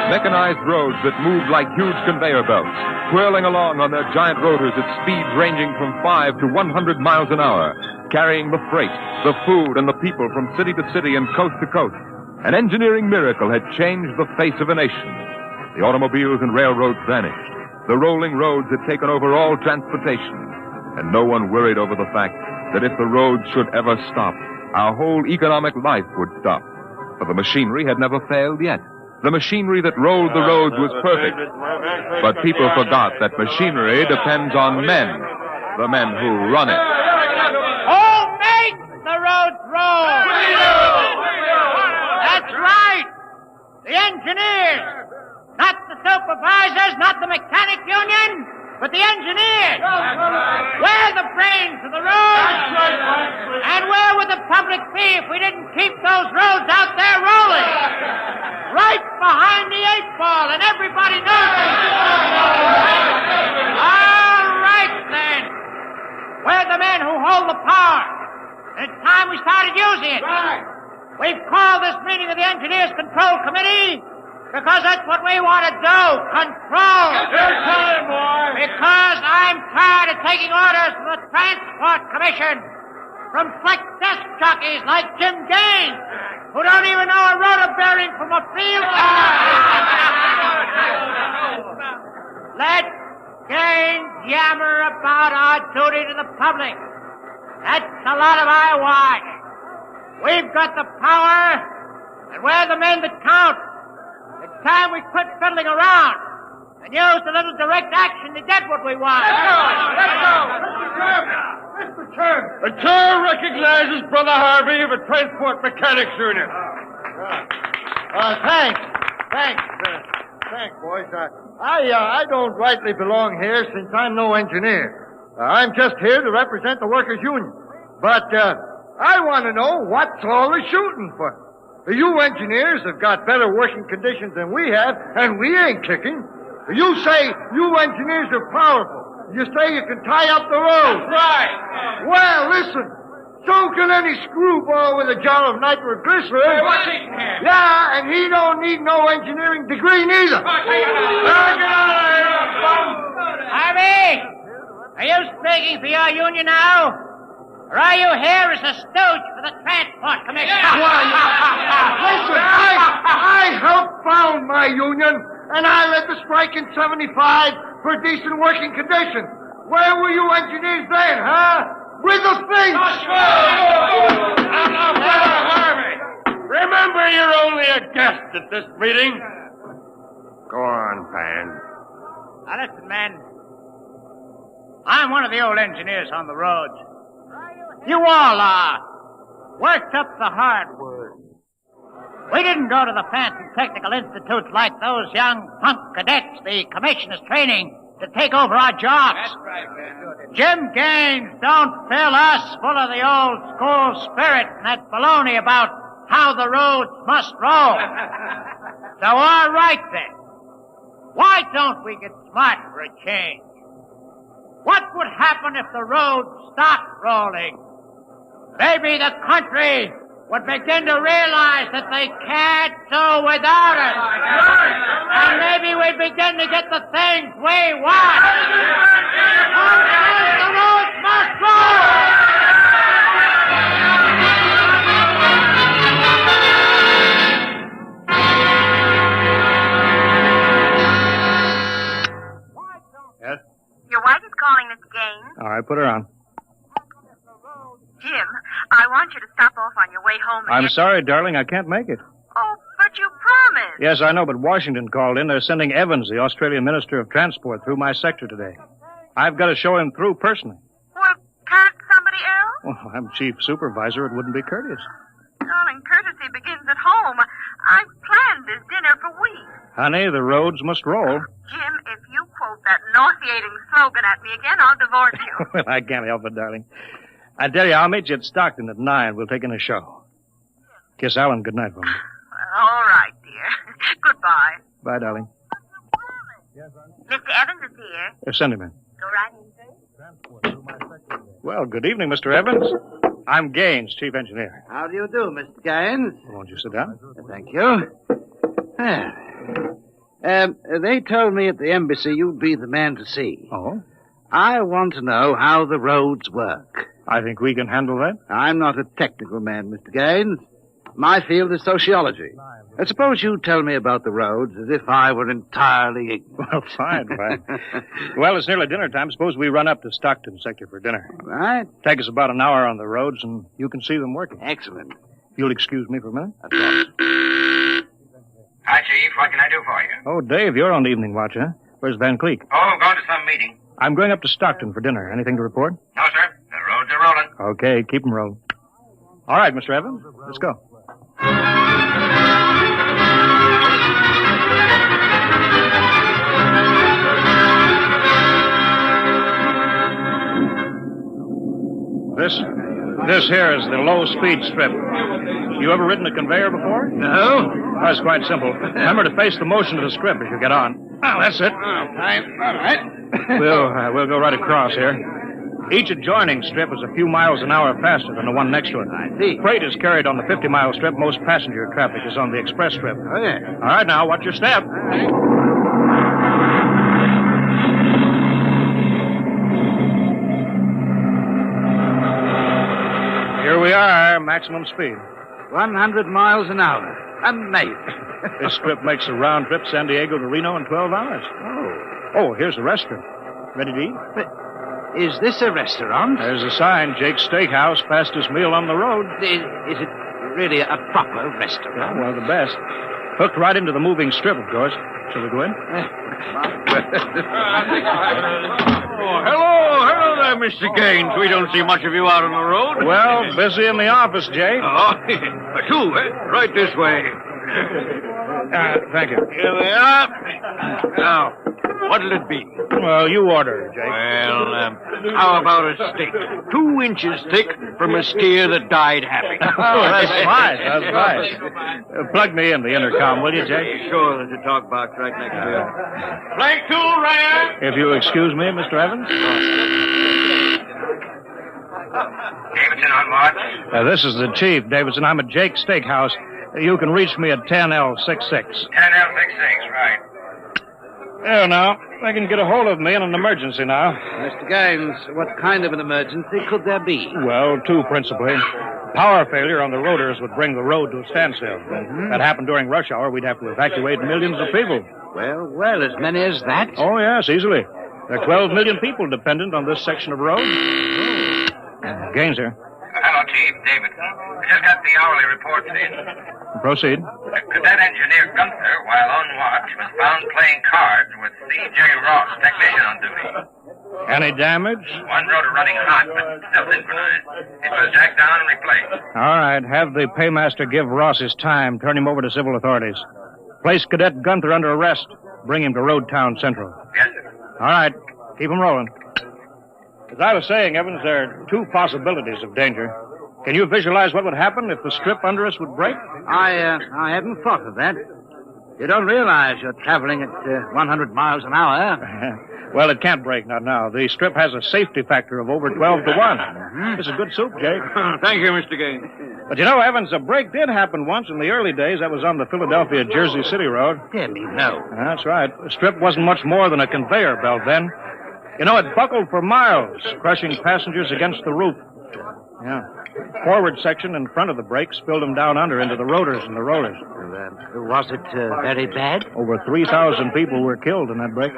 Mechanized roads that moved like huge conveyor belts, whirling along on their giant rotors at speeds ranging from 5 to 100 miles an hour, carrying the freight, the food, and the people from city to city and coast to coast. An engineering miracle had changed the face of a nation. The automobiles and railroads vanished. The rolling roads had taken over all transportation. And no one worried over the fact that if the roads should ever stop, our whole economic life would stop. For the machinery had never failed yet. The machinery that rolled the roads was perfect. But people forgot that machinery depends on men, the men who run it. Who makes the roads roll? We do! That's right! The engineers! Not the supervisors, not the mechanic union, but the engineers! We're the brains of the roads! And where would the public be if we didn't keep those roads out there rolling? Right behind the 8-ball, and everybody knows it! All right, then. We're the men who hold the power. And it's time we started using it. We've called this meeting of the Engineers Control Committee because that's what we want to do. Control. Because I'm tired of taking orders from the Transport Commission, from slick desk jockeys like Jim Gaines, who don't even know a rotor bearing from a field. Let Gaines yammer about our duty to the public. That's a lot of eyewash. We've got the power, and we're the men that count. It's time we quit fiddling around and use a little direct action to get what we want. Let's go! Mr. Chairman! The chair recognizes Brother Harvey of the Transport Mechanics Union. Thanks, boys. I don't rightly belong here since I'm no engineer. I'm just here to represent the workers' union. But I want to know what's all the shooting for. You engineers have got better working conditions than we have, and we ain't kicking. You say you engineers are powerful. You say you can tie up the road. That's right. Well, listen. So can any screwball with a jar of nitroglycerin. Hey, what's he can? Yeah, and he don't need no engineering degree neither. Harvey, are you speaking for your union now? Or are you here as a stooge for the Transport Commission? Listen, I helped found my union, and I led the strike in 75 for decent working conditions. Where were you engineers then, huh? With the things! Now, Brother Harvey, remember you're only a guest at this meeting. Go on, Pan. Now listen, men. I'm one of the old engineers on the roads. You all are. Worked up the hardwood. We didn't go to the fancy technical institutes like those young punk cadets the commissioner's training to take over our jobs. That's right, man. Jim Gaines don't fill us full of the old school spirit and that baloney about how the roads must roll. So all right then. Why don't we get smart for a change? What would happen if the roads stopped rolling? Maybe the country would begin to realize that they can't do without us. And maybe we'd begin to get the things we want. The roads must roll! Yes? Your wife is calling, Mr. Gaines. All right, put her on. Jim, I want you to stop off on your way home. I'm sorry, darling, I can't make it. Oh, but you promised. Yes, I know, but Washington called in. They're sending Evans, the Australian Minister of Transport, through my sector today. I've got to show him through personally. Well, can't somebody else? Well, I'm chief supervisor. It wouldn't be courteous. Darling, courtesy begins at home. I've planned this dinner for weeks. Honey, the roads must roll. Jim, if you quote that nauseating slogan at me again, I'll divorce you. Well, I can't help it, darling. I tell you, I'll meet you at Stockton at 9. We'll take in a show. Kiss Alan goodnight for me. All right, dear. Goodbye. Bye, darling. Mr. Evans is here. Send him in. Go right in, sir. Well, good evening, Mr. Evans. I'm Gaines, chief engineer. How do you do, Mr. Gaines? Won't you sit down? Thank you. They told me at the embassy you'd be the man to see. Oh? I want to know how the roads work. I think we can handle that. I'm not a technical man, Mr. Gaines. My field is sociology. Suppose you tell me about the roads as if I were entirely ignorant. Well, fine. Well, it's nearly dinner time. Suppose we run up to Stockton sector for dinner. Right. Take us about an hour on the roads, and you can see them working. Excellent. You'll excuse me for a minute? Of course. Hi, Chief. What can I do for you? Oh, Dave, you're on the evening watch, huh? Where's Van Cleek? Oh, going to some meeting. I'm going up to Stockton for dinner. Anything to report? No, sir. The roads are rolling. Okay, keep them rolling. All right, Mr. Evans, let's go. This here is the low-speed strip. You ever ridden a conveyor before? No. Oh, it's quite simple. Remember to face the motion of the strip as you get on. Oh, that's it. All right. We'll go right across here. Each adjoining strip is a few miles an hour faster than the one next to it. I see. Freight is carried on the 50-mile strip. Most passenger traffic is on the express strip. Oh, yeah. All right, now, watch your step. Here we are, maximum speed. 100 miles an hour. Amazing. This strip makes a round trip San Diego to Reno in 12 hours. Oh, here's the restaurant. Ready to eat? But is this a restaurant? There's a sign, Jake's Steakhouse, fastest meal on the road. Is it really a proper restaurant? Yeah, well, the best. Hooked right into the moving strip, of course. Shall we go in? Hello there, Mr. Gaines. We don't see much of you out on the road. Well, busy in the office, Jake. Two, right this way. Thank you. Here they are. Now, what'll it be? Well, you order, Jake. Well, how about a steak? 2 inches thick from a steer that died happy. Oh, that's fine. That's fine. Plug me in the intercom, will you, Jake? Sure, there's a talk box right next to it. Blank tool, Ryan! If you'll excuse me, Mr. Evans. Davidson on watch. This is the chief, Davidson. I'm at Jake's Steakhouse. You can reach me at 10L66. 10L66, right. There now. They can get a hold of me in an emergency now. Mr. Gaines, what kind of an emergency could there be? Well, 2 principally. Power failure on the rotors would bring the road to a standstill. Mm-hmm. That happened during rush hour. We'd have to evacuate millions of people. Well, as many as that? Oh, yes, easily. There are 12 million people dependent on this section of road. Gaines here. Hello, Chief. Davidson. I just got the hourly reports in. Proceed. Cadet engineer Gunther, while on watch, was found playing cards with C.J. Ross, technician on duty. Any damage? One rotor running hot, but still synchronized. It was jacked down and replaced. All right. Have the paymaster give Ross his time. Turn him over to civil authorities. Place Cadet Gunther under arrest. Bring him to Road Town Central. Yes, sir. All right. Keep him rolling. As I was saying, Evans, there are 2 possibilities of danger. Can you visualize what would happen if the strip under us would break? I hadn't thought of that. You don't realize you're traveling at 100 miles an hour. Well, it can't break, not now. The strip has a safety factor of over 12 to 1. Mm-hmm. This is good soup, Jake. Thank you, Mr. Gaines. But you know, Evans, a break did happen once in the early days. That was on the Philadelphia-Jersey City Road. Dear me, no. That's right. The strip wasn't much more than a conveyor belt then. You know, it buckled for miles, crushing passengers against the roof. Yeah. Forward section in front of the brake spilled them down under into the rotors and the rollers. Was it very bad? Over 3,000 people were killed in that break.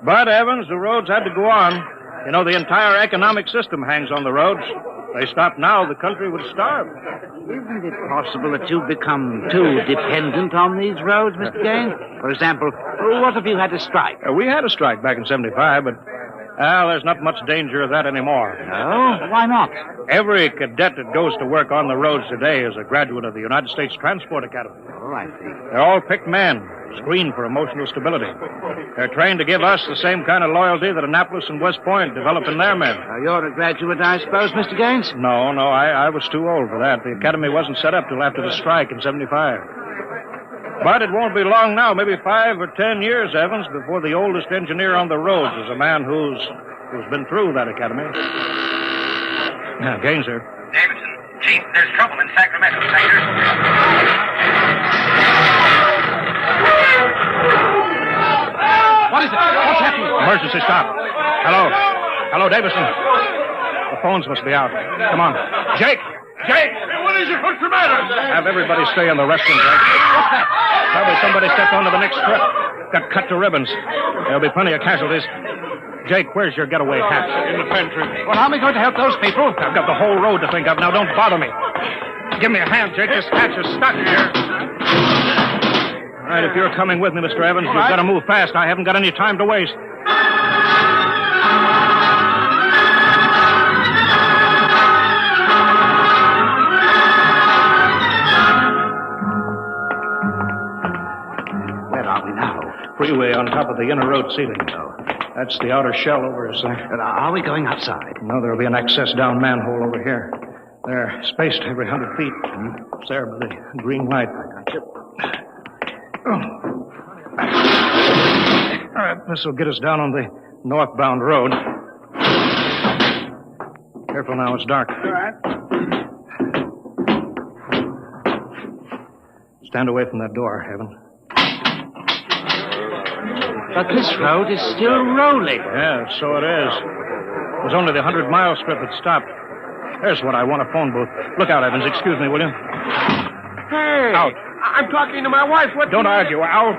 But, Evans, the roads had to go on. You know, the entire economic system hangs on the roads. If they stopped now, the country would starve. Isn't it possible that you've become too dependent on these roads, Mr. Gaines? For example, what if you had a strike? We had a strike back in 75, but there's not much danger of that anymore. No? Why not? Every cadet that goes to work on the roads today is a graduate of the United States Transport Academy. Oh, I see. They're all picked men, screened for emotional stability. They're trained to give us the same kind of loyalty that Annapolis and West Point develop in their men. You're a graduate, I suppose, Mr. Gaines? No, I was too old for that. The academy wasn't set up till after the strike in 75. But it won't be long now, maybe 5 or 10 years, Evans, before the oldest engineer on the roads is a man who's been through that academy. Yeah, Gaines here. Davidson. Chief, there's trouble in Sacramento sector. What is it? What's happening? Emergency stop. Hello. Hello, Davidson. The phones must be out. Come on. Jake! Jake! Hey, what is it? What's the matter? Have everybody stay in the restroom, Jake. What's that? Probably somebody stepped onto the next strip. Got cut to ribbons. There'll be plenty of casualties. Jake, where's your getaway hat? In the pantry. Well, how am I going to help those people? I've got the whole road to think of. Now, don't bother me. Give me a hand, Jake. This hatch is stuck here. All right, if you're coming with me, Mr. Evans, you've got to move fast. I haven't got any time to waste. Where are we now? Freeway on top of the inner road ceiling. That's the outer shell over us there. Are we going outside? No, there'll be an access down manhole over here. They're spaced every 100 feet. It's there by the green light. All right, this will get us down on the northbound road. Careful now, it's dark. All right. Stand away from that door, Evan. But this road is still rolling. Yeah, so it is. It was only the 100-mile strip that stopped. There's what I want, a phone booth. Look out, Evans. Excuse me, will you? Hey! Out. I'm talking to my wife. What? Don't argue. Out.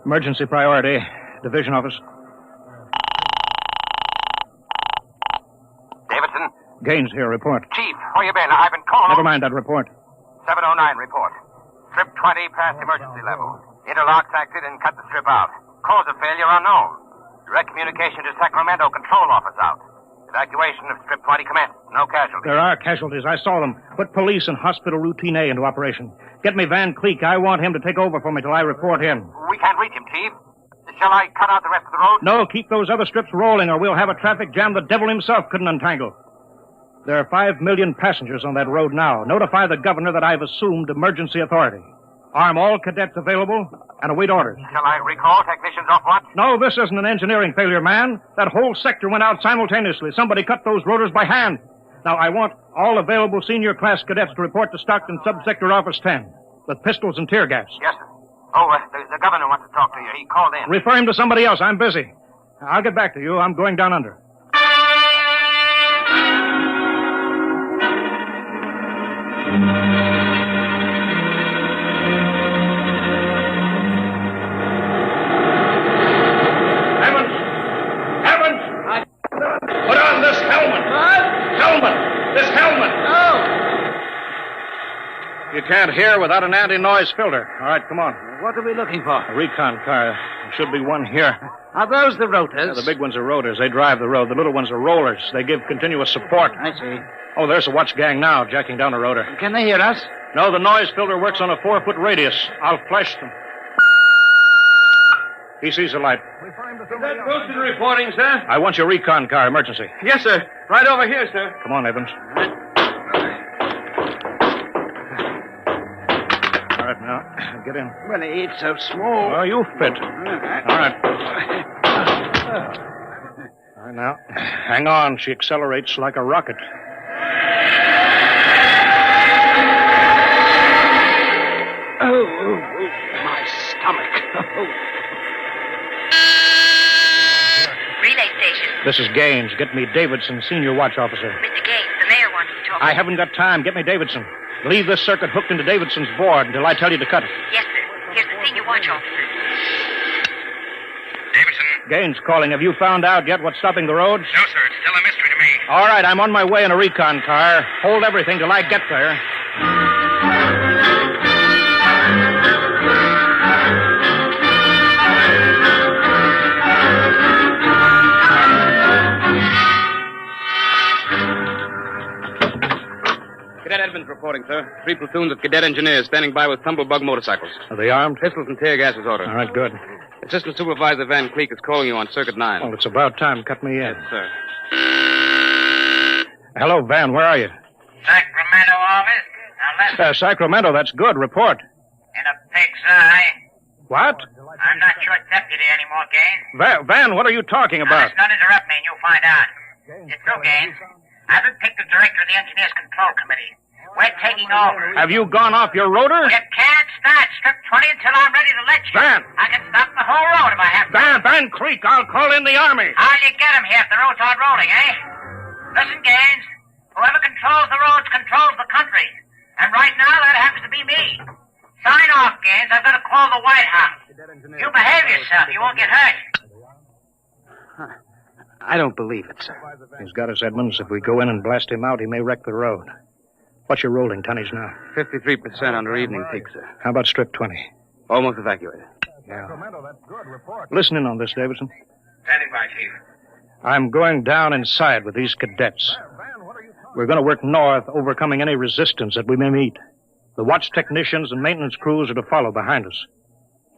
Emergency priority. Division office. Davidson? Gaines here. Report. Chief, where you been? I've been calling... Never mind that report. 709 report. Strip 20 past emergency level. Interlocks acted and cut the strip out. Cause of failure unknown. Direct communication to Sacramento control office out. Evacuation of Strip 20 commenced. No casualties. There are casualties. I saw them. Put police and hospital routine A into operation. Get me Van Cleek. I want him to take over for me till I report in. We can't reach him, Chief. Shall I cut out the rest of the road? No, keep those other strips rolling or we'll have a traffic jam the devil himself couldn't untangle. There are 5 million passengers on that road now. Notify the governor that I've assumed emergency authority. Arm all cadets available and await orders. Shall I recall technicians off watch? No, this isn't an engineering failure, man. That whole sector went out simultaneously. Somebody cut those rotors by hand. Now, I want all available senior class cadets to report to Stockton Subsector Office 10 with pistols and tear gas. Yes, sir. Oh, the governor wants to talk to you. He called in. Refer him to somebody else. I'm busy. I'll get back to you. I'm going down under. Put on this helmet. What? Helmet. This helmet. No. You can't hear without an anti-noise filter. All right, come on. What are we looking for? A recon car. There should be one here. Are those the rotors? Yeah, the big ones are rotors. They drive the road. The little ones are rollers. They give continuous support. I see. Oh, there's a watch gang now, jacking down a rotor. Can they hear us? No, the noise filter works on a 4-foot radius. I'll flash them. He sees the light. Is that Wilson reporting, sir? I want your recon car, emergency. Yes, sir. Right over here, sir. Come on, Evans. All right, now, get in. Well, it's so small. Oh, you fit. All right. All right, now, hang on. She accelerates like a rocket. Oh, my stomach. Relay station. This is Gaines. Get me Davidson, senior watch officer. Mr. Gaines, the mayor wants to talk. I haven't got time. Get me Davidson. Leave this circuit hooked into Davidson's board until I tell you to cut it. Yes, sir. Here's the senior watch officer. Davidson? Gaines calling. Have you found out yet what's stopping the roads? No, sir. It's still a mystery to me. All right, I'm on my way in a recon car. Hold everything till I get there. Cadet Edmonds reporting, sir. 3 platoons of cadet engineers standing by with tumblebug motorcycles. Are they armed? Pistols and tear gas is ordered. All right, good. Assistant Supervisor Van Cleek is calling you on Circuit 9. Well, it's about time. Cut me in. Yes, sir. Hello, Van. Where are you? Sacramento office. Now listen. Sacramento, that's good. Report. In a pig's eye. What? I'm not your deputy anymore, Gaines. Van, what are you talking Now, about? listen, don't interrupt me and you'll find out. It's true, Gaines. I've been picked the director of the Engineers Control Committee. We're taking over. Have you gone off your rotor? You can't start Strip 20 until I'm ready to let you. Van! I can stop the whole road if I have to. Van Creek, I'll call in the Army. How'll you get him here if the roads aren't rolling, eh? Listen, Gaines. Whoever controls the roads controls the country. And right now, that happens to be me. Sign off, Gaines. I've got to call the White House. You behave yourself. You won't get hurt. I don't believe it, sir. He's got us, Edmonds. If we go in and blast him out, he may wreck the road. What's your rolling tonnage now? 53% under evening peak, sir. How about Strip 20? Almost evacuated. Yeah. Listen in on this, Davidson. Standing by, Chief. I'm going down inside with these cadets. We're going to work north, overcoming any resistance that we may meet. The watch technicians and maintenance crews are to follow behind us.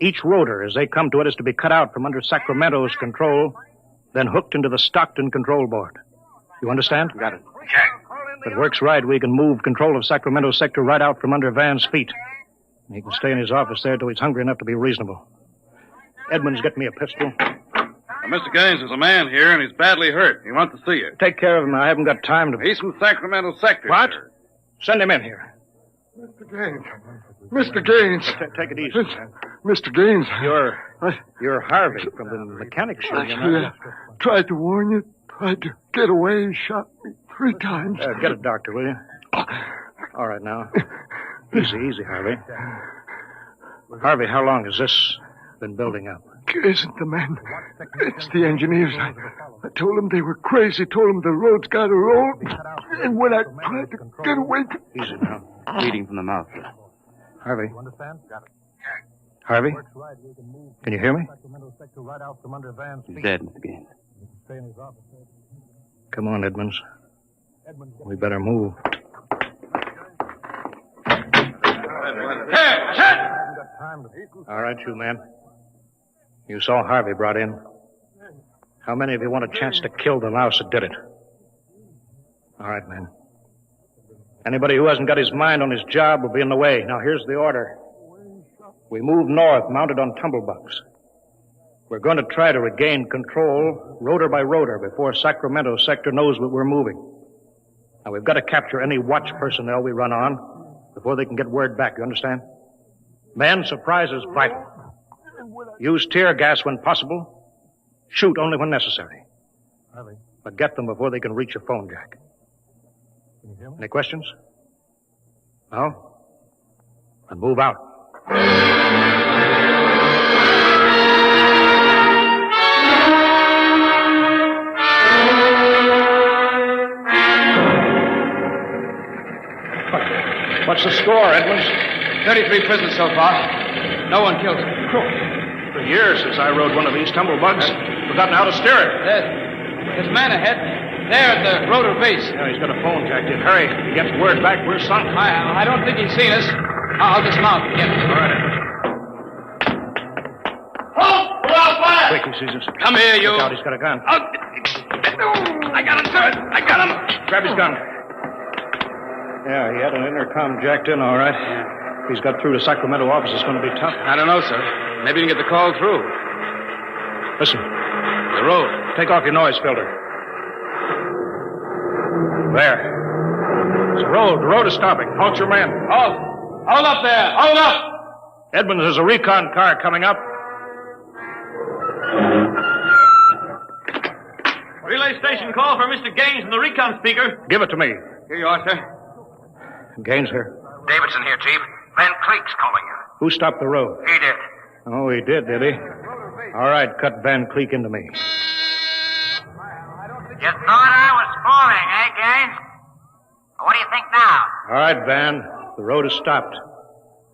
Each rotor, as they come to it, is to be cut out from under Sacramento's control, then hooked into the Stockton control board. You understand? Got it. Check. If it works right, we can move control of Sacramento sector right out from under Van's feet. He can stay in his office there till he's hungry enough to be reasonable. Edmonds, get me a pistol. Mr. Gaines, there's a man here, and he's badly hurt. He wants to see you. Take care of him. I haven't got time to... He's from Sacramento sector. What? Sir. Send him in here. Mr. Gaines. Mr. Gaines. Take it easy, man. Mr. Gaines. You're Harvey from the mechanics show, you know. Tried to warn you. Tried to get away. He shot me 3 times. Get a doctor, will you? All right, now. Easy, Harvey. Harvey, how long has this been building up? It isn't the men. It's the engineers. I told them they were crazy. Told them the road's got to roll. And when I tried to get away... Easy now. Bleeding from the mouth. Harvey. Harvey? Can you hear me? He's dead, Mr. Gaines. Come on, Edmonds. We better move. All right, you men. You saw Harvey brought in. How many of you want a chance to kill the louse that did it? All right, men. Anybody who hasn't got his mind on his job will be in the way. Now, here's the order. We move north, mounted on tumblebugs. We're going to try to regain control, rotor by rotor, before Sacramento sector knows that we're moving. Now, we've got to capture any watch personnel we run on before they can get word back, you understand? Men, surprise is vital. Use tear gas when possible. Shoot only when necessary. But get them before they can reach a phone jack. Any questions? No? Then move out. What's the score, Edmonds? 33 prisoners so far. No one killed. For years since I rode one of these tumblebugs. Forgotten how to steer it. There's a man ahead. There at the rotor base. Yeah, he's got a phone jacked in. Hurry. If he gets word back, we're sunk. I don't think he's seen us. I'll dismount. Get him. All right. Halt! We're out fire! Quick, he sees us. Come here, you. Look out, he's got a gun. I got him, sir. I got him. Grab his gun. Yeah, he had an intercom jacked in, all right. If he's got through to Sacramento office, it's going to be tough. I don't know, sir. Maybe we can get the call through. Listen. The road. Take off your noise filter. There. It's the road. The road is stopping. Halt your men. Halt! Hold up there! Hold up! Edmonds, there's a recon car coming up. Relay station call for Mr. Gaines from the recon speaker. Give it to me. Here you are, sir. Gaines here. Davidson here, Chief. Van Cleek's calling you. Who stopped the road? He did. Oh, he did he? All right, cut Van Cleek into me. You thought I was fooling, eh, Gaines? What do you think now? All right, Van. The road is stopped.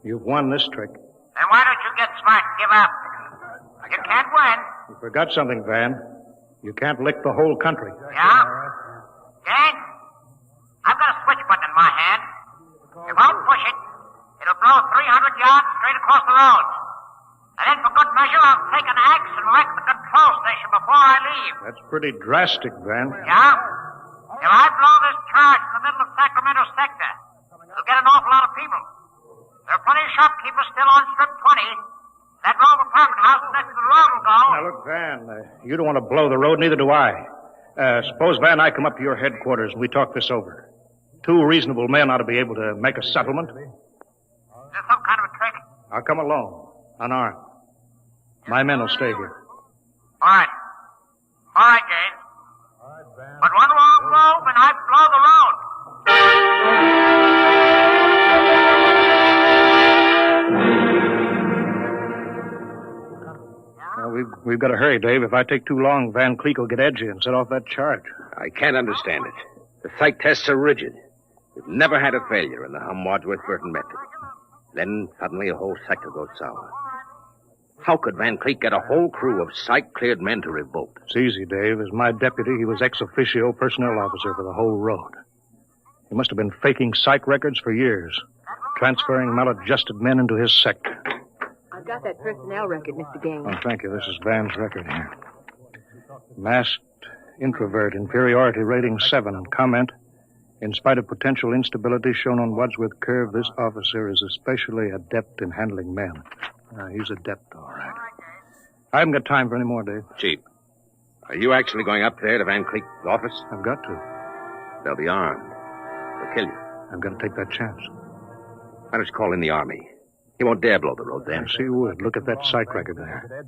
You've won this trick. Then why don't you get smart and give up? You can't win. You forgot something, Van. You can't lick the whole country. Yeah? Gaines, I've got a switch button in my hand. If I'll push it, it'll blow 300 yards straight across the road. And then for good measure, I'll take an axe and wreck the control station before I leave. That's pretty drastic, Van. Yeah? If I blow this charge in the middle of Sacramento sector, it'll get an awful lot of people. There are plenty of shopkeepers still on Strip 20. That road Van, you don't want to blow the road, neither do I. Suppose, Van, I come up to your headquarters and we talk this over. Two reasonable men ought to be able to make a settlement. Is there some kind of a trick? I'll come alone, unarmed. My men will stay here. All right. All right, Gaines. But one wrong move and I blow the road. Well, we've got to hurry, Dave. If I take too long, Van Cleek will get edgy and set off that charge. I can't understand it. The psych tests are rigid. We've never had a failure in the Hum-Wadsworth-Burton method. Then suddenly a whole sector goes sour. How could Van Cleek get a whole crew of psych-cleared men to revolt? It's easy, Dave. As my deputy, he was ex officio personnel officer for the whole road. He must have been faking psych records for years, transferring maladjusted men into his sector. I've got that personnel record, Mr. Gaines. Oh, thank you. This is Van's record here. Masked introvert, inferiority rating 7. Comment: in spite of potential instability shown on Wadsworth Curve, this officer is especially adept in handling men. He's adept, all right. I haven't got time for any more, Dave. Chief, are you actually going up there to Van Cleek's office? I've got to. They'll be armed. They'll kill you. I'm going to take that chance. Why don't you call in the army? He won't dare blow the road then. Yes, he would. Look at that psych record there.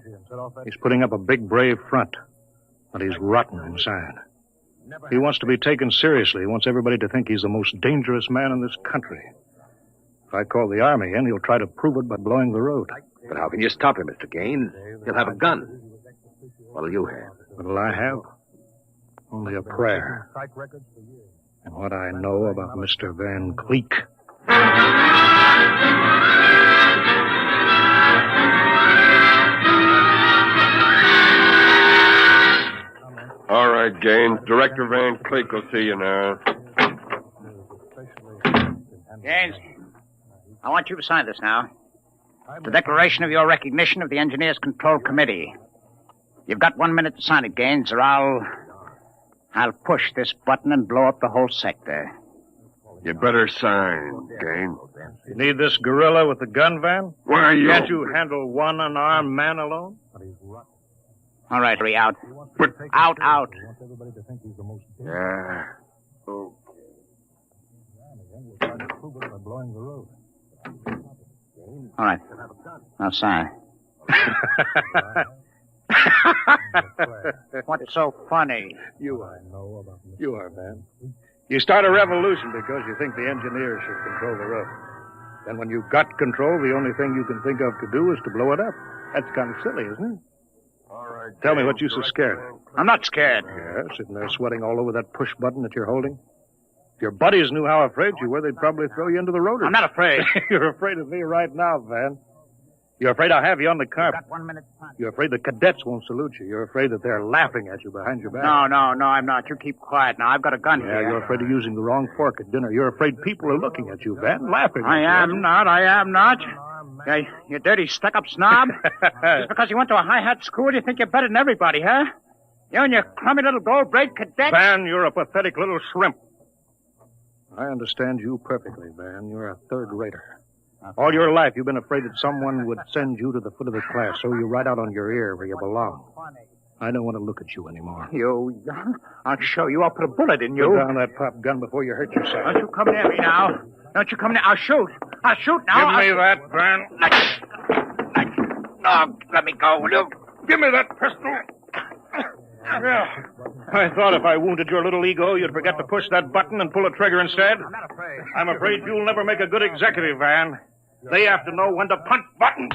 He's putting up a big, brave front, but he's rotten inside. He wants to be taken seriously. He wants everybody to think he's the most dangerous man in this country. If I call the army in, he'll try to prove it by blowing the road. But how can you stop him, Mr. Gaines? He'll have a gun. What'll you have? What'll I have? Only a prayer. And what I know about Mr. Van Cleek. All right, Gaines. Director Van Cleek will see you now. Gaines, I want you to sign this now. The declaration of your recognition of the Engineers Control Committee. You've got 1 minute to sign it, Gaines, or I'll push this button and blow up the whole sector. You better sign, Gaines. You need this gorilla with the gun, Van? Where are you? Can't you handle one unarmed man alone? All right, hurry out. Out. Yeah. Oh. All right. Now sign. What's so funny? You are, man. You start a revolution because you think the engineers should control the road. Then when you've got control, the only thing you can think of to do is to blow it up. That's kind of silly, isn't it? All right. Tell me what you're so scared of. I'm not scared. Yeah, sitting there sweating all over that push button that you're holding. If your buddies knew how afraid you were, they'd probably throw you into the road. I'm not afraid. You're afraid of me right now, Van. You're afraid I'll have you on the carpet. Got 1 minute time. You're afraid the cadets won't salute you. You're afraid that they're laughing at you behind your back. No, I'm not. You keep quiet now. I've got a gun Yeah, here. you're afraid of using the wrong fork at dinner. You're afraid people are looking at you, Van, laughing at you. I am not. You dirty, stuck-up snob. Just because you went to a high-hat school, you think you're better than everybody, huh? You and your crummy little gold-braid cadet. Van, you're a pathetic little shrimp. I understand you perfectly, Van. You're a third-rater. All your life, you've been afraid that someone would send you to the foot of the class, so you right out on your ear where you belong. I don't want to look at you anymore. I'll show you. I'll put a bullet in you. Put down that pop gun before you hurt yourself. Don't you come near me now. Don't you come near. I'll shoot now. Give me that, Van. No, let me go, will you? Give me that pistol. Yeah. I thought if I wounded your little ego, you'd forget to push that button and pull a trigger instead. I'm not afraid. I'm afraid you'll never make a good executive, Van. They have to know when to punch buttons.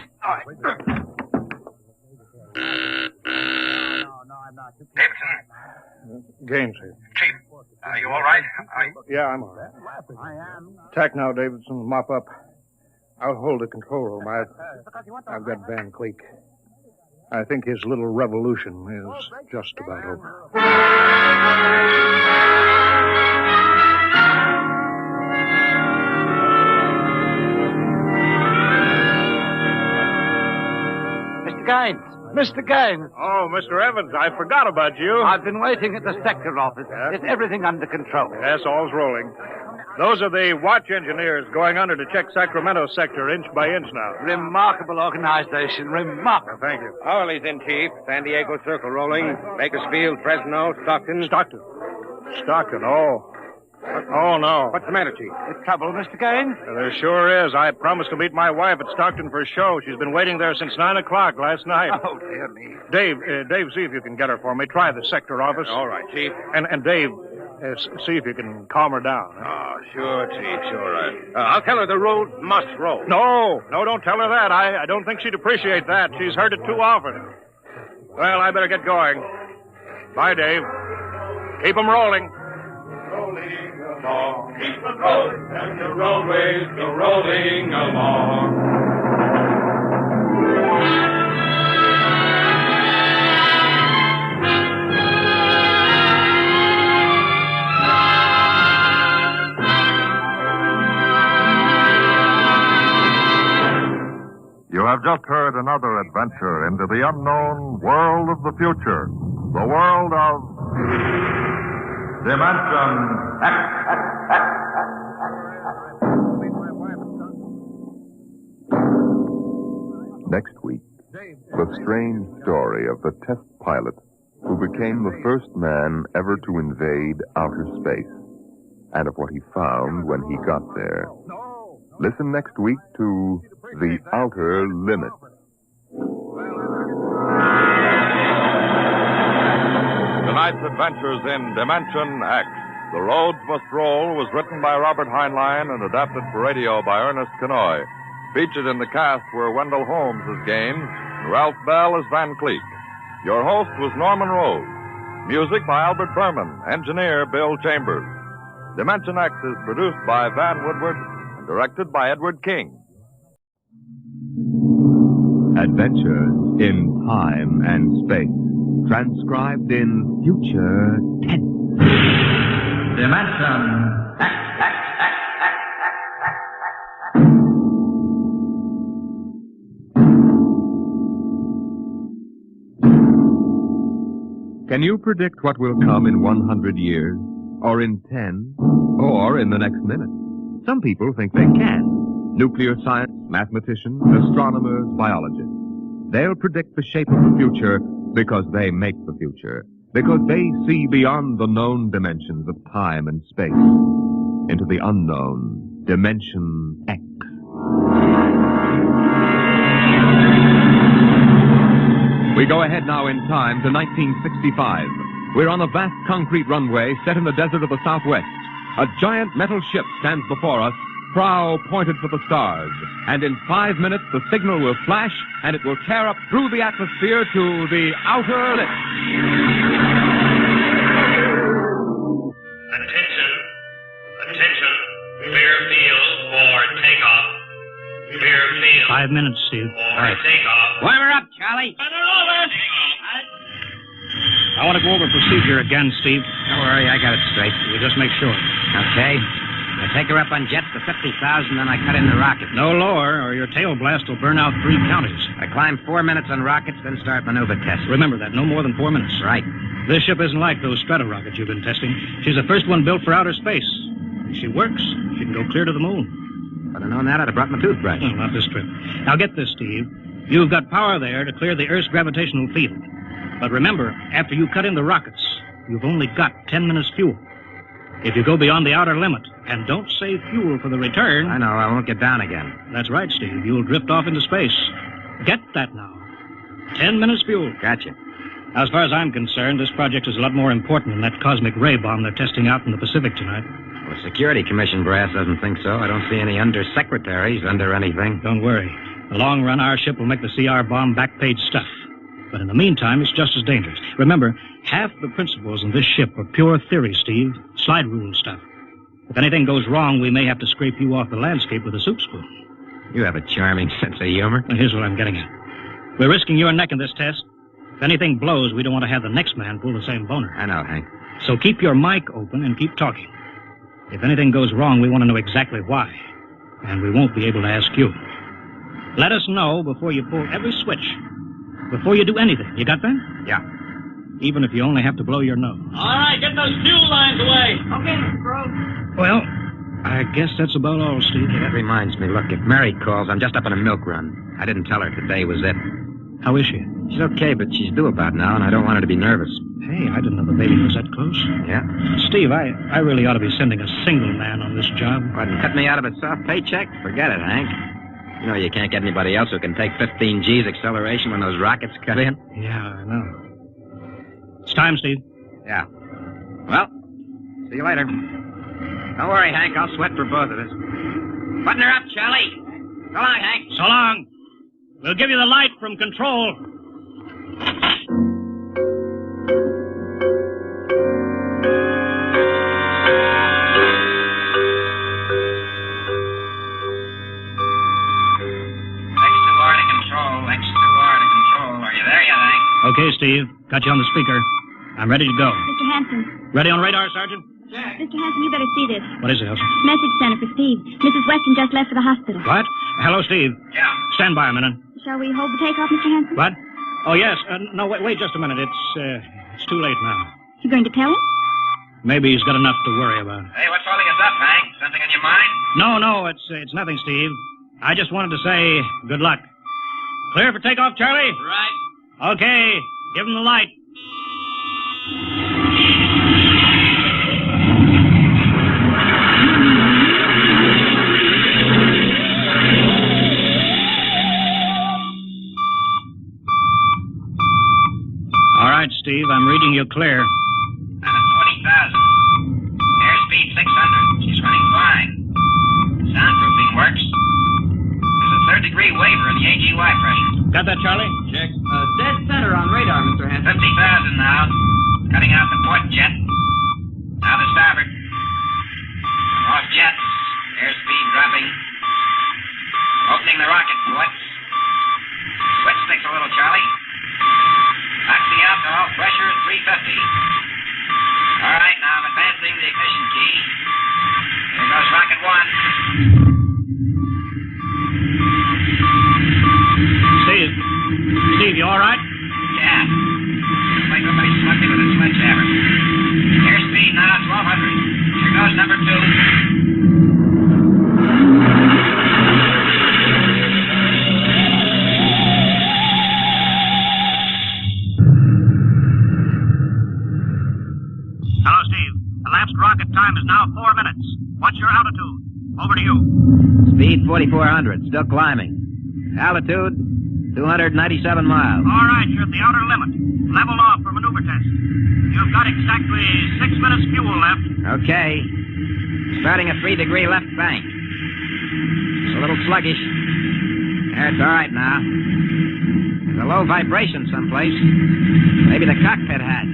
Gaines here. Chief, are you all right? Yeah, I'm all right. Attack now, Davidson. Mop up. I'll hold the control room. I've got Van Cleek. I think his little revolution is just about over. Mr. Gaines! Mr. Gaines! Oh, Mr. Evans, I forgot about you. I've been waiting at the sector office. Yeah? Is everything under control? Yes, all's rolling. Those are the watch engineers going under to check Sacramento sector inch by inch now. Remarkable organization. Remarkable. Thank you. Howley's in, Chief. San Diego Circle rolling. Bakersfield, Fresno, Stockton. Stockton, oh. Oh, no. What's the matter, Chief? The trouble, Mr. Gaines? There sure is. I promised to meet my wife at Stockton for a show. She's been waiting there since 9 o'clock last night. Oh, dear me. Dave, see if you can get her for me. Try the sector office. All right, Chief. And Dave, see if you can calm her down. Oh, sure, Chief, sure. I'll tell her the road must roll. No, don't tell her that. I don't think she'd appreciate that. She's heard it too often. Well, I better get going. Bye, Dave. Keep 'em rolling. Keep the roads and the roadways go rolling along. You have just heard another adventure into the unknown world of the future. The world of Dimension X. Next week, the strange story of the test pilot who became the first man ever to invade outer space, and of what he found when he got there. Listen next week to The Outer Limit. Tonight's adventures in Dimension X. The Roads Must Roll was written by Robert Heinlein and adapted for radio by Ernest Kenoy. Featured in the cast were Wendell Holmes as Gaines and Ralph Bell as Van Cleek. Your host was Norman Rose. Music by Albert Berman. Engineer Bill Chambers. Dimension X is produced by Van Woodward and directed by Edward King. Adventures in time and space. Transcribed in future tense. Dimension X. Can you predict what will come in 100 years? Or in 10? Or in the next minute? Some people think they can. Nuclear science, mathematicians, astronomers, biologists. They'll predict the shape of the future because they make the future. Because they see beyond the known dimensions of time and space into the unknown Dimension X. We go ahead now in time to 1965. We're on a vast concrete runway set in the desert of the Southwest. A giant metal ship stands before us, prow pointed for the stars. And in 5 minutes, the signal will flash, and it will tear up through the atmosphere to the outer limit. Attention. Clear field for takeoff. Clear field. 5 minutes, Steve. For takeoff. Warm her up, Charlie. I want to go over procedure again, Steve. Don't worry, I got it straight. We'll just make sure. Okay. I take her up on jets to 50,000, then I cut in the rocket. No lower, or your tail blast will burn out 3 counties. I climb 4 minutes on rockets, then start maneuver tests. Remember that, no more than 4 minutes. Right. This ship isn't like those strata rockets you've been testing. She's the first one built for outer space. If she works, she can go clear to the moon. If I'd have known that, I'd have brought my toothbrush. No, not this trip. Now get this, Steve. You've got power there to clear the Earth's gravitational field. But remember, after you cut in the rockets, you've only got 10 minutes fuel. If you go beyond the outer limit and don't save fuel for the return... I know, I won't get down again. That's right, Steve. You'll drift off into space. Get that now. 10 minutes fuel. Gotcha. As far as I'm concerned, this project is a lot more important than that cosmic ray bomb they're testing out in the Pacific tonight. Well, the Security Commission brass doesn't think so. I don't see any undersecretaries under anything. Don't worry. In the long run, our ship will make the CR bomb back-page stuff. But in the meantime, it's just as dangerous. Remember, half the principles in this ship are pure theory, Steve. Slide rule stuff. If anything goes wrong, we may have to scrape you off the landscape with a soup spoon. You have a charming sense of humor. Now, here's what I'm getting at. We're risking your neck in this test. If anything blows, we don't want to have the next man pull the same boner. I know, Hank. So keep your mic open and keep talking. If anything goes wrong, we want to know exactly why. And we won't be able to ask you. Let us know before you pull every switch. Before you do anything. You got that? Yeah. Even if you only have to blow your nose. All right, get those fuel lines away. Okay, Mr. Crow. Well, I I guess that's about all, Steve. That reminds me. Look, if Mary calls, I'm just up on a milk run. I didn't tell her today was it. How is she? She's okay, but she's due about now, and I don't want her to be nervous. Hey, I didn't know the baby was that close. Yeah? Steve, I really ought to be sending a single man on this job. What, and cut me out of a soft paycheck? Forget it, Hank. You know you can't get anybody else who can take 15 G's acceleration when those rockets cut in. Yeah, I know. It's time, Steve. Yeah. Well, see you later. Don't worry, Hank. I'll sweat for both of us. Button her up, Charlie. So long, Hank. So long. We'll give you the light from control. Okay, Steve. Got you on the speaker. I'm ready to go. Mr. Hanson. Ready on radar, Sergeant? Mr. Hanson, you better see this. What is it, Elsa? Message center for Steve. Mrs. Weston just left for the hospital. What? Hello, Steve. Yeah. Stand by a minute. Shall we hold the takeoff, Mr. Hanson? What? Oh, yes. No, wait just a minute. It's too late now. You going to tell him? Maybe he's got enough to worry about. Hey, what's holding us up, Hank? Something on your mind? No, it's nothing, Steve. I just wanted to say good luck. Clear for takeoff, Charlie? Right. Okay. Give him the light. All right, Steve, I'm reading you clear. 20,000. Airspeed 600. She's running fine. Soundproofing works. There's a third-degree waiver in the AGY pressure. Got that, Charlie? Check. Dead center on radar, Mr. Hanson. 50,000 now. Cutting out the port jet. Now the starboard. Off jets. Airspeed dropping. Opening the rocket ports. Switch sticks a little, Charlie. Oxy alcohol pressure at 350. All right, now I'm advancing the ignition key. Here goes rocket one. Steve, you all right? Yeah. Looks like somebody smugged me with a sledgehammer. Airspeed now 1,200. Here goes number two. Hello, Steve. Elapsed rocket time is now 4 minutes. What's your altitude? Over to you. Speed 4,400. Still climbing. Altitude 297 miles. All right, you're at the outer limit. Level off for maneuver test. You've got exactly 6 minutes fuel left. Okay. Starting a 3-degree left bank. It's a little sluggish. It's all right now. There's a low vibration someplace. Maybe the cockpit hatch.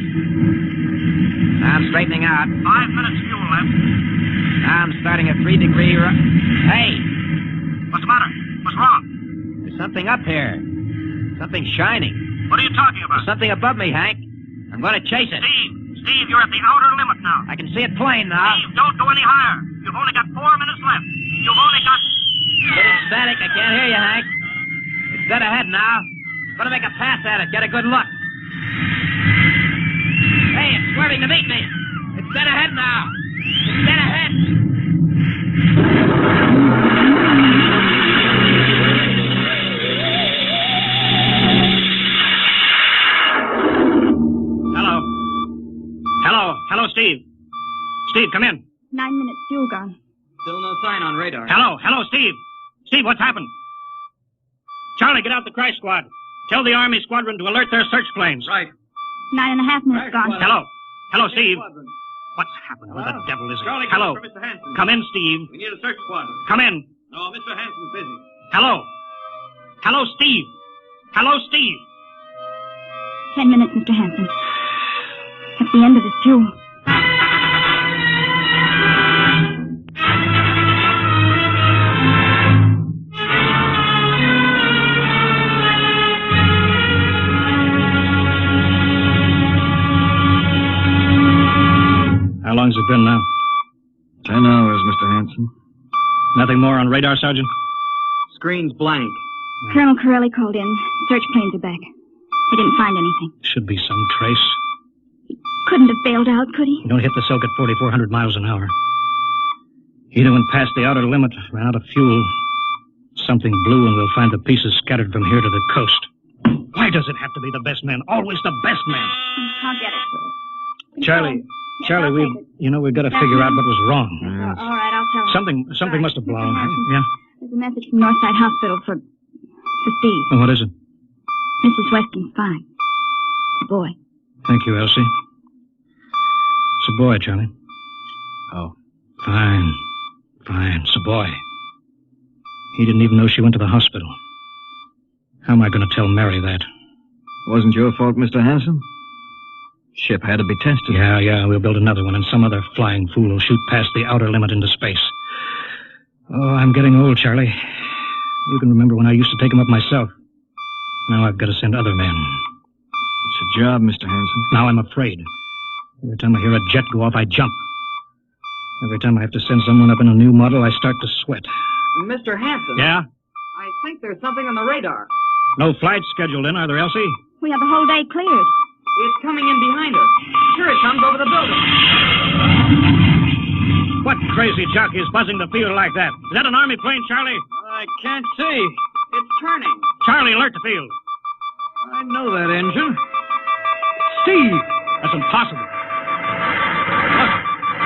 Now I'm straightening out. 5 minutes fuel left. Now I'm starting a 3-degree Hey! What's the matter? What's wrong? There's something up here. Something shining. What are you talking about? There's something above me, Hank. I'm going to chase it. Steve, you're at the outer limit now. I can see it plain now. Steve, don't go any higher. You've only got 4 minutes left. You've only got... Little static. I can't hear you, Hank. It's dead ahead now. I'm going to make a pass at it. Get a good look. Hey, it's swerving to meet me. It's dead ahead now. It's dead ahead. Hello, Steve. Steve, come in. 9 minutes fuel gone. Still no sign on radar. Hello, Steve. Steve, what's happened? Charlie, get out the crash squad. Tell the Army squadron to alert their search planes. Right. 9.5 minutes gone. Hello, Steve. What's happened? Who the devil is it? Charlie, Hello. for Mr. Hanson. Come in, Steve. We need a search squadron. Come in. No, Mr. Hanson's busy. Hello, Steve. Hello, Steve. 10 minutes, Mr. Hanson. That's the end of his fuel. How long's it been now? 10 hours, Mr. Hanson. Nothing more on radar, Sergeant? Screen's blank. Colonel Corelli called in. Search planes are back. He didn't find anything. Should be some trace. Couldn't have bailed out, could he? Don't hit the silk at 4,400 miles an hour. Either went past the outer limit, ran out of fuel. Something blew, and we'll find the pieces scattered from here to the coast. Why does it have to be the best man? Always the best man. I'll get it. Charlie, we've got to figure out what was wrong. All right, I'll tell him. Something must have blown. Yeah. There's a message from Northside Hospital for Steve. Oh, what is it? Mrs. Weston's fine. It's a boy. Thank you, Elsie. It's a boy, Charlie. Oh. Fine. It's a boy. He didn't even know she went to the hospital. How am I going to tell Mary that? Wasn't your fault, Mr. Hanson. Ship had to be tested. Yeah, we'll build another one, and some other flying fool will shoot past the outer limit into space. Oh, I'm getting old, Charlie. You can remember when I used to take him up myself. Now I've got to send other men. It's a job, Mr. Hanson. Now I'm afraid. Every time I hear a jet go off, I jump. Every time I have to send someone up in a new model, I start to sweat. Mr. Hanson. Yeah? I think there's something on the radar. No flights scheduled in, are there, Elsie? We have the whole day cleared. It's coming in behind us. Here it comes over the building. What crazy jockey is buzzing the field like that? Is that an Army plane, Charlie? I can't see. It's turning. Charlie, alert the field. I know that engine. Steve! That's impossible. Look,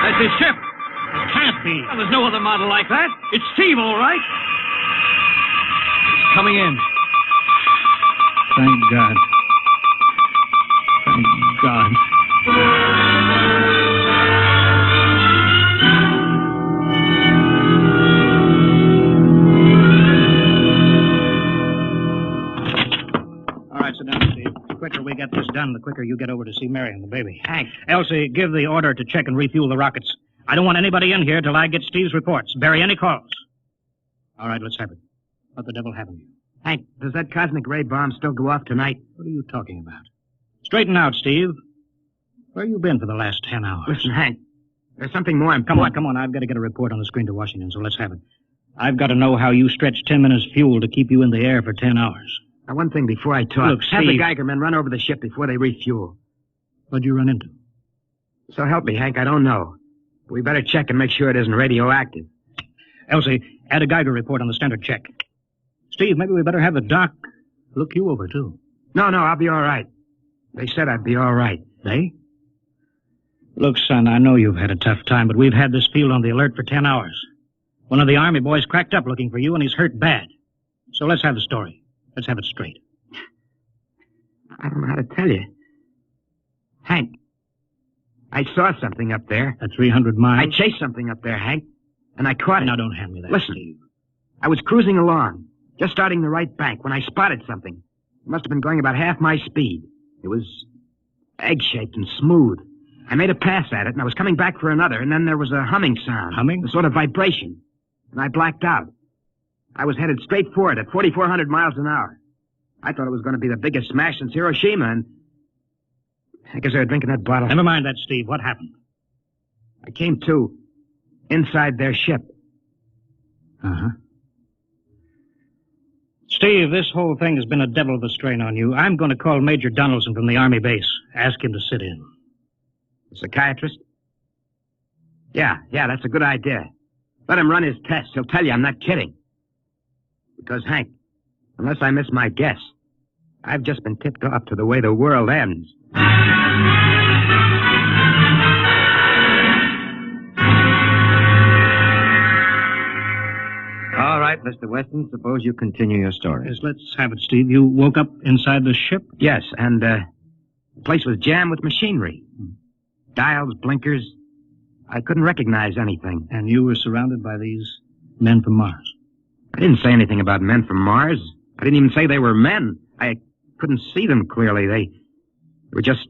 That's his ship. it can't be. Well, there's no other model like that. It's Steve, all right. He's coming in. Thank God. Thank God. All right, sit down, Steve. The quicker we get this done, the quicker you get over to see Mary and the baby. Hank. Elsie, give the order to check and refuel the rockets. I don't want anybody in here till I get Steve's reports. Bury any calls. All right, let's have it. What the devil happened to you? Hank, does that cosmic ray bomb still go off tonight? What are you talking about? Straighten out, Steve. Where you been for the last 10 hours? Listen, Hank, there's something more important. Come on. I've got to get a report on the screen to Washington, so let's have it. I've got to know how you stretched 10 minutes fuel to keep you in the air for 10 hours. Now, one thing before I talk. Look, have the Steve. Geiger men run over the ship before they refuel. What'd you run into? So help me, Hank, I don't know. But we better check and make sure it isn't radioactive. Elsie, add a Geiger report on the standard check. Steve, maybe we better have the doc look you over, too. No, I'll be all right. They said I'd be all right. They? Look, son, I know you've had a tough time, but we've had this field on the alert for 10 hours. One of the Army boys cracked up looking for you, and he's hurt bad. So let's have the story. Let's have it straight. I don't know how to tell you. Hank, I saw something up there. At 300 miles? I chased something up there, Hank, and I caught it. Now, don't hand me that, Listen, Steve. I was cruising along, just starting the right bank, when I spotted something. It must have been going about half my speed. It was egg-shaped and smooth. I made a pass at it, and I was coming back for another, and then there was a humming sound. Humming? A sort of vibration. And I blacked out. I was headed straight for it at 4,400 miles an hour. I thought it was going to be the biggest smash since Hiroshima, and I guess they were drinking that bottle. Never mind that, Steve. What happened? I came to inside their ship. Uh-huh. Steve, this whole thing has been a devil of a strain on you. I'm going to call Major Donaldson from the Army base. Ask him to sit in. A psychiatrist? Yeah, that's a good idea. Let him run his tests. He'll tell you I'm not kidding. Because, Hank, unless I miss my guess, I've just been tipped off to the way the world ends. All right, Mr. Weston, suppose you continue your story. Yes, let's have it, Steve. You woke up inside the ship? Yes, and the place was jammed with machinery. Dials, blinkers. I couldn't recognize anything. And you were surrounded by these men from Mars? I didn't say anything about men from Mars. I didn't even say they were men. I couldn't see them clearly. They were just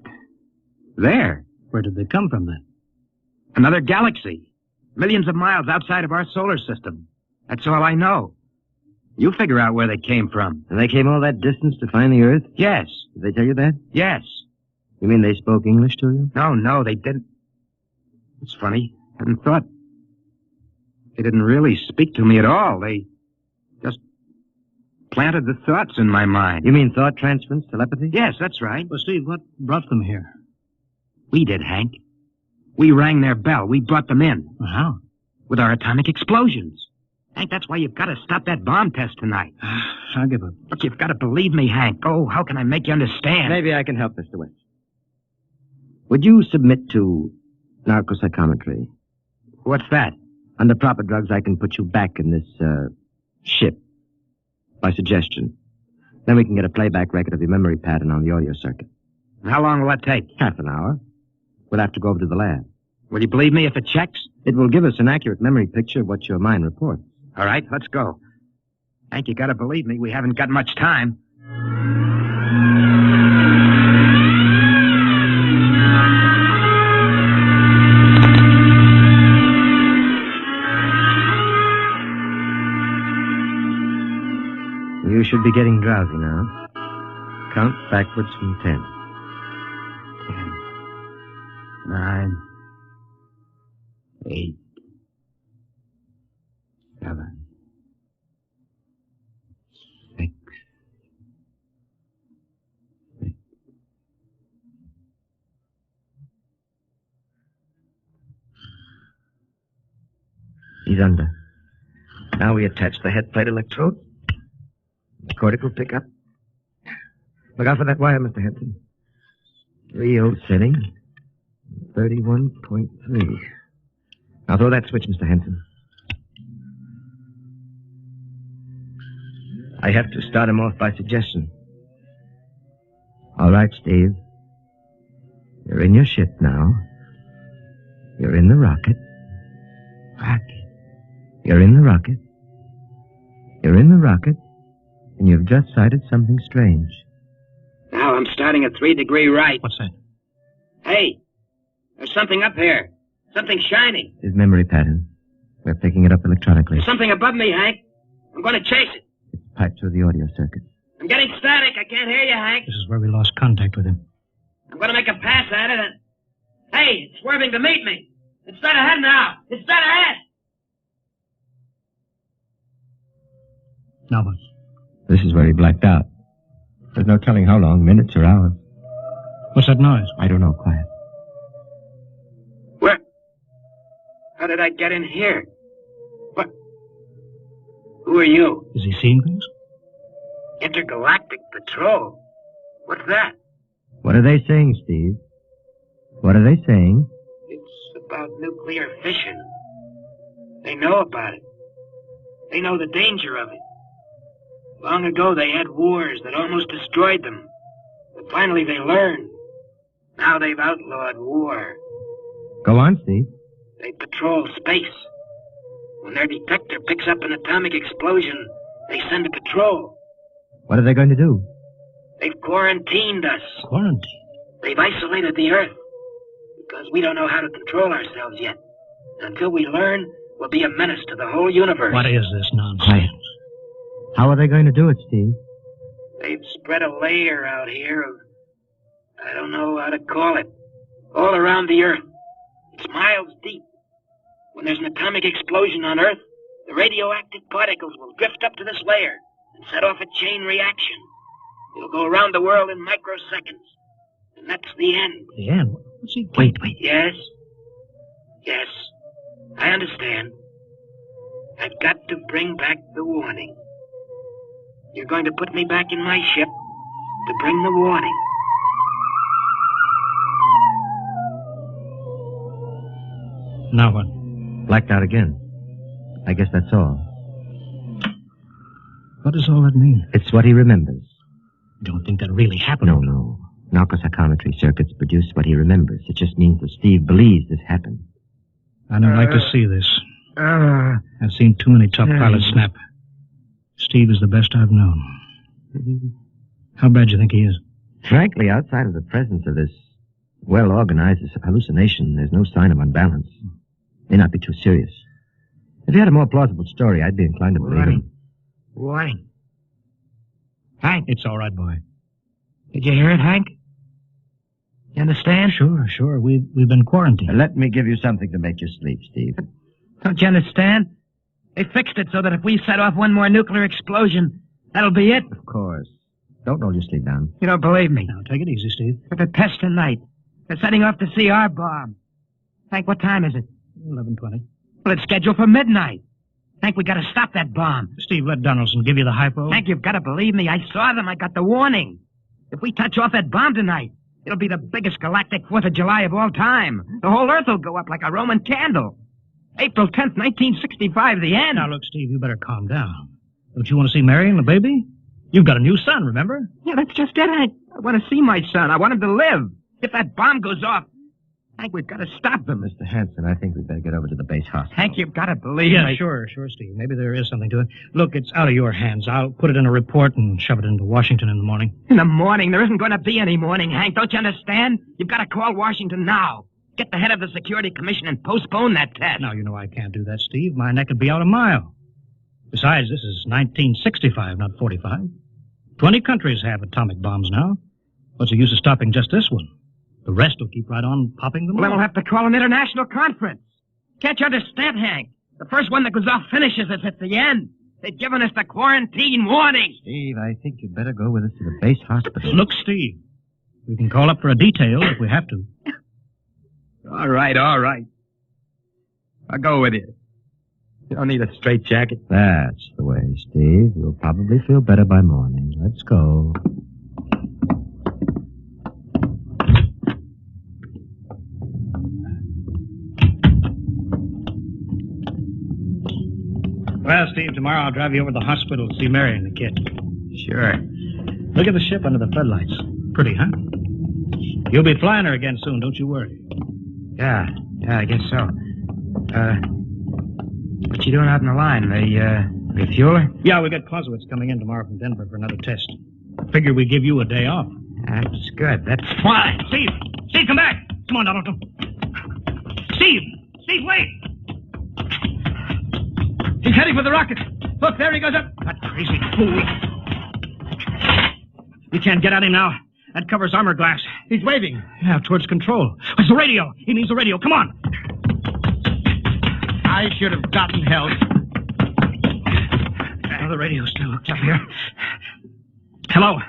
there. Where did they come from, then? Another galaxy. Millions of miles outside of our solar system. That's all I know. You figure out where they came from. And they came all that distance to find the Earth? Yes. Did they tell you that? Yes. You mean they spoke English to you? No, they didn't. It's funny. I hadn't thought. They didn't really speak to me at all. They just planted the thoughts in my mind. You mean thought transference, telepathy? Yes, that's right. Well, Steve, what brought them here? We did, Hank. We rang their bell. We brought them in. Well, how? with our atomic explosions. Hank, that's why you've got to stop that bomb test tonight. I'll give up. Look, you've got to believe me, Hank. Oh, how can I make you understand? Maybe I can help, Mr. West. Would you submit to narcopsychometry? What's that? Under proper drugs, I can put you back in this, ship. By suggestion. Then we can get a playback record of your memory pattern on the audio circuit. How long will that take? Half an hour. We'll have to go over to the lab. Will you believe me if it checks? It will give us an accurate memory picture of what your mind reports. All right, let's go. Hank, you gotta believe me. We haven't got much time. You should be getting drowsy now. Count backwards from 10. 10, 9, 8, 7, 6, 6. He's under. Now we attach the head plate electrode. The cortical pickup. Look out for that wire, Mr. Henson. 3-0 setting. 31.3. Now throw that switch, Mr. Henson. I have to start him off by suggestion. All right, Steve. You're in your ship now. You're in the rocket. You're in the rocket. You're in the rocket. And you've just sighted something strange. Now I'm starting at 3-degree right. What's that? Hey, there's something up here. Something shining. His memory pattern. We're picking it up electronically. There's something above me, Hank. I'm going to chase it. It's piped through the audio circuit. I'm getting static. I can't hear you, Hank. This is where we lost contact with him. I'm going to make a pass at it and... Hey, it's swerving to meet me. It's dead ahead now. It's dead ahead. Now what? This is where he blacked out. There's no telling how long, minutes or hours. What's that noise? I don't know, quiet. Where? How did I get in here? What? Who are you? Is he seeing things? Intergalactic Patrol. What's that? What are they saying, Steve? What are they saying? It's about nuclear fission. They know about it. They know the danger of it. Long ago, they had wars that almost destroyed them. But finally, they learned. Now they've outlawed war. Go on, Steve. They patrol space. When their detector picks up an atomic explosion, they send a patrol. What are they going to do? They've quarantined us. Quarantined? They've isolated the Earth. Because we don't know how to control ourselves yet. Until we learn, we'll be a menace to the whole universe. What is this nonsense? Quiet. How are they going to do it, Steve? They've spread a layer out here of... I don't know how to call it. All around the Earth. It's miles deep. When there's an atomic explosion on Earth, the radioactive particles will drift up to this layer and set off a chain reaction. It'll go around the world in microseconds. And that's the end. The end? What's he... Wait. Yes. Yes. I understand. I've got to bring back the warning. You're going to put me back in my ship to bring the warning. Now what? Blacked out again. I guess that's all. What does all that mean? It's what he remembers. You don't think that really happened? No. Narcopsychometry circuits produce what he remembers. It just means that Steve believes this happened. I don't like to see this. I've seen too many top pilots snap. Steve is the best I've known. How bad do you think he is? Frankly, outside of the presence of this well-organized hallucination, there's no sign of unbalance. May not be too serious. If he had a more plausible story, I'd be inclined to believe him. Warning. Hank. It's all right, boy. Did you hear it, Hank? You understand? Sure. We've been quarantined. Let me give you something to make you sleep, Steve. Don't you understand? They fixed it so that if we set off one more nuclear explosion, that'll be it. Of course. Don't roll your sleep down. You don't believe me. Now, take it easy, Steve. But the test tonight. They're setting off to see our bomb. Hank, what time is it? 11:20. Well, it's scheduled for midnight. Hank, we gotta stop that bomb. Steve, let Donaldson give you the hypo. Hank, you've gotta believe me. I saw them. I got the warning. If we touch off that bomb tonight, it'll be the biggest galactic 4th of July of all time. The whole Earth will go up like a Roman candle. April 10th, 1965, the end. Now, look, Steve, you better calm down. Don't you want to see Mary and the baby? You've got a new son, remember? Yeah, that's just it, Hank. I want to see my son. I want him to live. If that bomb goes off, Hank, we've got to stop them. Mr. Hanson, I think we'd better get over to the base hospital. Hank, you've got to believe Yeah, me. sure, Steve. Maybe there is something to it. Look, it's out of your hands. I'll put it in a report and shove it into Washington in the morning. In the morning? There isn't going to be any morning, Hank. Don't you understand? You've got to call Washington now. Get the head of the Security Commission and postpone that test. Now, you know I can't do that, Steve. My neck would be out a mile. Besides, this is 1965, not 45. 20 countries have atomic bombs now. What's the use of stopping just this one? The rest will keep right on popping them. Well, then we'll have to call an international conference. Can't you understand, Hank? The first one that goes off finishes us at the end. They've given us the quarantine warning. Steve, I think you'd better go with us to the base hospital. Look, Steve, we can call up for a detail if we have to. All right. I'll go with you. You don't need a straitjacket. That's the way, Steve. You'll probably feel better by morning. Let's go. Well, Steve, tomorrow I'll drive you over to the hospital to see Mary and the kid. Sure. Look at the ship under the floodlights. Pretty, huh? You'll be flying her again soon, don't you worry. Yeah, I guess so. What you doing out in the line? They refuel her? Yeah, we got Clausewitz coming in tomorrow from Denver for another test. Figured we'd give you a day off. That's good. That's Why? Steve, come back. Come on, Donaldson. Steve, wait. He's heading for the rocket. Look, there he goes up. That crazy fool. We can't get at him now. That covers armor glass. He's waving. Yeah, towards control. It's the radio. He needs the radio. Come on. I should have gotten help. Now the radio's still hooked up here. Hello,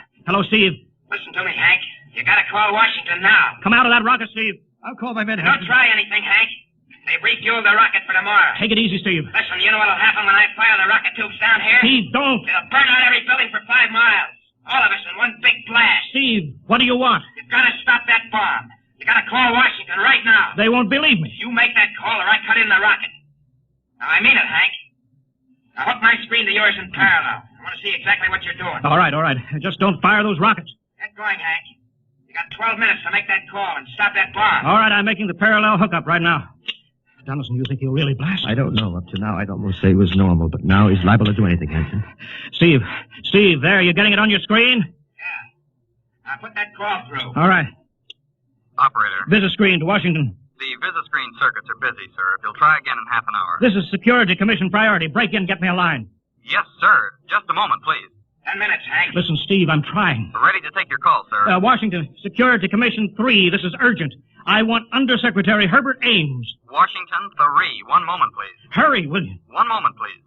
Steve. Listen to me, Hank. You gotta call Washington now. Come out of that rocket, Steve. I'll call my men. Don't try anything, Hank. They've refueled the rocket for tomorrow. Take it easy, Steve. Listen, you know what'll happen when I fire the rocket tubes down here? Steve, don't. It'll burn out every building for 5 miles. All of us in one big blast. Steve, what do you want? You've gotta stop that bomb. You gotta call Washington right now. They won't believe me. You make that call or I cut in the rocket. Now, I mean it, Hank. Now, hook my screen to yours in parallel. I want to see exactly what you're doing. All right. Just don't fire those rockets. Get going, Hank. You got 12 minutes to make that call and stop that bomb. All right, I'm making the parallel hookup right now. Donaldson, you think he'll really blast? I don't know. Up to now, I'd almost say he was normal, but now he's liable to do anything, Hanson. Steve, there, you getting it on your screen? Yeah. Now, put that call through. All right. Operator. Visit screen to Washington. The visit screen circuits are busy, sir. If you'll try again in half an hour. This is Security Commission priority. Break in, get me a line. Yes, sir. Just a moment, please. 10 minutes, Hank. Listen, Steve, I'm trying. Ready to take your call, sir. Washington, Security Commission 3. This is urgent. I want Undersecretary Herbert Ames. Washington 3. 1 moment, please. Hurry, will you? 1 moment, please.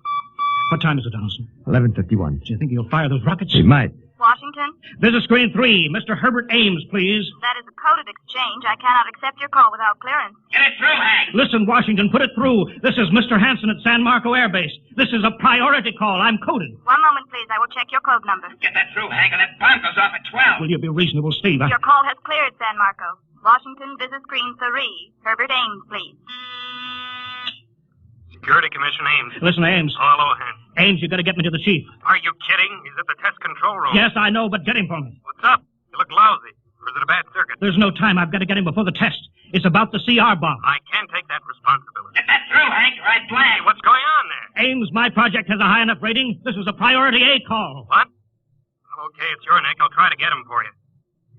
What time is it, Donaldson? 11:51. Do you think he'll fire those rockets? He might. Washington? Visit screen 3. Mr. Herbert Ames, please. That is a coded exchange. I cannot accept your call without clearance. Get it through, Hank. Listen, Washington, put it through. This is Mr. Hanson at San Marco Air Base. This is a priority call. I'm coded. 1 moment, please. I will check your code number. Get that through, Hank, and that bomb goes off at 12. Will you be reasonable, Steve? Your call has cleared, San Marco. Washington, visit screen 3. Herbert Ames, please. Security Commission Ames. Listen, Ames. Hello, Hank. Ames, you got to get me to the chief. Are you kidding? He's at the test control room. Yes, I know, but get him for me. What's up? You look lousy. Or is it a bad circuit? There's no time. I've got to get him before the test. It's about the CR bomb. I can't take that responsibility. Get that through, Hank, or I blank. What's going on there? Ames, my project has a high enough rating. This is a priority A call. What? Okay, it's your neck. I'll try to get him for you.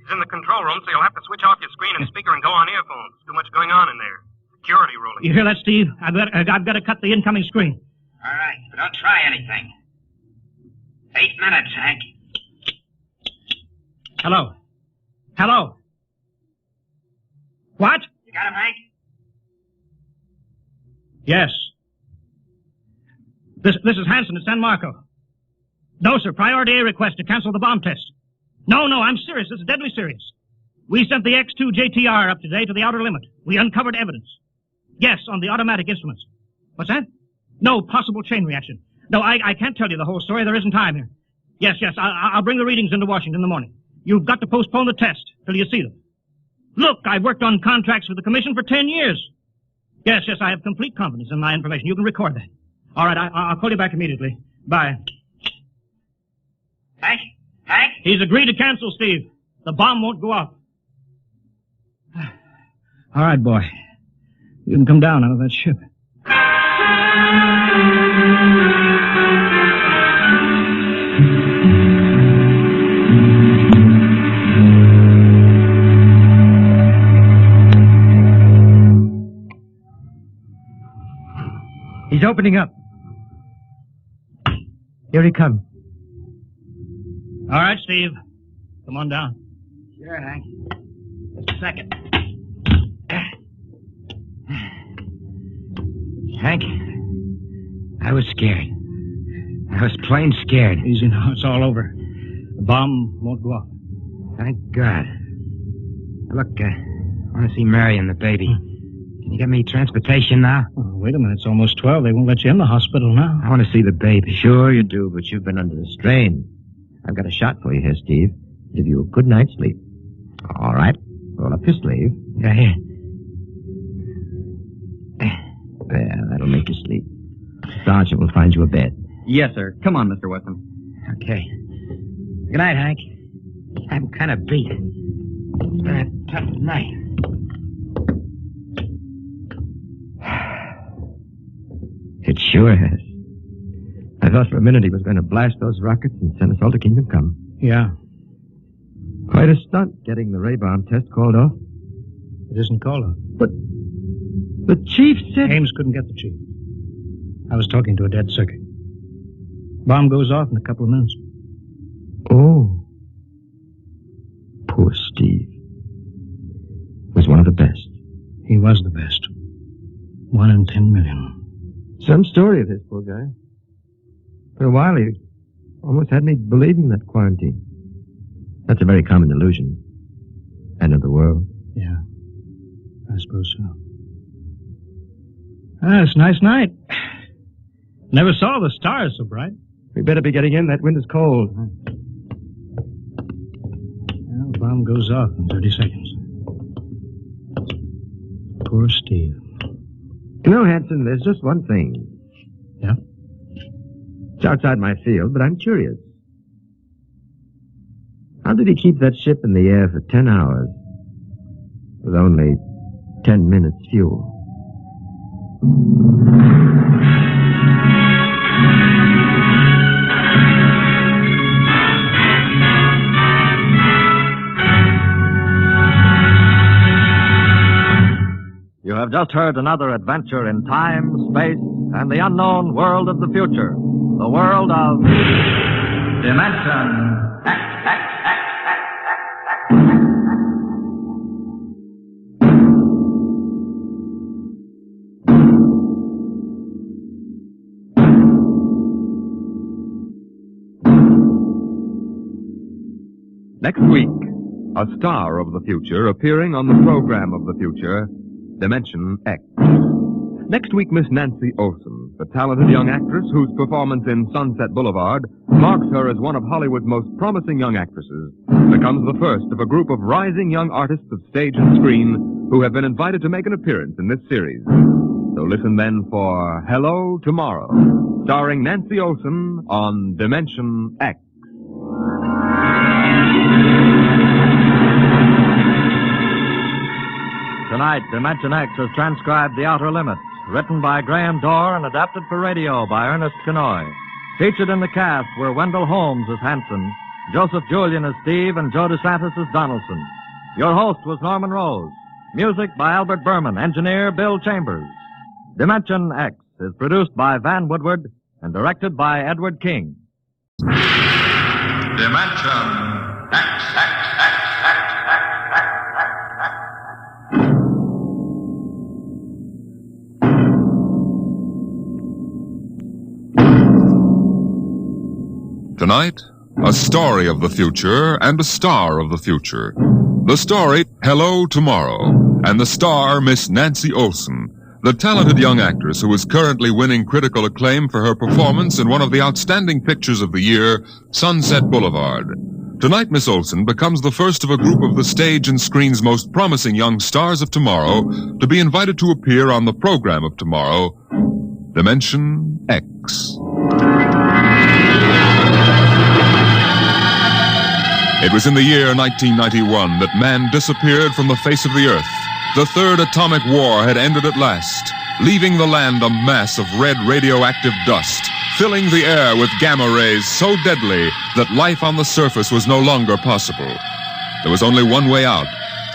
He's in the control room, so you'll have to switch off your screen and speaker and go on earphones. Too much going on in there. Security ruling. You hear that, Steve? I've got to cut the incoming screen. All right, but don't try anything. 8 minutes, Hank. Hello? What? You got him, Hank? Yes. This is Hanson at San Marco. No, sir. Priority A request to cancel the bomb test. No, I'm serious. This is deadly serious. We sent the X2 JTR up today to the outer limit. We uncovered evidence. Yes, on the automatic instruments. What's that? No possible chain reaction. No, I can't tell you the whole story. There isn't time here. Yes, I'll bring the readings into Washington in the morning. You've got to postpone the test till you see them. Look, I've worked on contracts with the Commission for 10 years. Yes, I have complete confidence in my information. You can record that. All right, I'll call you back immediately. Bye. Hank? He's agreed to cancel, Steve. The bomb won't go off. All right, boy. You can come down out of that ship. He's opening up. Here he comes. All right, Steve. Come on down. Sure, Hank. Just a second. Hank, I was scared. I was plain scared. Easy now. It's all over. The bomb won't go off. Thank God. Look, I want to see Mary and the baby. Can you get me transportation now? Oh, wait a minute. It's almost 12. They won't let you in the hospital now. I want to see the baby. Sure you do, but you've been under a strain. I've got a shot for you here, Steve. Give you a good night's sleep. All right. Roll up your sleeve. Yeah, here. There, that'll make you sleep. Sergeant will find you a bed. Yes, sir. Come on, Mr. Weston. Okay. Good night, Hank. I'm kind of beat. It's been a tough night. It sure has. I thought for a minute he was going to blast those rockets and send us all to Kingdom Come. Yeah. Quite a stunt getting the ray bomb test called off. It isn't called off. But the chief said... Ames couldn't get the chief. I was talking to a dead circuit. Bomb goes off in a couple of minutes. Oh. Poor Steve. Was one of the best. He was the best. 1 in 10 million. Some story of his, poor guy. For a while, he almost had me believing that quarantine. That's a very common delusion. End of the world. Yeah, I suppose so. It's a nice night. Never saw the stars so bright. We better be getting in. That wind is cold. Well, the bomb goes off in 30 seconds. Poor Steve. You know, Hanson, there's just one thing. Yeah? It's outside my field, but I'm curious. How did he keep that ship in the air for 10 hours with only 10 minutes fuel? You have just heard another adventure in time, space, and the unknown world of the future. The world of Dimension X. Next week, a star of the future appearing on the program of the future, Dimension X. Next week, Miss Nancy Olson, the talented young actress whose performance in Sunset Boulevard marks her as one of Hollywood's most promising young actresses, becomes the first of a group of rising young artists of stage and screen who have been invited to make an appearance in this series. So listen then for Hello Tomorrow, starring Nancy Olson on Dimension X. Tonight, Dimension X has transcribed The Outer Limits, written by Graham Dorr and adapted for radio by Ernest Kenoy. Featured in the cast were Wendell Holmes as Hanson, Joseph Julian as Steve, and Joe DeSantis as Donaldson. Your host was Norman Rose. Music by Albert Berman, engineer Bill Chambers. Dimension X is produced by Van Woodward and directed by Edward King. Dimension X. Tonight, a story of the future and a star of the future. The story, Hello Tomorrow, and the star, Miss Nancy Olson. the talented young actress who is currently winning critical acclaim for her performance in one of the outstanding pictures of the year, Sunset Boulevard. Tonight, Miss Olsen becomes the first of a group of the stage and screen's most promising young stars of tomorrow to be invited to appear on the program of tomorrow, Dimension X. It was in the year 1991 that man disappeared from the face of the Earth. The third atomic war had ended at last, leaving the land a mass of red radioactive dust, filling the air with gamma rays so deadly that life on the surface was no longer possible. There was only one way out.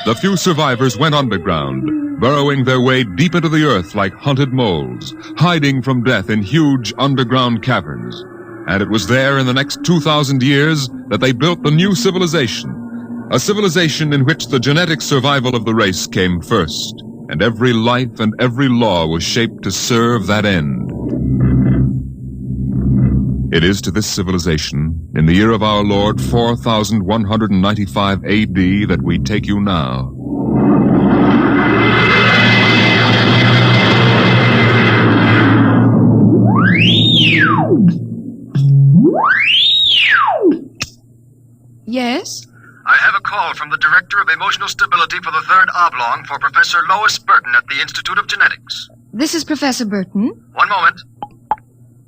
The few survivors went underground, burrowing their way deep into the earth like hunted moles, hiding from death in huge underground caverns. And it was there in the next 2,000 years that they built the new civilization, a civilization in which the genetic survival of the race came first, and every life and every law was shaped to serve that end. It is to this civilization, in the year of our Lord 4195 A.D., that we take you now. Yes? I have a call from the Director of Emotional Stability for the Third Oblong for Professor Lois Burton at the Institute of Genetics. This is Professor Burton. One moment.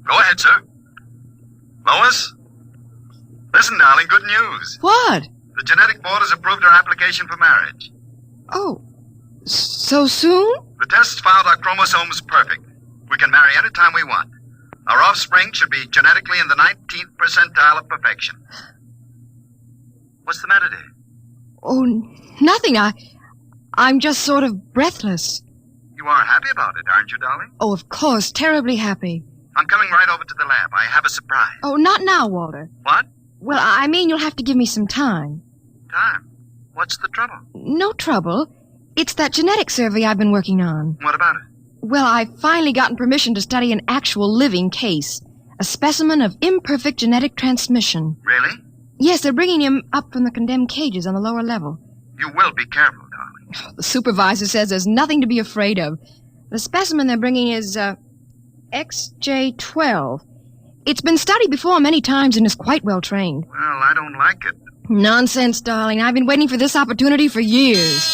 Go ahead, sir. Lois? Listen, darling, good news. What? The Genetic Board has approved our application for marriage. Oh, so soon? The tests found our chromosomes perfect. We can marry any time we want. Our offspring should be genetically in the 19th percentile of perfection. What's the matter, dear? Oh, nothing. I'm just sort of breathless. You are happy about it, aren't you, darling? Oh, of course, terribly happy. I'm coming right over to the lab. I have a surprise. Oh, not now, Walter. What? Well, I mean, you'll have to give me some time. Time? What's the trouble? No trouble. It's that genetic survey I've been working on. What about it? Well, I've finally gotten permission to study an actual living case. A specimen of imperfect genetic transmission. Really? Yes, they're bringing him up from the condemned cages on the lower level. You will be careful, darling. The supervisor says there's nothing to be afraid of. The specimen they're bringing is, XJ12. It's been studied before many times and is quite well trained. Well, I don't like it. Nonsense, darling. I've been waiting for this opportunity for years.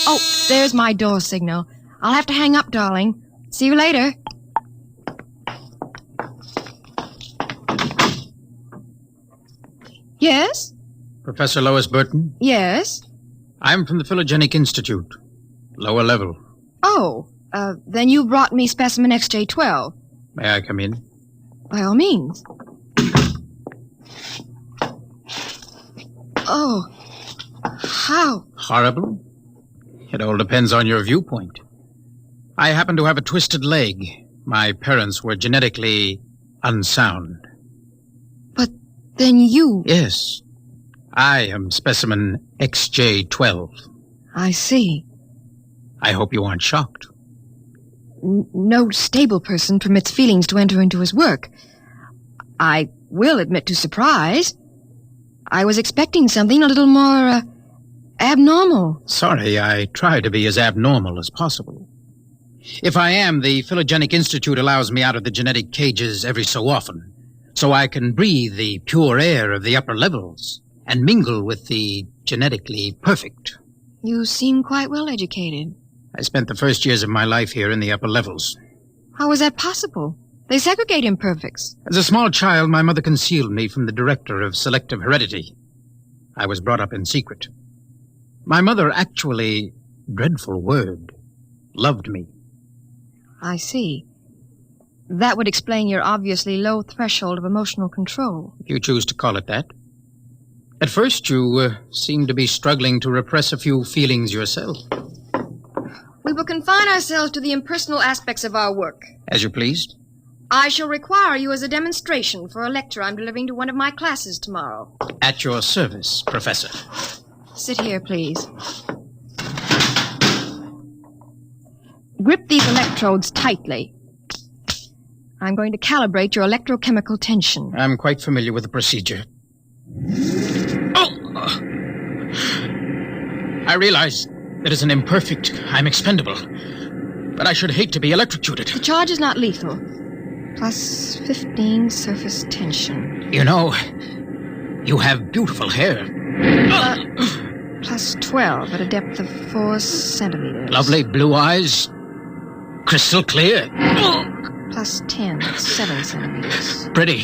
Oh, there's my door signal. I'll have to hang up, darling. See you later. Yes? Professor Lois Burton? Yes? I'm from the Phylogenic Institute. Lower level. Oh, then you brought me specimen XJ12. May I come in? By all means. Oh, how? Horrible? It all depends on your viewpoint. I happen to have a twisted leg. My parents were genetically unsound. But then you... Yes. I am specimen XJ12. I see. I hope you aren't shocked. No stable person permits feelings to enter into his work. I will admit to surprise. I was expecting something a little more, abnormal. Sorry, I try to be as abnormal as possible. If I am, the Phylogenic Institute allows me out of the genetic cages every so often, so I can breathe the pure air of the upper levels and mingle with the genetically perfect. You seem quite well educated. I spent the first years of my life here in the upper levels. How is that possible? They segregate imperfects. As a small child, my mother concealed me from the director of selective heredity. I was brought up in secret. My mother actually, dreadful word, loved me. I see. That would explain your obviously low threshold of emotional control. If you choose to call it that. At first, you seemed to be struggling to repress a few feelings yourself. We will confine ourselves to the impersonal aspects of our work. As you please. I shall require you as a demonstration for a lecture I'm delivering to one of my classes tomorrow. At your service, Professor. Sit here, please. Grip these electrodes tightly. I'm going to calibrate your electrochemical tension. I'm quite familiar with the procedure. Oh! I realize that as an imperfect, I'm expendable. But I should hate to be electrocuted. The charge is not lethal. Plus 15 surface tension. You know, you have beautiful hair. Plus 12 at a depth of 4 centimeters. Lovely blue eyes. Crystal clear. Plus 10 at 7 centimeters. Pretty.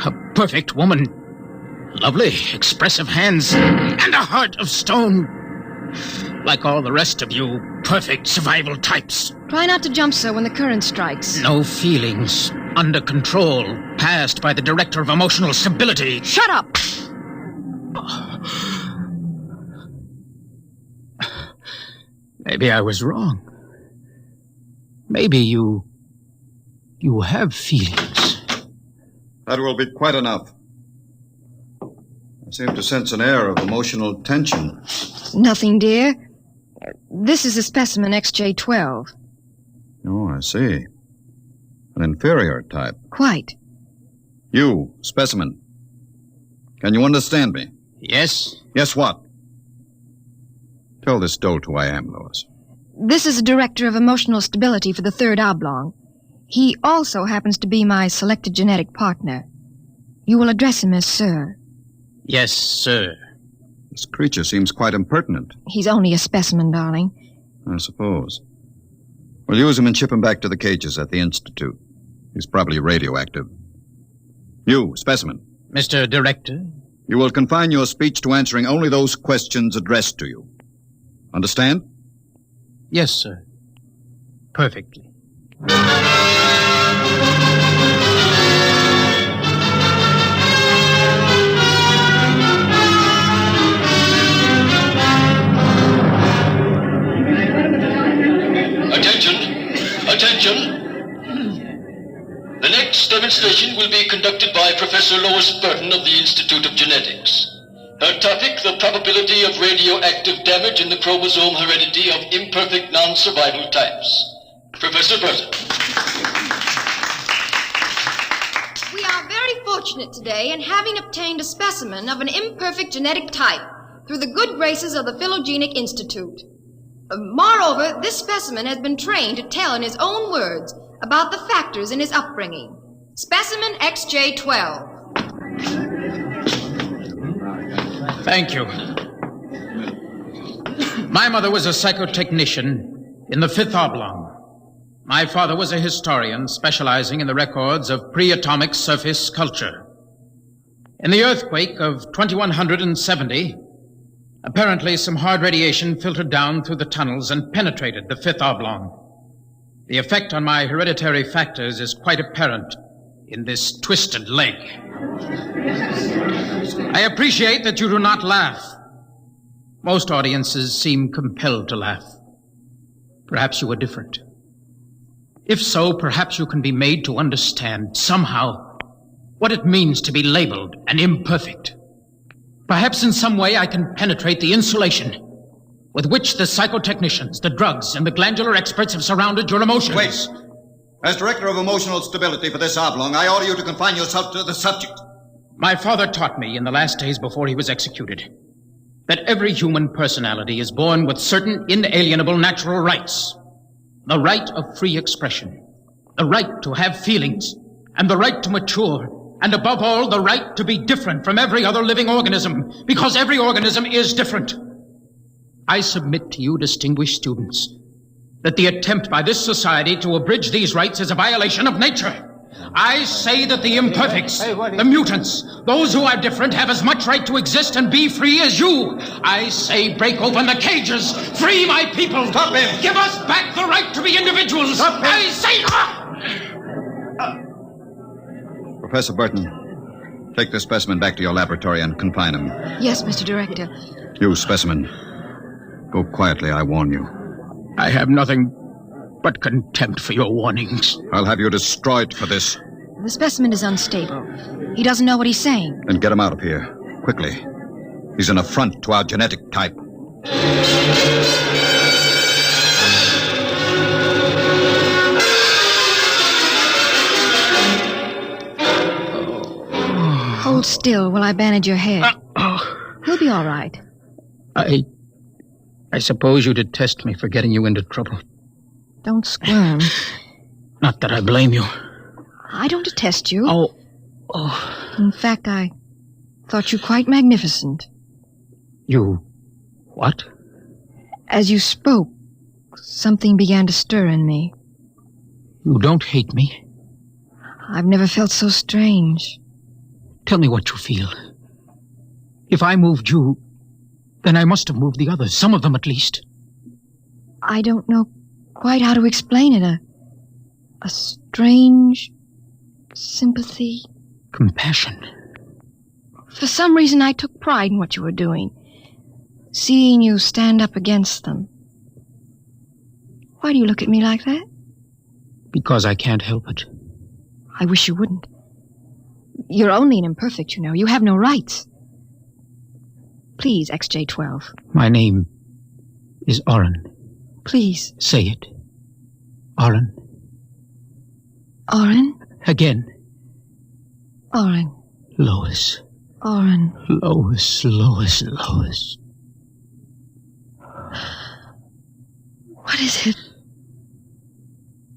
A perfect woman. Lovely, expressive hands. And a heart of stone. Like all the rest of you perfect survival types. Try not to jump, sir, when the current strikes. No feelings. Under control. Passed by the director of emotional stability. Shut up! Maybe I was wrong. Maybe you have feelings. That will be quite enough. I seem to sense an air of emotional tension. Nothing, dear. This is a specimen XJ12. Oh, I see. An inferior type. Quite. You, specimen. Can you understand me? Yes. Yes, what? Tell this dolt who I am, Lois. This is a director of emotional stability for the Third Oblong. He also happens to be my selected genetic partner. You will address him as Sir. Yes, sir. This creature seems quite impertinent. He's only a specimen, darling. I suppose. We'll use him and ship him back to the cages at the Institute. He's probably radioactive. You, specimen. Mr. Director? You will confine your speech to answering only those questions addressed to you. Understand? Yes, sir. Perfectly. Attention. The next demonstration will be conducted by Professor Lois Burton of the Institute of Genetics. Her topic, the probability of radioactive damage in the chromosome heredity of imperfect non-survival types. Professor Burton. We are very fortunate today in having obtained a specimen of an imperfect genetic type through the good graces of the Phylogenic Institute. Moreover, this specimen has been trained to tell in his own words about the factors in his upbringing. Specimen XJ12. Thank you. My mother was a psychotechnician in the Fifth Oblong. My father was a historian specializing in the records of pre-atomic surface culture. In the earthquake of 2170, apparently some hard radiation filtered down through the tunnels and penetrated the Fifth Oblong. The effect on my hereditary factors is quite apparent in this twisted leg. I appreciate that you do not laugh. Most audiences seem compelled to laugh. Perhaps you are different. If so, perhaps you can be made to understand somehow what it means to be labeled an imperfect. Perhaps in some way I can penetrate the insulation with which the psychotechnicians, the drugs, and the glandular experts have surrounded your emotions. Wait. As director of emotional stability for this oblong, I order you to confine yourself to the subject. My father taught me in the last days before he was executed that every human personality is born with certain inalienable natural rights. The right of free expression, the right to have feelings, and the right to mature, and above all, the right to be different from every other living organism, because every organism is different. I submit to you, distinguished students, that the attempt by this society to abridge these rights is a violation of nature. I say that the imperfects, the mutants, those who are different have as much right to exist and be free as you. I say break open the cages, free my people. Stop him! Give us back the right to be individuals. Stop him! I say... Professor Burton, take this specimen back to your laboratory and confine him. Yes, Mr. Director. You, specimen, go quietly, I warn you. I have nothing but contempt for your warnings. I'll have you destroyed for this. The specimen is unstable. He doesn't know what he's saying. Then get him out of here, quickly. He's an affront to our genetic type. Hold still while I bandage your head. He'll be all right. I suppose you detest me for getting you into trouble. Don't squirm. Not that I blame you. I don't detest you. Oh. In fact, I thought you quite magnificent. You... what? As you spoke, something began to stir in me. You don't hate me? I've never felt so strange. Tell me what you feel. If I moved you, then I must have moved the others, some of them at least. I don't know quite how to explain it. A strange sympathy. Compassion. For some reason, I took pride in what you were doing. Seeing you stand up against them. Why do you look at me like that? Because I can't help it. I wish you wouldn't. You're only an imperfect, you know. You have no rights. Please, XJ12. My name is Oren. Please. Say it. Oren. Oren? Again. Oren. Lois. Oren. Lois, Lois, Lois. What is it?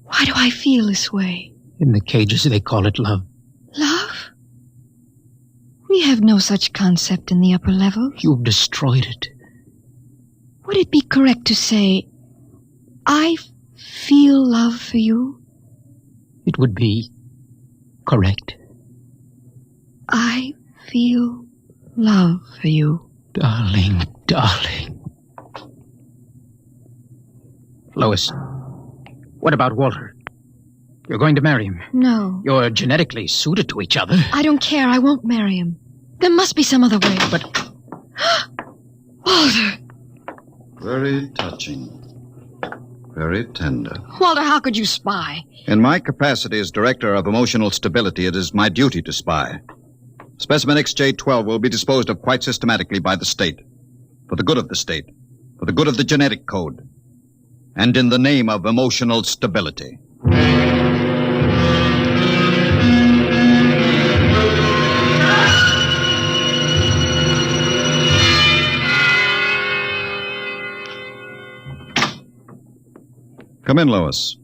Why do I feel this way? In the cages, they call it love. Love? We have no such concept in the upper levels. You've destroyed it. Would it be correct to say, I feel love for you? It would be correct. I feel love for you. Darling, darling. Lois, what about Walter? You're going to marry him. No. You're genetically suited to each other. I don't care. I won't marry him. There must be some other way. But... Walter! Very touching. Very tender. Walter, how could you spy? In my capacity as Director of Emotional Stability, it is my duty to spy. Specimen XJ12 will be disposed of quite systematically by the state. For the good of the state. For the good of the genetic code. And in the name of emotional stability. Come in, Lois.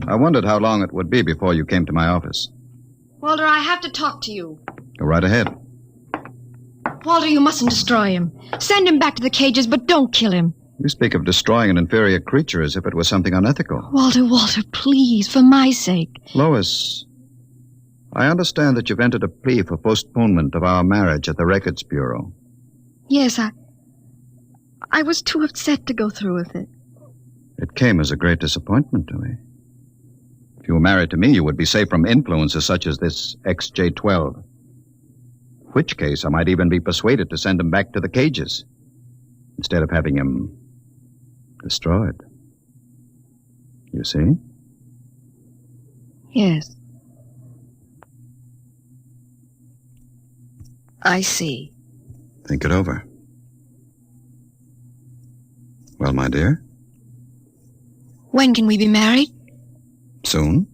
I wondered how long it would be before you came to my office. Walter, I have to talk to you. Go right ahead. Walter, you mustn't destroy him. Send him back to the cages, but don't kill him. You speak of destroying an inferior creature as if it was something unethical. Walter, please, for my sake. Lois, I understand that you've entered a plea for postponement of our marriage at the Records Bureau. Yes, I was too upset to go through with it. It came as a great disappointment to me. If you were married to me, you would be safe from influences such as this XJ12. In which case, I might even be persuaded to send him back to the cages instead of having him destroyed. You see? Yes. I see. Think it over. Well, my dear? When can we be married? Soon.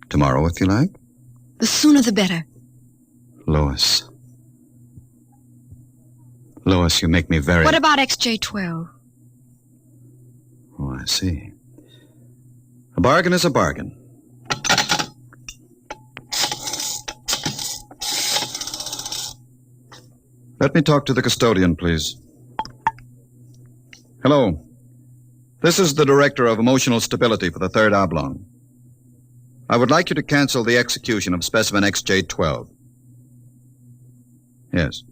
Tomorrow, if you like. The sooner the better. Lois. Lois, you make me very... What about XJ12? Oh, I see. A bargain is a bargain. Let me talk to the custodian, please. Hello. This is the Director of Emotional Stability for the Third Oblong. I would like you to cancel the execution of specimen XJ12. Yes.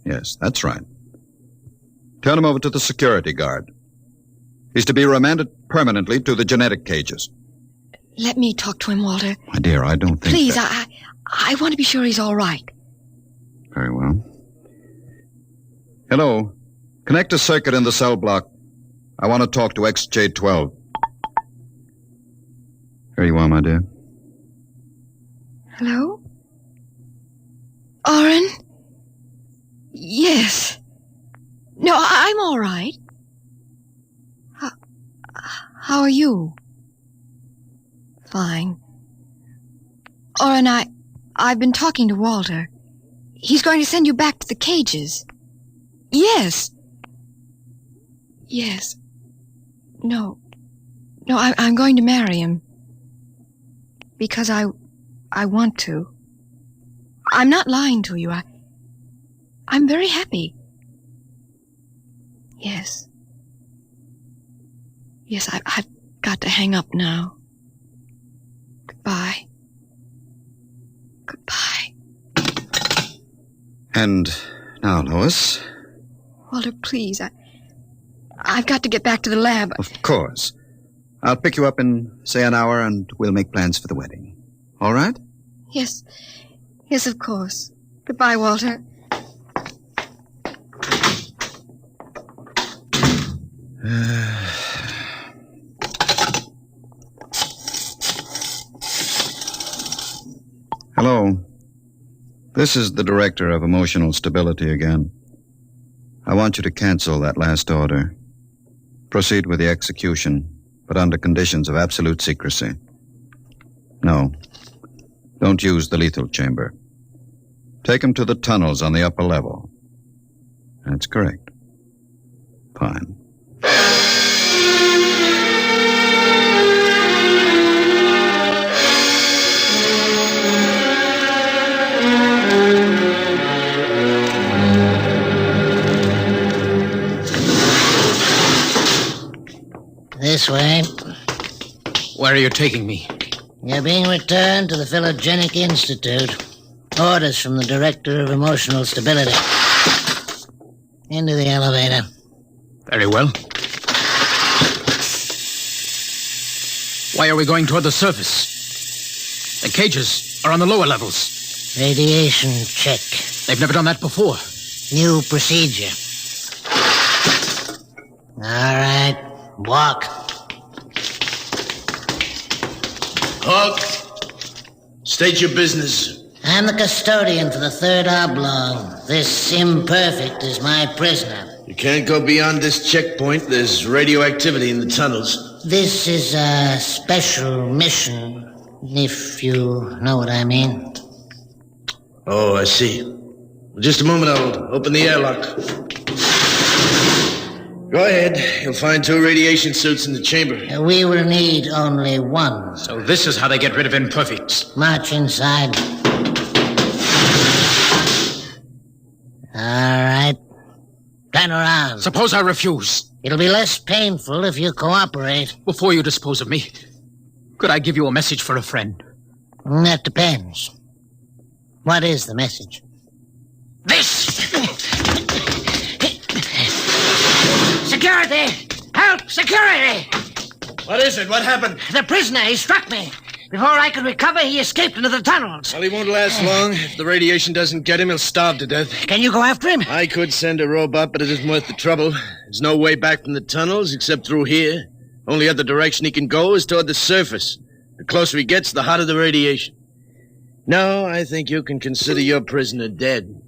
Yes, that's right. Turn him over to the security guard. He's to be remanded permanently to the genetic cages. Let me talk to him, Walter. My dear, I don't think Please, that... I want to be sure he's all right. Very well. Hello. Connect a circuit in the cell block. I want to talk to XJ12. Here you are, my dear. Hello? Oren? Yes. No, I'm all right. How are you? Fine. Oren, I've been talking to Walter. He's going to send you back to the cages. Yes. Yes. No. No, I'm going to marry him. Because I want to. I'm not lying to you. I'm very happy. Yes. Yes, I've got to hang up now. Goodbye. Goodbye. And now, Lois. Walter, please. I've got to get back to the lab. Of course. I'll pick you up in, say, an hour, and we'll make plans for the wedding. All right? Yes. Yes, of course. Goodbye, Walter. Hello. This is the Director of Emotional Stability again. I want you to cancel that last order. Proceed with the execution, but under conditions of absolute secrecy. No. Don't use the lethal chamber. Take him to the tunnels on the upper level. That's correct. Fine. This way. Where are you taking me? You're being returned to the Philogenic Institute. Orders from the Director of Emotional Stability. Into the elevator. Very well. Why are we going toward the surface? The cages are on the lower levels. Radiation check. They've never done that before. New procedure. All right. Walk. Hawk, state your business. I'm the custodian for the third oblong. This imperfect is my prisoner. You can't go beyond this checkpoint. There's radioactivity in the tunnels. This is a special mission, if you know what I mean. Oh, I see. Well, just a moment, I'll open the airlock. Go ahead. You'll find 2 radiation suits in the chamber. We will need only one. So this is how they get rid of imperfects. March inside. All right. Turn around. Suppose I refuse. It'll be less painful if you cooperate. Before you dispose of me, could I give you a message for a friend? That depends. What is the message? This! Security! Help! Security! What is it? What happened? The prisoner, he struck me. Before I could recover, he escaped into the tunnels. Well, he won't last long. If the radiation doesn't get him, he'll starve to death. Can you go after him? I could send a robot, but it isn't worth the trouble. There's no way back from the tunnels except through here. Only other direction he can go is toward the surface. The closer he gets, the hotter the radiation. No, I think you can consider your prisoner dead.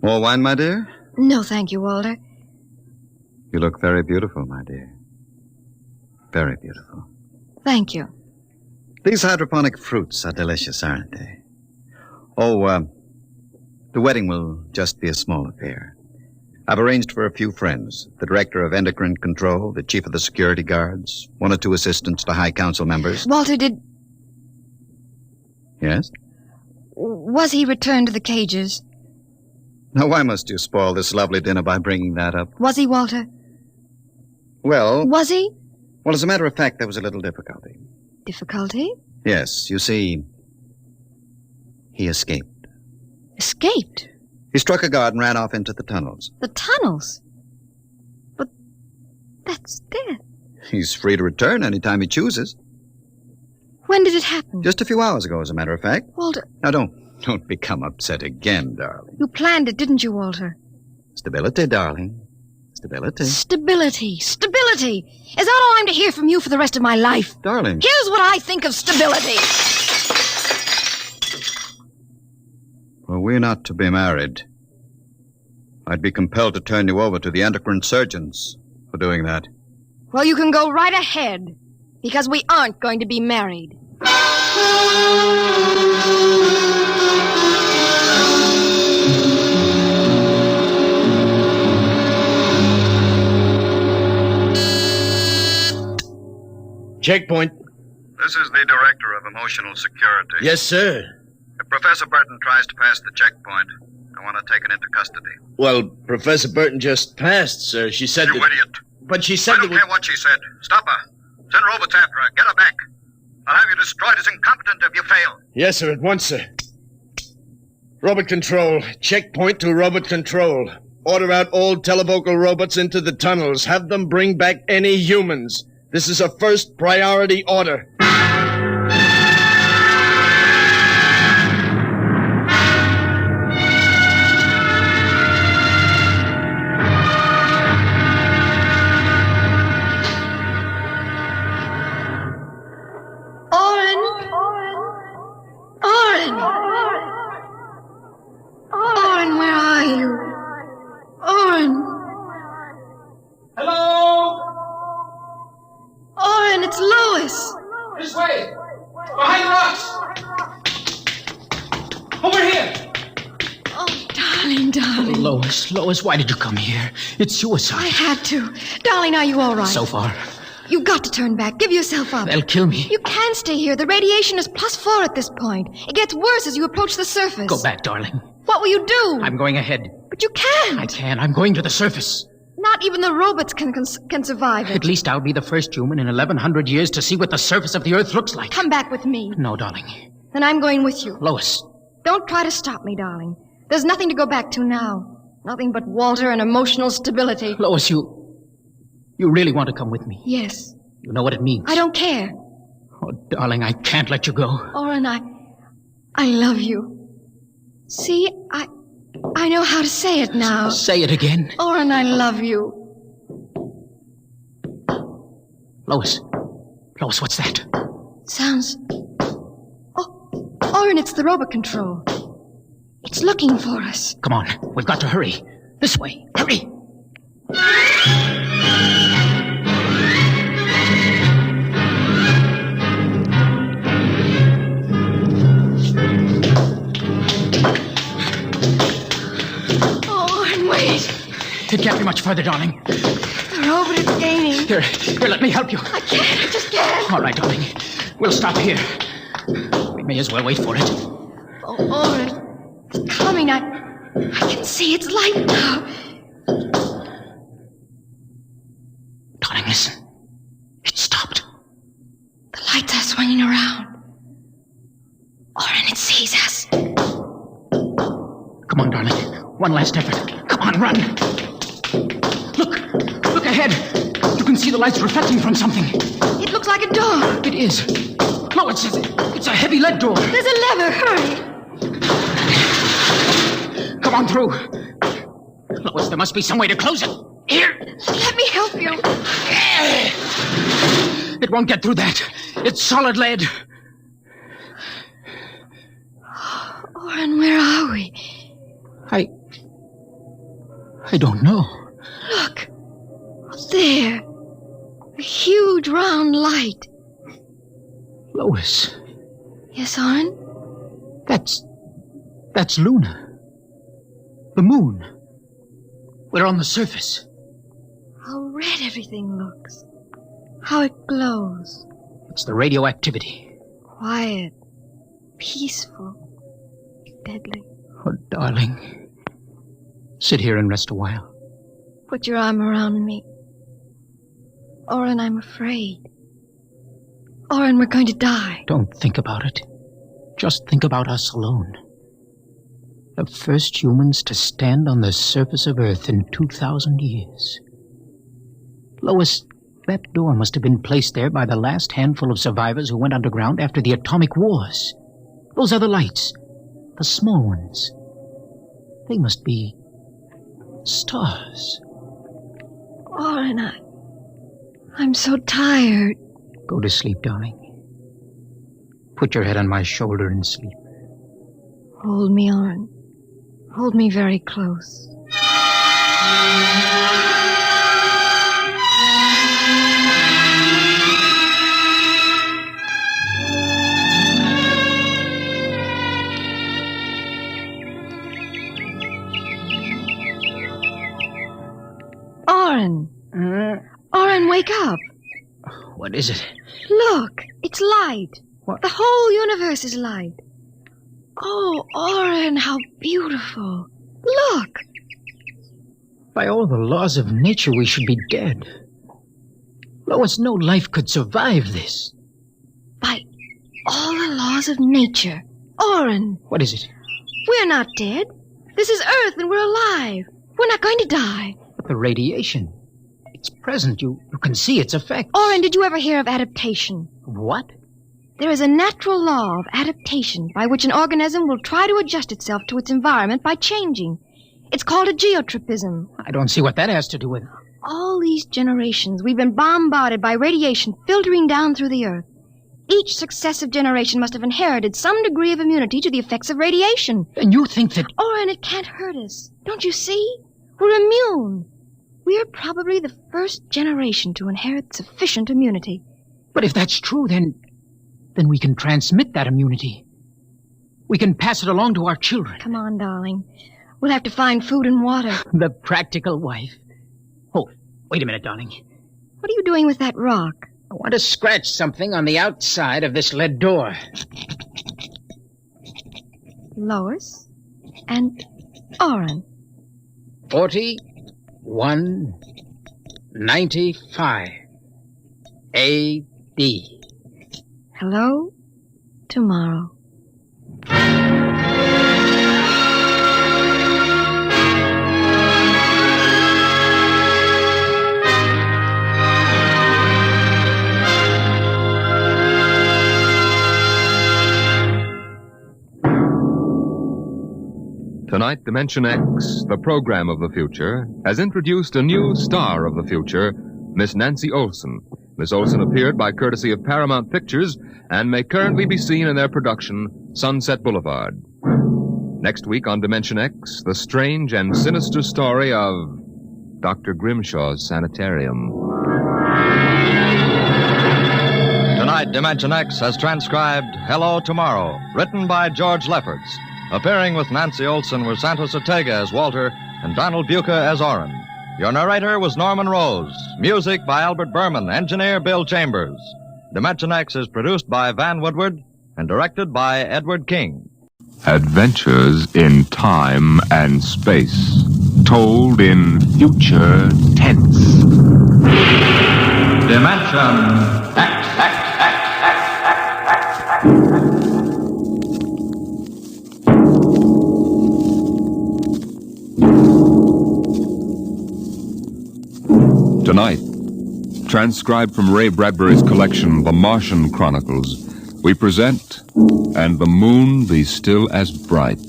More wine, my dear? No, thank you, Walter. You look very beautiful, my dear. Very beautiful. Thank you. These hydroponic fruits are delicious, aren't they? Oh, the wedding will just be a small affair. I've arranged for a few friends. The director of endocrine control, the chief of the security guards, 1 or 2 assistants to high council members. Walter, did... Yes? Was he returned to the cages? Now, why must you spoil this lovely dinner by bringing that up? Was he, Walter? Well... Was he? Well, as a matter of fact, there was a little difficulty. Difficulty? Yes, you see, he escaped. Escaped? He struck a guard and ran off into the tunnels. The tunnels? But that's dead. He's free to return any time he chooses. When did it happen? Just a few hours ago, as a matter of fact. Walter... Now, don't become upset again, darling. You planned it, didn't you, Walter? Stability, darling. Stability. Stability. Stability. Is that all I'm to hear from you for the rest of my life? Darling. Here's what I think of stability. Well, we're not to be married. I'd be compelled to turn you over to the endocrine surgeons for doing that. Well, you can go right ahead, because we aren't going to be married. Checkpoint. This is the Director of Emotional Security. Yes, sir. If Professor Burton tries to pass the checkpoint, I want her taken into custody. Well, Professor Burton just passed, sir. She said You that... idiot. But she said I don't care what she said. Stop her. Send robots after her. Get her back. I'll have you destroyed as incompetent if you fail. Yes, sir, at once, sir. Robot control. Checkpoint to robot control. Order out all televocal robots into the tunnels. Have them bring back any humans. This is a first priority order. Oren, where are you? Oren. Hello? Oren, it's Lois. This way. Behind the rocks. Over here. Oh, darling. Lois, why did you come here? It's suicide. I had to. Darling, are you all right? So far. You've got to turn back. Give yourself up. They'll kill me. You can't stay here. The radiation is +4 at this point. It gets worse as you approach the surface. Go back, darling. What will you do? I'm going ahead. But you can't. I can. I'm going to the surface. Not even the robots can survive it. At least I'll be the first human in 1,100 years to see what the surface of the Earth looks like. Come back with me. No, darling. Then I'm going with you. Lois. Don't try to stop me, darling. There's nothing to go back to now. Nothing but Walter and emotional stability. Lois, you really want to come with me? Yes. You know what it means. I don't care. Oh, darling, I can't let you go. Oren, I love you. See, I know how to say it now. Say it again. Oren, I love you. Lois, what's that? Sounds... Oh, Oren, it's the robot control. It's looking for us. Come on, we've got to hurry. This way, hurry. It can't be much further, darling. The robot is gaining. Here, let me help you. I just can't. All right, darling. We'll stop here. We may as well wait for it. Oh, Oren, it's coming. I can see its light now. Darling, listen. It stopped. The lights are swinging around. Oren, it sees us. Come on, darling. One last effort. Come on, run. Look ahead. You can see the lights reflecting from something. It looks like a door. It is. No, it's a heavy lead door. There's a lever. Hurry. Come on through. Lois, there must be some way to close it. Here. Let me help you. It won't get through that. It's solid lead. Oren, where are we? I don't know. Look. There. A huge round light. Lois. Yes, Oren? That's Luna. The moon. We're on the surface. How red everything looks. How it glows. It's the radioactivity. Quiet. Peaceful. Deadly. Oh, darling. Sit here and rest a while. Put your arm around me. Oren, I'm afraid. Oren, we're going to die. Don't think about it. Just think about us alone. The first humans to stand on the surface of Earth in 2,000 years. Lois, that door must have been placed there by the last handful of survivors who went underground after the atomic wars. Those other lights, the small ones, they must be stars. Oren, I'm so tired. Go to sleep, darling. Put your head on my shoulder and sleep. Hold me, Oren. Hold me very close. Oren! Oren, wake up! What is it? Look, it's light. What? The whole universe is light. Oh, Oren, how beautiful. Look! By all the laws of nature, we should be dead. Lois, no life could survive this. By all the laws of nature. Oren! What is it? We're not dead. This is Earth and we're alive. We're not going to die. But the radiation. It's present. You can see its effects. Oren, did you ever hear of adaptation? What? There is a natural law of adaptation by which an organism will try to adjust itself to its environment by changing. It's called a geotropism. I don't see what that has to do with it. All these generations, we've been bombarded by radiation filtering down through the Earth. Each successive generation must have inherited some degree of immunity to the effects of radiation. And you think that... Oren, it can't hurt us. Don't you see? We're immune. We're probably the first generation to inherit sufficient immunity. But if that's true, then we can transmit that immunity. We can pass it along to our children. Come on, darling. We'll have to find food and water. The practical wife. Oh, wait a minute, darling. What are you doing with that rock? I want to scratch something on the outside of this lead door. Lois and Oren. 4195 A.D. Hello, tomorrow. Tonight, Dimension X, the program of the future, has introduced a new star of the future, Miss Nancy Olson. Miss Olson appeared by courtesy of Paramount Pictures and may currently be seen in their production, Sunset Boulevard. Next week on Dimension X, the strange and sinister story of Dr. Grimshaw's Sanitarium. Tonight, Dimension X has transcribed Hello Tomorrow, written by George Lefferts. Appearing with Nancy Olson were Santos Ortega as Walter and Donald Buca as Oren. Your narrator was Norman Rose. Music by Albert Berman. Engineer Bill Chambers. Dimension X is produced by Van Woodward and directed by Edward King. Adventures in time and space, told in future tense. Dimension X. Tonight, transcribed from Ray Bradbury's collection, The Martian Chronicles, we present And the Moon Be Still as Bright.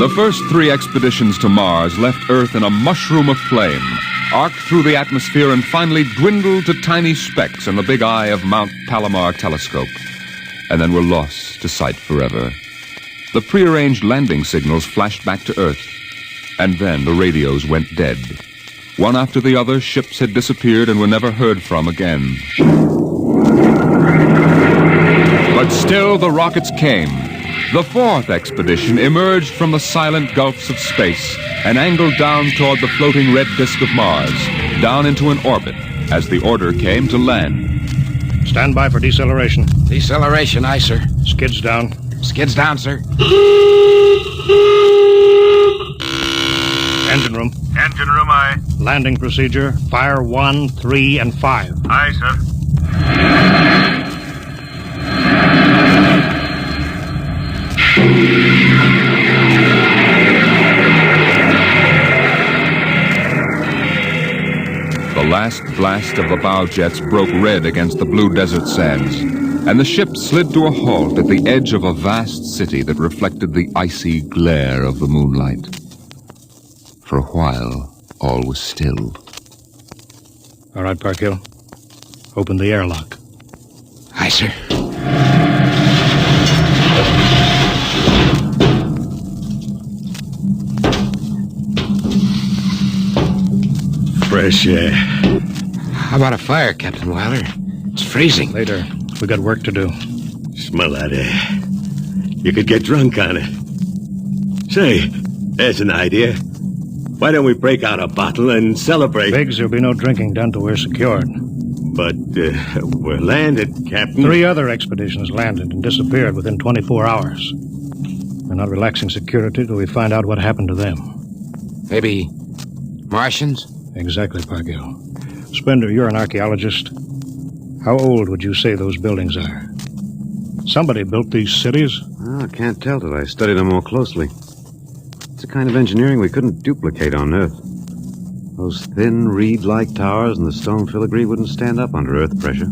The first 3 expeditions to Mars left Earth in a mushroom of flame, arced through the atmosphere and finally dwindled to tiny specks in the big eye of Mount Palomar telescope, and then were lost to sight forever. The prearranged landing signals flashed back to Earth, and then the radios went dead. One after the other, ships had disappeared and were never heard from again. But still the rockets came. The 4th expedition emerged from the silent gulfs of space and angled down toward the floating red disk of Mars, down into an orbit, as the order came to land. Stand by for deceleration. Deceleration, aye, sir. Skids down. Skids down, sir. Engine room. Engine room, aye. Landing procedure. Fire 1, 3, and 5. Aye, sir. The last blast of the bow jets broke red against the blue desert sands, and the ship slid to a halt at the edge of a vast city that reflected the icy glare of the moonlight. For a while, all was still. All right, Parkhill. Open the airlock. Aye, sir. Fresh air. How about a fire, Captain Wilder? It's freezing. Later. We got work to do. Smell that air. You could get drunk on it. Say, there's an idea. Why don't we break out a bottle and celebrate? Biggs, there'll be no drinking done till we're secured. But we're landed, Captain. 3 other expeditions landed and disappeared within 24 hours. We're not relaxing security till we find out what happened to them. Maybe Martians? Exactly, Pargill. Spender, you're an archaeologist. How old would you say those buildings are? Somebody built these cities. Well, I can't tell till I study them more closely. It's a kind of engineering we couldn't duplicate on Earth. Those thin, reed-like towers and the stone filigree wouldn't stand up under Earth pressure.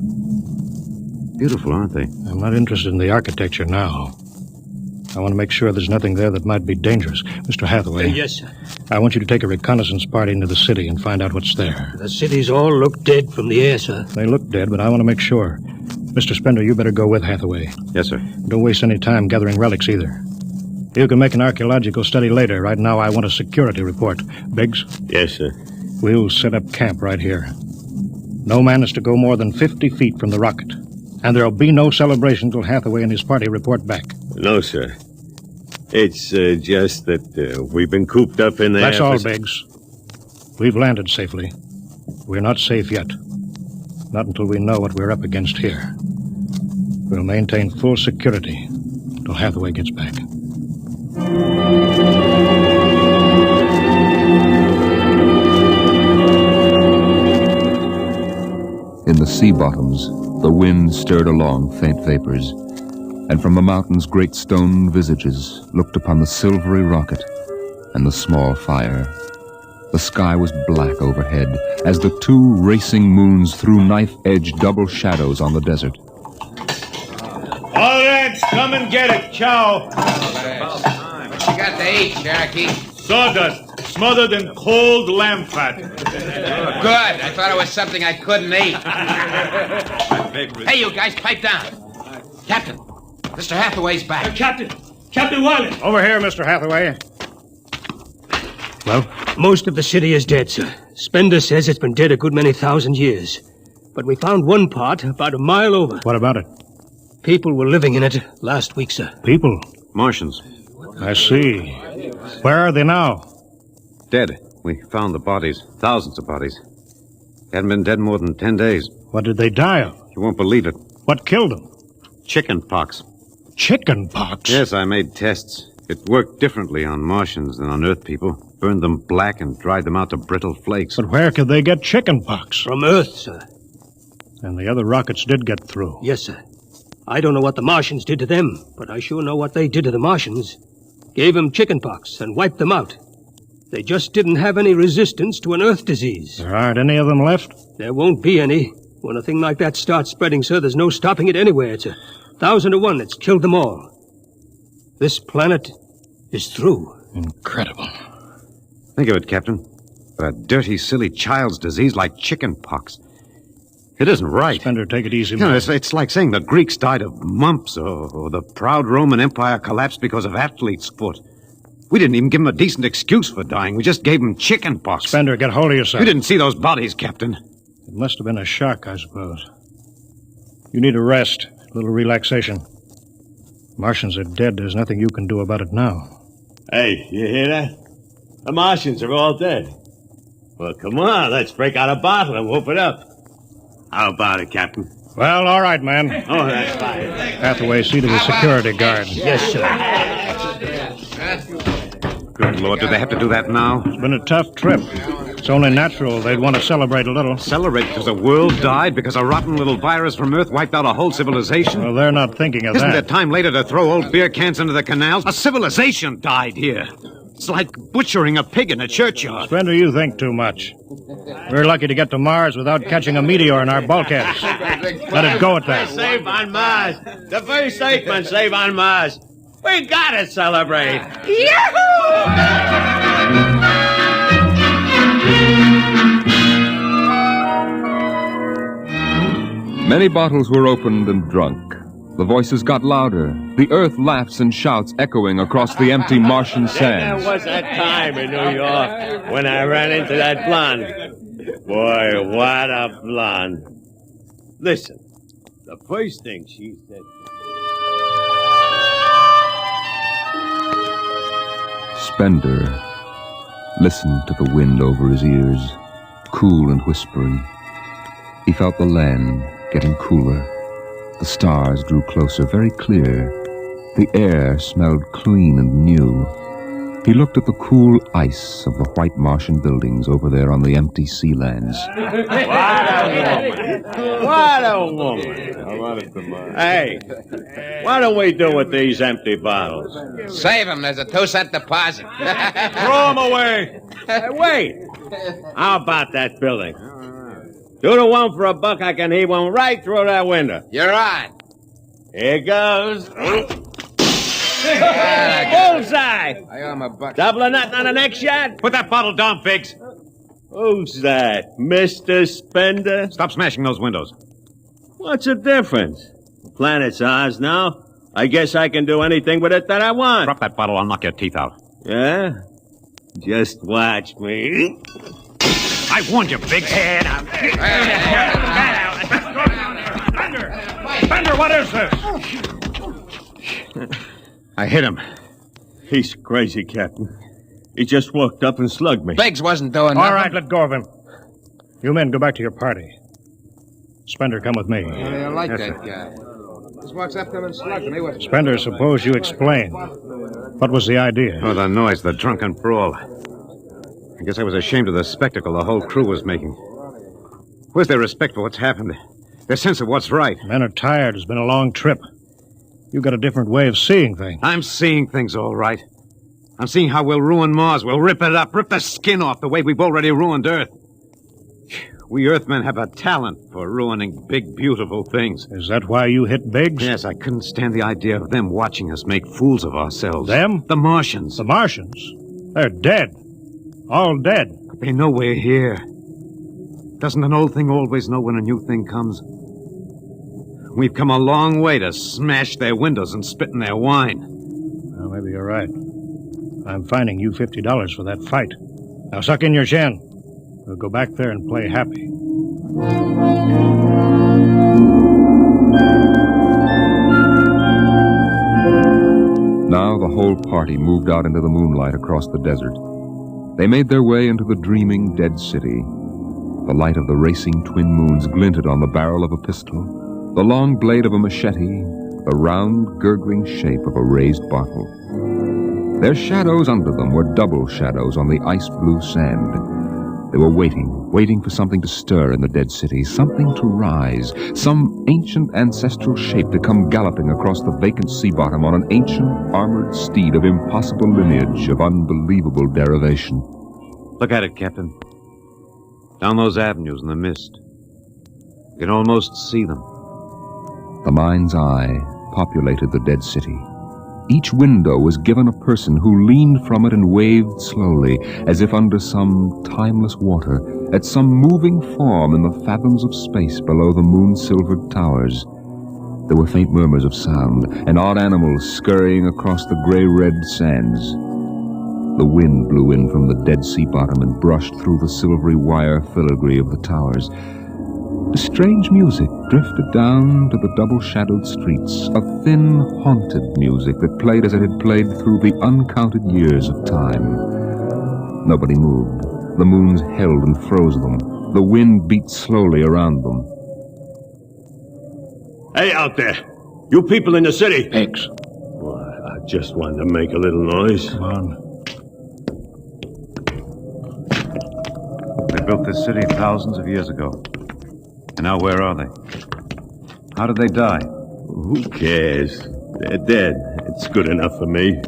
Beautiful, aren't they? I'm not interested in the architecture now. I want to make sure there's nothing there that might be dangerous. Mr. Hathaway. Yes, sir. I want you to take a reconnaissance party into the city and find out what's there. The cities all look dead from the air, sir. They look dead, but I want to make sure. Mr. Spender, you better go with Hathaway. Yes, sir. Don't waste any time gathering relics either. You can make an archaeological study later. Right now, I want a security report. Biggs? Yes, sir. We'll set up camp right here. No man is to go more than 50 feet from the rocket. And there'll be no celebration till Hathaway and his party report back. No, sir. It's just that we've been cooped up in there. That's all, Biggs. We've landed safely. We're not safe yet. Not until we know what we're up against here. We'll maintain full security till Hathaway gets back. In the sea bottoms, the wind stirred along faint vapors, and from the mountains great stone visages looked upon the silvery rocket and the small fire. The sky was black overhead as the 2 racing moons threw knife-edged double shadows on the desert. All right, come and get it, chow. What you got to eat, Cherokee? Sawdust, smothered in cold lamb fat. Good. I thought it was something I couldn't eat. Hey, you guys, pipe down. Captain, Mr. Hathaway's back. Captain Wiley. Over here, Mr. Hathaway. Well? Most of the city is dead, sir. Spender says it's been dead a good many thousand years. But we found one part about a mile over. What about it? People were living in it last week, sir. People? Martians. I see. Where are they now? Dead. We found the bodies. Thousands of bodies. Hadn't been dead more than 10 days. What did they die of? You won't believe it. What killed them? Chicken pox. Chicken pox? Yes, I made tests. It worked differently on Martians than on Earth people. Burned them black and dried them out to brittle flakes. But where could they get chicken pox? From Earth, sir. And the other rockets did get through. Yes, sir. I don't know what the Martians did to them, but I sure know what they did to the Martians. Gave them chicken pox and wiped them out. They just didn't have any resistance to an Earth disease. There aren't any of them left? There won't be any. When a thing like that starts spreading, sir, there's no stopping it anywhere. It's 1,000 to 1 that's killed them all. This planet is through. Incredible. Think of it, Captain. A dirty, silly child's disease like chicken pox. It isn't right. Spender, take it easy, man. man. It's like saying the Greeks died of mumps or the proud Roman Empire collapsed because of athlete's foot. We didn't even give them a decent excuse for dying. We just gave them chicken pox. Spender, get hold of yourself. You didn't see those bodies, Captain. It must have been a shock, I suppose. You need a rest, a little relaxation. Martians are dead. There's nothing you can do about it now. Hey, you hear that? The Martians are all dead. Well, come on, let's break out a bottle and whoop it up. How about it, Captain? Well, all right, man. Oh, that's fine. Hathaway, see to the security guard. Yes, sir. Good Lord, do they have to do that now? It's been a tough trip. It's only natural they'd want to celebrate a little. Celebrate because the world died? Because a rotten little virus from Earth wiped out a whole civilization? Well, they're not thinking of that. Isn't there time later to throw old beer cans into the canals? A civilization died here. It's like butchering a pig in a churchyard. Spender, you think too much. We're lucky to get to Mars without catching a meteor in our bulkheads. Let it go at that. Save on Mars. The first statement, save on Mars. We gotta celebrate. Yahoo! Many bottles were opened and drunk. The voices got louder. The earth laughs and shouts echoing across the empty Martian sands. There was that time in New York when I ran into that blonde. Boy, what a blonde. Listen, the first thing she said... Spender listened to the wind over his ears, cool and whispering. He felt the land getting cooler. The stars drew closer, very clear. The air smelled clean and new. He looked at the cool ice of the white Martian buildings over there on the empty sea lands. What a woman. Hey, what do we do with these empty bottles? Save them. There's a 2-cent deposit. Throw them away. Hey, wait. How about that building? 2 to 1 for $1, I can heave one right through that window. You're on. Here goes. Bullseye! I owe him $1. Double or nothing on the next shot? Put that bottle down, Biggs. Who's that? Mr. Spender? Stop smashing those windows. What's the difference? The planet's ours now. I guess I can do anything with it that I want. Drop that bottle, I'll knock your teeth out. Yeah? Just watch me. I warned you, Biggs. Spender, what is this? I hit him. He's crazy, Captain. He just walked up and slugged me. Biggs wasn't doing nothing. All right, let go of him. You men go back to your party. Spender, come with me. I like that guy. Just walks up to him and slugs me. Spender, suppose you explain. What was the idea? Oh, the noise, the drunken brawl. I guess I was ashamed of the spectacle the whole crew was making. Where's their respect for what's happened? Their sense of what's right? Men are tired. It's been a long trip. You've got a different way of seeing things. I'm seeing things all right. I'm seeing how we'll ruin Mars. We'll rip it up, rip the skin off the way we've already ruined Earth. We Earthmen have a talent for ruining big, beautiful things. Is that why you hit Biggs? Yes, I couldn't stand the idea of them watching us make fools of ourselves. Them? The Martians. The Martians? They're dead. All dead. But they know we're here. Doesn't an old thing always know when a new thing comes? We've come a long way to smash their windows and spit in their wine. Well, maybe you're right. I'm fining you $50 for that fight. Now suck in your chin. We'll go back there and play happy. Now the whole party moved out into the moonlight across the desert. They made their way into the dreaming dead city. The light of the racing twin moons glinted on the barrel of a pistol, the long blade of a machete, the round, gurgling shape of a raised bottle. Their shadows under them were double shadows on the ice-blue sand. They were waiting for something to stir in the dead city, something to rise, some ancient ancestral shape to come galloping across the vacant sea bottom on an ancient armored steed of impossible lineage, of unbelievable derivation. Look at it, Captain. Down those avenues in the mist. You can almost see them. The mind's eye populated the dead city. Each window was given a person who leaned from it and waved slowly, as if under some timeless water, at some moving form in the fathoms of space below the moon-silvered towers. There were faint murmurs of sound, and odd animals scurrying across the gray-red sands. The wind blew in from the dead sea bottom and brushed through the silvery wire filigree of the towers. Strange music drifted down to the double-shadowed streets, a thin, haunted music that played as it had played through the uncounted years of time. Nobody moved. The moons held and froze them. The wind beat slowly around them. Hey, out there. You people in the city. Biggs. Why, I just wanted to make a little noise. Come on. They built this city thousands of years ago. And now where are they? How did they die? Who cares? They're dead. It's good enough for me.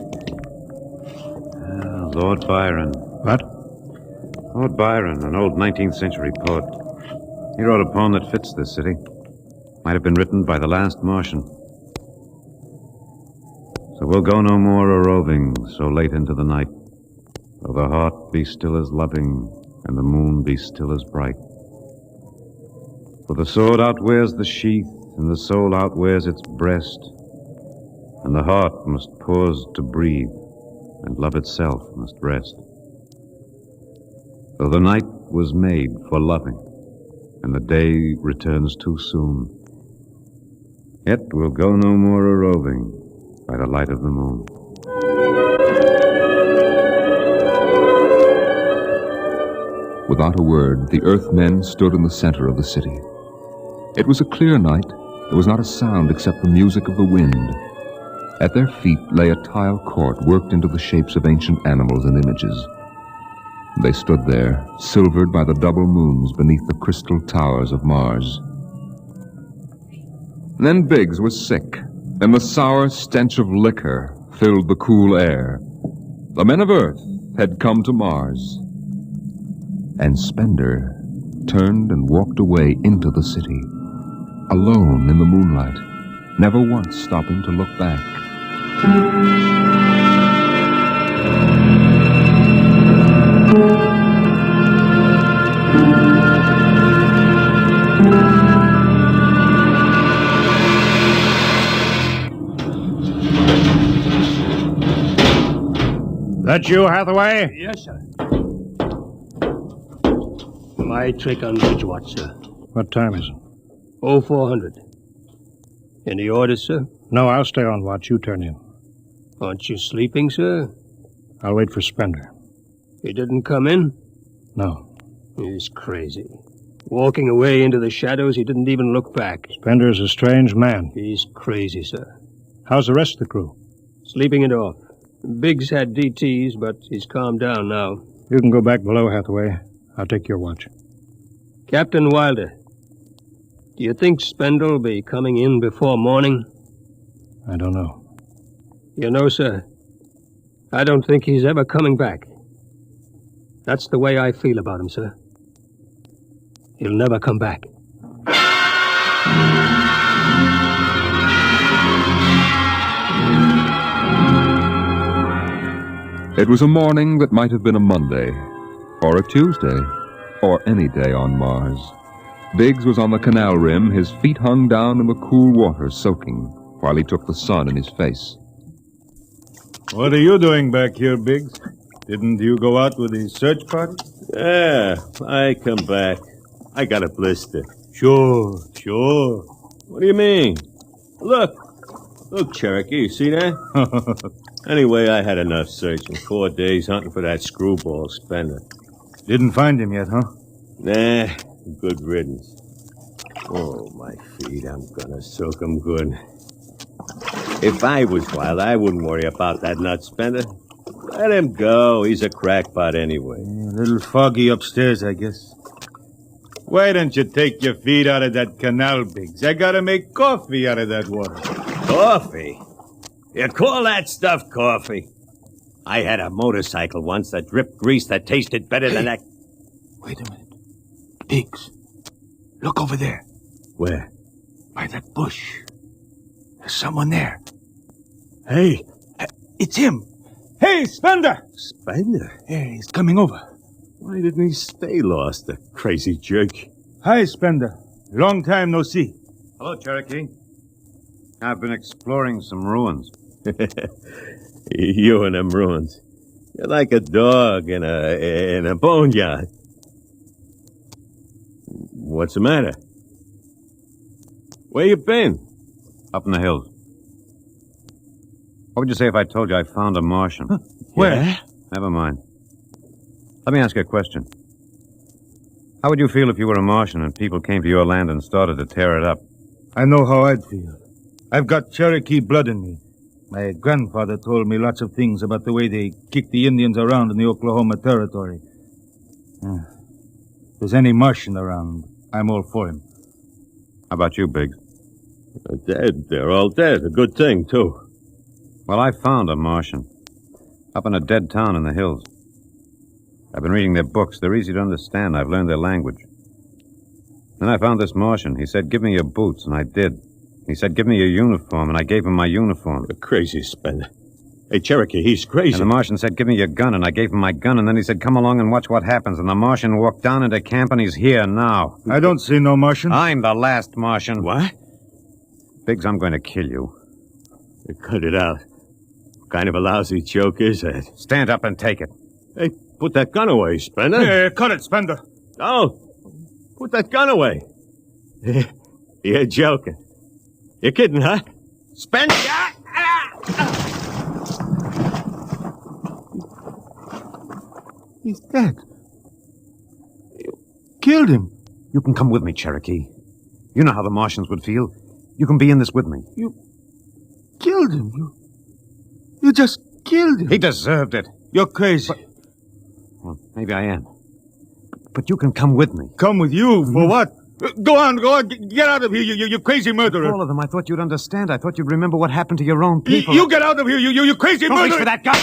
Lord Byron. What? Lord Byron, an old 19th century poet. He wrote a poem that fits this city. Might have been written by the last Martian. So we'll go no more a-roving so late into the night, though the heart be still as loving and the moon be still as bright. For the sword outwears the sheath, and the soul outwears its breast, and the heart must pause to breathe, and love itself must rest. Though the night was made for loving, and the day returns too soon, yet we'll go no more a-roving by the light of the moon. Without a word, the Earthmen stood in the center of the city. It was a clear night. There was not a sound except the music of the wind. At their feet lay a tile court worked into the shapes of ancient animals and images. They stood there, silvered by the double moons beneath the crystal towers of Mars. Then Biggs was sick, and the sour stench of liquor filled the cool air. The men of Earth had come to Mars. And Spender turned and walked away into the city, alone in the moonlight, never once stopping to look back. That you, Hathaway? Yes, sir. My trick on Bridgewater, sir. What time is it? 0400. Any orders, sir? No, I'll stay on watch. You turn in. Aren't you sleeping, sir? I'll wait for Spender. He didn't come in? No. He's crazy. Walking away into the shadows, he didn't even look back. Spender's a strange man. He's crazy, sir. How's the rest of the crew? Sleeping it off. Biggs had DTs, but he's calmed down now. You can go back below, Hathaway. I'll take your watch. Captain Wilder, do you think Spender will be coming in before morning? I don't know. You know, sir, I don't think he's ever coming back. That's the way I feel about him, sir. He'll never come back. It was a morning that might have been a Monday, or a Tuesday, or any day on Mars. Biggs was on the canal rim, his feet hung down in the cool water, soaking, while he took the sun in his face. What are you doing back here, Biggs? Didn't you go out with the search party? Yeah, I come back. I got a blister. Sure. What do you mean? Look, Cherokee, you see that? Anyway, I had enough searching. 4 days hunting for that screwball Spender. Didn't find him yet, huh? Nah, good riddance. Oh, my feet, I'm gonna soak 'em good. If I was wild, I wouldn't worry about that nut Spender. Let him go. He's a crackpot anyway. A little foggy upstairs, I guess. Why don't you take your feet out of that canal, Biggs? I gotta make coffee out of that water. Coffee? You call that stuff coffee? I had a motorcycle once that dripped grease that tasted better than that. Wait a minute. Biggs, look over there. Where? By that bush. There's someone there. Hey, it's him. Hey, Spender! Spender? Yeah, he's coming over. Why didn't he stay lost, the crazy jerk? Hi, Spender. Long time no see. Hello, Cherokee. I've been exploring some ruins. You and them ruins. You're like a dog in a boneyard. What's the matter? Where you been? Up in the hills. What would you say if I told you I found a Martian? Huh? Where? Yeah? Never mind. Let me ask you a question. How would you feel if you were a Martian and people came to your land and started to tear it up? I know how I'd feel. I've got Cherokee blood in me. My grandfather told me lots of things about the way they kicked the Indians around in the Oklahoma Territory. If there's any Martian around, I'm all for him. How about you, Biggs? They're dead. They're all dead. A good thing, too. Well, I found a Martian. Up in a dead town in the hills. I've been reading their books. They're easy to understand. I've learned their language. Then I found this Martian. He said, give me your boots, and I did. He said, give me your uniform, and I gave him my uniform. You're crazy, Spender. Hey, Cherokee, he's crazy. And the Martian said, give me your gun, and I gave him my gun, and then he said, come along and watch what happens. And the Martian walked down into camp, and he's here now. I don't see no Martian. I'm the last Martian. What? Biggs, I'm going to kill you. Cut it out. What kind of a lousy joke is that? Stand up and take it. Hey, put that gun away, Spender. Hey, cut it, Spender. No. Put that gun away. You're joking. You're kidding, huh? Spender! He's dead. killed him. You can come with me, Cherokee. You know how the Martians would feel. You can be in this with me. You killed him. You just killed him. He deserved it. You're crazy. Well, maybe I am. But you can come with me. Come with you? For what? Go on. Get out of here, you crazy murderer. All of them. I thought you'd understand. I thought you'd remember what happened to your own people. You get out of here, you crazy Don't murderer. reach for that gun.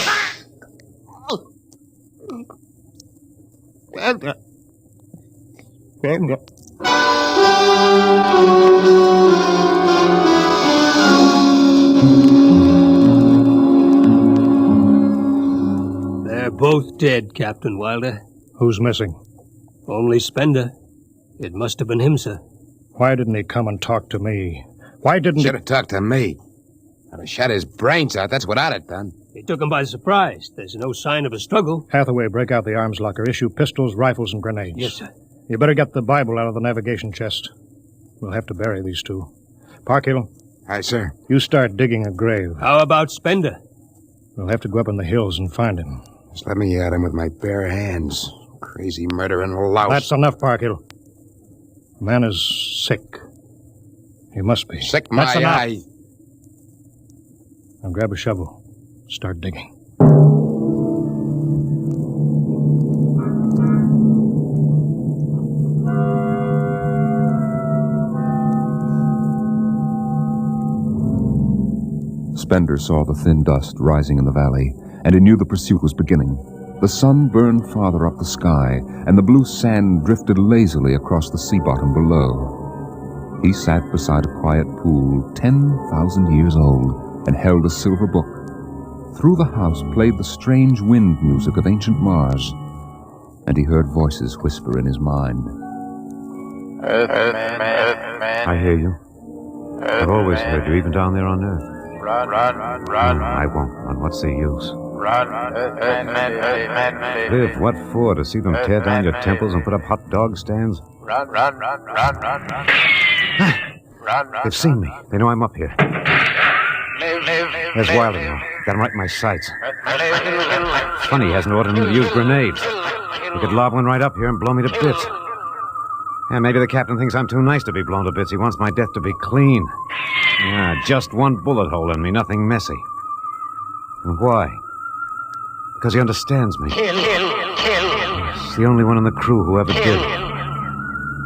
They're both dead, Captain Wilder. Who's missing? Only Spender. It must have been him, sir. Why didn't he come and talk to me? Why didn't Should have talked to me. I'd have shot his brains out. That's what I'd have done. They took him by surprise. There's no sign of a struggle. Hathaway, break out the arms locker. Issue pistols, rifles, and grenades. Yes, sir. You better get the Bible out of the navigation chest. We'll have to bury these two. Parkhill. Aye, sir. You start digging a grave. How about Spender? We'll have to go up in the hills and find him. Just let me at him with my bare hands. Crazy murdering louse. That's enough, Parkhill. The man is sick. He must be. Sick my That's enough. eye. Now grab a shovel. Start digging. Spender saw the thin dust rising in the valley, and he knew the pursuit was beginning. The sun burned farther up the sky, and the blue sand drifted lazily across the sea bottom below. He sat beside a quiet pool 10,000 years old and held a silver book. Through the house played the strange wind music of ancient Mars, and he heard voices whisper in his mind. Earthman. I hear you. I've always heard you, even down there on Earth. Run. I won't run. What's the use? Run. Live, what for? To see them tear down your temples and put up hot dog stands? Run. They've seen me. They know I'm up here. There's Wilder now. Got him right in my sights. Funny he hasn't ordered me to use grenades. He could lob one right up here and blow me to bits. Yeah, maybe the captain thinks I'm too nice to be blown to bits. He wants my death to be clean. Yeah, just one bullet hole in me, nothing messy. And why? Because he understands me. Kill. He's the only one in the crew who ever did.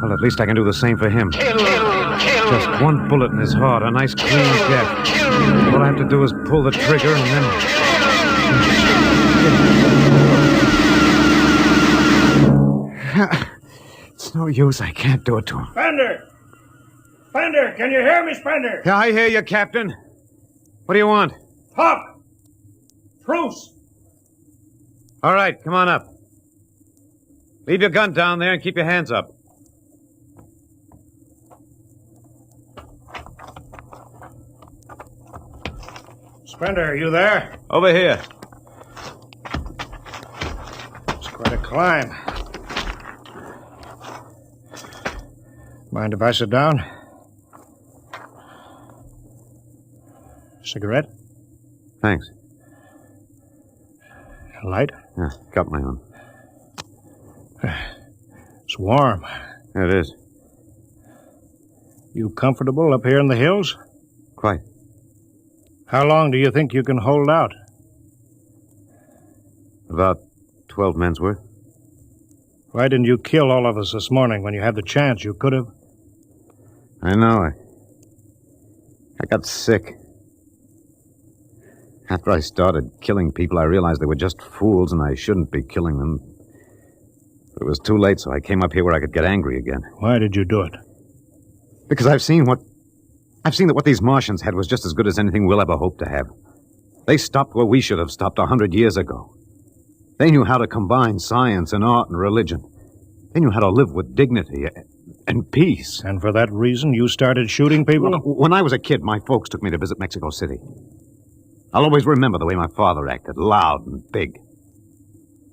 Well, at least I can do the same for him. Just one bullet in his heart, a nice clean death. All I have to do is pull the trigger and then... It's no use. I can't do it to him. Spender, can you hear me, Spender? Yeah, I hear you, Captain. What do you want? Talk! Truce! All right, come on up. Leave your gun down there and keep your hands up. Spender, are you there? Over here. It's quite a climb. Mind if I sit down? Cigarette? Thanks. Light? Yeah, got my own. It's warm. It is. You comfortable up here in the hills? Quite. How long do you think you can hold out? About 12 men's worth. Why didn't you kill all of us this morning when you had the chance? You could have. I know. I got sick. After I started killing people, I realized they were just fools and I shouldn't be killing them. But it was too late, so I came up here where I could get angry again. Why did you do it? Because I've seen that what these Martians had was just as good as anything we'll ever hope to have. They stopped where we should have stopped 100 years ago. They knew how to combine science and art and religion. They knew how to live with dignity and peace. And for that reason, you started shooting people? When I was a kid, my folks took me to visit Mexico City. I'll always remember the way my father acted, loud and big.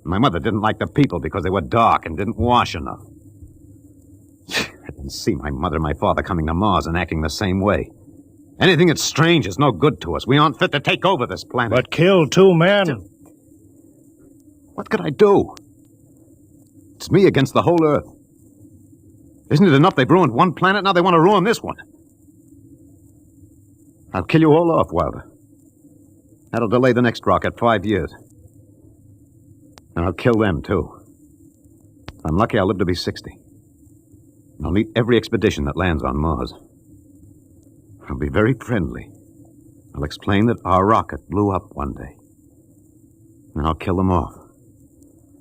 My mother didn't like the people because they were dark and didn't wash enough. I didn't see my mother and my father coming to Mars and acting the same way. Anything that's strange is no good to us. We aren't fit to take over this planet. But kill 2 men? What could I do? It's me against the whole Earth. Isn't it enough they've ruined one planet? Now they want to ruin this one. I'll kill you all off, Wilder. That'll delay the next rocket 5 years. And I'll kill them, too. If I'm lucky, I'll live to be 60. And I'll meet every expedition that lands on Mars. I'll be very friendly. I'll explain that our rocket blew up one day. And I'll kill them off.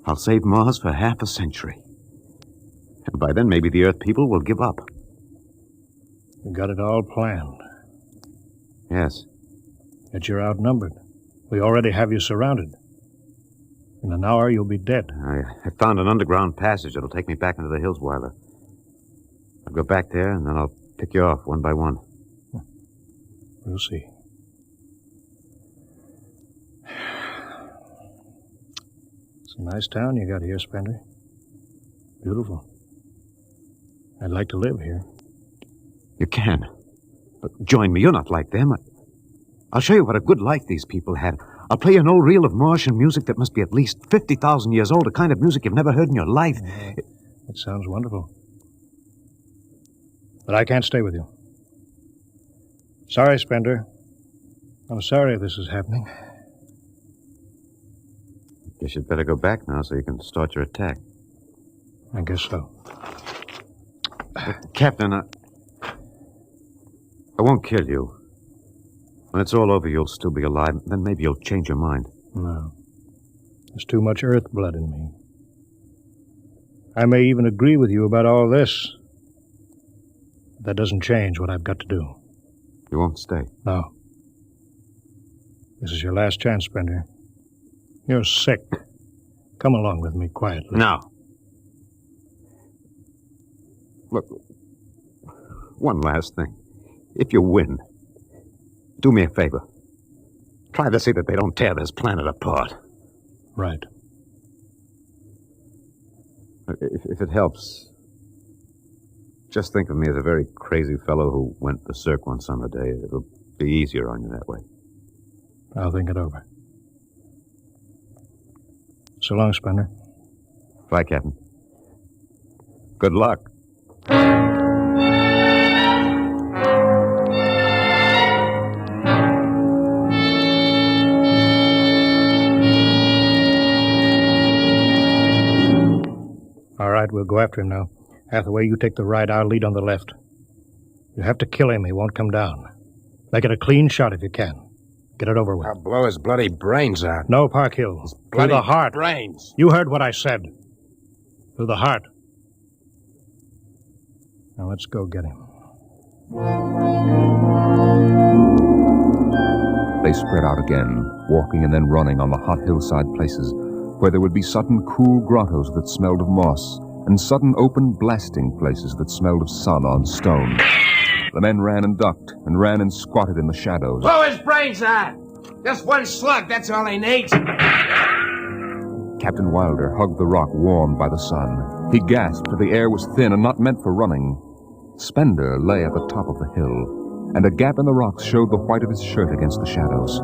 I'll save Mars for half a century. And by then, maybe the Earth people will give up. You got it all planned. Yes. Yet you're outnumbered. We already have you surrounded. In an hour, you'll be dead. I found an underground passage that'll take me back into the hills, Wilder. I'll go back there, and then I'll pick you off one by one. We'll see. It's a nice town you got here, Spender. Beautiful. I'd like to live here. You can. But join me. You're not like them. I'll show you what a good life these people had. I'll play you an old reel of Martian music that must be at least 50,000 years old, a kind of music you've never heard in your life. It sounds wonderful. But I can't stay with you. Sorry, Spender. I'm sorry this is happening. Guess you'd better go back now so you can start your attack. I guess so. Captain, I won't kill you. When it's all over, you'll still be alive. Then maybe you'll change your mind. No. There's too much Earth blood in me. I may even agree with you about all this. But that doesn't change what I've got to do. You won't stay? No. This is your last chance, Spender. You're sick. Come along with me quietly. No. Look, one last thing. If you win, do me a favor. Try to see that they don't tear this planet apart. Right. If it helps, just think of me as a very crazy fellow who went berserk one summer day. It'll be easier on you that way. I'll think it over. So long, Spender. Bye, Captain. Good luck. All right, we'll go after him now. Hathaway, you take the right, I'll lead on the left. You have to kill him, he won't come down. Make it a clean shot if you can. Get it over with. I'll blow his bloody brains out. No, Park Hill. Through the heart. Brains. You heard what I said. Through the heart. Now let's go get him. They spread out again, walking and then running on the hot hillside places, where there would be sudden cool grottos that smelled of moss, and sudden open blasting places that smelled of sun on stone. The men ran and ducked, and ran and squatted in the shadows. Blow his brains out! Just one slug, that's all he needs. Captain Wilder hugged the rock warmed by the sun. He gasped, for the air was thin and not meant for running. Spender lay at the top of the hill, and a gap in the rocks showed the white of his shirt against the shadows.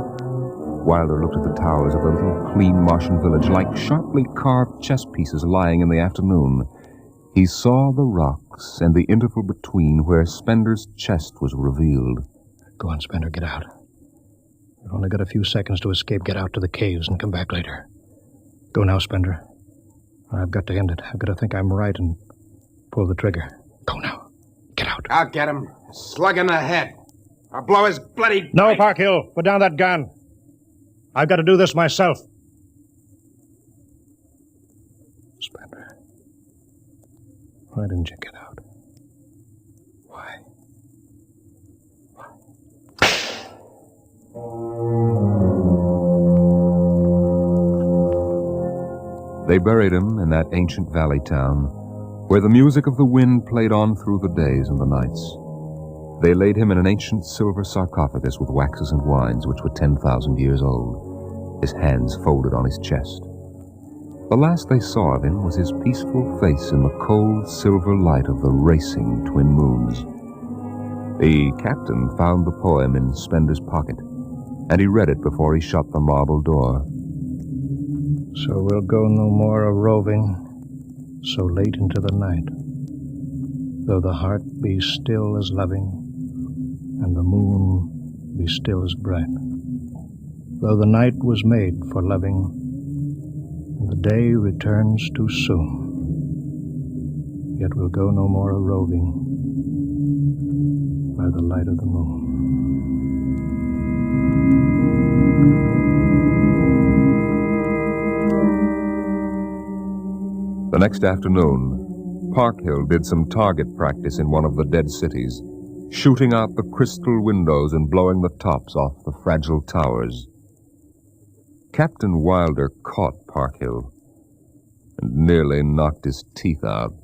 Wilder looked at the towers of the little clean Martian village like sharply carved chess pieces lying in the afternoon. He saw the rocks and the interval between where Spender's chest was revealed. Go on, Spender, get out. You've only got a few seconds to escape. Get out to the caves and come back later. Go now, Spender. I've got to end it. I've got to think I'm right and pull the trigger. Go now. Get out. I'll get him. A slug in the head. I'll blow his bloody... No, Park Hill. Put down that gun. I've got to do this myself. Spender. Why didn't you get out? Why? They buried him in that ancient valley town, where the music of the wind played on through the days and the nights. They laid him in an ancient silver sarcophagus with waxes and wines which were 10,000 years old, his hands folded on his chest. The last they saw of him was his peaceful face in the cold silver light of the racing twin moons. The captain found the poem in Spender's pocket, and he read it before he shut the marble door. So we'll go no more a-roving so late into the night. though the heart be still as loving, and the moon be still as bright. Though the night was made for loving, and the day returns too soon, yet we'll go no more a-roving by the light of the moon. The next afternoon, Parkhill did some target practice in one of the dead cities, shooting out the crystal windows and blowing the tops off the fragile towers. Captain Wilder caught Parkhill and nearly knocked his teeth out.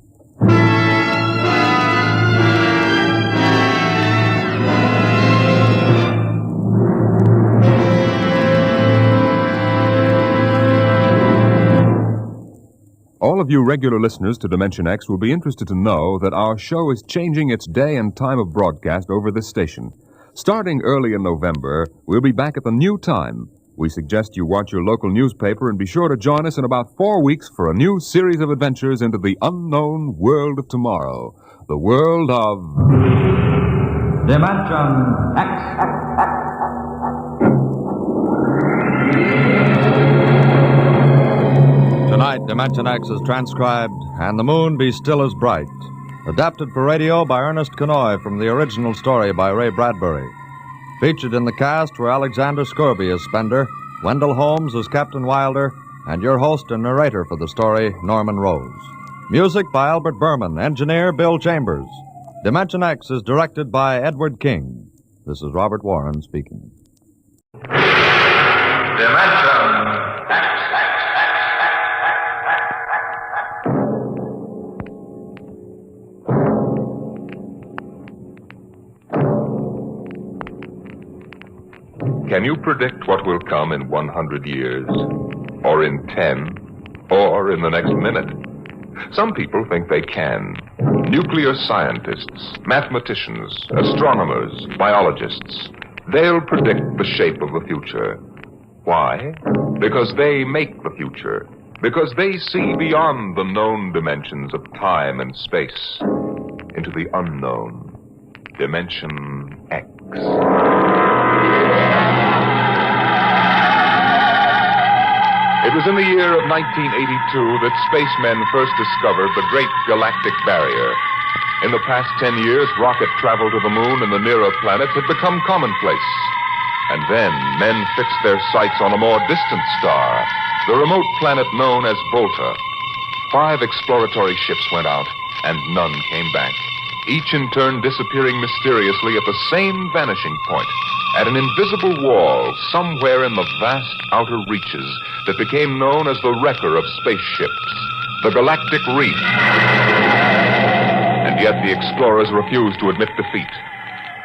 All of you regular listeners to Dimension X will be interested to know that our show is changing its day and time of broadcast over this station. Starting early in November, we'll be back at the new time. We suggest you watch your local newspaper and be sure to join us in about 4 weeks for a new series of adventures into the unknown world of tomorrow. The world of... Dimension X. Tonight, Dimension X is transcribed, And the Moon Be Still as Bright. Adapted for radio by Ernest Kenoy from the original story by Ray Bradbury. Featured in the cast were Alexander Scorby as Spender, Wendell Holmes as Captain Wilder, and your host and narrator for the story, Norman Rose. Music by Albert Berman, engineer Bill Chambers. Dimension X is directed by Edward King. This is Robert Warren speaking. Dimension X. Can you predict what will come in 100 years? Or in 10? Or in the next minute? Some people think they can. Nuclear scientists, mathematicians, astronomers, biologists. They'll predict the shape of the future. Why? Because they make the future. Because they see beyond the known dimensions of time and space into the unknown. Dimension X. It was in the year of 1982 that spacemen first discovered the Great Galactic Barrier. In the past 10 years, rocket travel to the moon and the nearer planets had become commonplace. And then men fixed their sights on a more distant star, the remote planet known as Volta. 5 exploratory ships went out, and none came back, each in turn disappearing mysteriously at the same vanishing point, at an invisible wall somewhere in the vast outer reaches that became known as the wrecker of spaceships, the Galactic Reef. And yet the explorers refused to admit defeat.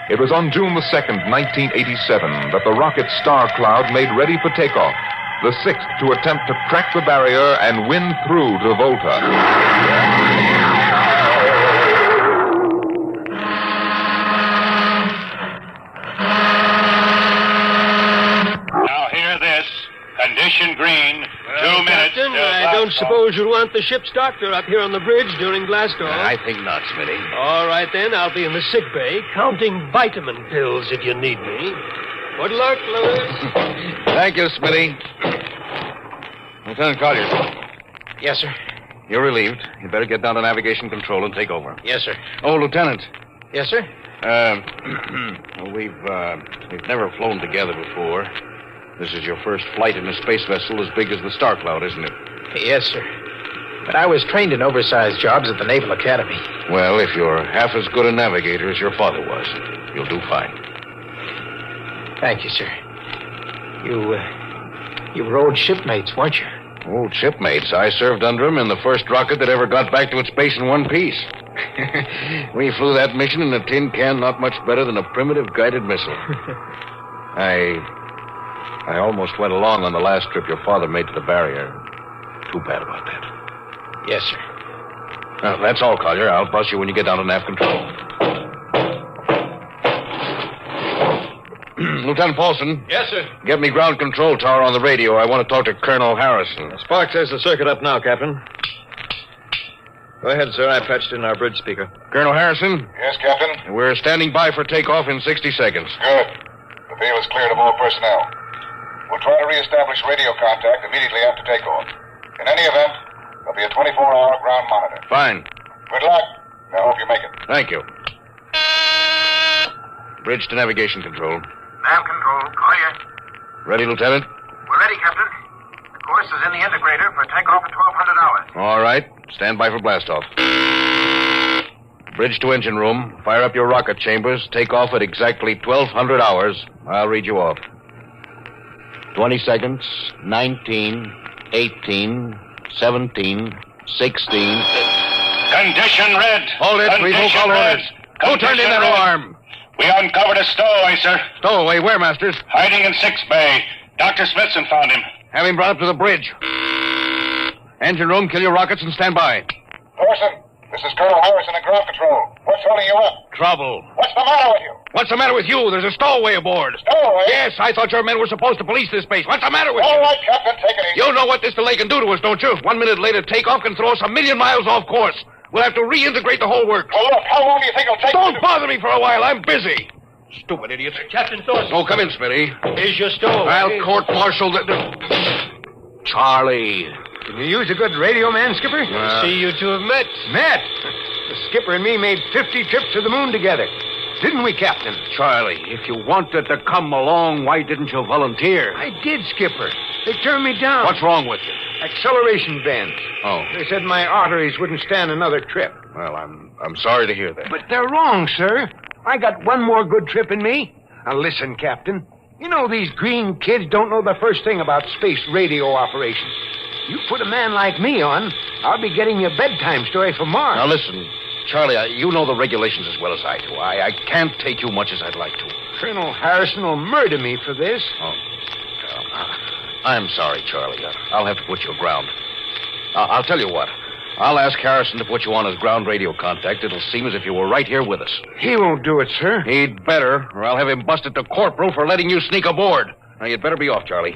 It was on June the 2nd, 1987, that the rocket Star Cloud made ready for takeoff, the 6th to attempt to crack the barrier and win through to Volta. Condition green. 2 minutes. Captain, I don't suppose you'll want the ship's doctor up here on the bridge during blast off. I think not, Smitty. All right, then. I'll be in the sick bay counting vitamin pills if you need me. Good luck, Lewis. Thank you, Smitty. Lieutenant Collier. Yes, sir. You're relieved. You'd better get down to navigation control and take over. Yes, sir. Oh, Lieutenant. Yes, sir. We've never flown together before. This is your first flight in a space vessel as big as the Star Cloud, isn't it? Yes, sir. But I was trained in oversized jobs at the Naval Academy. Well, if you're half as good a navigator as your father was, you'll do fine. Thank you, sir. You were old shipmates, weren't you? Old shipmates. I served under him in the first rocket that ever got back to its base in one piece. We flew that mission in a tin can not much better than a primitive guided missile. I almost went along on the last trip your father made to the barrier. Too bad about that. Yes, sir. Well, that's all, Collier. I'll bus you when you get down to nav control. Lieutenant Paulson. Yes, sir. Get me ground control tower on the radio. I want to talk to Colonel Harrison. Spark says the circuit up now, Captain. Go ahead, sir. I patched in our bridge speaker. Colonel Harrison? Yes, Captain? We're standing by for takeoff in 60 seconds. Good. The field is cleared of all personnel. We'll try to reestablish radio contact immediately after takeoff. In any event, there'll be a 24-hour ground monitor. Fine. Good luck. I hope you make it. Thank you. Bridge to navigation control. Nav control, call you. Ready, Lieutenant? We're ready, Captain. The course is in the integrator for takeoff at 1200 hours. All right. Stand by for blastoff. Bridge to engine room. Fire up your rocket chambers. Take off at exactly 1200 hours. I'll read you off. 20 seconds. 19, 18, 17, 16. Condition red. Hold it. We've no call orders. Who turned in that alarm? We uncovered a stowaway, sir. Stowaway, where, Masters? Hiding in 6 Bay. Dr. Smithson found him. Have him brought up to the bridge. Engine room, kill your rockets and stand by. Thorson, this is Colonel Harrison in ground control. What's holding you up? Trouble. What's the matter with you? What's the matter with you? There's a stowaway aboard. Stowaway? Yes, I thought your men were supposed to police this base. What's the matter with you? All right, Captain, take it easy. You know what this delay can do to us, don't you? 1 minute later, takeoff can throw us 1,000,000 miles off course. We'll have to reintegrate the whole works. Well, look, how long do you think it'll take? Don't bother me for a while. I'm busy. Stupid idiots. Captain Thorson. Oh, come in, Smitty. Here's your stowaway. I'll court-martial Charlie. Can you use a good radio man, Skipper? See you two have met. Met? The skipper and me made 50 trips to the moon together. Didn't we, Captain? Charlie, if you wanted to come along, why didn't you volunteer? I did, Skipper. They turned me down. What's wrong with you? Acceleration bends. Oh. They said my arteries wouldn't stand another trip. Well, I'm sorry to hear that. But they're wrong, sir. I got one more good trip in me. Now listen, Captain. You know these green kids don't know the first thing about space radio operations. You put a man like me on, I'll be getting you a bedtime story from Mars. Now listen, Charlie, you know the regulations as well as I do. I can't take you much as I'd like to. Colonel Harrison will murder me for this. Oh. I'm sorry, Charlie. I'll have to put you aground. I'll tell you what. I'll ask Harrison to put you on his ground radio contact. It'll seem as if you were right here with us. He won't do it, sir. He'd better, or I'll have him busted to corporal for letting you sneak aboard. Now, you'd better be off, Charlie.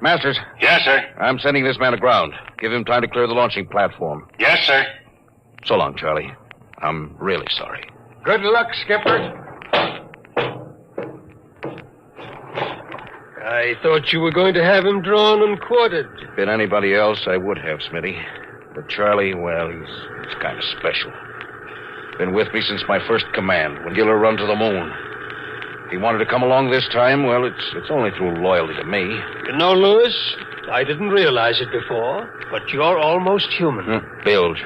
Masters. Yes, sir. I'm sending this man aground. Give him time to clear the launching platform. Yes, sir. So long, Charlie. I'm really sorry. Good luck, Skipper. I thought you were going to have him drawn and quartered. If it'd been anybody else, I would have, Smitty. But Charlie, well, he's kind of special. Been with me since my first command, when Giller run to the moon. If he wanted to come along this time, well, it's only through loyalty to me. You know, Lewis, I didn't realize it before, but you're almost human. Bilge.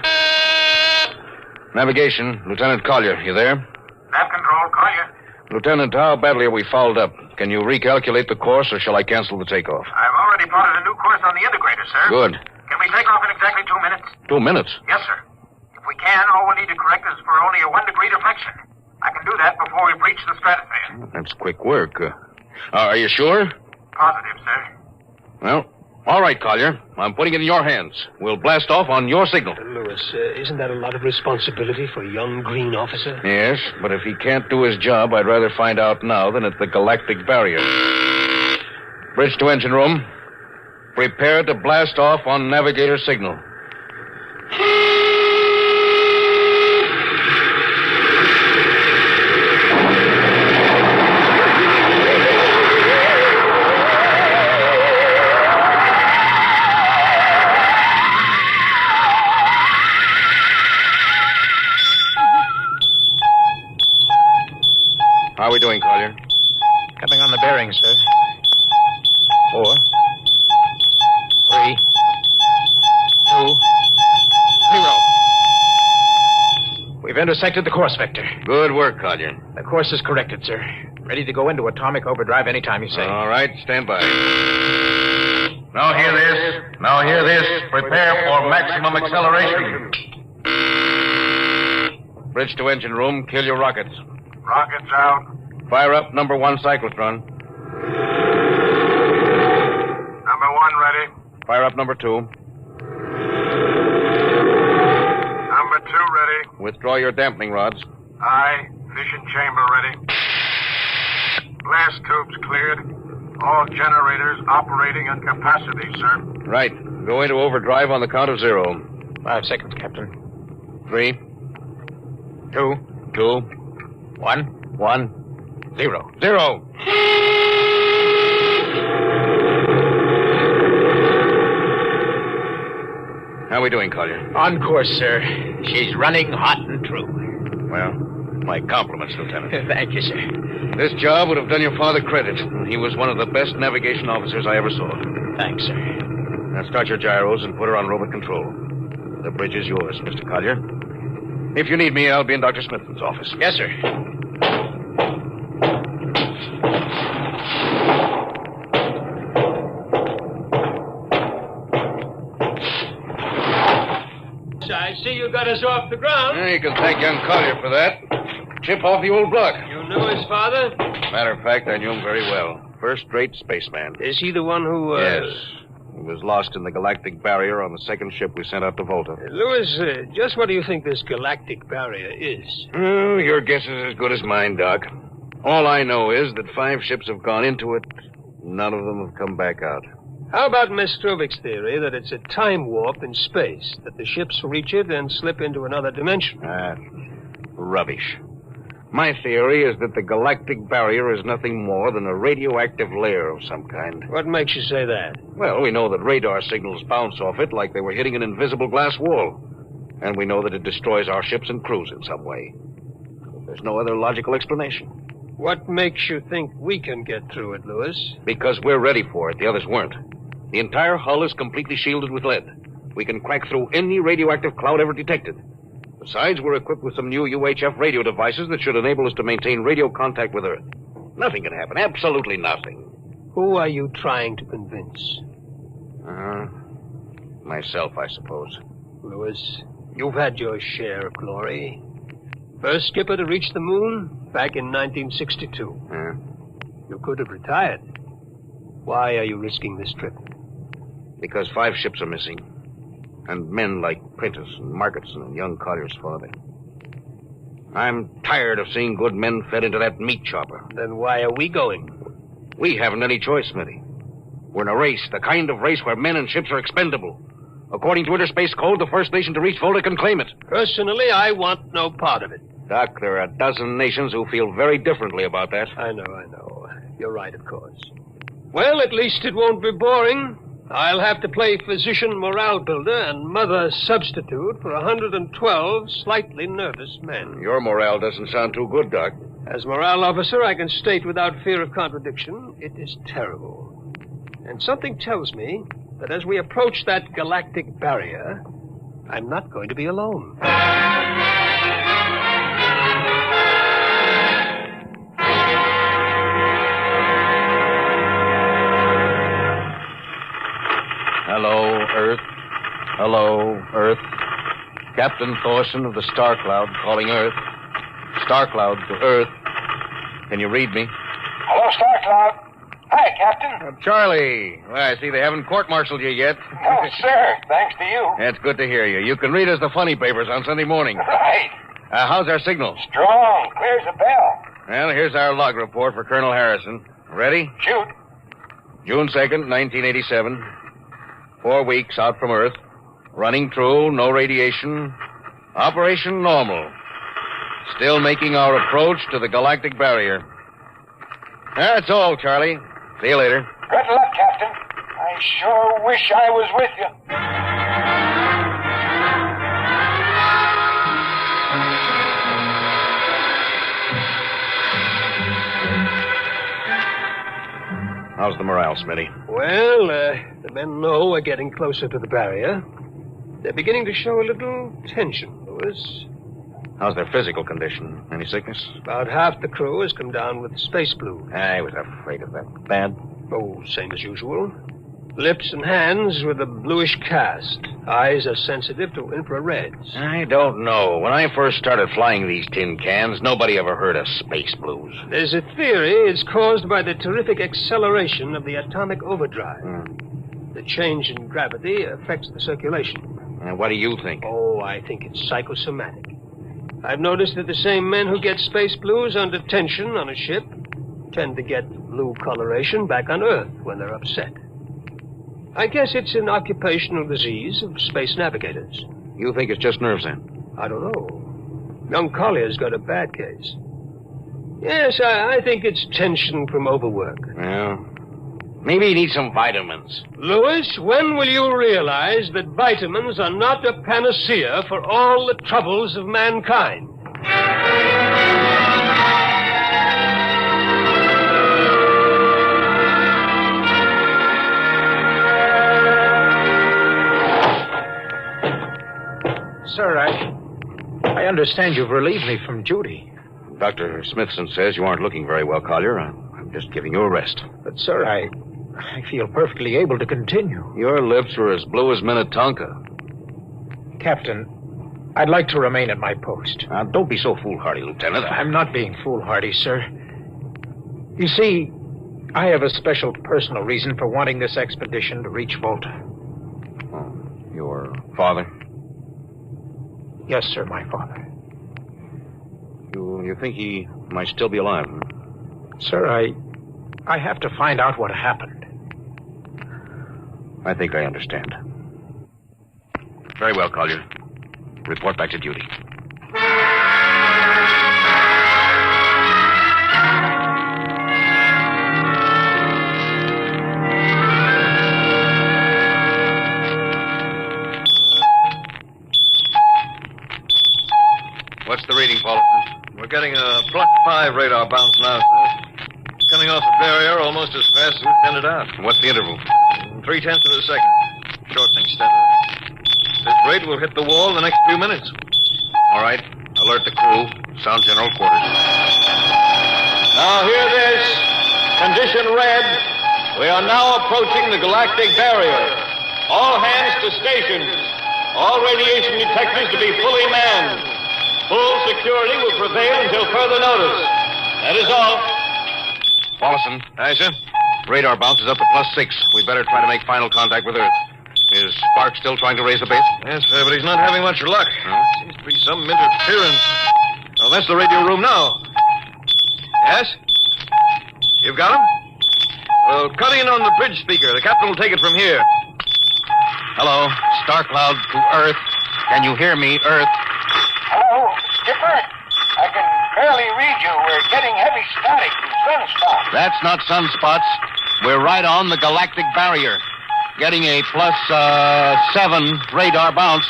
Navigation, Lieutenant Collier, you there? Nav control, call you. Lieutenant, how badly are we fouled up? Can you recalculate the course, or shall I cancel the takeoff? I've already plotted a new course on the integrator, sir. Good. Can we take off in exactly 2 minutes? 2 minutes? Yes, sir. If we can, all we need to correct is for only a 1-degree deflection. I can do that before we breach the stratosphere. That's quick work. Are you sure? Positive, sir. Well, all right, Collier. I'm putting it in your hands. We'll blast off on your signal. Lewis, isn't that a lot of responsibility for a young green officer? Yes, but if he can't do his job, I'd rather find out now than at the galactic barrier. Bridge to engine room. Prepare to blast off on navigator signal. How are we doing, Collier? Coming on the bearing, sir. 4, 3, 2, 0. We've intersected the course vector. Good work, Collier. The course is corrected, sir. Ready to go into atomic overdrive anytime you say. All right, stand by. Now hear this. Now hear this. Prepare for maximum acceleration. Bridge to engine room. Kill your rockets. Rockets out. Fire up number 1 cyclotron. Number 1 ready. Fire up number 2. Number 2 ready. Withdraw your dampening rods. Aye. Fission chamber ready. Blast tubes cleared. All generators operating at capacity, sir. Right. Go into overdrive on the count of 0. 5 seconds, Captain. 3, 2, 2, 1, 1, 0. 0. How are we doing, Collier? On course, sir. She's running hot and true. Well, my compliments, Lieutenant. Thank you, sir. This job would have done your father credit. He was one of the best navigation officers I ever saw. Thanks, sir. Now start your gyros and put her on robot control. The bridge is yours, Mr. Collier. If you need me, I'll be in Dr. Smithson's office. Yes, sir. I see you got us off the ground. Yeah, you can thank young Collier for that. Chip off the old block. You knew his father? Matter of fact, I knew him very well. First-rate spaceman. Is he the one who, Yes. He was lost in the galactic barrier on the second ship we sent out to Volta. Louis, just what do you think this galactic barrier is? Oh, your guess is as good as mine, Doc. All I know is that 5 ships have gone into it. None of them have come back out. How about Miss Strovik's theory that it's a time warp in space, that the ships reach it and slip into another dimension? Rubbish. My theory is that the galactic barrier is nothing more than a radioactive layer of some kind. What makes you say that? Well, we know that radar signals bounce off it like they were hitting an invisible glass wall. And we know that it destroys our ships and crews in some way. There's no other logical explanation. What makes you think we can get through it, Louis? Because we're ready for it. The others weren't. The entire hull is completely shielded with lead. We can crack through any radioactive cloud ever detected. Besides, we're equipped with some new UHF radio devices that should enable us to maintain radio contact with Earth. Nothing can happen. Absolutely nothing. Who are you trying to convince? Myself, I suppose. Louis, you've had your share of glory. First skipper to reach the moon back in 1962. You could have retired. Why are you risking this trip? Because 5 ships are missing. And men like Prentice and Marketson and young Collier's father. I'm tired of seeing good men fed into that meat chopper. Then why are we going? We haven't any choice, Smitty. We're in a race, the kind of race where men and ships are expendable. According to Interspace Code, the first nation to reach Volta can claim it. Personally, I want no part of it. Doc, there are a dozen nations who feel very differently about that. I know. You're right, of course. Well, at least it won't be boring. I'll have to play physician morale builder and mother substitute for 112 slightly nervous men. Your morale doesn't sound too good, Doc. As morale officer, I can state without fear of contradiction, it is terrible. And something tells me that as we approach that galactic barrier, I'm not going to be alone. Hello, Earth. Hello, Earth. Captain Thorson of the Star Cloud calling Earth. Star Cloud to Earth. Can you read me? Hello, Star Cloud. Hi, Captain. Charlie. Well, I see they haven't court-martialed you yet. No, sir. Thanks to you. That's good to hear you. You can read us the funny papers on Sunday morning. Right. How's our signal? Strong. Clears the bell. Well, here's our log report for Colonel Harrison. Ready? Shoot. June 2nd, 1987. 4 weeks out from Earth. Running true, no radiation. Operation normal. Still making our approach to the galactic barrier. That's all, Charlie. See you later. Good luck, Captain. I sure wish I was with you. How's the morale, Smitty? Well, the men know we're getting closer to the barrier. They're beginning to show a little tension, Louis. How's their physical condition? Any sickness? About half the crew has come down with space flu. I was afraid of that. Bad? Oh, same as usual. Lips and hands with a bluish cast. Eyes are sensitive to infrareds. I don't know. When I first started flying these tin cans, nobody ever heard of space blues. There's a theory it's caused by the terrific acceleration of the atomic overdrive. The change in gravity affects the circulation. And what do you think? Oh, I think it's psychosomatic. I've noticed that the same men who get space blues under tension on a ship tend to get blue coloration back on Earth when they're upset. I guess it's an occupational disease of space navigators. You think it's just nerves, then? I don't know. Young Collier's got a bad case. Yes, I think it's tension from overwork. Well, maybe he needs some vitamins. Louis, when will you realize that vitamins are not a panacea for all the troubles of mankind? Sir, I understand you've relieved me from duty. Dr. Smithson says you aren't looking very well, Collier. I'm just giving you a rest. But, sir, I feel perfectly able to continue. Your lips are as blue as Minnetonka. Captain, I'd like to remain at my post. Now, don't be so foolhardy, Lieutenant. I'm not being foolhardy, sir. You see, I have a special personal reason for wanting this expedition to reach Volta. Oh, your father? Yes, sir, my father. You think he might still be alive? Sir, I have to find out what happened. I think I understand. Very well, Collier. Report back to duty. What's the reading, Paul? We're getting a +5 radar bounce now, sir. Coming off the barrier almost as fast as we send it out. What's the interval? 0.3 of a second. Shortening steadily. This rate will hit the wall in the next few minutes. All right. Alert the crew. Sound general quarters. Now hear this. Condition red. We are now approaching the galactic barrier. All hands to stations. All radiation detectors to be fully manned. Full security will prevail until further notice. That is all. Paulson. Aye, sir. Radar bounce is up to +6. We'd better try to make final contact with Earth. Is Spark still trying to raise the base? Yes, sir, but he's not having much luck. Seems to be some interference. Oh, that's the radio room now. Yes? You've got him? Well, cut in on the bridge speaker. The captain will take it from here. Hello, Star Cloud to Earth. Can you hear me, Earth? Hello, Skipper. I can barely read you. We're getting heavy static from sunspots. That's not sunspots. We're right on the galactic barrier. Getting a +7 radar bounce.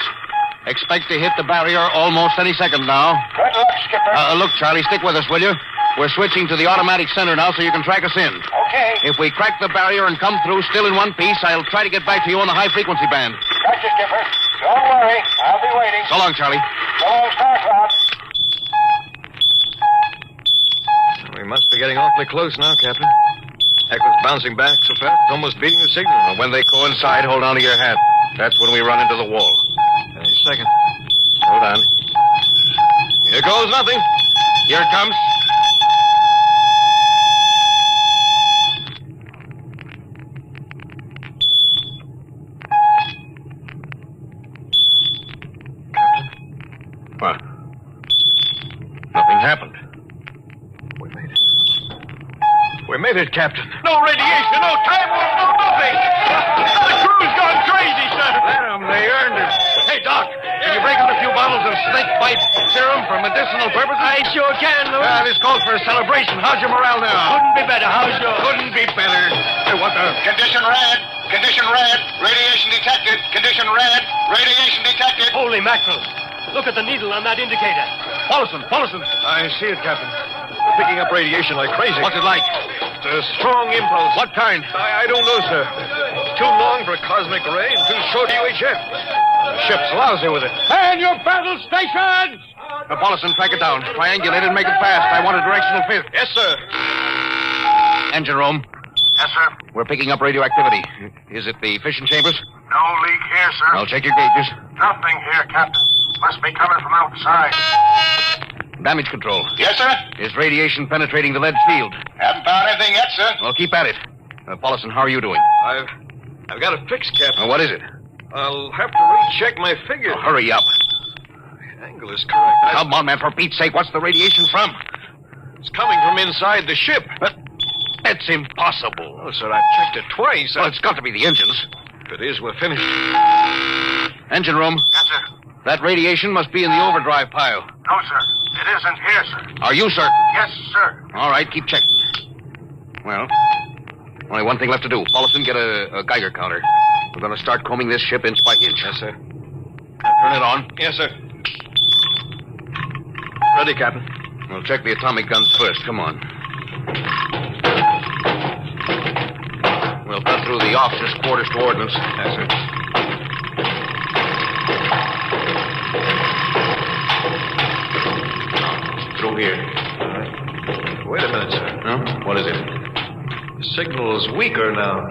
Expect to hit the barrier almost any second now. Good luck, Skipper. Look, Charlie, stick with us, will you? We're switching to the automatic center now so you can track us in. Okay. If we crack the barrier and come through still in one piece, I'll try to get back to you on the high-frequency band. Gotcha, Skipper. Don't worry. I'll be waiting. So long, Charlie. So long, Star Cloud. We must be getting awfully close now, Captain. Echo's bouncing back so fast, it's almost beating the signal. Well, when they coincide, hold on to your hat. That's when we run into the wall. Any second. Hold on. Here goes nothing. Here it comes. What? Nothing happened. We made it, Captain. No radiation, no time warp, no nothing. The crew's gone crazy, sir. Let them. They earned it. Hey, Doc, can you break out a few bottles of snake bite serum for medicinal purposes? I sure can, Louis. This calls for a celebration. How's your morale now? Couldn't be better. How's yours? Couldn't be better. Hey, what the? Condition red. Condition red. Radiation detected. Condition red. Radiation detected. Holy mackerel. Look at the needle on that indicator. Paulson. I see it, Captain. We're picking up radiation like crazy. What's it like? It's a strong impulse. What kind? I don't know, sir. It's too long for a cosmic ray and too short UHF. The ship's lousy with it. Man your battle stations! Paulson, track it down. Triangulate it and make it fast. I want a directional fifth. Yes, sir. Engine room. Yes, sir. We're picking up radioactivity. Is it the fission chambers? No leak here, sir. I'll check your gauges. Nothing here, Captain. Must be coming from outside. Damage control. Yes, sir. Is radiation penetrating the lead field? Haven't found anything yet, sir. Well, keep at it. Paulson, how are you doing? I've got it fixed, Captain. What is it? I'll have to recheck my figures. Oh, hurry up. The angle is correct. Come on, man, for Pete's sake, what's the radiation from? It's coming from inside the ship. But that's impossible. Oh, sir, I've checked it twice. Well, it's got to be the engines. If it is, we're finished. Engine room. Yes, sir. That radiation must be in the overdrive pile. No, sir. It isn't here, sir. Are you certain? Yes, sir. All right, keep checking. Well, only one thing left to do. Paulson, get a Geiger counter. We're going to start combing this ship inch by inch. Yes, sir. Now turn it on. Yes, sir. Ready, Captain. We'll check the atomic guns first. Come on. We'll cut through the officers' quarters to ordnance. Yes, sir. Through here. Wait a minute, sir. No? What is it? The signal's weaker now.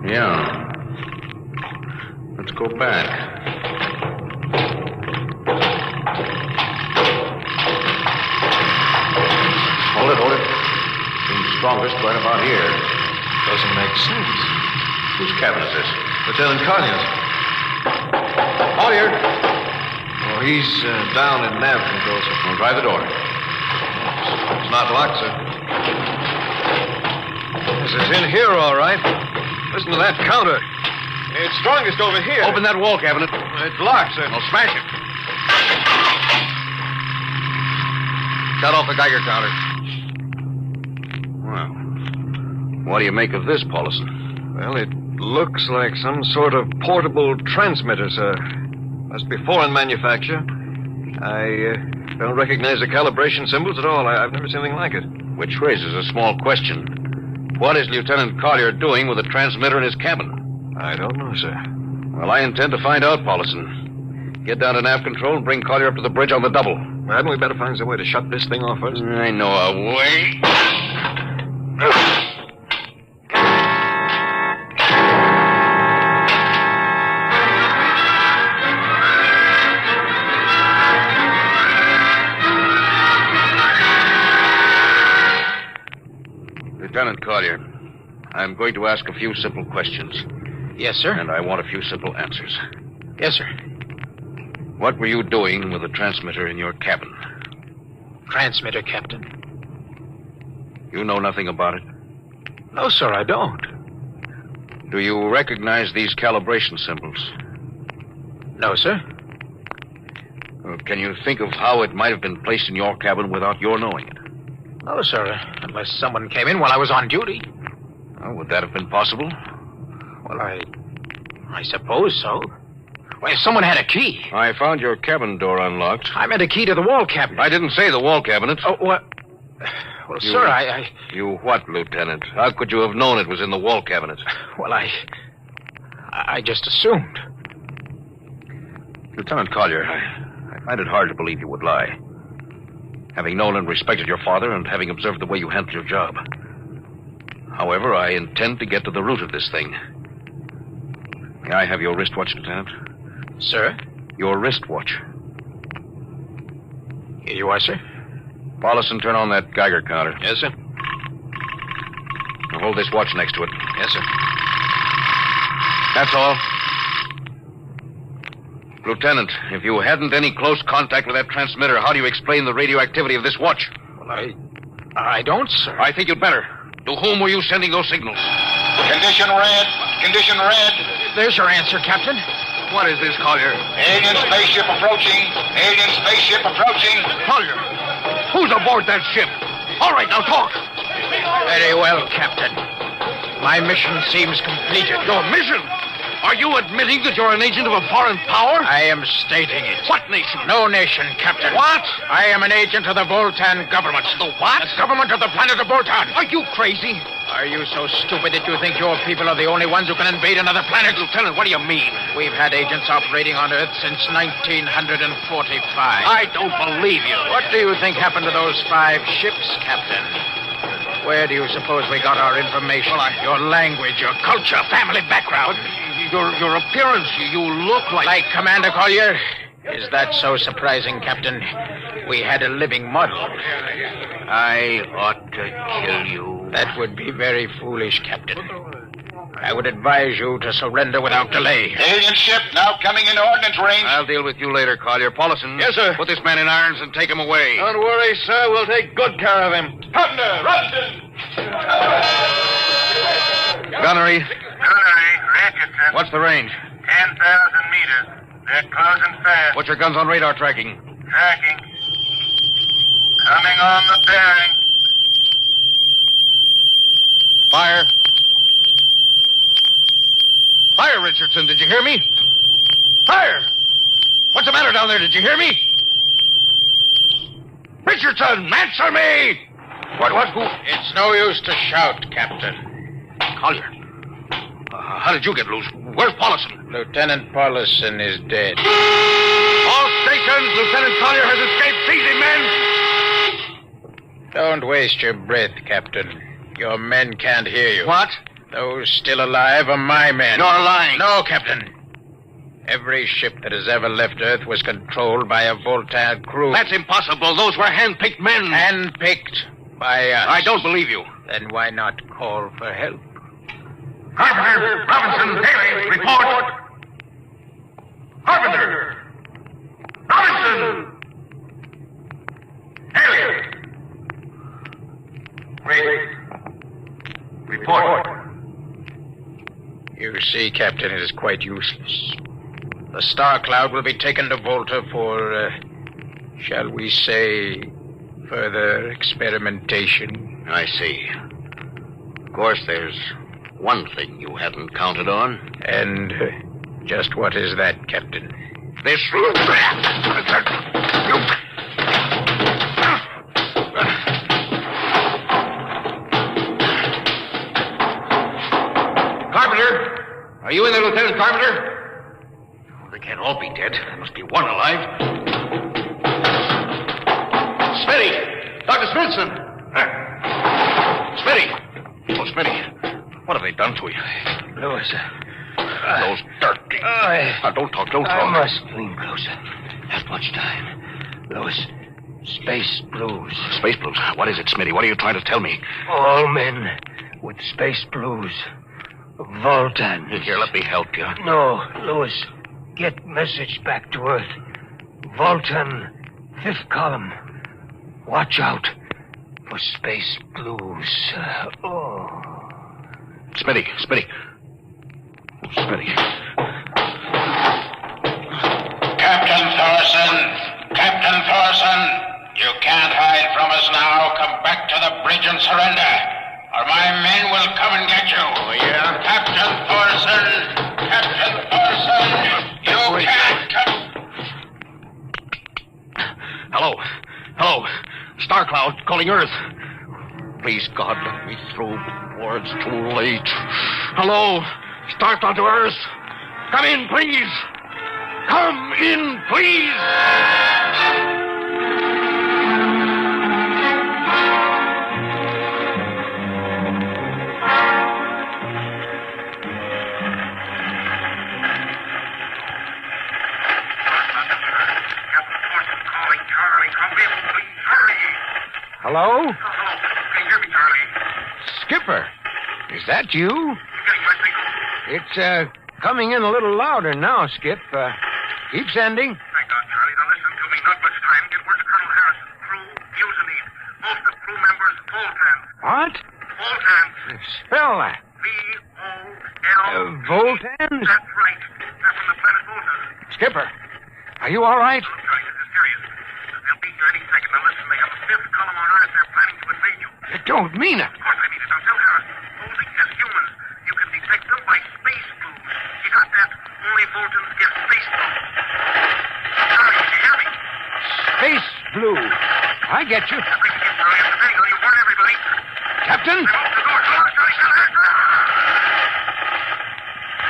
Yeah. Let's go back. Hold it. Seems strongest right about here. Doesn't make sense. Whose cabin is this? Lieutenant Collier's. Collier! Oh, he's down in nav control, sir. Well, try the door. It's not locked, sir. Yes, it's in here, all right. Listen to that counter. It's strongest over here. Open that wall cabinet. It's locked, sir. I'll smash it. Shut off the Geiger counter. Well, what do you make of this, Paulson? Well, it looks like some sort of portable transmitter, sir. Must be foreign manufacture. I don't recognize the calibration symbols at all. I've never seen anything like it. Which raises a small question. What is Lieutenant Collier doing with a transmitter in his cabin? I don't know, sir. Well, I intend to find out, Paulson. Get down to nav control and bring Collier up to the bridge on the double. Hadn't we better find some way to shut this thing off first? I know a way. Lieutenant Collier, I'm going to ask a few simple questions. Yes, sir. And I want a few simple answers. Yes, sir. What were you doing with the transmitter in your cabin? Transmitter, Captain. You know nothing about it? No, sir, I don't. Do you recognize these calibration symbols? No, sir. Can you think of how it might have been placed in your cabin without your knowing it? No, sir, unless someone came in while I was on duty. Would that have been possible? Well, I suppose so. Well, if someone had a key. I found your cabin door unlocked. I meant a key to the wall cabinet. I didn't say the wall cabinet. Oh, what? Well, sir, I... You what, Lieutenant? How could you have known it was in the wall cabinet? Well, I just assumed. Lieutenant Collier, I find it hard to believe you would lie. Having known and respected your father and having observed the way you handled your job. However, I intend to get to the root of this thing. May I have your wristwatch, Lieutenant? Sir? Your wristwatch. Here you are, sir. Paulson, turn on that Geiger counter. Yes, sir. Now hold this watch next to it. Yes, sir. That's all. Lieutenant, if you hadn't any close contact with that transmitter, how do you explain the radioactivity of this watch? Well, I don't, sir. I think you'd better. To whom were you sending those signals? Condition red. Condition red. There's your answer, Captain. What is this, Collier? Alien spaceship approaching. Alien spaceship approaching. Collier, who's aboard that ship? All right, now talk. Very well, Captain. My mission seems completed. Your mission? Are you admitting that you're an agent of a foreign power? I am stating it. What nation? No nation, Captain. What? I am an agent of the Voltan government. The what? The government of the planet of Voltan. Are you crazy? Are you so stupid that you think your people are the only ones who can invade another planet? Lieutenant, what do you mean? We've had agents operating on Earth since 1945. I don't believe you. What do you think happened to those 5 ships, Captain? Where do you suppose we got our information? Your language, your culture, family background. Your appearance, you look like... Like Commander Collier? Is that so surprising, Captain? We had a living model. I ought to kill you. That would be very foolish, Captain. I would advise you to surrender without delay. Alien ship now coming into ordnance range. I'll deal with you later, Collier. Paulson. Yes, sir. Put this man in irons and take him away. Don't worry, sir. We'll take good care of him. Thunder, Robinson. Gunnery. Gunnery, Richardson. What's the range? 10,000 meters. They're closing fast. Put your guns on radar tracking. Tracking. Coming on the bearing. Fire. Fire, Richardson. Did you hear me? Fire! What's the matter down there? Did you hear me? Richardson, answer me! What? Who? It's no use to shout, Captain. Collier. How did you get loose? Where's Paulison? Lieutenant Paulison is dead. All stations, Lieutenant Collier has escaped. Seize him, men! Don't waste your breath, Captain. Your men can't hear you. What? Those still alive are my men. You're lying. No, Captain. Every ship that has ever left Earth was controlled by a Voltaire crew. That's impossible. Those were hand-picked men. Hand-picked by us. I don't believe you. Then why not call for help? Carpenter, Robinson, Haley, report. Carpenter! Robinson! Haley! Wait. Report. You see, Captain, it is quite useless. The Star Cloud will be taken to Volta for, shall we say, further experimentation. I see. Of course, there's one thing you haven't counted on. And just what is that, Captain? This... Carpenter! Are you in there, Lieutenant Carpenter? Oh, they can't all be dead. There must be one alive. Smitty! Dr. Smithson! Smitty! Oh, Smitty. What have they done to you? Lewis. Those dirty... don't talk. I must lean closer. Not much time. Lewis, space blues. Space blues? What is it, Smitty? What are you trying to tell me? All men with space blues. Voltan. Here, let me help you. No, Lewis. Get message back to Earth. Voltan, 5th column. Watch out for space blues. Smitty. Oh, Smitty. Captain Thorson, you can't hide from us now. Come back to the bridge and surrender, or my men will come and get you. Oh, yeah? Captain Thorson, you can't come... Hello. Star Cloud calling Earth. Please, God, let me through before it's too late. Hello. Star Cloud to Earth. Come in, please. Come in, please. Hello? Can you hear me, Charlie? Skipper, is that you? It's, coming in a little louder now, Skip. Keep sending. Thank God, Charlie. Now listen to me. Not much time. Get word to Colonel Harrison. Crew, mutinied. Most of crew members, Voltans. What? Voltans. Spell that. V-O-L... Voltans? That's right. They're from the planet Volta. Skipper, are you all right? Look, Charlie, this is serious. They'll be here any second. Now listen, they have a 5th column on Earth. They're planning to invade you. You don't mean it. Of course I mean it. Now tell Harrison. Posing as humans, you can detect them by space blues. You got that? Only Voltans get space blues. Charlie, can you hear me? Space blue. I get you. That's right, Charlie. I'm depending on you. Warn everybody. Captain? Open the door. Come on, Charlie.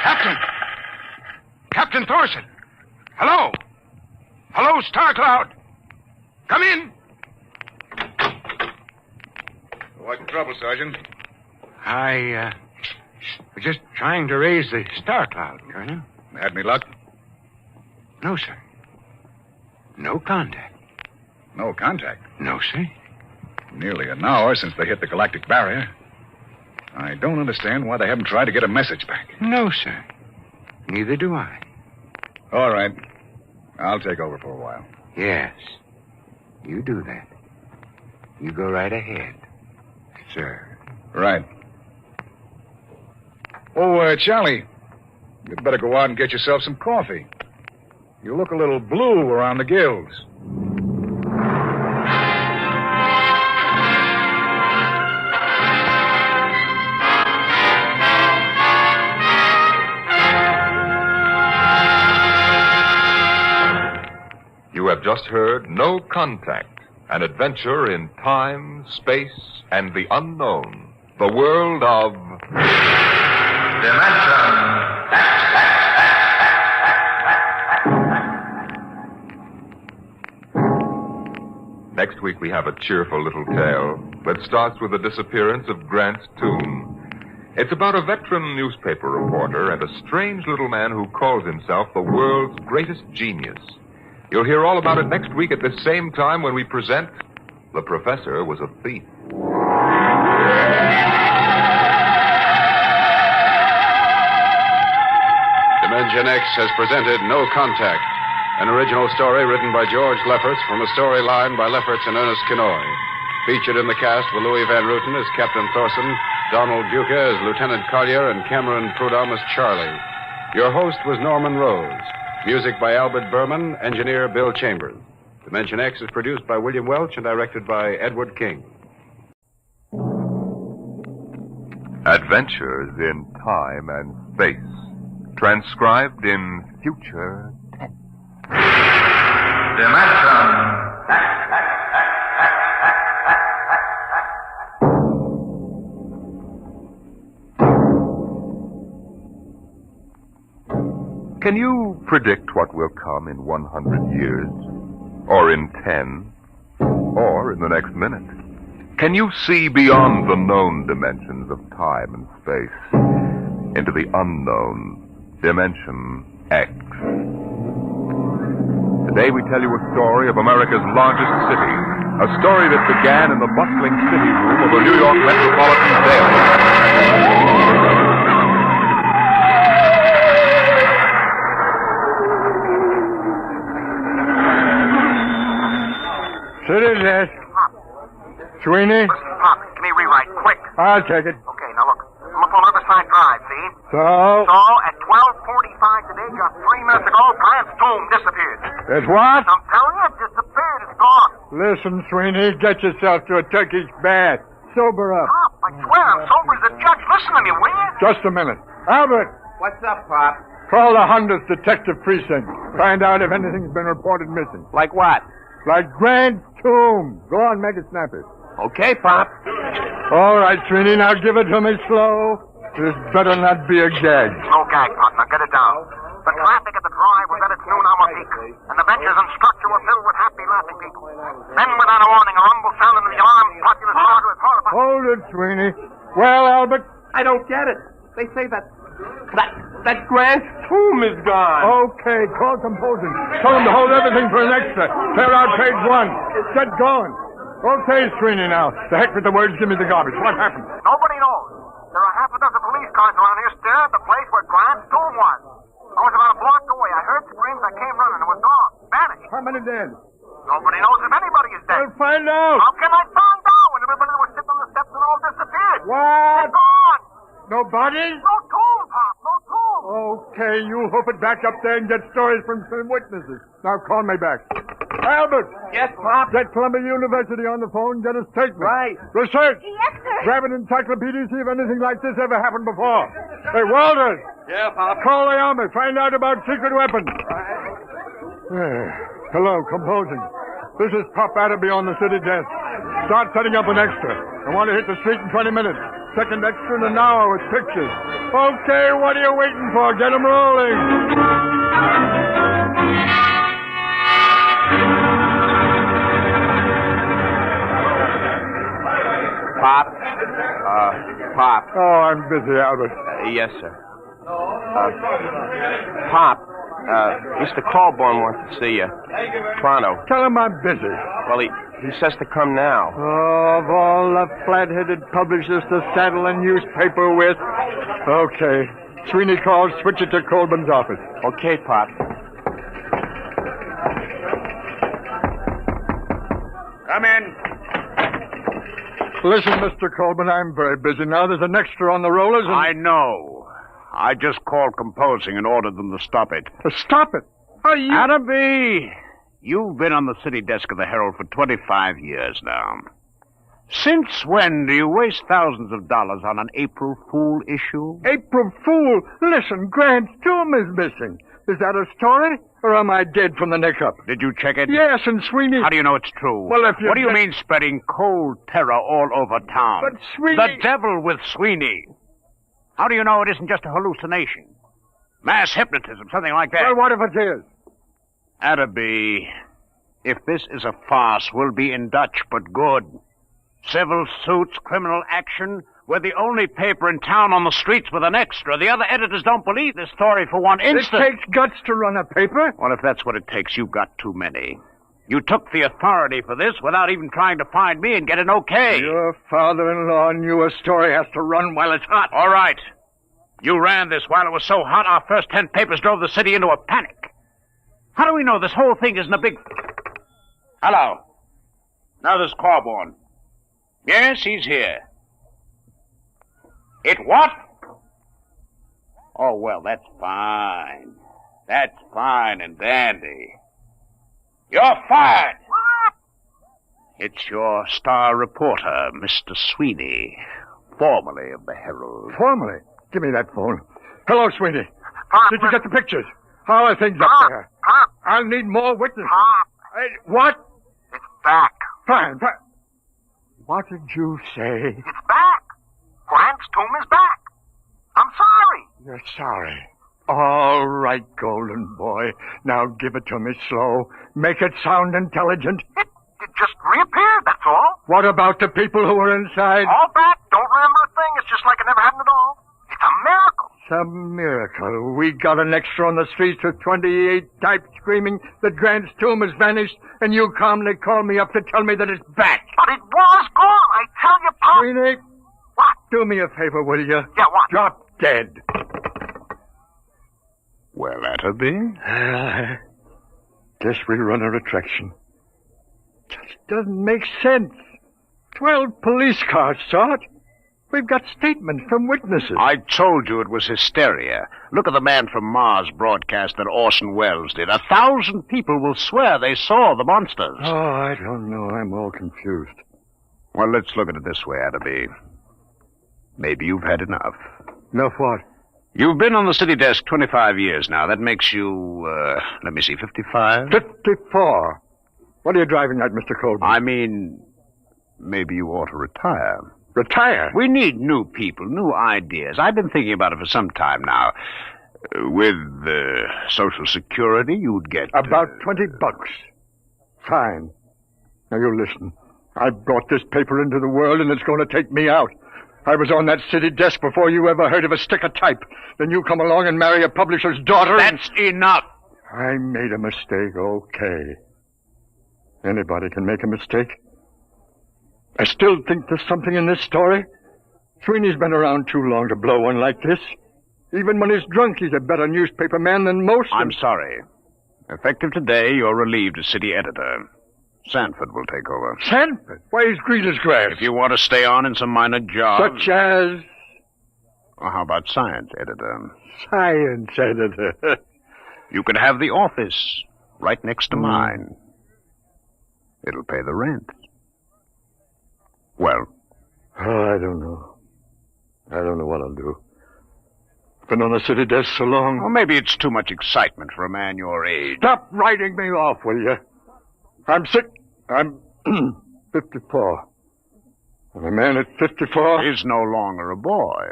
Captain! Captain Thorson! Hello? Hello, Star Cloud! Come in! What's the trouble, Sergeant? I, was just trying to raise the Star Cloud, Colonel. Had me luck? No, sir. No contact. No contact. No, sir. Nearly an hour since they hit the galactic barrier. I don't understand why they haven't tried to get a message back. No, sir. Neither do I. All right. I'll take over for a while. Yes. You do that. You go right ahead, sir. Right. Oh, Charlie, you'd better go out and get yourself some coffee. You look a little blue around the gills. You have just heard No Contact, an adventure in time, space, and the unknown. The world of Dimension. Next week we have a cheerful little tale that starts with the disappearance of Grant's tomb. It's about a veteran newspaper reporter and a strange little man who calls himself the world's greatest genius. You'll hear all about it next week at this same time when we present The Professor Was a Thief. Dimension X has presented No Contact, an original story written by George Lefferts from a storyline by Lefferts and Ernest Kinoy. Featured in the cast were Louis Van Ruten as Captain Thorson, Donald Buca as Lieutenant Collier, and Cameron Prudhomme as Charlie. Your host was Norman Rose. Music by Albert Berman, engineer Bill Chambers. Dimension X is produced by William Welch and directed by Edward King. Adventures in Time and Space. Transcribed in future tense. Dimension. Can you predict what will come in 100 years? Or in 10? Or in the next minute? Can you see beyond the known dimensions of time and space into the unknown Dimension X? Today we tell you a story of America's largest city, a story that began in the bustling city room of a New York metropolitan daily. City desk. Sweeney? Listen, Pop, give me a rewrite, quick. I'll take it. Okay, now look. I'm up on Riverside Drive, see? So? So, at 12:45 today, just 3 minutes ago, Grant's tomb disappeared. It's what? I'm telling you, it disappeared. It's gone. Listen, Sweeney, get yourself to a Turkish bath. Sober up. Pop, I swear, I'm sober as a judge. Listen to me, will you? Just a minute. Albert! What's up, Pop? Call the 100th Detective Precinct. Find out if anything's been reported missing. Like what? Like Grant's tomb. Go on, make it snappy. Okay, Pop. All right, Sweeney, now give it to me slow. This better not be a gag. No gag, Pop. Now get it down. The traffic at the drive was at its noon hour peak, and the benches and structure were filled with happy, laughing people. Then, without a warning, a rumble sounded and the alarm populace started with horrified... Hold it, Sweeney. Well, Albert? I don't get it. They say that Grant's tomb is gone. Okay, call composing. Tell them to hold everything for an extra. Clear out page 1. Get going. Okay, Sweeney, now. The heck with the words, give me the garbage. What happened? Nobody knows. There are half a dozen police cars around here staring at the place where Grant's tomb was. I was about a block away. I heard screams. I came running. It was gone. Vanished. How many dead? Nobody knows if anybody is dead. We'll find out. How can I find out when everybody that was sitting on the steps and all disappeared? What? It's gone. No bodies? No tomb, Pop. No tomb. Okay, you hoof it back up there and get stories from some witnesses. Now call me back. Albert! Yes, Pop? Get Columbia University on the phone, get a statement. Right. Research! Yes, sir. Grab an encyclopedia, see if anything like this ever happened before. Hey, Walters! Yeah, Pop? Call the army, find out about secret weapons. Hello, composing. This is Pop Adderby on the city desk. Start setting up an extra. I want to hit the street in 20 minutes. Second extra in an hour with pictures. Okay, what are you waiting for? Get 'em rolling. Pop? Pop. Oh, I'm busy, Albert. Yes, sir. Pop, Mr. Colborne wants to see you. Pronto. Tell him I'm busy. Well, he says to come now. Oh, of all the flat-headed publishers to saddle a newspaper with. Okay. Sweeney calls, switch it to Colburn's office. Okay, Pop. Come in. Listen, Mr. Colburn, I'm very busy now. There's an extra on the rollers and... I know. I just called composing and ordered them to stop it. Stop it? Are you... Adderby, you've been on the city desk of the Herald for 25 years now. Since when do you waste thousands of dollars on an April Fool issue? April Fool? Listen, Grant's tomb is missing. Is that a story? Or am I dead from the neck up? Did you check it? Yes, and Sweeney... How do you know it's true? Well, if you... What do you mean spreading cold terror all over town? But Sweeney... The devil with Sweeney. How do you know it isn't just a hallucination? Mass hypnotism, something like that. Well, what if it is? Adderby, if this is a farce, we'll be in Dutch, but good. Civil suits, criminal action. We're the only paper in town on the streets with an extra. The other editors don't believe this story for one instant. It takes guts to run a paper. Well, if that's what it takes, you've got too many. You took the authority for this without even trying to find me and get an okay. Your father-in-law knew a story has to run while it's hot. All right. You ran this while it was so hot, our first 10 papers drove the city into a panic. How do we know this whole thing isn't a big... Hello. Now there's Corborn. Yes, he's here. It what? Oh, well, that's fine. That's fine and dandy. You're fired. It's your star reporter, Mr. Sweeney, formerly of the Herald. Formerly? Give me that phone. Hello, Sweeney. Did you get the pictures? How are things up there? I'll need more witnesses. What? It's back. Fine. What did you say? It's back. Grant's tomb is back. I'm sorry. You're sorry. All right, golden boy. Now give it to me slow. Make it sound intelligent. It just reappeared, that's all. What about the people who were inside? All back. Don't remember a thing. It's just like it never happened at all. It's a miracle. It's a miracle. We got an extra on the streets with 28 types screaming that Grant's tomb has vanished, and you calmly call me up to tell me that it's back. But it was gone. I tell you, Pop. Sweeney. What? Do me a favor, will you? Yeah, what? Drop dead. Well, that'll be. Guess we'll run a retraction. Just doesn't make sense. 12 police cars saw it. We've got statements from witnesses. I told you it was hysteria. Look at the man from Mars broadcast that Orson Welles did. 1,000 people will swear they saw the monsters. Oh, I don't know. I'm all confused. Well, let's look at it this way, Adderby. Maybe you've had enough. Enough what? You've been on the city desk 25 years now. That makes you, 55? 54. What are you driving at, Mr. Colby? I mean, maybe you ought to retire. Retire? We need new people, new ideas. I've been thinking about it for some time now. With Social Security, you'd get... About $20. Fine. Now, you listen. I brought this paper into the world, and it's going to take me out. I was on that city desk before you ever heard of a stick of type. Then you come along and marry a publisher's daughter. That's enough. I made a mistake, okay. Anybody can make a mistake. I still think there's something in this story. Sweeney's been around too long to blow one like this. Even when he's drunk, he's a better newspaper man than most. I'm sorry. Effective today, you're relieved as city editor. Sanford will take over. Sanford? Why, he's green as grass. If you want to stay on in some minor job... Such as... Well, how about science editor? Science editor. You could have the office right next to mine. It'll pay the rent. Well? Oh, I don't know. I don't know what I'll do. Been on the city desk so long. Well, maybe it's too much excitement for a man your age. Stop writing me off, will you? I'm sick. I'm 54. And a man at 54... is no longer a boy.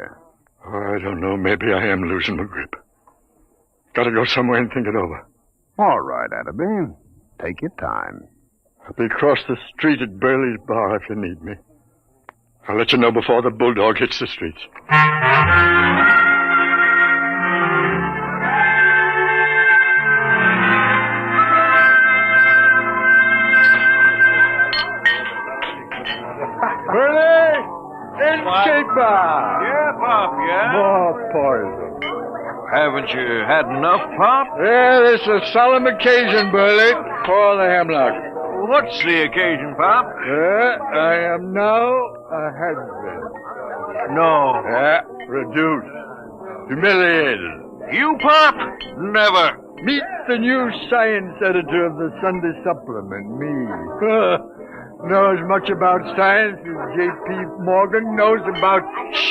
Oh, I don't know. Maybe I am losing my grip. Gotta go somewhere and think it over. All right, Adderby. Take your time. I'll be across the street at Burley's bar if you need me. I'll let you know before the bulldog hits the streets. Burley! Escape bar! Yeah, Pop, yeah? More poison. Haven't you had enough, Pop? Yeah, this is a solemn occasion, Burley. For the hemlock. What's the occasion, Pop? I am now a husband. No. Reduced. Humiliated. You, Pop? Never. Meet the new science editor of the Sunday Supplement, me. Knows much about science as J.P. Morgan knows about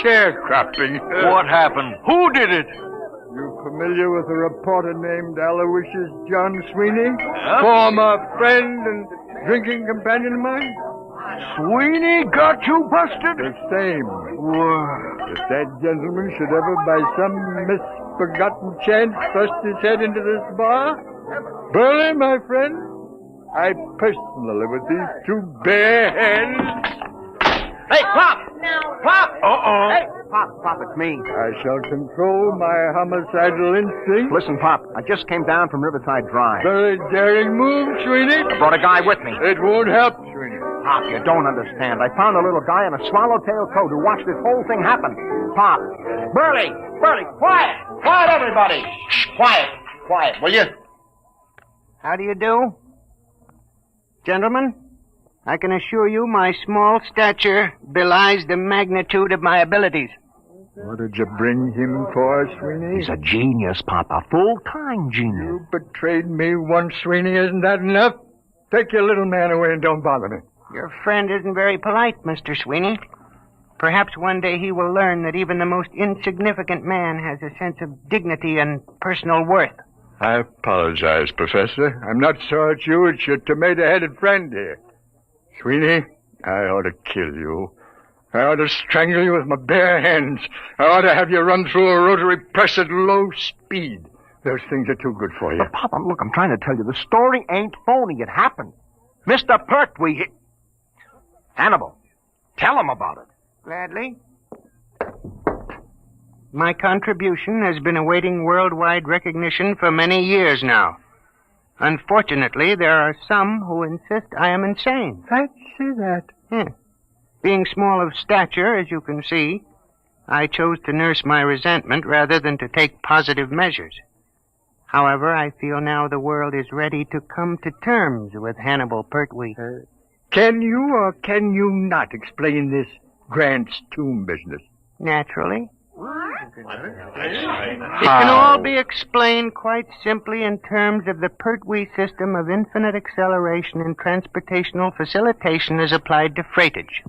sharecropping. What happened? Who did it? You familiar with a reporter named Aloysius John Sweeney? Former friend and drinking companion of mine? Sweeney got you busted? The same. If that gentleman should ever, by some misforgotten chance, thrust his head into this bar, Burley, my friend, I personally, with these two bare hands... Hey, Pop! Pop! Uh-oh. Hey, Pop, it's me. I shall control my homicidal instinct. Listen, Pop, I just came down from Riverside Drive. Very daring move, Sweeney. I brought a guy with me. It won't help, Sweeney. Pop, you don't understand. I found a little guy in a swallowtail coat who watched this whole thing happen. Pop. Burley, quiet! Quiet, everybody! Shh, quiet, will you? How do you do? Gentlemen, I can assure you my small stature belies the magnitude of my abilities. What did you bring him for, Sweeney? He's a genius, Pop, a full-time genius. You betrayed me once, Sweeney. Isn't that enough? Take your little man away and don't bother me. Your friend isn't very polite, Mr. Sweeney. Perhaps one day he will learn that even the most insignificant man has a sense of dignity and personal worth. I apologize, Professor. I'm not so at you. It's your tomato-headed friend here. Sweeney, I ought to kill you. I ought to strangle you with my bare hands. I ought to have you run through a rotary press at low speed. Those things are too good for you. But, Pop, look, I'm trying to tell you, the story ain't phony. It happened. Mr. Pertwee, Hannibal, tell him about it. Gladly. My contribution has been awaiting worldwide recognition for many years now. Unfortunately, there are some who insist I am insane. I'd say that. Being small of stature, as you can see, I chose to nurse my resentment rather than to take positive measures. However, I feel now the world is ready to come to terms with Hannibal Pertwee. Can you or can you not explain this Grant's tomb business? Naturally. It can all be explained quite simply in terms of the Pertwee system of infinite acceleration and transportational facilitation as applied to freightage.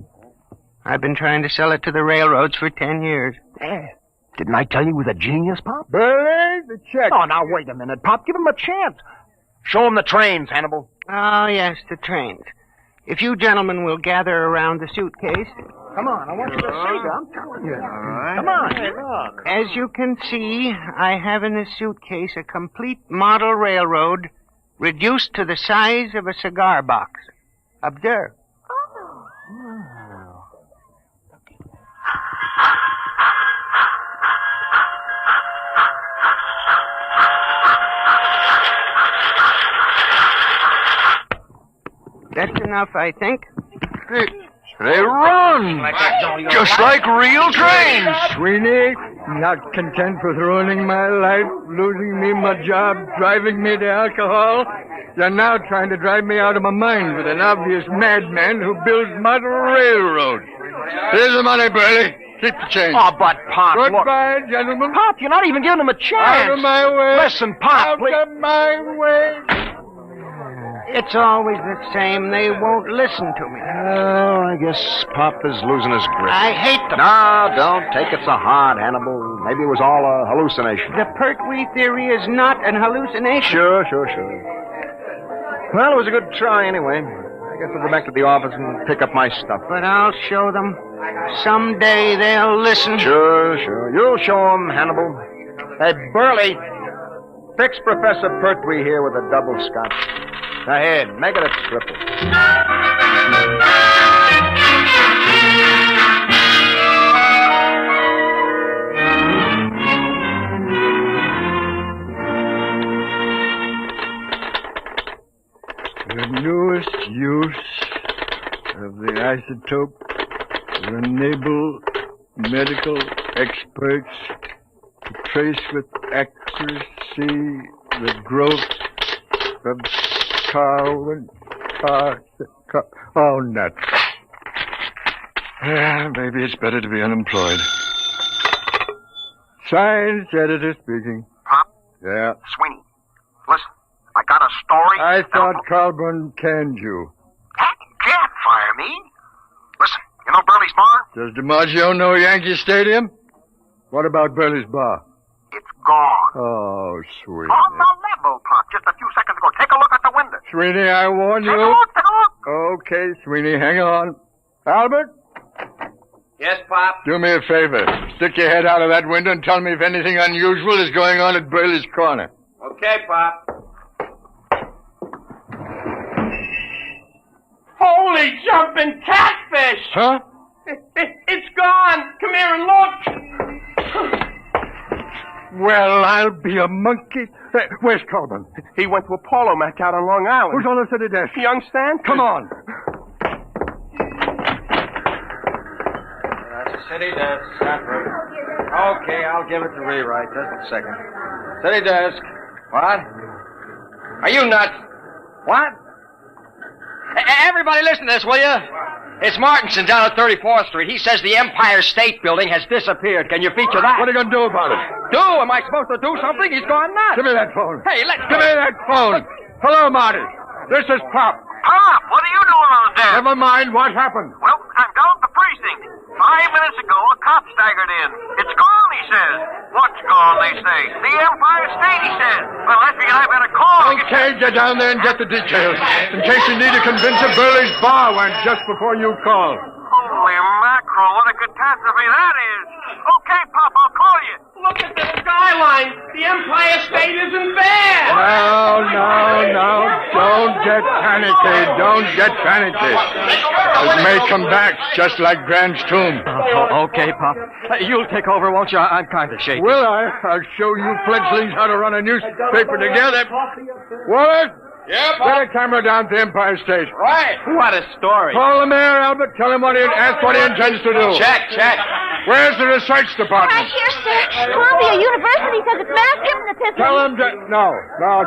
I've been trying to sell it to the railroads for 10 years. Didn't I tell you he was a genius, Pop? Burley, the check. Oh, now, wait a minute, Pop. Give him a chance. Show him the trains, Hannibal. Oh, yes, the trains. If you gentlemen will gather around the suitcase... Come on, I want you to see that. I'm telling you. All right. Come on. Hey, look. As you can see, I have in this suitcase a complete model railroad reduced to the size of a cigar box. Observe. That's enough, I think. They run! Just like real trains! Sweeney, not content with ruining my life, losing me my job, driving me to alcohol, you're now trying to drive me out of my mind with an obvious madman who builds model railroads. Here's the money, Burley. Keep the change. Oh, but Pop, Goodbye, gentlemen. Pop, you're not even giving him a chance. Out of my way. Listen, Pop, please. Out of my way. It's always the same. They won't listen to me. Oh, I guess Pop is losing his grip. I hate them. No, don't take it so hard, Hannibal. Maybe it was all a hallucination. The Pertwee theory is not an hallucination. Sure. Well, it was a good try anyway. I guess I'll go back to the office and pick up my stuff. But I'll show them. Someday they'll listen. Sure. You'll show them, Hannibal. Hey, Burley, fix Professor Pertwee here with a double scotch. Ahead, make it a triple. The newest use of the isotope will enable medical experts to trace with accuracy the growth of Oh, nuts. Maybe it's better to be unemployed. Science editor speaking. Pop? Yeah? Sweeney, Listen, I got a story. I thought Colburn canned you. Heck, you can't fire me. Listen, you know Burley's Bar? Does DiMaggio know Yankee Stadium? What about Burley's Bar? It's gone. Oh, Sweeney. On the level, Pop, just a few seconds ago. Take a look at the window. Sweeney, I warn you. Take a look. Okay, Sweeney, hang on. Albert? Yes, Pop? Do me a favor. Stick your head out of that window and tell me if anything unusual is going on at Burley's Corner. Okay, Pop. Holy jumping catfish! Huh? It's gone! Come here and look! Well, I'll be a monkey. Hey, where's Colburn? He went to a polo match out on Long Island. Who's on the city desk? Young Stan? Come on. That's a city desk, Sanford. Okay, I'll give it to rewrite. Just a second. City desk. What? Are you nuts? What? Everybody listen to this, will you? It's Martinson down at 34th Street. He says the Empire State Building has disappeared. Can you feature that? What are you going to do about it? Do? Am I supposed to do something? He's gone nuts. Give me that phone. Hey, let's Give me that phone. Hello, Marty. This is Pop. Pop, what are you doing on there? Never mind what happened. Well, I'm down at the precinct. 5 minutes ago, a cop staggered in. It's gone, he says. What's gone, they say? The Empire State, he says. Well, I figured I better call. Okay, get down there and get the details. In case you need to convince a Burley's Bar went just before you call. Holy mackerel, what a catastrophe that is. Okay, Pop, I'll call you. Look at the skyline. The Empire State isn't there. No. Don't get panicky. Don't get panicky. It may come back just like Grant's tomb. Okay, Pop. You'll take over, won't you? I'm kind of shaky. Will I? I'll show you fledglings how to run a newspaper together. Wallace? Yeah, Pop. Get a camera down to Empire State. Right. What a story. Call the mayor, Albert. Tell him ask what he intends to do. Check. Where's the research department? Right here, sir. Columbia University says it's mass hypnotism. Tell him to... No,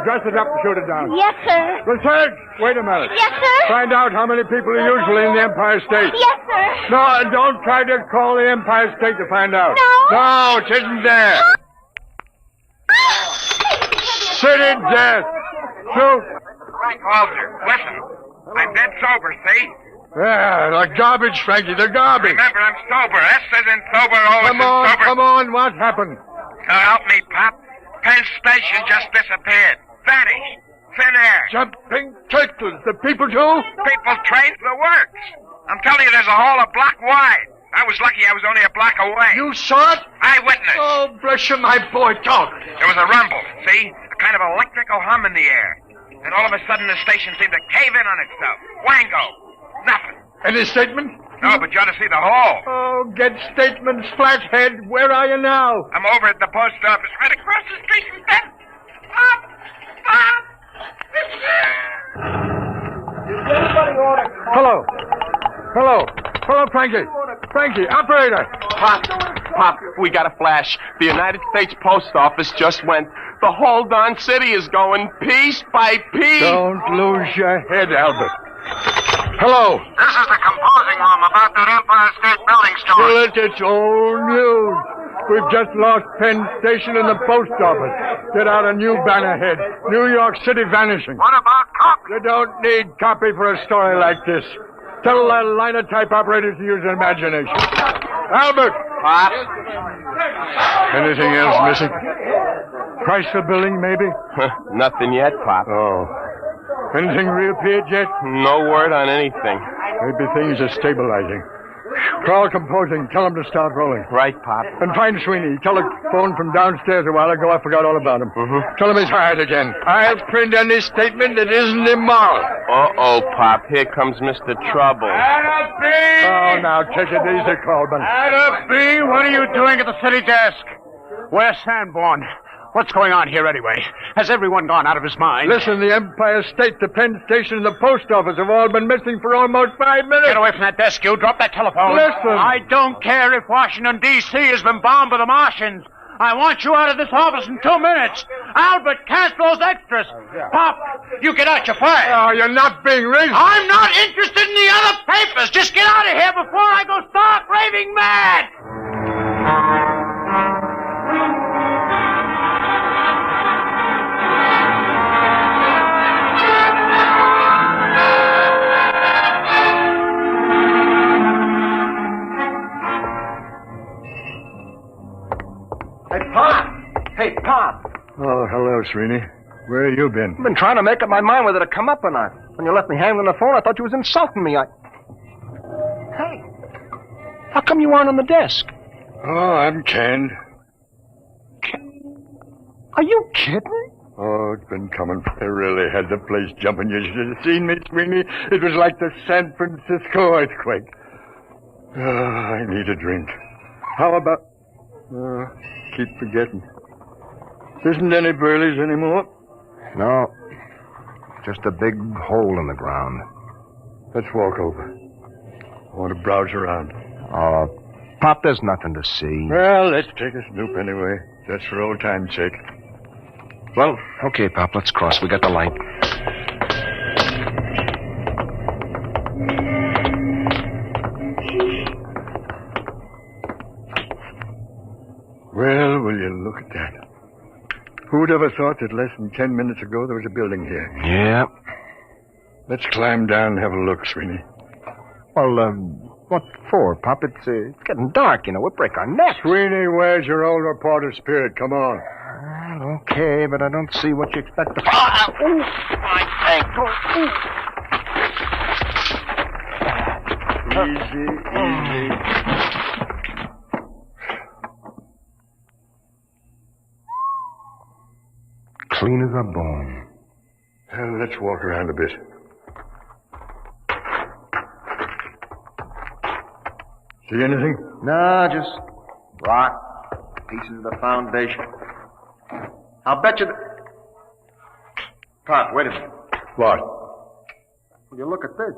dress it up and shoot it down. Yes, sir. Research! Wait a minute. Yes, sir. Find out how many people are usually in the Empire State. Yes, sir. No, don't try to call the Empire State to find out. No. No, it isn't there. City death. Shoot. Frank Walter, listen. I'm dead sober, see? Yeah, the garbage, Frankie, the garbage. Remember, I'm sober. S as in sober, O as in sober. Come on, what happened? Help me, Pop. Penn Station just disappeared. Vanished. Thin air. Jumping turtles. The people too? People trained the works. I'm telling you, there's a hole a block wide. I was lucky I was only a block away. You saw it? Eyewitness. Oh, bless you, my boy, talk. There was a rumble, see? A kind of electrical hum in the air. And all of a sudden, the station seemed to cave in on itself. Wango. Nothing. Any statement? No, but you ought to see the hole. Oh, get statements, flathead. Where are you now? I'm over at the post office right across the street from Ben. Hello, Frankie. Frankie, operator. Pop, we got a flash. The United States Post Office just went. The whole darn city is going piece by piece. Don't lose your head, Albert. Hello. This is the composing room about that Empire State Building story. Well, it's old news. We've just lost Penn Station and the post office. Get out a new banner head. New York City vanishing. What about copy? You don't need copy for a story like this. Tell that linotype operators to use their imagination. Albert! Pop? Anything else missing? Price for building, maybe? Nothing yet, Pop. Oh. Anything reappeared yet? No word on anything. Maybe things are stabilizing. Crawl composing. Tell them to start rolling. Right, Pop. And find Sweeney. Telephone from downstairs a while ago. I forgot all about him. Tell him he's hired again. I'll print any statement that isn't immoral. Uh-oh, Pop. Here comes Mr. Trouble. Oh, now, take it easy, Colburn. Adam B., what are you doing at the city desk? Where's Sanborn? What's going on here anyway? Has everyone gone out of his mind? Listen, the Empire State, the Penn Station, and the post office have all been missing for almost 5 minutes. Get away from that desk, you. Drop that telephone. Listen. I don't care if Washington, D.C. has been bombed by the Martians. I want you out of this office in 2 minutes. Albert, cancel those extras. Pop, you get out, you're fired. Oh, you're not being reasonable. I'm not interested in the other papers. Just get out of here before I go stark raving mad. Hey, Pop! Hey, Pop! Oh, hello, Sweeney. Where have you been? I've been trying to make up my mind whether to come up or not. When you left me hanging on the phone, I thought you was insulting me. Hey, how come you aren't on the desk? Oh, I'm canned. Are you kidding? Oh, it's been coming. I really had the place jumping. You should have seen me, Sweeney. It was like the San Francisco earthquake. Oh, I need a drink. How about... keep forgetting. There isn't any Burleys anymore. No. Just a big hole in the ground. Let's walk over. I want to browse around. Oh, Pop, there's nothing to see. Well, let's take a snoop anyway. Just for old time's sake. Well, okay, Pop, let's cross. We got the light. Well, will you look at that? Who'd ever thought that less than 10 minutes ago there was a building here? Yeah. Let's climb down and have a look, Sweeney. Well, what for, Pop? It's getting dark, you know. We'll break our necks. Sweeney, where's your old reporter spirit? Come on. Well, okay, but I don't see what you expect to... Ooh, my ankle. Easy, easy. Clean as a bone. Well, let's walk around a bit. See anything? No, just rock, pieces of the foundation. I'll bet you Pop, wait a minute. What? Will you look at this?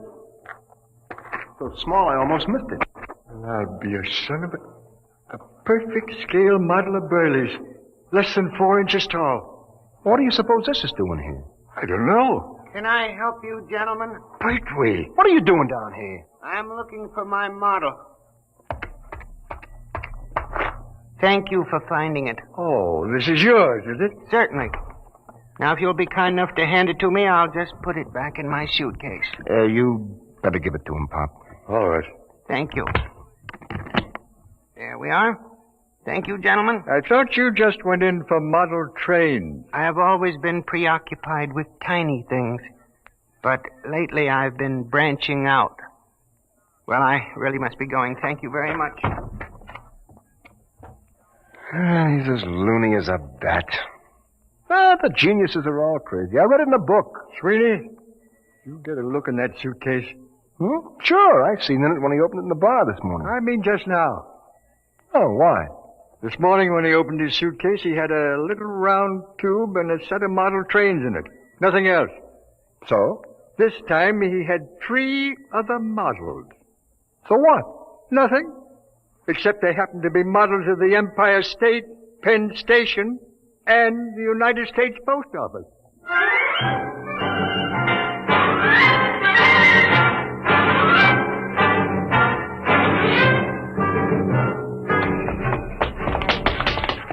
So small I almost missed it. Well, I'll be a son of a perfect scale model of Burley's. Less than 4 inches tall. What do you suppose this is doing here? I don't know. Can I help you, gentlemen? Pertwee. What are you doing down here? I'm looking for my model. Thank you for finding it. Oh, this is yours, is it? Certainly. Now, if you'll be kind enough to hand it to me, I'll just put it back in my suitcase. You better give it to him, Pop. All right. Thank you. There we are. Thank you, gentlemen. I thought you just went in for model trains. I have always been preoccupied with tiny things, but lately I've been branching out. Well, I really must be going. Thank you very much. He's as loony as a bat. The geniuses are all crazy. I read it in a book. Sweeney, you get a look in that suitcase. Sure, I seen it when he opened it in the bar this morning. I mean just now. Oh, why? This morning when he opened his suitcase, he had a little round tube and a set of model trains in it. Nothing else. So? This time he had 3 other models. So what? Nothing. Except they happened to be models of the Empire State, Penn Station, and the United States Post Office.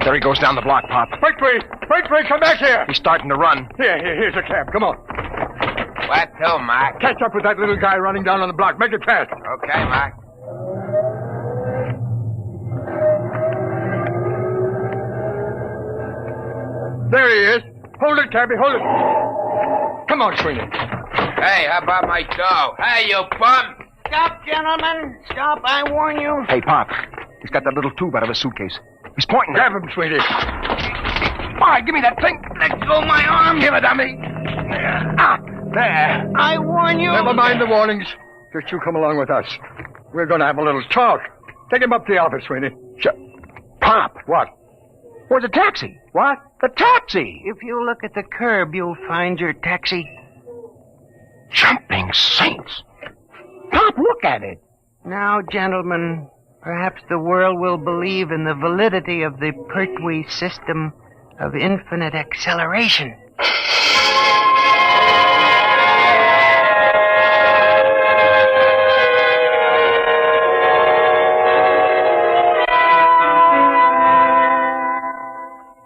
There he goes down the block, Pop. Pertwee, come back here. He's starting to run. Here's a cab. Come on. What to, Mac? Catch up with that little guy running down on the block. Make it fast. Okay, Mac. There he is. Hold it, cabby, hold it. Come on, Sweeney. Hey, how about my dough? Hey, you bum! Stop, gentlemen. Stop, I warn you. Hey, Pop. He's got that little tube out of his suitcase. He's pointing. Grab him, Sweeney. All right, give me that thing. Let go of my arm. Give it to me. There. I warn you. Never mind the warnings. Just you come along with us. We're going to have a little talk. Take him up to the office, Sweeney. Pop. What? Where's the taxi? What? The taxi. If you look at the curb, you'll find your taxi. Jumping saints. Pop, look at it. Now, gentlemen, perhaps the world will believe in the validity of the Pertwee system of infinite acceleration.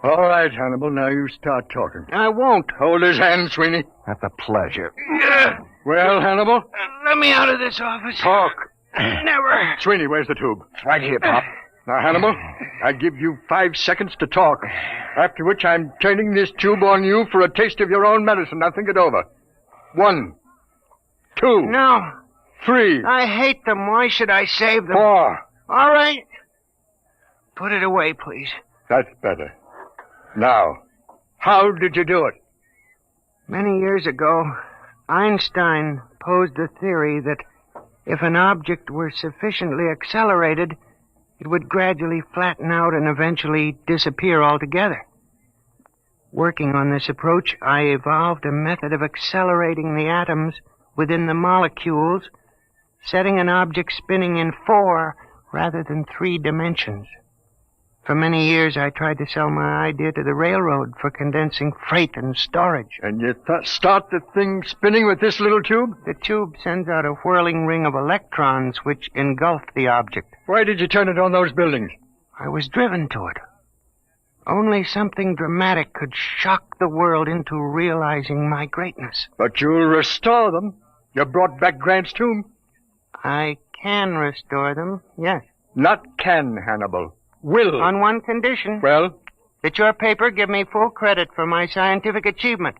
All right, Hannibal, now you start talking. I won't. Hold his hand, Sweeney. At the pleasure. Well, Hannibal? Let me out of this office. Talk. Never. Sweeney, where's the tube? Right here, Pop. Now, Hannibal, I give you 5 seconds to talk, after which I'm turning this tube on you for a taste of your own medicine. Now think it over. 1, 2. No. 3. I hate them. Why should I save them? 4. All right. Put it away, please. That's better. Now, how did you do it? Many years ago, Einstein posed the theory that if an object were sufficiently accelerated, it would gradually flatten out and eventually disappear altogether. Working on this approach, I evolved a method of accelerating the atoms within the molecules, setting an object spinning in 4 rather than 3 dimensions. For many years, I tried to sell my idea to the railroad for condensing freight and storage. And you start the thing spinning with this little tube? The tube sends out a whirling ring of electrons which engulf the object. Why did you turn it on those buildings? I was driven to it. Only something dramatic could shock the world into realizing my greatness. But you'll restore them. You brought back Grant's tomb. I can restore them, yes. Not can, Hannibal. Will. On one condition. Well? That your paper give me full credit for my scientific achievement.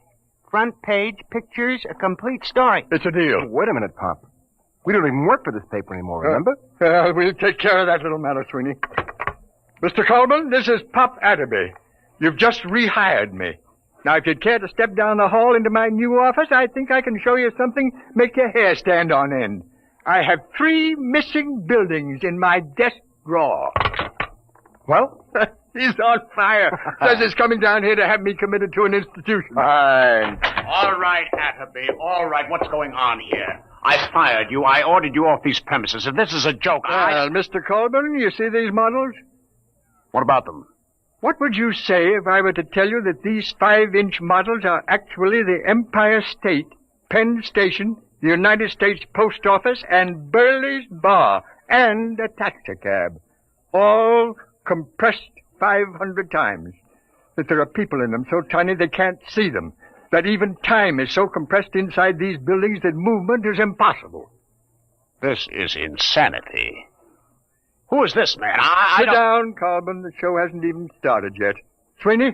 Front page, pictures, a complete story. It's a deal. Wait a minute, Pop. We don't even work for this paper anymore, remember? We'll take care of that little matter, Sweeney. Mr. Coleman, this is Pop Atterby. You've just rehired me. Now, if you'd care to step down the hall into my new office, I think I can show you something make your hair stand on end. I have 3 missing buildings in my desk drawer. Well? He's on fire. Says he's coming down here to have me committed to an institution. Fine. All right, Atterby. All right. What's going on here? I fired you. I ordered you off these premises. If this is a joke, Well, Mr. Colburn, you see these models? What about them? What would you say if I were to tell you that these 5-inch models are actually the Empire State, Penn Station, the United States Post Office, and Burley's Bar, and a taxicab? All compressed 500 times. That there are people in them so tiny they can't see them. That even time is so compressed inside these buildings that movement is impossible. This is insanity. Who is this man? Sit down, Colburn. The show hasn't even started yet. Sweeney,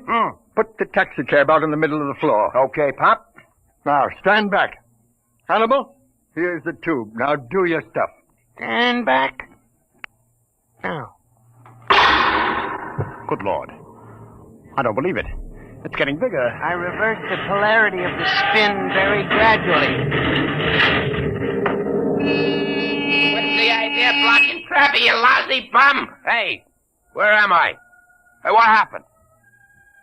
put the taxicab out in the middle of the floor. Okay, Pop. Now, stand back. Hannibal, here's the tube. Now do your stuff. Stand back. Now. Good Lord. I don't believe it. It's getting bigger. I reversed the polarity of the spin very gradually. What's the idea of blocking traffic, you lousy bum? Hey, where am I? Hey, what happened?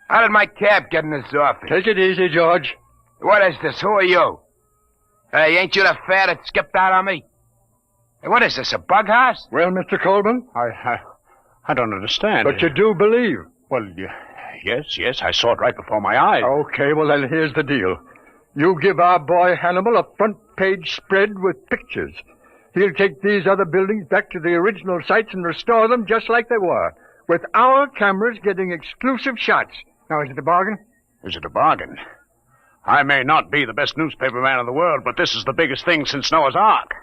How did my cab get in this office? Take it easy, George. What is this? Who are you? Hey, ain't you the fare that skipped out on me? Hey, what is this, a bug house? Well, Mr. Colburn? I don't understand. But you do believe. Well, yes, I saw it right before my eyes. Okay, well, then here's the deal. You give our boy Hannibal a front-page spread with pictures. He'll take these other buildings back to the original sites and restore them just like they were, with our cameras getting exclusive shots. Now, is it a bargain? Is it a bargain? I may not be the best newspaper man in the world, but this is the biggest thing since Noah's Ark.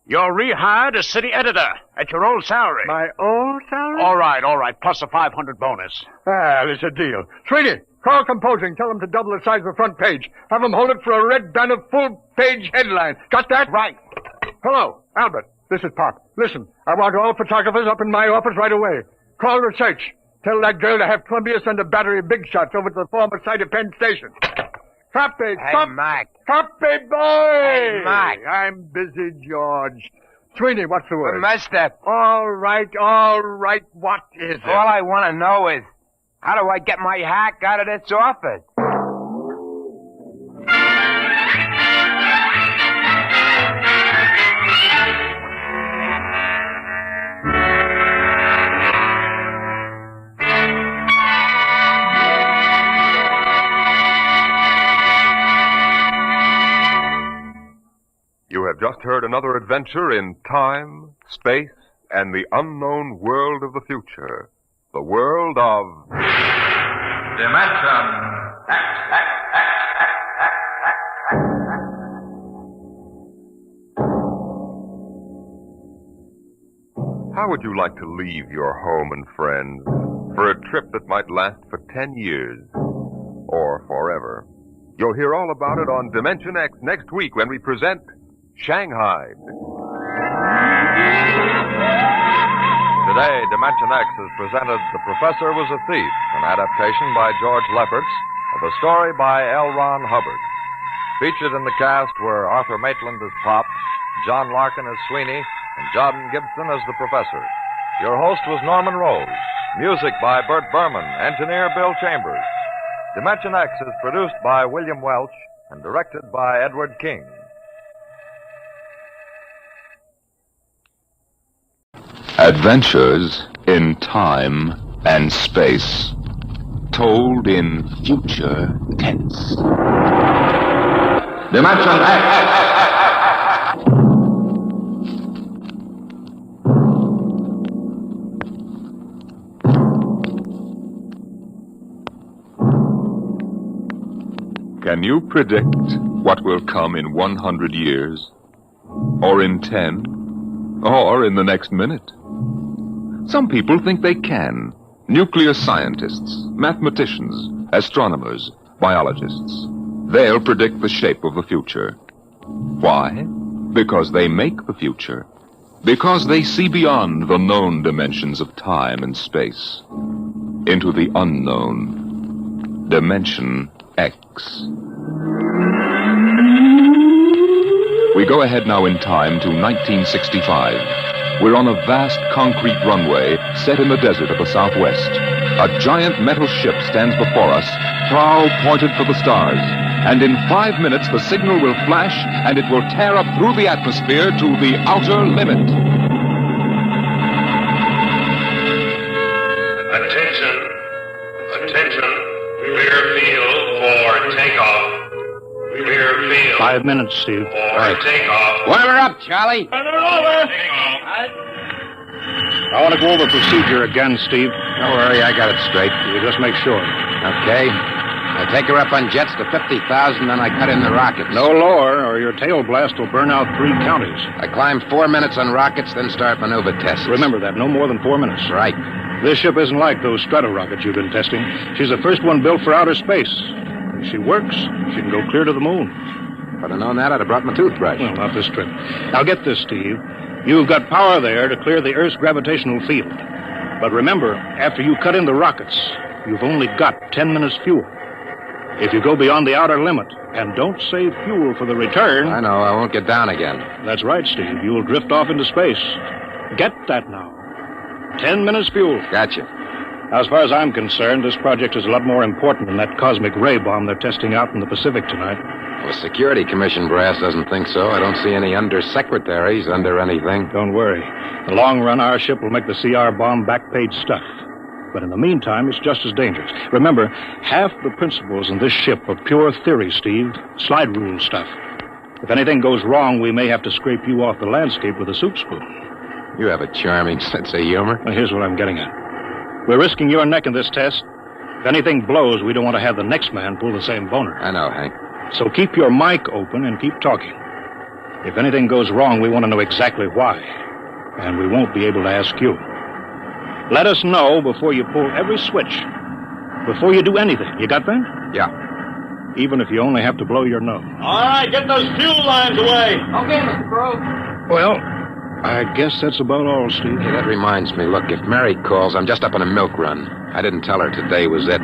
You're rehired as city editor at your old salary. My old salary? All right, plus a 500 bonus. Well, it's a deal. Sweeney, call composing. Tell them to double the size of the front page. Have them hold it for a red banner full-page headline. Got that? Right. Hello, Albert. This is Pop. Listen, I want all photographers up in my office right away. Call research. Tell that girl to have Columbia send a battery of big shots over to the former site of Penn Station. Copy, Hey, Mac. Copy, boy! Hey, Mac. I'm busy, George. Sweeney, what's the word? Master. All right, what is it? All I want to know is, how do I get my hack out of this office? You have just heard another adventure in time, space, and the unknown world of the future. The world of Dimension X. How would you like to leave your home and friends for a trip that might last for 10 years or forever? You'll hear all about it on Dimension X next week when we present Shanghai. Today, Dimension X has presented The Professor Was a Thief, an adaptation by George Lefferts of a story by L. Ron Hubbard. Featured in the cast were Arthur Maitland as Pop, John Larkin as Sweeney, and John Gibson as the Professor. Your host was Norman Rose. Music by Bert Berman, engineer Bill Chambers. Dimension X is produced by William Welch and directed by Edward King. Adventures in time and space, told in future tense. Dimension X! Can you predict what will come in 100 years? Or in 10? Or in the next minute? Some people think they can. Nuclear scientists, mathematicians, astronomers, biologists. They'll predict the shape of the future. Why? Because they make the future. Because they see beyond the known dimensions of time and space. Into the unknown. Dimension X. We go ahead now in time to 1965. We're on a vast concrete runway set in the desert of the Southwest. A giant metal ship stands before us, prow pointed for the stars. And in 5 minutes, the signal will flash, and it will tear up through the atmosphere to the outer limit. Attention. Attention. Clear field for takeoff. Clear field. 5 minutes, Steve. For takeoff. Warm her up, Charlie. I want to go over procedure again, Steve. Don't worry, I got it straight. You just make sure. Okay. I take her up on jets to 50,000, then I cut in the rockets. No lower, or your tail blast will burn out 3 counties. I climb 4 minutes on rockets, then start maneuver tests. Remember that, no more than 4 minutes. Right. This ship isn't like those strato-rockets you've been testing. She's the first one built for outer space. If she works, she can go clear to the moon. If I'd have known that, I'd have brought my toothbrush. Well, not this trip. Now get this, Steve. You've got power there to clear the Earth's gravitational field. But remember, after you cut in the rockets, you've only got 10 minutes fuel. If you go beyond the outer limit and don't save fuel for the return... I know, I won't get down again. That's right, Steve. You'll drift off into space. Get that now. 10 minutes fuel. Gotcha. As far as I'm concerned, this project is a lot more important than that cosmic ray bomb they're testing out in the Pacific tonight. Well, the Security Commission brass doesn't think so. I don't see any undersecretaries under anything. Don't worry. In the long run, our ship will make the CR bomb back-page stuff. But in the meantime, it's just as dangerous. Remember, half the principles in this ship are pure theory, Steve. Slide rule stuff. If anything goes wrong, we may have to scrape you off the landscape with a soup spoon. You have a charming sense of humor. Well, here's what I'm getting at. We're risking your neck in this test. If anything blows, we don't want to have the next man pull the same boner. I know, Hank. So keep your mic open and keep talking. If anything goes wrong, we want to know exactly why. And we won't be able to ask you. Let us know before you pull every switch. Before you do anything. You got that? Yeah. Even if you only have to blow your nose. All right, get those fuel lines away. Okay, Mr. Crow. Well, I guess that's about all, Steve. Hey, that reminds me. Look, if Mary calls, I'm just up on a milk run. I didn't tell her today was it.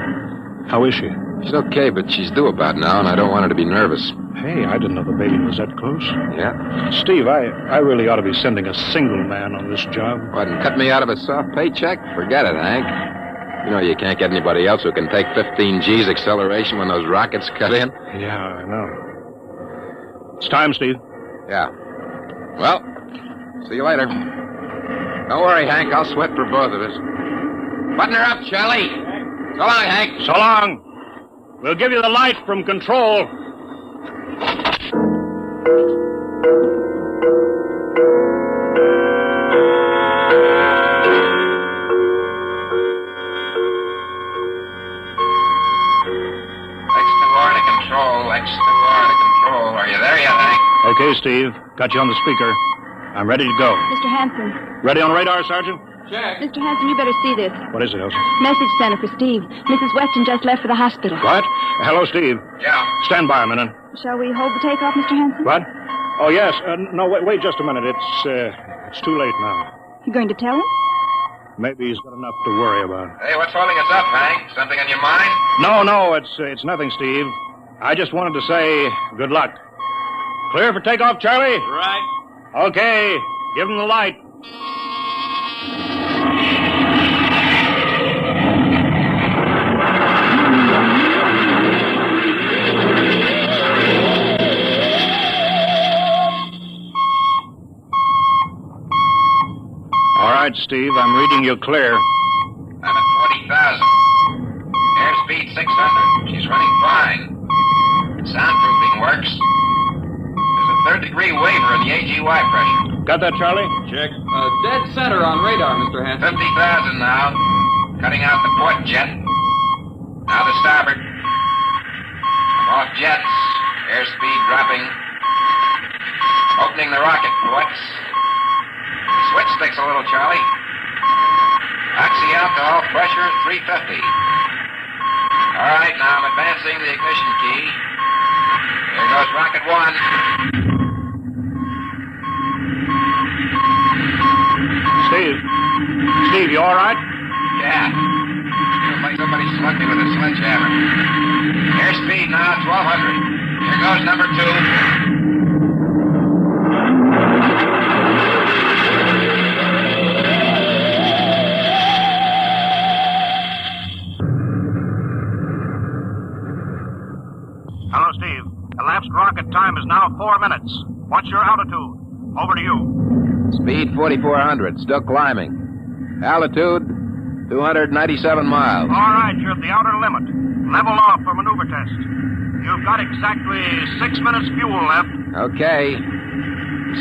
How is she? She's okay, but she's due about now, and I don't want her to be nervous. Hey, I didn't know the baby was that close. Yeah? Steve, I really ought to be sending a single man on this job. What, and cut me out of a soft paycheck? Forget it, Hank. You know you can't get anybody else who can take 15 G's acceleration when those rockets cut in. Yeah, I know. It's time, Steve. Yeah. Well, see you later. Don't worry, Hank. I'll sweat for both of us. Button her up, Charlie. So long, Hank. So long. We'll give you the light from control. X2R to control. X2R to control. Are you there yet, Hank? Okay, Steve. Got you on the speaker. I'm ready to go. Mr. Hanson. Ready on radar, Sergeant? Check. Mr. Hanson, you better see this. What is it, Elsie? Message center for Steve. Mrs. Weston just left for the hospital. What? Hello, Steve. Yeah. Stand by a minute. Shall we hold the takeoff, Mr. Hanson? What? Oh, yes. No, wait just a minute. It's too late now. You going to tell him? Maybe he's got enough to worry about. Hey, what's holding us up, Hank? Something on your mind? No, it's nothing, Steve. I just wanted to say good luck. Clear for takeoff, Charlie? Right. Okay. Give him the light. All right, Steve, I'm reading you clear. I'm at 40,000. Airspeed 600. She's running fine. Soundproofing works. There's a third-degree waiver in the AGY pressure. Got that, Charlie? Check. Dead center on radar, Mr. Hanson. 50,000 now. Cutting out the port jet. Now the starboard. I'm off jets. Airspeed dropping. Opening the rocket ports. Switch sticks a little, Charlie. Oxy alcohol pressure 350. All right, now I'm advancing the ignition key. Here goes rocket one. Steve, you all right? Yeah. Feels like somebody slugged me with a sledgehammer. Airspeed now 1,200. Here goes number two. Hello, Steve. Elapsed rocket time is now 4 minutes. What's your altitude? Over to you. Speed 4,400. Still climbing. Altitude 297 miles. All right, you're at the outer limit. Level off for maneuver test. You've got exactly 6 minutes fuel left. Okay.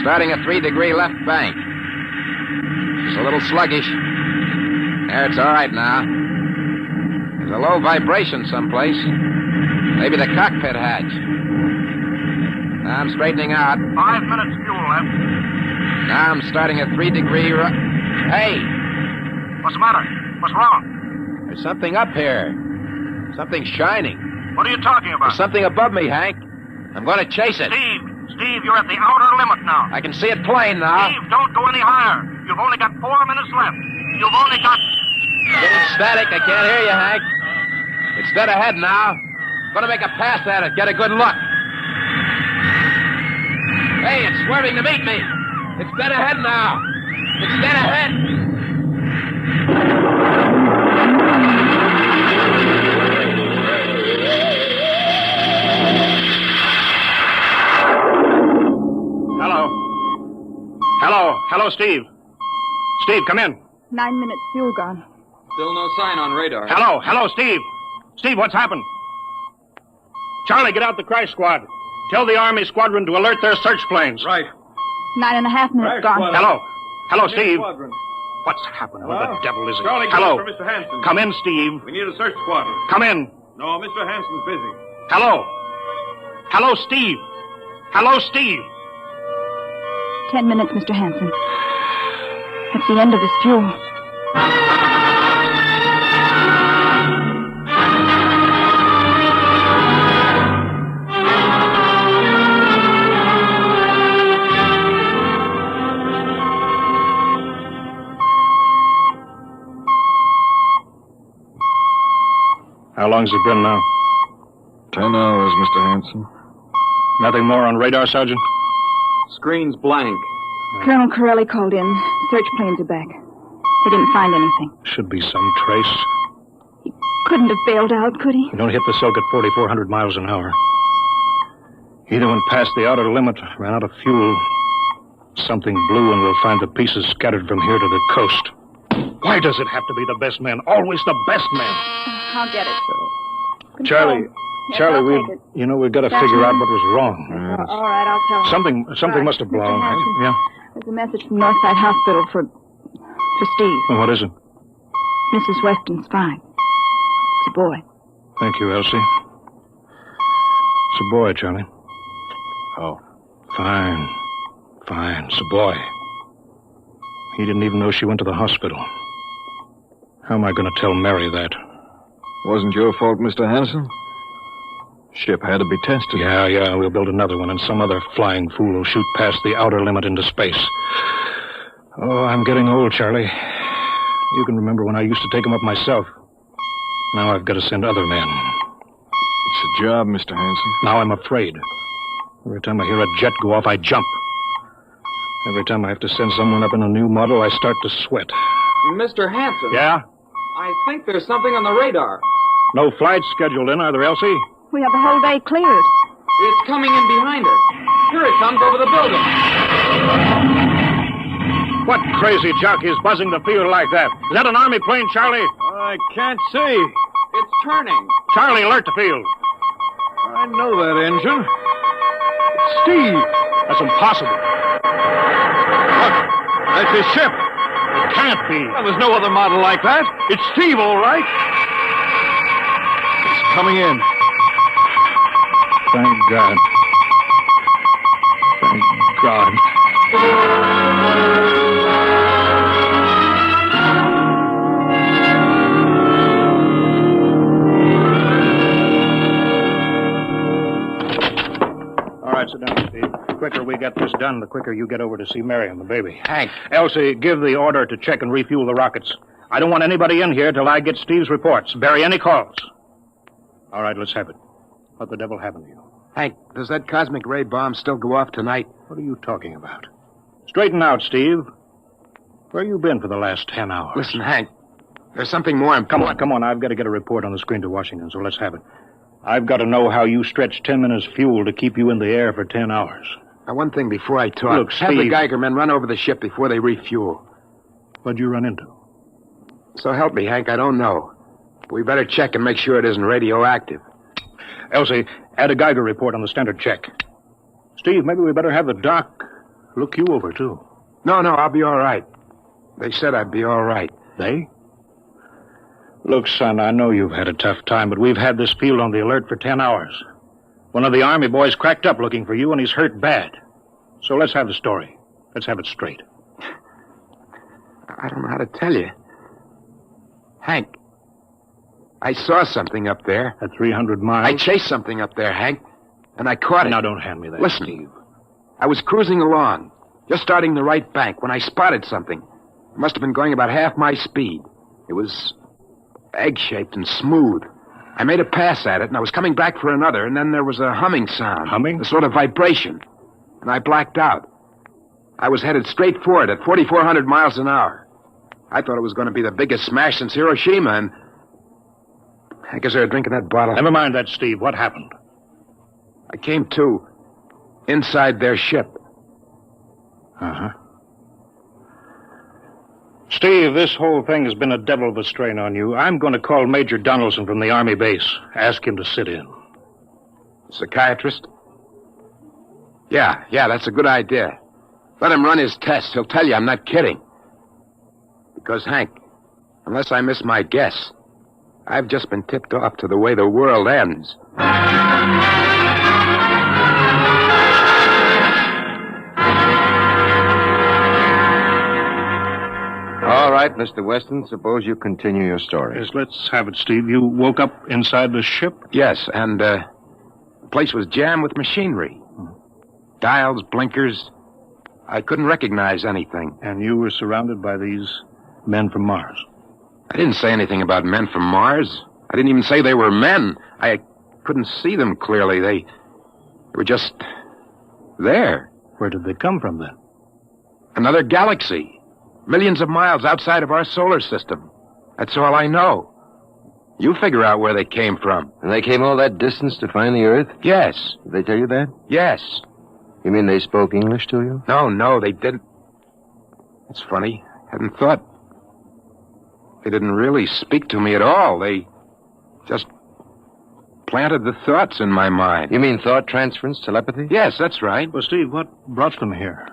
Starting a 3-degree left bank. It's a little sluggish. There, it's all right now. There's a low vibration someplace. Maybe the cockpit hatch. Now I'm straightening out. 5 minutes fuel left. Now I'm starting a 3-degree Hey! What's the matter? What's wrong? There's something up here. Something shining. What are you talking about? There's something above me, Hank. I'm going to chase it. Steve, you're at the outer limit now. I can see it plain now. Steve, don't go any higher. You've only got 4 minutes left. You've only got... Getting static. I can't hear you, Hank. It's dead ahead now. I'm going to make a pass at it. Get a good look. Hey, it's swerving to meet me. It's dead ahead now. It's dead ahead. Hello, Steve. Steve, come in. 9 minutes fuel gone. Still no sign on radar. Hello, Steve. Steve, what's happened? Charlie, get out the crash squad. Tell the Army squadron to alert their search planes. Right. 9.5 minutes gone. Hello, Steve. Squadron. What's happened? What the devil is it? Charlie, Hello. for Mr. Hanson. Come in, Steve. We need a search squadron. Come in. No, Mr. Hanson's busy. Hello, Steve. Hello, Steve. 10 minutes, Mr. Hanson. That's the end of his fuel. How long's it been now? 10 hours, Mr. Hanson. Nothing more on radar, Sergeant? Screen's blank. Colonel Corelli called in. Search planes are back. They didn't find anything. Should be some trace. Couldn't have bailed out, could he? You don't hit the silk at 4,400 miles an hour. Either went past the outer limit, ran out of fuel. Something blew, and we'll find the pieces scattered from here to the coast. Why does it have to be the best man? Always the best man. I'll get it. Control. Charlie, we've got to figure out what was wrong. All right, I'll tell him. Something must have blown. Yeah. There's a message from Northside Hospital for Steve. Well, what is it? Mrs. Weston's fine. It's a boy. Thank you, Elsie. It's a boy, Charlie. Oh. Fine. It's a boy. He didn't even know she went to the hospital. How am I going to tell Mary that? Wasn't your fault, Mr. Hanson. Ship had to be tested. Yeah, we'll build another one, and some other flying fool will shoot past the outer limit into space. Oh, I'm getting old, Charlie. You can remember when I used to take them up myself. Now I've got to send other men. It's a job, Mr. Hanson. Now I'm afraid. Every time I hear a jet go off, I jump. Every time I have to send someone up in a new model, I start to sweat. Mr. Hanson. Yeah? I think there's something on the radar. No flights scheduled in, are there, Elsie? We have the whole day cleared. It's coming in behind her. Here it comes over the building. What crazy jockey is buzzing the field like that? Is that an Army plane, Charlie? I can't see. It's turning. Charlie, alert the field. I know that engine. It's Steve. That's impossible. Look, that's his ship. It can't be. Well, there's no other model like that. It's Steve, all right. It's coming in. Thank God. Thank God. All right, sit down, Steve. The quicker we get this done, the quicker you get over to see Mary and the baby. Hank. Elsie, give the order to check and refuel the rockets. I don't want anybody in here till I get Steve's reports. Bury any calls. All right, let's have it. What the devil happened to you? Hank, does that cosmic ray bomb still go off tonight? What are you talking about? Straighten out, Steve. Where you been for the last 10 hours? Listen, Hank, there's something more important. Come on. I've got to get a report on the screen to Washington, so let's have it. I've got to know how you stretched 10 minutes fuel to keep you in the air for 10 hours. Now, one thing before I talk. Look, have the Steve. Geiger men run over the ship before they refuel. What'd you run into? So help me, Hank, I don't know. We better check and make sure it isn't radioactive. Elsie, add a Geiger report on the standard check. Steve, maybe we better have the doc look you over, too. No, I'll be all right. They said I'd be all right. They? Look, son, I know you've had a tough time, but we've had this field on the alert for 10 hours. One of the Army boys cracked up looking for you, and he's hurt bad. So let's have the story. Let's have it straight. I don't know how to tell you. Hank, I saw something up there. At 300 miles? I chased something up there, Hank, and I caught it. Now, don't hand me that, Listen, Steve. I was cruising along, just starting the right bank, when I spotted something. It must have been going about half my speed. It was egg-shaped and smooth. I made a pass at it, and I was coming back for another, and then there was a humming sound. Humming? A sort of vibration. And I blacked out. I was headed straight for it at 4,400 miles an hour. I thought it was going to be the biggest smash since Hiroshima, and I guess they were drinking that bottle. Never mind that, Steve. What happened? I came to inside their ship. Uh-huh. Steve, this whole thing has been a devil of a strain on you. I'm going to call Major Donaldson from the Army base. Ask him to sit in. Psychiatrist? Yeah, that's a good idea. Let him run his tests. He'll tell you I'm not kidding. Because, Hank, unless I miss my guess, I've just been tipped off to the way the world ends. All right, Mr. Weston, suppose you continue your story. Yes, let's have it, Steve. You woke up inside the ship? Yes, and the place was jammed with machinery. Dials, blinkers. I couldn't recognize anything. And you were surrounded by these men from Mars? I didn't say anything about men from Mars. I didn't even say they were men. I couldn't see them clearly. They were just there. Where did they come from, then? Another galaxy. Millions of miles outside of our solar system. That's all I know. You figure out where they came from. And they came all that distance to find the Earth? Yes. Did they tell you that? Yes. You mean they spoke English to you? No, they didn't. That's funny. Hadn't thought. They didn't really speak to me at all. They just planted the thoughts in my mind. You mean thought transference, telepathy? Yes, that's right. Well, Steve, what brought them here?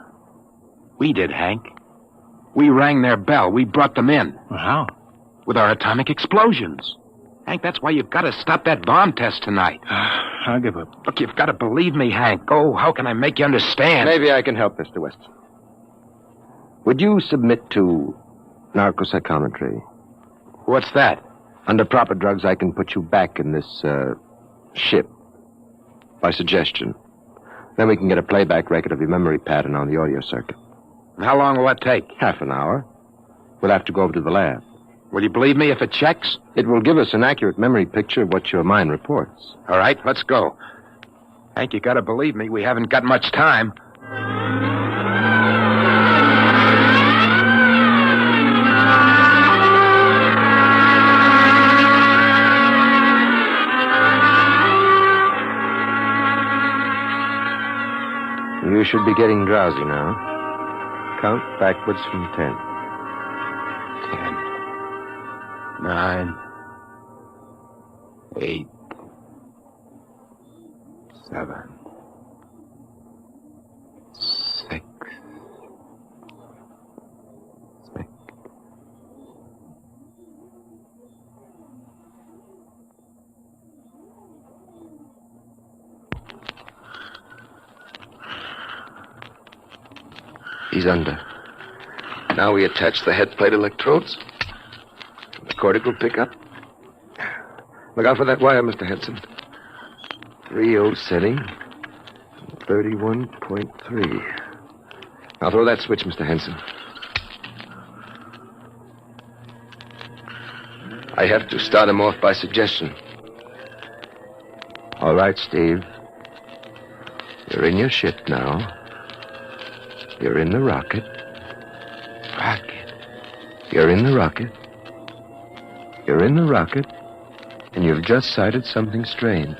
We did, Hank. We rang their bell. We brought them in. Well, how? With our atomic explosions. Hank, that's why you've got to stop that bomb test tonight. I'll give up. Look, you've got to believe me, Hank. Oh, how can I make you understand? Maybe I can help, Mr. Weston. Would you submit to narcopsychometry? What's that? Under proper drugs, I can put you back in this, ship. By suggestion. Then we can get a playback record of your memory pattern on the audio circuit. How long will that take? Half an hour. We'll have to go over to the lab. Will you believe me if it checks? It will give us an accurate memory picture of what your mind reports. All right, let's go. Hank, you gotta believe me. We haven't got much time. You should be getting drowsy now. Count backwards from 10. 10, 9, 8, 7, 6. He's under. Now we attach the head plate electrodes. The cortical pickup. Look out for that wire, Mr. Henson. 3.0 setting. 31.3. Now throw that switch, Mr. Henson. I have to start him off by suggestion. All right, Steve. You're in your ship now. You're in the rocket. You're in the rocket. You're in the rocket. And you've just sighted something strange.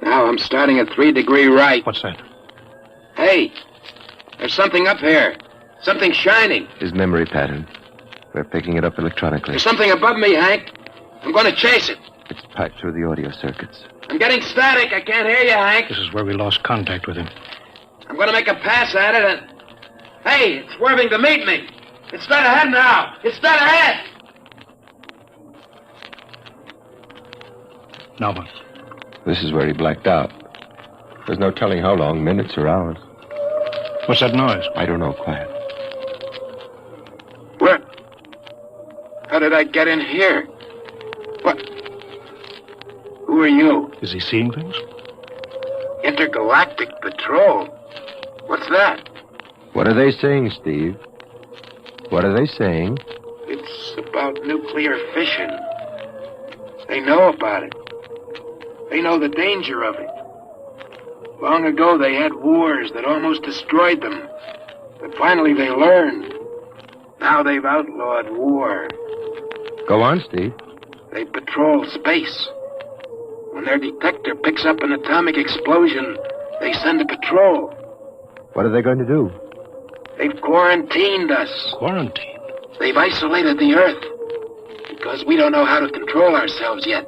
Now I'm starting at 3 degree right. What's that? Hey, there's something up here. Something shining. His memory pattern. We're picking it up electronically. There's something above me, Hank. I'm going to chase it. It's piped through the audio circuits. I'm getting static. I can't hear you, Hank. This is where we lost contact with him. I'm going to make a pass at it and... Hey, it's swerving to meet me. It's dead ahead now. It's dead ahead. Now what? This is where he blacked out. There's no telling how long, minutes or hours. What's that noise? I don't know, quiet. Where? How did I get in here? What? Who are you? Is he seeing things? Intergalactic Patrol. What's that? What are they saying, Steve? What are they saying? It's about nuclear fission. They know about it. They know the danger of it. Long ago, they had wars that almost destroyed them. But finally, they learned. Now they've outlawed war. Go on, Steve. They patrol space. When their detector picks up an atomic explosion, they send a patrol. What are they going to do? They've quarantined us. Quarantined? They've isolated the Earth. Because we don't know how to control ourselves yet.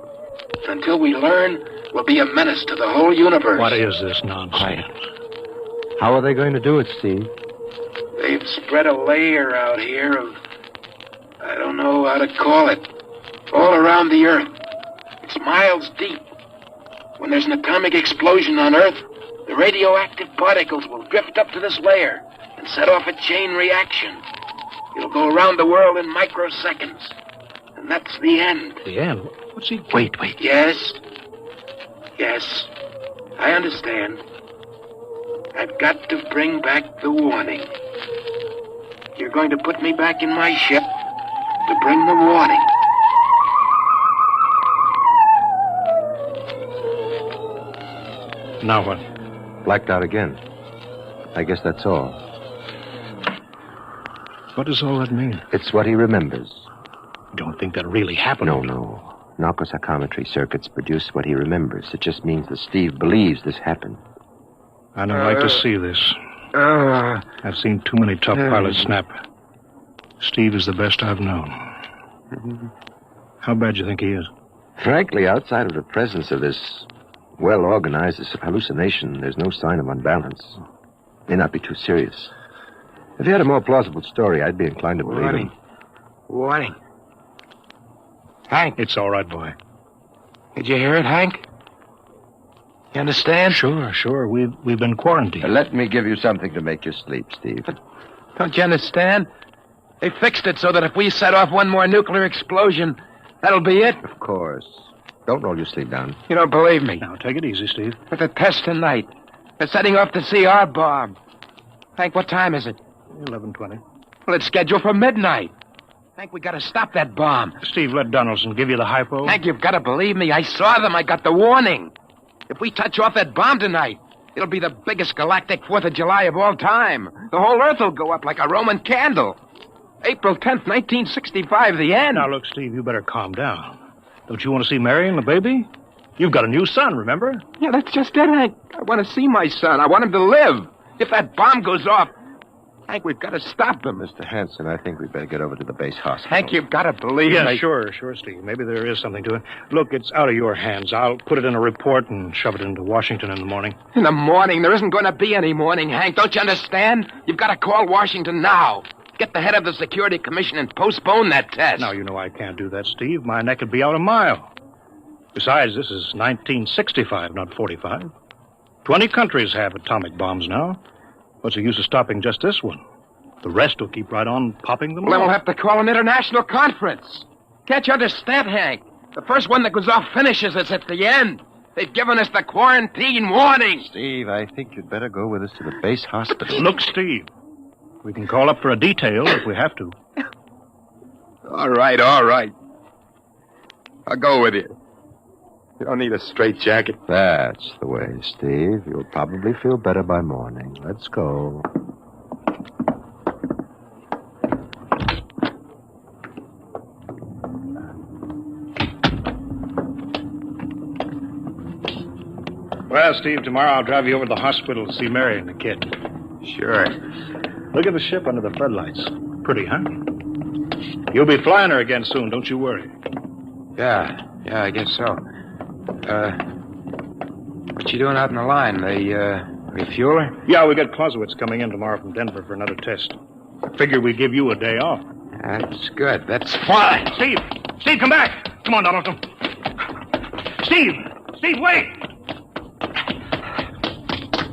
Until we learn, we'll be a menace to the whole universe. What is this nonsense? How are they going to do it, Steve? They've spread a layer out here of... I don't know how to call it. All around the Earth. It's miles deep. When there's an atomic explosion on Earth, the radioactive particles will drift up to this layer and set off a chain reaction. It'll go around the world in microseconds. And that's the end. The end? What's he... Wait. Yes. Yes. I understand. I've got to bring back the warning. You're going to put me back in my ship to bring the warning. Now what? Blacked out again. I guess that's all. What does all that mean? It's what he remembers. Don't think that really happened. No. Narcopsychometry circuits produce what he remembers. It just means that Steve believes this happened. I don't like to see this. I've seen too many tough pilots snap. Steve is the best I've known. How bad do you think he is? Frankly, outside of the presence of this well-organized hallucination, there's no sign of unbalance. May not be too serious. If he had a more plausible story, I'd be inclined to believe him. Warning. Hank. It's all right, boy. Did you hear it, Hank? You understand? Sure. We've been quarantined. Let me give you something to make you sleep, Steve. Don't you understand? They fixed it so that if we set off one more nuclear explosion, that'll be it. Of course. Don't roll your sleeve down. You don't believe me. Now, take it easy, Steve. But the test tonight. They're setting off the CR bomb. Hank, what time is it? 11:20. Well, it's scheduled for midnight. Hank, we gotta stop that bomb. Steve, let Donaldson give you the hypo. Hank, you've gotta believe me. I saw them. I got the warning. If we touch off that bomb tonight, it'll be the biggest galactic 4th of July of all time. The whole Earth will go up like a Roman candle. April 10th, 1965, the end. Now, look, Steve, you better calm down. Don't you want to see Mary and the baby? You've got a new son, remember? Yeah, that's just it, Hank. I want to see my son. I want him to live. If that bomb goes off, Hank, we've got to stop him. Mr. Hanson, I think we'd better get over to the base hospital. Hank, you've got to believe Yeah, me. sure, Steve. Maybe there is something to it. Look, it's out of your hands. I'll put it in a report and shove it into Washington in the morning. In the morning? There isn't going to be any morning, Hank. Don't you understand? You've got to call Washington now. Get the head of the Security Commission and postpone that test. Now, you know I can't do that, Steve. My neck would be out a mile. Besides, this is 1965, not 45. 20 countries have atomic bombs now. What's the use of stopping just this one? The rest will keep right on popping them Well, then off. we'll have to call an international conference. Can't you understand, Hank? The first one that goes off finishes us at the end. They've given us the quarantine warning. Steve, I think you'd better go with us to the base hospital. Look, Steve, we can call up for a detail if we have to. All right. I'll go with you. You don't need a straitjacket. That's the way, Steve. You'll probably feel better by morning. Let's go. Well, Steve, tomorrow I'll drive you over to the hospital to see Mary and the kid. Sure. Look at the ship under the floodlights. Pretty, huh? You'll be flying her again soon, don't you worry. Yeah, I guess so. What you doing out in the line? They refuel her? Yeah, we got Clausewitz coming in tomorrow from Denver for another test. Figured we'd give you a day off. That's good. That's fine. Steve, come back. Come on, Donaldson. Steve, wait.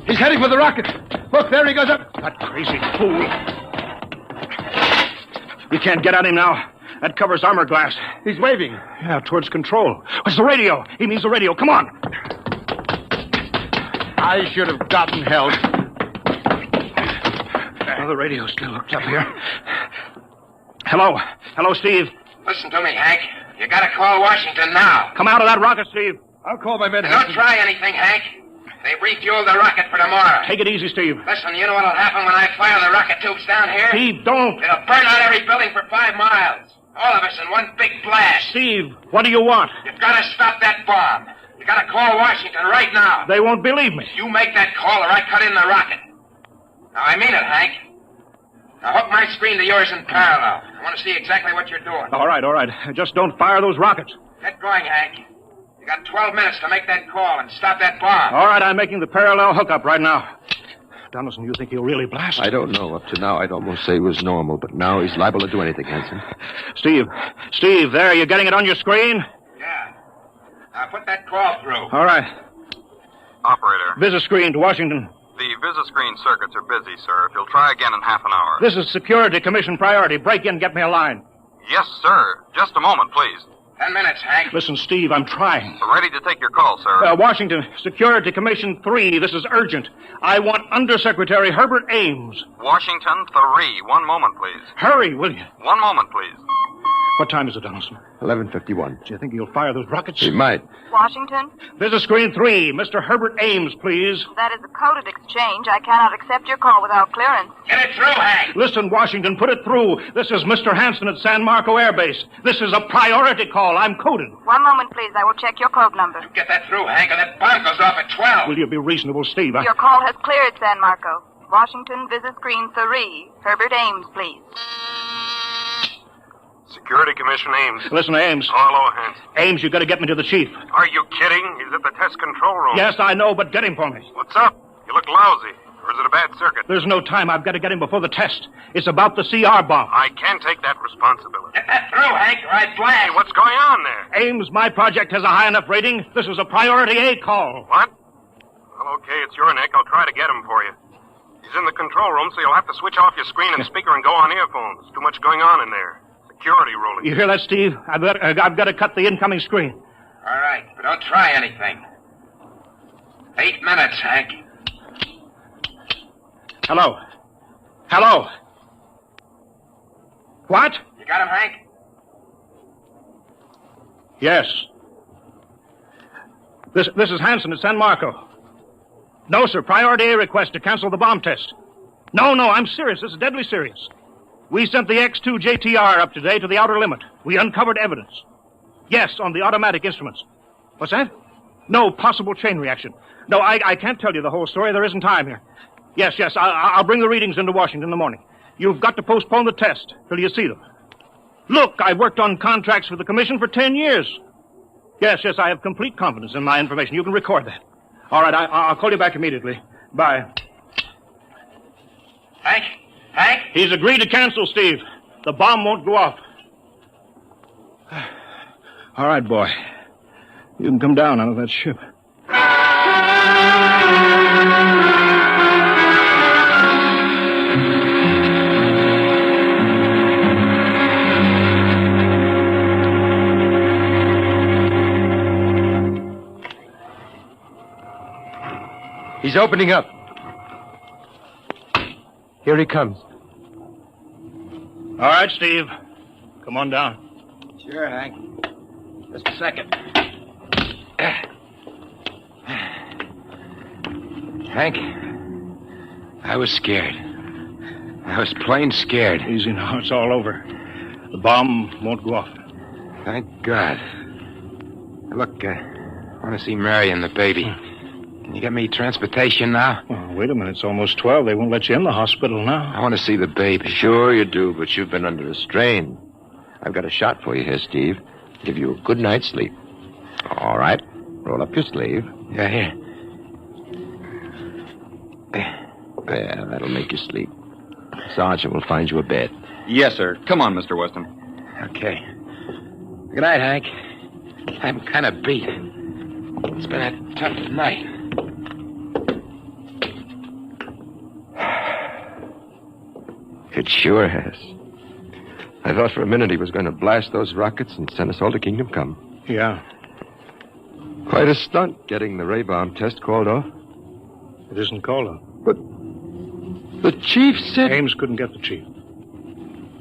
He's heading for the rocket. Look, there he goes up. That crazy fool. You can't get at him now. That covers armor glass. He's waving. Yeah, towards control. It's the radio. He means the radio. Come on. I should have gotten help. Well, the radio still hooked up here. Hello, Steve. Listen to me, Hank. You gotta call Washington now. Come out of that rocket, Steve. I'll call my men. Don't try anything, Hank. They've refueled the rocket for tomorrow. Take it easy, Steve. Listen, you know what'll happen when I fire the rocket tubes down here? Steve, don't. It'll burn out every building for 5 miles. All of us in one big blast. Steve, what do you want? You've got to stop that bomb. You got to call Washington right now. They won't believe me. You make that call or I cut in the rocket. Now, I mean it, Hank. Now, hook my screen to yours in parallel. I want to see exactly what you're doing. All right. Just don't fire those rockets. Get going, Hank. You got 12 minutes to make that call and stop that bomb. All right, I'm making the parallel hookup right now. Donaldson, you think he'll really blast? I don't know. Up to now, I'd almost say he was normal, but now he's liable to do anything, Hanson. Steve, there, you getting it on your screen? Yeah. Now, put that call through. All right. Operator. Visit screen to Washington. The visit-screen circuits are busy, sir. If you'll try again in half an hour. This is Security Commission priority. Break in, get me a line. Yes, sir. Just a moment, please. 10 minutes, Hank. Listen, Steve, I'm trying. Ready to take your call, sir. Washington, Security Commission 3. This is urgent. I want Undersecretary Herbert Ames. Washington 3. 1 moment, please. Hurry, will you? 1 moment, please. What time is it, Donaldson? 11:51. Do you think he'll fire those rockets? He might. Washington? Visit screen 3. Mr. Herbert Ames, please. That is a coded exchange. I cannot accept your call without clearance. Get it through, Hank. Listen, Washington, put it through. This is Mr. Hanson at San Marco Air Base. This is a priority call. I'm coded. 1 moment, please. I will check your code number. Get that through, Hank, or that bomb goes off at 12. Will you be reasonable, Steve? Your call has cleared, San Marco. Washington, visit screen 3. Herbert Ames, please. Security Commission Ames. Listen, Ames. Oh, hello, Hans. Ames, you got to get me to the chief. Are you kidding? He's at the test control room. Yes, I know, but get him for me. What's up? You look lousy. Or is it a bad circuit? There's no time. I've got to get him before the test. It's about the CR bomb. I can't take that responsibility. Get that through, Hank, or I blast. Hey, what's going on there? Ames, my project has a high enough rating. This is a priority A call. What? Well, okay, it's your neck. I'll try to get him for you. He's in the control room, so you'll have to switch off your screen and speaker and go on earphones. Too much going on in there. Security ruling. You hear that, Steve? I've got to cut the incoming screen. All right, but don't try anything. 8 minutes, Hank. Hello? Hello? What? You got him, Hank? Yes. This is Hanson at San Marco. No, sir. Priority A request to cancel the bomb test. No, I'm serious. This is deadly serious. We sent the X2 JTR up today to the outer limit. We uncovered evidence. Yes, on the automatic instruments. What's that? No possible chain reaction. No, I can't tell you the whole story. There isn't time here. Yes, I'll bring the readings into Washington in the morning. You've got to postpone the test till you see them. Look, I've worked on contracts for the Commission for 10 years. Yes, I have complete confidence in my information. You can record that. All right, I'll call you back immediately. Bye. Hank? He's agreed to cancel, Steve. The bomb won't go off. All right, boy. You can come down out of that ship. He's opening up. Here he comes. All right, Steve. Come on down. Sure, Hank. Just a second. Hank, I was scared. I was plain scared. Easy now. It's all over. The bomb won't go off. Thank God. Look, I want to see Mary and the baby. Can you get me transportation now? Oh, wait a minute. It's almost 12. They won't let you in the hospital now. I want to see the baby. Sure you do, but you've been under a strain. I've got a shot for you here, Steve. Give you a good night's sleep. All right. Roll up your sleeve. Yeah, here. There, that'll make you sleep. Sergeant will find you a bed. Yes, sir. Come on, Mr. Weston. Okay. Good night, Hank. I'm kind of beat. It's been a tough night. It sure has. I thought for a minute he was going to blast those rockets and send us all to Kingdom Come. Yeah. Quite a stunt getting the ray bomb test called off. It isn't called off. But the chief said... Ames couldn't get the chief.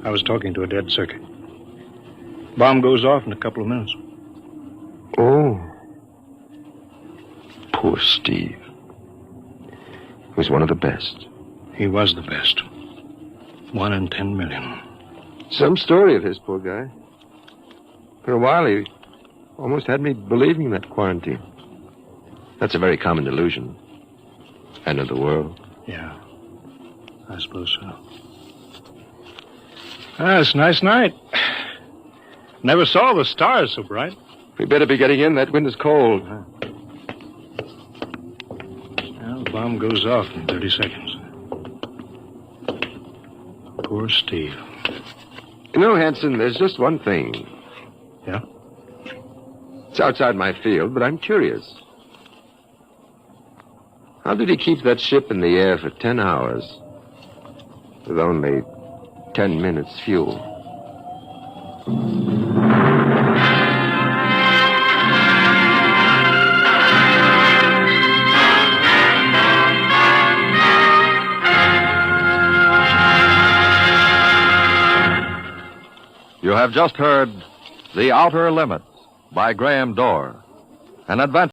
I was talking to a dead circuit. Bomb goes off in a couple of minutes. Oh. Poor Steve. He was one of the best. He was the best. 1 in 10 million. Some story of his, poor guy. For a while, he almost had me believing that quarantine. That's a very common delusion. End of the world. Yeah, I suppose so. It's a nice night. Never saw the stars so bright. We better be getting in. That wind is cold. Well, the bomb goes off in 30 seconds. Poor Steve. You know, Hanson, there's just one thing. Yeah? It's outside my field, but I'm curious. How did he keep that ship in the air for 10 hours with only 10 minutes fuel? You have just heard The Outer Limits by Graham Dorr, an adventure.